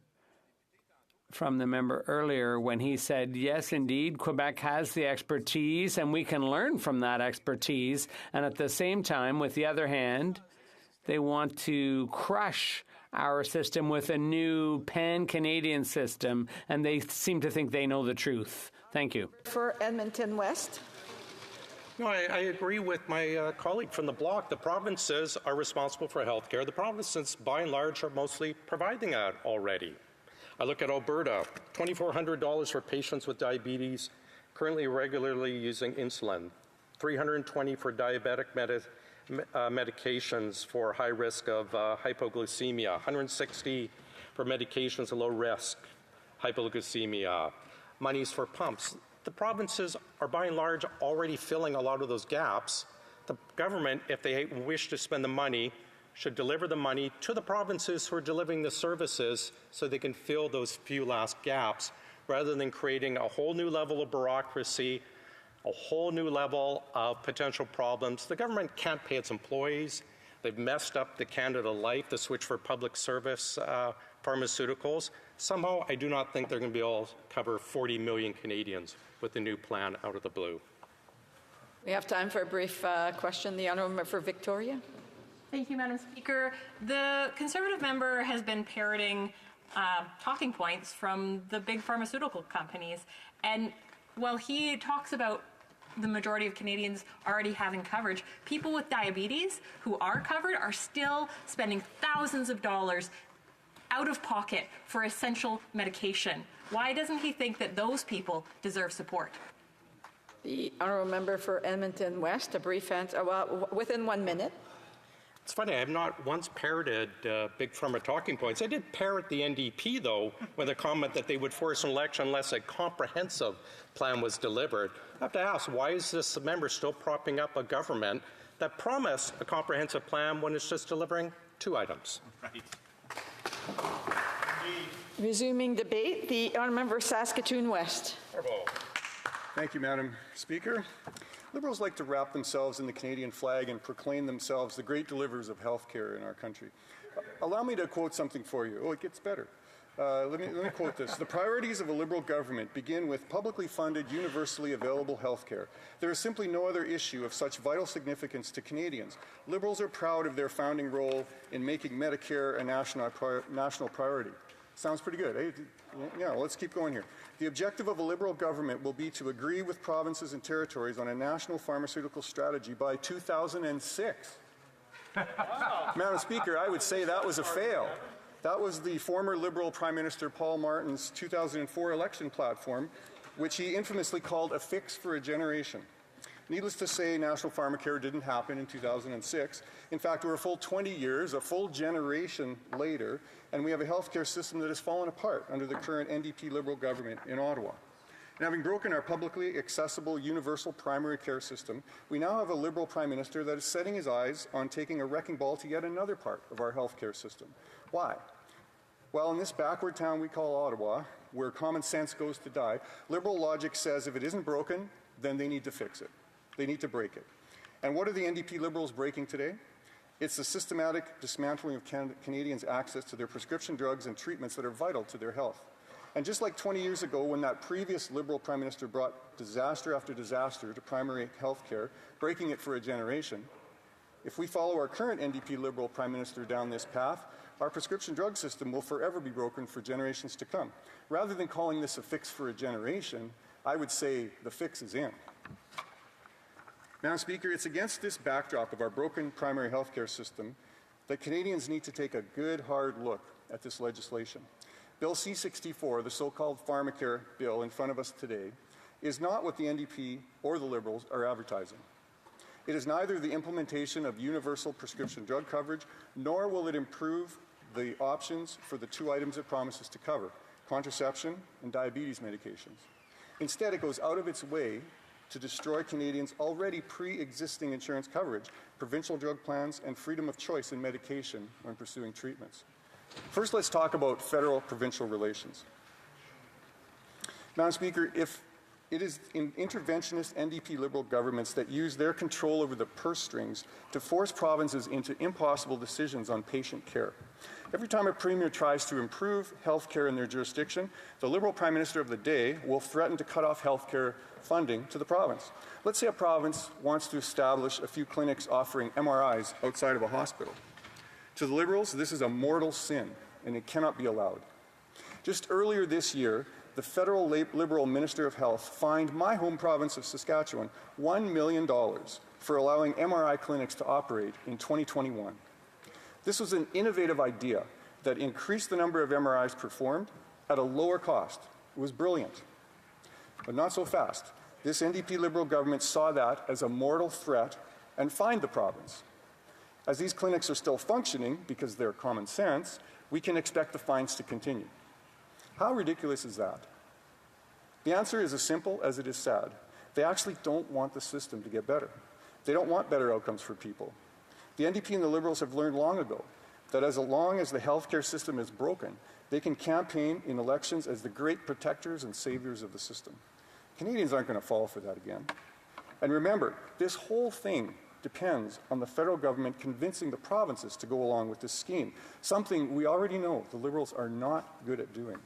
from the member earlier when he said, yes, indeed, Quebec has the expertise and we can learn from that expertise. And at the same time, with the other hand, they want to crush our system with a new pan-Canadian system, and they seem to think they know the truth. Thank you. For Edmonton West. No, I agree with my colleague from the Bloc. The provinces are responsible for health care. The provinces, by and large, are mostly providing that already. I look at Alberta, $2,400 for patients with diabetes currently regularly using insulin, $320 for diabetic medications for high risk of hypoglycemia, $160 for medications of low risk, hypoglycemia, monies for pumps. The provinces are by and large already filling a lot of those gaps. The government, if they wish to spend the money, should deliver the money to the provinces who are delivering the services so they can fill those few last gaps, rather than creating a whole new level of bureaucracy, a whole new level of potential problems. The government can't pay its employees. They've messed up the Canada Life, the switch for public service pharmaceuticals. Somehow, I do not think they're going to be able to cover 40 million Canadians with the new plan out of the blue. We have time for a brief question. The honourable member for Victoria. Thank you, Madam Speaker. The Conservative member has been parroting talking points from the big pharmaceutical companies. And while he talks about the majority of Canadians already having coverage, people with diabetes who are covered are still spending thousands of dollars out of pocket for essential medication. Why doesn't he think that those people deserve support? The honourable member for Edmonton West, a brief answer, within 1 minute. It's funny, I have not once parroted Big Pharma talking points. I did parrot the NDP, though, with a comment that they would force an election unless a comprehensive plan was delivered. I have to ask, why is this member still propping up a government that promised a comprehensive plan when it's just delivering 2 items? Right. Resuming debate, the honourable member Saskatoon West. Thank you, Madam Speaker. Liberals like to wrap themselves in the Canadian flag and proclaim themselves the great deliverers of health care in our country. Allow me to quote something for you. Oh, it gets better. Let me quote this. The priorities of a Liberal government begin with publicly funded, universally available health care. There is simply no other issue of such vital significance to Canadians. Liberals are proud of their founding role in making Medicare a national priority. Sounds pretty good, eh? Yeah, let's keep going here. The objective of a Liberal government will be to agree with provinces and territories on a national pharmaceutical strategy by 2006. Madam Speaker, I would say that was a fail. That was the former Liberal Prime Minister Paul Martin's 2004 election platform, which he infamously called a fix for a generation. Needless to say, national pharmacare didn't happen in 2006. In fact, we're a full 20 years, a full generation later, and we have a healthcare system that has fallen apart under the current NDP Liberal government in Ottawa. And having broken our publicly accessible universal primary care system, we now have a Liberal Prime Minister that is setting his eyes on taking a wrecking ball to yet another part of our healthcare system. Why? Well, in this backward town we call Ottawa, where common sense goes to die, Liberal logic says if it isn't broken, then they need to fix it. They need to break it. And what are the NDP Liberals breaking today? It's the systematic dismantling of Canadians' access to their prescription drugs and treatments that are vital to their health. And just like 20 years ago, when that previous Liberal Prime Minister brought disaster after disaster to primary health care, breaking it for a generation, if we follow our current NDP Liberal Prime Minister down this path, our prescription drug system will forever be broken for generations to come. Rather than calling this a fix for a generation, I would say the fix is in. Madam Speaker, it's against this backdrop of our broken primary health care system that Canadians need to take a good, hard look at this legislation. Bill C-64, the so-called pharmacare bill in front of us today, is not what the NDP or the Liberals are advertising. It is neither the implementation of universal prescription drug coverage, nor will it improve the options for the 2 items it promises to cover, contraception and diabetes medications. Instead, it goes out of its way to destroy Canadians' already pre-existing insurance coverage, provincial drug plans, and freedom of choice in medication when pursuing treatments. First, let's talk about federal-provincial relations. Madam Speaker, if it is interventionist NDP Liberal governments that use their control over the purse strings to force provinces into impossible decisions on patient care. Every time a premier tries to improve health care in their jurisdiction, the Liberal Prime Minister of the day will threaten to cut off health care funding to the province. Let's say a province wants to establish a few clinics offering MRIs outside of a hospital. To the Liberals, this is a mortal sin, and it cannot be allowed. Just earlier this year, the federal Liberal Minister of Health fined my home province of Saskatchewan $1 million for allowing MRI clinics to operate in 2021. This was an innovative idea that increased the number of MRIs performed at a lower cost. It was brilliant. But not so fast. This NDP Liberal government saw that as a mortal threat and fined the province. As these clinics are still functioning, because they're common sense, we can expect the fines to continue. How ridiculous is that? The answer is as simple as it is sad. They actually don't want the system to get better. They don't want better outcomes for people. The NDP and the Liberals have learned long ago that as long as the healthcare system is broken, they can campaign in elections as the great protectors and saviors of the system. Canadians aren't going to fall for that again. And remember, this whole thing depends on the federal government convincing the provinces to go along with this scheme, something we already know the Liberals are not good at doing.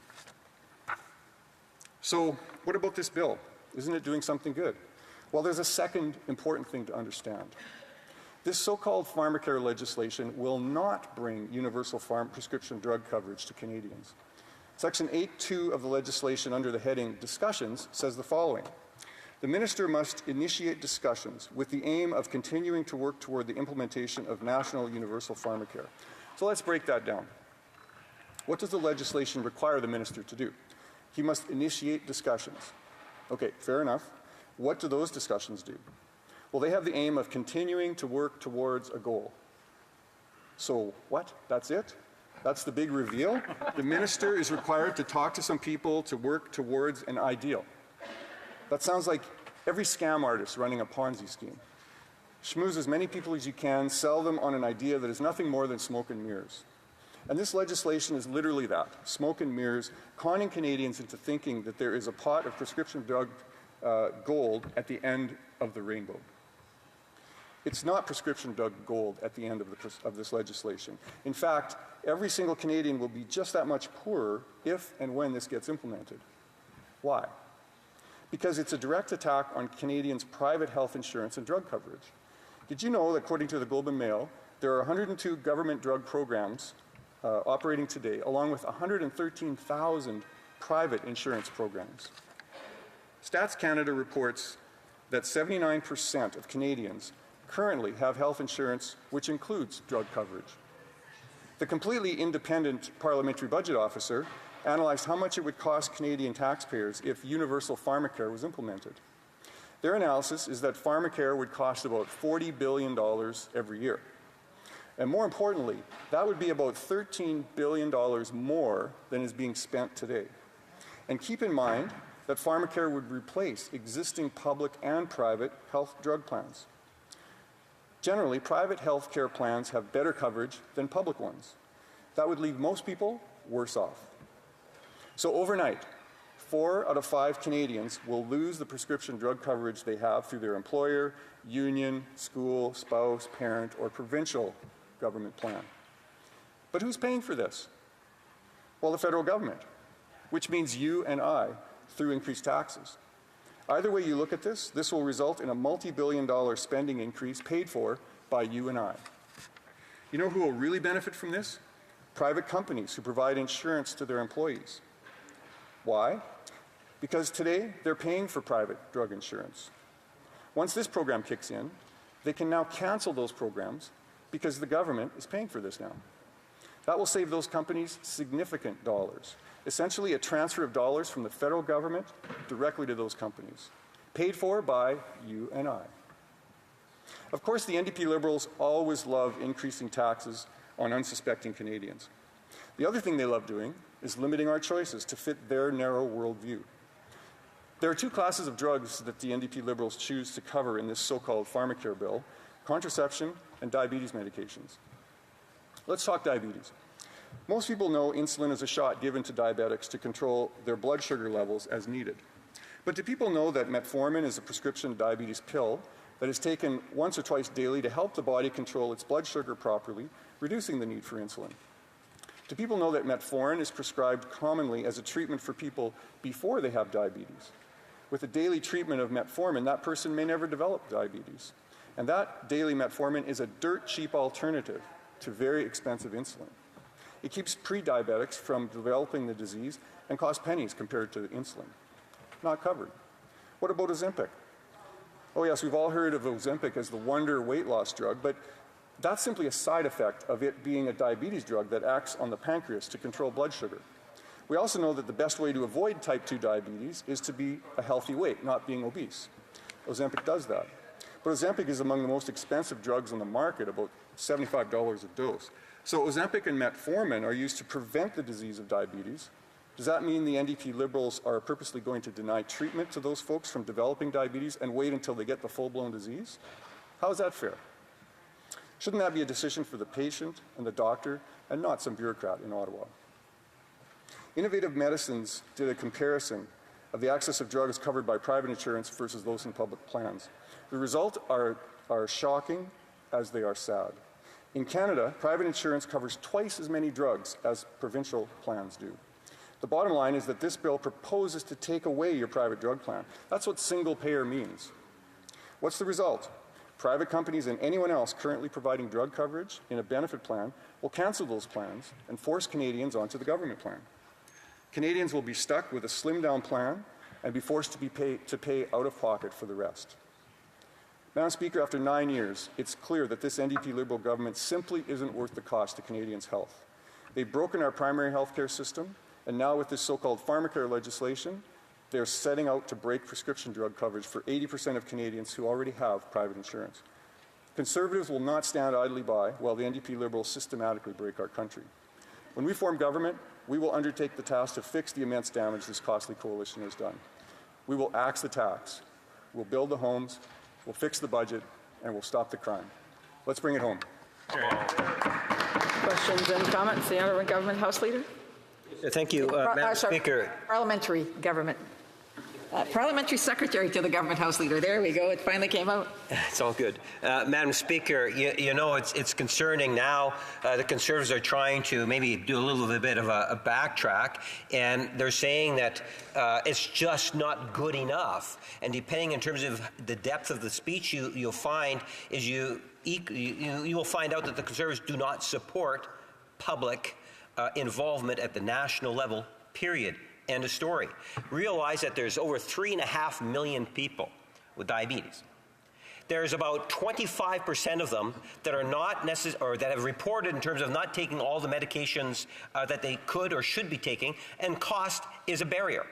So what about this bill? Isn't it doing something good? Well, there's a second important thing to understand. This so-called pharmacare legislation will not bring universal prescription drug coverage to Canadians. Section 8.2 of the legislation under the heading Discussions says the following. The minister must initiate discussions with the aim of continuing to work toward the implementation of national universal pharmacare. So let's break that down. What does the legislation require the minister to do? He must initiate discussions. Okay, fair enough. What do those discussions do? Well, they have the aim of continuing to work towards a goal. So what? That's it? That's the big reveal? The minister is required to talk to some people to work towards an ideal. That sounds like every scam artist running a Ponzi scheme. Schmooze as many people as you can, sell them on an idea that is nothing more than smoke and mirrors. And this legislation is literally that, smoke and mirrors, conning Canadians into thinking that there is a pot of prescription drug gold at the end of the rainbow. It's not prescription drug gold at the end of this legislation. In fact, every single Canadian will be just that much poorer if and when this gets implemented. Why? Because it's a direct attack on Canadians' private health insurance and drug coverage. Did you know that according to the Globe and Mail, there are 102 government drug programs operating today, along with 113,000 private insurance programs? Stats Canada reports that 79% of Canadians currently have health insurance which includes drug coverage. The completely independent Parliamentary Budget Officer analyzed how much it would cost Canadian taxpayers if universal pharmacare was implemented. Their analysis is that pharmacare would cost about $40 billion every year. And more importantly, that would be about $13 billion more than is being spent today. And keep in mind that pharmacare would replace existing public and private health drug plans. Generally, private health care plans have better coverage than public ones. That would leave most people worse off. So overnight, 4 out of 5 Canadians will lose the prescription drug coverage they have through their employer, union, school, spouse, parent, or provincial government plan. But who's paying for this? Well, the federal government, which means you and I, through increased taxes. Either way you look at this, this will result in a multi-billion-dollar spending increase paid for by you and I. You know who will really benefit from this? Private companies who provide insurance to their employees. Why? Because today they're paying for private drug insurance. Once this program kicks in, they can now cancel those programs because the government is paying for this now. That will save those companies significant dollars. Essentially a transfer of dollars from the federal government directly to those companies, paid for by you and I. Of course, the NDP Liberals always love increasing taxes on unsuspecting Canadians. The other thing they love doing is limiting our choices to fit their narrow worldview. There are 2 classes of drugs that the NDP Liberals choose to cover in this so-called pharmacare bill: contraception and diabetes medications. Let's talk diabetes. Most people know insulin is a shot given to diabetics to control their blood sugar levels as needed. But do people know that metformin is a prescription diabetes pill that is taken once or twice daily to help the body control its blood sugar properly, reducing the need for insulin? Do people know that metformin is prescribed commonly as a treatment for people before they have diabetes? With a daily treatment of metformin, that person may never develop diabetes. And that daily metformin is a dirt cheap alternative to very expensive insulin. It keeps pre-diabetics from developing the disease and costs pennies compared to insulin. Not covered. What about Ozempic? Oh yes, we've all heard of Ozempic as the wonder weight loss drug, but that's simply a side effect of it being a diabetes drug that acts on the pancreas to control blood sugar. We also know that the best way to avoid type 2 diabetes is to be a healthy weight, not being obese. Ozempic does that. But Ozempic is among the most expensive drugs on the market, about $75 a dose. So Ozempic and metformin are used to prevent the disease of diabetes. Does that mean the NDP Liberals are purposely going to deny treatment to those folks from developing diabetes and wait until they get the full-blown disease? How is that fair? Shouldn't that be a decision for the patient and the doctor and not some bureaucrat in Ottawa? Innovative Medicines did a comparison of the access of drugs covered by private insurance versus those in public plans. The results are shocking as they are sad. In Canada, private insurance covers twice as many drugs as provincial plans do. The bottom line is that this bill proposes to take away your private drug plan. That's what single payer means. What's the result? Private companies and anyone else currently providing drug coverage in a benefit plan will cancel those plans and force Canadians onto the government plan. Canadians will be stuck with a slimmed-down plan and be forced to pay out of pocket for the rest. Madam Speaker, after 9 years, it's clear that this NDP Liberal government simply isn't worth the cost to Canadians' health. They've broken our primary health care system, and now with this so-called pharmacare legislation, they're setting out to break prescription drug coverage for 80% of Canadians who already have private insurance. Conservatives will not stand idly by while the NDP Liberals systematically break our country. When we form government, we will undertake the task to fix the immense damage this costly coalition has done. We will axe the tax, we'll build the homes, we'll fix the budget, and we'll stop the crime. Let's bring it home. Questions and comments? The Honourable Government House Leader. Thank you, Madam Speaker. Parliamentary Government. Parliamentary Secretary to the Government House Leader. There we go. It finally came out. It's all good. Madam Speaker, you know, it's concerning now. The Conservatives are trying to maybe do a little bit of a backtrack, and they're saying that it's just not good enough. And depending in terms of the depth of the speech you'll find is you will find out that the Conservatives do not support public involvement at the national level, period. End of story. Realize that there's over 3.5 million people with diabetes. There's about 25% of them that are not necessary, or that have reported in terms of not taking all the medications that they could or should be taking, and cost is a barrier.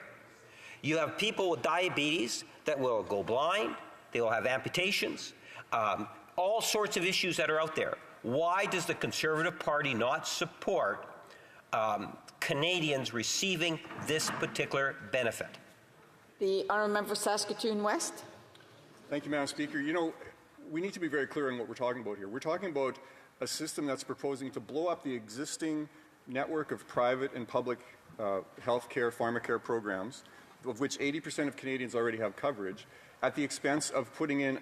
You have people with diabetes that will go blind, they will have amputations, all sorts of issues that are out there. Why does the Conservative Party not support Canadians receiving this particular benefit? The Honourable Member for Saskatoon West. Thank you, Madam Speaker. You know, we need to be very clear on what we're talking about here. We're talking about a system that's proposing to blow up the existing network of private and public health care, pharmacare programs, of which 80% of Canadians already have coverage, at the expense of putting in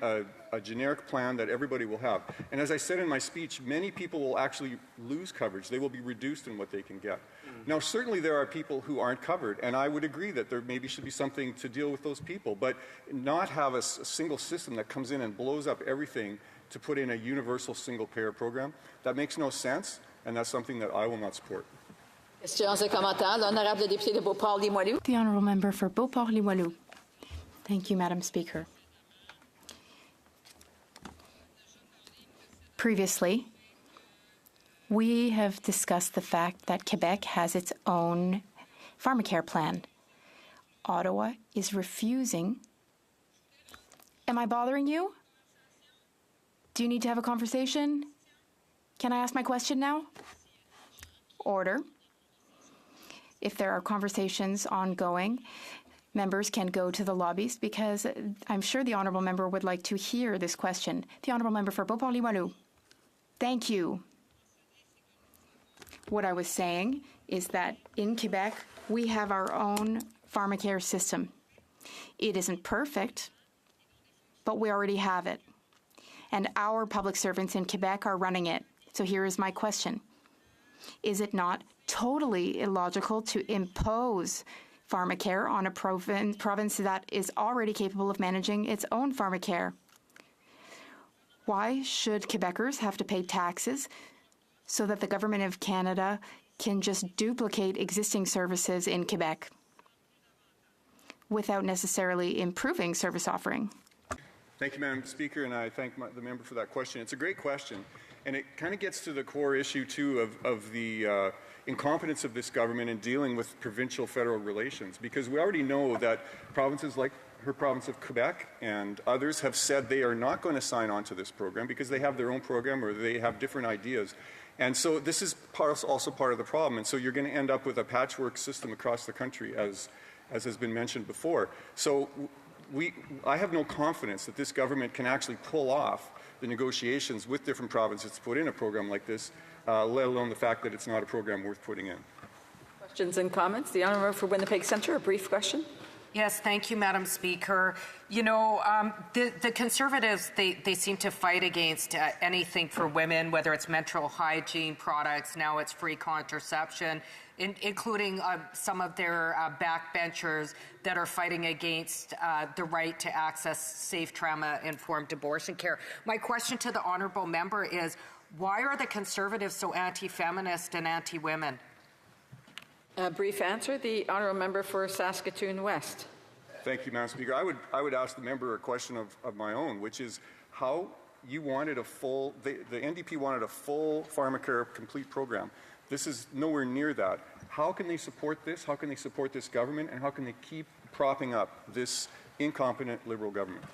a generic plan that everybody will have. And as I said in my speech, many people will actually lose coverage. They will be reduced in what they can get. Now, certainly there are people who aren't covered, and I would agree that there maybe should be something to deal with those people, but not have a single system that comes in and blows up everything to put in a universal single-payer program. That makes no sense, and that's something that I will not support. Questions et commentaires. L'honorable député de Beauport-Limoilou. The Honourable Member for Beauport-Limoilou. Thank you, Madam Speaker. Previously, we have discussed the fact that Quebec has its own pharmacare plan. Ottawa is refusing. Am I bothering you? Do you need to have a conversation? Can I ask my question now? Order. If there are conversations ongoing, members can go to the lobbies because I'm sure the Honourable Member would like to hear this question. The Honourable Member for Beauport-Limoilou. Thank you. What I was saying is that in Quebec, we have our own pharmacare system. It isn't perfect, but we already have it. And our public servants in Quebec are running it. So here is my question. Is it not totally illogical to impose pharmacare on a province that is already capable of managing its own pharmacare? Why should Quebecers have to pay taxes so that the Government of Canada can just duplicate existing services in Quebec without necessarily improving service offering? Thank you, Madam Speaker, and I thank the member for that question. It's a great question. And it kind of gets to the core issue, too, of the incompetence of this government in dealing with provincial-federal relations, because we already know that provinces like her province of Quebec and others have said they are not going to sign on to this program because they have their own program or they have different ideas. And so this is also part of the problem. And so you're going to end up with a patchwork system across the country, as has been mentioned before. So I have no confidence that this government can actually pull off the negotiations with different provinces to put in a program like this, let alone the fact that it's not a program worth putting in. Questions and comments? The honour for Winnipeg Centre, a brief question. Yes, thank you, Madam Speaker. You know, the Conservatives, they seem to fight against anything for women, whether it's menstrual hygiene products, now it's free contraception, including some of their backbenchers that are fighting against the right to access safe, trauma-informed abortion care. My question to the honourable member is, why are the Conservatives so anti-feminist and anti-women? A brief answer, the honourable member for Saskatoon West. Thank you, Madam Speaker. I would ask the member a question of my own, which is how you wanted a full, the NDP wanted a full pharmacare complete program. This is nowhere near that. How can they support this? How can they support this government? And how can they keep propping up this incompetent Liberal government?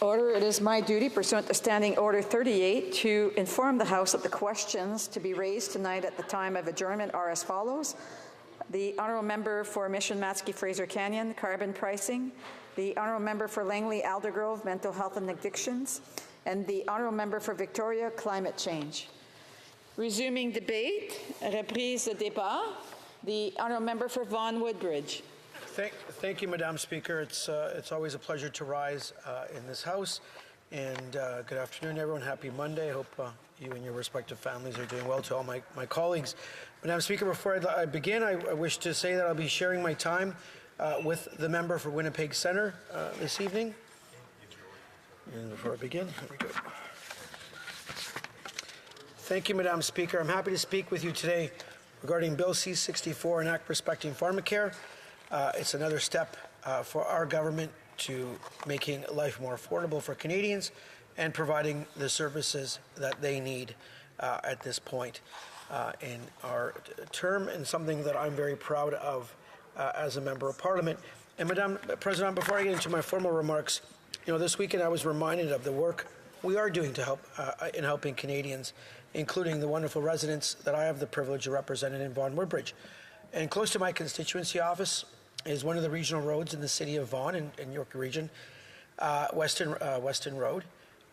Order. It is my duty, pursuant to Standing Order 38, to inform the House that the questions to be raised tonight at the time of adjournment are as follows. The honourable member for Mission Matsky Fraser Canyon, carbon pricing. The honourable member for Langley Aldergrove, mental health and addictions. And the honourable member for Victoria, climate change. Resuming debate, reprise de débat. The honourable member for Vaughan Woodbridge. Thank you, Madam Speaker. It's always a pleasure to rise in this House. And good afternoon, everyone. Happy Monday. I hope you and your respective families are doing well. To all my colleagues. Madam Speaker, before I begin, I wish to say that I'll be sharing my time with the member for Winnipeg Centre this evening. And before I begin, here we go. Thank you, Madam Speaker. I'm happy to speak with you today regarding Bill C-64, an act respecting pharmacare. It's another step for our government to making life more affordable for Canadians and providing the services that they need at this point in our term, and something that I'm very proud of as a member of Parliament. And Madam President, before I get into my formal remarks, this weekend I was reminded of the work we are doing to help in helping Canadians, including the wonderful residents that I have the privilege of representing in Vaughan Woodbridge. And close to my constituency office is one of the regional roads in the city of Vaughan in York Region, Weston Road.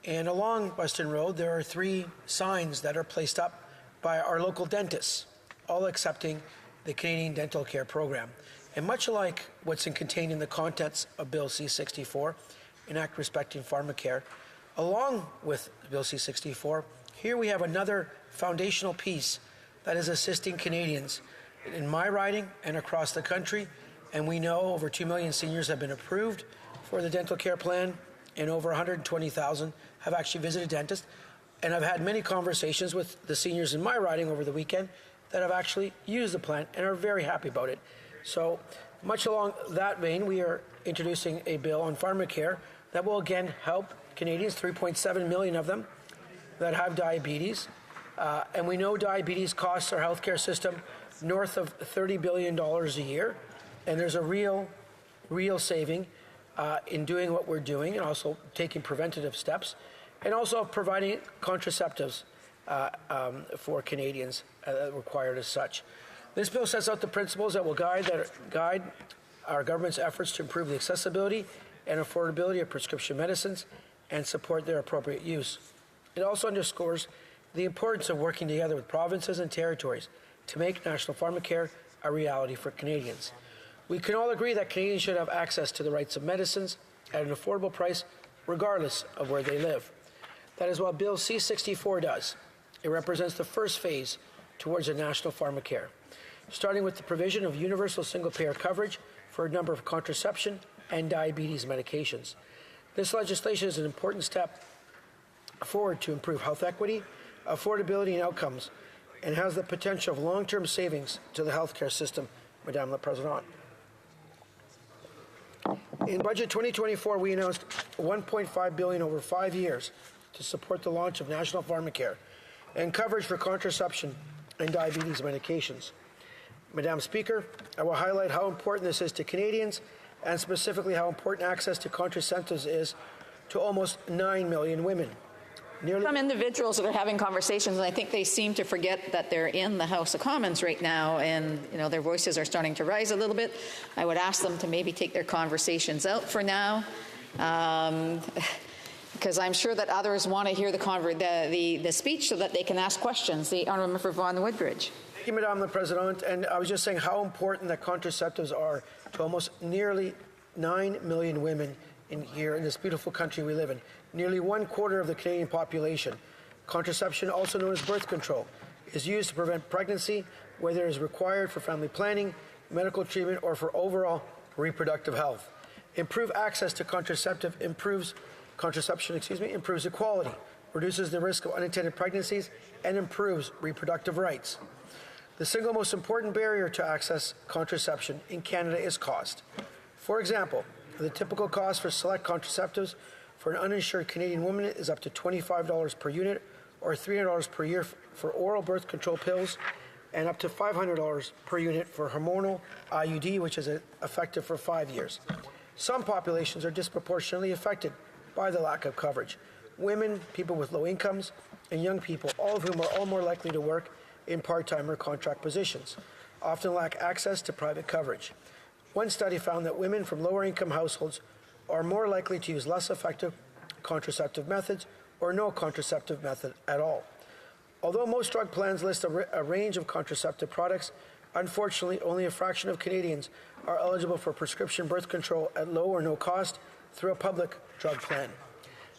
And along Weston Road, there are 3 signs that are placed up by our local dentists, all accepting the Canadian Dental Care Program. And much like what's contained in the contents of Bill C-64, an act respecting pharmacare, along with Bill C-64, here we have another foundational piece that is assisting Canadians in my riding and across the country. And we know over 2 million seniors have been approved for the dental care plan, and over 120,000 have actually visited dentists. And I've had many conversations with the seniors in my riding over the weekend that have actually used the plan and are very happy about it. So much along that vein, we are introducing a bill on pharmacare that will again help Canadians, 3.7 million of them, that have diabetes. And we know diabetes costs our healthcare system north of $30 billion a year. And there's a real saving in doing what we're doing, and also taking preventative steps, and also providing contraceptives for Canadians required as such. This bill sets out the principles that will guide our government's efforts to improve the accessibility and affordability of prescription medicines and support their appropriate use. It also underscores the importance of working together with provinces and territories to make national pharmacare a reality for Canadians. We can all agree that Canadians should have access to the rights of medicines at an affordable price, regardless of where they live. That is what Bill C-64 does. It represents the first phase towards a national pharmacare, starting with the provision of universal single-payer coverage for a number of contraception and diabetes medications. This legislation is an important step forward to improve health equity, affordability, and outcomes, and has the potential of long-term savings to the healthcare system, Madame la Présidente. In Budget 2024, we announced $1.5 billion over 5 years to support the launch of National Pharmacare and coverage for contraception and diabetes medications. Madam Speaker, I will highlight how important this is to Canadians and specifically how important access to contraceptives is to almost 9 million women. Some individuals that are having conversations, and I think they seem to forget that they're in the House of Commons right now, and their voices are starting to rise a little bit. I would ask them to maybe take their conversations out for now, because I'm sure that others want to hear the speech so that they can ask questions. The Honourable Member for Vaughan Woodbridge. Thank you, Madame la Présidente. And I was just saying how important that contraceptives are to almost nearly 9 million women here in this beautiful country we live in. Nearly 1/4 of the Canadian population. Contraception, also known as birth control, is used to prevent pregnancy, whether it is required for family planning, medical treatment, or for overall reproductive health. Improved access to contraception improves equality, reduces the risk of unintended pregnancies, and improves reproductive rights. The single most important barrier to access contraception in Canada is cost. For example, the typical cost for select contraceptives for an uninsured Canadian woman is up to $25 per unit or $300 per year for oral birth control pills and up to $500 per unit for hormonal IUD, which is effective for 5 years. Some populations are disproportionately affected by the lack of coverage. Women, people with low incomes, and young people, all of whom are all more likely to work in part-time or contract positions, often lack access to private coverage. One study found that women from lower income households are more likely to use less effective contraceptive methods or no contraceptive method at all. Although most drug plans list a range of contraceptive products, unfortunately only a fraction of Canadians are eligible for prescription birth control at low or no cost through a public drug plan.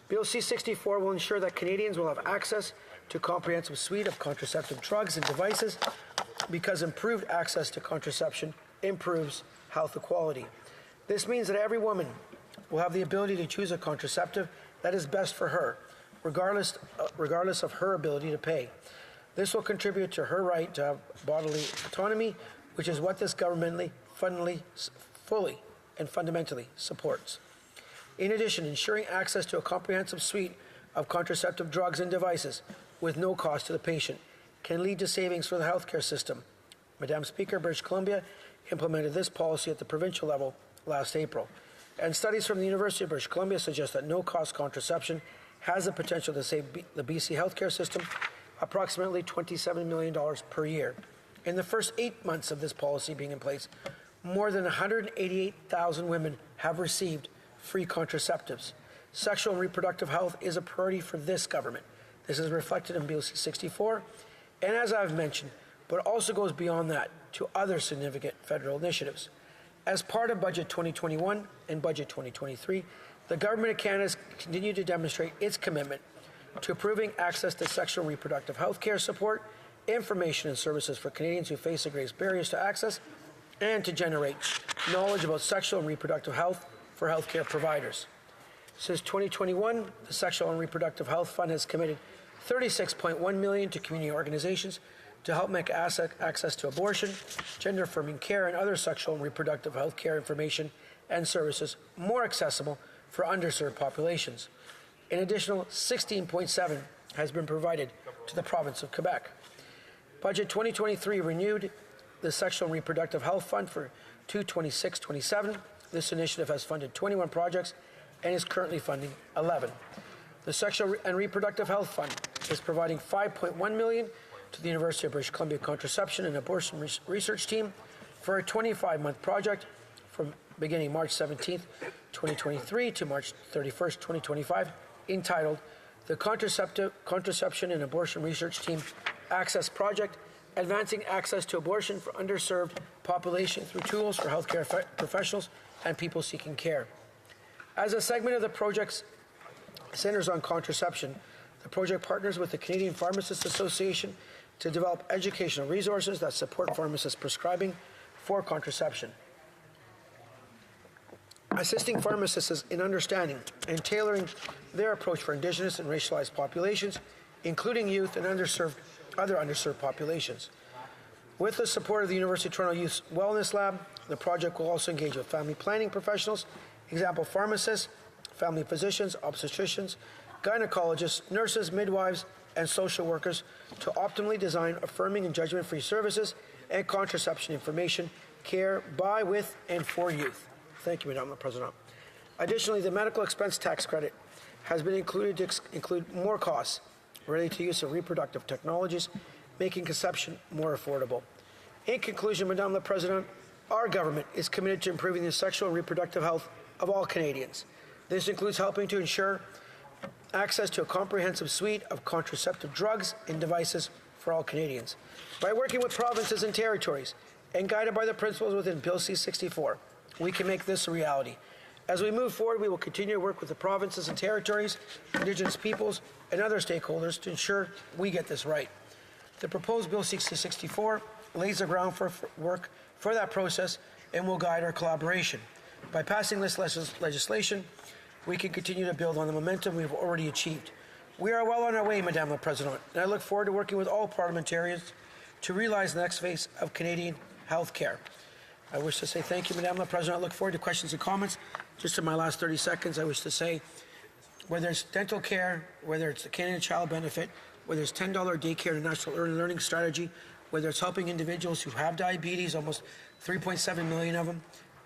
Bill C-64 will ensure that Canadians will have access to a comprehensive suite of contraceptive drugs and devices because improved access to contraception improves health equality. This means that every woman will have the ability to choose a contraceptive that is best for her, regardless of her ability to pay. This will contribute to her right to have bodily autonomy, which is what this government fully and fundamentally supports. In addition, ensuring access to a comprehensive suite of contraceptive drugs and devices with no cost to the patient can lead to savings for the healthcare system. Madam Speaker, British Columbia implemented this policy at the provincial level last April. And studies from the University of British Columbia suggest that no-cost contraception has the potential to save the BC healthcare system approximately $27 million per year. In the first 8 months of this policy being in place, more than 188,000 women have received free contraceptives. Sexual and reproductive health is a priority for this government. This is reflected in Bill C-64, and as I've mentioned, but also goes beyond that to other significant federal initiatives. As part of Budget 2021 and Budget 2023, the Government of Canada has continued to demonstrate its commitment to improving access to sexual and reproductive health care support, information and services for Canadians who face the greatest barriers to access, and to generate knowledge about sexual and reproductive health for healthcare providers. Since 2021, the Sexual and Reproductive Health Fund has committed $36.1 million to community organizations to help make access to abortion, gender-affirming care, and other sexual and reproductive health care information and services more accessible for underserved populations. An additional $16.7 has been provided to the province of Quebec. Budget 2023 renewed the Sexual and Reproductive Health Fund for 2026-27. This initiative has funded 21 projects and is currently funding 11. The Sexual and Reproductive Health Fund is providing $5.1 million to the University of British Columbia Contraception and Abortion Research Team for a 25-month project from beginning March 17th, 2023 to March 31st, 2025, entitled the Contraception and Abortion Research Team Access Project, Advancing Access to Abortion for Underserved Population Through Tools for Healthcare Professionals and People Seeking Care. As a segment of the project's Centers on Contraception, the project partners with the Canadian Pharmacists Association to develop educational resources that support pharmacists prescribing for contraception. Assisting pharmacists in understanding and tailoring their approach for Indigenous and racialized populations, including youth and other underserved populations. With the support of the University of Toronto Youth Wellness Lab, the project will also engage with family planning professionals, example pharmacists, family physicians, obstetricians, gynecologists, nurses, midwives, and social workers to optimally design affirming and judgment-free services and contraception information, care by, with, and for youth. Thank you, Madame la Presidente. Additionally, the medical expense tax credit has been included to include more costs related to use of reproductive technologies, making conception more affordable. In conclusion, Madame la Presidente, our government is committed to improving the sexual and reproductive health of all Canadians. This includes helping to ensure access to a comprehensive suite of contraceptive drugs and devices for all Canadians. By working with provinces and territories and guided by the principles within Bill C-64, we can make this a reality. As we move forward, we will continue to work with the provinces and territories, Indigenous peoples, and other stakeholders to ensure we get this right. The proposed Bill C-64 lays the ground for work for that process and will guide our collaboration. By passing this legislation, we can continue to build on the momentum we've already achieved. We are well on our way, Madame la Presidente, and I look forward to working with all parliamentarians to realize the next phase of Canadian health care. I wish to say thank you, Madame la Presidente. I look forward to questions and comments. Just in my last 30 seconds, I wish to say, whether it's dental care, whether it's the Canadian Child Benefit, whether it's $10 daycare and National Early Learning Strategy, whether it's helping individuals who have diabetes, almost 3.7 million of them,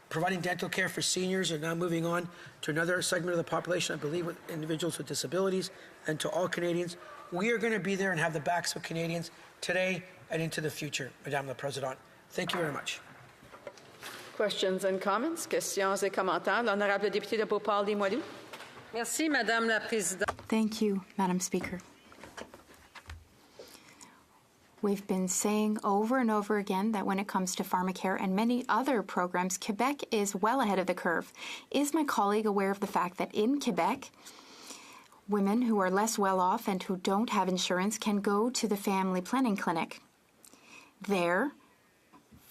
providing dental care for seniors, and now moving on to another segment of the population, I believe, with individuals with disabilities, and to all Canadians. We are going to be there and have the backs of Canadians today and into the future, Madame la Présidente. Thank you very much. Questions and comments? Questions et commentaires. L'honorable député de Beauport-Limoilou. Merci, Madame la Présidente. Thank you, Madam Speaker. We've been saying over and over again that when it comes to pharmacare and many other programs, Quebec is well ahead of the curve. Is my colleague aware of the fact that in Quebec, women who are less well off and who don't have insurance can go to the family planning clinic? There,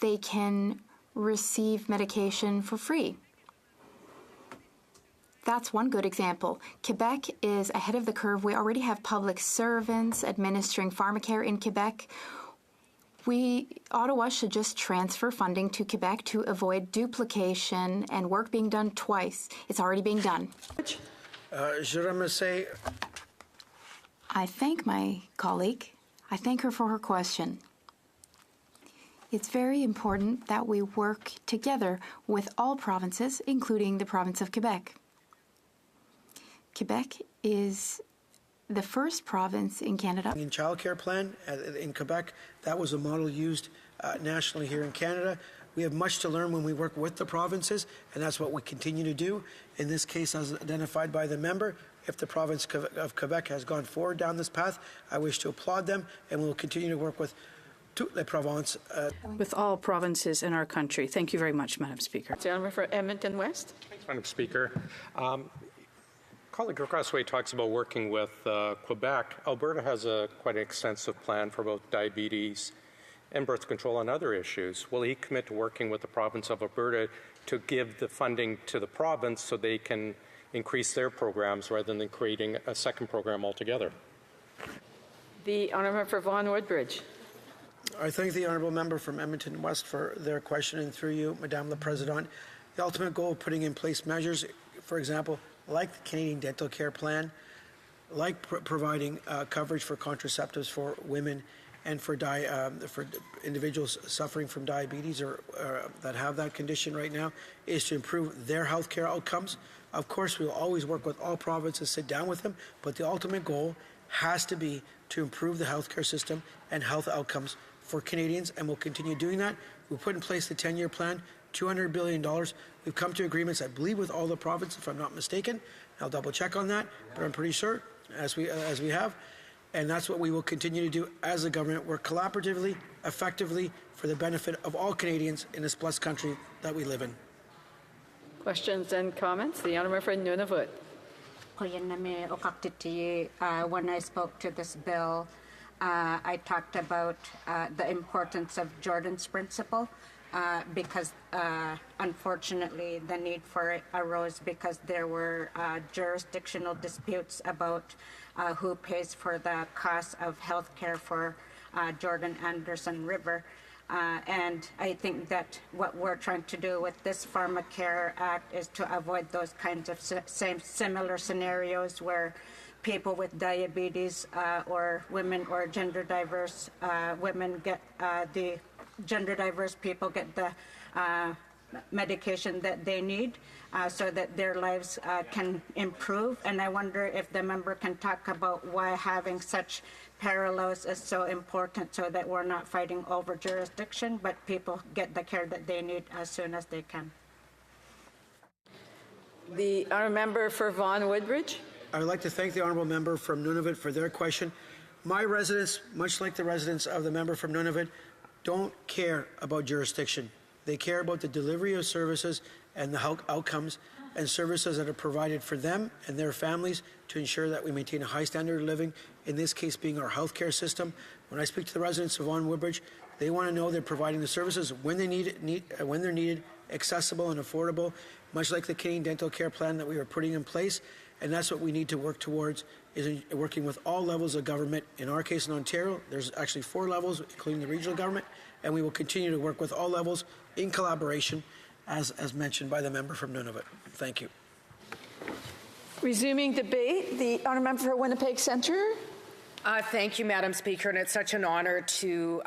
they can receive medication for free. That's one good example. Quebec is ahead of the curve. We already have public servants administering pharmacare in Quebec. Ottawa should just transfer funding to Quebec to avoid duplication and work being done twice. It's already being done. I thank my colleague. I thank her for her question. It's very important that we work together with all provinces, including the province of Quebec. Quebec is the first province in Canada. In childcare plan in Quebec, that was a model used nationally here in Canada. We have much to learn when we work with the provinces, and that's what we continue to do. In this case, as identified by the member, if the province of Quebec has gone forward down this path, I wish to applaud them, and we will continue to work with toutes les provinces. With all provinces in our country. Thank you very much, Madam Speaker. Gentleman for Edmonton West. Thanks, Madam Speaker. Colleague Crossway talks about working with Quebec. Alberta has a quite an extensive plan for both diabetes and birth control and other issues. Will he commit to working with the province of Alberta to give the funding to the province so they can increase their programs rather than creating a second program altogether? The Honourable for Vaughan Woodbridge. I thank the Honourable Member from Edmonton West for their question, and through you, Madame la Présidente. The ultimate goal of putting in place measures, for example, like the Canadian Dental Care Plan, like providing coverage for contraceptives for women and for individuals suffering from diabetes or that have that condition right now, is to improve their health care outcomes. Of course, we will always work with all provinces, sit down with them, but the ultimate goal has to be to improve the healthcare system and health outcomes for Canadians, and we'll continue doing that. We put in place the 10-year plan, $200 billion. We've come to agreements, I believe, with all the provinces, if I'm not mistaken. I'll double check on that, but I'm pretty sure, as we have. And that's what we will continue to do as a government, work collaboratively, effectively, for the benefit of all Canadians in this blessed country that we live in. Questions and comments? The Honourable for Nunavut. When I spoke to this bill, I talked about the importance of Jordan's Principle because unfortunately the need for it arose because there were jurisdictional disputes about who pays for the cost of health care for Jordan Anderson River. And I think that what we're trying to do with this Pharmacare Act is to avoid those kinds of similar scenarios where people with diabetes or women or gender diverse women get the gender diverse people get the medication that they need so that their lives can improve. And I wonder if the member can talk about why having such parallels is so important, so that we're not fighting over jurisdiction, but people get the care that they need as soon as they can. The honourable member for Vaughan Woodbridge. I would like to thank the honourable member from Nunavut for their question. My residents, much like the residents of the member from Nunavut, don't care about jurisdiction. They care about the delivery of services and the outcomes and services that are provided for them and their families to ensure that we maintain a high standard of living, in this case being our healthcare system. When I speak to the residents of Vaughan Woodbridge, they want to know they're providing the services when they when they're needed, accessible and affordable, much like the Canadian Dental Care Plan that we are putting in place. And that's what we need to work towards, is working with all levels of government. In our case in Ontario, there's actually 4 levels, including the regional government, and we will continue to work with all levels in collaboration, as mentioned by the member from Nunavut. Thank you. Resuming debate, the honourable member for Winnipeg Centre. Thank you, Madam Speaker, and it's such an honour to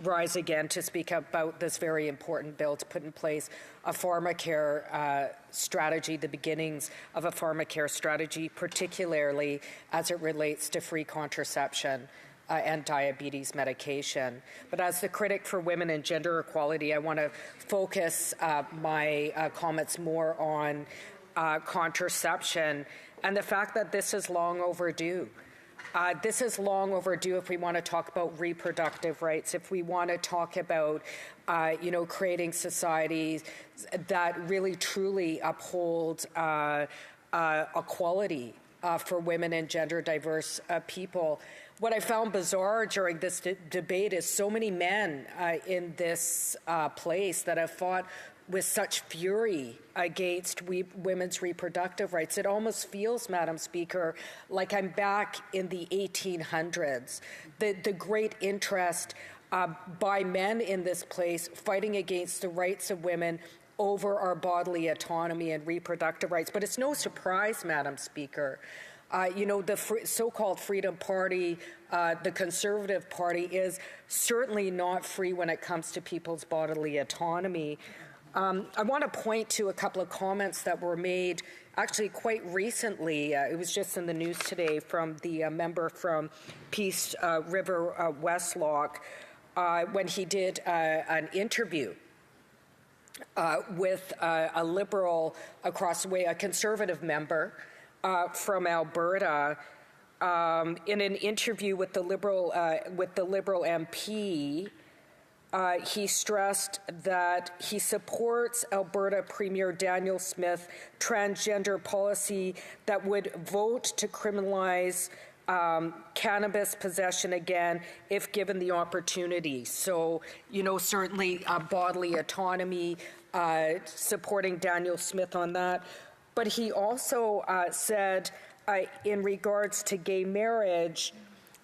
rise again to speak about this very important bill to put in place a pharmacare strategy, the beginnings of a pharmacare strategy, particularly as it relates to free contraception and diabetes medication. But as the critic for women and gender equality, I want to focus my comments more on contraception and the fact that this is long overdue. This is long overdue if we want to talk about reproductive rights, if we want to talk about, creating societies that really truly uphold equality for women and gender diverse people. What I found bizarre during this debate is so many men in this place that have fought with such fury against women's reproductive rights. It almost feels, Madam Speaker, like I'm back in the 1800s. The great interest by men in this place fighting against the rights of women over our bodily autonomy and reproductive rights. But it's no surprise, Madam Speaker, the so-called Freedom Party, the Conservative Party, is certainly not free when it comes to people's bodily autonomy. I want to point to a couple of comments that were made actually quite recently. It was just in the news today from the member from Peace River Westlock when he did an interview with a Liberal across the way, a Conservative member from Alberta. In an interview with the Liberal MP, he stressed that he supports Alberta Premier Daniel Smith's transgender policy that would vote to criminalize cannabis possession again if given the opportunity. So, certainly bodily autonomy, supporting Daniel Smith on that. But he also said, in regards to gay marriage,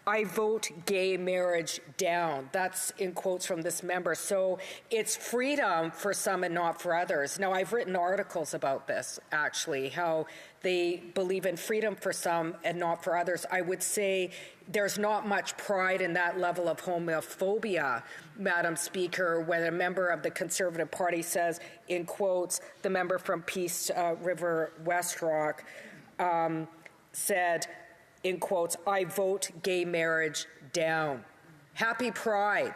I vote gay marriage down. That's in quotes from this member. So it's freedom for some and not for others. Now, I've written articles about this, actually, how they believe in freedom for some and not for others. I would say there's not much pride in that level of homophobia, Madam Speaker, when a member of the Conservative Party says, in quotes, the member from Peace River Westrock said, in quotes, I vote gay marriage down. Happy Pride.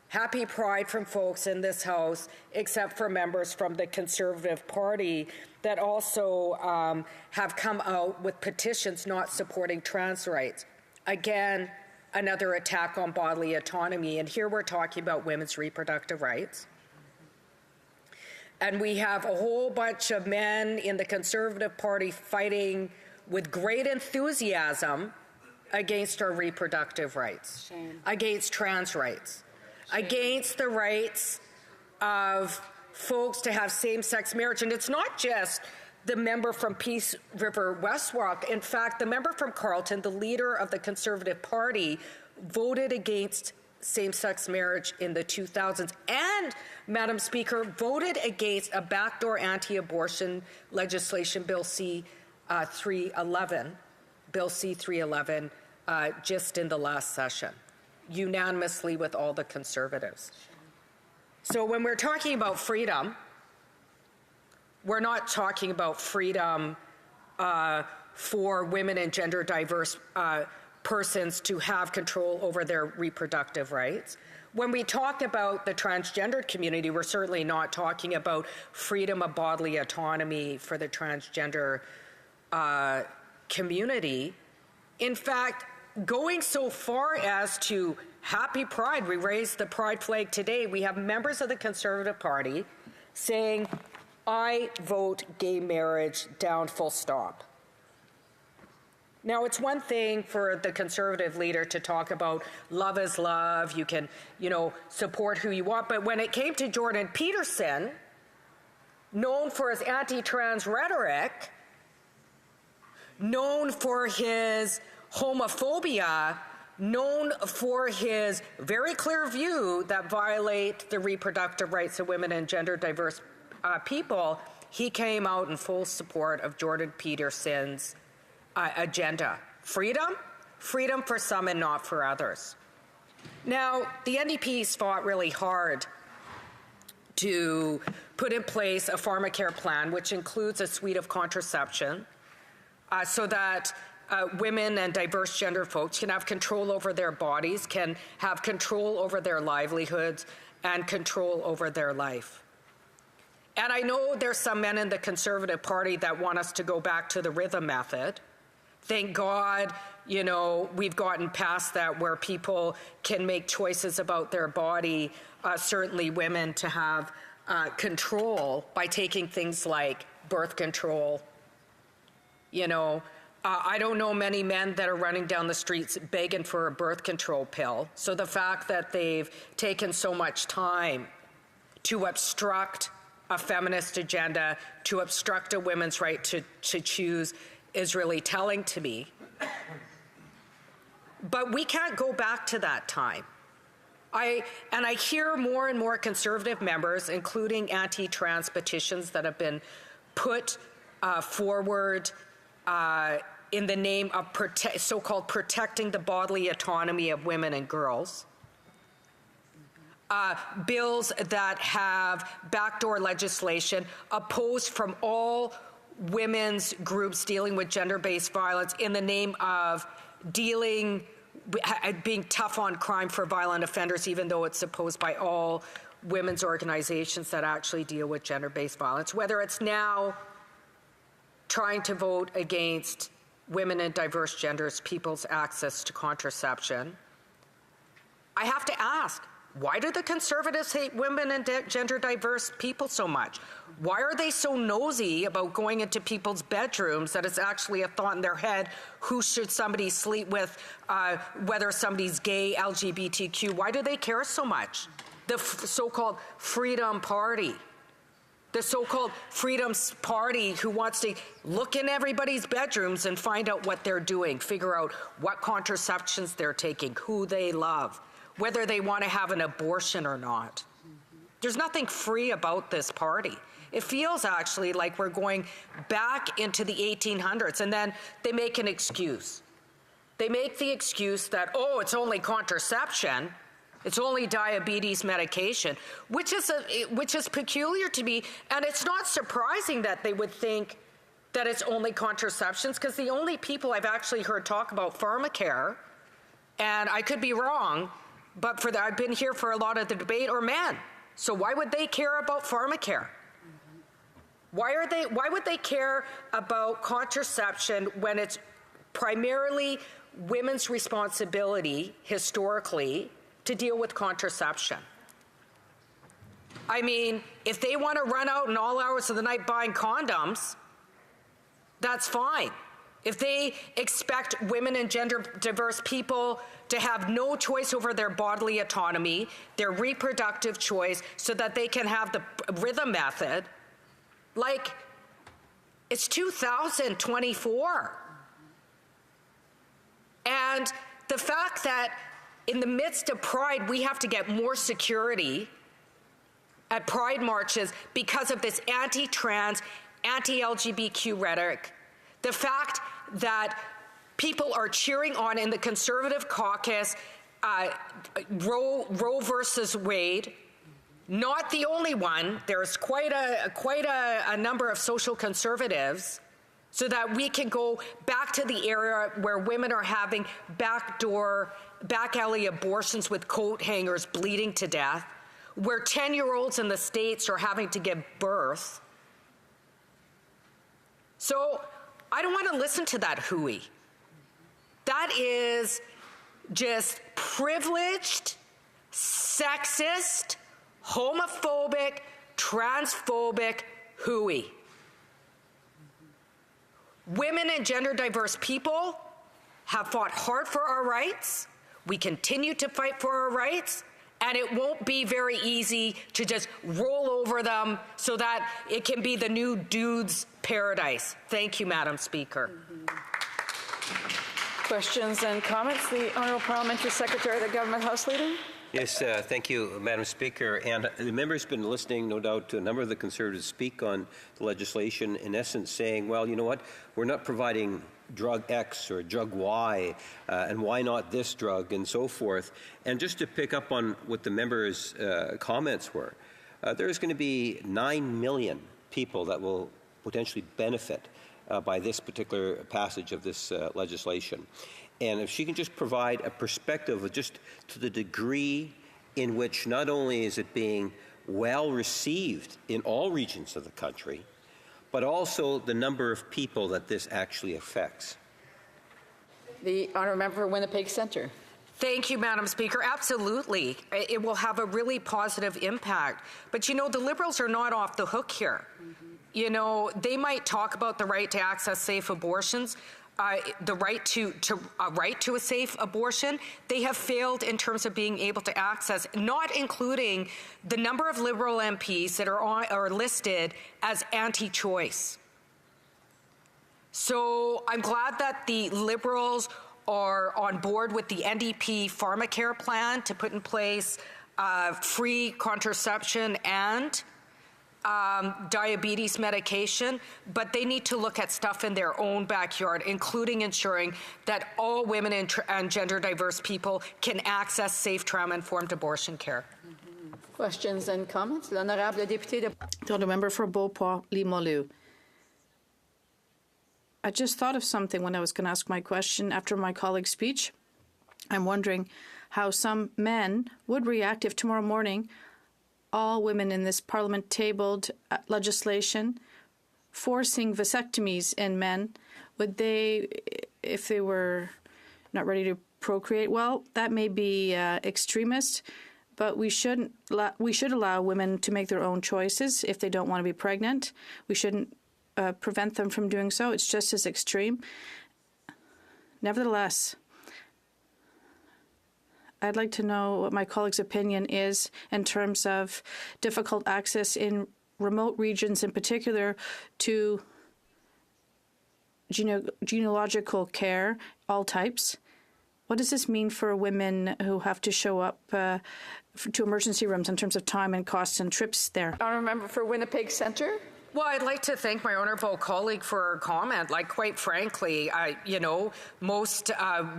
Happy Pride from folks in this House, except for members from the Conservative Party that also have come out with petitions not supporting trans rights. Again, another attack on bodily autonomy. And here we're talking about women's reproductive rights. And we have a whole bunch of men in the Conservative Party fighting with great enthusiasm against our reproductive rights, against trans rights, against the rights of folks to have same-sex marriage. And it's not just the member from Peace River Westrock. In fact, the member from Carleton, the leader of the Conservative Party, voted against same-sex marriage in the 2000s and, Madam Speaker, voted against a backdoor anti-abortion legislation, Bill C-311, Bill C-311 just in the last session, unanimously with all the Conservatives. So when we're talking about freedom, we're not talking about freedom for women and gender diverse persons to have control over their reproductive rights. When we talk about the transgender community, we're certainly not talking about freedom of bodily autonomy for the transgender community. In fact, going so far as to Happy Pride, we raised the Pride flag today. We have members of the Conservative Party saying, I vote gay marriage down, full stop. Now, it's one thing for the Conservative leader to talk about love is love, you can, support who you want, but when it came to Jordan Peterson, known for his anti-trans rhetoric, known for his homophobia, known for his very clear view that violate the reproductive rights of women and gender diverse people, he came out in full support of Jordan Peterson's agenda. Freedom for some and not for others. Now, the NDP's fought really hard to put in place a pharmacare plan, which includes a suite of contraception, so that women and diverse gender folks can have control over their bodies, can have control over their livelihoods, and control over their life. And I know there's some men in the Conservative Party that want us to go back to the rhythm method. Thank God, we've gotten past that where people can make choices about their body, certainly women to have control by taking things like birth control. I don't know many men that are running down the streets begging for a birth control pill. So the fact that they've taken so much time to obstruct a feminist agenda, to obstruct a women's right to choose, is really telling to me. But we can't go back to that time. I hear more and more Conservative members, including anti-trans petitions that have been put forward in the name of so-called protecting the bodily autonomy of women and girls. Bills that have backdoor legislation opposed from all women's groups dealing with gender-based violence in the name of being tough on crime for violent offenders, even though it's opposed by all women's organizations that actually deal with gender-based violence. Whether it's now trying to vote against women and diverse genders, people's access to contraception, I have to ask, why do the Conservatives hate women and gender diverse people so much? Why are they so nosy about going into people's bedrooms that it's actually a thought in their head, who should somebody sleep with, whether somebody's gay, LGBTQ? Why do they care so much? The so-called Freedom Party. The so-called Freedom Party who wants to look in everybody's bedrooms and find out what they're doing, figure out what contraceptions they're taking, who they love, whether they want to have an abortion or not. There's nothing free about this party. It feels actually like we're going back into the 1800s, and then they make an excuse. They make the excuse that, it's only contraception, it's only diabetes medication, which is peculiar to me, and it's not surprising that they would think that it's only contraceptions, because the only people I've actually heard talk about pharmacare, and I could be wrong, but I've been here for a lot of the debate, are men. So why would they care about pharmacare? Why would they care about contraception when it's primarily women's responsibility, historically, to deal with contraception? I mean, if they want to run out in all hours of the night buying condoms, that's fine. If they expect women and gender diverse people to have no choice over their bodily autonomy, their reproductive choice, so that they can have the rhythm method, it's 2024. And the fact that in the midst of Pride, we have to get more security at Pride marches because of this anti-trans, anti-LGBTQ rhetoric, the fact that people are cheering on in the Conservative caucus Roe versus Wade. Not the only one. There's quite a number of social conservatives, so that we can go back to the era where women are having back alley abortions with coat hangers bleeding to death, where 10-year-olds in the States are having to give birth. So I don't want to listen to that hooey. That is just privileged, sexist, homophobic, transphobic hooey. Women and gender diverse people have fought hard for our rights. We continue to fight for our rights, and it won't be very easy to just roll over them so that it can be the new dude's paradise. Thank you, Madam Speaker. Questions and comments? The Honourable Parliamentary Secretary of the Government House Leader. Yes, thank you, Madam Speaker. And the member's been listening, no doubt, to a number of the Conservatives speak on the legislation, in essence saying, well, you know what, we're not providing drug X or drug Y, and why not this drug, and so forth. And just to pick up on what the member's comments were, there's going to be 9 million people that will potentially benefit by this particular passage of this legislation. And if she can just provide a perspective of just to the degree in which not only is it being well received in all regions of the country, but also the number of people that this actually affects. The Honourable Member for Winnipeg Centre. Thank you, Madam Speaker. Absolutely. It will have a really positive impact. But, you know, the Liberals are not off the hook here. You know, they might talk about the right to access safe abortions, the right to a safe abortion. They have failed in terms of being able to access, not including the number of Liberal MPs that are listed as anti-choice. So I'm glad that the Liberals are on board with the NDP Pharmacare plan to put in place free contraception and diabetes medication, but they need to look at stuff in their own backyard, including ensuring that all women and gender diverse people can access safe trauma-informed abortion care. Questions and comments? L'honorable député de... The member for Beauport-Limoilou. I just thought of something when I was going to ask my question after my colleague's speech. I'm wondering how some men would react if tomorrow morning all women in this parliament tabled legislation forcing vasectomies in men. Would they, if they were not ready to procreate? Well, that may be extremist, but we should allow women to make their own choices if they don't want to be pregnant. We shouldn't prevent them from doing so. It's just as extreme. Nevertheless, I'd like to know what my colleague's opinion is in terms of difficult access in remote regions, in particular to genealogical care, all types. What does this mean for women who have to show up to emergency rooms in terms of time and costs and trips there? Honourable Member for Winnipeg Centre. Well, I'd like to thank my honourable colleague for her comment. Like, quite frankly, most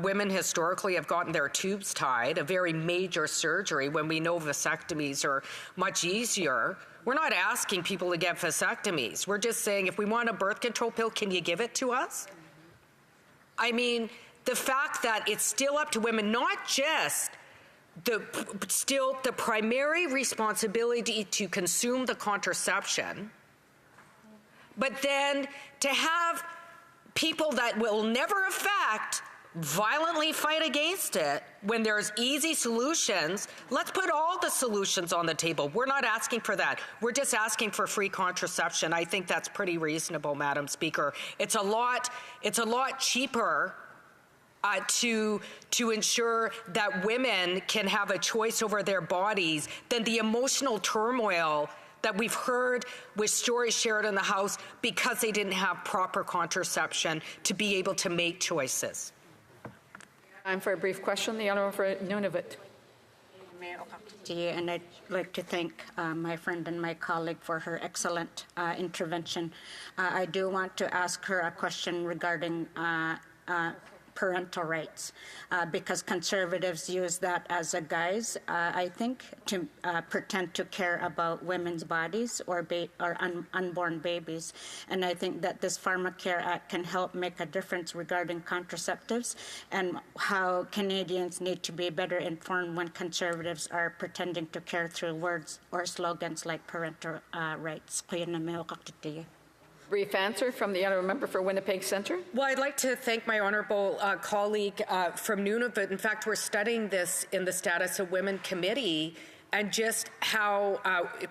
women historically have gotten their tubes tied, a very major surgery, when we know vasectomies are much easier. We're not asking people to get vasectomies. We're just saying, if we want a birth control pill, can you give it to us? I mean, the fact that it's still up to women, not just the primary responsibility to consume the contraception, but then to have people that will never affect violently fight against it when there's easy solutions. Let's put all the solutions on the table. We're not asking for that. We're just asking for free contraception. I think that's pretty reasonable, Madam Speaker. It's a lot cheaper to ensure that women can have a choice over their bodies than the emotional turmoil that we've heard with stories shared in the House because they didn't have proper contraception to be able to make choices. Time for a brief question. The Honourable for Nunavut. And I'd like to thank my friend and my colleague for her excellent intervention. I do want to ask her a question regarding parental rights, because conservatives use that as a guise, I think, to pretend to care about women's bodies or unborn babies. And I think that this Pharmacare Act can help make a difference regarding contraceptives and how Canadians need to be better informed when conservatives are pretending to care through words or slogans like parental rights. Brief answer from the honourable member for Winnipeg Centre. Well, I'd like to thank my honourable colleague from Nunavut. In fact, we're studying this in the Status of Women Committee, and just how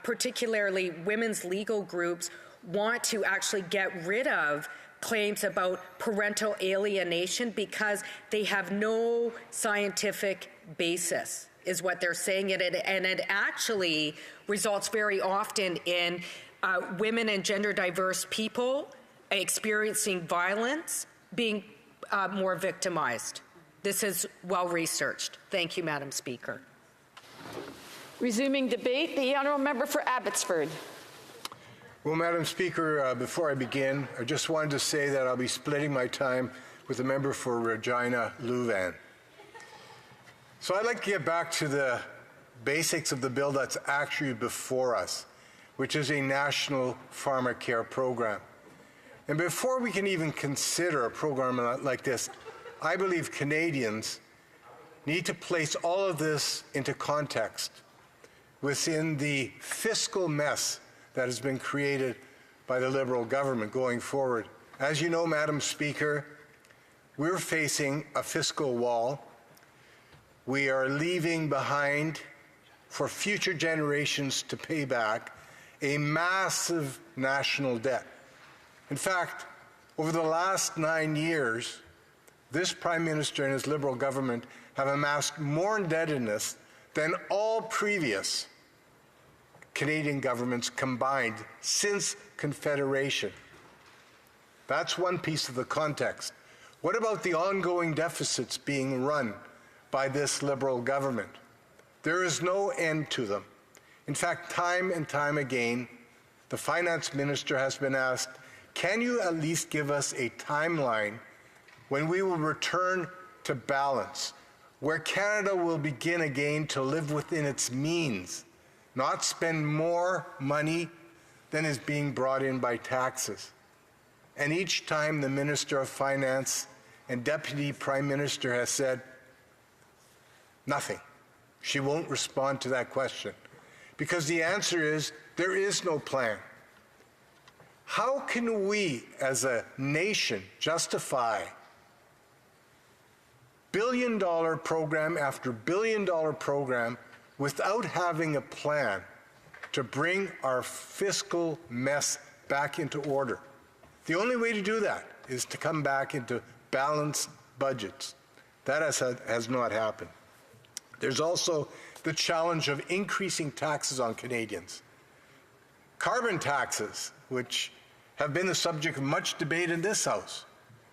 particularly women's legal groups want to actually get rid of claims about parental alienation because they have no scientific basis, is what they're saying. And it actually results very often in women and gender diverse people experiencing violence being more victimized. This is well researched. Thank you, Madam Speaker. Resuming debate, the honourable member for Abbotsford. Well, Madam Speaker, before I begin, I just wanted to say that I'll be splitting my time with the member for Regina Louvain. So I'd like to get back to the basics of the bill that's actually before us, which is a national pharmacare program. And before we can even consider a program like this, I believe Canadians need to place all of this into context within the fiscal mess that has been created by the Liberal government going forward. As you know, Madam Speaker, we're facing a fiscal wall. We are leaving behind for future generations to pay back a massive national debt. In fact, over the last 9 years, this Prime Minister and his Liberal government have amassed more indebtedness than all previous Canadian governments combined since Confederation. That's one piece of the context. What about the ongoing deficits being run by this Liberal government? There is no end to them. In fact, time and time again, the Finance Minister has been asked, can you at least give us a timeline when we will return to balance, where Canada will begin again to live within its means, not spend more money than is being brought in by taxes? And each time the Minister of Finance and Deputy Prime Minister has said nothing. She won't respond to that question. Because the answer is, there is no plan. How can we, as a nation, justify billion-dollar program after billion-dollar program without having a plan to bring our fiscal mess back into order? The only way to do that is to come back into balanced budgets. That has not happened. There's also the challenge of increasing taxes on Canadians. Carbon taxes, which have been the subject of much debate in this House,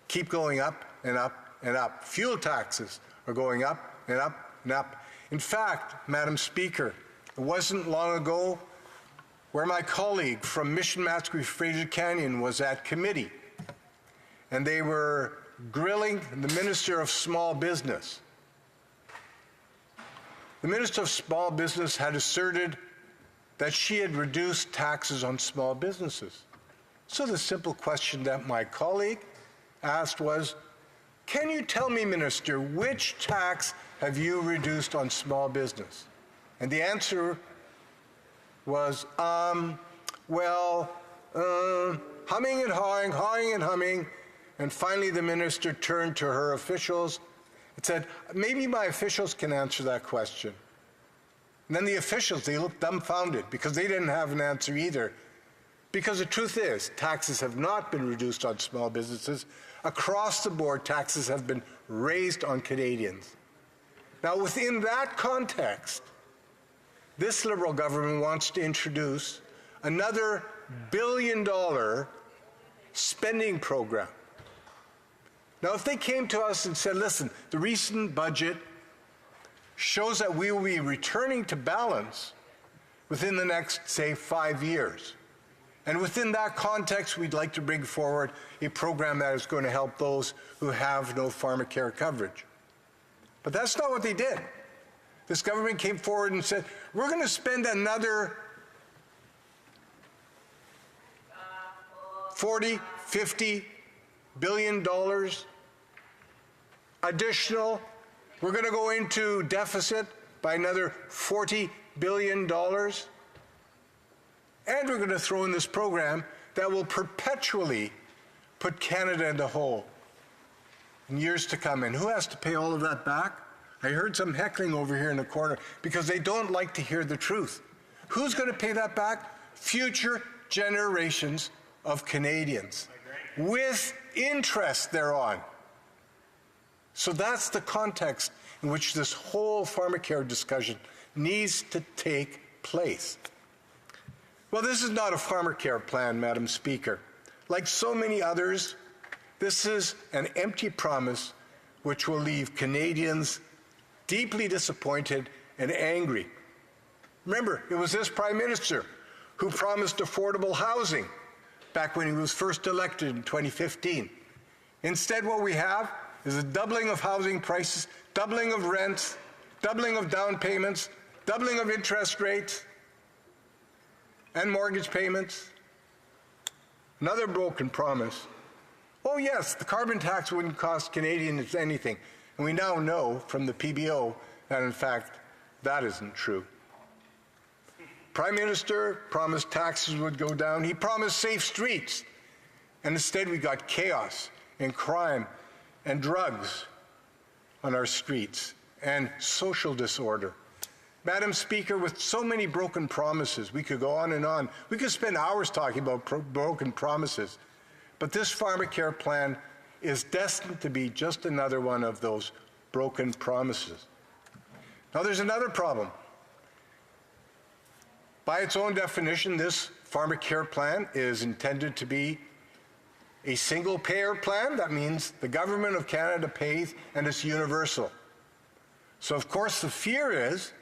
keep going up and up and up. Fuel taxes are going up and up and up. In fact, Madam Speaker, it wasn't long ago where my colleague from Mission Matsqui Fraser Canyon was at committee, and they were grilling the Minister of Small Business. The Minister of Small Business had asserted that she had reduced taxes on small businesses. So the simple question that my colleague asked was, can you tell me, Minister, which tax have you reduced on small business? And the answer was, humming and hawing and humming. And finally the minister turned to her officials and said, maybe my officials can answer that question. And then the officials, they looked dumbfounded because they didn't have an answer either. Because the truth is, taxes have not been reduced on small businesses. Across the board, taxes have been raised on Canadians. Now, within that context, this Liberal government wants to introduce another billion-dollar spending program. Now, if they came to us and said, listen, the recent budget shows that we will be returning to balance within the next, say, 5 years. And within that context, we'd like to bring forward a program that is going to help those who have no pharmacare coverage. But that's not what they did. This government came forward and said, we're going to spend another $40, $50 billion additional. We're going to go into deficit by another $40 billion. And we're going to throw in this program that will perpetually put Canada in the hole in years to come. And who has to pay all of that back? I heard some heckling over here in the corner because they don't like to hear the truth. Who's going to pay that back? Future generations of Canadians with interest thereon. So that's the context in which this whole pharmacare discussion needs to take place. Well, this is not a pharmacare plan, Madam Speaker. Like so many others, this is an empty promise which will leave Canadians deeply disappointed and angry. Remember, it was this Prime Minister who promised affordable housing back when he was first elected in 2015. Instead, what we have is a doubling of housing prices, doubling of rents, doubling of down payments, doubling of interest rates and mortgage payments. Another broken promise. Oh yes, the carbon tax wouldn't cost Canadians anything. And we now know from the PBO that in fact that isn't true. Prime Minister promised taxes would go down. He promised safe streets. And instead we got chaos and crime and drugs on our streets and social disorder. Madam Speaker, with so many broken promises, we could go on and on. We could spend hours talking about broken promises. But this pharmacare plan is destined to be just another one of those broken promises. Now, there's another problem. By its own definition, this pharmacare plan is intended to be a single-payer plan. That means the government of Canada pays and it's universal. So, of course, the fear is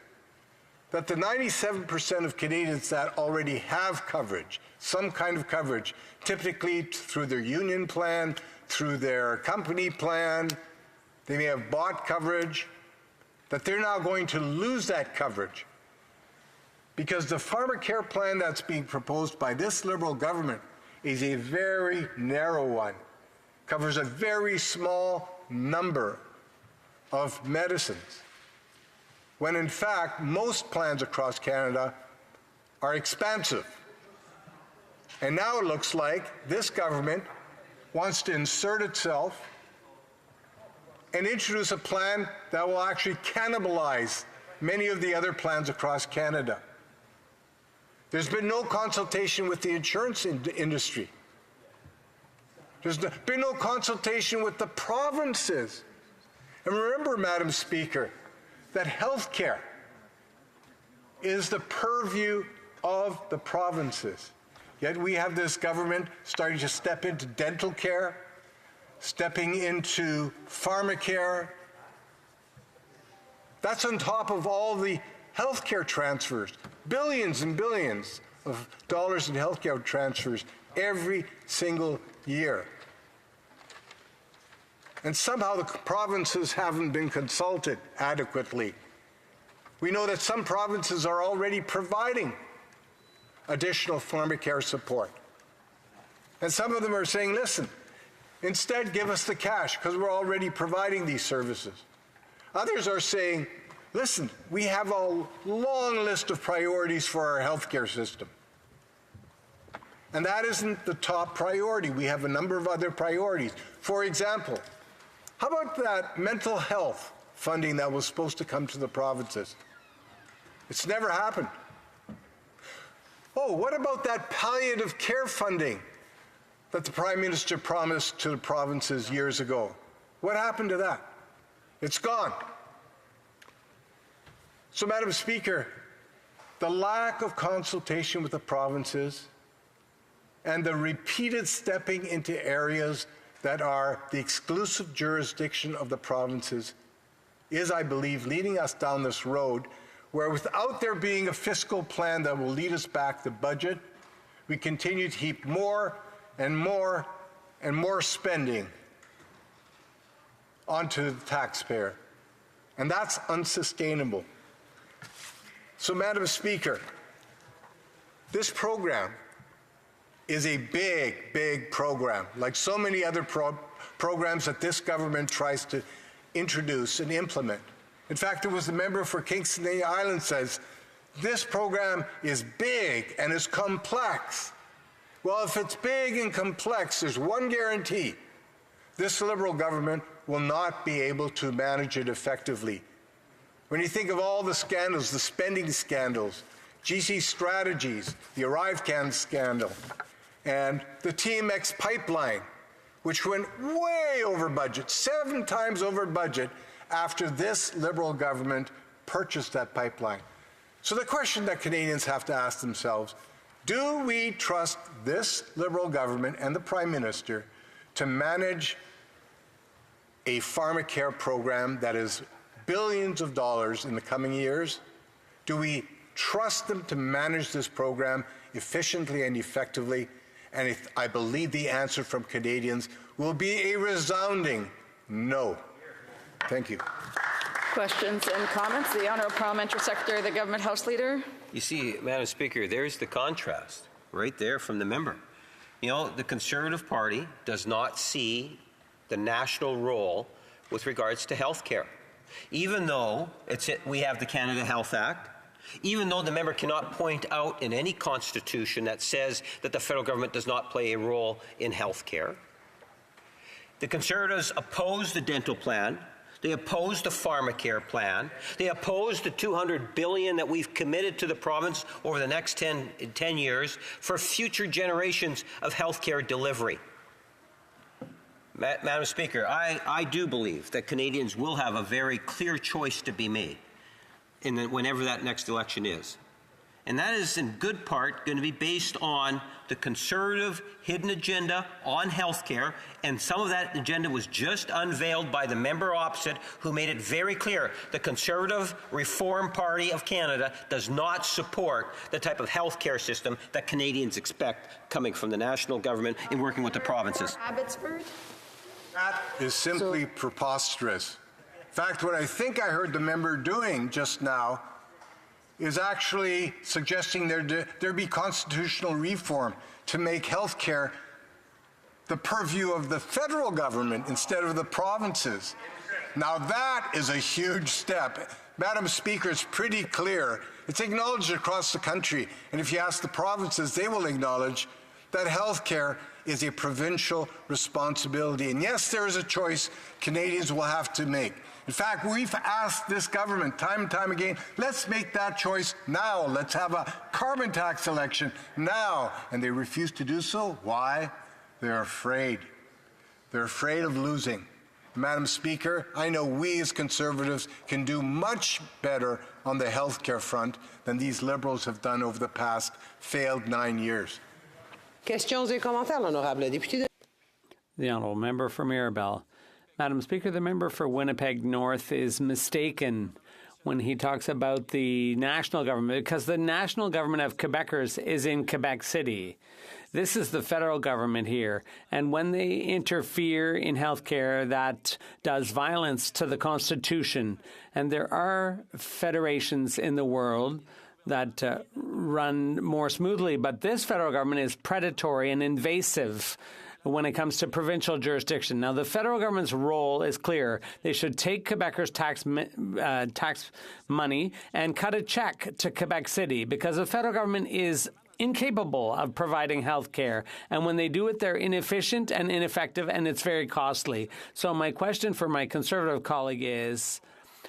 that the 97% of Canadians that already have coverage, some kind of coverage, typically through their union plan, through their company plan, they may have bought coverage, that they're now going to lose that coverage. Because the pharmacare plan that's being proposed by this Liberal government is a very narrow one, covers a very small number of medicines, when in fact most plans across Canada are expansive. And now it looks like this government wants to insert itself and introduce a plan that will actually cannibalize many of the other plans across Canada. There's been no consultation with the insurance industry. There's been no consultation with the provinces. And remember, Madam Speaker, that health care is the purview of the provinces. Yet we have this government starting to step into dental care, stepping into pharmacare. That's on top of all the health care transfers, billions and billions of dollars in health care transfers every single year. And somehow the provinces haven't been consulted adequately. We know that some provinces are already providing additional pharmacare support. And some of them are saying, listen, instead give us the cash because we're already providing these services. Others are saying, listen, we have a long list of priorities for our healthcare system. And that isn't the top priority. We have a number of other priorities. For example, how about that mental health funding that was supposed to come to the provinces? It's never happened. Oh, what about that palliative care funding that the Prime Minister promised to the provinces years ago? What happened to that? It's gone. So, Madam Speaker, the lack of consultation with the provinces and the repeated stepping into areas that are the exclusive jurisdiction of the provinces is, I believe, leading us down this road where without there being a fiscal plan that will lead us back to budget, we continue to heap more and more and more spending onto the taxpayer. And that's unsustainable. So, Madam Speaker, this program is a big, big program, like so many other programs that this government tries to introduce and implement. In fact, it was the member for Kingston and the Islands says, this program is big and is complex. Well, if it's big and complex, there's one guarantee. This Liberal government will not be able to manage it effectively. When you think of all the scandals, the spending scandals, GC Strategies, the ArriveCan scandal, and the TMX pipeline, which went way over budget, 7 times over budget after this Liberal government purchased that pipeline. So the question that Canadians have to ask themselves, do we trust this Liberal government and the Prime Minister to manage a pharmacare program that is billions of dollars in the coming years? Do we trust them to manage this program efficiently and effectively? And I believe the answer from Canadians will be a resounding no. Thank you. Questions and comments? The Honourable Parliamentary Secretary, the Government House Leader. You see, Madam Speaker, there's the contrast right there from the member. You know, the Conservative Party does not see the national role with regards to health care. Even though we have the Canada Health Act, even though the member cannot point out in any constitution that says that the federal government does not play a role in health care, the Conservatives oppose the dental plan. They oppose the pharmacare plan. They oppose the $200 billion that we've committed to the province over the next 10 years for future generations of healthcare delivery. Madam Speaker, I do believe that Canadians will have a very clear choice to be made whenever that next election is. And that is in good part going to be based on the Conservative hidden agenda on health care, and some of that agenda was just unveiled by the member opposite, who made it very clear the Conservative Reform Party of Canada does not support the type of health care system that Canadians expect coming from the national government in working with the provinces. Abbotsford. That is simply preposterous. In fact, what I think I heard the member doing just now is actually suggesting there be constitutional reform to make health care the purview of the federal government instead of the provinces. Now that is a huge step. Madam Speaker, it's pretty clear. It's acknowledged across the country, and if you ask the provinces, they will acknowledge that health care is a provincial responsibility. And yes, there is a choice Canadians will have to make. In fact, we've asked this government time and time again, let's make that choice now. Let's have a carbon tax election now. And they refuse to do so. Why? They're afraid. They're afraid of losing. Madam Speaker, I know we as Conservatives can do much better on the health care front than these Liberals have done over the past failed 9 years. Questions et commentaires, l'honorable député. The Honourable Member for Mirabel. Madam Speaker, the member for Winnipeg North is mistaken when he talks about the national government, because the national government of Quebecers is in Quebec City. This is the federal government here. And when they interfere in healthcare, that does violence to the Constitution. And there are federations in the world that run more smoothly, but this federal government is predatory and invasive when it comes to provincial jurisdiction. Now, the federal government's role is clear. They should take Quebecers' tax money and cut a check to Quebec City, because the federal government is incapable of providing health care. And when they do it, they're inefficient and ineffective, and it's very costly. So my question for my Conservative colleague is,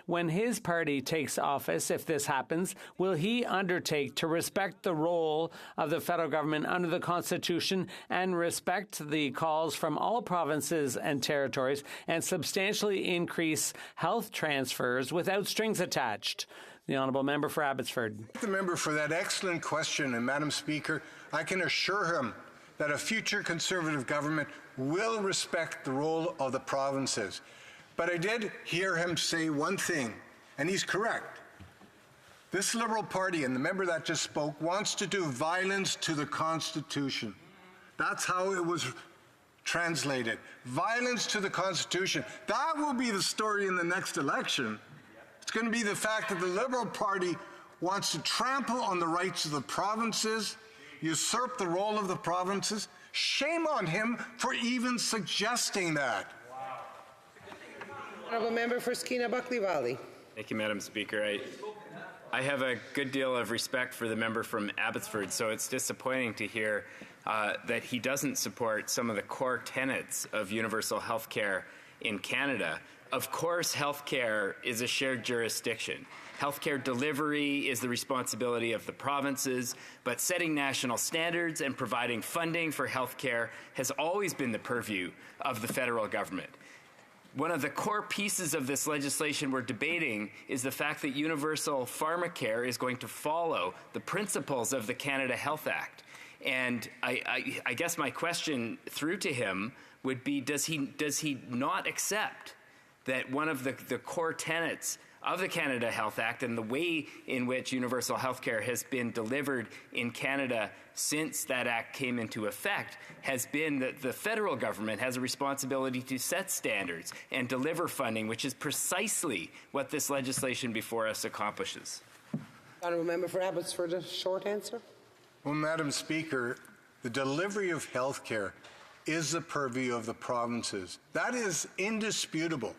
when his party takes office, if this happens, will he undertake to respect the role of the federal government under the Constitution and respect the calls from all provinces and territories and substantially increase health transfers without strings attached? The Honourable Member for Abbotsford. The member for that excellent question, and Madam Speaker, I can assure him that a future Conservative government will respect the role of the provinces. But I did hear him say one thing, and he's correct. This Liberal Party and the member that just spoke wants to do violence to the Constitution. That's how it was translated. Violence to the Constitution. That will be the story in the next election. It's going to be the fact that the Liberal Party wants to trample on the rights of the provinces, usurp the role of the provinces. Shame on him for even suggesting that. Honourable Member for Skeena-Buckley Valley. Thank you, Madam Speaker. I have a good deal of respect for the member from Abbotsford, so it's disappointing to hear that he doesn't support some of the core tenets of universal health care in Canada. Of course, health care is a shared jurisdiction. Healthcare delivery is the responsibility of the provinces, but setting national standards and providing funding for healthcare has always been the purview of the federal government. One of the core pieces of this legislation we're debating is the fact that universal pharmacare is going to follow the principles of the Canada Health Act. And I guess my question through to him would be, does he not accept that one of the core tenets of the Canada Health Act and the way in which universal health care has been delivered in Canada since that act came into effect has been that the federal government has a responsibility to set standards and deliver funding, which is precisely what this legislation before us accomplishes? Honourable Member for Abbotsford, a short answer. Well, Madam Speaker, the delivery of health care is the purview of the provinces. That is indisputable.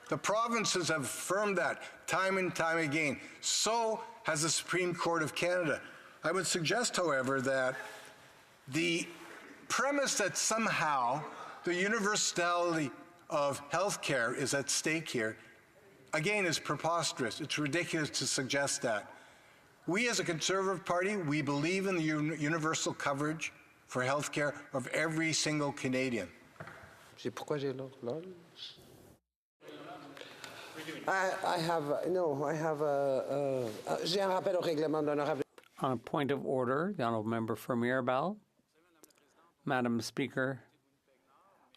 The provinces have affirmed that time and time again. So has the Supreme Court of Canada. I would suggest, however, that the premise that somehow the universality of health care is at stake here, again, is preposterous. It's ridiculous to suggest that. We as a Conservative Party, we believe in the universal coverage for health care of every single Canadian. J'ai un rappel au règlement d'honorable. On a point of order, the Honourable Member for Mirabel. Madam Speaker,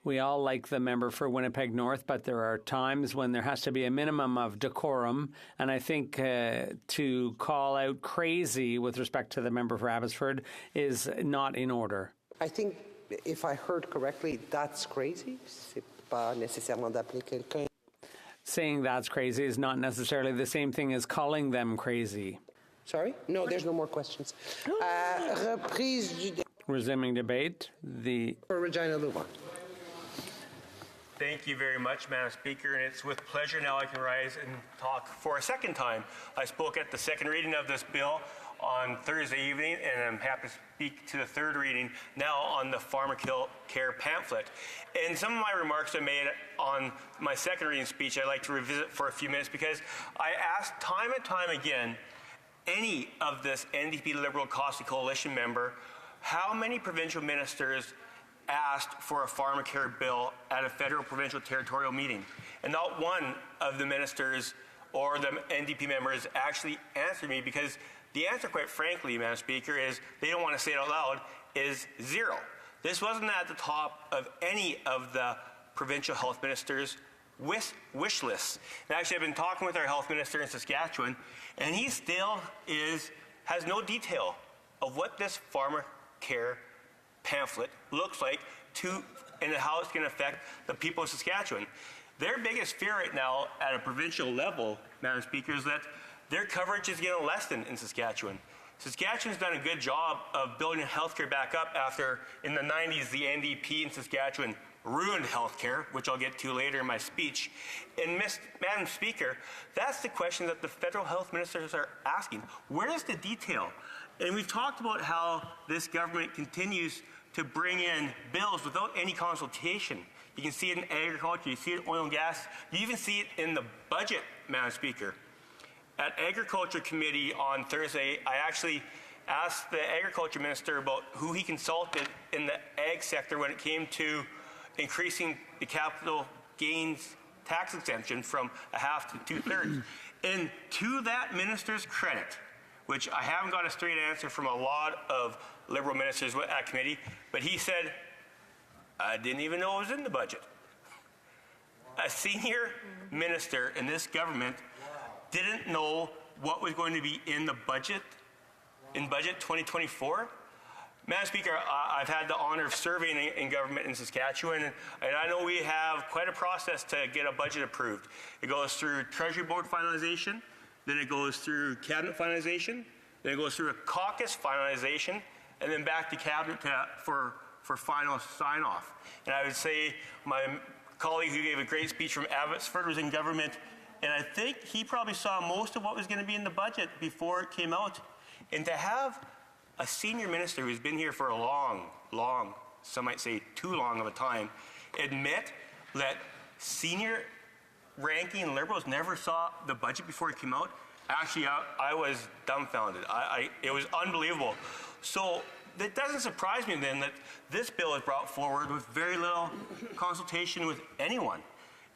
we all like the member for Winnipeg North, but there are times when there has to be a minimum of decorum, and I think to call out crazy with respect to the member for Abbotsford is not in order. I think, if I heard correctly, that's crazy. C'est pas nécessairement d'appeler quelqu'un. Saying that's crazy is not necessarily the same thing as calling them crazy. Sorry? No, there's no more questions. Reprise du Resuming debate, for Regina Louvain. Thank you very much, Madam Speaker, and it's with pleasure now I can rise and talk for a second time. I spoke at the second reading of this bill on Thursday evening, and I'm happy to speak to the third reading now on the pharmacare pamphlet. And some of my remarks I made on my second reading speech I'd like to revisit for a few minutes, because I asked time and time again any of this NDP Liberal Costi Coalition member how many provincial ministers asked for a pharmacare bill at a federal, provincial, territorial meeting. And not one of the ministers or the NDP members actually answered me, because the answer, quite frankly, Madam Speaker, is they don't want to say it out loud, is zero. This wasn't at the top of any of the provincial health ministers' wish lists. And actually, I've been talking with our health minister in Saskatchewan, and he still has no detail of what this pharmacare pamphlet looks like and how it's going to affect the people of Saskatchewan. Their biggest fear right now at a provincial level, Madam Speaker, is that their coverage is getting lessened in Saskatchewan. Saskatchewan's done a good job of building healthcare back up after, in the 90s, the NDP in Saskatchewan ruined healthcare, which I'll get to later in my speech. And Madam Speaker, that's the question that the federal health ministers are asking. Where is the detail? And we've talked about how this government continues to bring in bills without any consultation. You can see it in agriculture, you see it in oil and gas, you even see it in the budget, Madam Speaker. At Agriculture Committee on Thursday, I actually asked the Agriculture Minister about who he consulted in the ag sector when it came to increasing the capital gains tax exemption from a half to two-thirds. And to that minister's credit, which I haven't got a straight answer from a lot of Liberal ministers at committee, but he said, I didn't even know it was in the budget. A senior minister in this government didn't know what was going to be in the budget, in budget 2024. Madam Speaker, I've had the honor of serving in government in Saskatchewan, and I know we have quite a process to get a budget approved. It goes through Treasury Board finalization, then it goes through Cabinet finalization, then it goes through a caucus finalization, and then back to Cabinet for final sign-off. And I would say my colleague who gave a great speech from Abbotsford was in government, and I think he probably saw most of what was going to be in the budget before it came out. And to have a senior minister who's been here for a long, some might say too long of a time, admit that senior ranking Liberals never saw the budget before it came out, actually, I was dumbfounded. It was unbelievable. So it doesn't surprise me then that this bill is brought forward with very little consultation with anyone.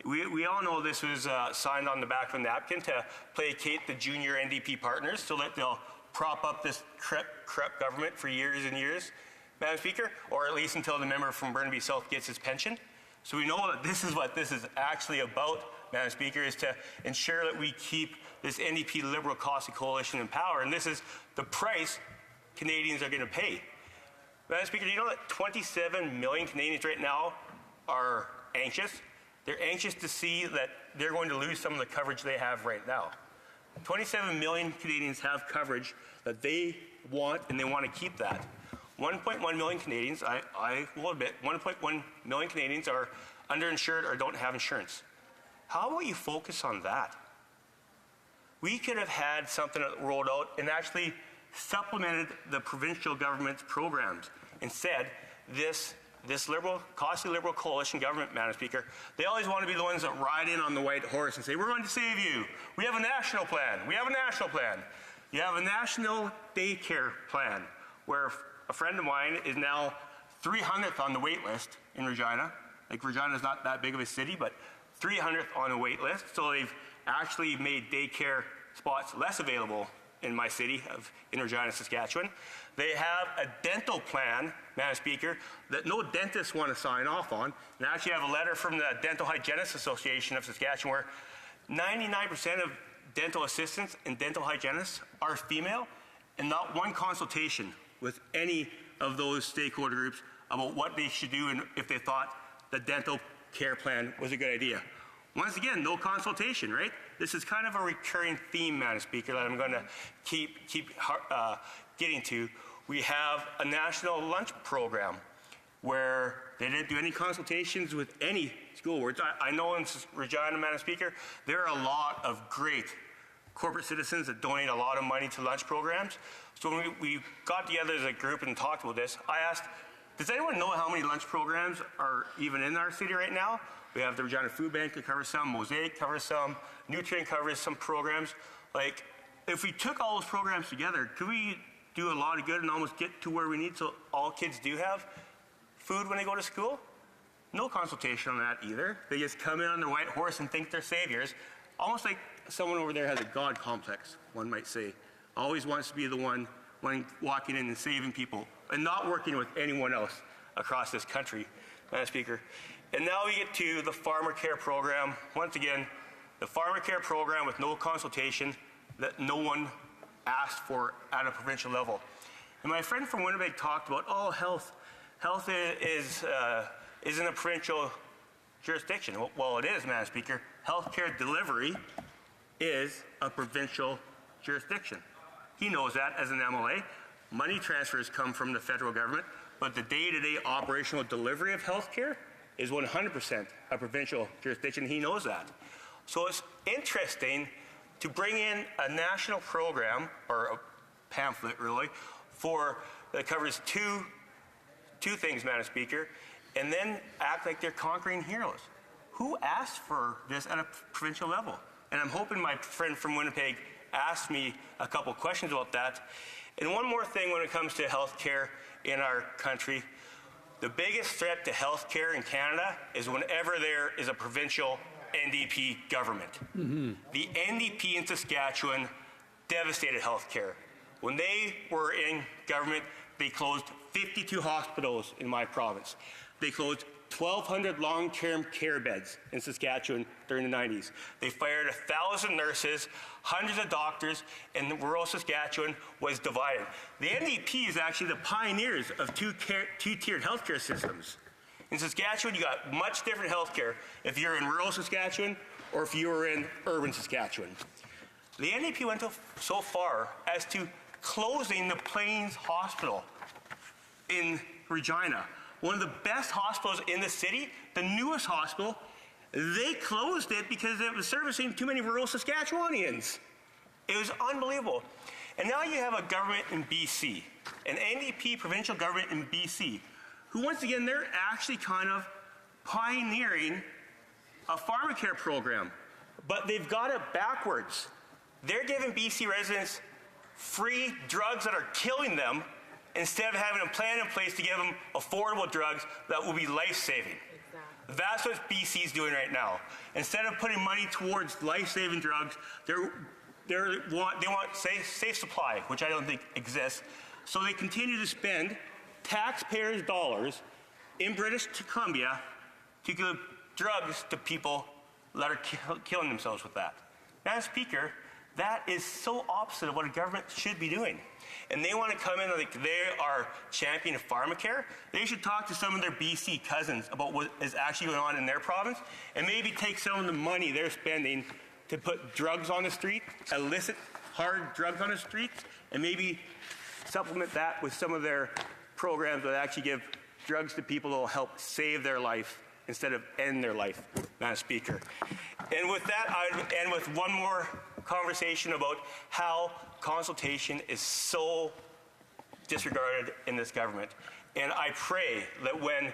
We all know this was signed on the back of a napkin to placate the junior NDP partners so that they'll prop up this corrupt government for years and years, Madam Speaker, or at least until the member from Burnaby South gets his pension. So we know that this is what this is actually about, Madam Speaker, is to ensure that we keep this NDP Liberal Cossey coalition in power, and this is the price Canadians are going to pay. Madam Speaker, do you know that 27 million Canadians right now are anxious? They're anxious to see that they're going to lose some of the coverage they have right now. 27 million Canadians have coverage that they want, and they want to keep that. 1.1 million Canadians, I will admit, 1.1 million Canadians are underinsured or don't have insurance. How about you focus on that? We could have had something rolled out and actually supplemented the provincial government's programs. Instead, this Cossey Liberal coalition government, Madam Speaker, they always want to be the ones that ride in on the white horse and say, we're going to save you. We have a national plan. We have a national plan. You have a national daycare plan where a friend of mine is now 300th on the wait list in Regina. Like, Regina is not that big of a city, but 300th on the wait list. So they've actually made daycare spots less available in my city in Regina, Saskatchewan. They have a dental plan, Madam Speaker, that no dentists want to sign off on. And I actually have a letter from the Dental Hygienists Association of Saskatchewan where 99% of dental assistants and dental hygienists are female, and not one consultation with any of those stakeholder groups about what they should do and if they thought the dental care plan was a good idea. Once again, no consultation, right? This is kind of a recurring theme, Madam Speaker, that I'm going to keep getting to. We have a national lunch program where they didn't do any consultations with any school boards. I know in Regina, Madam Speaker, there are a lot of great corporate citizens that donate a lot of money to lunch programs. So when we got together as a group and talked about this, I asked, does anyone know how many lunch programs are even in our city right now? We have the Regina Food Bank that covers some, Mosaic covers some, Nutrient covers some programs. Like, if we took all those programs together, could we do a lot of good and almost get to where we need so all kids do have food when they go to school? No consultation on that either. They just come in on their white horse and think they're saviors. Almost like someone over there has a God complex, one might say. Always wants to be the one walking in and saving people and not working with anyone else across this country, Madam Speaker. And now we get to the Farmer Care Program. Once again, the Farmer Care Program with no consultation that no one asked for at a provincial level. And my friend from Winnipeg talked about, oh, health is in a provincial jurisdiction. Well, it is, Madam Speaker. Healthcare delivery is a provincial jurisdiction. He knows that as an MLA. Money transfers come from the federal government, but the day-to-day operational delivery of healthcare is 100% a provincial jurisdiction. He knows that. So it's interesting to bring in a national program, or a pamphlet really, that covers two things, Madam Speaker, and then act like they're conquering heroes. Who asked for this at a provincial level? And I'm hoping my friend from Winnipeg asked me a couple questions about that. And one more thing when it comes to health care in our country, the biggest threat to health care in Canada is whenever there is a provincial NDP government. Mm-hmm. The NDP in Saskatchewan devastated health care. When they were in government, they closed 52 hospitals in my province. They closed 1,200 long-term care beds in Saskatchewan during the 90s. They fired 1,000 nurses, hundreds of doctors, and rural Saskatchewan was divided. The NDP is actually the pioneers of two-tiered healthcare systems. In Saskatchewan, you got much different healthcare if you're in rural Saskatchewan or if you were in urban Saskatchewan. The NDP went so far as to closing the Plains Hospital in Regina, one of the best hospitals in the city, the newest hospital. They closed it because it was servicing too many rural Saskatchewanians. It was unbelievable. And now you have a government in BC, an NDP provincial government in BC, who once again, they're actually kind of pioneering a pharmacare program, but they've got it backwards. They're giving BC residents free drugs that are killing them instead of having a plan in place to give them affordable drugs that will be life-saving. Exactly. That's what BC's doing right now. Instead of putting money towards life-saving drugs, they want safe supply, which I don't think exists. So they continue to spend taxpayers' dollars in British Columbia to give drugs to people that are killing themselves with that. Madam Speaker, that is so opposite of what a government should be doing. And they want to come in like they are championing pharmacare. They should talk to some of their BC cousins about what is actually going on in their province and maybe take some of the money they're spending to put drugs on the street, illicit hard drugs on the streets, and maybe supplement that with some of their programs that actually give drugs to people that will help save their life instead of end their life, Madam Speaker. And with that, I would end with one more conversation about how consultation is so disregarded in this government. And I pray that when,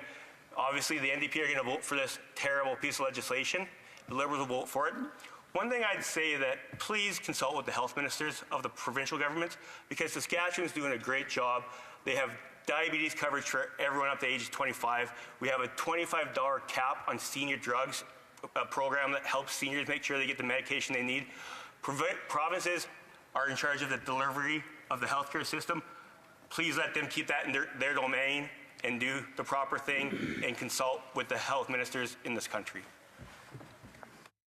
obviously, the NDP are going to vote for this terrible piece of legislation, the Liberals will vote for it. One thing I'd say that please consult with the health ministers of the provincial governments, because Saskatchewan's doing a great job. They have diabetes coverage for everyone up to age 25. We have a $25 cap on senior drugs, a program that helps seniors make sure they get the medication they need. Provinces are in charge of the delivery of the healthcare system. Please let them keep that in their domain and do the proper thing and consult with the health ministers in this country.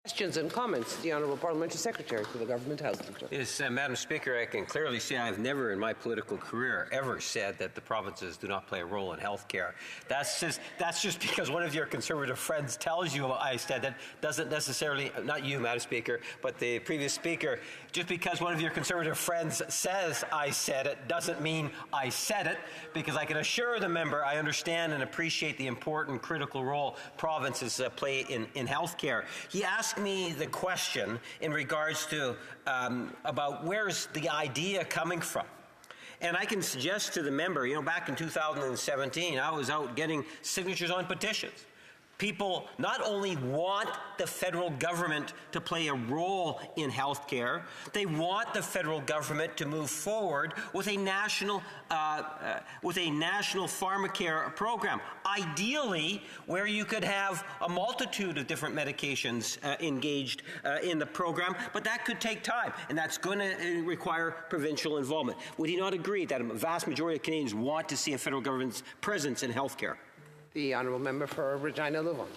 Questions and comments. The Honourable Parliamentary Secretary for the Government House. Yes, Madam Speaker, I can clearly say I've never in my political career ever said that the provinces do not play a role in health care. That's just because one of your Conservative friends tells you I said that doesn't necessarily, not you, Madam Speaker, but the previous speaker, just because one of your Conservative friends says I said it doesn't mean I said it, because I can assure the member I understand and appreciate the important critical role provinces play in health care. He asked me the question in regards to about where's the idea coming from. And I can suggest to the member, back in 2017, I was out getting signatures on petitions. People not only want the federal government to play a role in health care, they want the federal government to move forward with a national pharmacare program. Ideally, where you could have a multitude of different medications engaged in the program, but that could take time, and that's going to require provincial involvement. Would he not agree that a vast majority of Canadians want to see a federal government's presence in health care? The Honourable Member for Regina Luvon.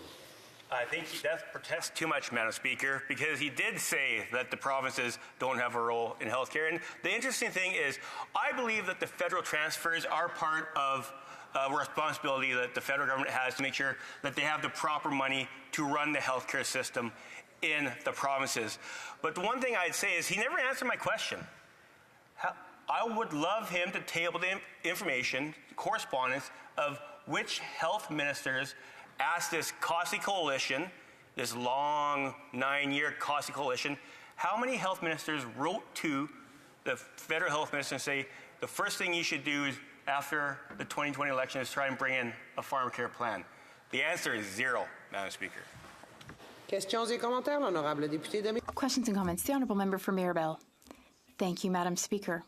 I think that protests too much, Madam Speaker, because he did say that the provinces don't have a role in healthcare. And the interesting thing is, I believe that the federal transfers are part of a responsibility that the federal government has to make sure that they have the proper money to run the healthcare system in the provinces. But the one thing I'd say is he never answered my question. I would love him to table the information, correspondence of which health ministers asked this COSI coalition, this long 9-year COSI coalition, how many health ministers wrote to the federal health minister and say, the first thing you should do is after the 2020 election is try and bring in a pharmacare plan? The answer is 0, Madam Speaker. Questions et commentaires, l'honorable député de... Questions and comments. The Honourable Member for Mirabel. Thank you, Madam Speaker.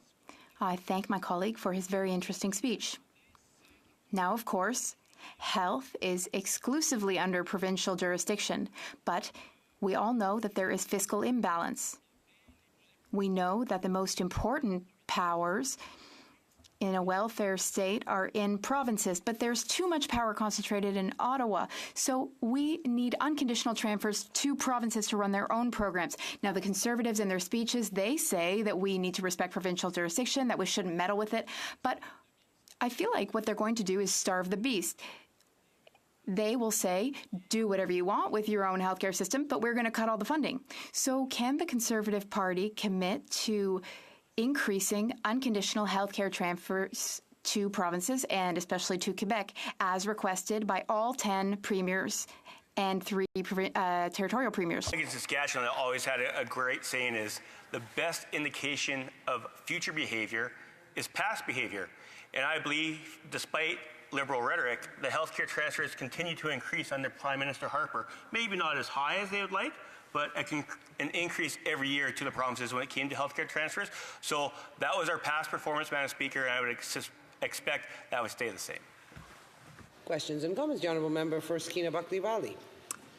I thank my colleague for his very interesting speech. Now, of course, health is exclusively under provincial jurisdiction, but we all know that there is fiscal imbalance. We know that the most important powers in a welfare state are in provinces, but there's too much power concentrated in Ottawa. So we need unconditional transfers to provinces to run their own programs. Now, the Conservatives in their speeches, they say that we need to respect provincial jurisdiction, that we shouldn't meddle with it. But I feel like what they're going to do is starve the beast. They will say, do whatever you want with your own healthcare system, but we're going to cut all the funding. So can the Conservative Party commit to increasing unconditional healthcare transfers to provinces and especially to Quebec, as requested by all 10 premiers and 3 territorial premiers? I think Saskatchewan always had a great saying is the best indication of future behavior is past behavior. And I believe, despite Liberal rhetoric, the healthcare transfers continue to increase under Prime Minister Harper. Maybe not as high as they would like, but an increase every year to the provinces when it came to healthcare transfers. So that was our past performance, Madam Speaker, and I would expect that would stay the same. Questions and comments. The Honourable Member for Skeena-Buckley Valley.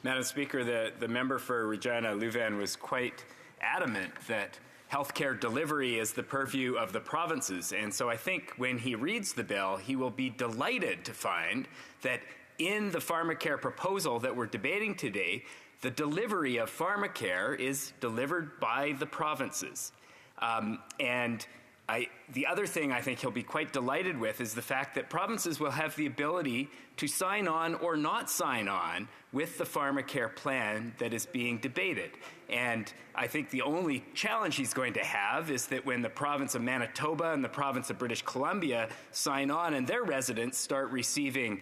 Madam Speaker, the member for Regina Louvain was quite adamant that healthcare delivery is the purview of the provinces. And so I think when he reads the bill, he will be delighted to find that in the pharmacare proposal that we're debating today, the delivery of pharmacare is delivered by the provinces. The other thing I think he'll be quite delighted with is the fact that provinces will have the ability to sign on or not sign on with the pharmacare plan that is being debated. And I think the only challenge he's going to have is that when the province of Manitoba and the province of British Columbia sign on and their residents start receiving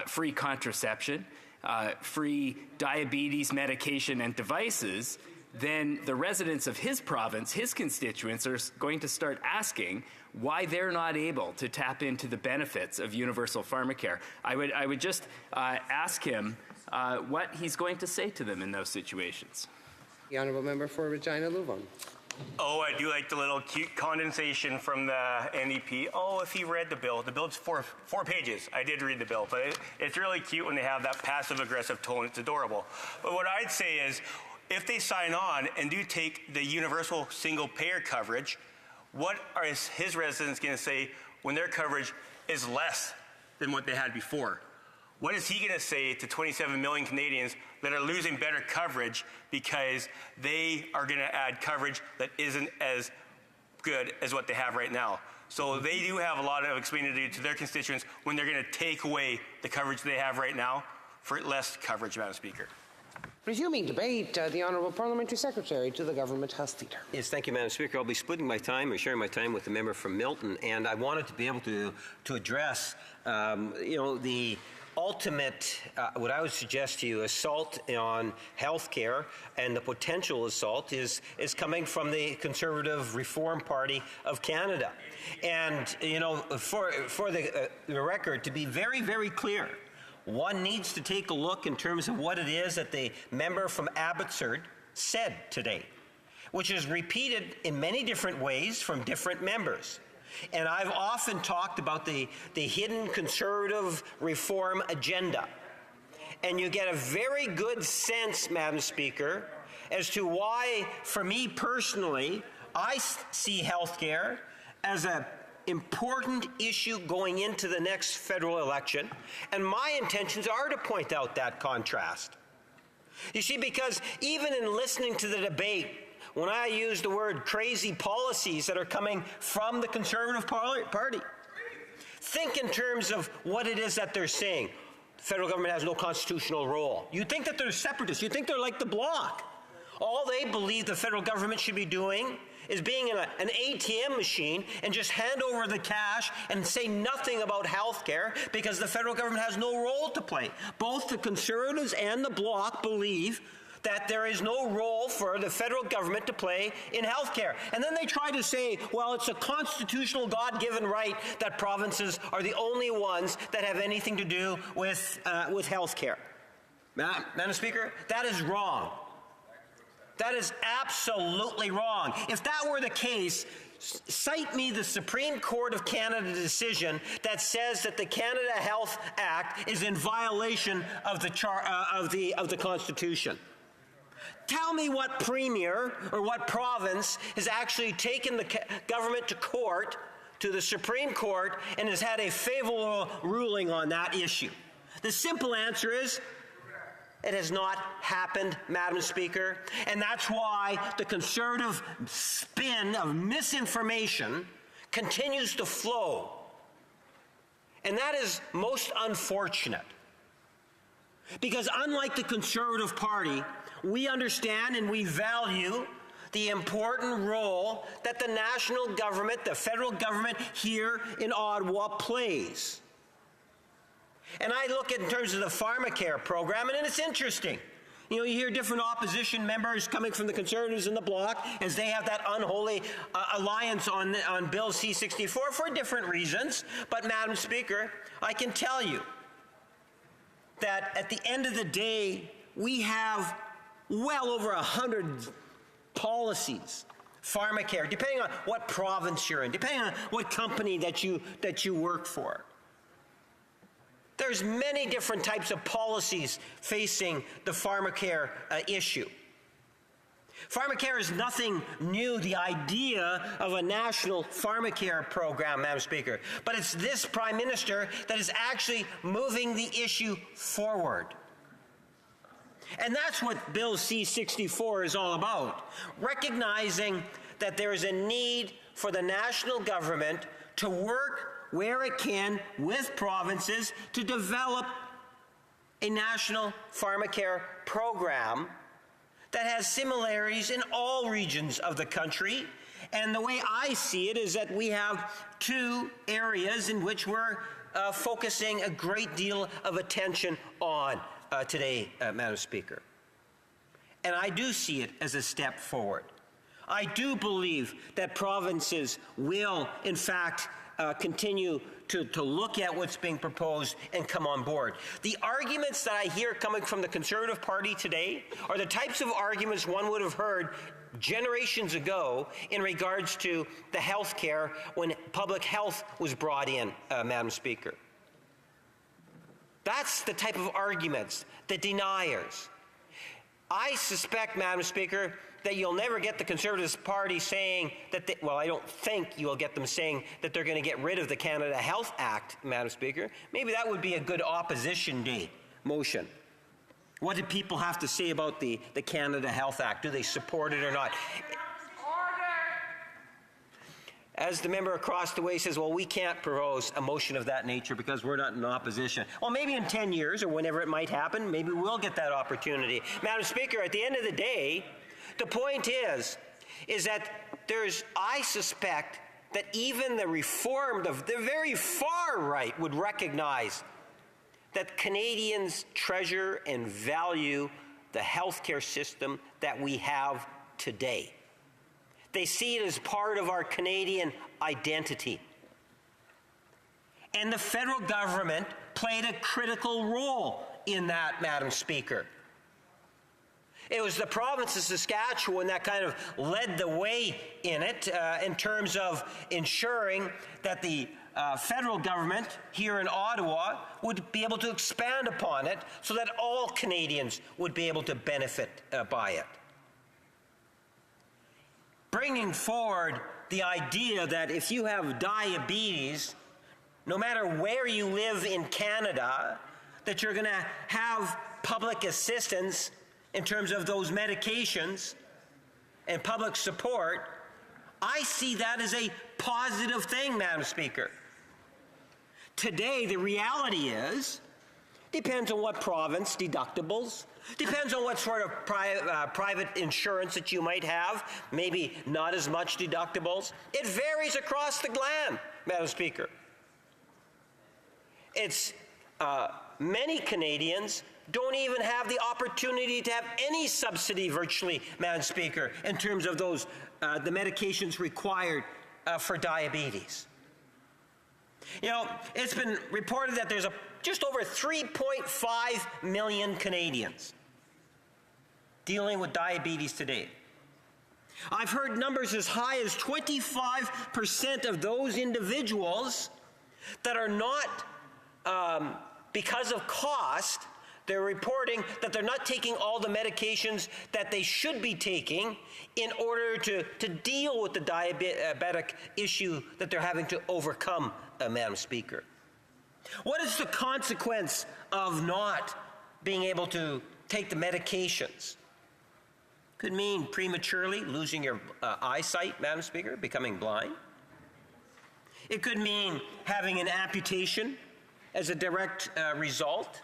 free contraception, free diabetes medication and devices, then the residents of his province, his constituents, are going to start asking why they're not able to tap into the benefits of universal pharmacare. I would just ask him what he's going to say to them in those situations. The Honourable Member for Regina Louvain. Oh, I do like the little cute condensation from the NDP. Oh, if he read the bill. The bill's four pages. I did read the bill, but it's really cute when they have that passive-aggressive tone. It's adorable. But what I'd say is, if they sign on and do take the universal single-payer coverage, what are his residents going to say when their coverage is less than what they had before? What is he going to say to 27 million Canadians that are losing better coverage because they are going to add coverage that isn't as good as what they have right now? So they do have a lot of explaining to do to their constituents when they're going to take away the coverage they have right now for less coverage, Madam Speaker. Resuming debate, the Honourable Parliamentary Secretary to the Government House Leader. Yes, thank you, Madam Speaker. I'll be splitting my time or sharing my time with the member from Milton, and I wanted to be able to address, the ultimate, what I would suggest to you, assault on health care and the potential assault is coming from the Conservative Reform Party of Canada. And, for the record, to be very, very clear, one needs to take a look in terms of what it is that the member from Abbotsford said today, which is repeated in many different ways from different members. And I've often talked about the hidden Conservative reform agenda. And you get a very good sense, Madam Speaker, as to why, for me personally, I see health care as an important issue going into the next federal election, and my intentions are to point out that contrast. You see, because even in listening to the debate, when I use the word crazy policies that are coming from the Conservative Party, think in terms of what it is that they're saying. The federal government has no constitutional role. You think that they're separatists. You think they're like the Bloc. All they believe the federal government should be doing is being an ATM machine and just hand over the cash and say nothing about health care because the federal government has no role to play. Both the Conservatives and the Bloc believe that there is no role for the federal government to play in health care. And then they try to say, well, it's a constitutional God-given right that provinces are the only ones that have anything to do with health care. Madam Speaker, that is wrong. That is absolutely wrong. If that were the case, cite me the Supreme Court of Canada decision that says that the Canada Health Act is in violation of the Constitution. Tell me what premier or what province has actually taken the government to court to the Supreme Court and has had a favorable ruling on that issue? The simple answer is it has not happened, Madam Speaker, and that's why the Conservative spin of misinformation continues to flow. And that is most unfortunate. Because unlike the Conservative Party, we understand and we value the important role that the national government, the federal government here in Ottawa plays. And I look at in terms of the Pharmacare program, and it's interesting. You know, you hear different opposition members coming from the Conservatives in the bloc as they have that unholy alliance on Bill C-64 for different reasons. But, Madam Speaker, I can tell you that at the end of the day, we have well over 100 policies, Pharmacare, depending on what province you're in, depending on what company that you work for. There's many different types of policies facing the Pharmacare issue. Pharmacare is nothing new, the idea of a national Pharmacare program, Madam Speaker. But it's this Prime Minister that is actually moving the issue forward. And that's what Bill C-64 is all about, recognizing that there is a need for the national government to work where it can with provinces to develop a national Pharmacare program that has similarities in all regions of the country. And the way I see it is that we have two areas in which we're focusing a great deal of attention on today, Madam Speaker. And I do see it as a step forward. I do believe that provinces will, in fact, continue to look at what's being proposed and come on board. The arguments that I hear coming from the Conservative Party today are the types of arguments one would have heard generations ago in regards to the health care when public health was brought in, Madam Speaker. That's the type of arguments, the deniers. I suspect, Madam Speaker, that you'll never get the Conservative Party saying that, well, I don't think you'll get them saying that they're going to get rid of the Canada Health Act, Madam Speaker. Maybe that would be a good opposition day motion. What do people have to say about the Canada Health Act? Do they support it or not? As the member across the way says, well, we can't propose a motion of that nature because we're not in opposition. Well, maybe in 10 years or whenever it might happen, maybe we'll get that opportunity. Madam Speaker, at the end of the day, the point is that I suspect that even the reformed of the very far right would recognize that Canadians treasure and value the healthcare system that we have today. They see it as part of our Canadian identity. And the federal government played a critical role in that, Madam Speaker. It was the province of Saskatchewan that kind of led the way in it in terms of ensuring that the federal government here in Ottawa would be able to expand upon it so that all Canadians would be able to benefit by it. Bringing forward the idea that if you have diabetes, no matter where you live in Canada, that you're going to have public assistance in terms of those medications and public support, I see that as a positive thing, Madam Speaker. Today, the reality is, depends on what province, deductibles, depends on what sort of private insurance that you might have, maybe not as much deductibles. It varies across the gland, Madam Speaker. It's many Canadians don't even have the opportunity to have any subsidy virtually, Madam Speaker, in terms of those the medications required for diabetes. You know, it's been reported that there's just over 3.5 million Canadians dealing with diabetes today. I've heard numbers as high as 25% of those individuals that are not, because of cost, They're reporting that they're not taking all the medications that they should be taking in order to deal with the diabetic issue that they're having to overcome, Madam Speaker. What is the consequence of not being able to take the medications? Could mean prematurely losing your eyesight, Madam Speaker, becoming blind. It could mean having an amputation as a direct result.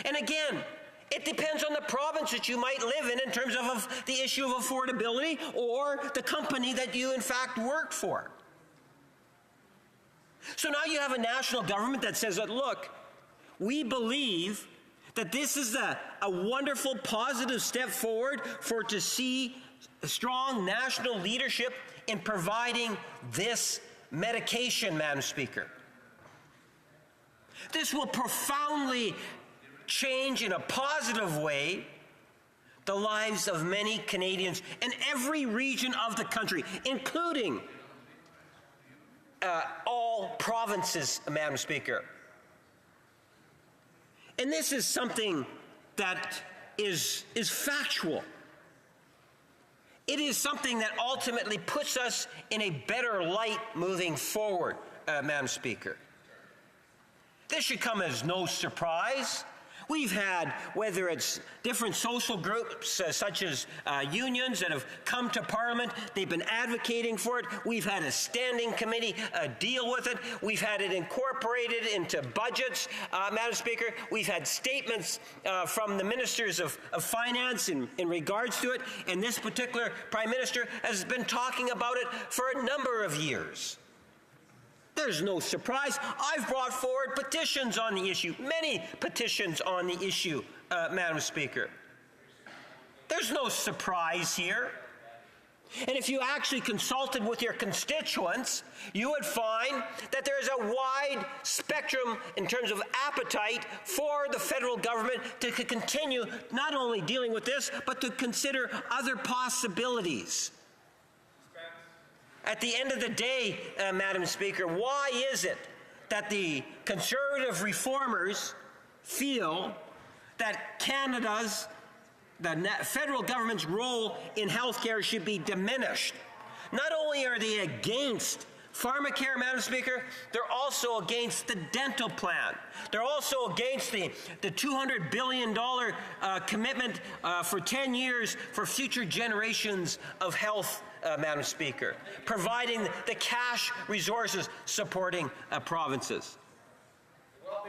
And again, it depends on the province that you might live in terms of the issue of affordability or the company that you in fact work for. So now you have a national government that says that, look, we believe that this is a wonderful positive step forward to see strong national leadership in providing this medication, Madam Speaker. This will profoundly change in a positive way the lives of many Canadians in every region of the country, including all provinces, Madam Speaker. And this is something that is factual. It is something that ultimately puts us in a better light moving forward, Madam Speaker. This should come as no surprise. We've had, whether it's different social groups such as unions that have come to Parliament, they've been advocating for it. We've had a standing committee deal with it. We've had it incorporated into budgets, Madam Speaker. We've had statements from the ministers of finance in regards to it. And this particular Prime Minister has been talking about it for a number of years. There's no surprise. I've brought forward petitions on the issue, many petitions on the issue, Madam Speaker. There's no surprise here. And if you actually consulted with your constituents, you would find that there's a wide spectrum in terms of appetite for the federal government to continue not only dealing with this, but to consider other possibilities. At the end of the day, Madam Speaker, why is it that the Conservative reformers feel that the federal government's role in healthcare should be diminished? Not only are they against pharmacare, Madam Speaker, they're also against the dental plan. They're also against the $200 billion commitment for 10 years for future generations of health, Madam Speaker, providing the cash resources supporting provinces.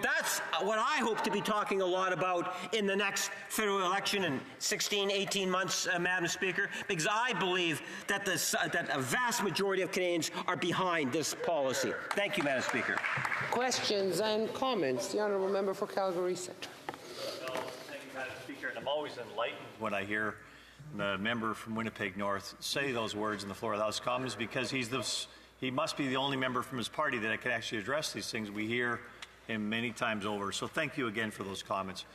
That's what I hope to be talking a lot about in the next federal election in 16, 18 months, Madam Speaker, because I believe that a vast majority of Canadians are behind this policy. Thank you, Madam Speaker. Questions and comments? The Honourable Member for Calgary Centre. Thank you, Madam Speaker. And I'm always enlightened when I hear the member from Winnipeg North say those words in the floor of the House of Commons, because he must be the only member from his party that can actually address these things. We hear him many times over. So thank you again for those comments.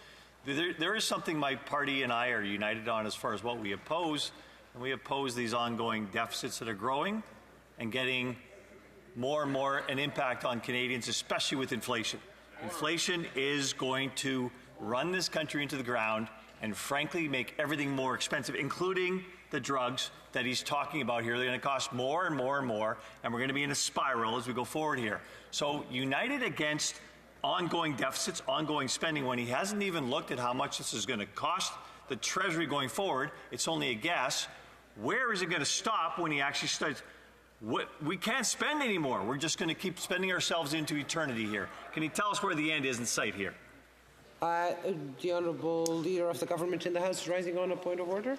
There is something my party and I are united on as far as what we oppose, and we oppose these ongoing deficits that are growing and getting more and more an impact on Canadians, especially with inflation. Inflation is going to run this country into the ground and frankly make everything more expensive, including the drugs that he's talking about here. They're going to cost more and more and more, and we're going to be in a spiral as we go forward here. So united against ongoing deficits, ongoing spending, when he hasn't even looked at how much this is going to cost the Treasury going forward, it's only a guess. Where is it going to stop when he actually starts? We can't spend anymore. We're just going to keep spending ourselves into eternity here. Can you tell us where the end is in sight here? The Honourable Leader of the Government in the House rising on a point of order.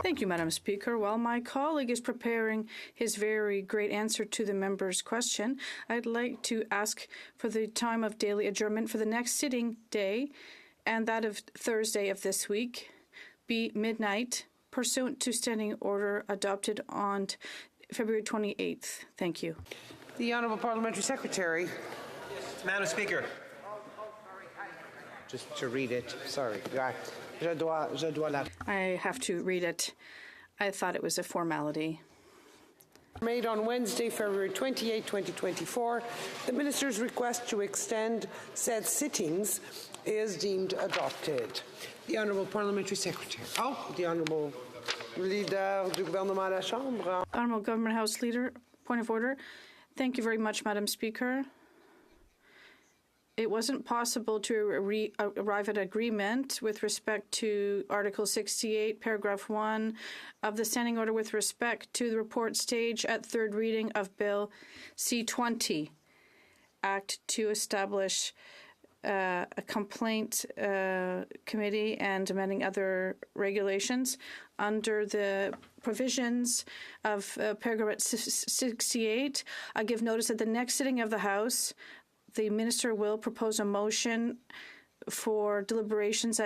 Thank you, Madam Speaker. While my colleague is preparing his very great answer to the member's question, I'd like to ask for the time of daily adjournment for the next sitting day and that of Thursday of this week be midnight, pursuant to standing order adopted on February 28th. Thank you. The Honourable Parliamentary Secretary. Madam Speaker. Just to read it. Sorry. I have to read it. I thought it was a formality. Made on Wednesday, February 28, 2024. The Minister's request to extend said sittings is deemed adopted. The Honourable Parliamentary Secretary. The Honourable Leader du Gouvernement à la Chambre. Honourable Government House Leader, point of order. Thank you very much, Madam Speaker. It wasn't possible to arrive at agreement with respect to Article 68, Paragraph 1 of the Standing Order with respect to the report stage at third reading of Bill C-20, Act to establish a complaint committee and amending other regulations under the provisions of Paragraph 68. I give notice at the next sitting of the House, the Minister will propose a motion for deliberations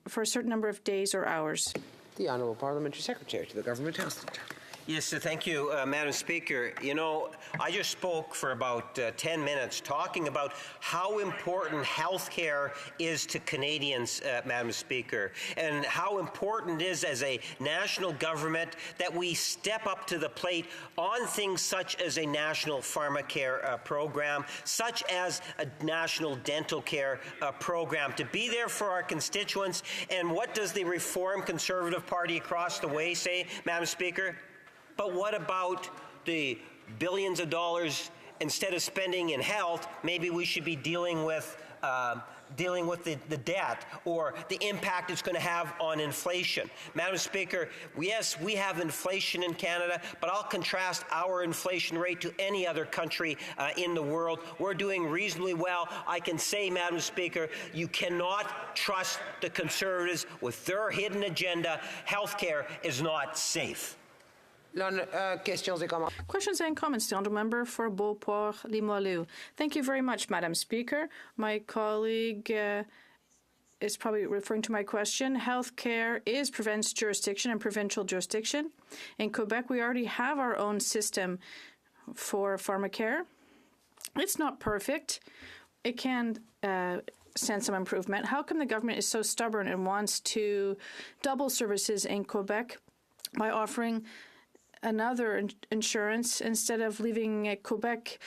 for a certain number of days or hours. The Honourable Parliamentary Secretary to the Government House Leader. Yes, thank you, Madam Speaker. You know, I just spoke for about 10 minutes talking about how important health care is to Canadians, Madam Speaker, and how important it is as a national government that we step up to the plate on things such as a national pharmacare program, such as a national dental care program, to be there for our constituents. And what does the Reform Conservative Party across the way say, Madam Speaker? But what about the billions of dollars instead of spending in health? Maybe we should be dealing with the debt or the impact it's going to have on inflation. Madam Speaker, yes, we have inflation in Canada, but I'll contrast our inflation rate to any other country in the world. We're doing reasonably well. I can say, Madam Speaker, you cannot trust the Conservatives with their hidden agenda. Healthcare is not safe. Questions and comments. The Honourable Member for Beauport-Limoilou. Thank you very much, Madam Speaker. My colleague is probably referring to my question. Healthcare is provincial jurisdiction and provincial jurisdiction. In Quebec, we already have our own system for pharmacare. It's not perfect. It can stand some improvement. How come the government is so stubborn and wants to double services in Quebec by offering another insurance instead of leaving Quebec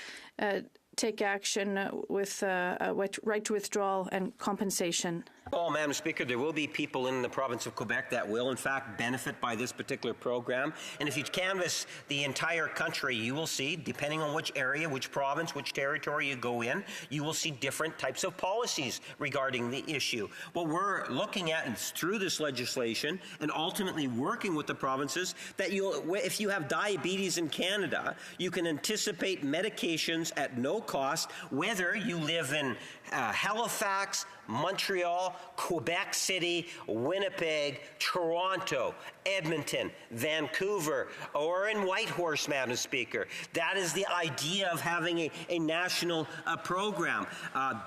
take action with right to withdrawal and compensation? Well, Madam Speaker, there will be people in the province of Quebec that will, in fact, benefit by this particular program. And if you canvass the entire country, you will see, depending on which area, which province, which territory you go in, you will see different types of policies regarding the issue. What we're looking at is through this legislation and ultimately working with the provinces that if you have diabetes in Canada, you can anticipate medications at no cost, whether you live in Halifax, Montreal, Quebec City, Winnipeg, Toronto, Edmonton, Vancouver, or in Whitehorse, Madam Speaker. That is the idea of having a national program.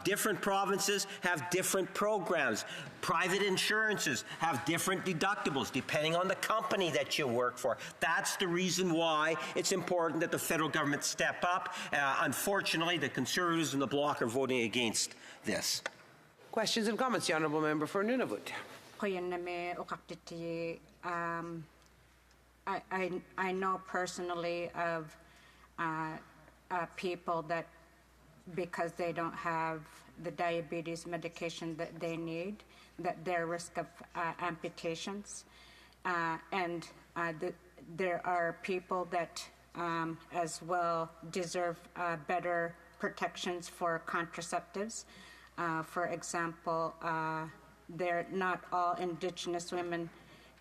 Different provinces have different programs. Private insurances have different deductibles depending on the company that you work for. That's the reason why it's important that the federal government step up. Unfortunately, the Conservatives and the Bloc are voting against this. Questions and comments. The Honourable Member for Nunavut. I know personally of people that, because they don't have the diabetes medication that they need, that they're at risk of amputations. And there are people that as well deserve better protections for contraceptives. For example, not all Indigenous women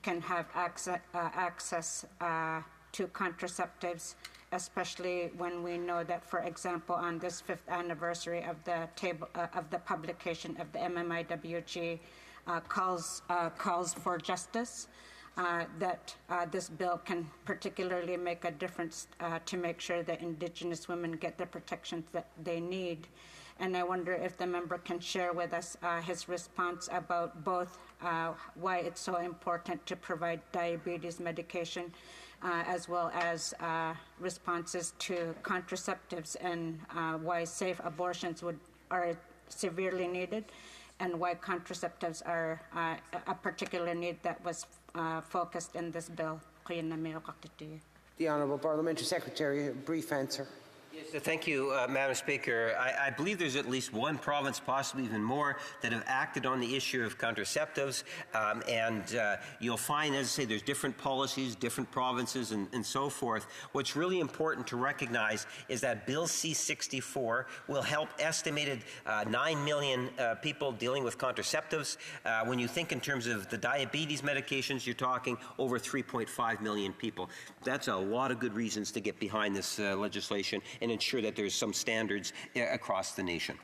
can have access to contraceptives, especially when we know that, for example, on this 5th anniversary of the publication of the MMIWG calls for justice, that this bill can particularly make a difference to make sure that Indigenous women get the protections that they need. And I wonder if the member can share with us his response about both why it's so important to provide diabetes medication, as well as responses to contraceptives, and why safe abortions are severely needed, and why contraceptives are a particular need that was focused in this bill. The Honourable Parliamentary Secretary, a brief answer. Yes, thank you, Madam Speaker. I believe there's at least one province, possibly even more, that have acted on the issue of contraceptives. You'll find, as I say, there's different policies, different provinces, and so forth. What's really important to recognize is that Bill C-64 will help estimated 9 million people dealing with contraceptives. When you think in terms of the diabetes medications, you're talking over 3.5 million people. That's a lot of good reasons to get behind this legislation and ensure that there's some standards across the nation.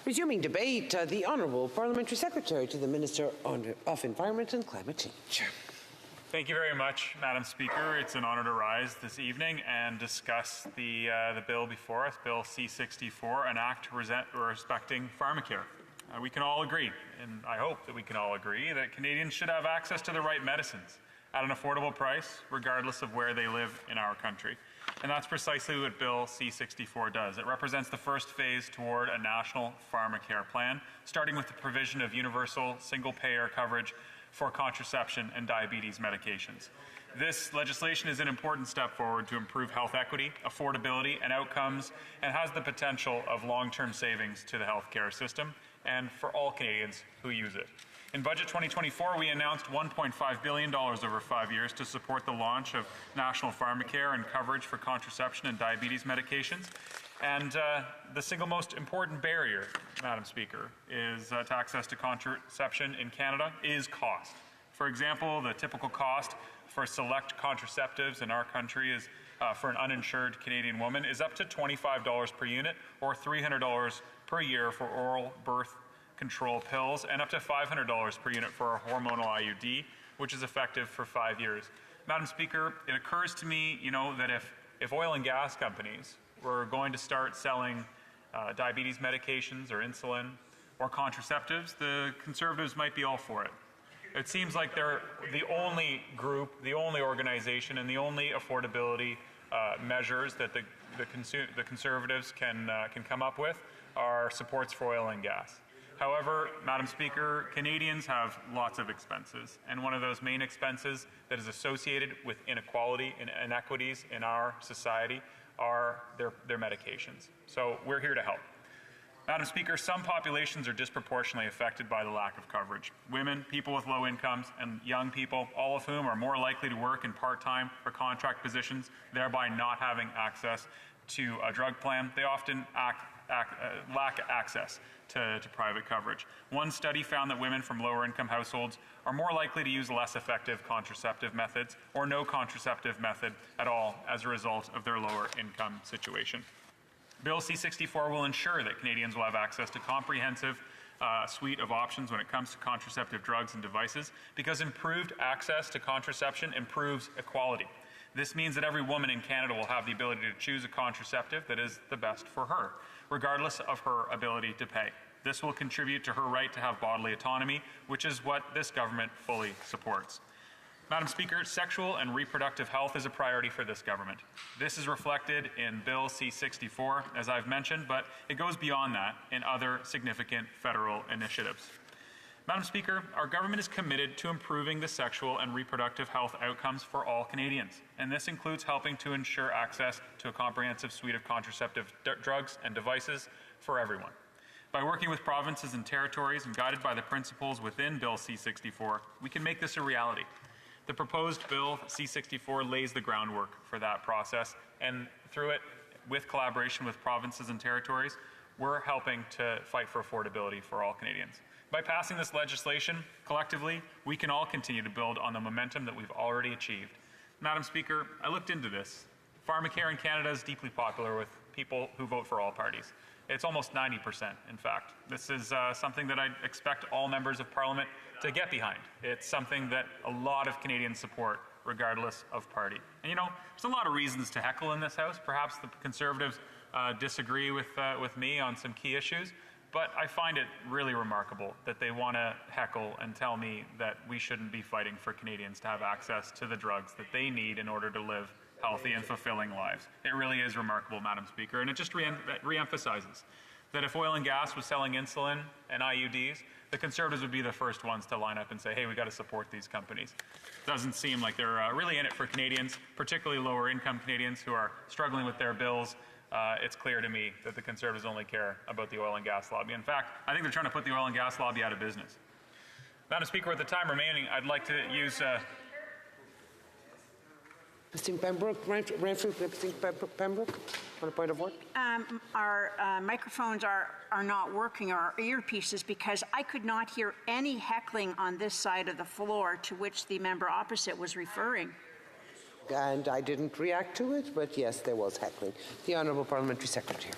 Resuming debate, the Honourable Parliamentary Secretary to the Minister of Environment and Climate Change. Thank you very much, Madam Speaker. It's an honour to rise this evening and discuss the bill before us, Bill C-64, an act respecting pharmacare. We can all agree, and I hope that we can all agree, that Canadians should have access to the right medicines at an affordable price, regardless of where they live in our country. And that's precisely what Bill C-64 does. It represents the first phase toward a national pharmacare plan, starting with the provision of universal single-payer coverage for contraception and diabetes medications. This legislation is an important step forward to improve health equity, affordability, and outcomes, and has the potential of long-term savings to the healthcare system and for all Canadians who use it. In Budget 2024, we announced $1.5 billion over 5 years to support the launch of national pharmacare and coverage for contraception and diabetes medications. And the single most important barrier, Madam Speaker, is to access to contraception in Canada is cost. For example, the typical cost for select contraceptives in our country is for an uninsured Canadian woman is up to $25 per unit or $300 per year for oral birth control pills, and up to $500 per unit for a hormonal IUD, which is effective for 5 years. Madam Speaker, it occurs to me, that if oil and gas companies were going to start selling diabetes medications or insulin or contraceptives, the Conservatives might be all for it. It seems like they're the only group, the only organization, and the only affordability measures that the Conservatives can come up with are supports for oil and gas. However, Madam Speaker, Canadians have lots of expenses, and one of those main expenses that is associated with inequality and inequities in our society are their medications. So we're here to help. Madam Speaker, some populations are disproportionately affected by the lack of coverage. Women, people with low incomes, and young people, all of whom are more likely to work in part-time or contract positions, thereby not having access to a drug plan. They often lack access to private coverage. One study found that women from lower income households are more likely to use less effective contraceptive methods or no contraceptive method at all as a result of their lower income situation. Bill C-64 will ensure that Canadians will have access to comprehensive suite of options when it comes to contraceptive drugs and devices, because improved access to contraception improves equality. This means that every woman in Canada will have the ability to choose a contraceptive that is the best for her, regardless of her ability to pay. This will contribute to her right to have bodily autonomy, which is what this government fully supports. Madam Speaker, sexual and reproductive health is a priority for this government. This is reflected in Bill C-64, as I've mentioned, but it goes beyond that in other significant federal initiatives. Madam Speaker, our government is committed to improving the sexual and reproductive health outcomes for all Canadians, and this includes helping to ensure access to a comprehensive suite of contraceptive drugs and devices for everyone. By working with provinces and territories and guided by the principles within Bill C-64, we can make this a reality. The proposed Bill C-64 lays the groundwork for that process, and through it, with collaboration with provinces and territories, we're helping to fight for affordability for all Canadians. By passing this legislation, collectively, we can all continue to build on the momentum that we've already achieved. Madam Speaker, I looked into this. Pharmacare in Canada is deeply popular with people who vote for all parties. It's almost 90%, in fact. This is something that I expect all members of Parliament to get behind. It's something that a lot of Canadians support, regardless of party. And there's a lot of reasons to heckle in this House. Perhaps the Conservatives disagree with me on some key issues, but I find it really remarkable that they want to heckle and tell me that we shouldn't be fighting for Canadians to have access to the drugs that they need in order to live healthy and fulfilling lives. It really is remarkable, Madam Speaker, and it just re-emphasizes that if oil and gas was selling insulin and IUDs, the Conservatives would be the first ones to line up and say, hey, we got to support these companies. Doesn't seem like they're really in it for Canadians, particularly lower income Canadians who are struggling with their bills. It's clear to me that the Conservatives only care about the oil and gas lobby. In fact, I think they're trying to put the oil and gas lobby out of business. Madam Speaker, with the time remaining, I'd like to use... Representing Pembroke, Renfrew, representing Pembroke, on a point of order. Our microphones are not working, our earpieces, because I could not hear any heckling on this side of the floor to which the member opposite was referring. And I didn't react to it, but yes, there was heckling. The Honourable Parliamentary Secretary.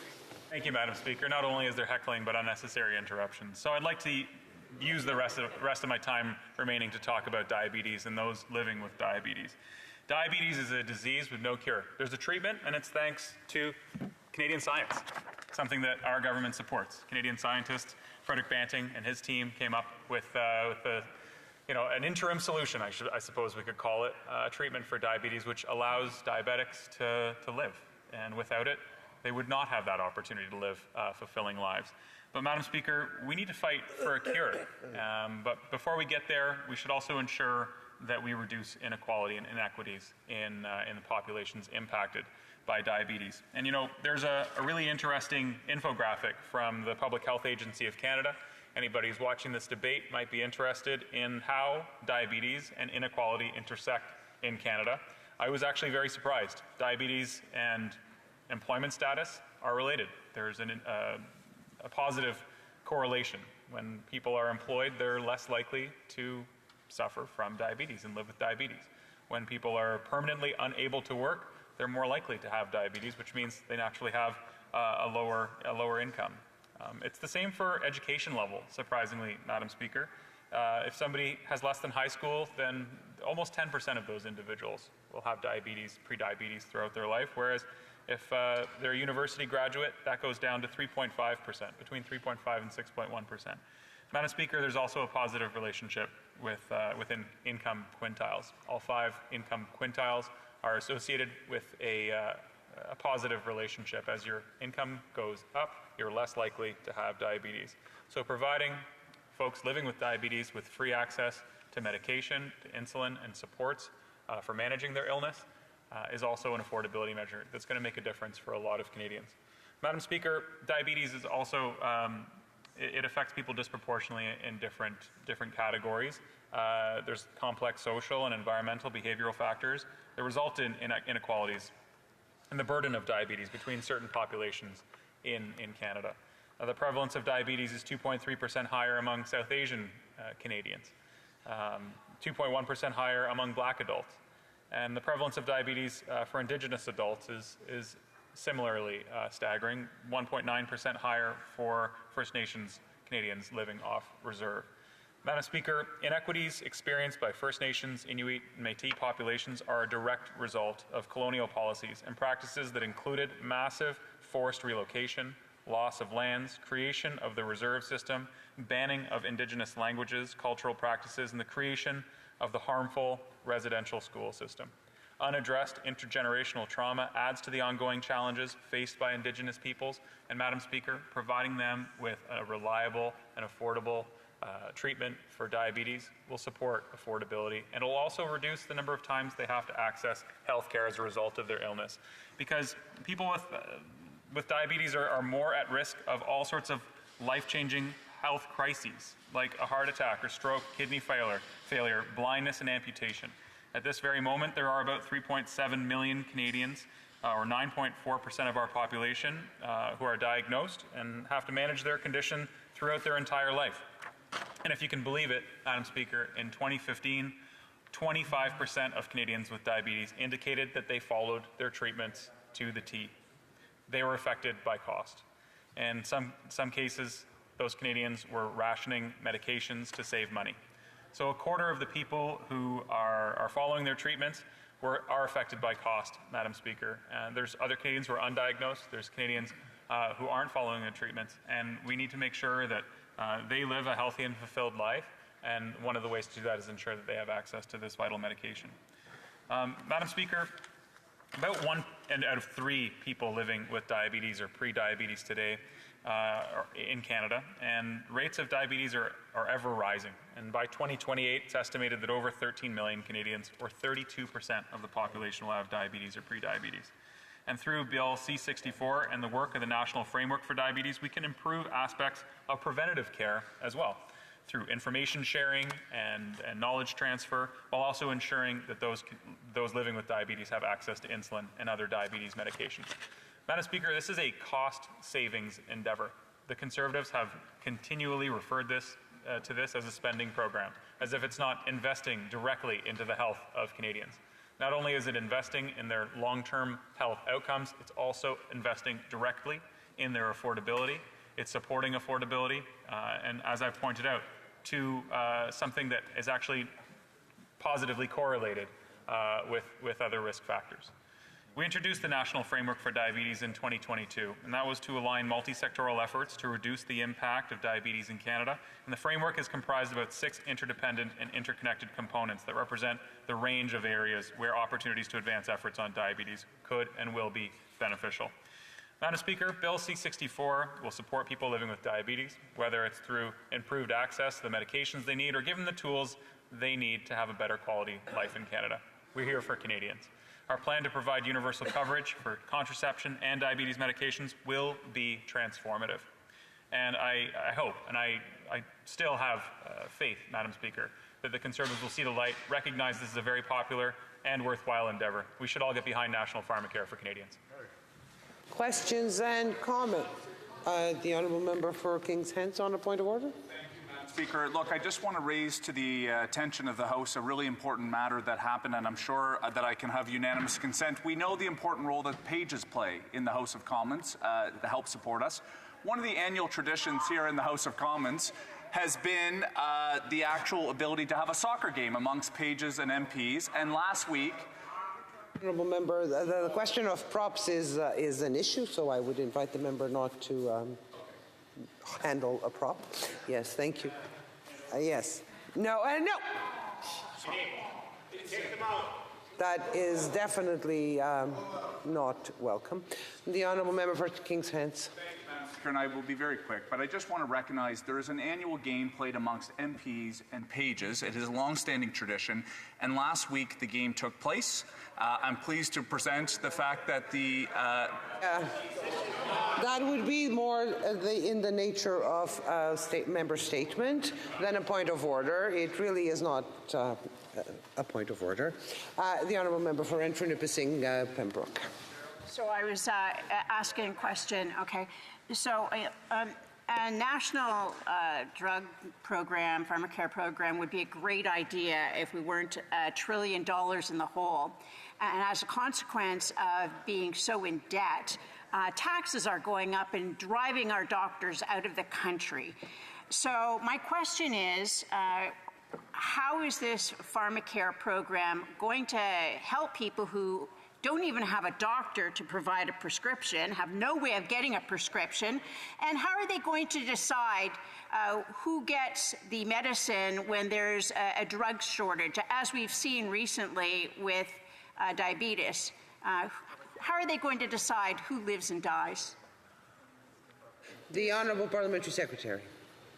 Thank you, Madam Speaker. Not only is there heckling, but unnecessary interruptions. So I'd like to use the rest of my time remaining to talk about diabetes and those living with diabetes. Diabetes is a disease with no cure. There's a treatment, and it's thanks to Canadian science, something that our government supports. Canadian scientist Frederick Banting and his team came up with an interim solution, I suppose we could call it, a treatment for diabetes which allows diabetics to live. And without it, they would not have that opportunity to live fulfilling lives. But Madam Speaker, we need to fight for a cure. But before we get there, we should also ensure that we reduce inequality and inequities in the populations impacted by diabetes. And there's a really interesting infographic from the Public Health Agency of Canada. Anybody who's watching this debate might be interested in how diabetes and inequality intersect in Canada. I was actually very surprised. Diabetes and employment status are related. There's a positive correlation. When people are employed, they're less likely to suffer from diabetes and live with diabetes. When people are permanently unable to work, they're more likely to have diabetes, which means they naturally have a lower income. It's the same for education level, surprisingly, Madam Speaker. If somebody has less than high school, then almost 10% of those individuals will have diabetes, pre-diabetes throughout their life, whereas if they're a university graduate, that goes down to 3.5%, between 3.5 and 6.1%. Madam Speaker, there's also a positive relationship within income quintiles. All 5 income quintiles are associated with a positive relationship. As your income goes up, you're less likely to have diabetes. So providing folks living with diabetes with free access to medication, to insulin, and supports for managing their illness is also an affordability measure that's going to make a difference for a lot of Canadians. Madam Speaker, diabetes is also it affects people disproportionately in different categories. There's complex social and environmental behavioral factors that result in inequalities and the burden of diabetes between certain populations in Canada. The prevalence of diabetes is 2.3% higher among South Asian Canadians, 2.1% higher among Black adults. And the prevalence of diabetes for Indigenous adults is similarly staggering, 1.9% higher for First Nations Canadians living off reserve. Madam Speaker, inequities experienced by First Nations, Inuit, and Métis populations are a direct result of colonial policies and practices that included massive forced relocation, loss of lands, creation of the reserve system, banning of Indigenous languages, cultural practices, and the creation of the harmful residential school system. Unaddressed intergenerational trauma adds to the ongoing challenges faced by Indigenous peoples, and Madam Speaker, providing them with a reliable and affordable treatment for diabetes will support affordability, and it will also reduce the number of times they have to access health care as a result of their illness. Because people with diabetes are more at risk of all sorts of life-changing health crises, like a heart attack or stroke, kidney failure, blindness, and amputation. At this very moment, there are about 3.7 million Canadians, or 9.4% of our population, who are diagnosed and have to manage their condition throughout their entire life. And if you can believe it, Madam Speaker, in 2015, 25% of Canadians with diabetes indicated that they followed their treatments to the T. They were affected by cost. In some cases, those Canadians were rationing medications to save money. So a quarter of the people who are following their treatments are affected by cost, Madam Speaker. And there's other Canadians who are undiagnosed. There's Canadians who aren't following their treatments. And we need to make sure that they live a healthy and fulfilled life. And one of the ways to do that is ensure that they have access to this vital medication. Madam Speaker, about 1 out of 3 people living with diabetes or pre-diabetes today in Canada, and rates of diabetes are ever rising. And by 2028, it's estimated that over 13 million Canadians, or 32% of the population, will have diabetes or prediabetes. And through Bill C-64 and the work of the National Framework for Diabetes, we can improve aspects of preventative care as well, through information sharing and knowledge transfer, while also ensuring that those living with diabetes have access to insulin and other diabetes medications. Madam Speaker, this is a cost savings endeavor. The Conservatives have continually referred to this as a spending program, as if it's not investing directly into the health of Canadians. Not only is it investing in their long-term health outcomes, it's also investing directly in their affordability. It's supporting affordability, and as I've pointed out, to something that is actually positively correlated with other risk factors. We introduced the National Framework for Diabetes in 2022, and that was to align multi-sectoral efforts to reduce the impact of diabetes in Canada. And the framework is comprised of about 6 interdependent and interconnected components that represent the range of areas where opportunities to advance efforts on diabetes could and will be beneficial. Madam Speaker, Bill C-64 will support people living with diabetes, whether it's through improved access to the medications they need or give them the tools they need to have a better quality life in Canada. We're here for Canadians. Our plan to provide universal coverage for contraception and diabetes medications will be transformative. And I hope, and I still have faith, Madam Speaker, that the Conservatives will see the light, recognize this is a very popular and worthwhile endeavor. We should all get behind national pharmacare for Canadians. Questions and comment? The honourable member for Kings Hence on a point of order. Speaker, look, I just want to raise to the attention of the House a really important matter that happened, and I'm sure that I can have unanimous consent. We know the important role that pages play in the House of Commons to help support us. One of the annual traditions here in the House of Commons has been the actual ability to have a soccer game amongst pages and MPs, and last week... Honourable member, the question of props is an issue, so I would invite the member not to handle a prop. Yes, thank you. Yes. No, no. That is definitely not welcome. The honourable member for Kings Hence. And I will be very quick, but I just want to recognize there is an annual game played amongst MPs and pages. It is a long-standing tradition, and last week the game took place. I'm pleased to present the fact that the... That would be more in the nature of a member statement than a point of order. It really is not a point of order. The honourable member for Renfrew-Nipissing, Pembroke. So I was asking a question, okay. So a national drug program, pharmacare program, would be a great idea if we weren't $1 trillion in the hole. And as a consequence of being so in debt, taxes are going up and driving our doctors out of the country. So my question is, how is this pharmacare program going to help people who don't even have a doctor to provide a prescription, have no way of getting a prescription, and how are they going to decide who gets the medicine when there's a drug shortage, as we've seen recently with diabetes? How are they going to decide who lives and dies? The Honourable Parliamentary Secretary.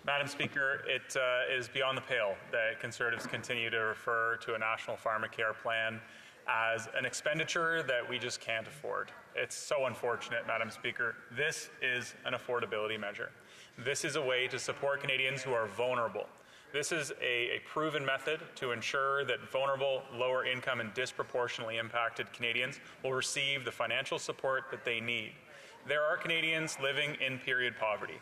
Madam Speaker, it is beyond the pale that Conservatives continue to refer to a national pharmacare plan as an expenditure that we just can't afford. It's so unfortunate, Madam Speaker. This is an affordability measure. This is a way to support Canadians who are vulnerable. This is a proven method to ensure that vulnerable, lower income and disproportionately impacted Canadians will receive the financial support that they need. There are Canadians living in period poverty.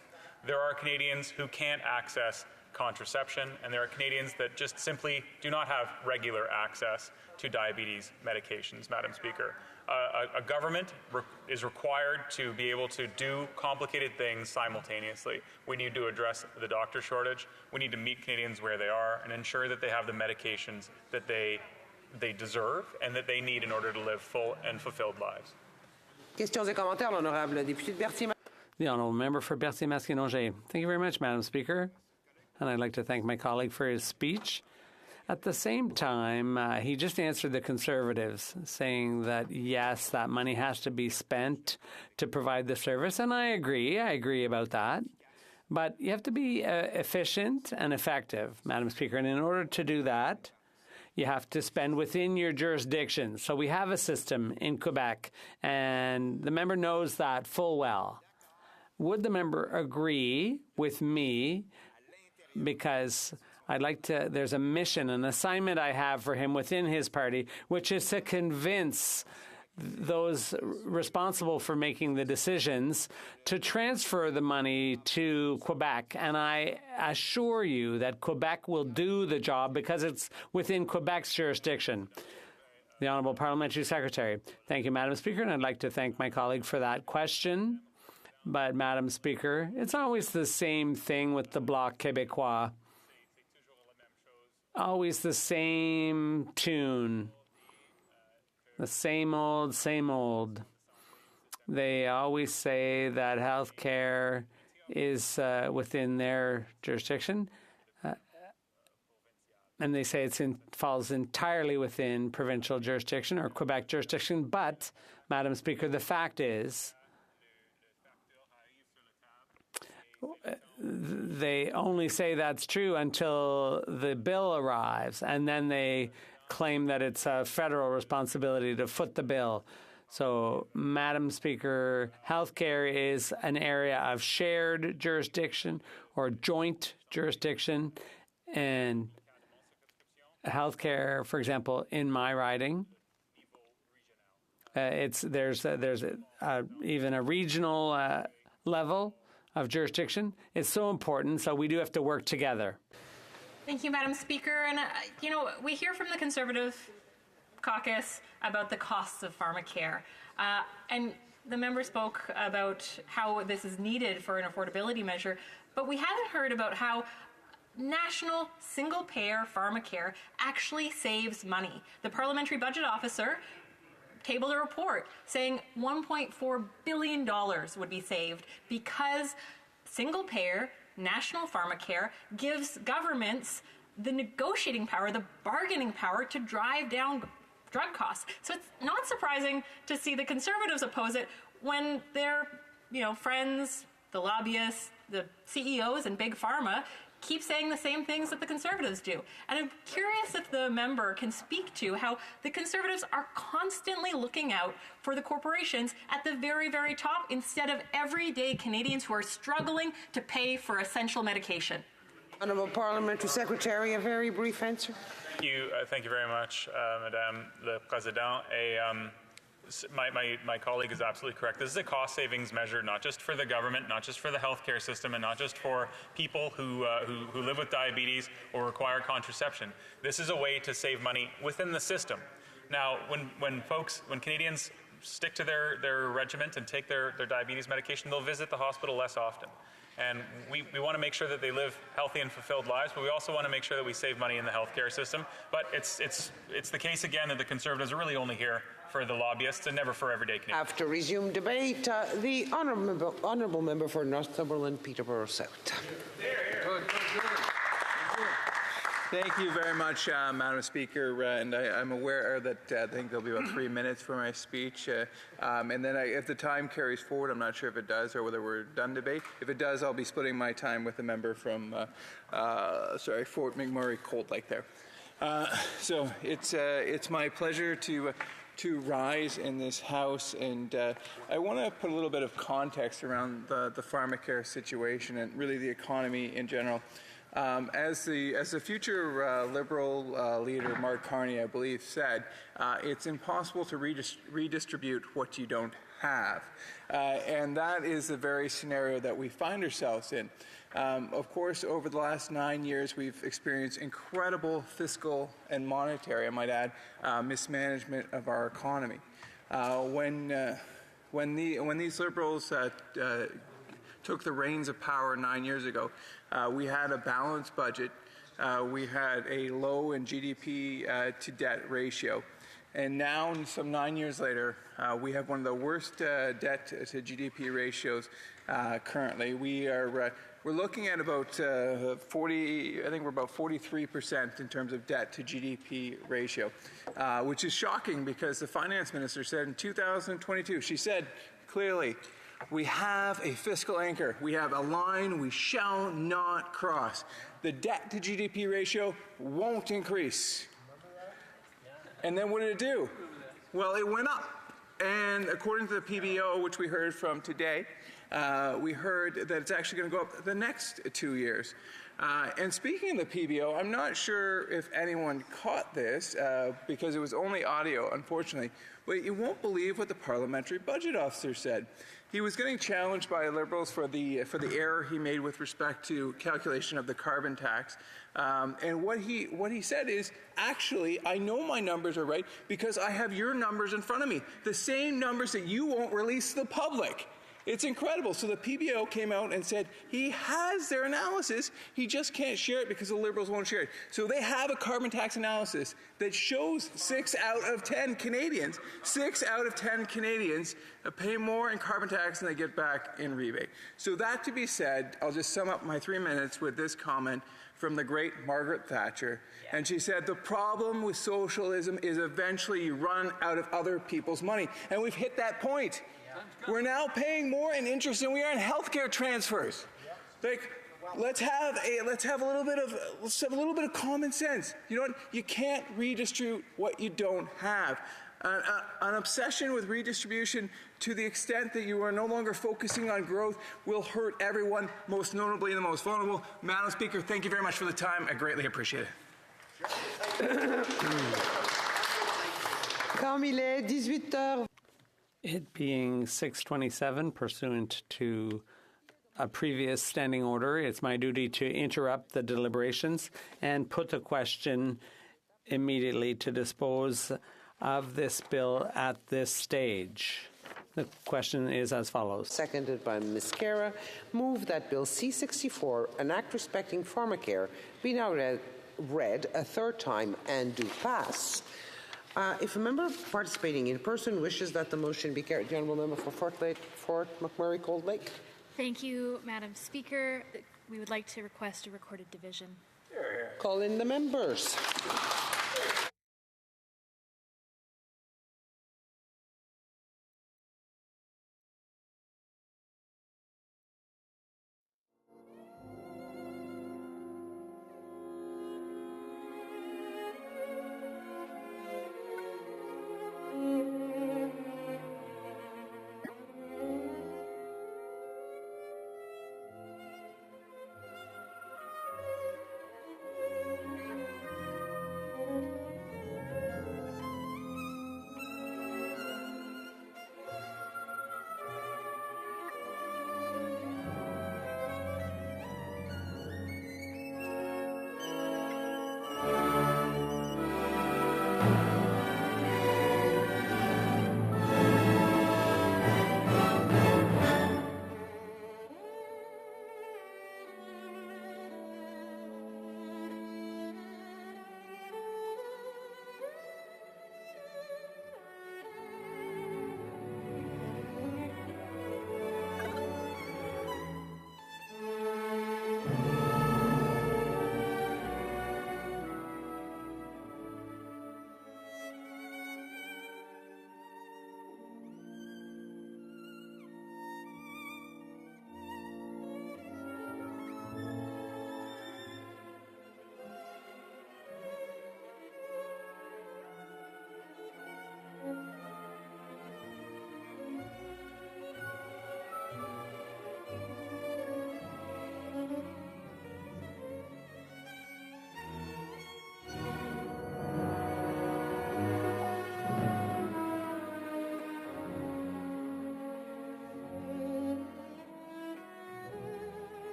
There are Canadians who can't access contraception, and there are Canadians that just simply do not have regular access to diabetes medications, Madam Speaker. A government is required to be able to do complicated things simultaneously. We need to address the doctor shortage. We need to meet Canadians where they are and ensure that they have the medications that they deserve and that they need in order to live full and fulfilled lives. Questions et commentaires, l'honorable député de Berthier. The honourable member for Berthier-Masquinongé. Thank you very much, Madam Speaker. And I'd like to thank my colleague for his speech. At the same time, he just answered the Conservatives, saying that, yes, that money has to be spent to provide the service. And I agree about that. But you have to be efficient and effective, Madam Speaker. And in order to do that, you have to spend within your jurisdiction. So we have a system in Quebec, and the member knows that full well. Would the member agree with me? Because I'd like to, there's a mission, an assignment I have for him within his party, which is to convince those responsible for making the decisions to transfer the money to Quebec. And I assure you that Quebec will do the job because it's within Quebec's jurisdiction. The Honourable Parliamentary Secretary. Thank you, Madam Speaker, and I'd like to thank my colleague for that question. But, Madam Speaker, it's always the same thing with the Bloc Québécois. Always the same tune. The same old, same old. They always say that health care is within their jurisdiction. And they say it falls entirely within provincial jurisdiction or Quebec jurisdiction. But, Madam Speaker, the fact is, they only say that's true until the bill arrives, and then they claim that it's a federal responsibility to foot the bill. So, Madam Speaker, healthcare is an area of shared jurisdiction or joint jurisdiction, and healthcare, for example, in my riding, there's even a regional level of jurisdiction. It's so important, so we do have to work together. Thank you, Madam Speaker. And, we hear from the Conservative caucus about the costs of pharmacare. And the member spoke about how this is needed for an affordability measure, but we haven't heard about how national single-payer pharmacare actually saves money. The Parliamentary Budget Officer tabled a report saying $1.4 billion would be saved because single-payer national pharmacare gives governments the negotiating power, the bargaining power to drive down drug costs. So it's not surprising to see the Conservatives oppose it when their, friends, the lobbyists, the CEOs and Big Pharma keep saying the same things that the Conservatives do. And I'm curious if the member can speak to how the Conservatives are constantly looking out for the corporations at the very, very top instead of everyday Canadians who are struggling to pay for essential medication. Honourable Parliamentary Secretary, a very brief answer. Thank you very much, Madame le Président. My colleague is absolutely correct. This is a cost savings measure, not just for the government, not just for the healthcare system, and not just for people who live with diabetes or require contraception. This is a way to save money within the system. Now, when Canadians stick to their regiment and take their diabetes medication, they'll visit the hospital less often. And we want to make sure that they live healthy and fulfilled lives, but we also want to make sure that we save money in the healthcare system. But it's the case again that the Conservatives are really only here for the lobbyists and never for everyday Canadians. After resumed debate, the honourable member for Northumberland, Peterborough South. Thank you very much, Madam Speaker, and I'm aware that I think there'll be about 3 minutes for my speech, and then if the time carries forward, I'm not sure if it does or whether we're done debate. If it does, I'll be splitting my time with the member from, Fort McMurray, Cold Lake there. So it's my pleasure to rise in this House, and I want to put a little bit of context around the pharmacare situation and really the economy in general. As the future Liberal leader, Mark Carney, I believe, said, it's impossible to redistribute what you don't have. And that is the very scenario that we find ourselves in. Of course, over the last 9 years, we've experienced incredible fiscal and monetary, I might add, mismanagement of our economy. When these Liberals took the reins of power 9 years ago, we had a balanced budget. We had a low in GDP to debt ratio. And now, some 9 years later, we have one of the worst debt to GDP ratios currently. We're looking at about 40, I think we're about 43% in terms of debt to GDP ratio, which is shocking because the finance minister said in 2022, she said clearly, we have a fiscal anchor. We have a line we shall not cross. The debt to GDP ratio won't increase. And then what did it do? Well, it went up. And according to the PBO, which we heard from today, we heard that it's actually going to go up the next 2 years. And speaking of the PBO, I'm not sure if anyone caught this because it was only audio, unfortunately, but you won't believe what the parliamentary budget officer said. He was getting challenged by Liberals for the error he made with respect to calculation of the carbon tax. And what he said is, actually, I know my numbers are right because I have your numbers in front of me, the same numbers that you won't release to the public. It's incredible. So the PBO came out and said he has their analysis, he just can't share it because the Liberals won't share it. So they have a carbon tax analysis that shows 6 out of 10 Canadians pay more in carbon tax than they get back in rebate. So that to be said, I'll just sum up my 3 minutes with this comment from the great Margaret Thatcher. And she said, the problem with socialism is eventually you run out of other people's money. And we've hit that point. We're now paying more in interest than we are in healthcare transfers. Like, let's have a little bit of common sense. You know what? You can't redistribute what you don't have. An obsession with redistribution to the extent that you are no longer focusing on growth will hurt everyone, most notably the most vulnerable. Madam Speaker, thank you very much for the time. I greatly appreciate it. Comme il est 18 heures. It being 6:27 pursuant to a previous standing order, it's my duty to interrupt the deliberations and put the question immediately to dispose of this bill at this stage. The question is as follows. Seconded by Ms. Kara. Move that Bill C-64, an act respecting pharmacare, be now read a third time and do pass. If a member participating in person wishes that the motion be carried, the Honourable Member for Fort McMurray Cold Lake. Thank you, Madam Speaker. We would like to request a recorded division. Call in the members.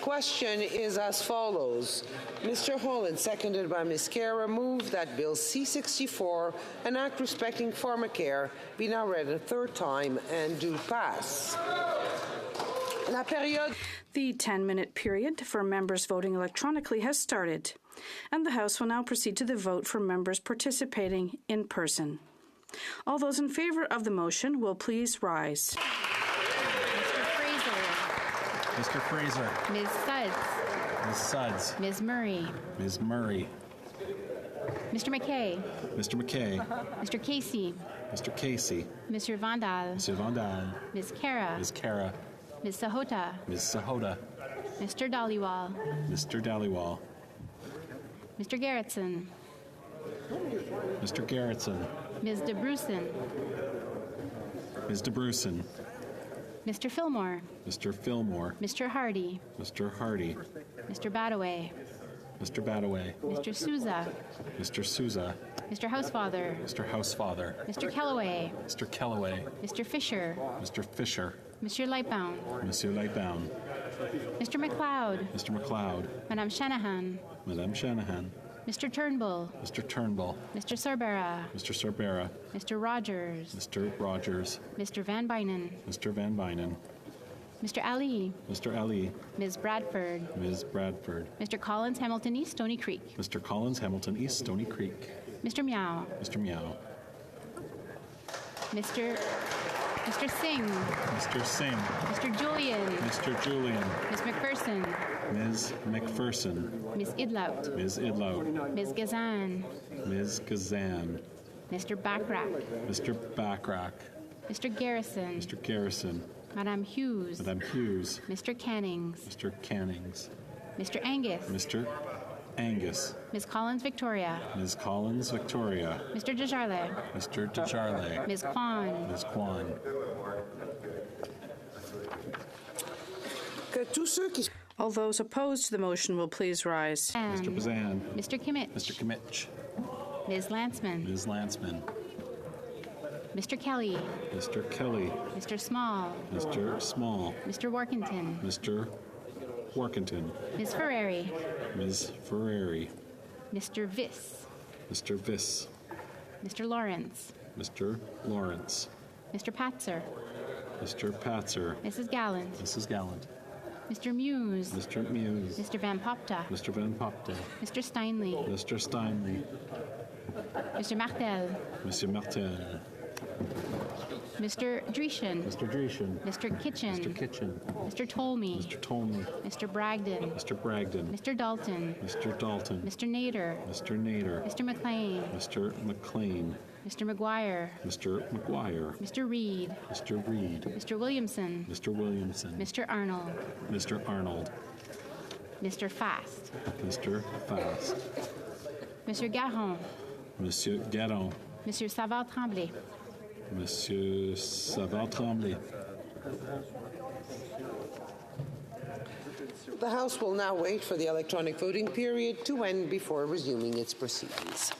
question is as follows. Mr. Holland, seconded by Ms. Kara, move that Bill C-64, an act respecting pharmacare, be now read a third time and do pass. La période. The 10-minute period for members voting electronically has started, and the House will now proceed to the vote for members participating in person. All those in favor of the motion will please rise. Mr. Fraser. Ms. Suds. Ms. Suds. Ms. Murray. Ms. Murray. Mr. McKay. Mr. McKay. Mr. Casey. Mr. Casey. Mr. Vandal. Mr. Vandal. Ms. Kara. Ms. Kara. Ms. Sahota. Ms. Sahota. Mr. Dhaliwal. Mr. Dhaliwal. Mr. Garrettson. Mr. Garrettson. Ms. DeBruson. Ms. DeBruson. Mr. Fillmore. Mr. Fillmore. Mr. Hardy. Mr. Hardy. Mr. Badaway. Mr. Badaway. Mr. Souza. Mr. Souza. Mr. Housefather. Mr. Housefather. Mr. Kellaway. Mr. Kellaway. Mr. Fisher. Mr. Fisher. Monsieur Lightbound. Monsieur Lightbound. Mr. McLeod. Mr. McLeod. Madame Shanahan. Madame Shanahan. Mr. Turnbull. Mr. Turnbull. Mr. Cerbera. Mr. Cerbera. Mr. Rogers. Mr. Rogers. Mr. Van Bynen. Mr. Van Bynen. Mr. Ali. Mr. Ali. Ms. Bradford. Ms. Bradford. Mr. Collins, Hamilton East, Stony Creek. Mr. Collins, Hamilton East, Stony Creek. Mr. Meow. Mr. Meow. Mr. Singh. Mr. Singh. Mr. Julian. Mr. Julian. Ms. McPherson. Ms. McPherson. Ms. Idlout. Ms. Idlout. Ms. Gazan. Ms. Gazan. Mr. Backrack. Mr. Backrack. Mr. Garrison. Mr. Garrison. Madame Hughes. Madame Hughes. Mr. Cannings. Mr. Cannings. Mr. Angus. Mr. Angus. Ms. Collins Victoria. Ms. Collins Victoria. Mr. Desjardins. Mr. Desjardins. Ms. Kwan. Ms. Kwan. All those opposed to the motion will please rise. Mr. Bazan. Mr. Kimmich. Mr. Kimmich. Ms. Landsman. Ms. Landsman. Mr. Kelly. Mr. Kelly. Mr. Small. Mr. Small. Mr. Workington. Mr. Workington. Ms. Ferrari. Ms. Ferrari. Mr. Viss. Mr. Viss. Mr. Lawrence. Mr. Lawrence. Mr. Patzer. Mr. Patzer. Mrs. Gallant. Mrs. Gallant. Mr. Muse. Mr. Muse. Mr. Van Popta. Mr. Van Popta. Mr. Steinley. Mr. Steinley. Mr. Martel. Monsieur Martel. Mr. Dreeshen. Mr. Dreeshen. Mr. Kitchen. Mr. Kitchen. Mr. Tolmie. Mr. Tolmie. Mr. Bragdon. Mr. Bragdon. Mr. Dalton. Mr. Dalton. Mr. Nader. Mr. Nader. Mr. McLean. Mr. McLean. Mr. McGuire. Mr. McGuire. Mr. Reed. Mr. Reed. Mr. Williamson. Mr. Williamson. Mr. Arnold. Mr. Arnold. Mr. Fast. Mr. Fast. Monsieur Garon. Monsieur Garon. Monsieur Savard Tremblay. Monsieur Savard Tremblay. The House will now wait for the electronic voting period to end before resuming its proceedings.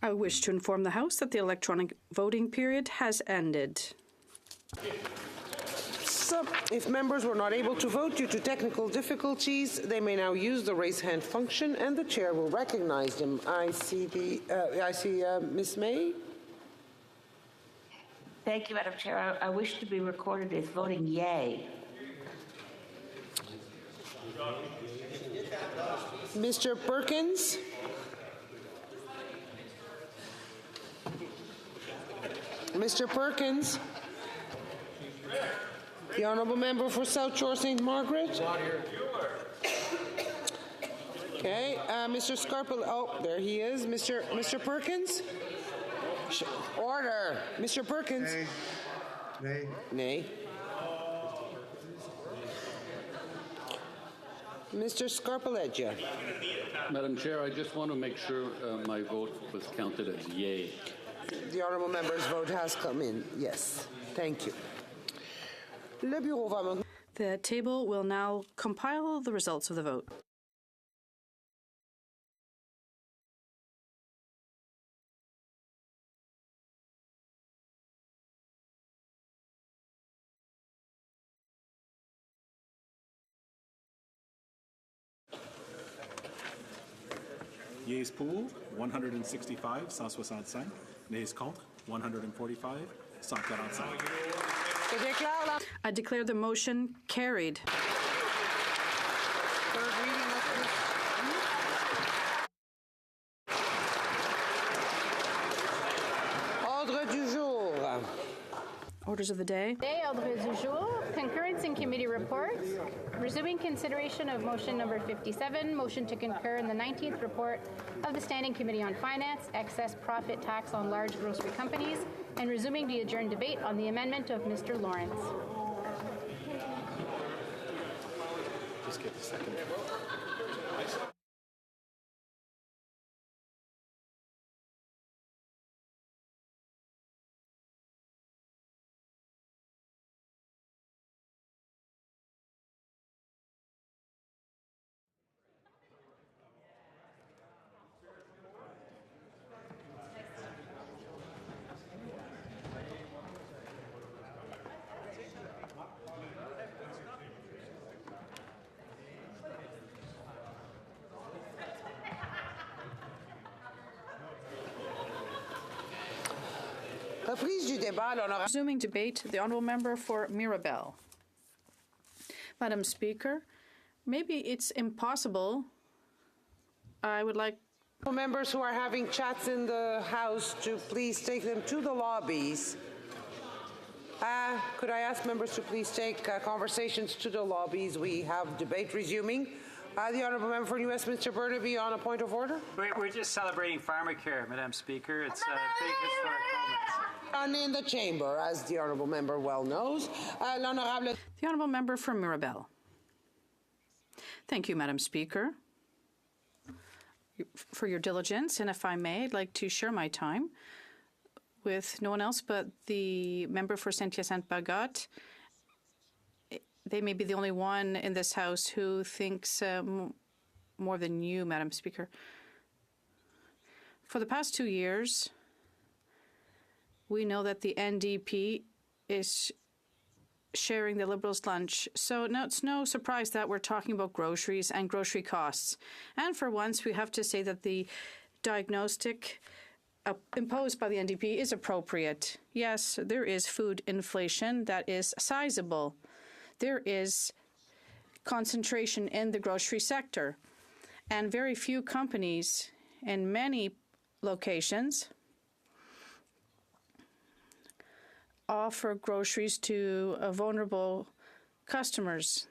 I wish to inform the House that the electronic voting period has ended. So, if members were not able to vote due to technical difficulties, they may now use the raise hand function, and the chair will recognize them. I see Ms. May. Thank you, Madam Chair. I wish to be recorded as voting yay. Mr. Perkins. Mr. Perkins. The honourable member for South Shore St. Margaret. Not here. Okay, Mr. Scarpel. Oh, there he is. Mr. Perkins. Order. Mr. Perkins. Nay. Nay. Mr. Scarpaleggia. Madam Chair, I just want to make sure my vote was counted as yay. The honourable member's vote has come in. Yes. Thank you. The table will now compile the results of the vote. Yeas pour 165, 165. Nays contre 145, 145. I declare the motion carried. Ordre du jour. Orders of the day. Ordre du jour. Concurrence in committee reports. Resuming consideration of motion number 57, motion to concur in the 19th report of the Standing Committee on Finance, excess profit tax on large grocery companies, and resuming the adjourned debate on the amendment of Mr. Lawrence. Just give a second. Resuming debate, the honourable member for Mirabel. Madam Speaker, maybe it's impossible. I would like members who are having chats in the House to please take them to the lobbies. Could I ask members to please take conversations to the lobbies? We have debate resuming. The honourable member for New Westminster Burnaby on a point of order. We're just celebrating pharmacare, Madam Speaker. It's a big historic moment. And in the chamber, as the honourable member well knows, the honourable member for Mirabel. Thank you, Madam Speaker, for your diligence. And if I may, I'd like to share my time with no one else but the member for Saint-Hyacinthe-Bagotte. They may be the only one in this House who thinks more than you, Madam Speaker. For the past 2 years, we know that the NDP is sharing the Liberals' lunch. So now it's no surprise that we're talking about groceries and grocery costs. And for once, we have to say that the diagnostic imposed by the NDP is appropriate. Yes, there is food inflation that is sizable. There is concentration in the grocery sector, and very few companies in many locations offer groceries to vulnerable customers.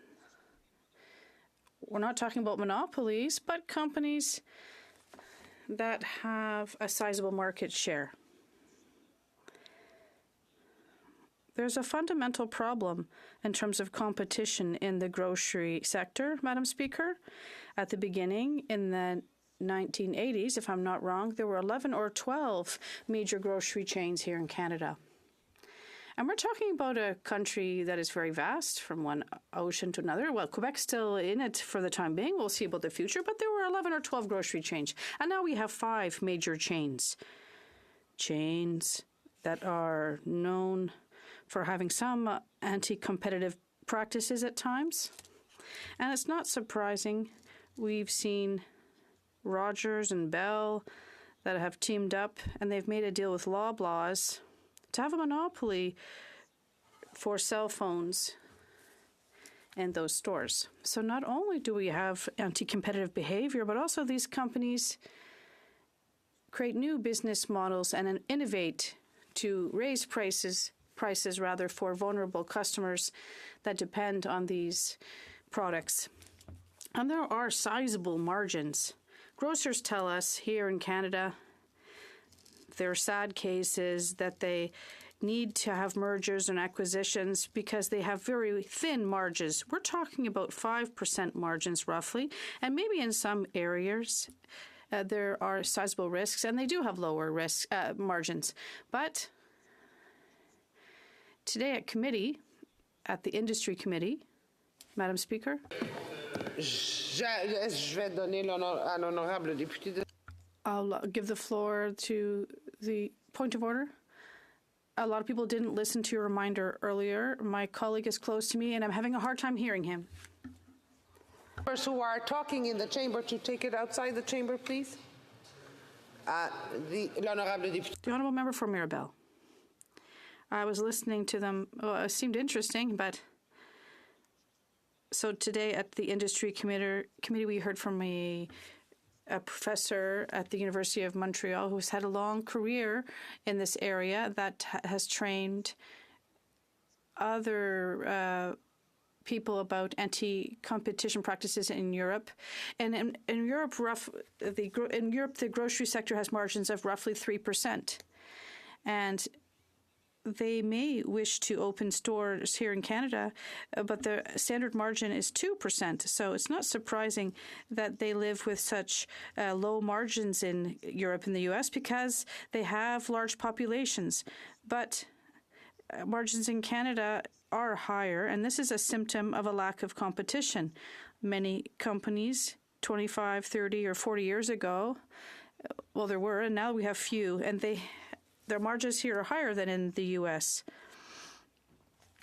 We're not talking about monopolies, but companies that have a sizable market share. There's a fundamental problem in terms of competition in the grocery sector, Madam Speaker. At the beginning, in the 1980s, if I'm not wrong, there were 11 or 12 major grocery chains here in Canada. And we're talking about a country that is very vast from one ocean to another. Well, Quebec's still in it for the time being. We'll see about the future. But there were 11 or 12 grocery chains. And now we have 5 major chains. Chains that are known for having some anti-competitive practices at times. And it's not surprising. We've seen Rogers and Bell that have teamed up, and they've made a deal with Loblaws to have a monopoly for cell phones in those stores. So not only do we have anti-competitive behavior, but also these companies create new business models and innovate to raise prices for vulnerable customers that depend on these products. And there are sizable margins. Grocers tell us here in Canada there are sad cases that they need to have mergers and acquisitions because they have very thin margins. We're talking about 5% margins roughly, and maybe in some areas there are sizable risks, and they do have lower risk margins. But today at committee, at the industry committee, Madam Speaker, I'll give the floor to the point of order. A lot of people didn't listen to your reminder earlier. My colleague is close to me, and I'm having a hard time hearing him. Members who are talking in the chamber to take it outside the chamber, please. The Honourable Member for Mirabel. I was listening to them. Well, it seemed interesting, but so today at the industry committee, we heard from a professor at the University of Montreal who's had a long career in this area that has trained other people about anti-competition practices in Europe. And in Europe, the grocery sector has margins of roughly 3%. And they may wish to open stores here in Canada, but the standard margin is 2%. So it's not surprising that they live with such low margins in Europe and the U.S. because they have large populations. But margins in Canada are higher, and this is a symptom of a lack of competition. Many companies 25, 30, or 40 years ago, well, there were, and now we have few, and their margins here are higher than in the U.S.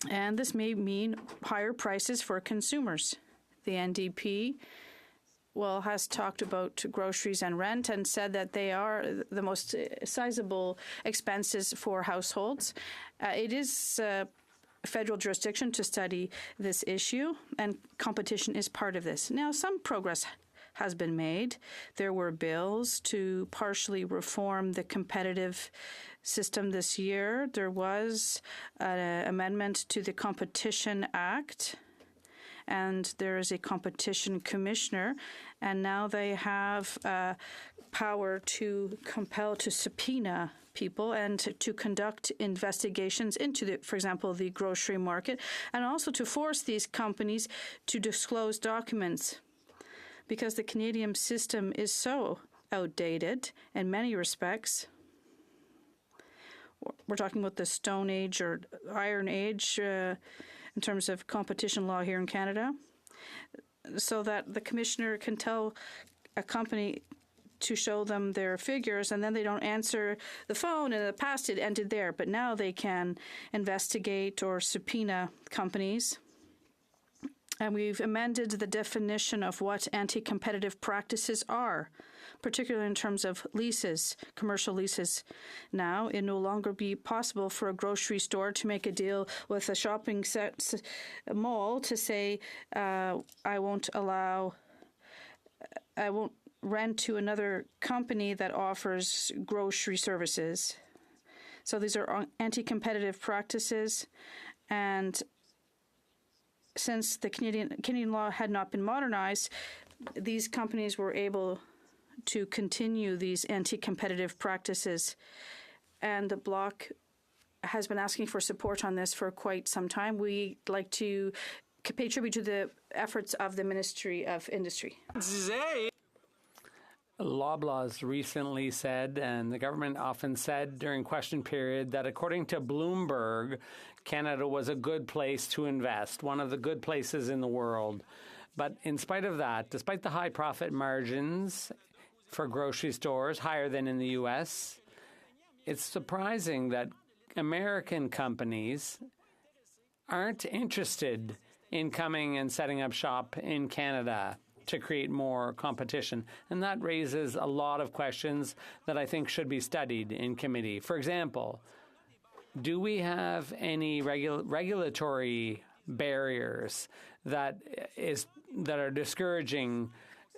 And this may mean higher prices for consumers. The NDP, has talked about groceries and rent and said that they are the most sizable expenses for households. It is federal jurisdiction to study this issue, and competition is part of this. Now, some progress has been made. There were bills to partially reform the competitive system this year. There was an amendment to the Competition Act, and there is a competition commissioner, and now they have power to compel, to subpoena people and to conduct investigations into, for example, the grocery market, and also to force these companies to disclose documents, because the Canadian system is so outdated in many respects. We're talking about the Stone Age or Iron Age in terms of competition law here in Canada, so that the commissioner can tell a company to show them their figures, and then they don't answer the phone. In the past, it ended there, but now they can investigate or subpoena companies. And we've amended the definition of what anti-competitive practices are, particularly in terms of leases, commercial leases. Now, it no longer be possible for a grocery store to make a deal with a shopping mall to say, I won't rent to another company that offers grocery services. So these are anti-competitive practices, and since the Canadian law had not been modernized, these companies were able to continue these anti-competitive practices. And the Bloc has been asking for support on this for quite some time. We'd like to pay tribute to the efforts of the Ministry of Industry. Loblaws recently said, and the government often said during question period, that according to Bloomberg, Canada was a good place to invest, one of the good places in the world. But in spite of that, despite the high profit margins for grocery stores, higher than in the U.S., it's surprising that American companies aren't interested in coming and setting up shop in Canada to create more competition. And that raises a lot of questions that I think should be studied in committee. For example, do we have any regulatory barriers that are discouraging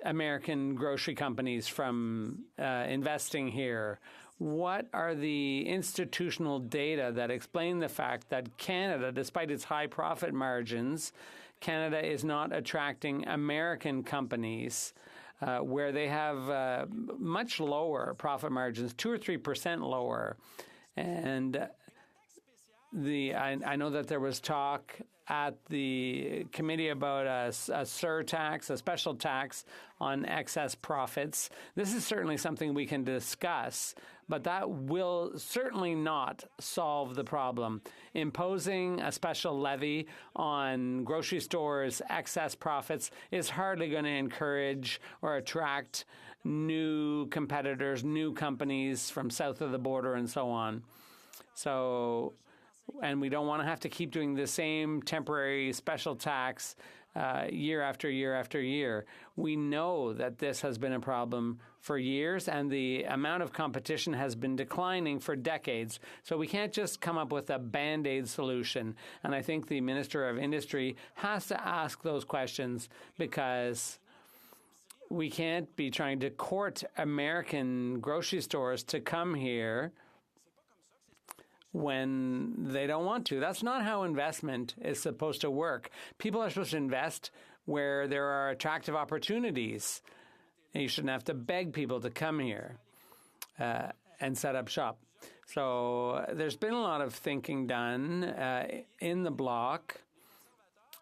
American grocery companies from investing here? What are the institutional data that explain the fact that Canada, despite its high profit margins, Canada is not attracting American companies where they have much lower profit margins, 2 or 3% lower. And I know that there was talk at the committee about a surtax, a special tax on excess profits. This is certainly something we can discuss, but that will certainly not solve the problem. Imposing a special levy on grocery stores' excess profits is hardly going to encourage or attract new competitors, new companies from south of the border and so on. And we don't want to have to keep doing the same temporary special tax year after year after year. We know that this has been a problem for years, and the amount of competition has been declining for decades. So we can't just come up with a Band-Aid solution. And I think the Minister of Industry has to ask those questions, because we can't be trying to court American grocery stores to come here when they don't want to. That's not how investment is supposed to work. People are supposed to invest where there are attractive opportunities. And you shouldn't have to beg people to come here and set up shop. So there's been a lot of thinking done in the bloc,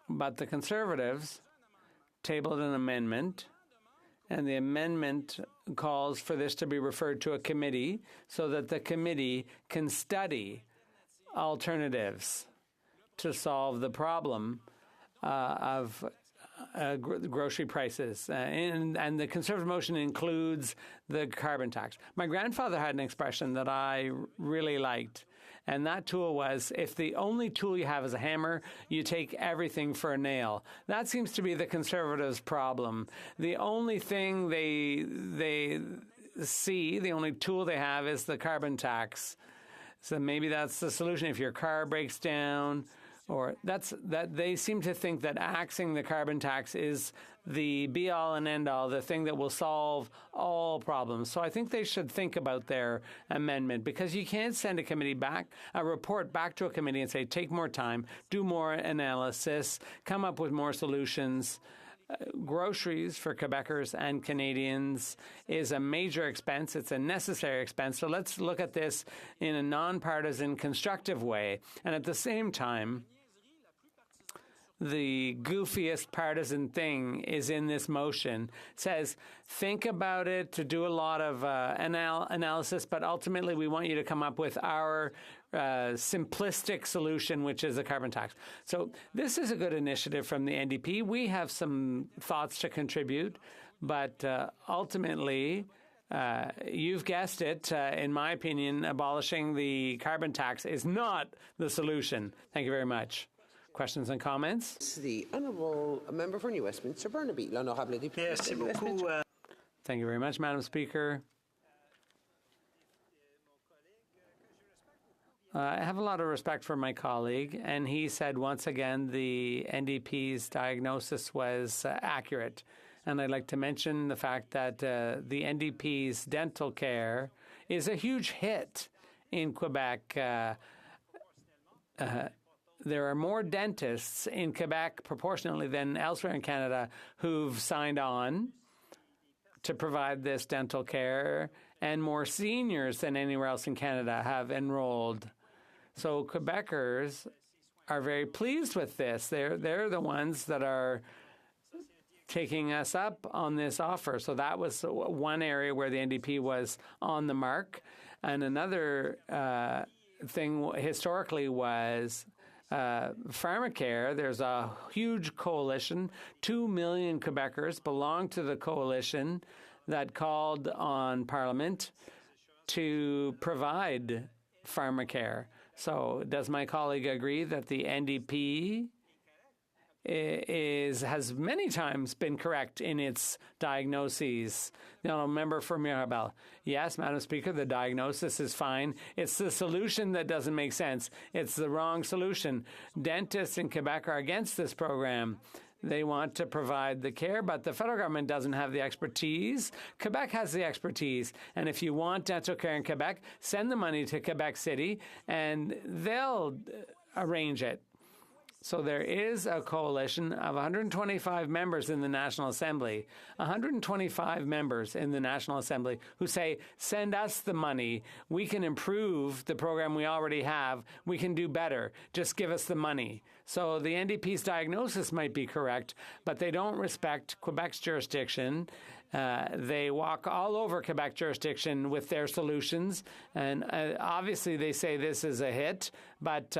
but the Conservatives tabled an amendment, and the amendment calls for this to be referred to a committee so that the committee can study alternatives to solve the problem of grocery prices. And the Conservative motion includes the carbon tax. My grandfather had an expression that I really liked, and that tool was, if the only tool you have is a hammer, you take everything for a nail. That seems to be the Conservatives' problem. The only thing they see, the only tool they have, is the carbon tax. So maybe that's the solution if your car breaks down, or that they seem to think that axing the carbon tax is the be-all and end-all, the thing that will solve all problems. So I think they should think about their amendment, because you can't send a report back to a committee and say, take more time, do more analysis, come up with more solutions. Groceries for Quebecers and Canadians is a major expense. It's a necessary expense. So let's look at this in a nonpartisan, constructive way. And at the same time, the goofiest partisan thing is in this motion. It says, think about it, to do a lot of analysis, but ultimately we want you to come up with our simplistic solution, which is a carbon tax. So this is a good initiative from the NDP. We have some thoughts to contribute, but ultimately, you've guessed it, in my opinion, abolishing the carbon tax is not the solution. Thank you very much. Questions and comments? The Honourable Member for New Westminster Burnaby. L'honorable député. Thank you very much, Madam Speaker. I have a lot of respect for my colleague, and he said once again the NDP's diagnosis was accurate. And I'd like to mention the fact that the NDP's dental care is a huge hit in Quebec. There are more dentists in Quebec proportionately than elsewhere in Canada who've signed on to provide this dental care, and more seniors than anywhere else in Canada have enrolled. So Quebecers are very pleased with this. They're the ones that are taking us up on this offer. So that was one area where the NDP was on the mark. And another thing historically was pharmacare. There's a huge coalition. 2 million Quebecers belong to the coalition that called on Parliament to provide pharmacare. So does my colleague agree that the NDP has many times been correct in its diagnoses? The honourable member for Mirabel. Yes, Madam Speaker, the diagnosis is fine. It's the solution that doesn't make sense. It's the wrong solution. Dentists in Quebec are against this program. They want to provide the care, but the federal government doesn't have the expertise. Quebec has the expertise. And if you want dental care in Quebec, send the money to Quebec City and they'll arrange it. So there is a coalition of 125 members in the National Assembly, 125 members in the National Assembly who say, send us the money. We can improve the program we already have. We can do better. Just give us the money. So the NDP's diagnosis might be correct, but they don't respect Quebec's jurisdiction. They walk all over Quebec jurisdiction with their solutions. And obviously they say this is a hit, but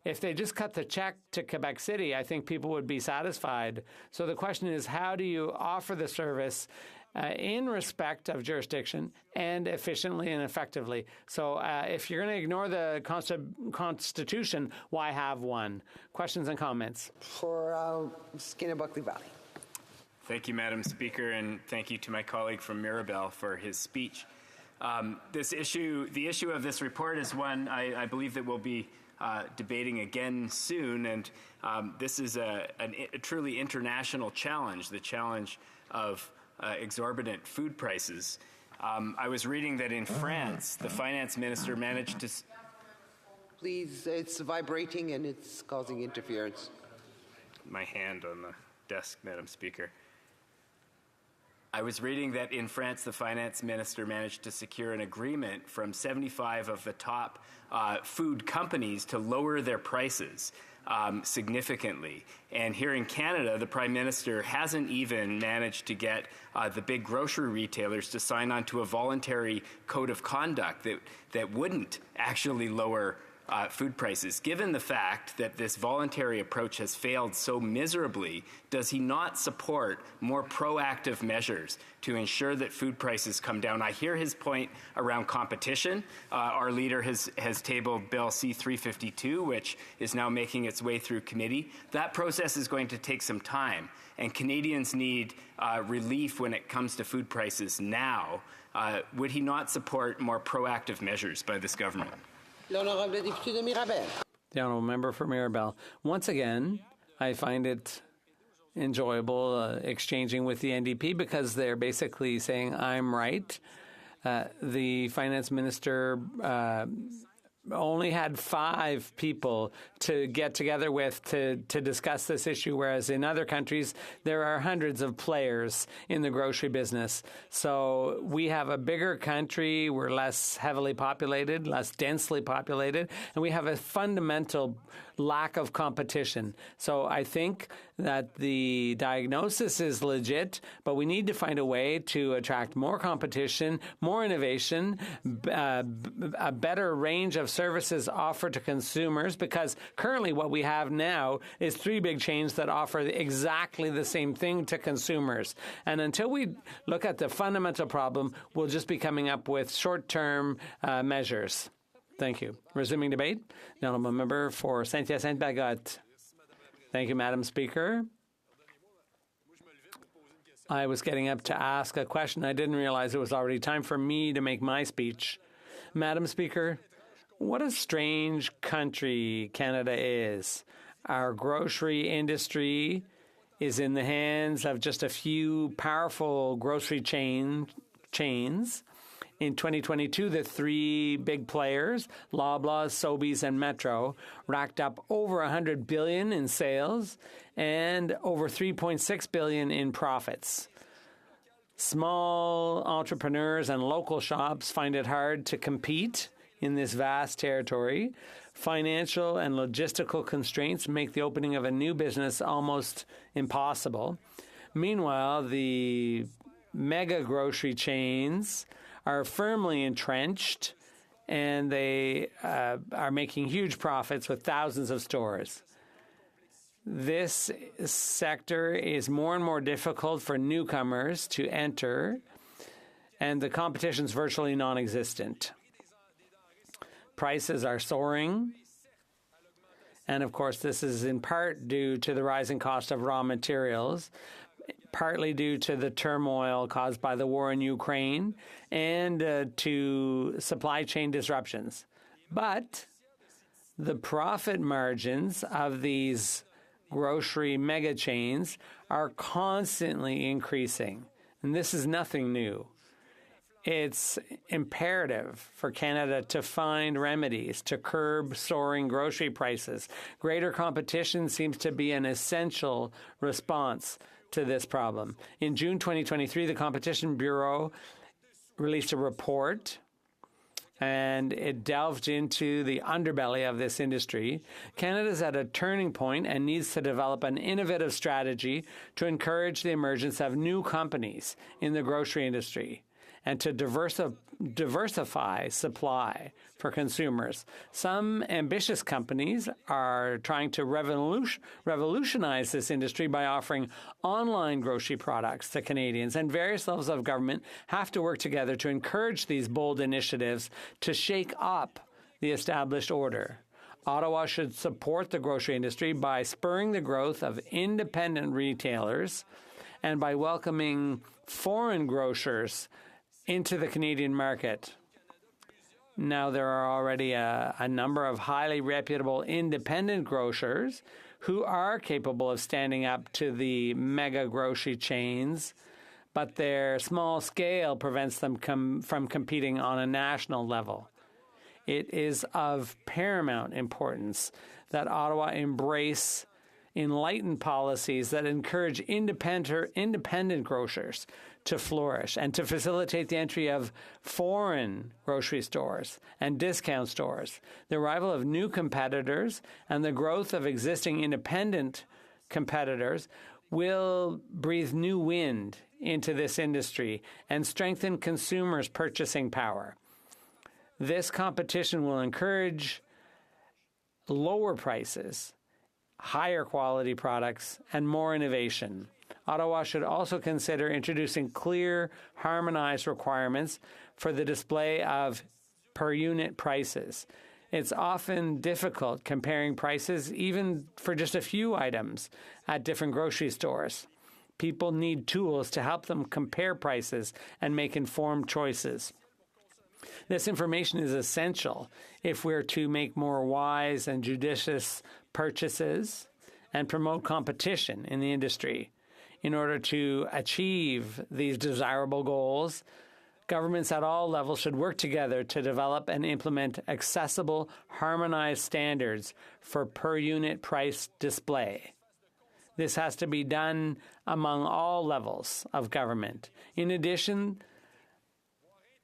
if they just cut the check to Quebec City, I think people would be satisfied. So the question is, how do you offer the service in respect of jurisdiction and efficiently and effectively? So if you're going to ignore the Constitution, why have one? Questions and comments? For Skinner-Buckley Valley. Thank you, Madam Speaker, and thank you to my colleague from Mirabel for his speech. The issue of this report is one I believe that we'll be debating again soon, and this is a truly international challenge, the challenge of exorbitant food prices. I was reading that in France, the finance minister managed to... Please, it's vibrating and it's causing interference. My hand on the desk, Madam Speaker. I was reading that in France, the finance minister managed to secure an agreement from 75 of the top food companies to lower their prices significantly. And here in Canada, the Prime Minister hasn't even managed to get the big grocery retailers to sign on to a voluntary code of conduct that wouldn't actually lower food prices. Given the fact that this voluntary approach has failed so miserably, does he not support more proactive measures to ensure that food prices come down? I hear his point around competition. Our leader has tabled Bill C-352, which is now making its way through committee. That process is going to take some time, and Canadians need relief when it comes to food prices now. Would he not support more proactive measures by this government? The honourable member for Mirabel. Once again, I find it enjoyable exchanging with the NDP because they're basically saying, I'm right. The finance minister only had 5 people to get together with to discuss this issue, whereas in other countries, there are hundreds of players in the grocery business. So we have a bigger country, we're less heavily populated, less densely populated, and we have a fundamental lack of competition. So I think that the diagnosis is legit, but we need to find a way to attract more competition, more innovation, a better range of services offered to consumers, because currently what we have now is 3 big chains that offer exactly the same thing to consumers. And until we look at the fundamental problem, we'll just be coming up with short-term measures. Thank you. Resuming debate. The honourable member for Saint-Hyacinthe-Bagotte. Thank you, Madam Speaker. I was getting up to ask a question. I didn't realize it was already time for me to make my speech. Madam Speaker, what a strange country Canada is. Our grocery industry is in the hands of just a few powerful grocery chains. In 2022, the 3 big players, Loblaws, Sobeys, and Metro, racked up over $100 billion in sales and over $3.6 billion in profits. Small entrepreneurs and local shops find it hard to compete in this vast territory. Financial and logistical constraints make the opening of a new business almost impossible. Meanwhile, the mega grocery chains are firmly entrenched, and they are making huge profits with thousands of stores. This sector is more and more difficult for newcomers to enter, and the competition is virtually non-existent. Prices are soaring, and of course this is in part due to the rising cost of raw materials, partly due to the turmoil caused by the war in Ukraine and to supply chain disruptions. But the profit margins of these grocery mega chains are constantly increasing, and this is nothing new. It's imperative for Canada to find remedies to curb soaring grocery prices. Greater competition seems to be an essential response to this problem. In June 2023, the Competition Bureau released a report, and it delved into the underbelly of this industry. Canada's at a turning point and needs to develop an innovative strategy to encourage the emergence of new companies in the grocery industry and to diversify supply for consumers. Some ambitious companies are trying to revolutionize this industry by offering online grocery products to Canadians, and various levels of government have to work together to encourage these bold initiatives to shake up the established order. Ottawa should support the grocery industry by spurring the growth of independent retailers and by welcoming foreign grocers into the Canadian market. Now, there are already a number of highly reputable independent grocers who are capable of standing up to the mega grocery chains, but their small scale prevents them from competing on a national level. It is of paramount importance that Ottawa embrace enlightened policies that encourage independent grocers to flourish and to facilitate the entry of foreign grocery stores and discount stores. The arrival of new competitors and the growth of existing independent competitors will breathe new wind into this industry and strengthen consumers' purchasing power. This competition will encourage lower prices, higher quality products, and more innovation. Ottawa should also consider introducing clear, harmonized requirements for the display of per-unit prices. It's often difficult comparing prices, even for just a few items, at different grocery stores. People need tools to help them compare prices and make informed choices. This information is essential if we're to make more wise and judicious purchases and promote competition in the industry. In order to achieve these desirable goals, governments at all levels should work together to develop and implement accessible, harmonized standards for per-unit price display. This has to be done among all levels of government. In addition,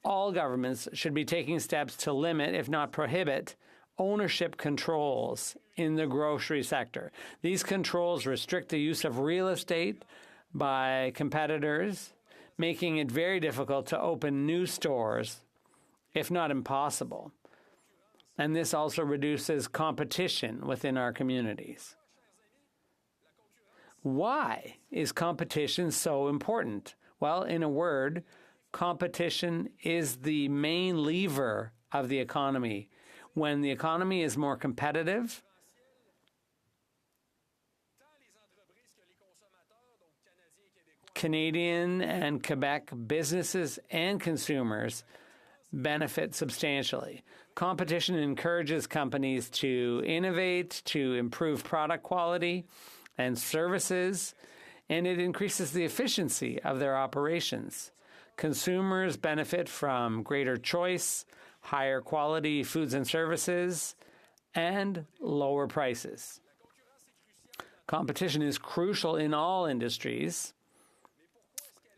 all governments should be taking steps to limit, if not prohibit, ownership controls in the grocery sector. These controls restrict the use of real estate by competitors, making it very difficult to open new stores, if not impossible. And this also reduces competition within our communities. Why is competition so important? Well, in a word, competition is the main lever of the economy. When the economy is more competitive, Canadian and Quebec businesses and consumers benefit substantially. Competition encourages companies to innovate, to improve product quality and services, and it increases the efficiency of their operations. Consumers benefit from greater choice, higher quality foods and services, and lower prices. Competition is crucial in all industries.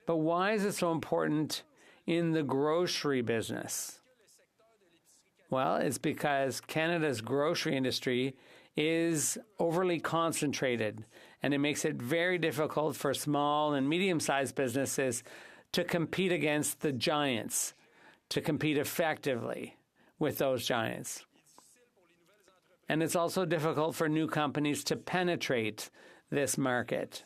But why is it so important in the grocery business? Well, it's because Canada's grocery industry is overly concentrated and it makes it very difficult for small and medium-sized businesses to compete against the giants, to compete effectively with those giants. And it's also difficult for new companies to penetrate this market.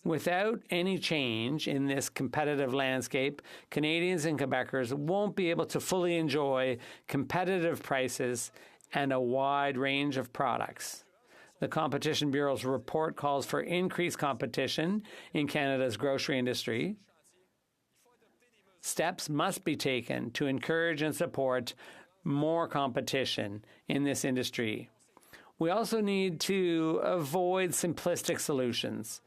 Without any change in this competitive landscape, Canadians and Quebecers won't be able to fully enjoy competitive prices and a wide range of products. The Competition Bureau's report calls for increased competition in Canada's grocery industry. Steps must be taken to encourage and support more competition in this industry. We also need to avoid simplistic solutions.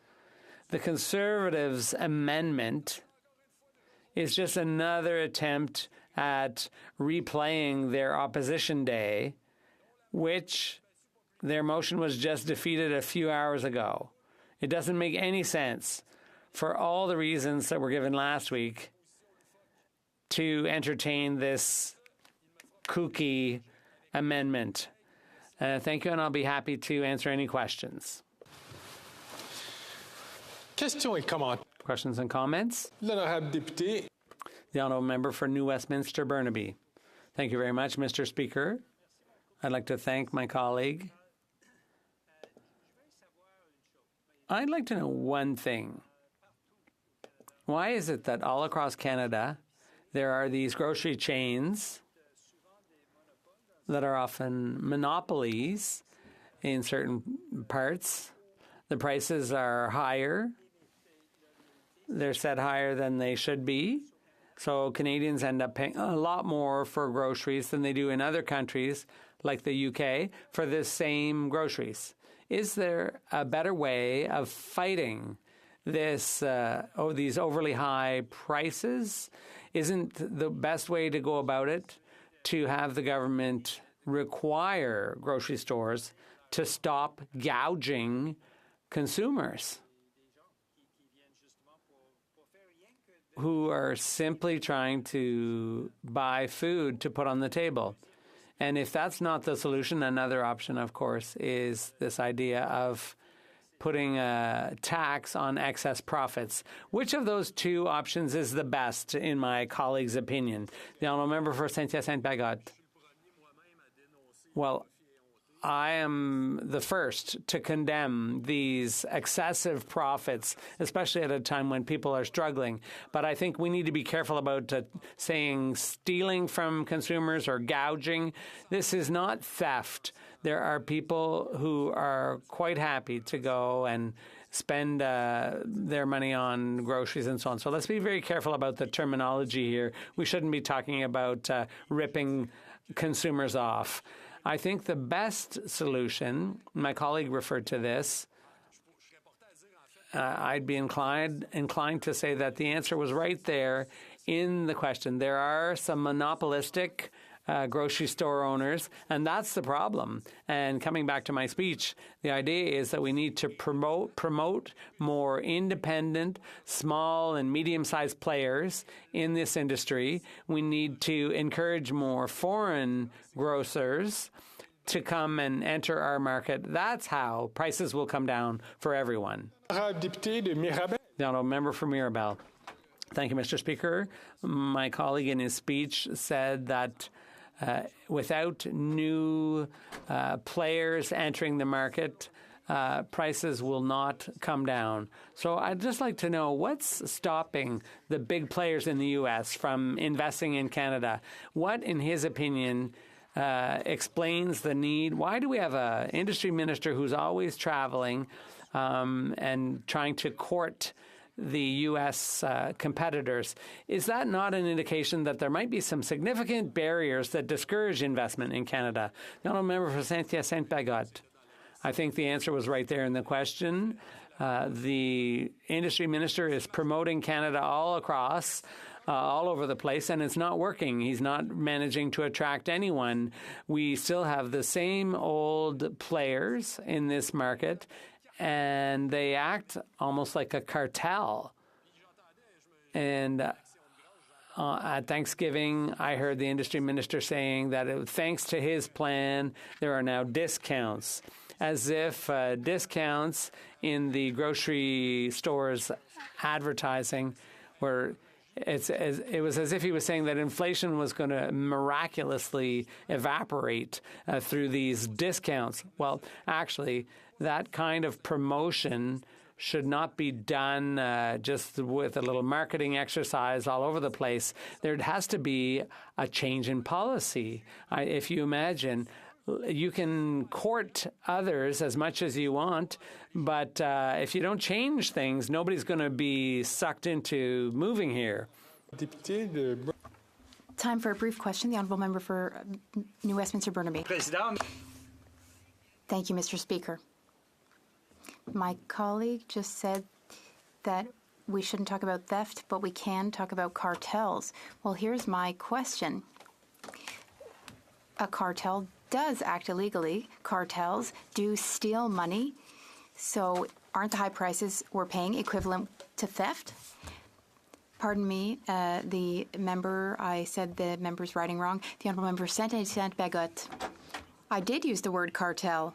The Conservatives' amendment is just another attempt at replaying their opposition day, which their motion was just defeated a few hours ago. It doesn't make any sense, for all the reasons that were given last week, to entertain this kooky amendment. Thank you, and I'll be happy to answer any questions. Questions and comments? The Honourable Member for New Westminster Burnaby. Thank you very much, Mr. Speaker. I'd like to thank my colleague. I'd like to know one thing. Why is it that all across Canada there are these grocery chains that are often monopolies in certain parts? The prices are higher. They're set higher than they should be. So Canadians end up paying a lot more for groceries than they do in other countries, like the UK, for the same groceries. Is there a better way of fighting this, these overly high prices? Isn't the best way to go about it to have the government require grocery stores to stop gouging consumers who are simply trying to buy food to put on the table? And if that's not the solution, another option, of course, is this idea of putting a tax on excess profits. Which of those two options is the best, in my colleague's opinion? The Honourable Member for Saint-Hyacinthe-Bagotte. Well, I am the first to condemn these excessive profits, especially at a time when people are struggling. But I think we need to be careful about saying stealing from consumers or gouging. This is not theft. There are people who are quite happy to go and spend their money on groceries and so on. So let's be very careful about the terminology here. We shouldn't be talking about ripping consumers off. I think the best solution, my colleague referred to this, I'd be inclined to say that the answer was right there in the question. There are some monopolistic grocery store owners, and that's the problem. And coming back to my speech, the idea is that we need to promote more independent, small and medium-sized players in this industry. We need to encourage more foreign grocers to come and enter our market. That's how prices will come down for everyone. The Honourable Member for Mirabel. Thank you, Mr. Speaker. My colleague in his speech said that without new players entering the market, prices will not come down. So I'd just like to know what's stopping the big players in the U.S. from investing in Canada. What, in his opinion, explains the need? Why do we have an industry minister who's always traveling and trying to court the U.S. competitors? Is that not an indication that there might be some significant barriers that discourage investment in Canada? The Honourable Member for Saint-Hyacinthe-Bagotte. I think the answer was right there in the question. The industry minister is promoting Canada all across, all over the place, and it's not working. He's not managing to attract anyone. We still have the same old players in this market, and they act almost like a cartel. And at Thanksgiving, I heard the industry minister saying that thanks to his plan, there are now discounts, as if discounts in the grocery stores advertising, where it was as if he was saying that inflation was going to miraculously evaporate through these discounts. Well, actually, that kind of promotion should not be done just with a little marketing exercise all over the place. There has to be a change in policy. If you imagine, you can court others as much as you want, but if you don't change things, nobody's going to be sucked into moving here. Time for a brief question. The Honourable Member for New Westminster Burnaby. Thank you, Mr. Speaker. My colleague just said that we shouldn't talk about theft, but we can talk about cartels. Well, here's my question. A cartel does act illegally. Cartels do steal money. So aren't the high prices we're paying equivalent to theft? Pardon me, the member, I said the member's writing wrong. The Honourable Member Saint-Bagot. I did use the word cartel.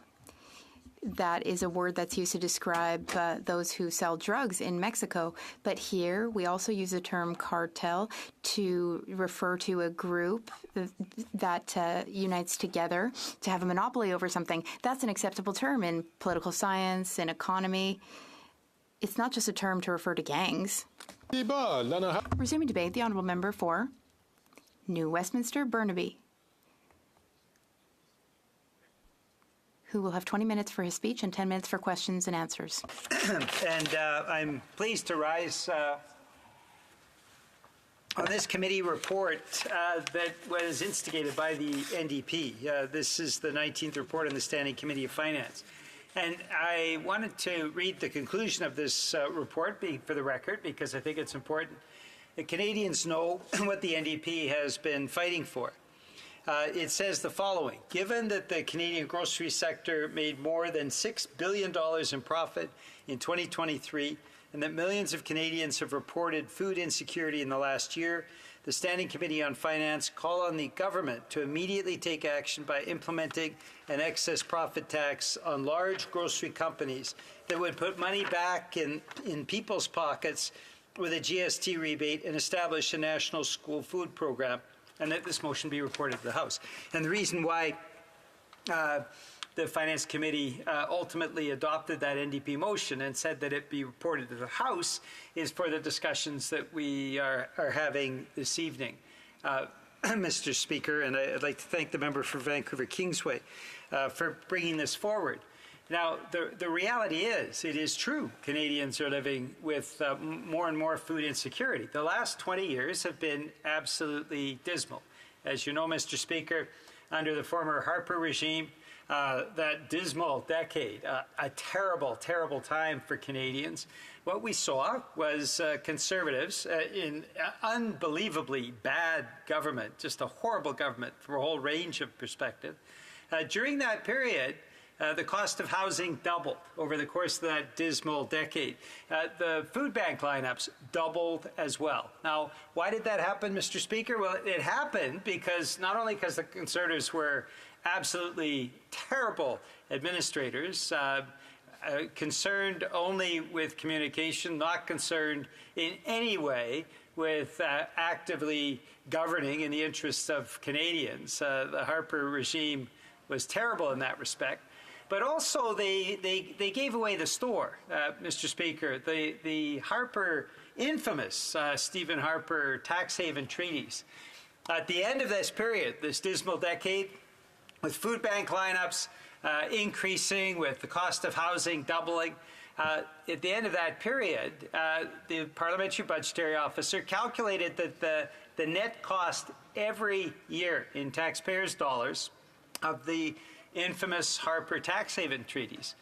That is a word that's used to describe those who sell drugs in Mexico. But here we also use the term cartel to refer to a group that unites together to have a monopoly over something. That's an acceptable term in political science and economy. It's not just a term to refer to gangs. Resuming debate, the Honourable Member for New Westminster Burnaby, who will have 20 minutes for his speech and 10 minutes for questions and answers. And I'm pleased to rise on this committee report that was instigated by the NDP. This is the 19th report on the Standing Committee of Finance. And I wanted to read the conclusion of this report for the record, because I think it's important that Canadians know what the NDP has been fighting for. It says the following: given that the Canadian grocery sector made more than $6 billion in profit in 2023 and that millions of Canadians have reported food insecurity in the last year, the Standing Committee on Finance call on the government to immediately take action by implementing an excess profit tax on large grocery companies that would put money back in people's pockets with a GST rebate and establish a national school food program, and that this motion be reported to the House. And the reason why the Finance Committee ultimately adopted that NDP motion and said that it be reported to the House is for the discussions that we are having this evening. Mr. Speaker, and I'd like to thank the member for Vancouver Kingsway for bringing this forward. Now, the reality is, it is true, Canadians are living with more and more food insecurity. The last 20 years have been absolutely dismal. As you know, Mr. Speaker, under the former Harper regime, that dismal decade, a terrible, terrible time for Canadians. What we saw was Conservatives in unbelievably bad government, just a horrible government from a whole range of perspective. During that period, the cost of housing doubled over the course of that dismal decade. The food bank lineups doubled as well. Now, why did that happen, Mr. Speaker? Well, it happened because not only because the Conservatives were absolutely terrible administrators, concerned only with communication, not concerned in any way with actively governing in the interests of Canadians. The Harper regime was terrible in that respect. But also, they gave away the store, Mr. Speaker. The Harper, infamous Stephen Harper tax haven treaties. At the end of this period, this dismal decade, with food bank lineups increasing, with the cost of housing doubling, at the end of that period, the Parliamentary Budgetary Officer calculated that the net cost every year in taxpayers' dollars of the infamous Harper tax haven treaties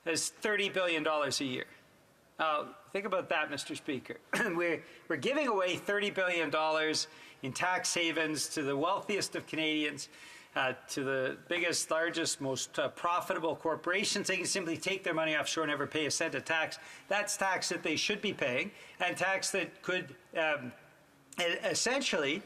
is $30 billion a year. Think about that, Mr. Speaker. We're giving away $30 billion in tax havens to the wealthiest of Canadians, to the biggest, largest, most profitable corporations. They can simply take their money offshore and never pay a cent of tax. That's tax that they should be paying, and tax that could essentially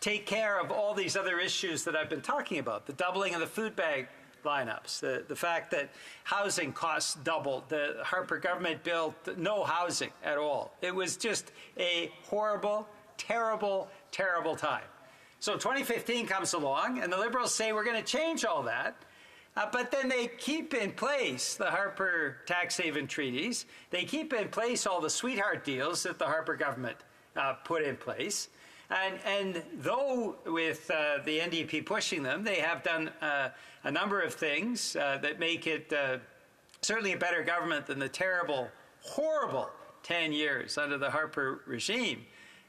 take care of all these other issues that I've been talking about, the doubling of the food bank lineups. The fact that housing costs doubled. The Harper government built no housing at all. It was just a horrible, terrible, terrible time. So 2015 comes along, and the Liberals say we're going to change all that. But then they keep in place the Harper tax haven treaties. They keep in place all the sweetheart deals that the Harper government put in place. And though with the NDP pushing them, they have done a number of things that make it certainly a better government than the terrible, horrible 10 years under the Harper regime.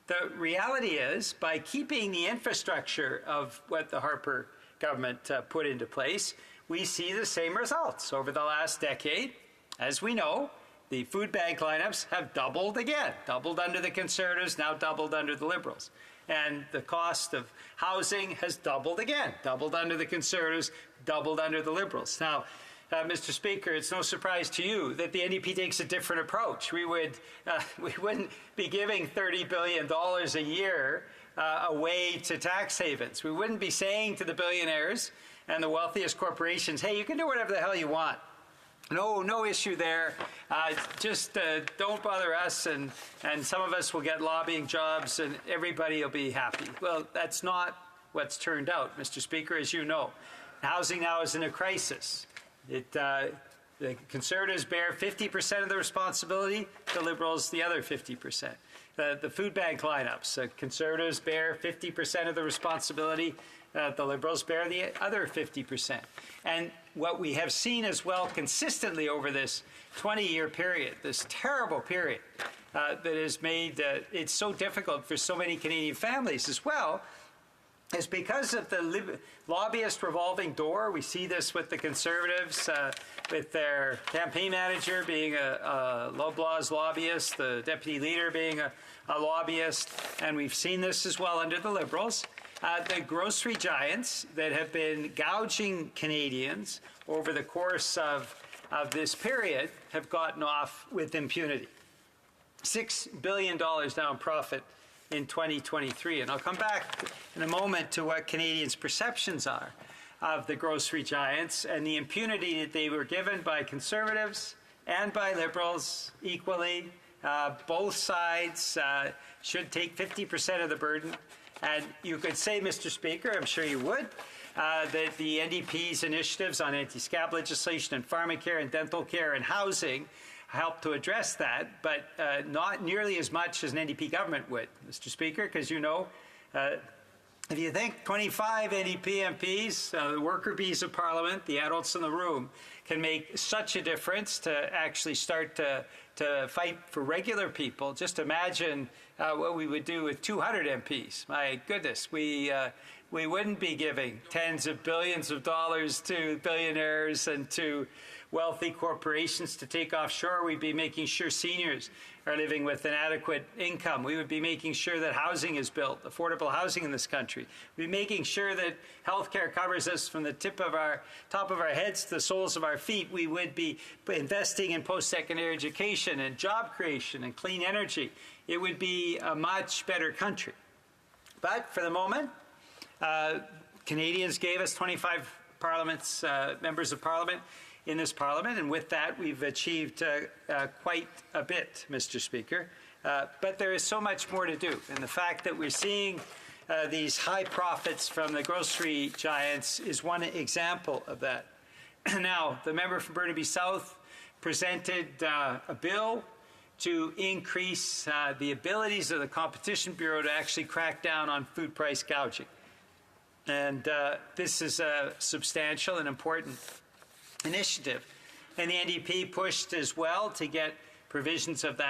The reality is, by keeping the infrastructure of what the Harper government put into place, we see the same results. Over the last decade, as we know, the food bank lineups have doubled again, doubled under the Conservatives, now doubled under the Liberals. And the cost of housing has doubled again, doubled under the Conservatives, doubled under the Liberals. Now, Mr. Speaker, it's no surprise to you that the NDP takes a different approach. We wouldn't be giving $30 billion a year away to tax havens. We wouldn't be saying to the billionaires and the wealthiest corporations, hey, you can do whatever the hell you want. No issue there. Just don't bother us, and some of us will get lobbying jobs, and everybody will be happy. Well, that's not what's turned out, Mr. Speaker, as you know. Housing now is in a crisis. The Conservatives bear 50% of the responsibility, the Liberals the other 50%. The food bank lineups, Conservatives bear 50% of the responsibility, the Liberals bear the other 50%. And what we have seen as well consistently over this 20-year period, this terrible period that has made it so difficult for so many Canadian families as well, is because of the lobbyist revolving door. We see this with the Conservatives, with their campaign manager being a Loblaws lobbyist, the deputy leader being a lobbyist, and we've seen this as well under the Liberals. The grocery giants that have been gouging Canadians over the course of this period have gotten off with impunity. $6 billion now in profit in 2023. And I'll come back in a moment to what Canadians' perceptions are of the grocery giants and the impunity that they were given by Conservatives and by Liberals equally. Both sides should take 50% of the burden. And you could say, Mr. Speaker, I'm sure you would, that the NDP's initiatives on anti-scab legislation and pharmacare and dental care and housing help to address that, but not nearly as much as an NDP government would, Mr. Speaker, because you know, if you think 25 NDP MPs, the worker bees of Parliament, the adults in the room, can make such a difference to actually start to fight for regular people, just imagine what we would do with 200 MPs. My goodness, we wouldn't be giving tens of billions of dollars to billionaires and to wealthy corporations to take offshore. We'd be making sure seniors are living with an adequate income. We would be making sure that housing is built, affordable housing in this country. We'd be making sure that healthcare covers us from the top of our heads to the soles of our feet. We would be investing in post-secondary education and job creation and clean energy. It would be a much better country. But for the moment, Canadians gave us 25 members of Parliament in this Parliament, and with that, we've achieved quite a bit, Mr. Speaker. But there is so much more to do, and the fact that we're seeing these high profits from the grocery giants is one example of that. Now, the member from Burnaby South presented a bill to increase the abilities of the Competition Bureau to actually crack down on food price gouging. And this is a substantial and important initiative. And the NDP pushed as well to get provisions of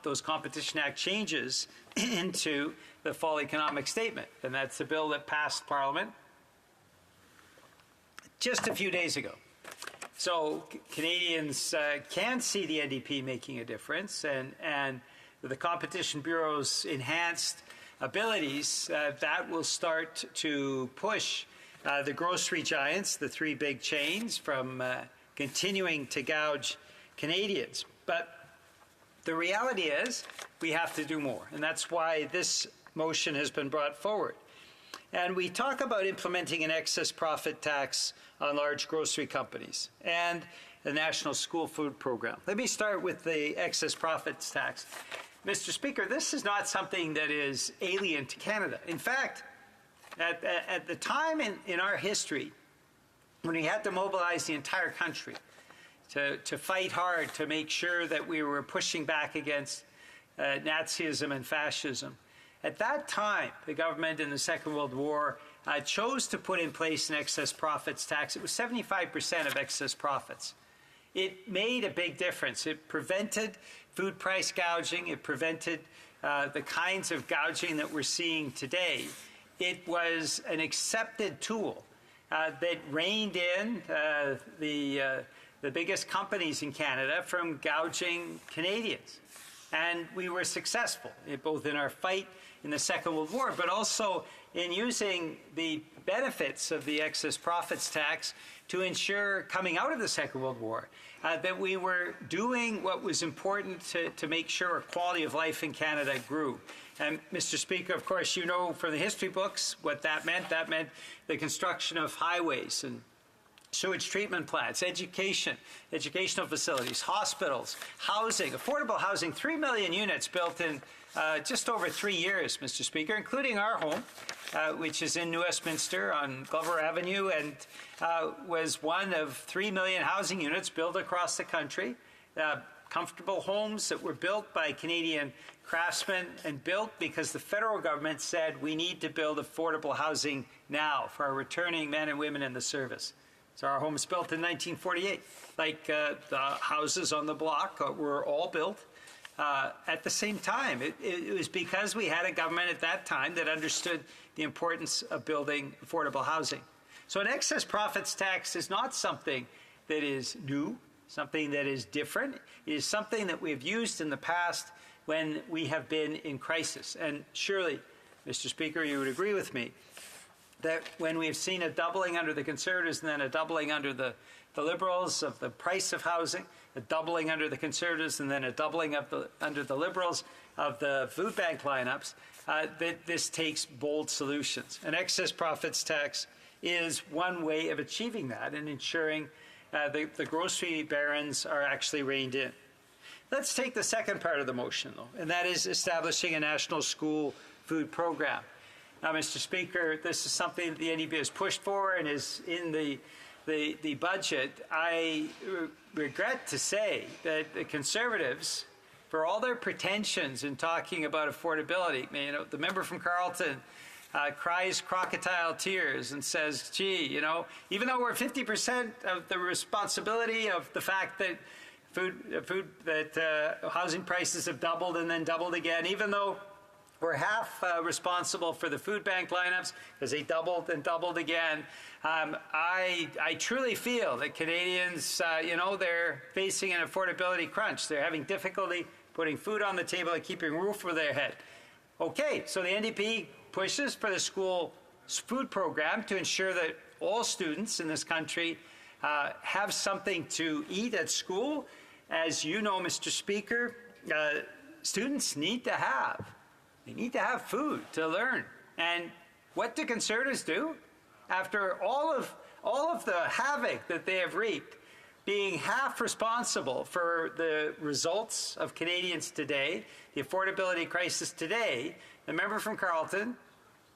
those Competition Act changes into the Fall Economic Statement. And that's a bill that passed Parliament just a few days ago. So Canadians can see the NDP making a difference, and the Competition Bureau's enhanced abilities, that will start to push the grocery giants, the three big chains, from continuing to gouge Canadians. But the reality is we have to do more, and that's why this motion has been brought forward. And we talk about implementing an excess profit tax on large grocery companies and the National School Food Program. Let me start with the excess profits tax. Mr. Speaker, this is not something that is alien to Canada. In fact, at the time in our history when we had to mobilize the entire country to fight hard to make sure that we were pushing back against Nazism and fascism, at that time, the government in the Second World War chose to put in place an excess profits tax. It was 75% of excess profits. It made a big difference. It prevented food price gouging. It prevented the kinds of gouging that we're seeing today. It was an accepted tool that reined in the biggest companies in Canada from gouging Canadians. And we were successful, both in our fight in the Second World War, but also in using the benefits of the excess profits tax to ensure, coming out of the Second World War, that we were doing what was important to make sure quality of life in Canada grew. And Mr. Speaker, of course, you know from the history books what that meant. That meant the construction of highways and sewage treatment plants, educational facilities, hospitals, housing, affordable housing, 3 million units built in just over 3 years, Mr. Speaker, including our home, which is in New Westminster on Glover Avenue, and was one of 3 million housing units built across the country. Comfortable homes that were built by Canadian craftsmen and built because the federal government said we need to build affordable housing now for our returning men and women in the service. So our homes built in 1948, like the houses on the block were all built at the same time. It was because we had a government at that time that understood the importance of building affordable housing. So an excess profits tax is not something that is new, something that is different. It is something that we have used in the past when we have been in crisis. And surely, Mr. Speaker, you would agree with me that when we've seen a doubling under the Conservatives and then a doubling under the Liberals of the price of housing, a doubling under the Conservatives and then a doubling of under the Liberals of the food bank lineups, that this takes bold solutions. An excess profits tax is one way of achieving that and ensuring the grocery barons are actually reined in. Let's take the second part of the motion, though, and that is establishing a national school food program. Now, Mr. Speaker, this is something that the NDP has pushed for and is in the budget. I regret to say that the Conservatives, for all their pretensions in talking about affordability, the member from Carleton cries crocodile tears and says, gee, even though we're 50% of the responsibility of the fact that housing prices have doubled and then doubled again, even though we're half responsible for the food bank lineups because they doubled and doubled again. I truly feel that Canadians, they're facing an affordability crunch. They're having difficulty putting food on the table and keeping a roof over their head. Okay, so the NDP pushes for the school food program to ensure that all students in this country have something to eat at school. As you know, Mr. Speaker, students need to have. They need to have food to learn. And what do Conservatives do? After all of the havoc that they have reaped, being half responsible for the results of Canadians today, the affordability crisis today, the member from Carleton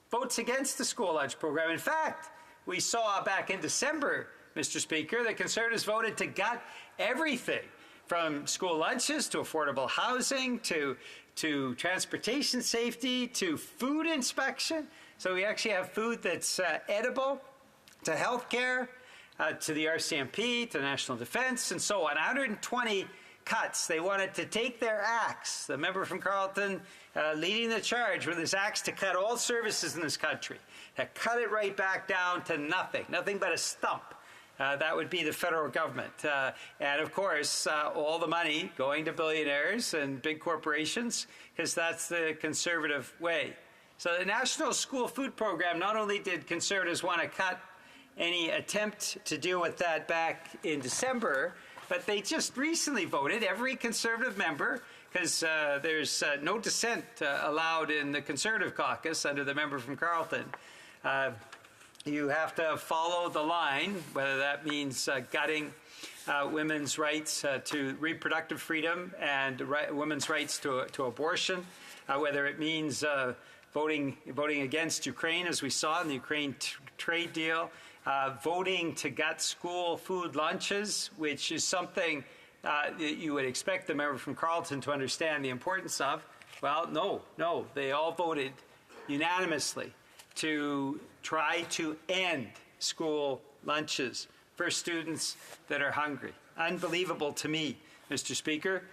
votes against the school lunch program. In fact, we saw back in December, Mr. Speaker, that Conservatives voted to gut everything from school lunches to affordable housing to transportation safety to food inspection. So we actually have food that's edible, to health care, to the RCMP, to national defense, and so on. 120 cuts. They wanted to take their axe, the member from Carleton leading the charge with his axe to cut all services in this country, to cut it right back down to nothing but a stump. That would be the federal government. And of course, all the money going to billionaires and big corporations, because that's the Conservative way. So the National School Food Program, not only did Conservatives want to cut any attempt to deal with that back in December, but they just recently voted, every Conservative member, because there's no dissent allowed in the Conservative caucus under the member from Carleton, You have to follow the line, whether that means gutting women's rights to reproductive freedom and women's rights to abortion, whether it means voting against Ukraine, as we saw in the Ukraine trade deal, voting to gut school food lunches, which is something that you would expect the member from Carleton to understand the importance of. Well, no, they all voted unanimously to try to end school lunches for students that are hungry. Unbelievable to me, Mr. Speaker.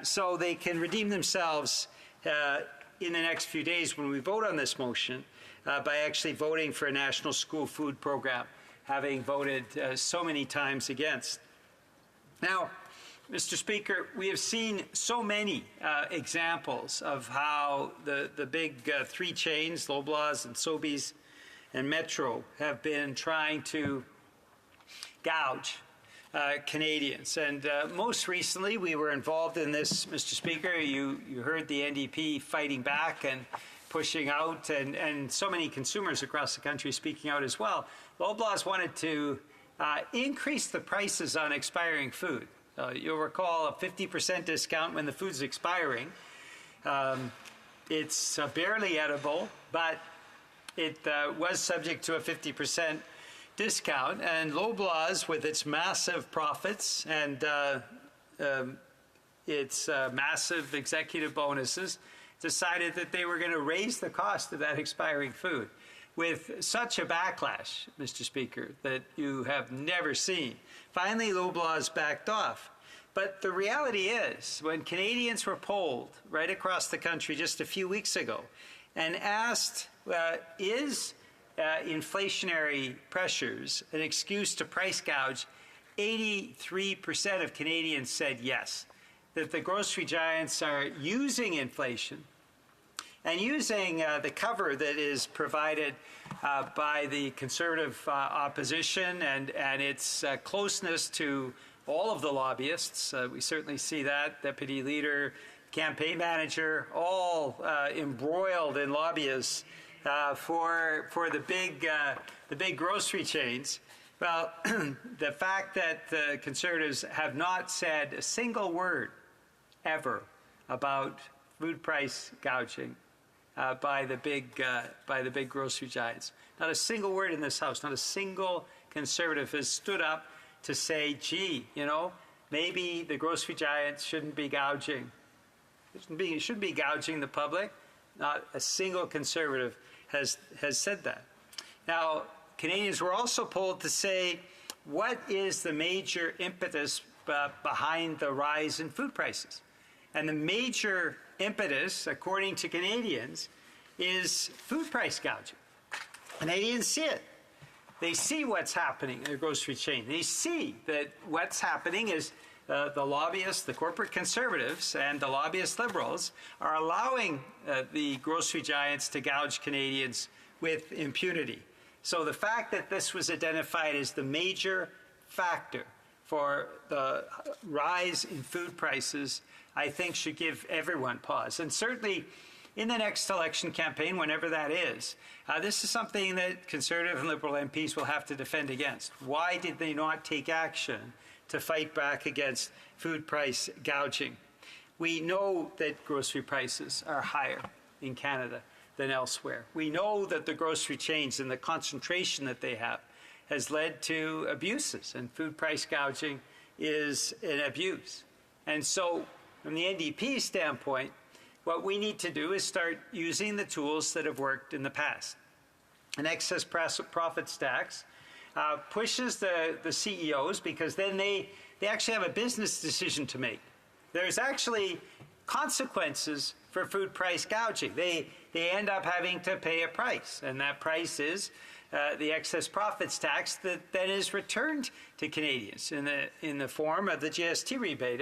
So they can redeem themselves in the next few days when we vote on this motion by actually voting for a national school food program, having voted so many times against. Now, Mr. Speaker, we have seen so many examples of how the big three chains, Loblaws and Sobeys and Metro, have been trying to gouge Canadians. And most recently, we were involved in this, Mr. Speaker. You heard the NDP fighting back and pushing out, and so many consumers across the country speaking out as well. Loblaws wanted to increase the prices on expiring food. You'll recall a 50% discount when the food's expiring. It's barely edible, but it was subject to a 50% discount. And Loblaws, with its massive profits and its massive executive bonuses, decided that they were going to raise the cost of that expiring food with such a backlash, Mr. Speaker, that you have never seen. Finally, Loblaws backed off. But the reality is, when Canadians were polled right across the country just a few weeks ago and asked, is inflationary pressures an excuse to price gouge, 83% of Canadians said yes, that the grocery giants are using inflation and using the cover that is provided by the Conservative opposition and its closeness to all of the lobbyists. We certainly see that, Deputy Leader, campaign manager, all embroiled in lobbyists for the big grocery chains. Well, the fact that the Conservatives have not said a single word ever about food price gouging by the big grocery giants. Not a single word in this House, not a single Conservative has stood up to say, gee, maybe the grocery giants shouldn't be gouging. Shouldn't be gouging the public. Not a single Conservative has said that. Now, Canadians were also polled to say, what is the major impetus behind the rise in food prices? And the major impetus, according to Canadians, is food price gouging. Canadians see it. They see what's happening in the grocery chain. They see that what's happening is the lobbyists, the corporate Conservatives, and the lobbyist Liberals are allowing the grocery giants to gouge Canadians with impunity. So the fact that this was identified as the major factor for the rise in food prices, I think should give everyone pause. And certainly in the next election campaign, whenever that is, this is something that Conservative and Liberal MPs will have to defend against. Why did they not take action to fight back against food price gouging? We know that grocery prices are higher in Canada than elsewhere. We know that the grocery chains and the concentration that they have has led to abuses, and food price gouging is an abuse. And so, from the NDP standpoint, what we need to do is start using the tools that have worked in the past. An excess profits tax pushes the CEOs, because then they actually have a business decision to make. There's actually consequences for food price gouging. They end up having to pay a price, and that price is the excess profits tax that then is returned to Canadians in the form of the GST rebate.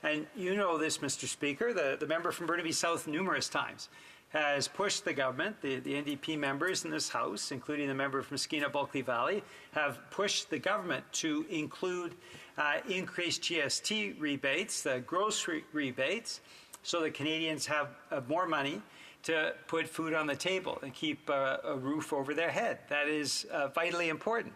And you know this, Mr. Speaker, the member from Burnaby South numerous times has pushed the government, the NDP members in this House, including the member from Skeena-Bulkley Valley, have pushed the government to include increased GST rebates, the grocery rebates, so that Canadians have more money to put food on the table and keep a roof over their head. That is vitally important.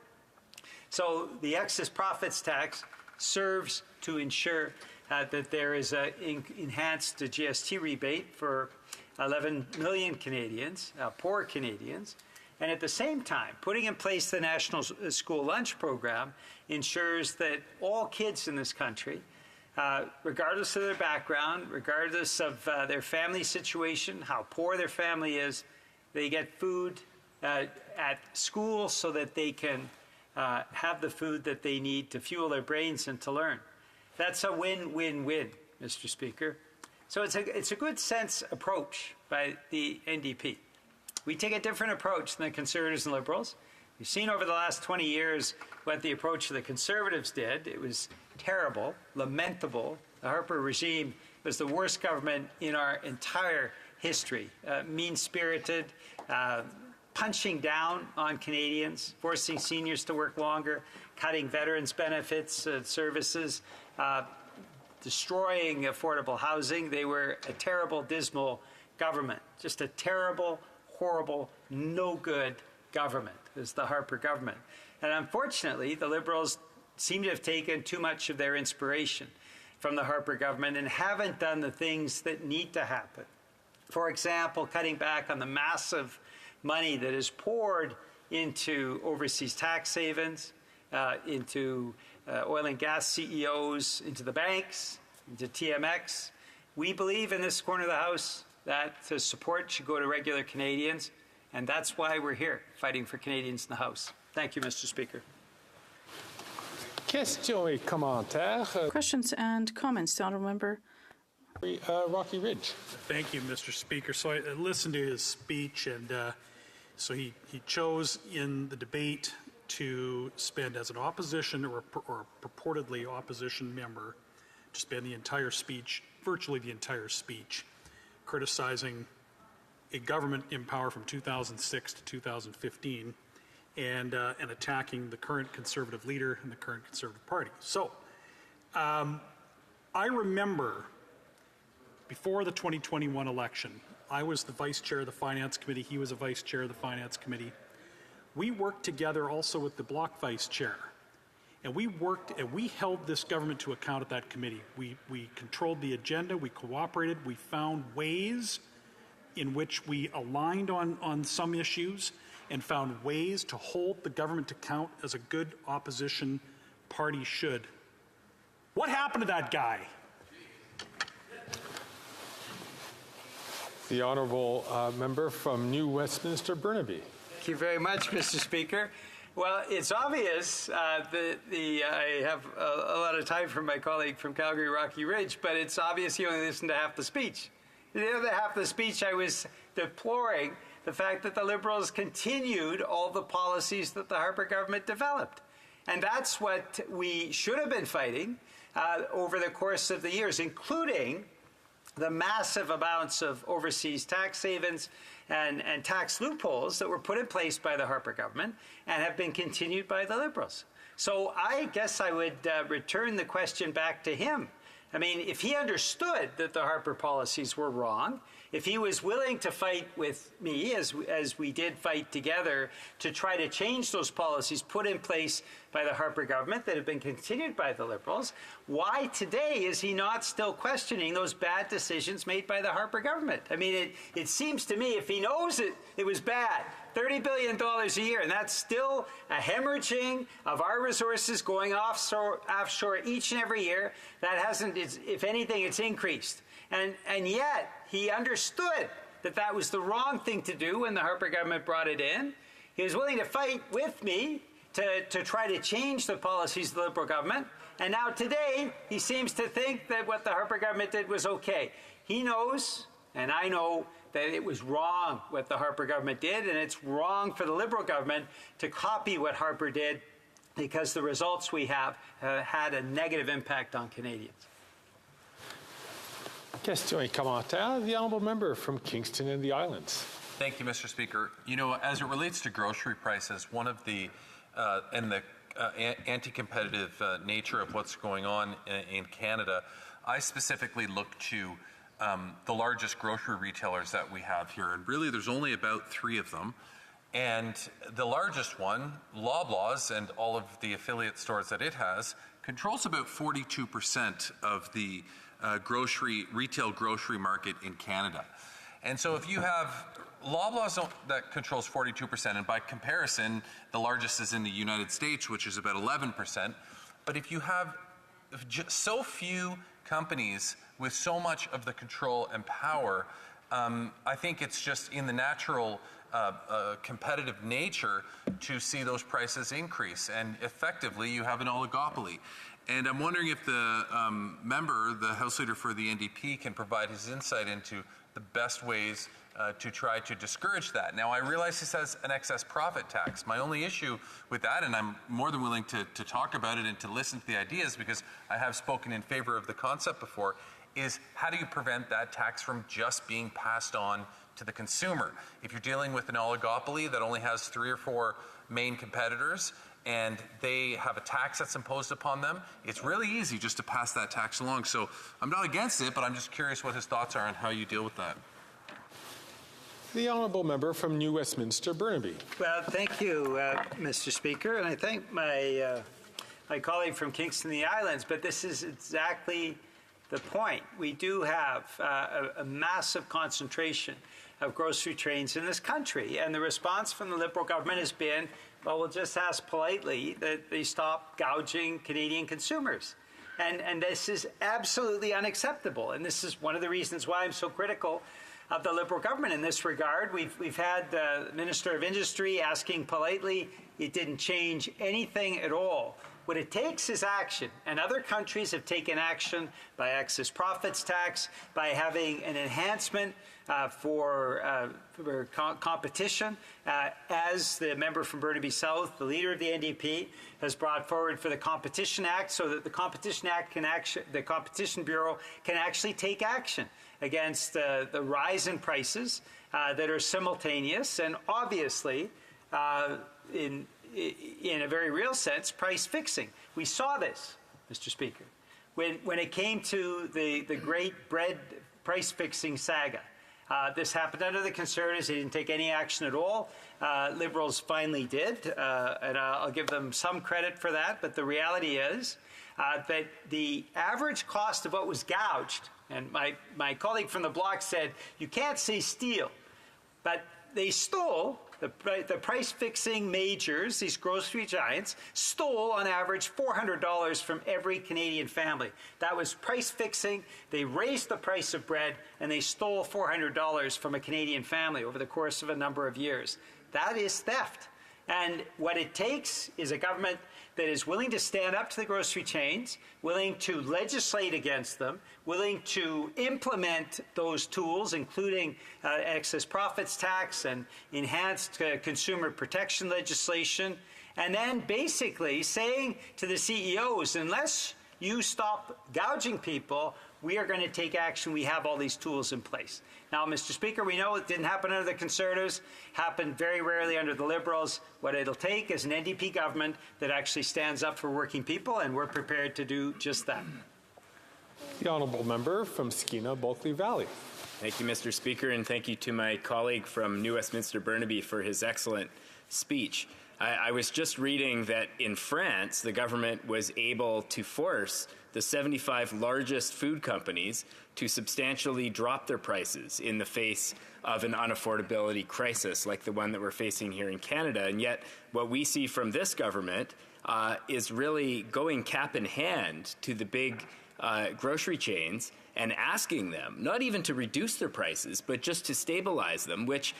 So the excess profits tax serves to ensure that there is an enhanced GST rebate for 11 million Canadians, poor Canadians. And at the same time, putting in place the National School Lunch Program ensures that all kids in this country, regardless of their background, regardless of their family situation, how poor their family is, they get food at school so that they can have the food that they need to fuel their brains and to learn. That's a win-win-win, Mr. Speaker. So it's a good sense approach by the NDP. We take a different approach than the Conservatives and Liberals. We've seen over the last 20 years what the approach of the Conservatives did. It was terrible, lamentable. The Harper regime was the worst government in our entire history. Mean-spirited, punching down on Canadians, forcing seniors to work longer, cutting veterans' benefits, services, destroying affordable housing. They were a terrible, dismal government. Just a terrible, horrible, no good government is the Harper government. And unfortunately, the Liberals seem to have taken too much of their inspiration from the Harper government and haven't done the things that need to happen. For example, cutting back on the massive money that is poured into overseas tax havens, into oil and gas CEOs, into the banks, into TMX. We believe in this corner of the House that the support should go to regular Canadians, and that's why we're here, fighting for Canadians in the House. Thank you, Mr. Speaker. Questions and comments, the Honourable Member. Rocky Ridge. Thank you, Mr. Speaker. So I listened to his speech, and so he chose in the debate to spend as an opposition or purportedly opposition member to spend the entire speech, virtually the entire speech, criticizing a government in power from 2006 to 2015 and attacking the current Conservative leader and the current Conservative Party. So I remember before the 2021 election, I was the vice chair of the Finance Committee. He was a vice chair of the Finance Committee. We worked together also with the Bloc vice chair. And we worked and we held this government to account at that committee. We controlled the agenda, we cooperated, we found ways in which we aligned on some issues and found ways to hold the government to account as a good opposition party should. What happened to that guy? The Honourable Member from New Westminster, Burnaby. Thank you very much, Mr. Speaker. Well, it's obvious I have a lot of time for my colleague from Calgary, Rocky Ridge, but it's obvious he only listened to half the speech. The other half of the speech, I was deploring the fact that the Liberals continued all the policies that the Harper government developed. And that's what we should have been fighting over the course of the years, including the massive amounts of overseas tax havens and tax loopholes that were put in place by the Harper government and have been continued by the Liberals. So I guess I would return the question back to him. I mean, if he understood that the Harper policies were wrong, if he was willing to fight with me, as we did fight together, to try to change those policies put in place by the Harper government that have been continued by the Liberals, why today is he not still questioning those bad decisions made by the Harper government? I mean, it seems to me if he knows it was bad, $30 billion a year, and that's still a hemorrhaging of our resources going offshore each and every year. That hasn't, if anything, it's increased. And yet, he understood that that was the wrong thing to do when the Harper government brought it in. He was willing to fight with me to try to change the policies of the Liberal government. And now today, he seems to think that what the Harper government did was okay. He knows, and I know, that it was wrong what the Harper government did, and it's wrong for the Liberal government to copy what Harper did because the results we have had a negative impact on Canadians. Question et commentaire. The Honourable Member from Kingston and the Islands. Thank you, Mr. Speaker. You know, as it relates to grocery prices, one of the anti-competitive nature of what's going on in Canada, I specifically look to the largest grocery retailers that we have here, and really there's only about 3 of them. And the largest one, Loblaws, and all of the affiliate stores that it has, controls about 42% of the retail grocery market in Canada. And so if you have Loblaws that controls 42%, and by comparison, the largest is in the United States, which is about 11%. But if you have so few companies with so much of the control and power, I think it's just in the natural competitive nature to see those prices increase, and effectively you have an oligopoly. And I'm wondering if the member, the House Leader for the NDP, can provide his insight into the best ways to try to discourage that. Now, I realize he says an excess profit tax. My only issue with that, and I'm more than willing to talk about it and to listen to the ideas because I have spoken in favor of the concept before, is how do you prevent that tax from just being passed on to the consumer? If you're dealing with an oligopoly that only has 3 or 4 main competitors and they have a tax that's imposed upon them, it's really easy just to pass that tax along. So I'm not against it, but I'm just curious what his thoughts are on how you deal with that. The honourable member from New Westminster, Burnaby. Well, thank you, Mr. Speaker, and I thank my colleague from Kingston and the Islands, but this is exactly the point. We do have a massive concentration of grocery chains in this country, and the response from the Liberal government has been, well, we'll just ask politely that they stop gouging Canadian consumers. And this is absolutely unacceptable, and this is one of the reasons why I'm so critical of the Liberal government in this regard. We've had the Minister of Industry asking politely. It didn't change anything at all. What it takes is action, and other countries have taken action by excess profits tax, by having an enhancement for competition, as the member from Burnaby South, the leader of the NDP, has brought forward for the Competition Act, so that the Competition Act the Competition Bureau can actually take action against the rise in prices that are simultaneous and obviously in a very real sense, price fixing. We saw this, Mr. Speaker, when it came to the great bread price fixing saga. This happened under the Conservatives. They didn't take any action at all. Liberals finally did, and I'll give them some credit for that. But the reality is that the average cost of what was gouged, and my colleague from the Bloc said, you can't say steal, but they stole. The price-fixing majors, these grocery giants, stole on average $400 from every Canadian family. That was price-fixing. They raised the price of bread, and they stole $400 from a Canadian family over the course of a number of years. That is theft. And what it takes is a government that is willing to stand up to the grocery chains, willing to legislate against them, willing to implement those tools, including excess profits tax and enhanced consumer protection legislation, and then basically saying to the CEOs, unless you stop gouging people, we are going to take action. We have all these tools in place. Now, Mr. Speaker, we know it didn't happen under the Conservatives, happened very rarely under the Liberals. What it'll take is an NDP government that actually stands up for working people, and we're prepared to do just that. The honourable member from Skeena, Bulkley Valley. Thank you, Mr. Speaker, and thank you to my colleague from New Westminster Burnaby for his excellent speech. I was just reading that in France, the government was able to force the 75 largest food companies to substantially drop their prices in the face of an unaffordability crisis like the one that we're facing here in Canada. And yet what we see from this government is really going cap in hand to the big grocery chains and asking them not even to reduce their prices, but just to stabilize them, which,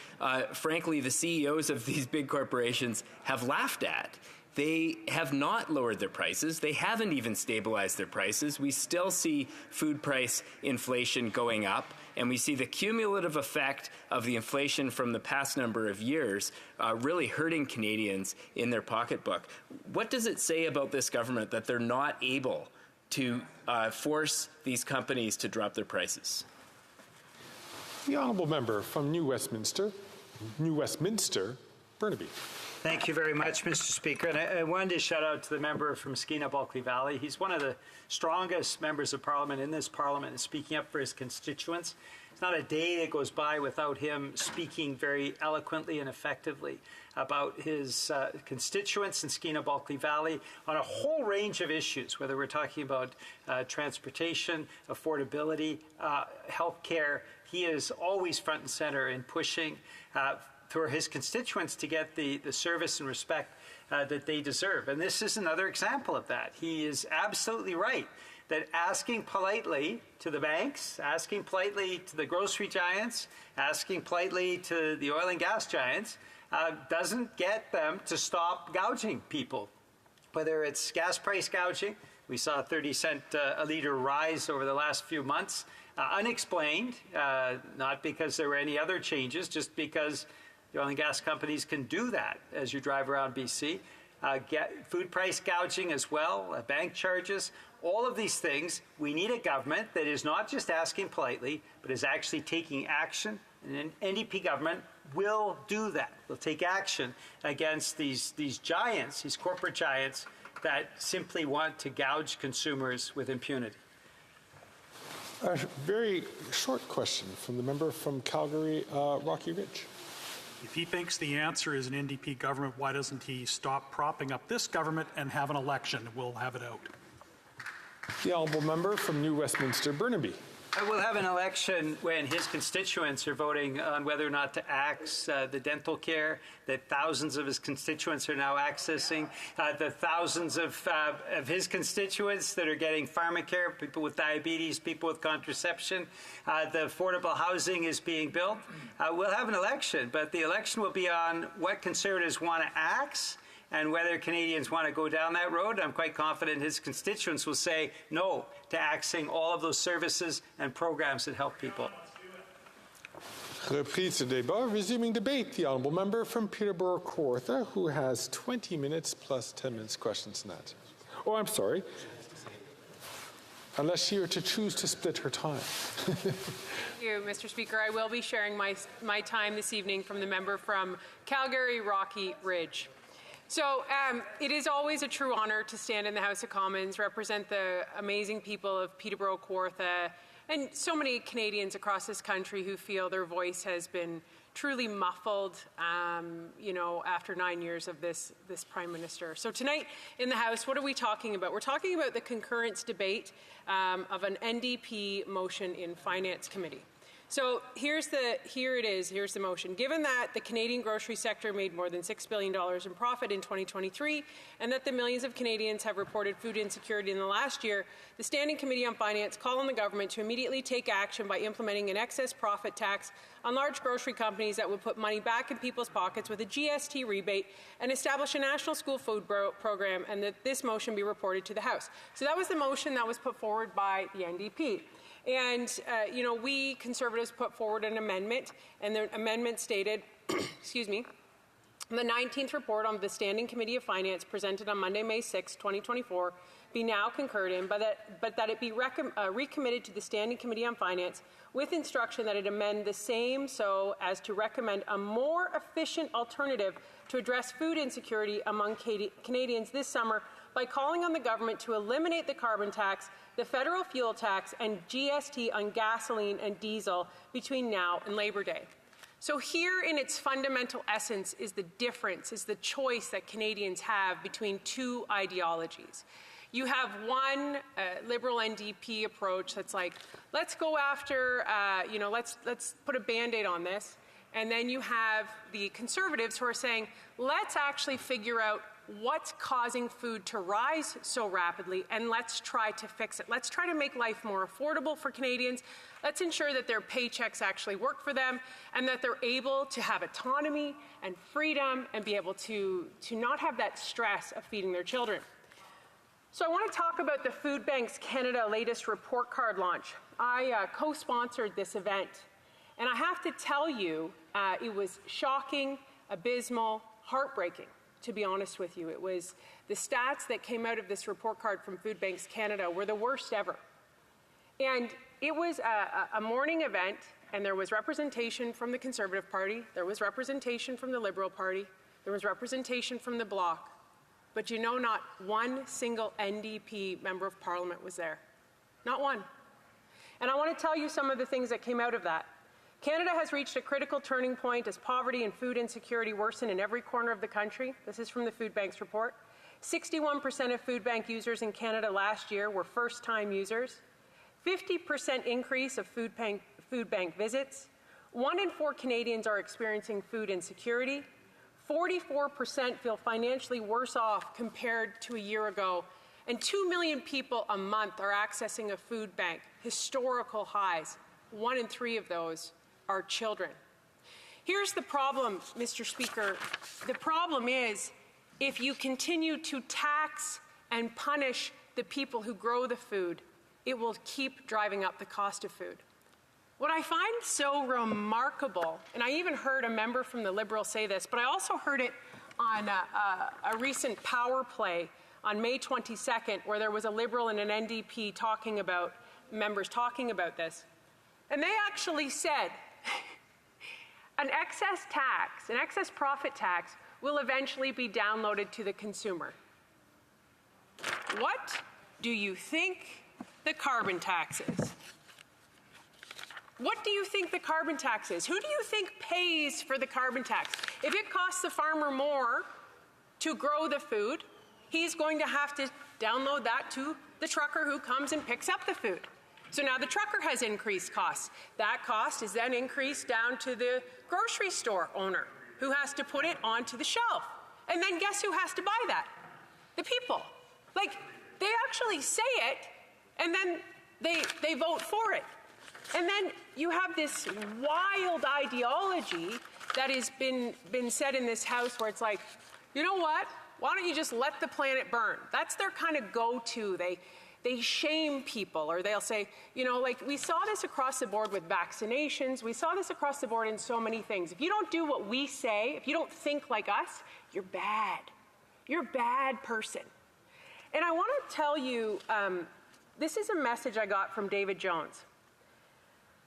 frankly, the CEOs of these big corporations have laughed at. They have not lowered their prices. They haven't even stabilized their prices. We still see food price inflation going up, and we see the cumulative effect of the inflation from the past number of years really hurting Canadians in their pocketbook. What does it say about this government that they're not able to force these companies to drop their prices? The honourable member from New Westminster, Burnaby. Thank you very much, Mr. Speaker. And I wanted to shout out to the member from Skeena-Bulkley Valley. He's one of the strongest members of Parliament in this Parliament, speaking up for his constituents. It's not a day that goes by without him speaking very eloquently and effectively about his constituents in Skeena-Bulkley Valley on a whole range of issues, whether we're talking about transportation, affordability, health care. He is always front and center in pushing for his constituents to get the service and respect that they deserve. And this is another example of that. He is absolutely right that asking politely to the banks, asking politely to the grocery giants, asking politely to the oil and gas giants doesn't get them to stop gouging people. Whether it's gas price gouging, we saw a 30-cent a litre rise over the last few months, unexplained, not because there were any other changes, just because the oil and gas companies can do that as you drive around BC. Food price gouging as well, bank charges, all of these things. We need a government that is not just asking politely, but is actually taking action. And an NDP government will do that. Will take action against these giants, these corporate giants that simply want to gouge consumers with impunity. A very short question from the member from Calgary, Rocky Ridge. If he thinks the answer is an NDP government, why doesn't he stop propping up this government and have an election? We'll have it out. The honourable member from New Westminster, Burnaby. We'll have an election when his constituents are voting on whether or not to axe the dental care that thousands of his constituents are now accessing, the thousands of his constituents that are getting pharmacare, people with diabetes, people with contraception, the affordable housing is being built. We'll have an election, but the election will be on what Conservatives want to axe and whether Canadians want to go down that road. I'm quite confident his constituents will say no to axing all of those services and programs that help people. Reprise de débat, resuming debate. The honourable member from Peterborough Kawartha, who has 20 minutes plus 10 minutes questions and answers. Oh, I'm sorry. Unless she were to choose to split her time. Thank you, Mr. Speaker. I will be sharing my time this evening from the member from Calgary, Rocky Ridge. So it is always a true honour to stand in the House of Commons, represent the amazing people of Peterborough Kawartha, and so many Canadians across this country who feel their voice has been truly muffled, after 9 years of this Prime Minister. So tonight in the House, what are we talking about? We're talking about the concurrence debate of an NDP motion in Finance Committee. So here's the motion. Given that the Canadian grocery sector made more than $6 billion in profit in 2023, and that the millions of Canadians have reported food insecurity in the last year, the Standing Committee on Finance call on the government to immediately take action by implementing an excess profit tax on large grocery companies that would put money back in people's pockets with a GST rebate and establish a national school food program, and that this motion be reported to the House. So that was the motion that was put forward by the NDP. And, we Conservatives put forward an amendment, and the amendment stated, excuse me, the 19th report on the Standing Committee of Finance presented on Monday, May 6, 2024, be now concurred in, but that it be recommitted to the Standing Committee on Finance with instruction that it amend the same so as to recommend a more efficient alternative to address food insecurity among Canadians this summer by calling on the government to eliminate the carbon tax, the federal fuel tax, and GST on gasoline and diesel between now and Labor Day. So here in its fundamental essence is the difference, is the choice that Canadians have between two ideologies. You have one Liberal NDP approach that's like, let's go after, let's put a Band-Aid on this. And then you have the Conservatives who are saying, let's actually figure out what's causing food to rise so rapidly, and let's try to fix it. Let's try to make life more affordable for Canadians. Let's ensure that their paychecks actually work for them and that they're able to have autonomy and freedom and be able to not have that stress of feeding their children. So I want to talk about the Food Banks Canada latest report card launch. I co-sponsored this event, and I have to tell you, it was shocking, abysmal, heartbreaking. To be honest with you, it was the stats that came out of this report card from Food Banks Canada were the worst ever. And it was a morning event, and there was representation from the Conservative Party, there was representation from the Liberal Party, There was representation from the Bloc, but you know not one single NDP member of Parliament was there. Not one. And I want to tell you some of the things that came out of that. Canada has reached a critical turning point as poverty and food insecurity worsen in every corner of the country. This is from the Food Bank's report. 61% of food bank users in Canada last year were first-time users. 50% increase of food bank visits. 1 in 4 Canadians are experiencing food insecurity. 44% feel financially worse off compared to a year ago. And 2 million people a month are accessing a food bank, historical highs. 1 in 3 of those are children. Here's the problem, Mr. Speaker. The problem is, if you continue to tax and punish the people who grow the food, it will keep driving up the cost of food. What I find so remarkable, and I even heard a member from the Liberals say this, but I also heard it on a recent power play on May 22nd, where there was a Liberal and an NDP members talking about this. And they actually said an excess profit tax will eventually be downloaded to the consumer. What do you think the carbon tax is? What do you think the carbon tax is? Who do you think pays for the carbon tax? If it costs the farmer more to grow the food, he's going to have to download that to the trucker who comes and picks up the food. So now the trucker has increased costs. That cost is then increased down to the grocery store owner, who has to put it onto the shelf. And then guess who has to buy that? The people. Like, they actually say it, and then they vote for it. And then you have this wild ideology that has been said in this House where it's like, you know what? Why don't you just let the planet burn? That's their kind of go-to. They shame people, or they'll say, you know, like we saw this across the board with vaccinations. We saw this across the board in so many things. If you don't do what we say, if you don't think like us, you're bad. You're a bad person. And I want to tell you, this is a message I got from David Jones.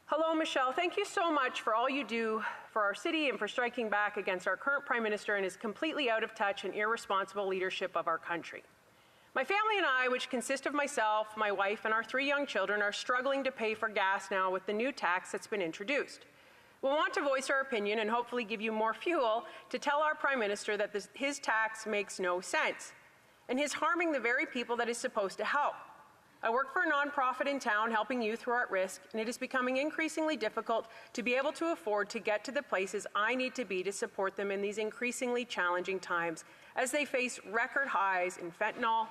Hello, Michelle. Thank you so much for all you do for our city and for striking back against our current Prime Minister and his completely out of touch and irresponsible leadership of our country. My family and I, which consist of myself, my wife, and our 3 young children, are struggling to pay for gas now with the new tax that's been introduced. We want to voice our opinion and hopefully give you more fuel to tell our Prime Minister that his tax makes no sense, and he's harming the very people that he's supposed to help. I work for a nonprofit in town helping youth who are at risk, and it is becoming increasingly difficult to be able to afford to get to the places I need to be to support them in these increasingly challenging times as they face record highs in fentanyl,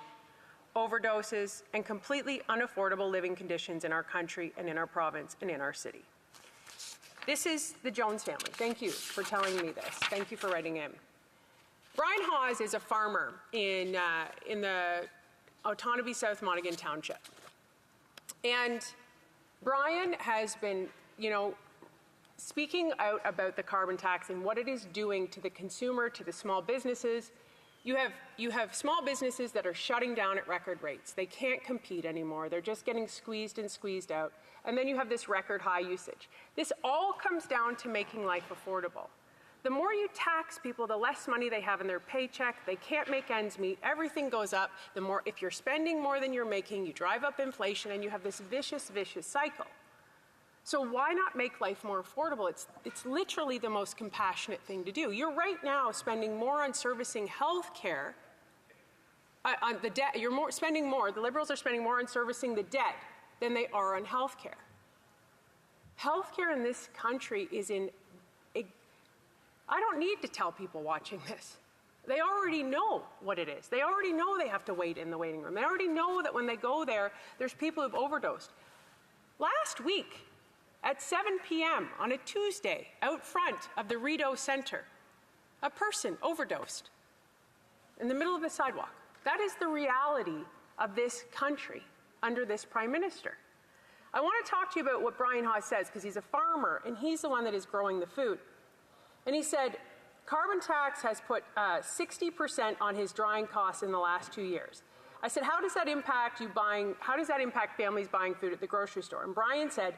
overdoses, and completely unaffordable living conditions in our country and in our province and in our city. This is the Jones family. Thank you for telling me this. Thank you for writing in. Brian Hawes is a farmer in the Otonabee South Monaghan Township. And Brian has been, speaking out about the carbon tax and what it is doing to the consumer, to the small businesses. You have small businesses that are shutting down at record rates. They can't compete anymore. They're just getting squeezed and squeezed out. And then you have this record high usage. This all comes down to making life affordable. The more you tax people, the less money they have in their paycheck. They can't make ends meet. Everything goes up. The more, if you're spending more than you're making, you drive up inflation, and you have this vicious, vicious cycle. So why not make life more affordable? It's literally the most compassionate thing to do. You're right now spending more on servicing health care, on the debt. You're spending more. The Liberals are spending more on servicing the debt than they are on health care. Health care in this country is I don't need to tell people watching this. They already know what it is. They already know they have to wait in the waiting room. They already know that when they go there, there's people who've overdosed. Last week, at 7 p.m. on a Tuesday, out front of the Rideau Centre, a person overdosed in the middle of the sidewalk. That is the reality of this country under this Prime Minister. I want to talk to you about what Brian Hawes says, because he's a farmer, and he's the one that is growing the food. And he said, carbon tax has put 60% on his drying costs in the last 2 years. I said, how does that impact families buying food at the grocery store? And Brian said,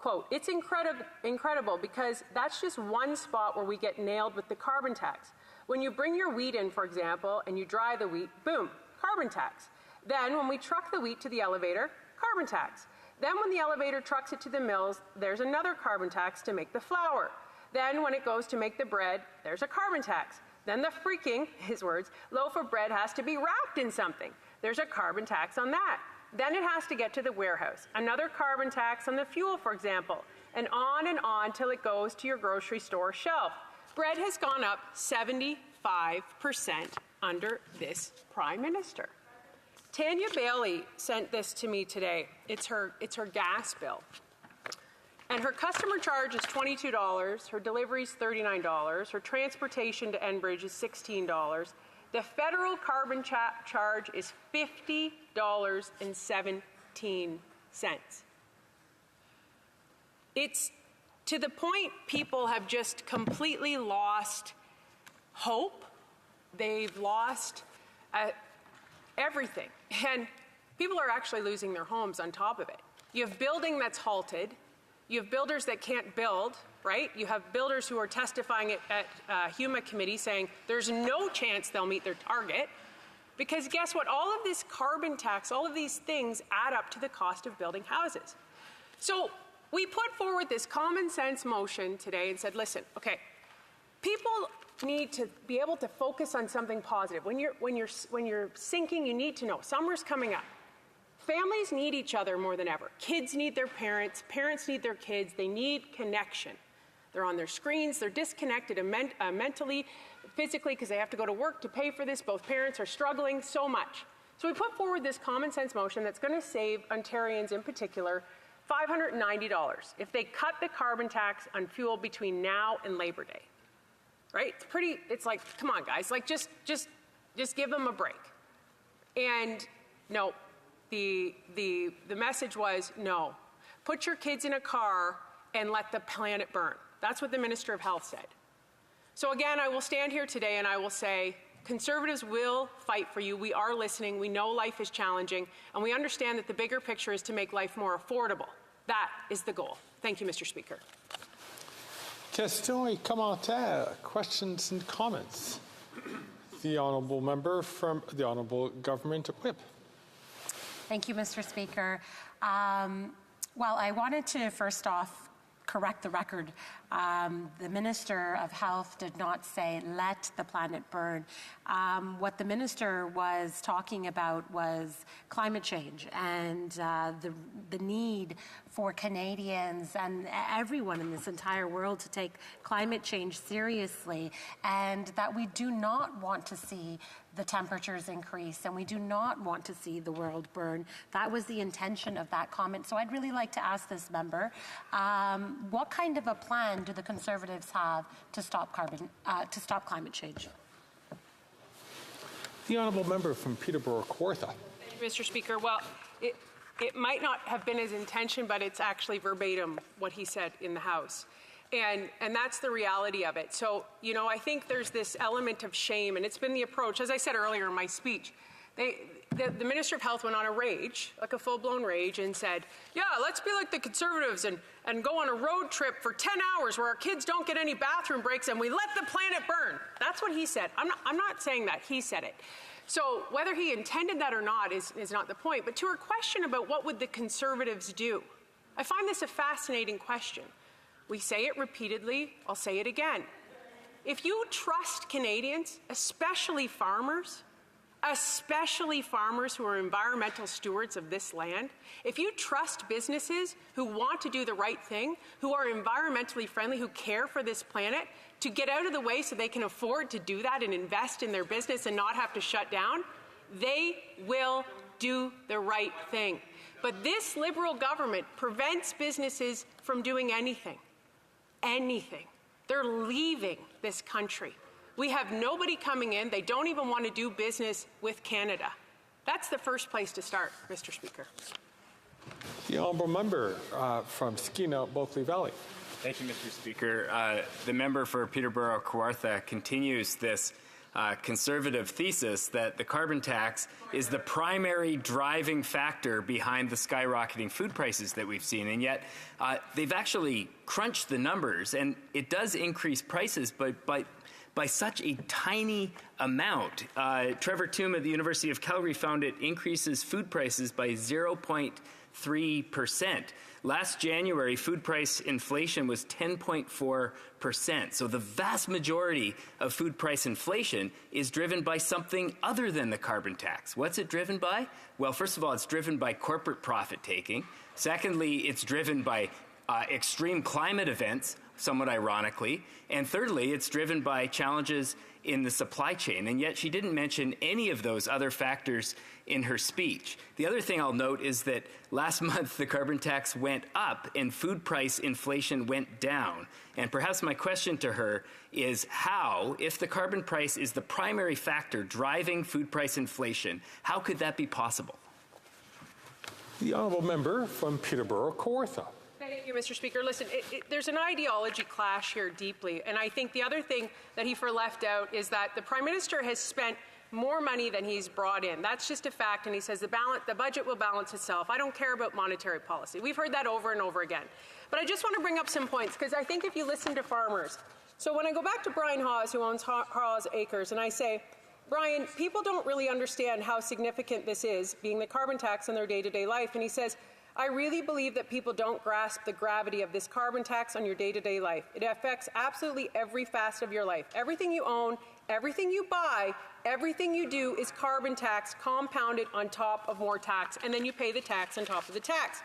Quote, it's incredible because that's just one spot where we get nailed with the carbon tax. When you bring your wheat in, for example, and you dry the wheat, boom, carbon tax. Then when we truck the wheat to the elevator, carbon tax. Then when the elevator trucks it to the mills, there's another carbon tax to make the flour. Then when it goes to make the bread, there's a carbon tax. Then the freaking, his words, loaf of bread has to be wrapped in something. There's a carbon tax on that. Then it has to get to the warehouse. Another carbon tax on the fuel, for example, and on till it goes to your grocery store shelf. Bread has gone up 75% under this Prime Minister. Tanya Bailey sent this to me today. It's her gas bill. And her customer charge is $22, her delivery is $39, her transportation to Enbridge is $16. The federal carbon charge is $50.17. It's to the point people have just completely lost hope. They've lost everything. And people are actually losing their homes on top of it. You have building that's halted. You have builders that can't build, right? You have builders who are testifying at HUMA committee saying there's no chance they'll meet their target. Because guess what? All of this carbon tax, all of these things add up to the cost of building houses. So we put forward this common sense motion today and said, listen, okay, people need to be able to focus on something positive. When you're sinking, you need to know summer's coming up. Families need each other more than ever. Kids need their parents. Parents need their kids. They need connection. They're on their screens. They're disconnected mentally, physically, because they have to go to work to pay for this. Both parents are struggling so much. So we put forward this common sense motion that's going to save Ontarians in particular $590 if they cut the carbon tax on fuel between now and Labor Day. Right? It's like, come on, guys. Like, just give them a break. And no. The message was no. Put your kids in a car and let the planet burn. That's what the Minister of Health said. So again, I will stand here today and I will say, Conservatives will fight for you. We are listening. We know life is challenging, and we understand that the bigger picture is to make life more affordable. That is the goal. Thank you, Mr. Speaker. Questions et commentaires, questions and comments. The honourable member from the Honourable Government Whip. Thank you, Mr. Speaker. Well, I wanted to first off correct the record. The Minister of Health did not say, let the planet burn. What the Minister was talking about was climate change and the need for Canadians and everyone in this entire world to take climate change seriously, and that we do not want to see the temperatures increase and we do not want to see the world burn. That was the intention of that comment. So I'd really like to ask this member, what kind of a plan do the Conservatives have to stop climate change? The honourable member from Peterborough Kawartha. Mr. Speaker, well, it might not have been his intention, but it's actually verbatim what he said in the House. And that's the reality of it. So, you know, I think there's this element of shame, and it's been the approach, as I said earlier in my speech. The Minister of Health went on a rage, like a full-blown rage, and said, yeah, let's be like the Conservatives and go on a road trip for 10 hours where our kids don't get any bathroom breaks and we let the planet burn. That's what he said. I'm not saying that. He said it. So whether he intended that or not is not the point. But to her question about what would the Conservatives do, I find this a fascinating question. We say it repeatedly. I'll say it again. If you trust Canadians, especially farmers who are environmental stewards of this land, if you trust businesses who want to do the right thing, who are environmentally friendly, who care for this planet, to get out of the way so they can afford to do that and invest in their business and not have to shut down, they will do the right thing. But this Liberal government prevents businesses from doing anything. Anything. They're leaving this country. We have nobody coming in. They don't even want to do business with Canada. That's the first place to start, Mr. Speaker. The honourable member from Skeena, Bulkley Valley. Thank you, Mr. Speaker. The member for Peterborough Kawartha continues this conservative thesis that the carbon tax is the primary driving factor behind the skyrocketing food prices that we've seen. And yet they've actually crunched the numbers, and it does increase prices, but by such a tiny amount. Trevor Toome at the University of Calgary found it increases food prices by 0.3%. Last January, food price inflation was 10.4%. So the vast majority of food price inflation is driven by something other than the carbon tax. What's it driven by? Well, first of all, it's driven by corporate profit taking. Secondly, it's driven by extreme climate events, somewhat ironically. And thirdly, it's driven by challenges in the supply chain. And yet she didn't mention any of those other factors in her speech. The other thing I'll note is that last month the carbon tax went up and food price inflation went down. And perhaps my question to her is how, if the carbon price is the primary factor driving food price inflation, how could that be possible? The honourable member from Peterborough Kawartha. Thank you, Mr. Speaker. Listen, there's an ideology clash here deeply, and I think the other thing that he left out is that the Prime Minister has spent more money than he's brought in. That's just a fact, and he says the budget will balance itself. I don't care about monetary policy. We've heard that over and over again. But I just want to bring up some points, because I think if you listen to farmers, so when I go back to Brian Hawes, who owns Hawes Acres, and I say, Brian, people don't really understand how significant this is, being the carbon tax in their day-to-day life, and he says, I really believe that people don't grasp the gravity of this carbon tax on your day-to-day life. It affects absolutely every facet of your life. Everything you own, everything you buy, everything you do is carbon tax compounded on top of more tax, and then you pay the tax on top of the tax.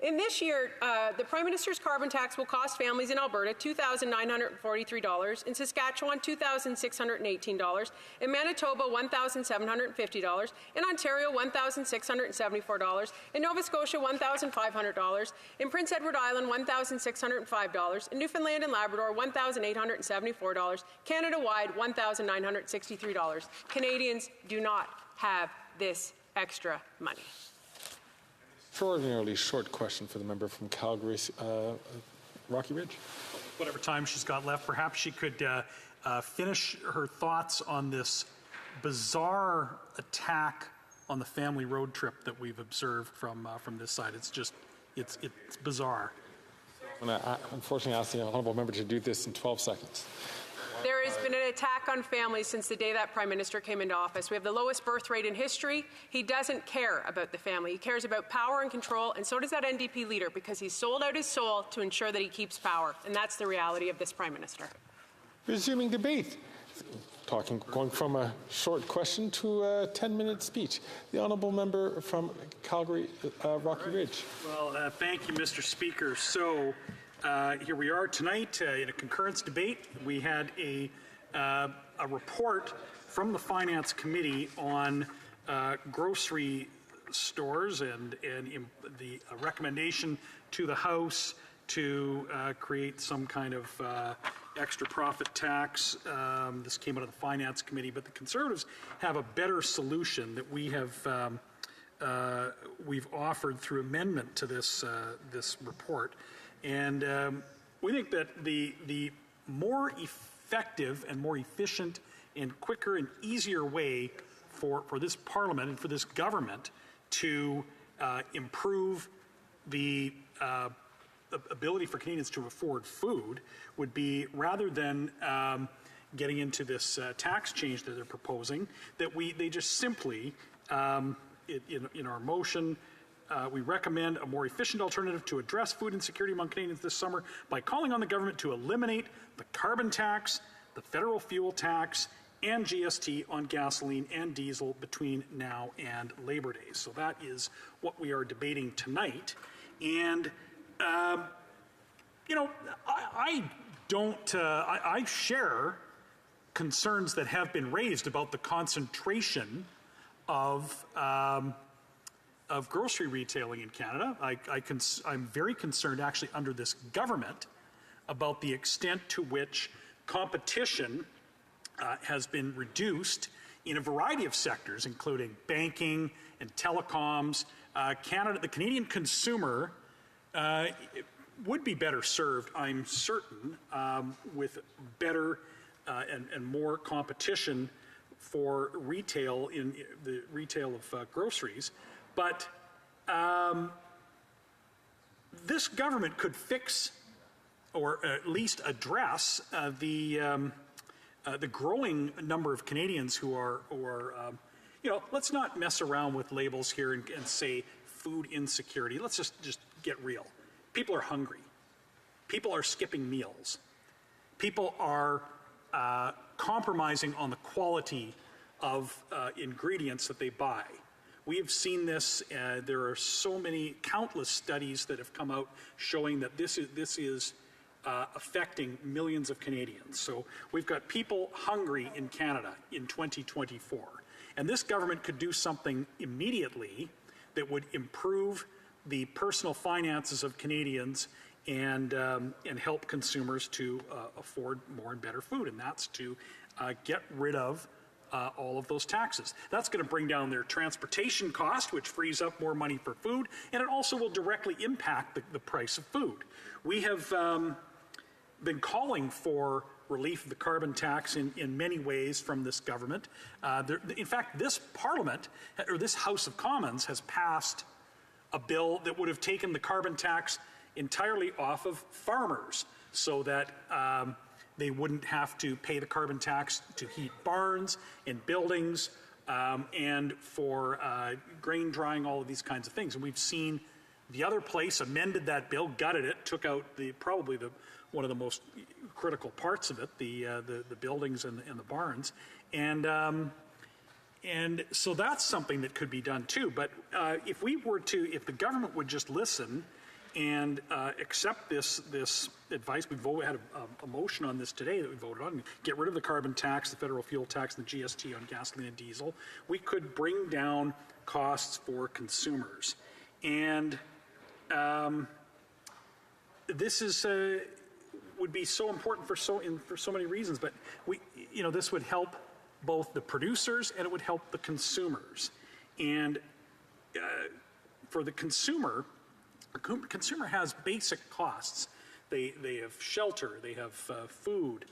In this year, the Prime Minister's carbon tax will cost families in Alberta $2,943, in Saskatchewan $2,618, in Manitoba $1,750, in Ontario $1,674, in Nova Scotia $1,500, in Prince Edward Island $1,605, in Newfoundland and Labrador $1,874, Canada-wide $1,963. Canadians do not have this extra money. Extraordinarily short question for the member from Calgary, Rocky Ridge. Whatever time she's got left, perhaps she could finish her thoughts on this bizarre attack on the family road trip that we've observed from this side. It's just, it's bizarre. I'm going to unfortunately ask the honourable member to do this in 12 seconds. There has been an attack on families since the day that Prime Minister came into office. We have the lowest birth rate in history. He doesn't care about the family. He cares about power and control, and so does that NDP leader, because he's sold out his soul to ensure that he keeps power. And that's the reality of this Prime Minister. Resuming debate. Going from a short question to a 10-minute speech. The honourable member from Calgary, Rocky Ridge. Well, thank you, Mr. Speaker. So, here we are tonight in a concurrence debate. We had a report from the Finance Committee on grocery stores and the recommendation to the House to create some kind of extra profit tax. This came out of the Finance Committee, but the Conservatives have a better solution that we have we've offered through amendment to this report. And we think that the more effective and more efficient and quicker and easier way for this Parliament and for this government to improve the ability for Canadians to afford food would be, rather than getting into this tax change that they're proposing, that they just simply, in our motion, we recommend a more efficient alternative to address food insecurity among Canadians this summer by calling on the government to eliminate the carbon tax, the federal fuel tax, and GST on gasoline and diesel between now and Labor Day. So that is what we are debating tonight. And, you know, I share concerns that have been raised about the concentration of grocery retailing in Canada. I'm very concerned, actually, under this government about the extent to which competition has been reduced in a variety of sectors, including banking and telecoms. The Canadian consumer would be better served, I'm certain, with better and more competition for retail in the retail of groceries. But this government could fix, or at least address, the growing number of Canadians who are let's not mess around with labels here and say food insecurity. Let's just get real. People are hungry. People are skipping meals. People are compromising on the quality of ingredients that they buy. We have seen this. There are so many, countless studies that have come out showing that this is affecting millions of Canadians. So we've got people hungry in Canada in 2024. And this government could do something immediately that would improve the personal finances of Canadians and help consumers to afford more and better food. And that's to get rid of all of those taxes. That's going to bring down their transportation cost, which frees up more money for food, and it also will directly impact the price of food. We have been calling for relief of the carbon tax in many ways from this government. In fact, this Parliament, or this House of Commons, has passed a bill that would have taken the carbon tax entirely off of farmers so that they wouldn't have to pay the carbon tax to heat barns and buildings and for grain drying, all of these kinds of things. And we've seen the other place amended that bill, gutted it, took out probably one of the most critical parts of it, the buildings and the barns, and so that's something that could be done too. But if the government would just listen and accept this advice, we had a motion on this today that we voted on, get rid of the carbon tax, the federal fuel tax, and the GST on gasoline and diesel, we could bring down costs for consumers. And this would be so important for so many reasons, but this would help both the producers and it would help the consumers. And for the consumer has basic costs. They have shelter, they have food,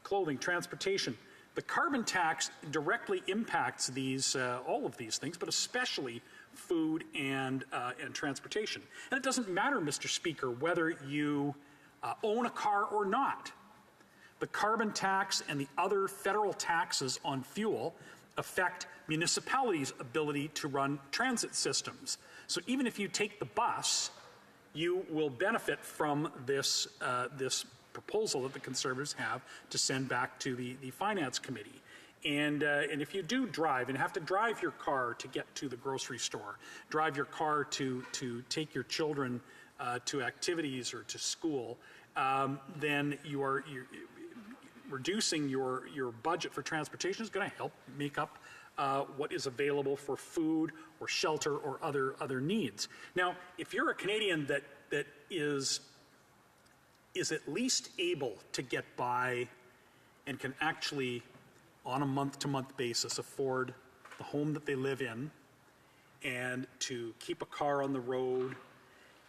clothing, transportation. The carbon tax directly impacts all of these things, but especially food and transportation. And it doesn't matter, Mr. Speaker, whether you own a car or not. The carbon tax and the other federal taxes on fuel affect municipalities' ability to run transit systems. So even if you take the bus, you will benefit from this proposal that the Conservatives have to send back to the Finance Committee. And if you do drive and have to drive your car to get to the grocery store, drive your car to take your children to activities or to school, then you're reducing your budget for transportation is going to help make up what is available for food or shelter or other needs. Now, if you're a Canadian that is at least able to get by and can actually, on a month-to-month basis, afford the home that they live in and to keep a car on the road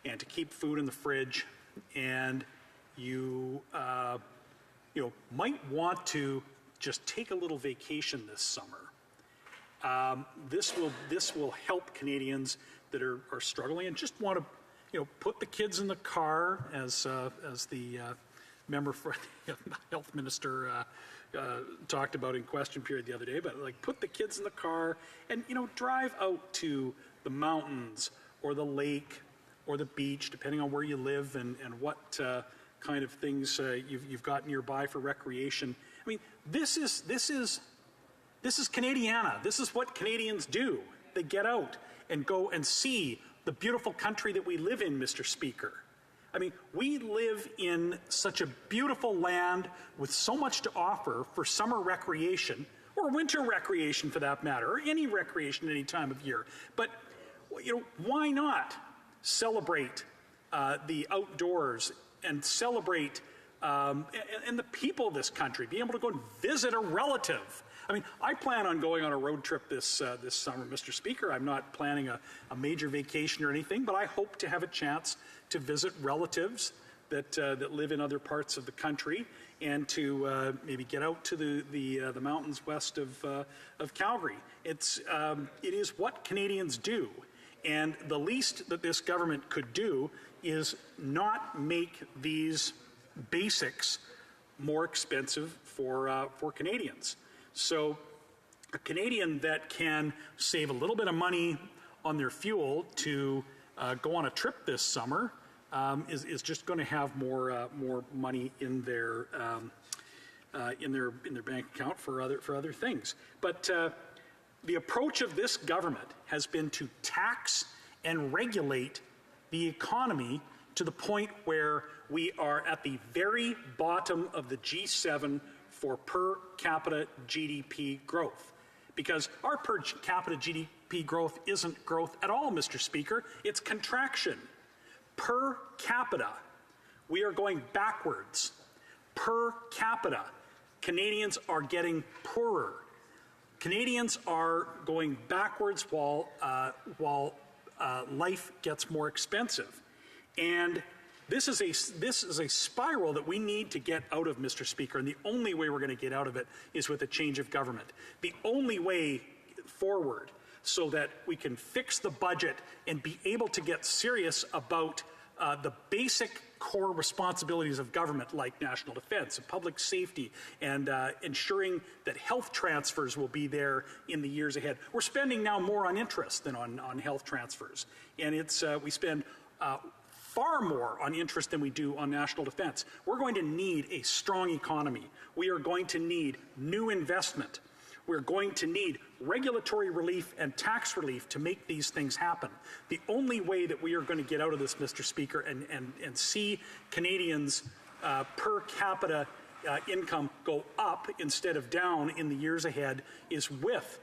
and to keep food in the fridge, and you might want to just take a little vacation this summer. This will help Canadians that are struggling and just want to, put the kids in the car, as the member for the health minister talked about in question period the other day. But put the kids in the car and drive out to the mountains or the lake or the beach, depending on where you live and what kind of things you've got nearby for recreation. I mean, this is Canadiana. This is what Canadians do. They get out and go and see the beautiful country that we live in, Mr. Speaker. I mean, we live in such a beautiful land with so much to offer for summer recreation, or winter recreation for that matter, or any recreation any time of year. But, why not celebrate the outdoors and celebrate and the people of this country, be able to go and visit a relative? I mean, I plan on going on a road trip this summer, Mr. Speaker. I'm not planning a major vacation or anything, but I hope to have a chance to visit relatives that live in other parts of the country, and to maybe get out to the mountains west of Calgary. It is what Canadians do, and the least that this government could do is not make these basics more expensive for Canadians. So a Canadian that can save a little bit of money on their fuel to go on a trip this summer is just going to have more money in their bank account for other things. But the approach of this government has been to tax and regulate the economy to the point where we are at the very bottom of the G7 for per capita GDP growth. Because our per capita GDP growth isn't growth at all, Mr. Speaker. It's contraction. Per capita, we are going backwards. Per capita, Canadians are getting poorer. Canadians are going backwards while life gets more expensive. And this is a spiral that we need to get out of, Mr. Speaker, and the only way we're going to get out of it is with a change of government. The only way forward so that we can fix the budget and be able to get serious about the basic core responsibilities of government, like national defense and public safety, and ensuring that health transfers will be there in the years ahead. We're spending now more on interest than on health transfers, and we spend far more on interest than we do on national defense. We're going to need a strong economy. We are going to need new investment. We're going to need regulatory relief and tax relief to make these things happen. The only way that we are going to get out of this, Mr. Speaker, and see Canadians' per capita income go up instead of down in the years ahead is with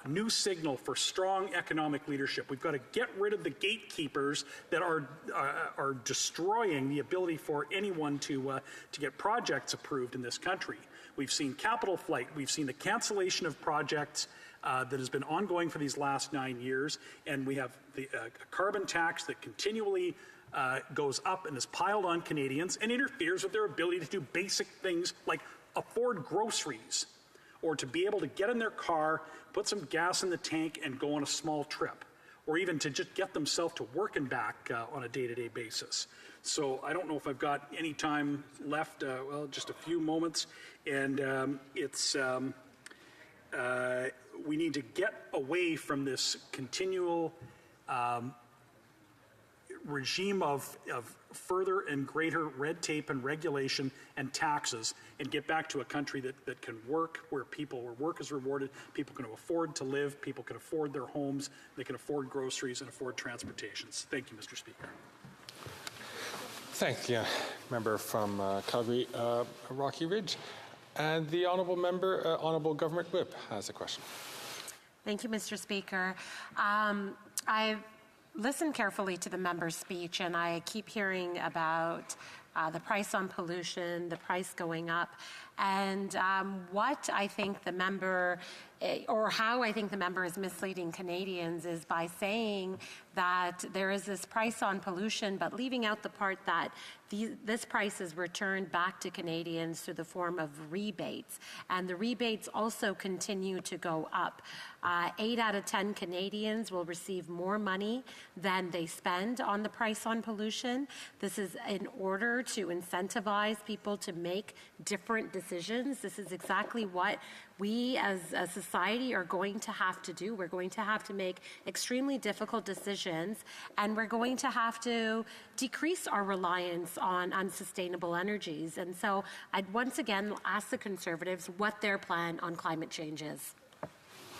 new signal for strong economic leadership. We've got to get rid of the gatekeepers that are destroying the ability for anyone to get projects approved in this country. We've seen capital flight. We've seen the cancellation of projects that has been ongoing for these last 9 years, and we have the carbon tax that continually goes up and is piled on Canadians and interferes with their ability to do basic things like afford groceries, or to be able to get in their car, put some gas in the tank, and go on a small trip, or even to just get themselves to work and back on a day-to-day basis. So I don't know if I've got any time left, well, just a few moments, and we need to get away from this continual regime of further and greater red tape and regulation and taxes, and get back to a country that can work, where work is rewarded, people can afford to live, people can afford their homes, they can afford groceries and afford transportations. Thank you, Mr. Speaker. Thank you, member from Calgary, Rocky Ridge. And the honourable member, honourable government whip, has a question. Thank you, Mr. Speaker. I've listened carefully to the member's speech, and I keep hearing about the price on pollution, the price going up, and what I think the member, or how I think the member is misleading Canadians, is by saying that there is this price on pollution, but leaving out the part that this price is returned back to Canadians through the form of rebates. And the rebates also continue to go up. 8 out of 10 Canadians will receive more money than they spend on the price on pollution. This is in order to incentivize people to make different decisions. This is exactly what we as a society are going to have to do. We're going to have to make extremely difficult decisions, and we're going to have to decrease our reliance on unsustainable energies. And so I'd once again ask the Conservatives what their plan on climate change is.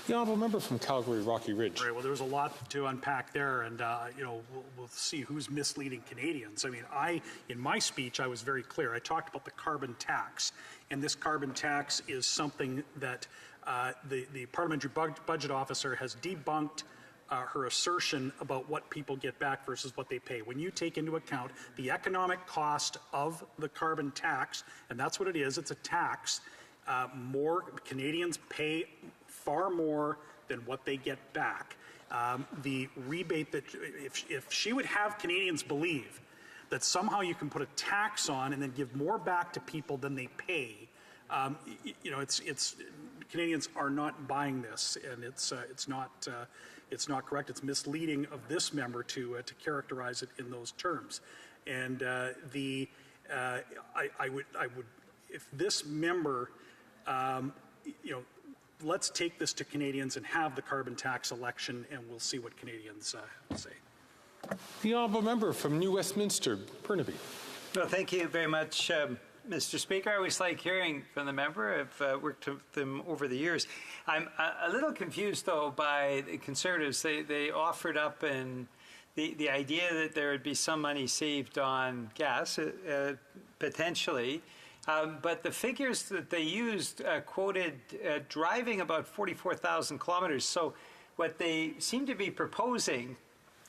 The honourable member from Calgary, Rocky Ridge. Right, well, there's a lot to unpack there, and we'll see who's misleading Canadians. I mean, in my speech, I was very clear. I talked about the carbon tax, and this carbon tax is something that the Parliamentary Budget Officer has debunked her assertion about what people get back versus what they pay. When you take into account the economic cost of the carbon tax, and that's what it is, it's a tax, more Canadians pay far more than what they get back. The rebate that, if she would have Canadians believe that somehow you can put a tax on and then give more back to people than they pay. It's Canadians are not buying this, and it's not correct. It's misleading of this member to characterize it in those terms. And I would, if this member, let's take this to Canadians and have the carbon tax election, and we'll see what Canadians say. The honourable member from New Westminster, Burnaby. Well, thank you very much, Mr. Speaker. I always like hearing from the member. I've worked with them over the years. I'm a little confused, though, by the Conservatives. They offered up and the idea that there would be some money saved on gas, potentially. But the figures that they used quoted driving about 44,000 kilometers. So what they seem to be proposing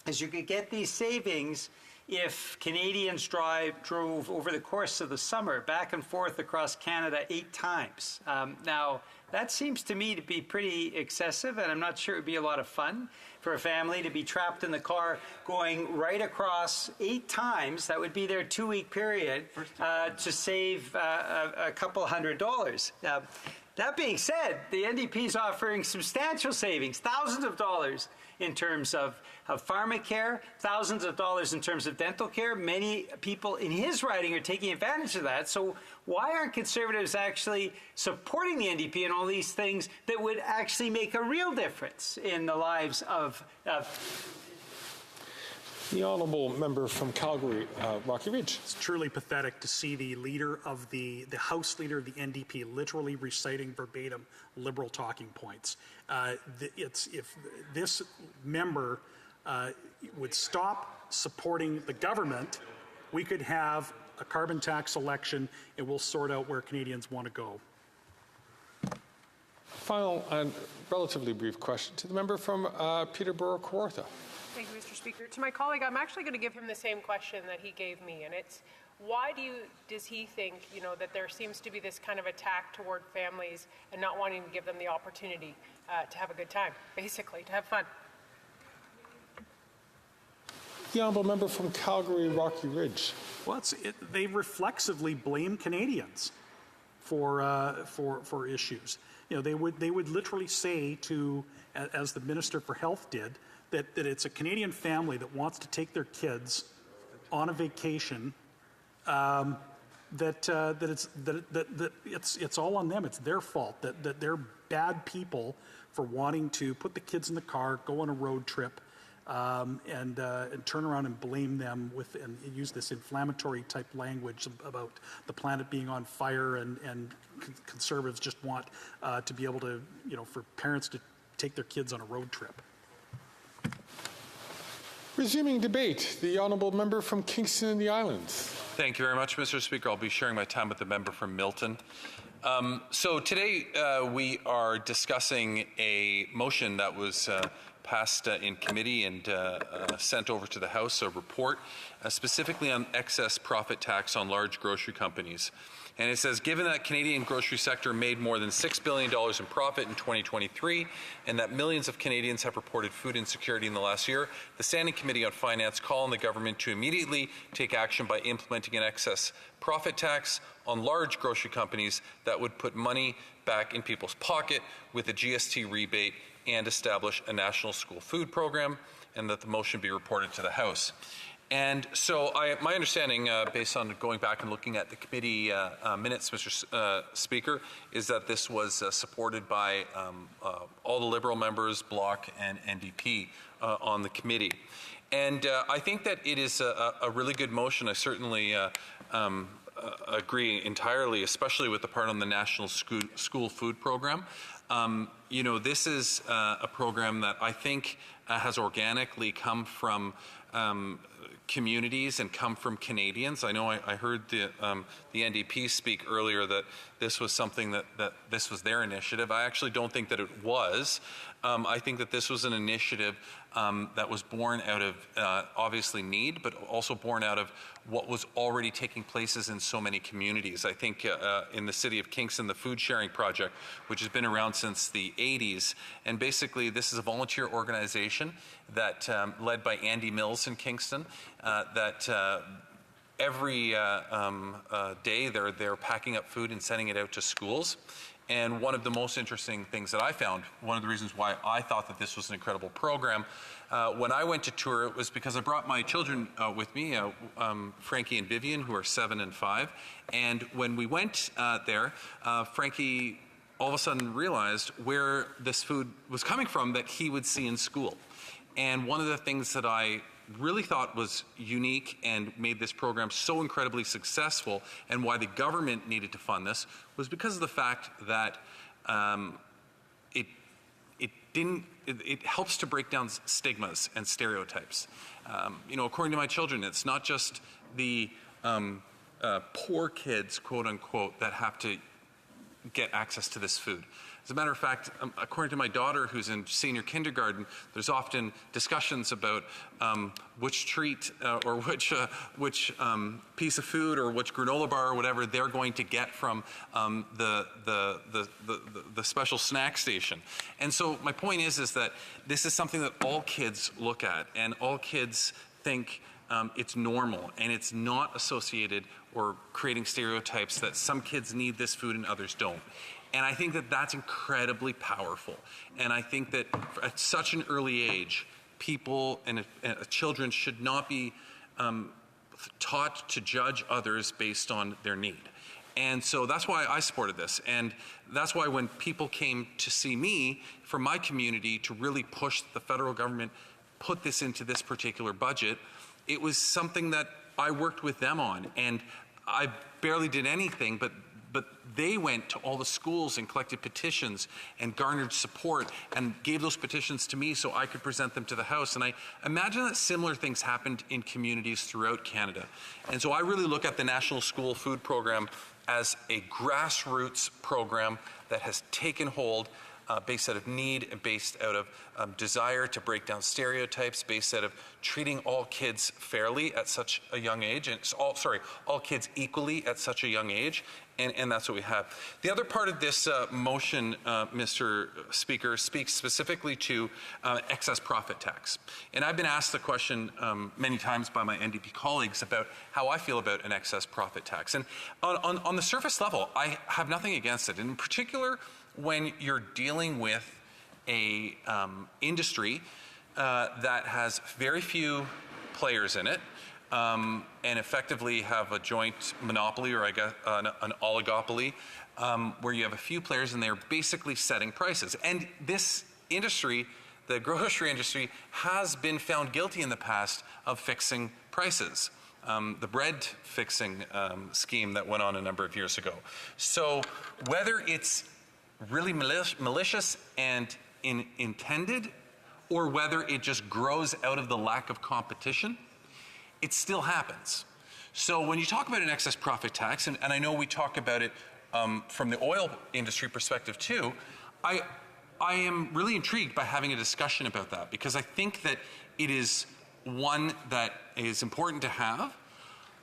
is you could get these savings if Canadians drove over the course of the summer back and forth across Canada 8 times. Now, that seems to me to be pretty excessive, and I'm not sure it would be a lot of fun for a family to be trapped in the car going right across 8 times. That would be their 2-week period to save a couple $100. That being said, the NDP is offering substantial savings, thousands of dollars in terms of pharmacare, thousands of dollars in terms of dental care. Many people in his riding are taking advantage of that. So why aren't Conservatives actually supporting the NDP in all these things that would actually make a real difference in the lives of the honourable member from Calgary, Rocky Ridge. It's truly pathetic to see the leader of the House leader of the NDP literally reciting verbatim Liberal talking points. If this member would stop supporting the government, we could have a carbon tax election, and we'll sort out where Canadians want to go. Final and relatively brief question to the member from Peterborough-Kawartha. Thank you, Mr. Speaker. To my colleague, I'm actually going to give him the same question that he gave me, and it's why does he think, that there seems to be this kind of attack toward families and not wanting to give them the opportunity to have a good time, basically, to have fun? The honourable member from Calgary, Rocky Ridge. Well, they reflexively blame Canadians for issues. They would literally say to, as the Minister for Health did, that it's a Canadian family that wants to take their kids on a vacation. That it's all on them. It's their fault. That they're bad people for wanting to put the kids in the car, go on a road trip, and turn around and blame them and use this inflammatory type language about the planet being on fire, and Conservatives just want to be able to, for parents to take their kids on a road trip. Resuming debate, the honourable member from Kingston and the Islands. Thank you very much, Mr. Speaker. I'll be sharing my time with the member from Milton. So today we are discussing a motion that was passed in committee and sent over to the House, a report specifically on excess profit tax on large grocery companies. And it says, given that Canadian grocery sector made more than $6 billion in profit in 2023 and that millions of Canadians have reported food insecurity in the last year, the Standing Committee on Finance call on the government to immediately take action by implementing an excess profit tax on large grocery companies that would put money back in people's pocket with a GST rebate and establish a national school food program, and that the motion be reported to the House. And so my understanding, based on going back and looking at the committee minutes, Mr. Speaker, is that this was supported by all the Liberal members, Bloc and NDP on the committee. And I think that it is a really good motion. I certainly agree entirely, especially with the part on the National School Food Program. This is a program that I think has organically come from communities and come from Canadians. I know I heard the NDP speak earlier that this was something that this was their initiative. I actually don't think that it was. I think that this was an initiative that was born out of obviously need, but also born out of what was already taking places in so many communities. I think in the city of Kingston, the Food Sharing Project, which has been around since the 80s, and basically this is a volunteer organization that led by Andy Mills in Kingston that every day they're packing up food and sending it out to schools. And one of the most interesting things that I found, one of the reasons why I thought that this was an incredible program, when I went to tour, it was because I brought my children with me, Frankie and Vivian, who are 7 and 5. And when we went there, Frankie all of a sudden realized where this food was coming from that he would see in school. And one of the things that I really thought was unique and made this program so incredibly successful, and why the government needed to fund this, was because of the fact that it helps to break down stigmas and stereotypes. According to my children, it's not just the poor kids, quote unquote, that have to get access to this food. As a matter of fact, according to my daughter, who's in senior kindergarten, there's often discussions about which treat or which piece of food or which granola bar or whatever they're going to get from the special snack station. And so my point is that this is something that all kids look at, and all kids think it's normal, and it's not associated or creating stereotypes that some kids need this food and others don't. And I think that that's incredibly powerful. And I think that at such an early age, people and children should not be taught to judge others based on their need. And so that's why I supported this. And that's why when people came to see me from my community to really push the federal government, put this into this particular budget, it was something that I worked with them on. And I barely did anything, but they went to all the schools and collected petitions and garnered support and gave those petitions to me so I could present them to the House. And I imagine that similar things happened in communities throughout Canada. And so I really look at the National School Food Program as a grassroots program that has taken hold, based out of need and based out of desire to break down stereotypes, based out of treating all kids fairly at such a young age, and all kids equally at such a young age, and that's what we have. The other part of this motion, Mr. Speaker, speaks specifically to excess profit tax. And I've been asked the question many times by my NDP colleagues about how I feel about an excess profit tax. And on the surface level, I have nothing against it. And in particular, when you're dealing with a industry that has very few players in it, and effectively have a joint monopoly, or I guess an oligopoly, where you have a few players and they're basically setting prices. And this industry, the grocery industry, has been found guilty in the past of fixing prices. The bread fixing scheme that went on a number of years ago. So whether it's really malicious and intended, or whether it just grows out of the lack of competition, it still happens. So when you talk about an excess profit tax, and I know we talk about it from the oil industry perspective too, I am really intrigued by having a discussion about that, because I think that it is one that is important to have,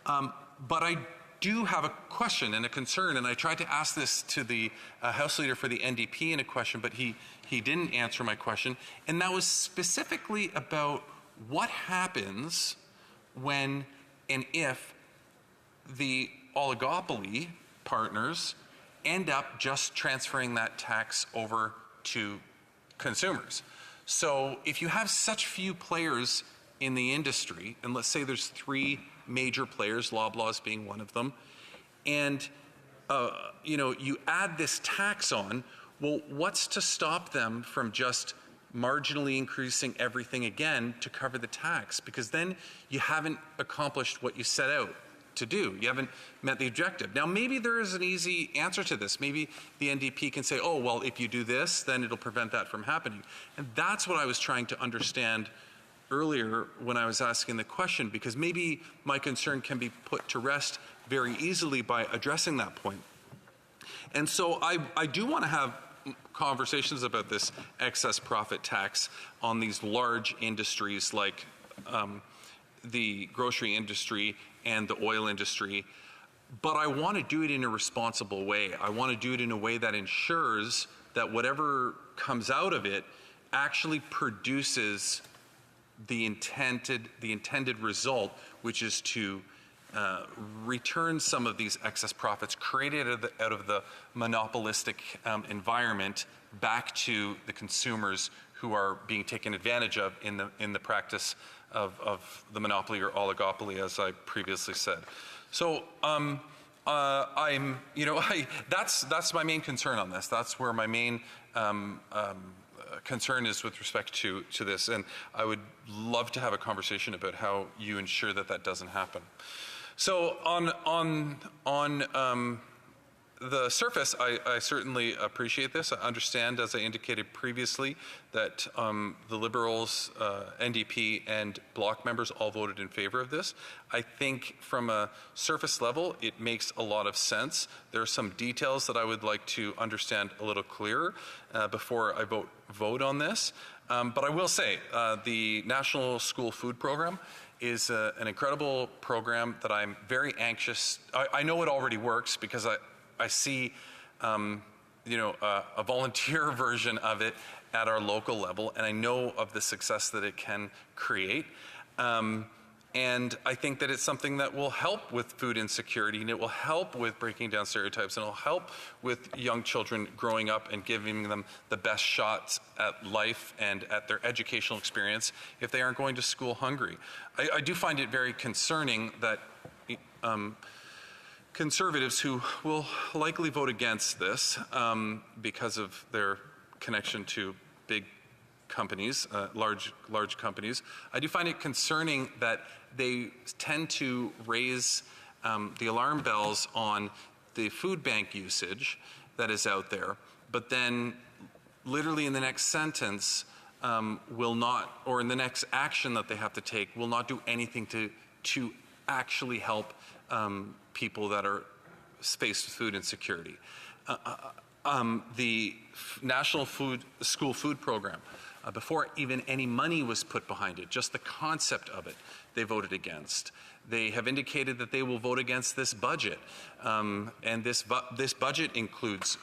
but I do have a question and a concern, and I tried to ask this to the House Leader for the NDP in a question, but he didn't answer my question, and that was specifically about what happens when and if the oligopoly partners end up just transferring that tax over to consumers. So if you have such few players in the industry, and let's say there's 3 major players, Loblaws being one of them, and you add this tax on, well, what's to stop them from just marginally increasing everything again to cover the tax? Because then you haven't accomplished what you set out to do. You haven't met the objective. Now, maybe there is an easy answer to this. Maybe the NDP can say, oh, well, if you do this, then it'll prevent that from happening. And that's what I was trying to understand earlier when I was asking the question, because maybe my concern can be put to rest very easily by addressing that point. And so I do want to have conversations about this excess profit tax on these large industries like the grocery industry and the oil industry, but I want to do it in a responsible way. I want to do it in a way that ensures that whatever comes out of it actually produces the intended result, which is to return some of these excess profits created out of the monopolistic environment back to the consumers who are being taken advantage of in the practice of the monopoly or oligopoly, as I previously said. So that's my main concern on this. That's where my main concern is with respect to this, and I would love to have a conversation about how you ensure that that doesn't happen. So on the surface, I certainly appreciate this. I understand, as I indicated previously, that the Liberals, NDP, and Bloc members all voted in favor of this. I think from a surface level, it makes a lot of sense. There are some details that I would like to understand a little clearer before I vote on this. But I will say, the National School Food Program is an incredible program that I'm very anxious. I know it already works because I see, a volunteer version of it at our local level, and I know of the success that it can create. And I think that it's something that will help with food insecurity, and it will help with breaking down stereotypes, and it will help with young children growing up and giving them the best shots at life and at their educational experience if they aren't going to school hungry. I do find it very concerning that Conservatives who will likely vote against this because of their connection to big companies, large companies. I do find it concerning that they tend to raise the alarm bells on the food bank usage that is out there, but then literally in the next sentence will not, or in the next action that they have to take, will not do anything to actually help people that are faced with food insecurity. The National School Food Program, before even any money was put behind it, just the concept of it, they voted against. They have indicated that they will vote against this budget, and this budget includes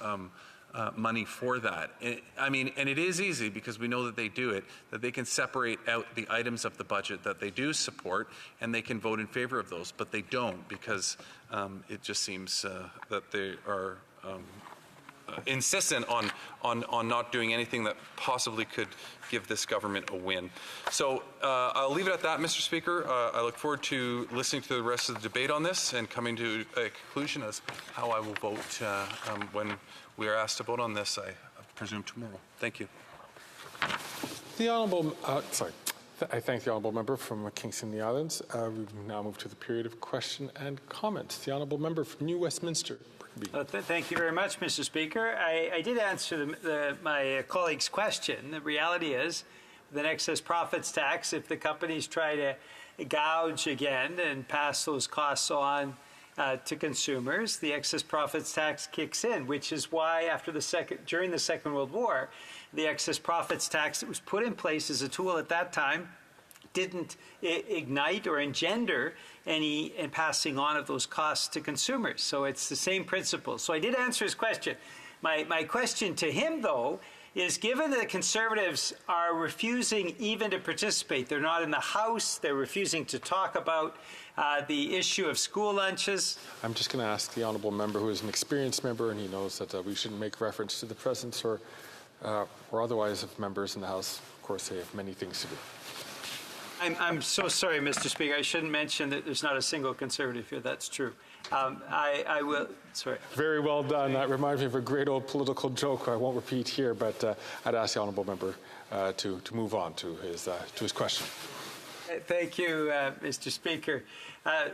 money for that. And it is easy, because we know that they do it, that they can separate out the items of the budget that they do support, and they can vote in favor of those, but they don't, because it just seems that they are insistent on not doing anything that possibly could give this government a win. So I'll leave it at that, Mr. Speaker. I look forward to listening to the rest of the debate on this and coming to a conclusion as how I will vote when we are asked to vote on this, I presume tomorrow. Thank you. The Honourable, I thank the Honourable Member from Kingston and the Islands. We now move to the period of question and comment. The Honourable Member from New Westminster. Thank you very much, Mr. Speaker. I did answer my colleague's question. The reality is, with an excess profits tax, if the companies try to gouge again and pass those costs on to consumers, the excess profits tax kicks in, which is why during the Second World War, the excess profits tax that was put in place as a tool at that time didn't ignite or engender any passing on of those costs to consumers. So it's the same principle. So I did answer his question. My question to him, though, is given that the Conservatives are refusing even to participate, they're not in the House, they're refusing to talk about the issue of school lunches. I'm just going to ask the Honourable Member, who is an experienced member, and he knows that we shouldn't make reference to the presence or otherwise of members in the House. Of course, they have many things to do. I'm so sorry, Mr. Speaker. I shouldn't mention that there's not a single Conservative here. That's true. I will. Sorry. Very well done. That reminds me of a great old political joke I won't repeat here, but I'd ask the Honourable Member to move on to his question. Thank you, Mr. Speaker.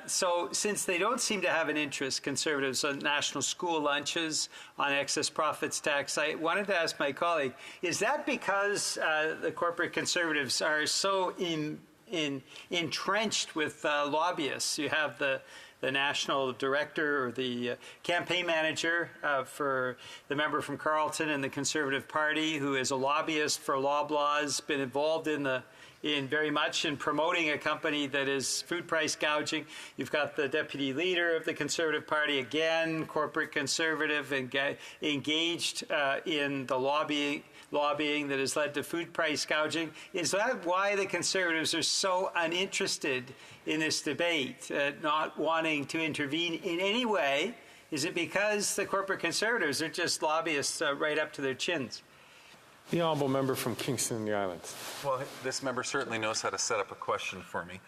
So since they don't seem to have an interest, Conservatives, on national school lunches, on excess profits tax, I wanted to ask my colleague, is that because the corporate Conservatives are so entrenched with lobbyists? You have the national director or the campaign manager for the member from Carleton in the Conservative Party, who is a lobbyist for Loblaws, been involved in the very much in promoting a company that is food price gouging. You've got the deputy leader of the Conservative Party, again, corporate conservative, engaged in the lobbying that has led to food price gouging. Is that why the Conservatives are so uninterested in this debate, not wanting to intervene in any way? Is it because the corporate Conservatives are just lobbyists right up to their chins? The honourable member from Kingston and the Islands. Well, this member certainly knows how to set up a question for me.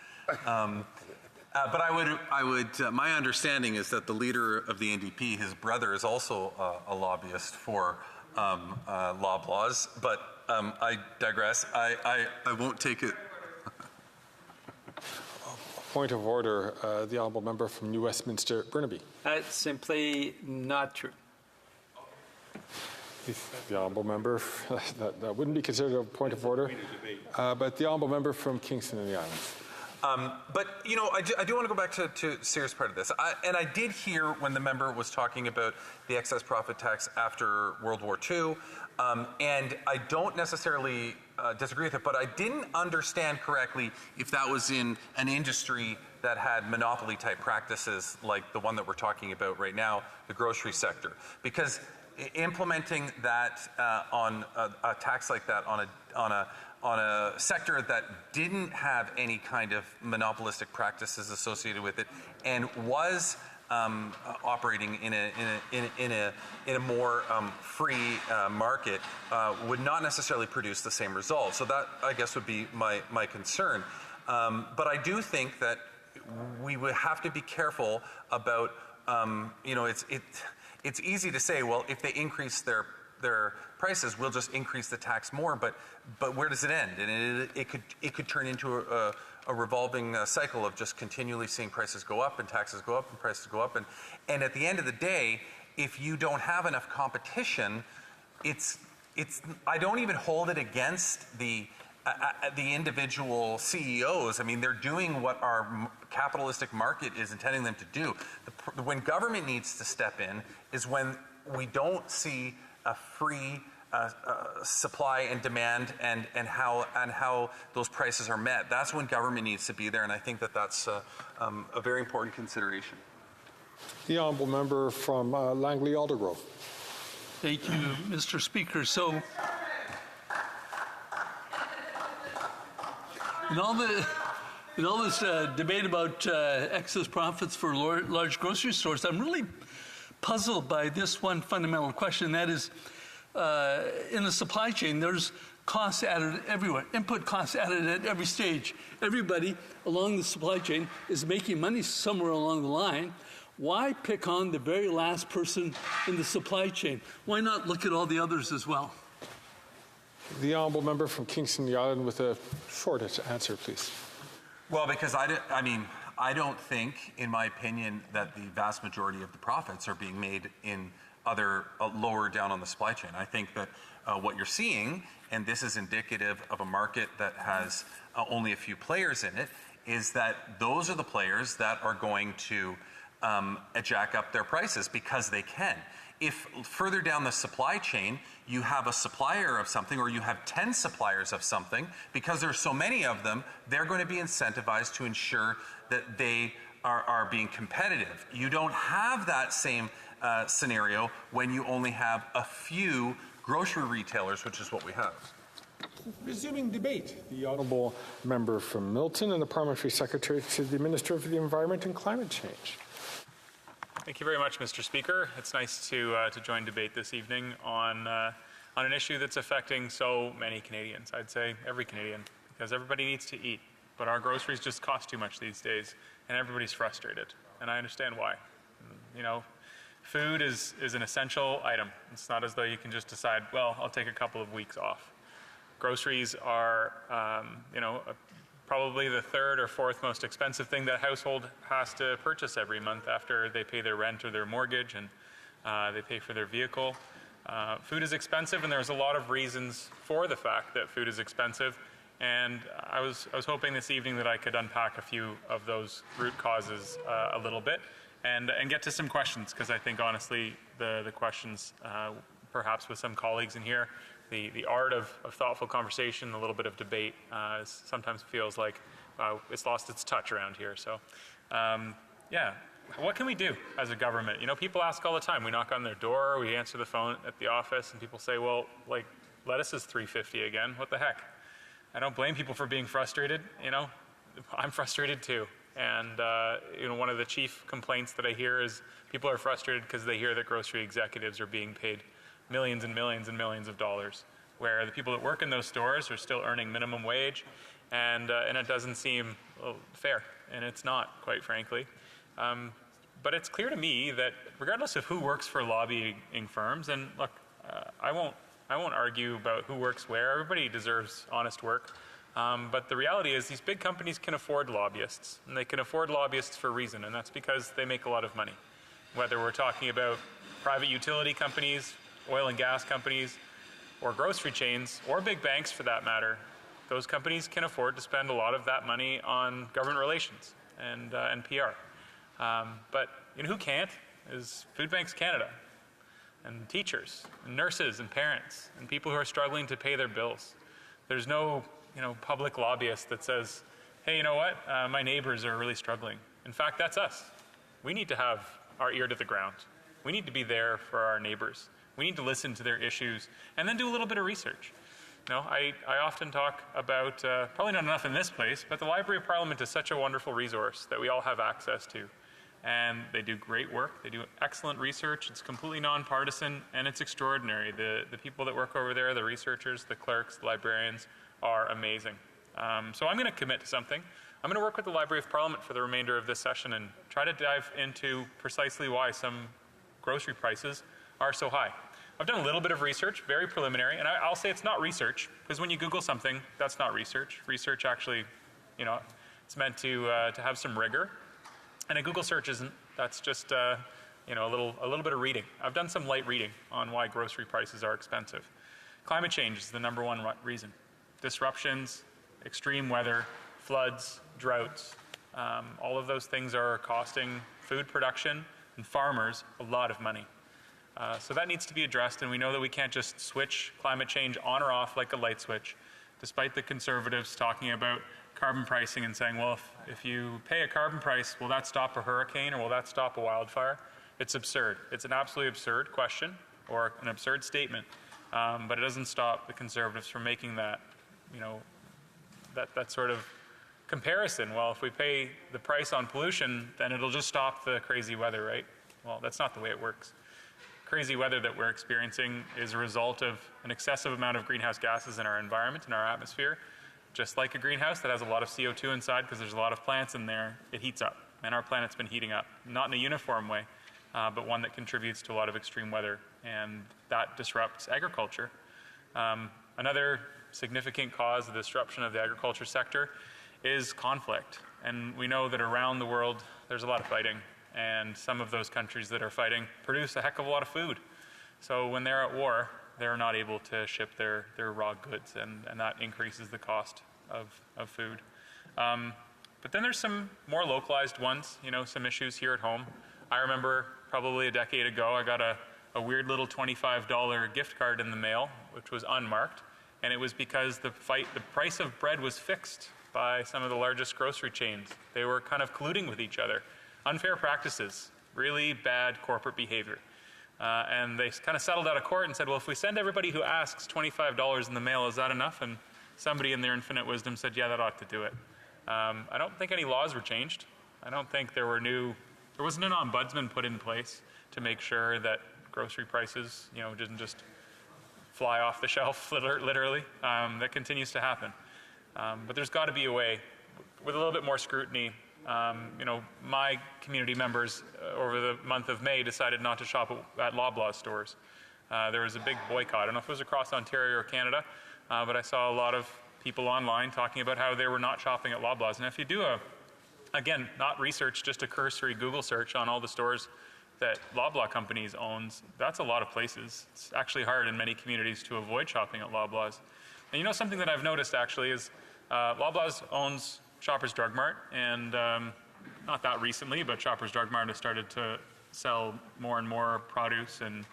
But my understanding is that the leader of the NDP, his brother, is also a lobbyist for Loblaws. But I digress. I won't take it. Point of order, the honourable member from New Westminster, Burnaby. That's simply not true. The honourable member, that wouldn't be considered a point of order, but the honourable member from Kingston and the Islands. But, you know, I do want to go back to a serious part of this. And I did hear when the member was talking about the excess profit tax after World War II, and I don't necessarily disagree with it, but I didn't understand correctly if that was in an industry that had monopoly-type practices like the one that we're talking about right now, the grocery sector. Because implementing that on a tax like that on a sector that didn't have any kind of monopolistic practices associated with it and was operating in a more free market would not necessarily produce the same result. So that, I guess, would be my concern. But I do think that we would have to be careful about, you know, it's easy to say, well, if they increase their prices, we'll just increase the tax more. But where does it end? And it could turn into a revolving cycle of just continually seeing prices go up and taxes go up and prices go up. And at the end of the day, if you don't have enough competition, I don't even hold it against the individual CEOs. I mean, they're doing what our capitalistic market is intending them to do. When government needs to step in is when we don't see a free supply and demand and how those prices are met. That's when government needs to be there, and I think that's a very important consideration. The honourable member from Langley Aldergrove. Thank you, Mr. Speaker. So, in all this debate about excess profits for large grocery stores, I'm really puzzled by this one fundamental question. That is, in the supply chain, there's costs added everywhere, input costs added at every stage. Everybody along the supply chain is making money somewhere along the line. Why pick on the very last person in the supply chain? Why not look at all the others as well? The honourable member from Kingston, the Island, with a short answer, please. Well, because I don't think, in my opinion, that the vast majority of the profits are being made in other lower down on the supply chain. I think that what you're seeing, and this is indicative of a market that has only a few players in it, is that those are the players that are going to jack up their prices because they can. If further down the supply chain you have a supplier of something, or you have 10 suppliers of something, because there's so many of them, they're going to be incentivized to ensure that they are being competitive. You don't have that same scenario when you only have a few grocery retailers, which is what we have. Resuming debate, the honourable member from Milton and the Parliamentary Secretary to the Minister of the Environment and Climate Change. Thank you very much, Mr. Speaker. It's nice to join debate this evening on an issue that's affecting so many Canadians. I'd say every Canadian, because everybody needs to eat. But our groceries just cost too much these days, and everybody's frustrated. And I understand why. You know, food is an essential item. It's not as though you can just decide, well, I'll take a couple of weeks off. Groceries are, probably the third or fourth most expensive thing that a household has to purchase every month after they pay their rent or their mortgage and they pay for their vehicle. Food is expensive, and there's a lot of reasons for the fact that food is expensive. And I was hoping this evening that I could unpack a few of those root causes a little bit and get to some questions, because I think honestly the questions perhaps with some colleagues in here, the art of thoughtful conversation, a little bit of debate, sometimes feels like it's lost its touch around here. So, yeah, what can we do as a government? You know, people ask all the time. We knock on their door, we answer the phone at the office, and people say, well, like, lettuce is $3.50 again. What the heck? I don't blame people for being frustrated. You know, I'm frustrated too. And you know, one of the chief complaints that I hear is people are frustrated because they hear that grocery executives are being paid millions and millions and millions of dollars, where the people that work in those stores are still earning minimum wage, and it doesn't seem fair, and it's not, quite frankly. But it's clear to me that regardless of who works for lobbying firms, and look, I won't argue about who works where. Everybody deserves honest work. But the reality is these big companies can afford lobbyists, and they can afford lobbyists for a reason, and that's because they make a lot of money. Whether we're talking about private utility companies, oil and gas companies, or grocery chains, or big banks for that matter, those companies can afford to spend a lot of that money on government relations and PR. But you know who can't is Food Banks Canada, and teachers, and nurses, and parents, and people who are struggling to pay their bills. There's no public lobbyist that says, hey, you know what, my neighbors are really struggling. In fact, that's us. We need to have our ear to the ground. We need to be there for our neighbors. We need to listen to their issues and then do a little bit of research. You know, I often talk about, probably not enough in this place, but the Library of Parliament is such a wonderful resource that we all have access to. And they do great work. They do excellent research. It's completely nonpartisan, and it's extraordinary. The people that work over there, the researchers, the clerks, the librarians, are amazing. So I'm going to commit to something. I'm going to work with the Library of Parliament for the remainder of this session and try to dive into precisely why some grocery prices are so high. I've done a little bit of research, very preliminary, and I'll say it's not research, because when you Google something, that's not research. Research actually, you know, it's meant to have some rigor, and a Google search isn't. That's just you know, a little bit of reading. I've done some light reading on why grocery prices are expensive. Climate change is the #1 reason. Disruptions, extreme weather, floods, droughts, all of those things are costing food production and farmers a lot of money. So that needs to be addressed, and we know that we can't just switch climate change on or off like a light switch, despite the Conservatives talking about carbon pricing and saying, well, if you pay a carbon price, will that stop a hurricane or will that stop a wildfire? It's absurd. It's an absolutely absurd question or an absurd statement, but it doesn't stop the Conservatives from making that, you know, that sort of comparison. Well, if we pay the price on pollution, then it'll just stop the crazy weather, right? Well, that's not the way it works. Crazy weather that we're experiencing is a result of an excessive amount of greenhouse gases in our environment, in our atmosphere. Just like a greenhouse that has a lot of CO2 inside because there's a lot of plants in there, it heats up. And our planet's been heating up, not in a uniform way, but one that contributes to a lot of extreme weather, and that disrupts agriculture. Another significant cause of the disruption of the agriculture sector is conflict. And we know that around the world, there's a lot of fighting. And some of those countries that are fighting produce a heck of a lot of food. So when they're at war, they're not able to ship their raw goods, and that increases the cost of food. But then there's some more localized ones, you know, some issues here at home. I remember probably a decade ago, I got a weird little $25 gift card in the mail, which was unmarked. And it was because the price of bread was fixed by some of the largest grocery chains. They were kind of colluding with each other. Unfair practices, really bad corporate behavior. And they kind of settled out of court and said, well, if we send everybody who asks $25 in the mail, is that enough? And somebody in their infinite wisdom said, yeah, that ought to do it. I don't think any laws were changed. I don't think there wasn't an ombudsman put in place to make sure that grocery prices, you know, didn't just fly off the shelf, literally. That continues to happen. But there's got to be a way, with a little bit more scrutiny. You know, my community members over the month of May decided not to shop at Loblaw stores. There was a big boycott. I don't know if it was across Ontario or Canada, but I saw a lot of people online talking about how they were not shopping at Loblaws. And if you do again, not research, just a cursory Google search on all the stores that Loblaw Companies owns, that's a lot of places. It's actually hard in many communities to avoid shopping at Loblaws. And you know, something that I've noticed actually is Loblaws owns Shoppers Drug Mart, and not that recently, but Shoppers Drug Mart has started to sell more and more produce and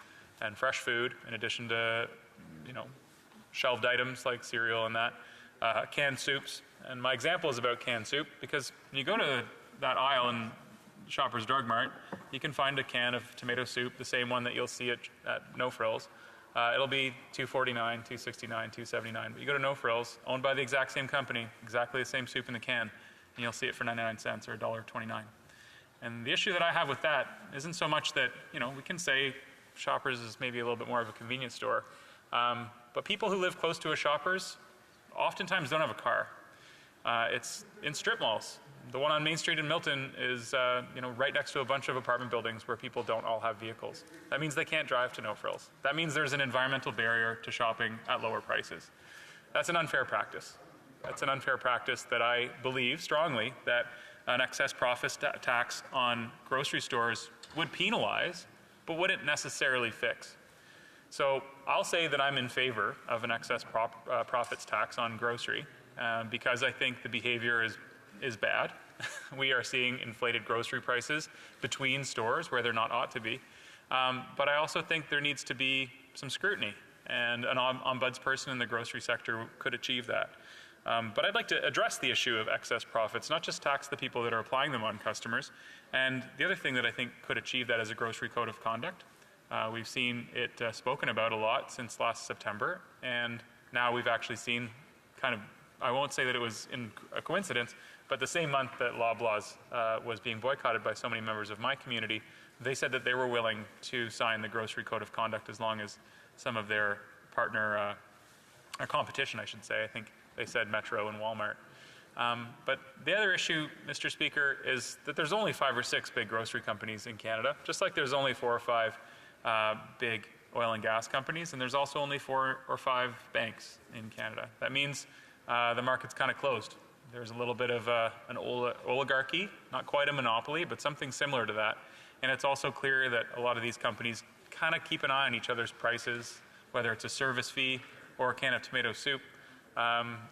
and fresh food, in addition to, shelved items like cereal and that, canned soups. And my example is about canned soup because when you go to that aisle in Shoppers Drug Mart, you can find a can of tomato soup, the same one that you'll see at No Frills. It'll be $2.49, $2.69, $2.79. But you go to No Frills, owned by the exact same company, exactly the same soup in the can, and you'll see it for 99 cents or $1.29. And the issue that I have with that isn't so much that, we can say Shoppers is maybe a little bit more of a convenience store, but people who live close to a Shoppers oftentimes don't have a car. It's in strip malls. The one on Main Street in Milton is, right next to a bunch of apartment buildings where people don't all have vehicles. That means they can't drive to No Frills. That means there's an environmental barrier to shopping at lower prices. That's an unfair practice. That's an unfair practice that I believe strongly that an excess profits tax on grocery stores would penalize, but wouldn't necessarily fix. So I'll say that I'm in favor of an excess profits tax on grocery because I think the behavior is bad. We are seeing inflated grocery prices between stores where they're not ought to be. But I also think there needs to be some scrutiny, and an ombudsperson in the grocery sector could achieve that. But I'd like to address the issue of excess profits, not just tax the people that are applying them on customers. And the other thing that I think could achieve that is a grocery code of conduct. We've seen it spoken about a lot since last September, and now we've actually seen I won't say that it was in a coincidence, but the same month that Loblaws was being boycotted by so many members of my community, they said that they were willing to sign the grocery code of conduct as long as some of their partner, or competition, I should say, I think they said Metro and Walmart. But the other issue, Mr. Speaker, is that there's only 5 or 6 big grocery companies in Canada, just like there's only 4 or 5 big oil and gas companies, and there's also only 4 or 5 banks in Canada. That means the market's kind of closed. There's a little bit of an oligarchy, not quite a monopoly, but something similar to that. And it's also clear that a lot of these companies kind of keep an eye on each other's prices, whether it's a service fee or a can of tomato soup.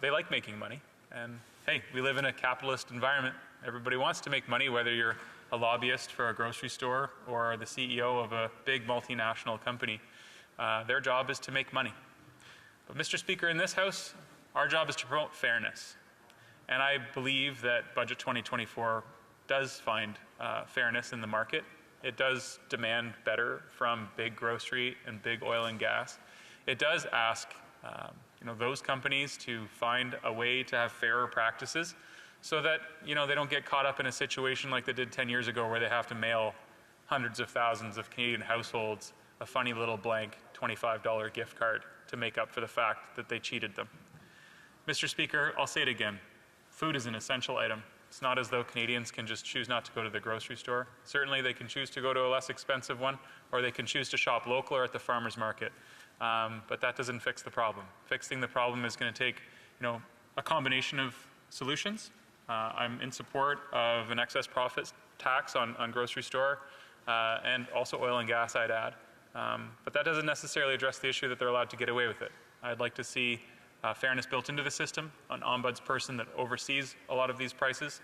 They like making money. And hey, we live in a capitalist environment. Everybody wants to make money, whether you're a lobbyist for a grocery store or the CEO of a big multinational company. Their job is to make money. But Mr. Speaker, in this House, our job is to promote fairness. And I believe that Budget 2024 does find fairness in the market. It does demand better from big grocery and big oil and gas. It does ask those companies to find a way to have fairer practices so that they don't get caught up in a situation like they did 10 years ago where they have to mail hundreds of thousands of Canadian households a funny little blank $25 gift card to make up for the fact that they cheated them. Mr. Speaker, I'll say it again. Food is an essential item. It's not as though Canadians can just choose not to go to the grocery store. Certainly they can choose to go to a less expensive one, or they can choose to shop local or at the farmer's market. But that doesn't fix the problem. Fixing the problem is going to take a combination of solutions. I'm in support of an excess profits tax on grocery store and also oil and gas, I'd add. But that doesn't necessarily address the issue that they're allowed to get away with it. I'd like to see fairness built into the system, an ombudsperson that oversees a lot of these prices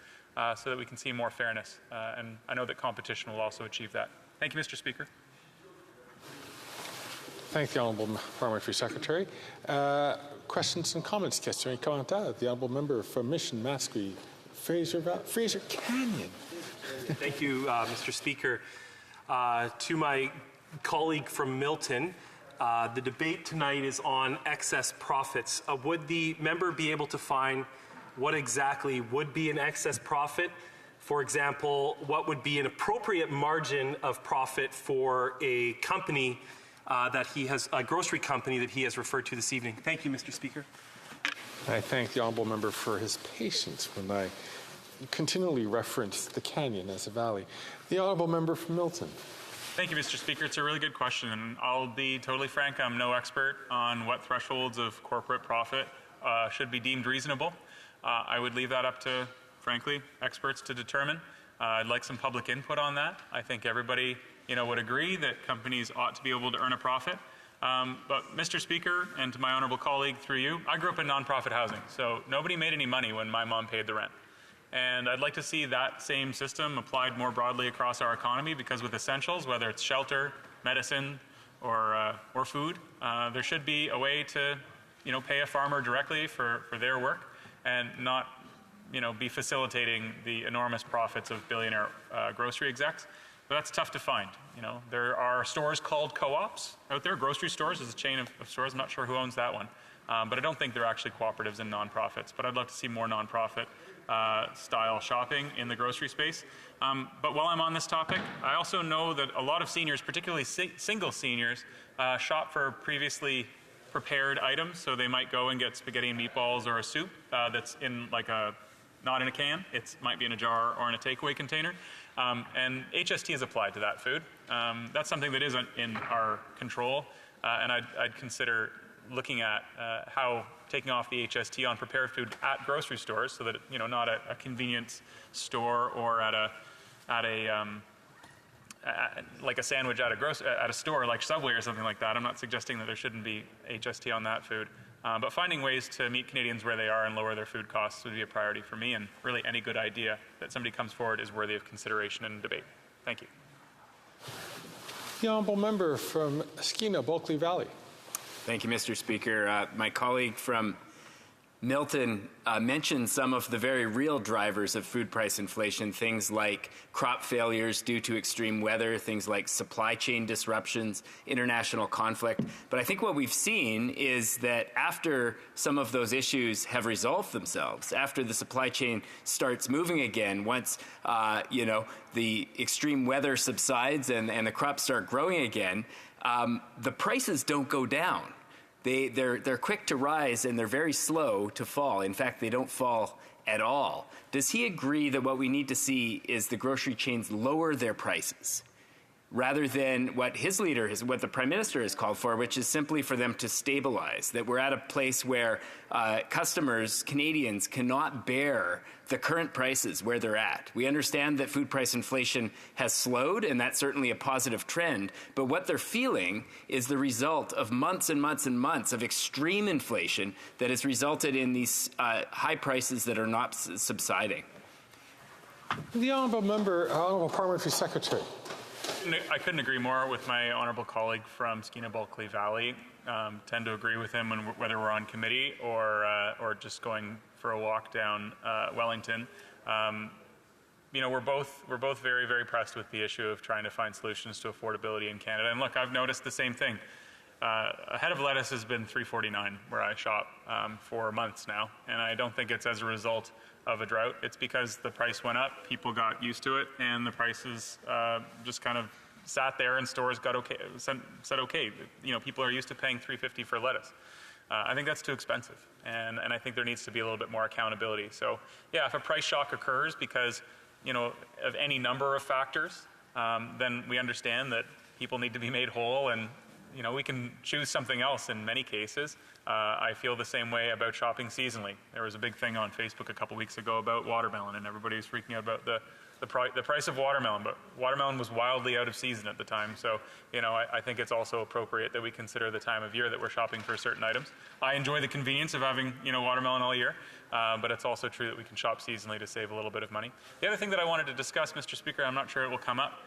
so that we can see more fairness. And I know that competition will also achieve that. Thank you, Mr. Speaker. Thank the Honourable Parliamentary Secretary. Questions and comments? Questions et commentaires. The Honourable Member from Mission, Mascouy, Fraser Canyon. Thank you, Mr. Speaker. To my colleague from Milton, the debate tonight is on excess profits. Would the member be able to find what exactly would be an excess profit? For example, what would be an appropriate margin of profit for a company that he has, a grocery company that he has referred to this evening? Thank you, Mr. Speaker. I thank the Honourable Member for his patience when I continually reference the canyon as a valley. The Honourable Member from Milton. Thank you, Mr. Speaker. It's a really good question, and I'll be totally frank, I'm no expert on what thresholds of corporate profit should be deemed reasonable. I would leave that up to, frankly, experts to determine. I'd like some public input on that. I think everybody would agree that companies ought to be able to earn a profit. But Mr. Speaker, and to my honourable colleague through you, I grew up in nonprofit housing, so nobody made any money when my mom paid the rent. And I'd like to see that same system applied more broadly across our economy, because with essentials, whether it's shelter, medicine, or food. There should be a way to, pay a farmer directly for their work and not, be facilitating the enormous profits of billionaire grocery execs. But that's tough to find. There are stores called co-ops out there. Grocery stores is a chain of stores. I'm not sure who owns that one. But I don't think they're actually cooperatives and nonprofits. But I'd love to see more nonprofit style shopping in the grocery space. But while I'm on this topic, I also know that a lot of seniors, particularly single seniors, shop for previously prepared items. So they might go and get spaghetti and meatballs or a soup that's in not in a can. It might be in a jar or in a takeaway container. And HST is applied to that food. That's something that isn't in our control. And I'd consider looking at how taking off the HST on prepared food at grocery stores, so that not at a convenience store or at a like a sandwich at a store like Subway or something like that. I'm not suggesting that there shouldn't be HST on that food, but finding ways to meet Canadians where they are and lower their food costs would be a priority for me. And really, any good idea that somebody comes forward is worthy of consideration and debate. Thank you. The honourable member from Skeena, Bulkley Valley. Thank you, Mr. Speaker. My colleague from Milton mentioned some of the very real drivers of food price inflation, things like crop failures due to extreme weather, things like supply chain disruptions, international conflict. But I think what we've seen is that after some of those issues have resolved themselves, after the supply chain starts moving again, once the extreme weather subsides and the crops start growing again, the prices don't go down. They're quick to rise and they're very slow to fall. In fact, they don't fall at all. Does he agree that what we need to see is the grocery chains lower their prices rather than what his leader what the Prime Minister has called for, which is simply for them to stabilize, that we're at a place where customers, Canadians, cannot bear the current prices where they're at? We understand that food price inflation has slowed, and that's certainly a positive trend, but what they're feeling is the result of months and months and months of extreme inflation that has resulted in these high prices that are not subsiding. The honourable member, honourable parliamentary secretary. I couldn't agree more with my honourable colleague from Skeena Bulkley Valley. Tend to agree with him whether we're on committee or just going for a walk down Wellington. We're both very, very pressed with the issue of trying to find solutions to affordability in Canada. And look, I've noticed the same thing. A head of lettuce has been $3.49 where I shop for months now, and I don't think it's as a result of a drought. It's because the price went up, people got used to it, and the prices just kind of sat there, and stores got said okay. People are used to paying $3.50 for lettuce. I think that's too expensive, and I think there needs to be a little bit more accountability. So yeah, if a price shock occurs because of any number of factors, then we understand that people need to be made whole, and we can choose something else in many cases. I feel the same way about shopping seasonally. There was a big thing on Facebook a couple weeks ago about watermelon, and everybody was freaking out about the price of watermelon, but watermelon was wildly out of season at the time. So, I think it's also appropriate that we consider the time of year that we're shopping for certain items. I enjoy the convenience of having, watermelon all year, but it's also true that we can shop seasonally to save a little bit of money. The other thing that I wanted to discuss, Mr. Speaker, I'm not sure it will come up.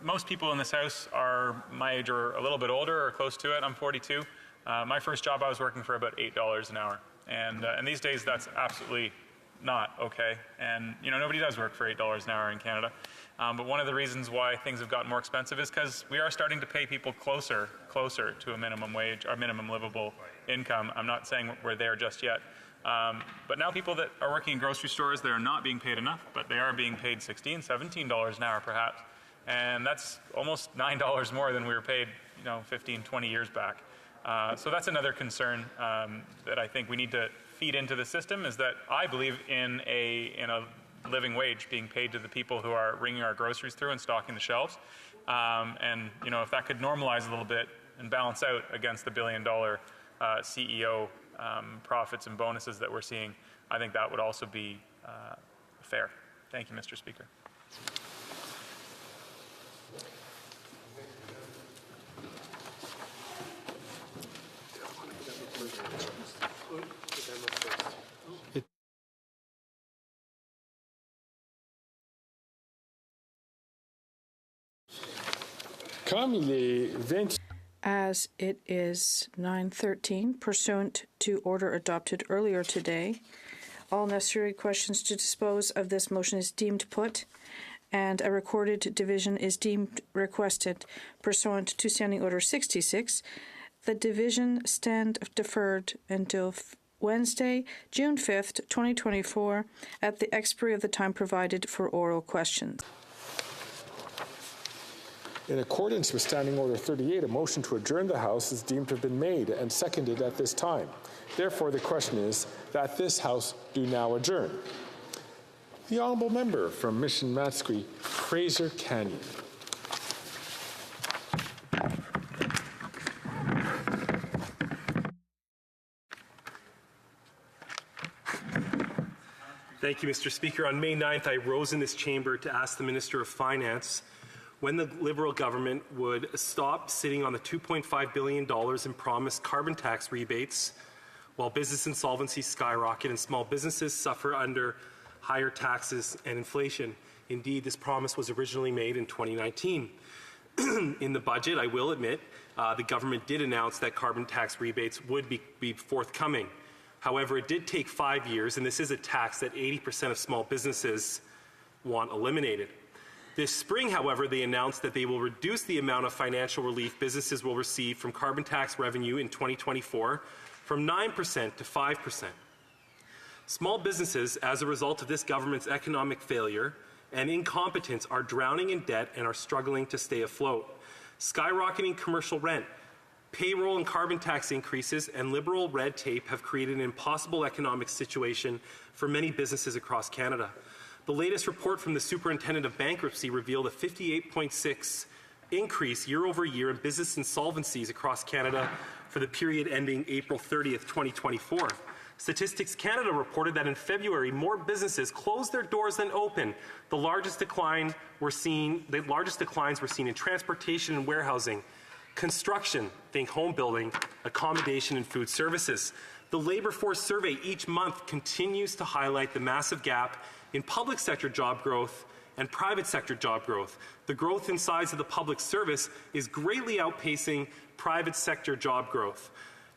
Most people in this House are my age or a little bit older or close to it. I'm 42. My first job, I was working for about $8 an hour. And these days, that's absolutely not okay. And, nobody does work for $8 an hour in Canada. But one of the reasons why things have gotten more expensive is because we are starting to pay people closer to a minimum wage, or minimum livable income. I'm not saying we're there just yet. But now people that are working in grocery stores, they are not being paid enough, but they are being paid $16, $17 an hour perhaps. And that's almost $9 more than we were paid, 15, 20 years back. So that's another concern that I think we need to feed into the system, is that I believe in a living wage being paid to the people who are bringing our groceries through and stocking the shelves. And if that could normalize a little bit and balance out against the $1 billion CEO profits and bonuses that we're seeing, I think that would also be fair. Thank you, Mr. Speaker. Comme il est 20... As it is 9:13, pursuant to order adopted earlier today, all necessary questions to dispose of this motion is deemed put, and a recorded division is deemed requested pursuant to Standing Order 66. The division stand deferred until Wednesday, June 5th, 2024, at the expiry of the time provided for oral questions. In accordance with Standing Order 38, a motion to adjourn the House is deemed to have been made and seconded at this time. Therefore, the question is that this House do now adjourn. The honourable member from Mission Matsqui, Fraser Canyon. Thank you, Mr. Speaker. On May 9th, I rose in this chamber to ask the Minister of Finance when the Liberal government would stop sitting on the $2.5 billion in promised carbon tax rebates while business insolvencies skyrocket and small businesses suffer under higher taxes and inflation. Indeed, this promise was originally made in 2019. In the budget, I will admit, the government did announce that carbon tax rebates would be forthcoming. However, it did take 5 years, and this is a tax that 80% of small businesses want eliminated. This spring, however, they announced that they will reduce the amount of financial relief businesses will receive from carbon tax revenue in 2024 from 9% to 5%. Small businesses, as a result of this government's economic failure and incompetence, are drowning in debt and are struggling to stay afloat. Skyrocketing commercial rent, payroll and carbon tax increases, and liberal red tape have created an impossible economic situation for many businesses across Canada. The latest report from the Superintendent of Bankruptcy revealed a 58.6% increase year over year in business insolvencies across Canada for the period ending April 30th, 2024. Statistics Canada reported that in February, more businesses closed their doors than opened. The largest declines were seen in transportation and warehousing, construction, think home building, accommodation, and food services. The Labour Force Survey each month continues to highlight the massive gap in public sector job growth and private sector job growth. The growth in size of the public service is greatly outpacing private sector job growth.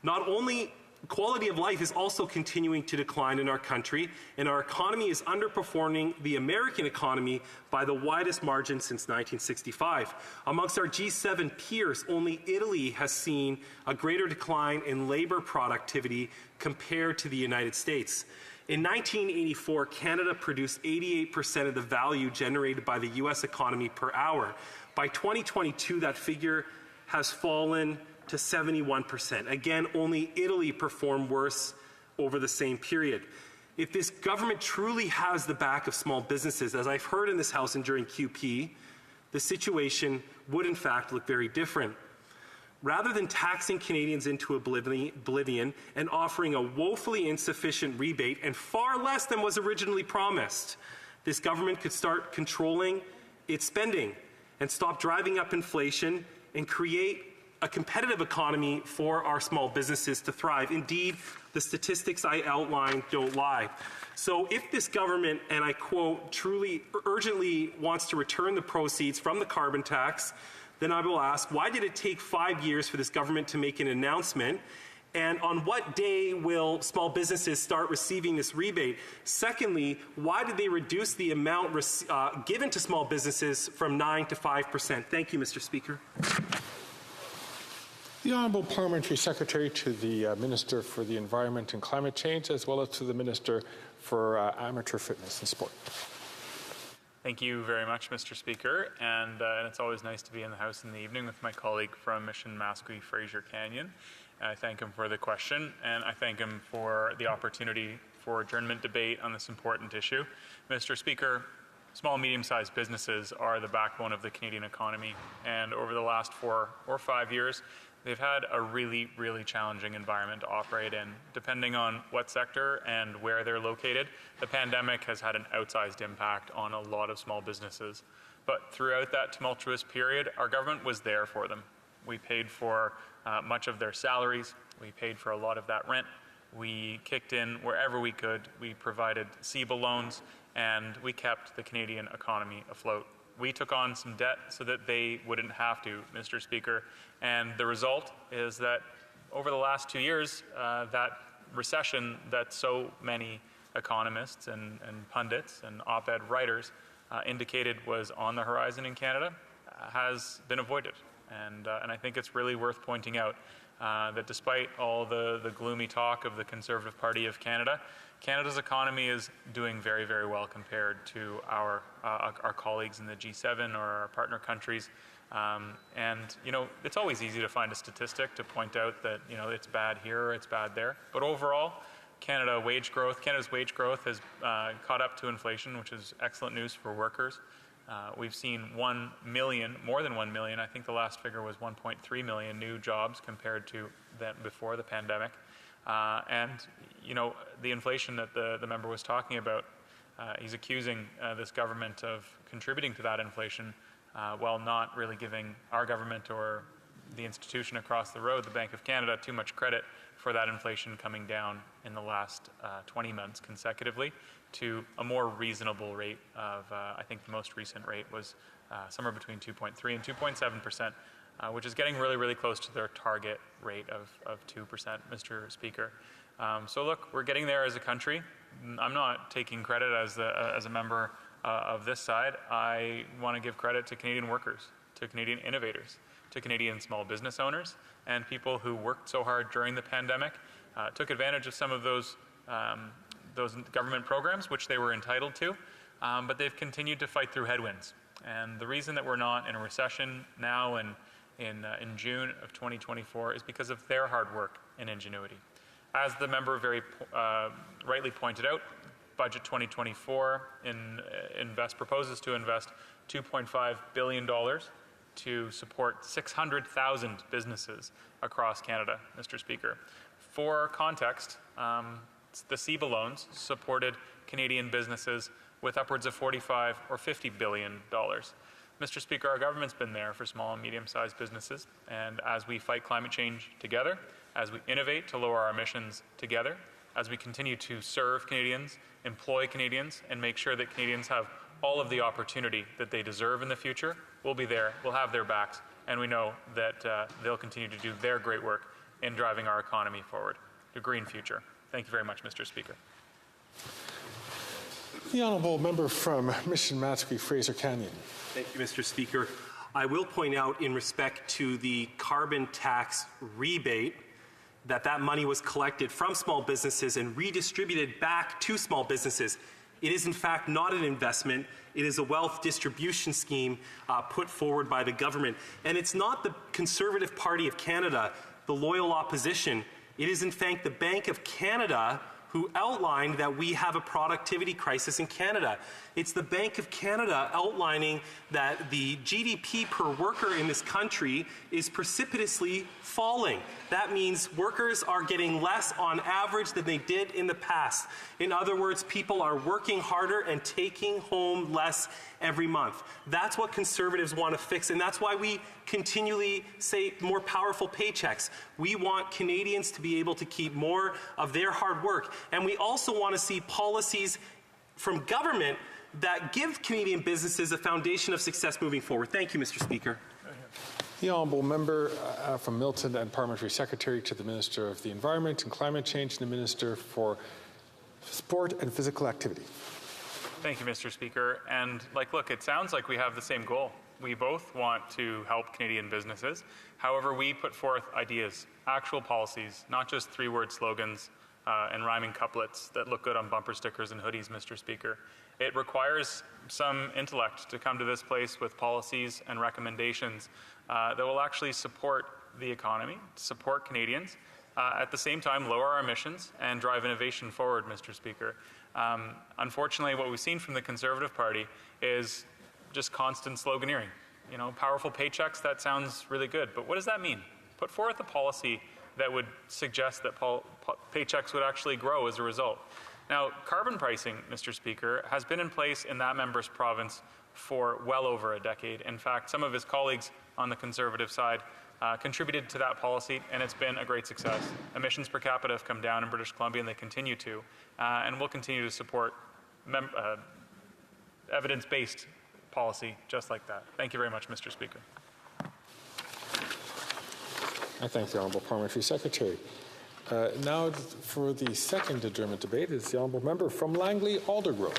Not only quality of life is also continuing to decline in our country, and our economy is underperforming the American economy by the widest margin since 1965. Amongst our G7 peers, only Italy has seen a greater decline in labor productivity compared to the United States. In 1984, Canada produced 88% of the value generated by the U.S. economy per hour. By 2022, that figure has fallen to 71%. Again, only Italy performed worse over the same period. If this government truly has the back of small businesses, as I've heard in this House and during QP, the situation would in fact look very different. Rather than taxing Canadians into oblivion and offering a woefully insufficient rebate and far less than was originally promised, this government could start controlling its spending and stop driving up inflation and create a competitive economy for our small businesses to thrive. Indeed, the statistics I outlined don't lie. So if this government, and I quote, truly urgently wants to return the proceeds from the carbon tax, then I will ask, why did it take 5 years for this government to make an announcement? And on what day will small businesses start receiving this rebate? Secondly, why did they reduce the amount given to small businesses from 9% to 5%? Thank you, Mr. Speaker. The Honourable Parliamentary Secretary to the Minister for the Environment and Climate Change, as well as to the Minister for Amateur Fitness and Sport. Thank you very much, Mr. Speaker, and it's always nice to be in the House in the evening with my colleague from Mission Matsqui, Fraser Canyon. I thank him for the question, and I thank him for the opportunity for adjournment debate on this important issue. Mr. Speaker, small and medium-sized businesses are the backbone of the Canadian economy, and over the last 4 or 5 years, they've had a really, really challenging environment to operate in. Depending on what sector and where they're located, the pandemic has had an outsized impact on a lot of small businesses. But throughout that tumultuous period, our government was there for them. We paid for much of their salaries. We paid for a lot of that rent. We kicked in wherever we could. We provided CEBA loans, and we kept the Canadian economy afloat. We took on some debt so that they wouldn't have to, Mr. Speaker. And the result is that over the last 2 years, that recession that so many economists and pundits and op-ed writers indicated was on the horizon in Canada has been avoided. And I think it's really worth pointing out that despite all the gloomy talk of the Conservative Party of Canada, Canada's economy is doing very, very well compared to our colleagues in the G7 or our partner countries. And, you know, it's always easy to find a statistic to point out that, you know, it's bad here or it's bad there. But overall, Canada's wage growth has caught up to inflation, which is excellent news for workers. We've seen 1 million, more than 1 million, I think the last figure was 1.3 million new jobs compared to that before the pandemic. And, you know, the inflation that the member was talking about, he's accusing this government of contributing to that inflation while not really giving our government or the institution across the road, the Bank of Canada, too much credit for that inflation coming down in the last 20 months consecutively to a more reasonable rate of, I think the most recent rate was somewhere between 2.3 and 2.7%, which is getting really, really close to their target rate of 2%, Mr. Speaker. So look, we're getting there as a country. I'm not taking credit as a member of this side. I want to give credit to Canadian workers, to Canadian innovators, to Canadian small business owners, and people who worked so hard during the pandemic, took advantage of some of those government programs, which they were entitled to, but they've continued to fight through headwinds. And the reason that we're not in a recession now and in June of 2024 is because of their hard work and ingenuity. As the member very rightly pointed out, Budget 2024 proposes to invest $2.5 billion to support 600,000 businesses across Canada, Mr. Speaker. For context, the CEBA loans supported Canadian businesses with upwards of $45 or $50 billion. Mr. Speaker, our government's been there for small and medium-sized businesses, and as we fight climate change together, as we innovate to lower our emissions together, as we continue to serve Canadians, employ Canadians, and make sure that Canadians have all of the opportunity that they deserve in the future, we'll be there, we'll have their backs, and we know that they'll continue to do their great work in driving our economy forward to a green future. Thank you very much, Mr. Speaker. The honourable member from Mission-Matsqui, Fraser Canyon. Thank you, Mr. Speaker. I will point out in respect to the carbon tax rebate that money was collected from small businesses and redistributed back to small businesses. It is in fact not an investment. It is a wealth distribution scheme put forward by the government. And it's not the Conservative Party of Canada, the loyal opposition. It is in fact the Bank of Canada who outlined that we have a productivity crisis in Canada. It's the Bank of Canada outlining that the GDP per worker in this country is precipitously falling. That means workers are getting less on average than they did in the past. In other words, people are working harder and taking home less every month. That's what Conservatives want to fix, and that's why we continually say more powerful paychecks. We want Canadians to be able to keep more of their hard work, and we also want to see policies from government that give Canadian businesses a foundation of success moving forward. Thank you, Mr. Speaker. The honourable member from Milton and Parliamentary Secretary to the Minister of the Environment and Climate Change and the Minister for Sport and Physical Activity. Thank you, Mr. Speaker. And look, it sounds like we have the same goal. We both want to help Canadian businesses. However, we put forth ideas, actual policies, not just three-word slogans and rhyming couplets that look good on bumper stickers and hoodies, Mr. Speaker. It requires some intellect to come to this place with policies and recommendations that will actually support the economy, support Canadians, at the same time lower our emissions and drive innovation forward, Mr. Speaker. Unfortunately, what we've seen from the Conservative Party is just constant sloganeering. You know, powerful paychecks, that sounds really good, but what does that mean? Put forth a policy that would suggest that paychecks would actually grow as a result. Now, carbon pricing, Mr. Speaker, has been in place in that member's province for well over a decade. In fact, some of his colleagues on the Conservative side contributed to that policy, and it's been a great success. Emissions per capita have come down in British Columbia, and they continue to, and we'll continue to support evidence-based policy just like that. Thank you very much, Mr. Speaker. I thank the Honourable Parliamentary Secretary. Now for the second adjournment debate is the Honourable Member from Langley Aldergrove.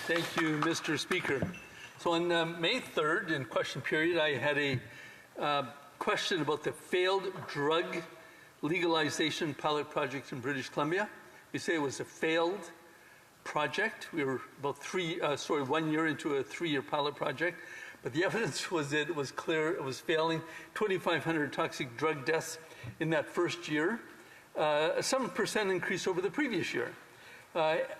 Thank you, Mr. Speaker. So on May 3rd, in question period, I had a question about the failed drug legalization pilot project in British Columbia. We say it was a failed project. We were about 1 year into a 3-year pilot project, but the evidence was that it was clear it was failing. 2,500 toxic drug deaths in that first year, a 7% increase over the previous year.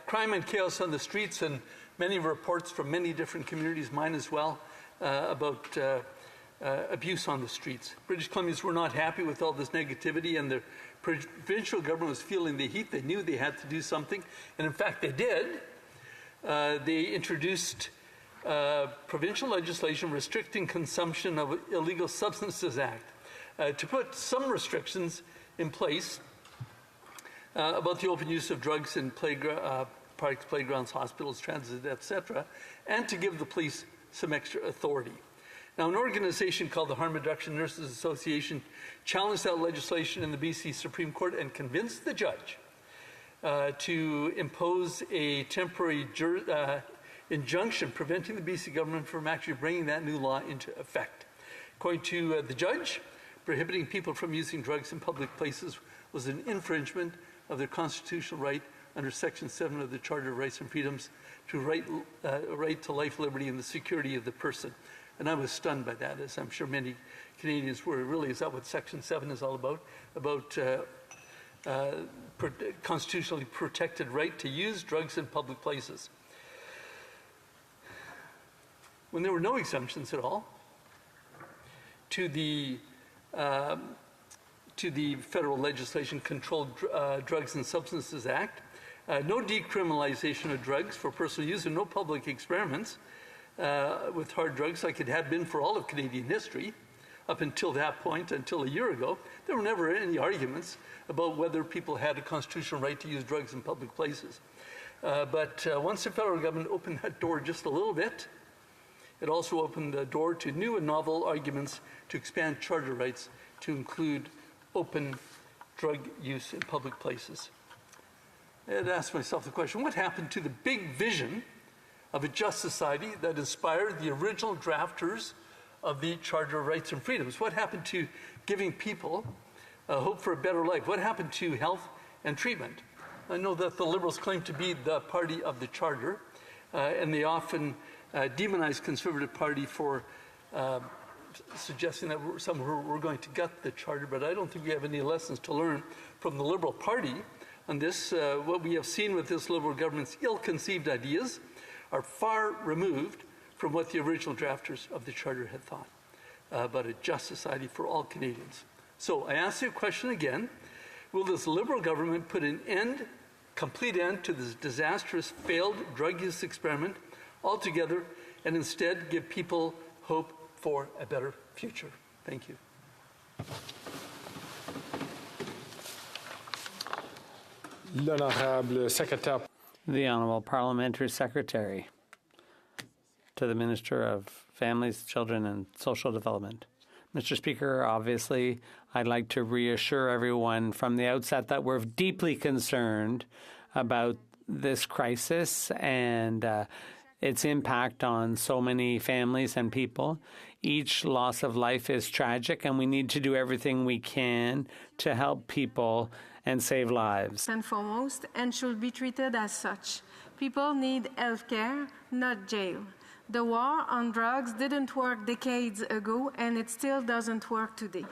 Crime and chaos on the streets, and many reports from many different communities, mine as well, about abuse on the streets. British Columbians were not happy with all this negativity, and the provincial government was feeling the heat. They knew they had to do something, and in fact they did. They introduced provincial legislation restricting consumption of Illegal Substances Act to put some restrictions in place about the open use of drugs in parks, playgrounds, hospitals, transit, etc., and to give the police some extra authority. Now, an organization called the Harm Reduction Nurses Association challenged that legislation in the BC Supreme Court and convinced the judge to impose a temporary injunction preventing the BC government from actually bringing that new law into effect. According to the judge, prohibiting people from using drugs in public places was an infringement of their constitutional right under Section 7 of the Charter of Rights and Freedoms to right to life, liberty, and the security of the person. And I was stunned by that, as I'm sure many Canadians were. Really, is that what Section 7 is all about? About constitutionally protected right to use drugs in public places. When there were no exemptions at all to the federal legislation Controlled Drugs and Substances Act, no decriminalization of drugs for personal use, and no public experiments with hard drugs like it had been for all of Canadian history up until that point, until a year ago. There were never any arguments about whether people had a constitutional right to use drugs in public places. But once the federal government opened that door just a little bit, it also opened the door to new and novel arguments to expand charter rights to include open drug use in public places. I had to ask myself the question, what happened to the big vision of a just society that inspired the original drafters of the Charter of Rights and Freedoms? What happened to giving people hope for a better life? What happened to health and treatment? I know that the Liberals claim to be the party of the Charter, and they often demonize Conservative Party for suggesting that we're going to gut the Charter, but I don't think we have any lessons to learn from the Liberal Party on this. What we have seen with this Liberal government's ill-conceived ideas are far removed from what the original drafters of the Charter had thought about a just society for all Canadians. So I ask you a question again. Will this Liberal government put an complete end to this disastrous failed drug use experiment altogether, and instead give people hope for a better future? Thank you. L'honorable secrétaire. The Honourable Parliamentary Secretary to the Minister of Families, Children and Social Development. Mr. Speaker, obviously, I'd like to reassure everyone from the outset that we're deeply concerned about this crisis and its impact on so many families and people. Each loss of life is tragic, and we need to do everything we can to help people and save lives. And foremost, and should be treated as such. People need health care, not jail. The war on drugs didn't work decades ago, and it still doesn't work today.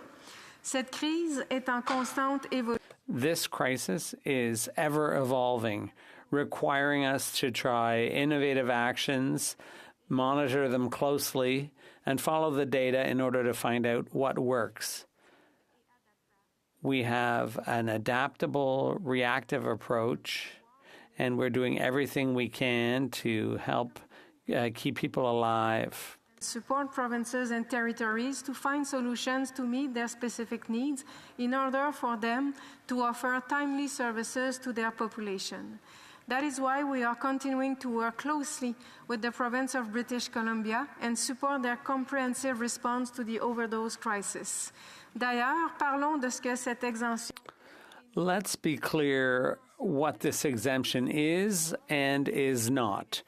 Cette crise est en constante évolution. This crisis is ever evolving, requiring us to try innovative actions, monitor them closely, and follow the data in order to find out what works. We have an adaptable, reactive approach, and we're doing everything we can to help keep people alive. Support provinces and territories to find solutions to meet their specific needs in order for them to offer timely services to their population. That is why we are continuing to work closely with the province of British Columbia and support their comprehensive response to the overdose crisis. D'ailleurs, parlons de ce que cette exemption. Let's be clear what this exemption is and is not.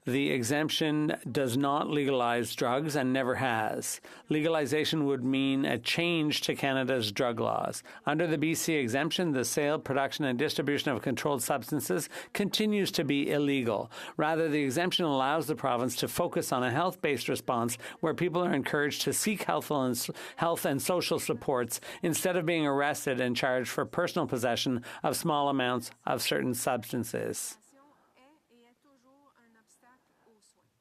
The exemption does not legalize drugs and never has. Legalization would mean a change to Canada's drug laws. Under the BC exemption, the sale, production, and distribution of controlled substances continues to be illegal. Rather, the exemption allows the province to focus on a health-based response where people are encouraged to seek health and social supports instead of being arrested and charged for personal possession of small amounts of certain substances.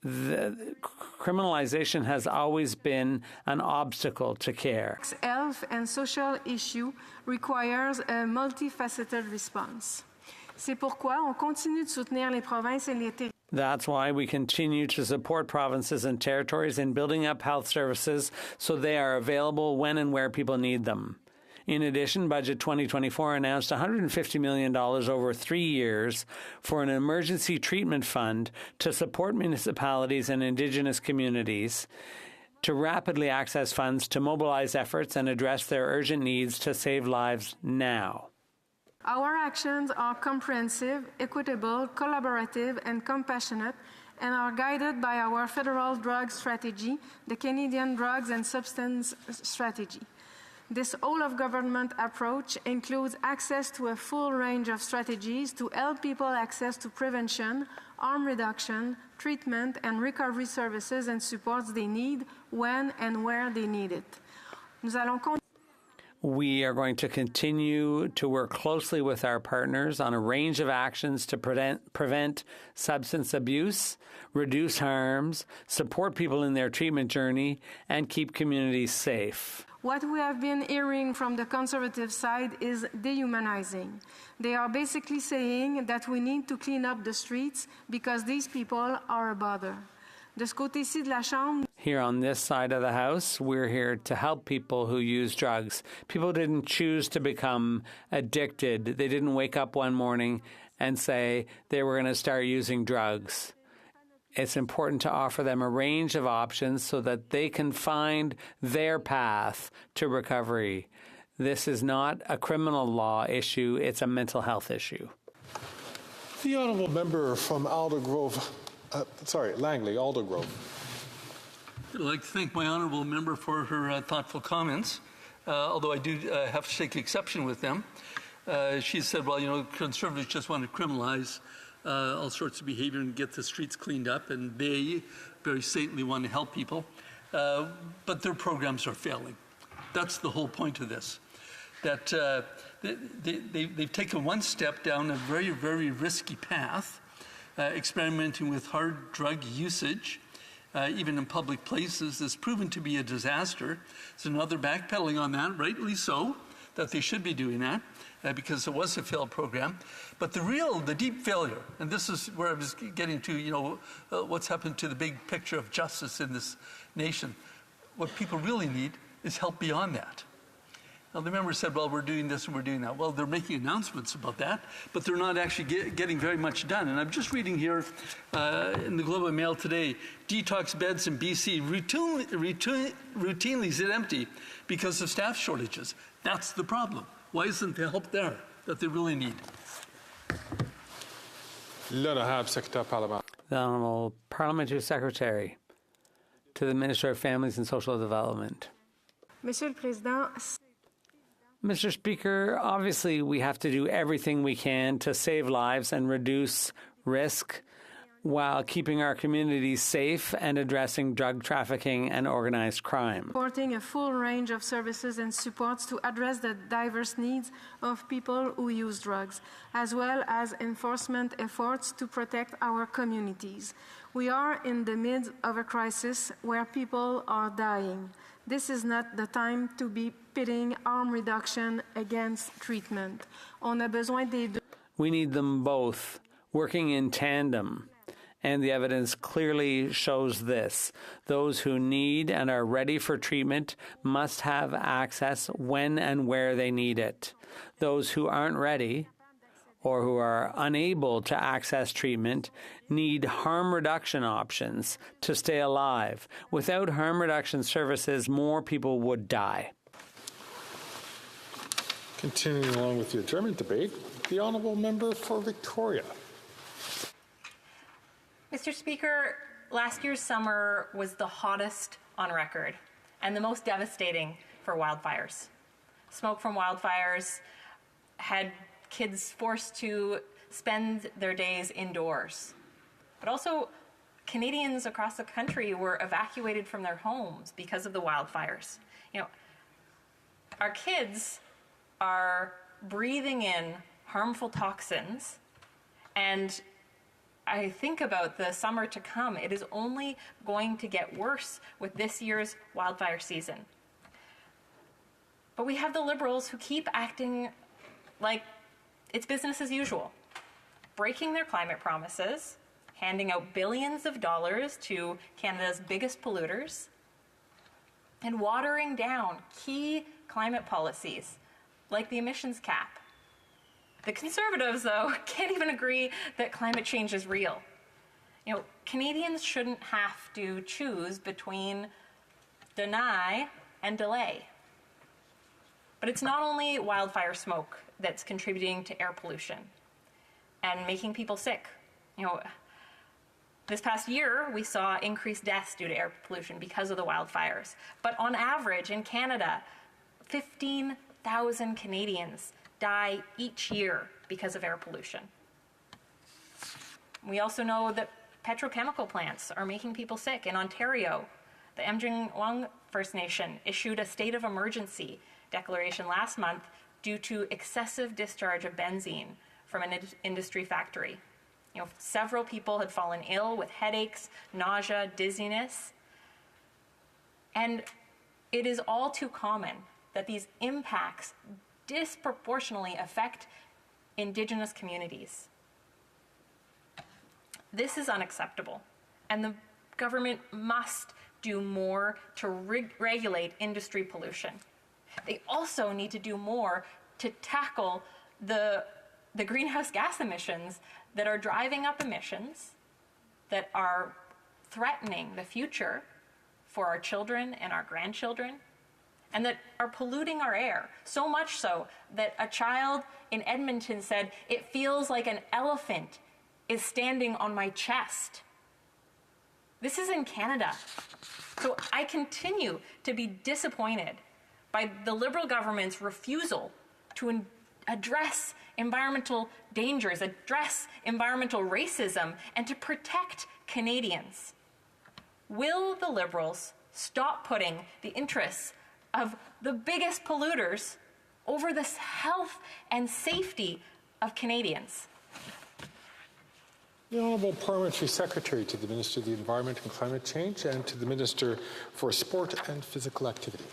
The criminalization has always been an obstacle to care. Health and social issue requires a multifaceted response. C'est pourquoi on continue de soutenir les provinces et les territoires. That's why we continue to support provinces and territories in building up health services so they are available when and where people need them. In addition, Budget 2024 announced $150 million over 3 years for an emergency treatment fund to support municipalities and Indigenous communities to rapidly access funds to mobilize efforts and address their urgent needs to save lives now. Our actions are comprehensive, equitable, collaborative, and compassionate, and are guided by our federal drug strategy, the Canadian Drugs and Substance Strategy. This all-of-government approach includes access to a full range of strategies to help people access to prevention, harm reduction, treatment, and recovery services and supports they need when and where they need it. We are going to continue to work closely with our partners on a range of actions to prevent substance abuse, reduce harms, support people in their treatment journey, and keep communities safe. What we have been hearing from the Conservative side is dehumanizing. They are basically saying that we need to clean up the streets because these people are a bother. De ce côté-ci de la Chambre, here on this side of the House, we're here to help people who use drugs. People didn't choose to become addicted. They didn't wake up one morning and say they were going to start using drugs. It's important to offer them a range of options so that they can find their path to recovery. This is not a criminal law issue, it's a mental health issue. The honourable member from Aldergrove, Langley, Aldergrove. I'd like to thank my honourable member for her thoughtful comments, although I do have to take exception with them. She said, well, you know, Conservatives just want to criminalize all sorts of behavior and get the streets cleaned up, and they very saintly want to help people, but their programs are failing. That's the whole point of this, that they've taken one step down a very, very risky path, experimenting with hard drug usage, even in public places. That's proven to be a disaster. So now they're backpedaling on that, rightly so, that they should be doing that. Because it was a failed program. But the deep failure, and this is where I was getting to, you know, what's happened to the big picture of justice in this nation. What people really need is help beyond that. Now, the member said, well, we're doing this and we're doing that. Well, they're making announcements about that, but they're not actually getting very much done. And I'm just reading here in the Globe and Mail today, detox beds in BC routinely sit empty because of staff shortages. That's the problem. Why isn't the help there that they really need? The Honourable Parliamentary Secretary to the Minister of Families and Social Development. Monsieur le Président, Mr. Speaker, obviously we have to do everything we can to save lives and reduce risk while keeping our communities safe and addressing drug trafficking and organized crime. Supporting a full range of services and supports to address the diverse needs of people who use drugs, as well as enforcement efforts to protect our communities. We are in the midst of a crisis where people are dying. This is not the time to be pitting harm reduction against treatment. On a besoin des deux. We need them both, working in tandem. And the evidence clearly shows this. Those who need and are ready for treatment must have access when and where they need it. Those who aren't ready or who are unable to access treatment need harm reduction options to stay alive. Without harm reduction services, more people would die. Continuing along with the adjournment debate, the honourable member for Victoria. Mr. Speaker, last year's summer was the hottest on record and the most devastating for wildfires. Smoke from wildfires had kids forced to spend their days indoors. But also, Canadians across the country were evacuated from their homes because of the wildfires. You know, our kids are breathing in harmful toxins, and I think about the summer to come. It is only going to get worse with this year's wildfire season. But we have the Liberals who keep acting like it's business as usual, breaking their climate promises, handing out billions of dollars to Canada's biggest polluters, and watering down key climate policies like the emissions cap. The Conservatives, though, can't even agree that climate change is real. You know, Canadians shouldn't have to choose between deny and delay. But it's not only wildfire smoke that's contributing to air pollution and making people sick. You know, this past year, we saw increased deaths due to air pollution because of the wildfires. But on average, in Canada, 15,000 Canadians die each year because of air pollution. We also know that petrochemical plants are making people sick. In Ontario, the Mjing-Wang First Nation issued a state of emergency declaration last month due to excessive discharge of benzene from an industry factory. You know, several people had fallen ill with headaches, nausea, dizziness. And it is all too common that these impacts disproportionately affect Indigenous communities. This is unacceptable, and the government must do more to regulate industry pollution. They also need to do more to tackle the greenhouse gas emissions that are driving up emissions, that are threatening the future for our children and our grandchildren, and that are polluting our air, so much so that a child in Edmonton said, "It feels like an elephant is standing on my chest." This is in Canada. So I continue to be disappointed by the Liberal government's refusal to address environmental dangers, address environmental racism, and to protect Canadians. Will the Liberals stop putting the interests of the biggest polluters over the health and safety of Canadians? The Honourable Parliamentary Secretary to the Minister of the Environment and Climate Change and to the Minister for Sport and Physical Activity.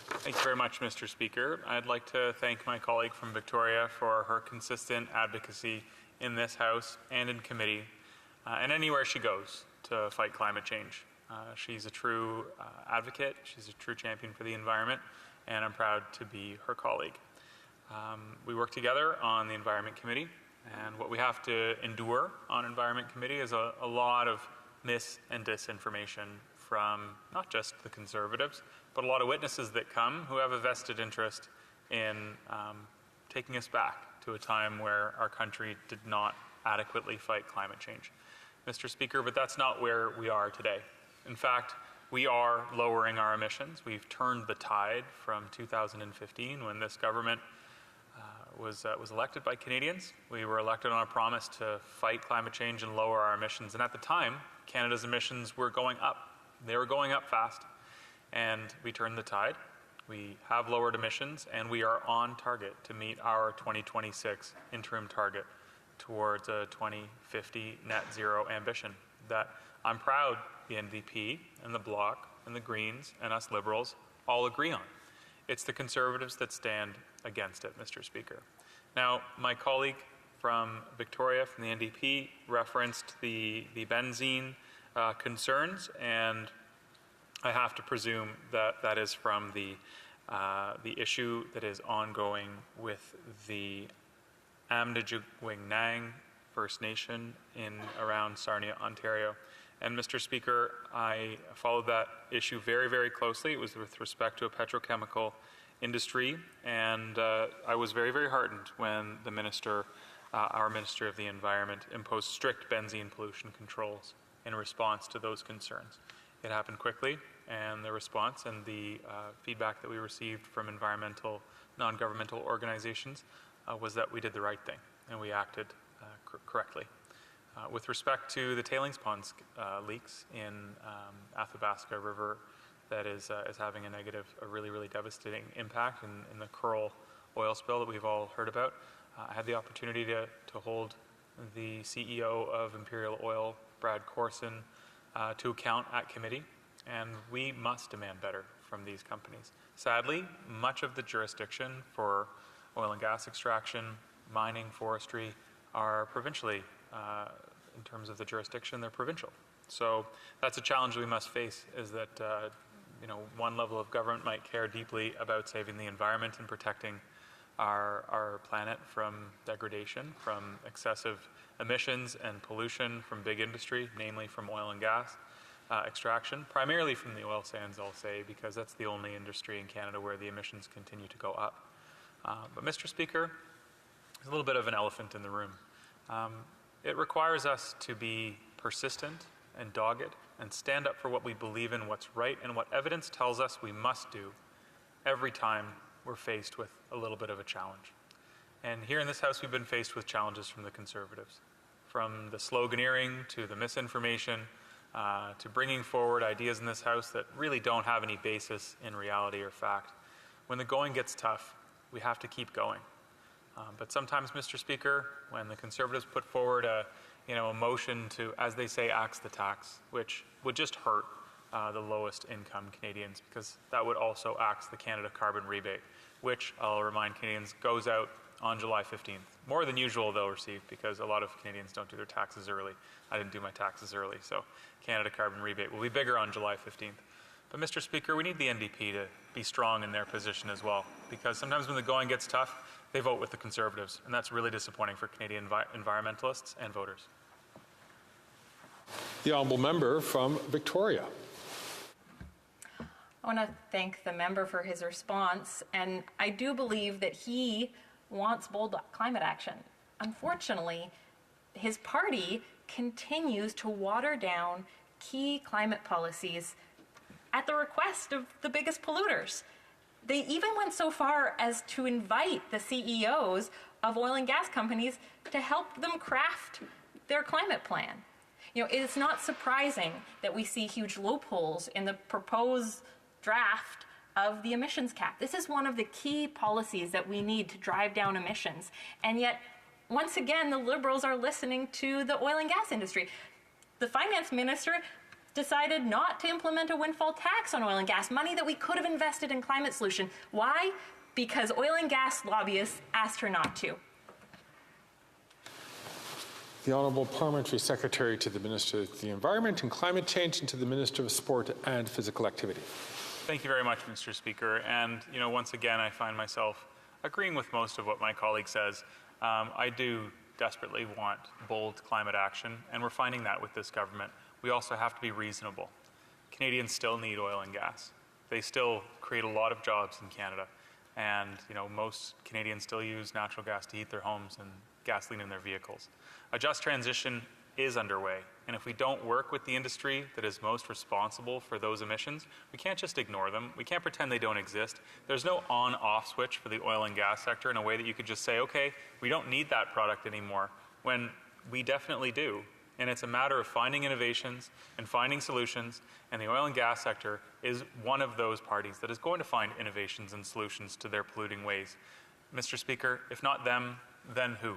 Thank you very much, Mr. Speaker. I'd like to thank my colleague from Victoria for her consistent advocacy in this House and in committee and anywhere she goes to fight climate change. She's a true advocate, she's a true champion for the environment, and I'm proud to be her colleague. We work together on the Environment Committee, and what we have to endure on Environment Committee is a lot of mis and disinformation from not just the Conservatives, but a lot of witnesses that come who have a vested interest in taking us back to a time where our country did not adequately fight climate change. Mr. Speaker, but that's not where we are today. In fact, we are lowering our emissions. We've turned the tide from 2015 when this government was elected by Canadians. We were elected on a promise to fight climate change and lower our emissions. And at the time, Canada's emissions were going up. They were going up fast. And we turned the tide. We have lowered emissions, and we are on target to meet our 2026 interim target towards a 2050 net zero ambition that I'm proud the NDP and the Bloc and the Greens and us Liberals all agree on. It's the Conservatives that stand against it, Mr. Speaker. Now, my colleague from Victoria, from the NDP, referenced the benzene concerns, and I have to presume that that is from the issue that is ongoing with the Amnijigwingnang First Nation in around Sarnia, Ontario. And Mr. Speaker, I followed that issue very, very closely. It was with respect to a petrochemical industry, and I was very, very heartened when the minister, our Minister of the Environment, imposed strict benzene pollution controls in response to those concerns. It happened quickly, and the response and the feedback that we received from environmental, non-governmental organizations was that we did the right thing, and we acted correctly. With respect to the tailings ponds leaks in Athabasca River, that is having a really, really devastating impact in the Kearl oil spill that we've all heard about. I had the opportunity to hold the CEO of Imperial Oil, Brad Corson, to account at committee, and we must demand better from these companies. Sadly, much of the jurisdiction for oil and gas extraction, mining, forestry are provincially, in terms of the jurisdiction, they're provincial. So that's a challenge we must face, is that one level of government might care deeply about saving the environment and protecting our planet from degradation, from excessive emissions and pollution from big industry, namely from oil and gas extraction, primarily from the oil sands, I'll say, because that's the only industry in Canada where the emissions continue to go up. But Mr. Speaker, there's a little bit of an elephant in the room. It requires us to be persistent and dogged and stand up for what we believe in, what's right, and what evidence tells us we must do every time we're faced with a little bit of a challenge. And here in this House, we've been faced with challenges from the Conservatives, from the sloganeering to the misinformation, to bringing forward ideas in this House that really don't have any basis in reality or fact. When the going gets tough, we have to keep going. But sometimes, Mr. Speaker, when the Conservatives put forward a motion to, as they say, axe the tax, which would just hurt the lowest income Canadians, because that would also axe the Canada carbon rebate, which, I'll remind Canadians, goes out on July 15th. More than usual they'll receive, because a lot of Canadians don't do their taxes early. I didn't do my taxes early, so Canada carbon rebate will be bigger on July 15th. But Mr. Speaker, we need the NDP to be strong in their position as well, because sometimes when the going gets tough, they vote with the Conservatives, and that's really disappointing for Canadian environmentalists and voters. The honourable member from Victoria. I want to thank the member for his response, and I do believe that he wants bold climate action. Unfortunately, his party continues to water down key climate policies at the request of the biggest polluters. They even went so far as to invite the CEOs of oil and gas companies to help them craft their climate plan. It is not surprising that we see huge loopholes in the proposed draft of the emissions cap. This is one of the key policies that we need to drive down emissions. And yet, once again, the Liberals are listening to the oil and gas industry. The finance minister decided not to implement a windfall tax on oil and gas, money that we could have invested in climate solution. Why? Because oil and gas lobbyists asked her not to. The Honourable Parliamentary Secretary to the Minister of the Environment and Climate Change and to the Minister of Sport and Physical Activity. Thank you very much, Mr. Speaker. And, once again, I find myself agreeing with most of what my colleague says. I do desperately want bold climate action, and we're finding that with this government. We also have to be reasonable. Canadians still need oil and gas. They still create a lot of jobs in Canada. And, most Canadians still use natural gas to heat their homes and gasoline in their vehicles. A just transition is underway. And if we don't work with the industry that is most responsible for those emissions, we can't just ignore them. We can't pretend they don't exist. There's no on-off switch for the oil and gas sector in a way that you could just say, okay, we don't need that product anymore, when we definitely do. And it's a matter of finding innovations and finding solutions, and the oil and gas sector is one of those parties that is going to find innovations and solutions to their polluting ways. Mr. Speaker, if not them, then who?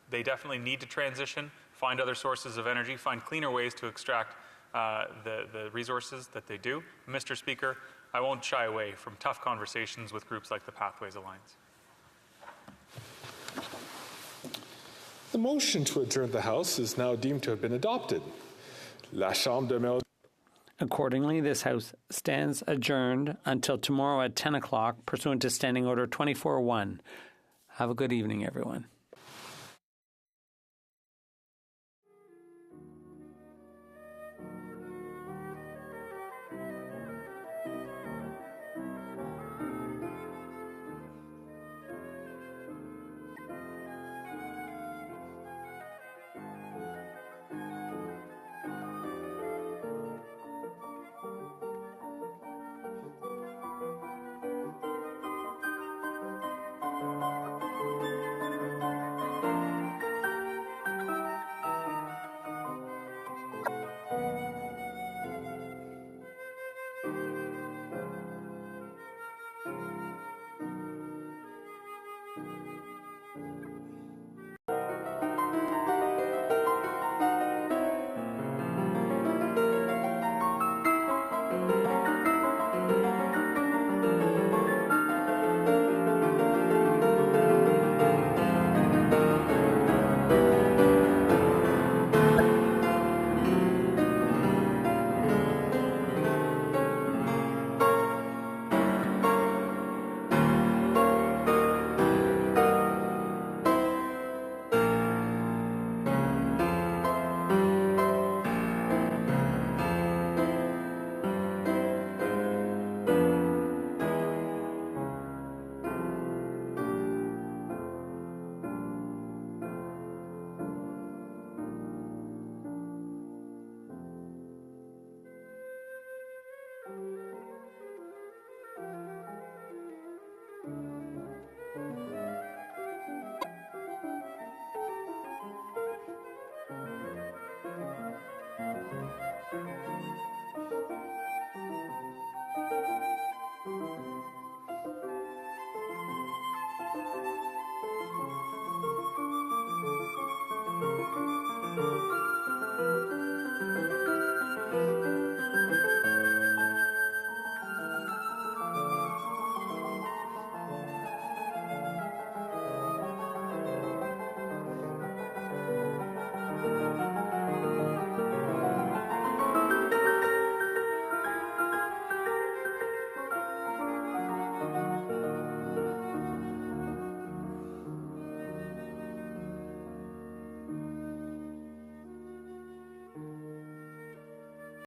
They definitely need to transition, find other sources of energy, find cleaner ways to extract the resources that they do. Mr. Speaker, I won't shy away from tough conversations with groups like the Pathways Alliance. The motion to adjourn the House is now deemed to have been adopted. La Chambre demeure. Accordingly, this House stands adjourned until tomorrow at 10 o'clock, pursuant to Standing Order 24-1. Have a good evening, everyone. you.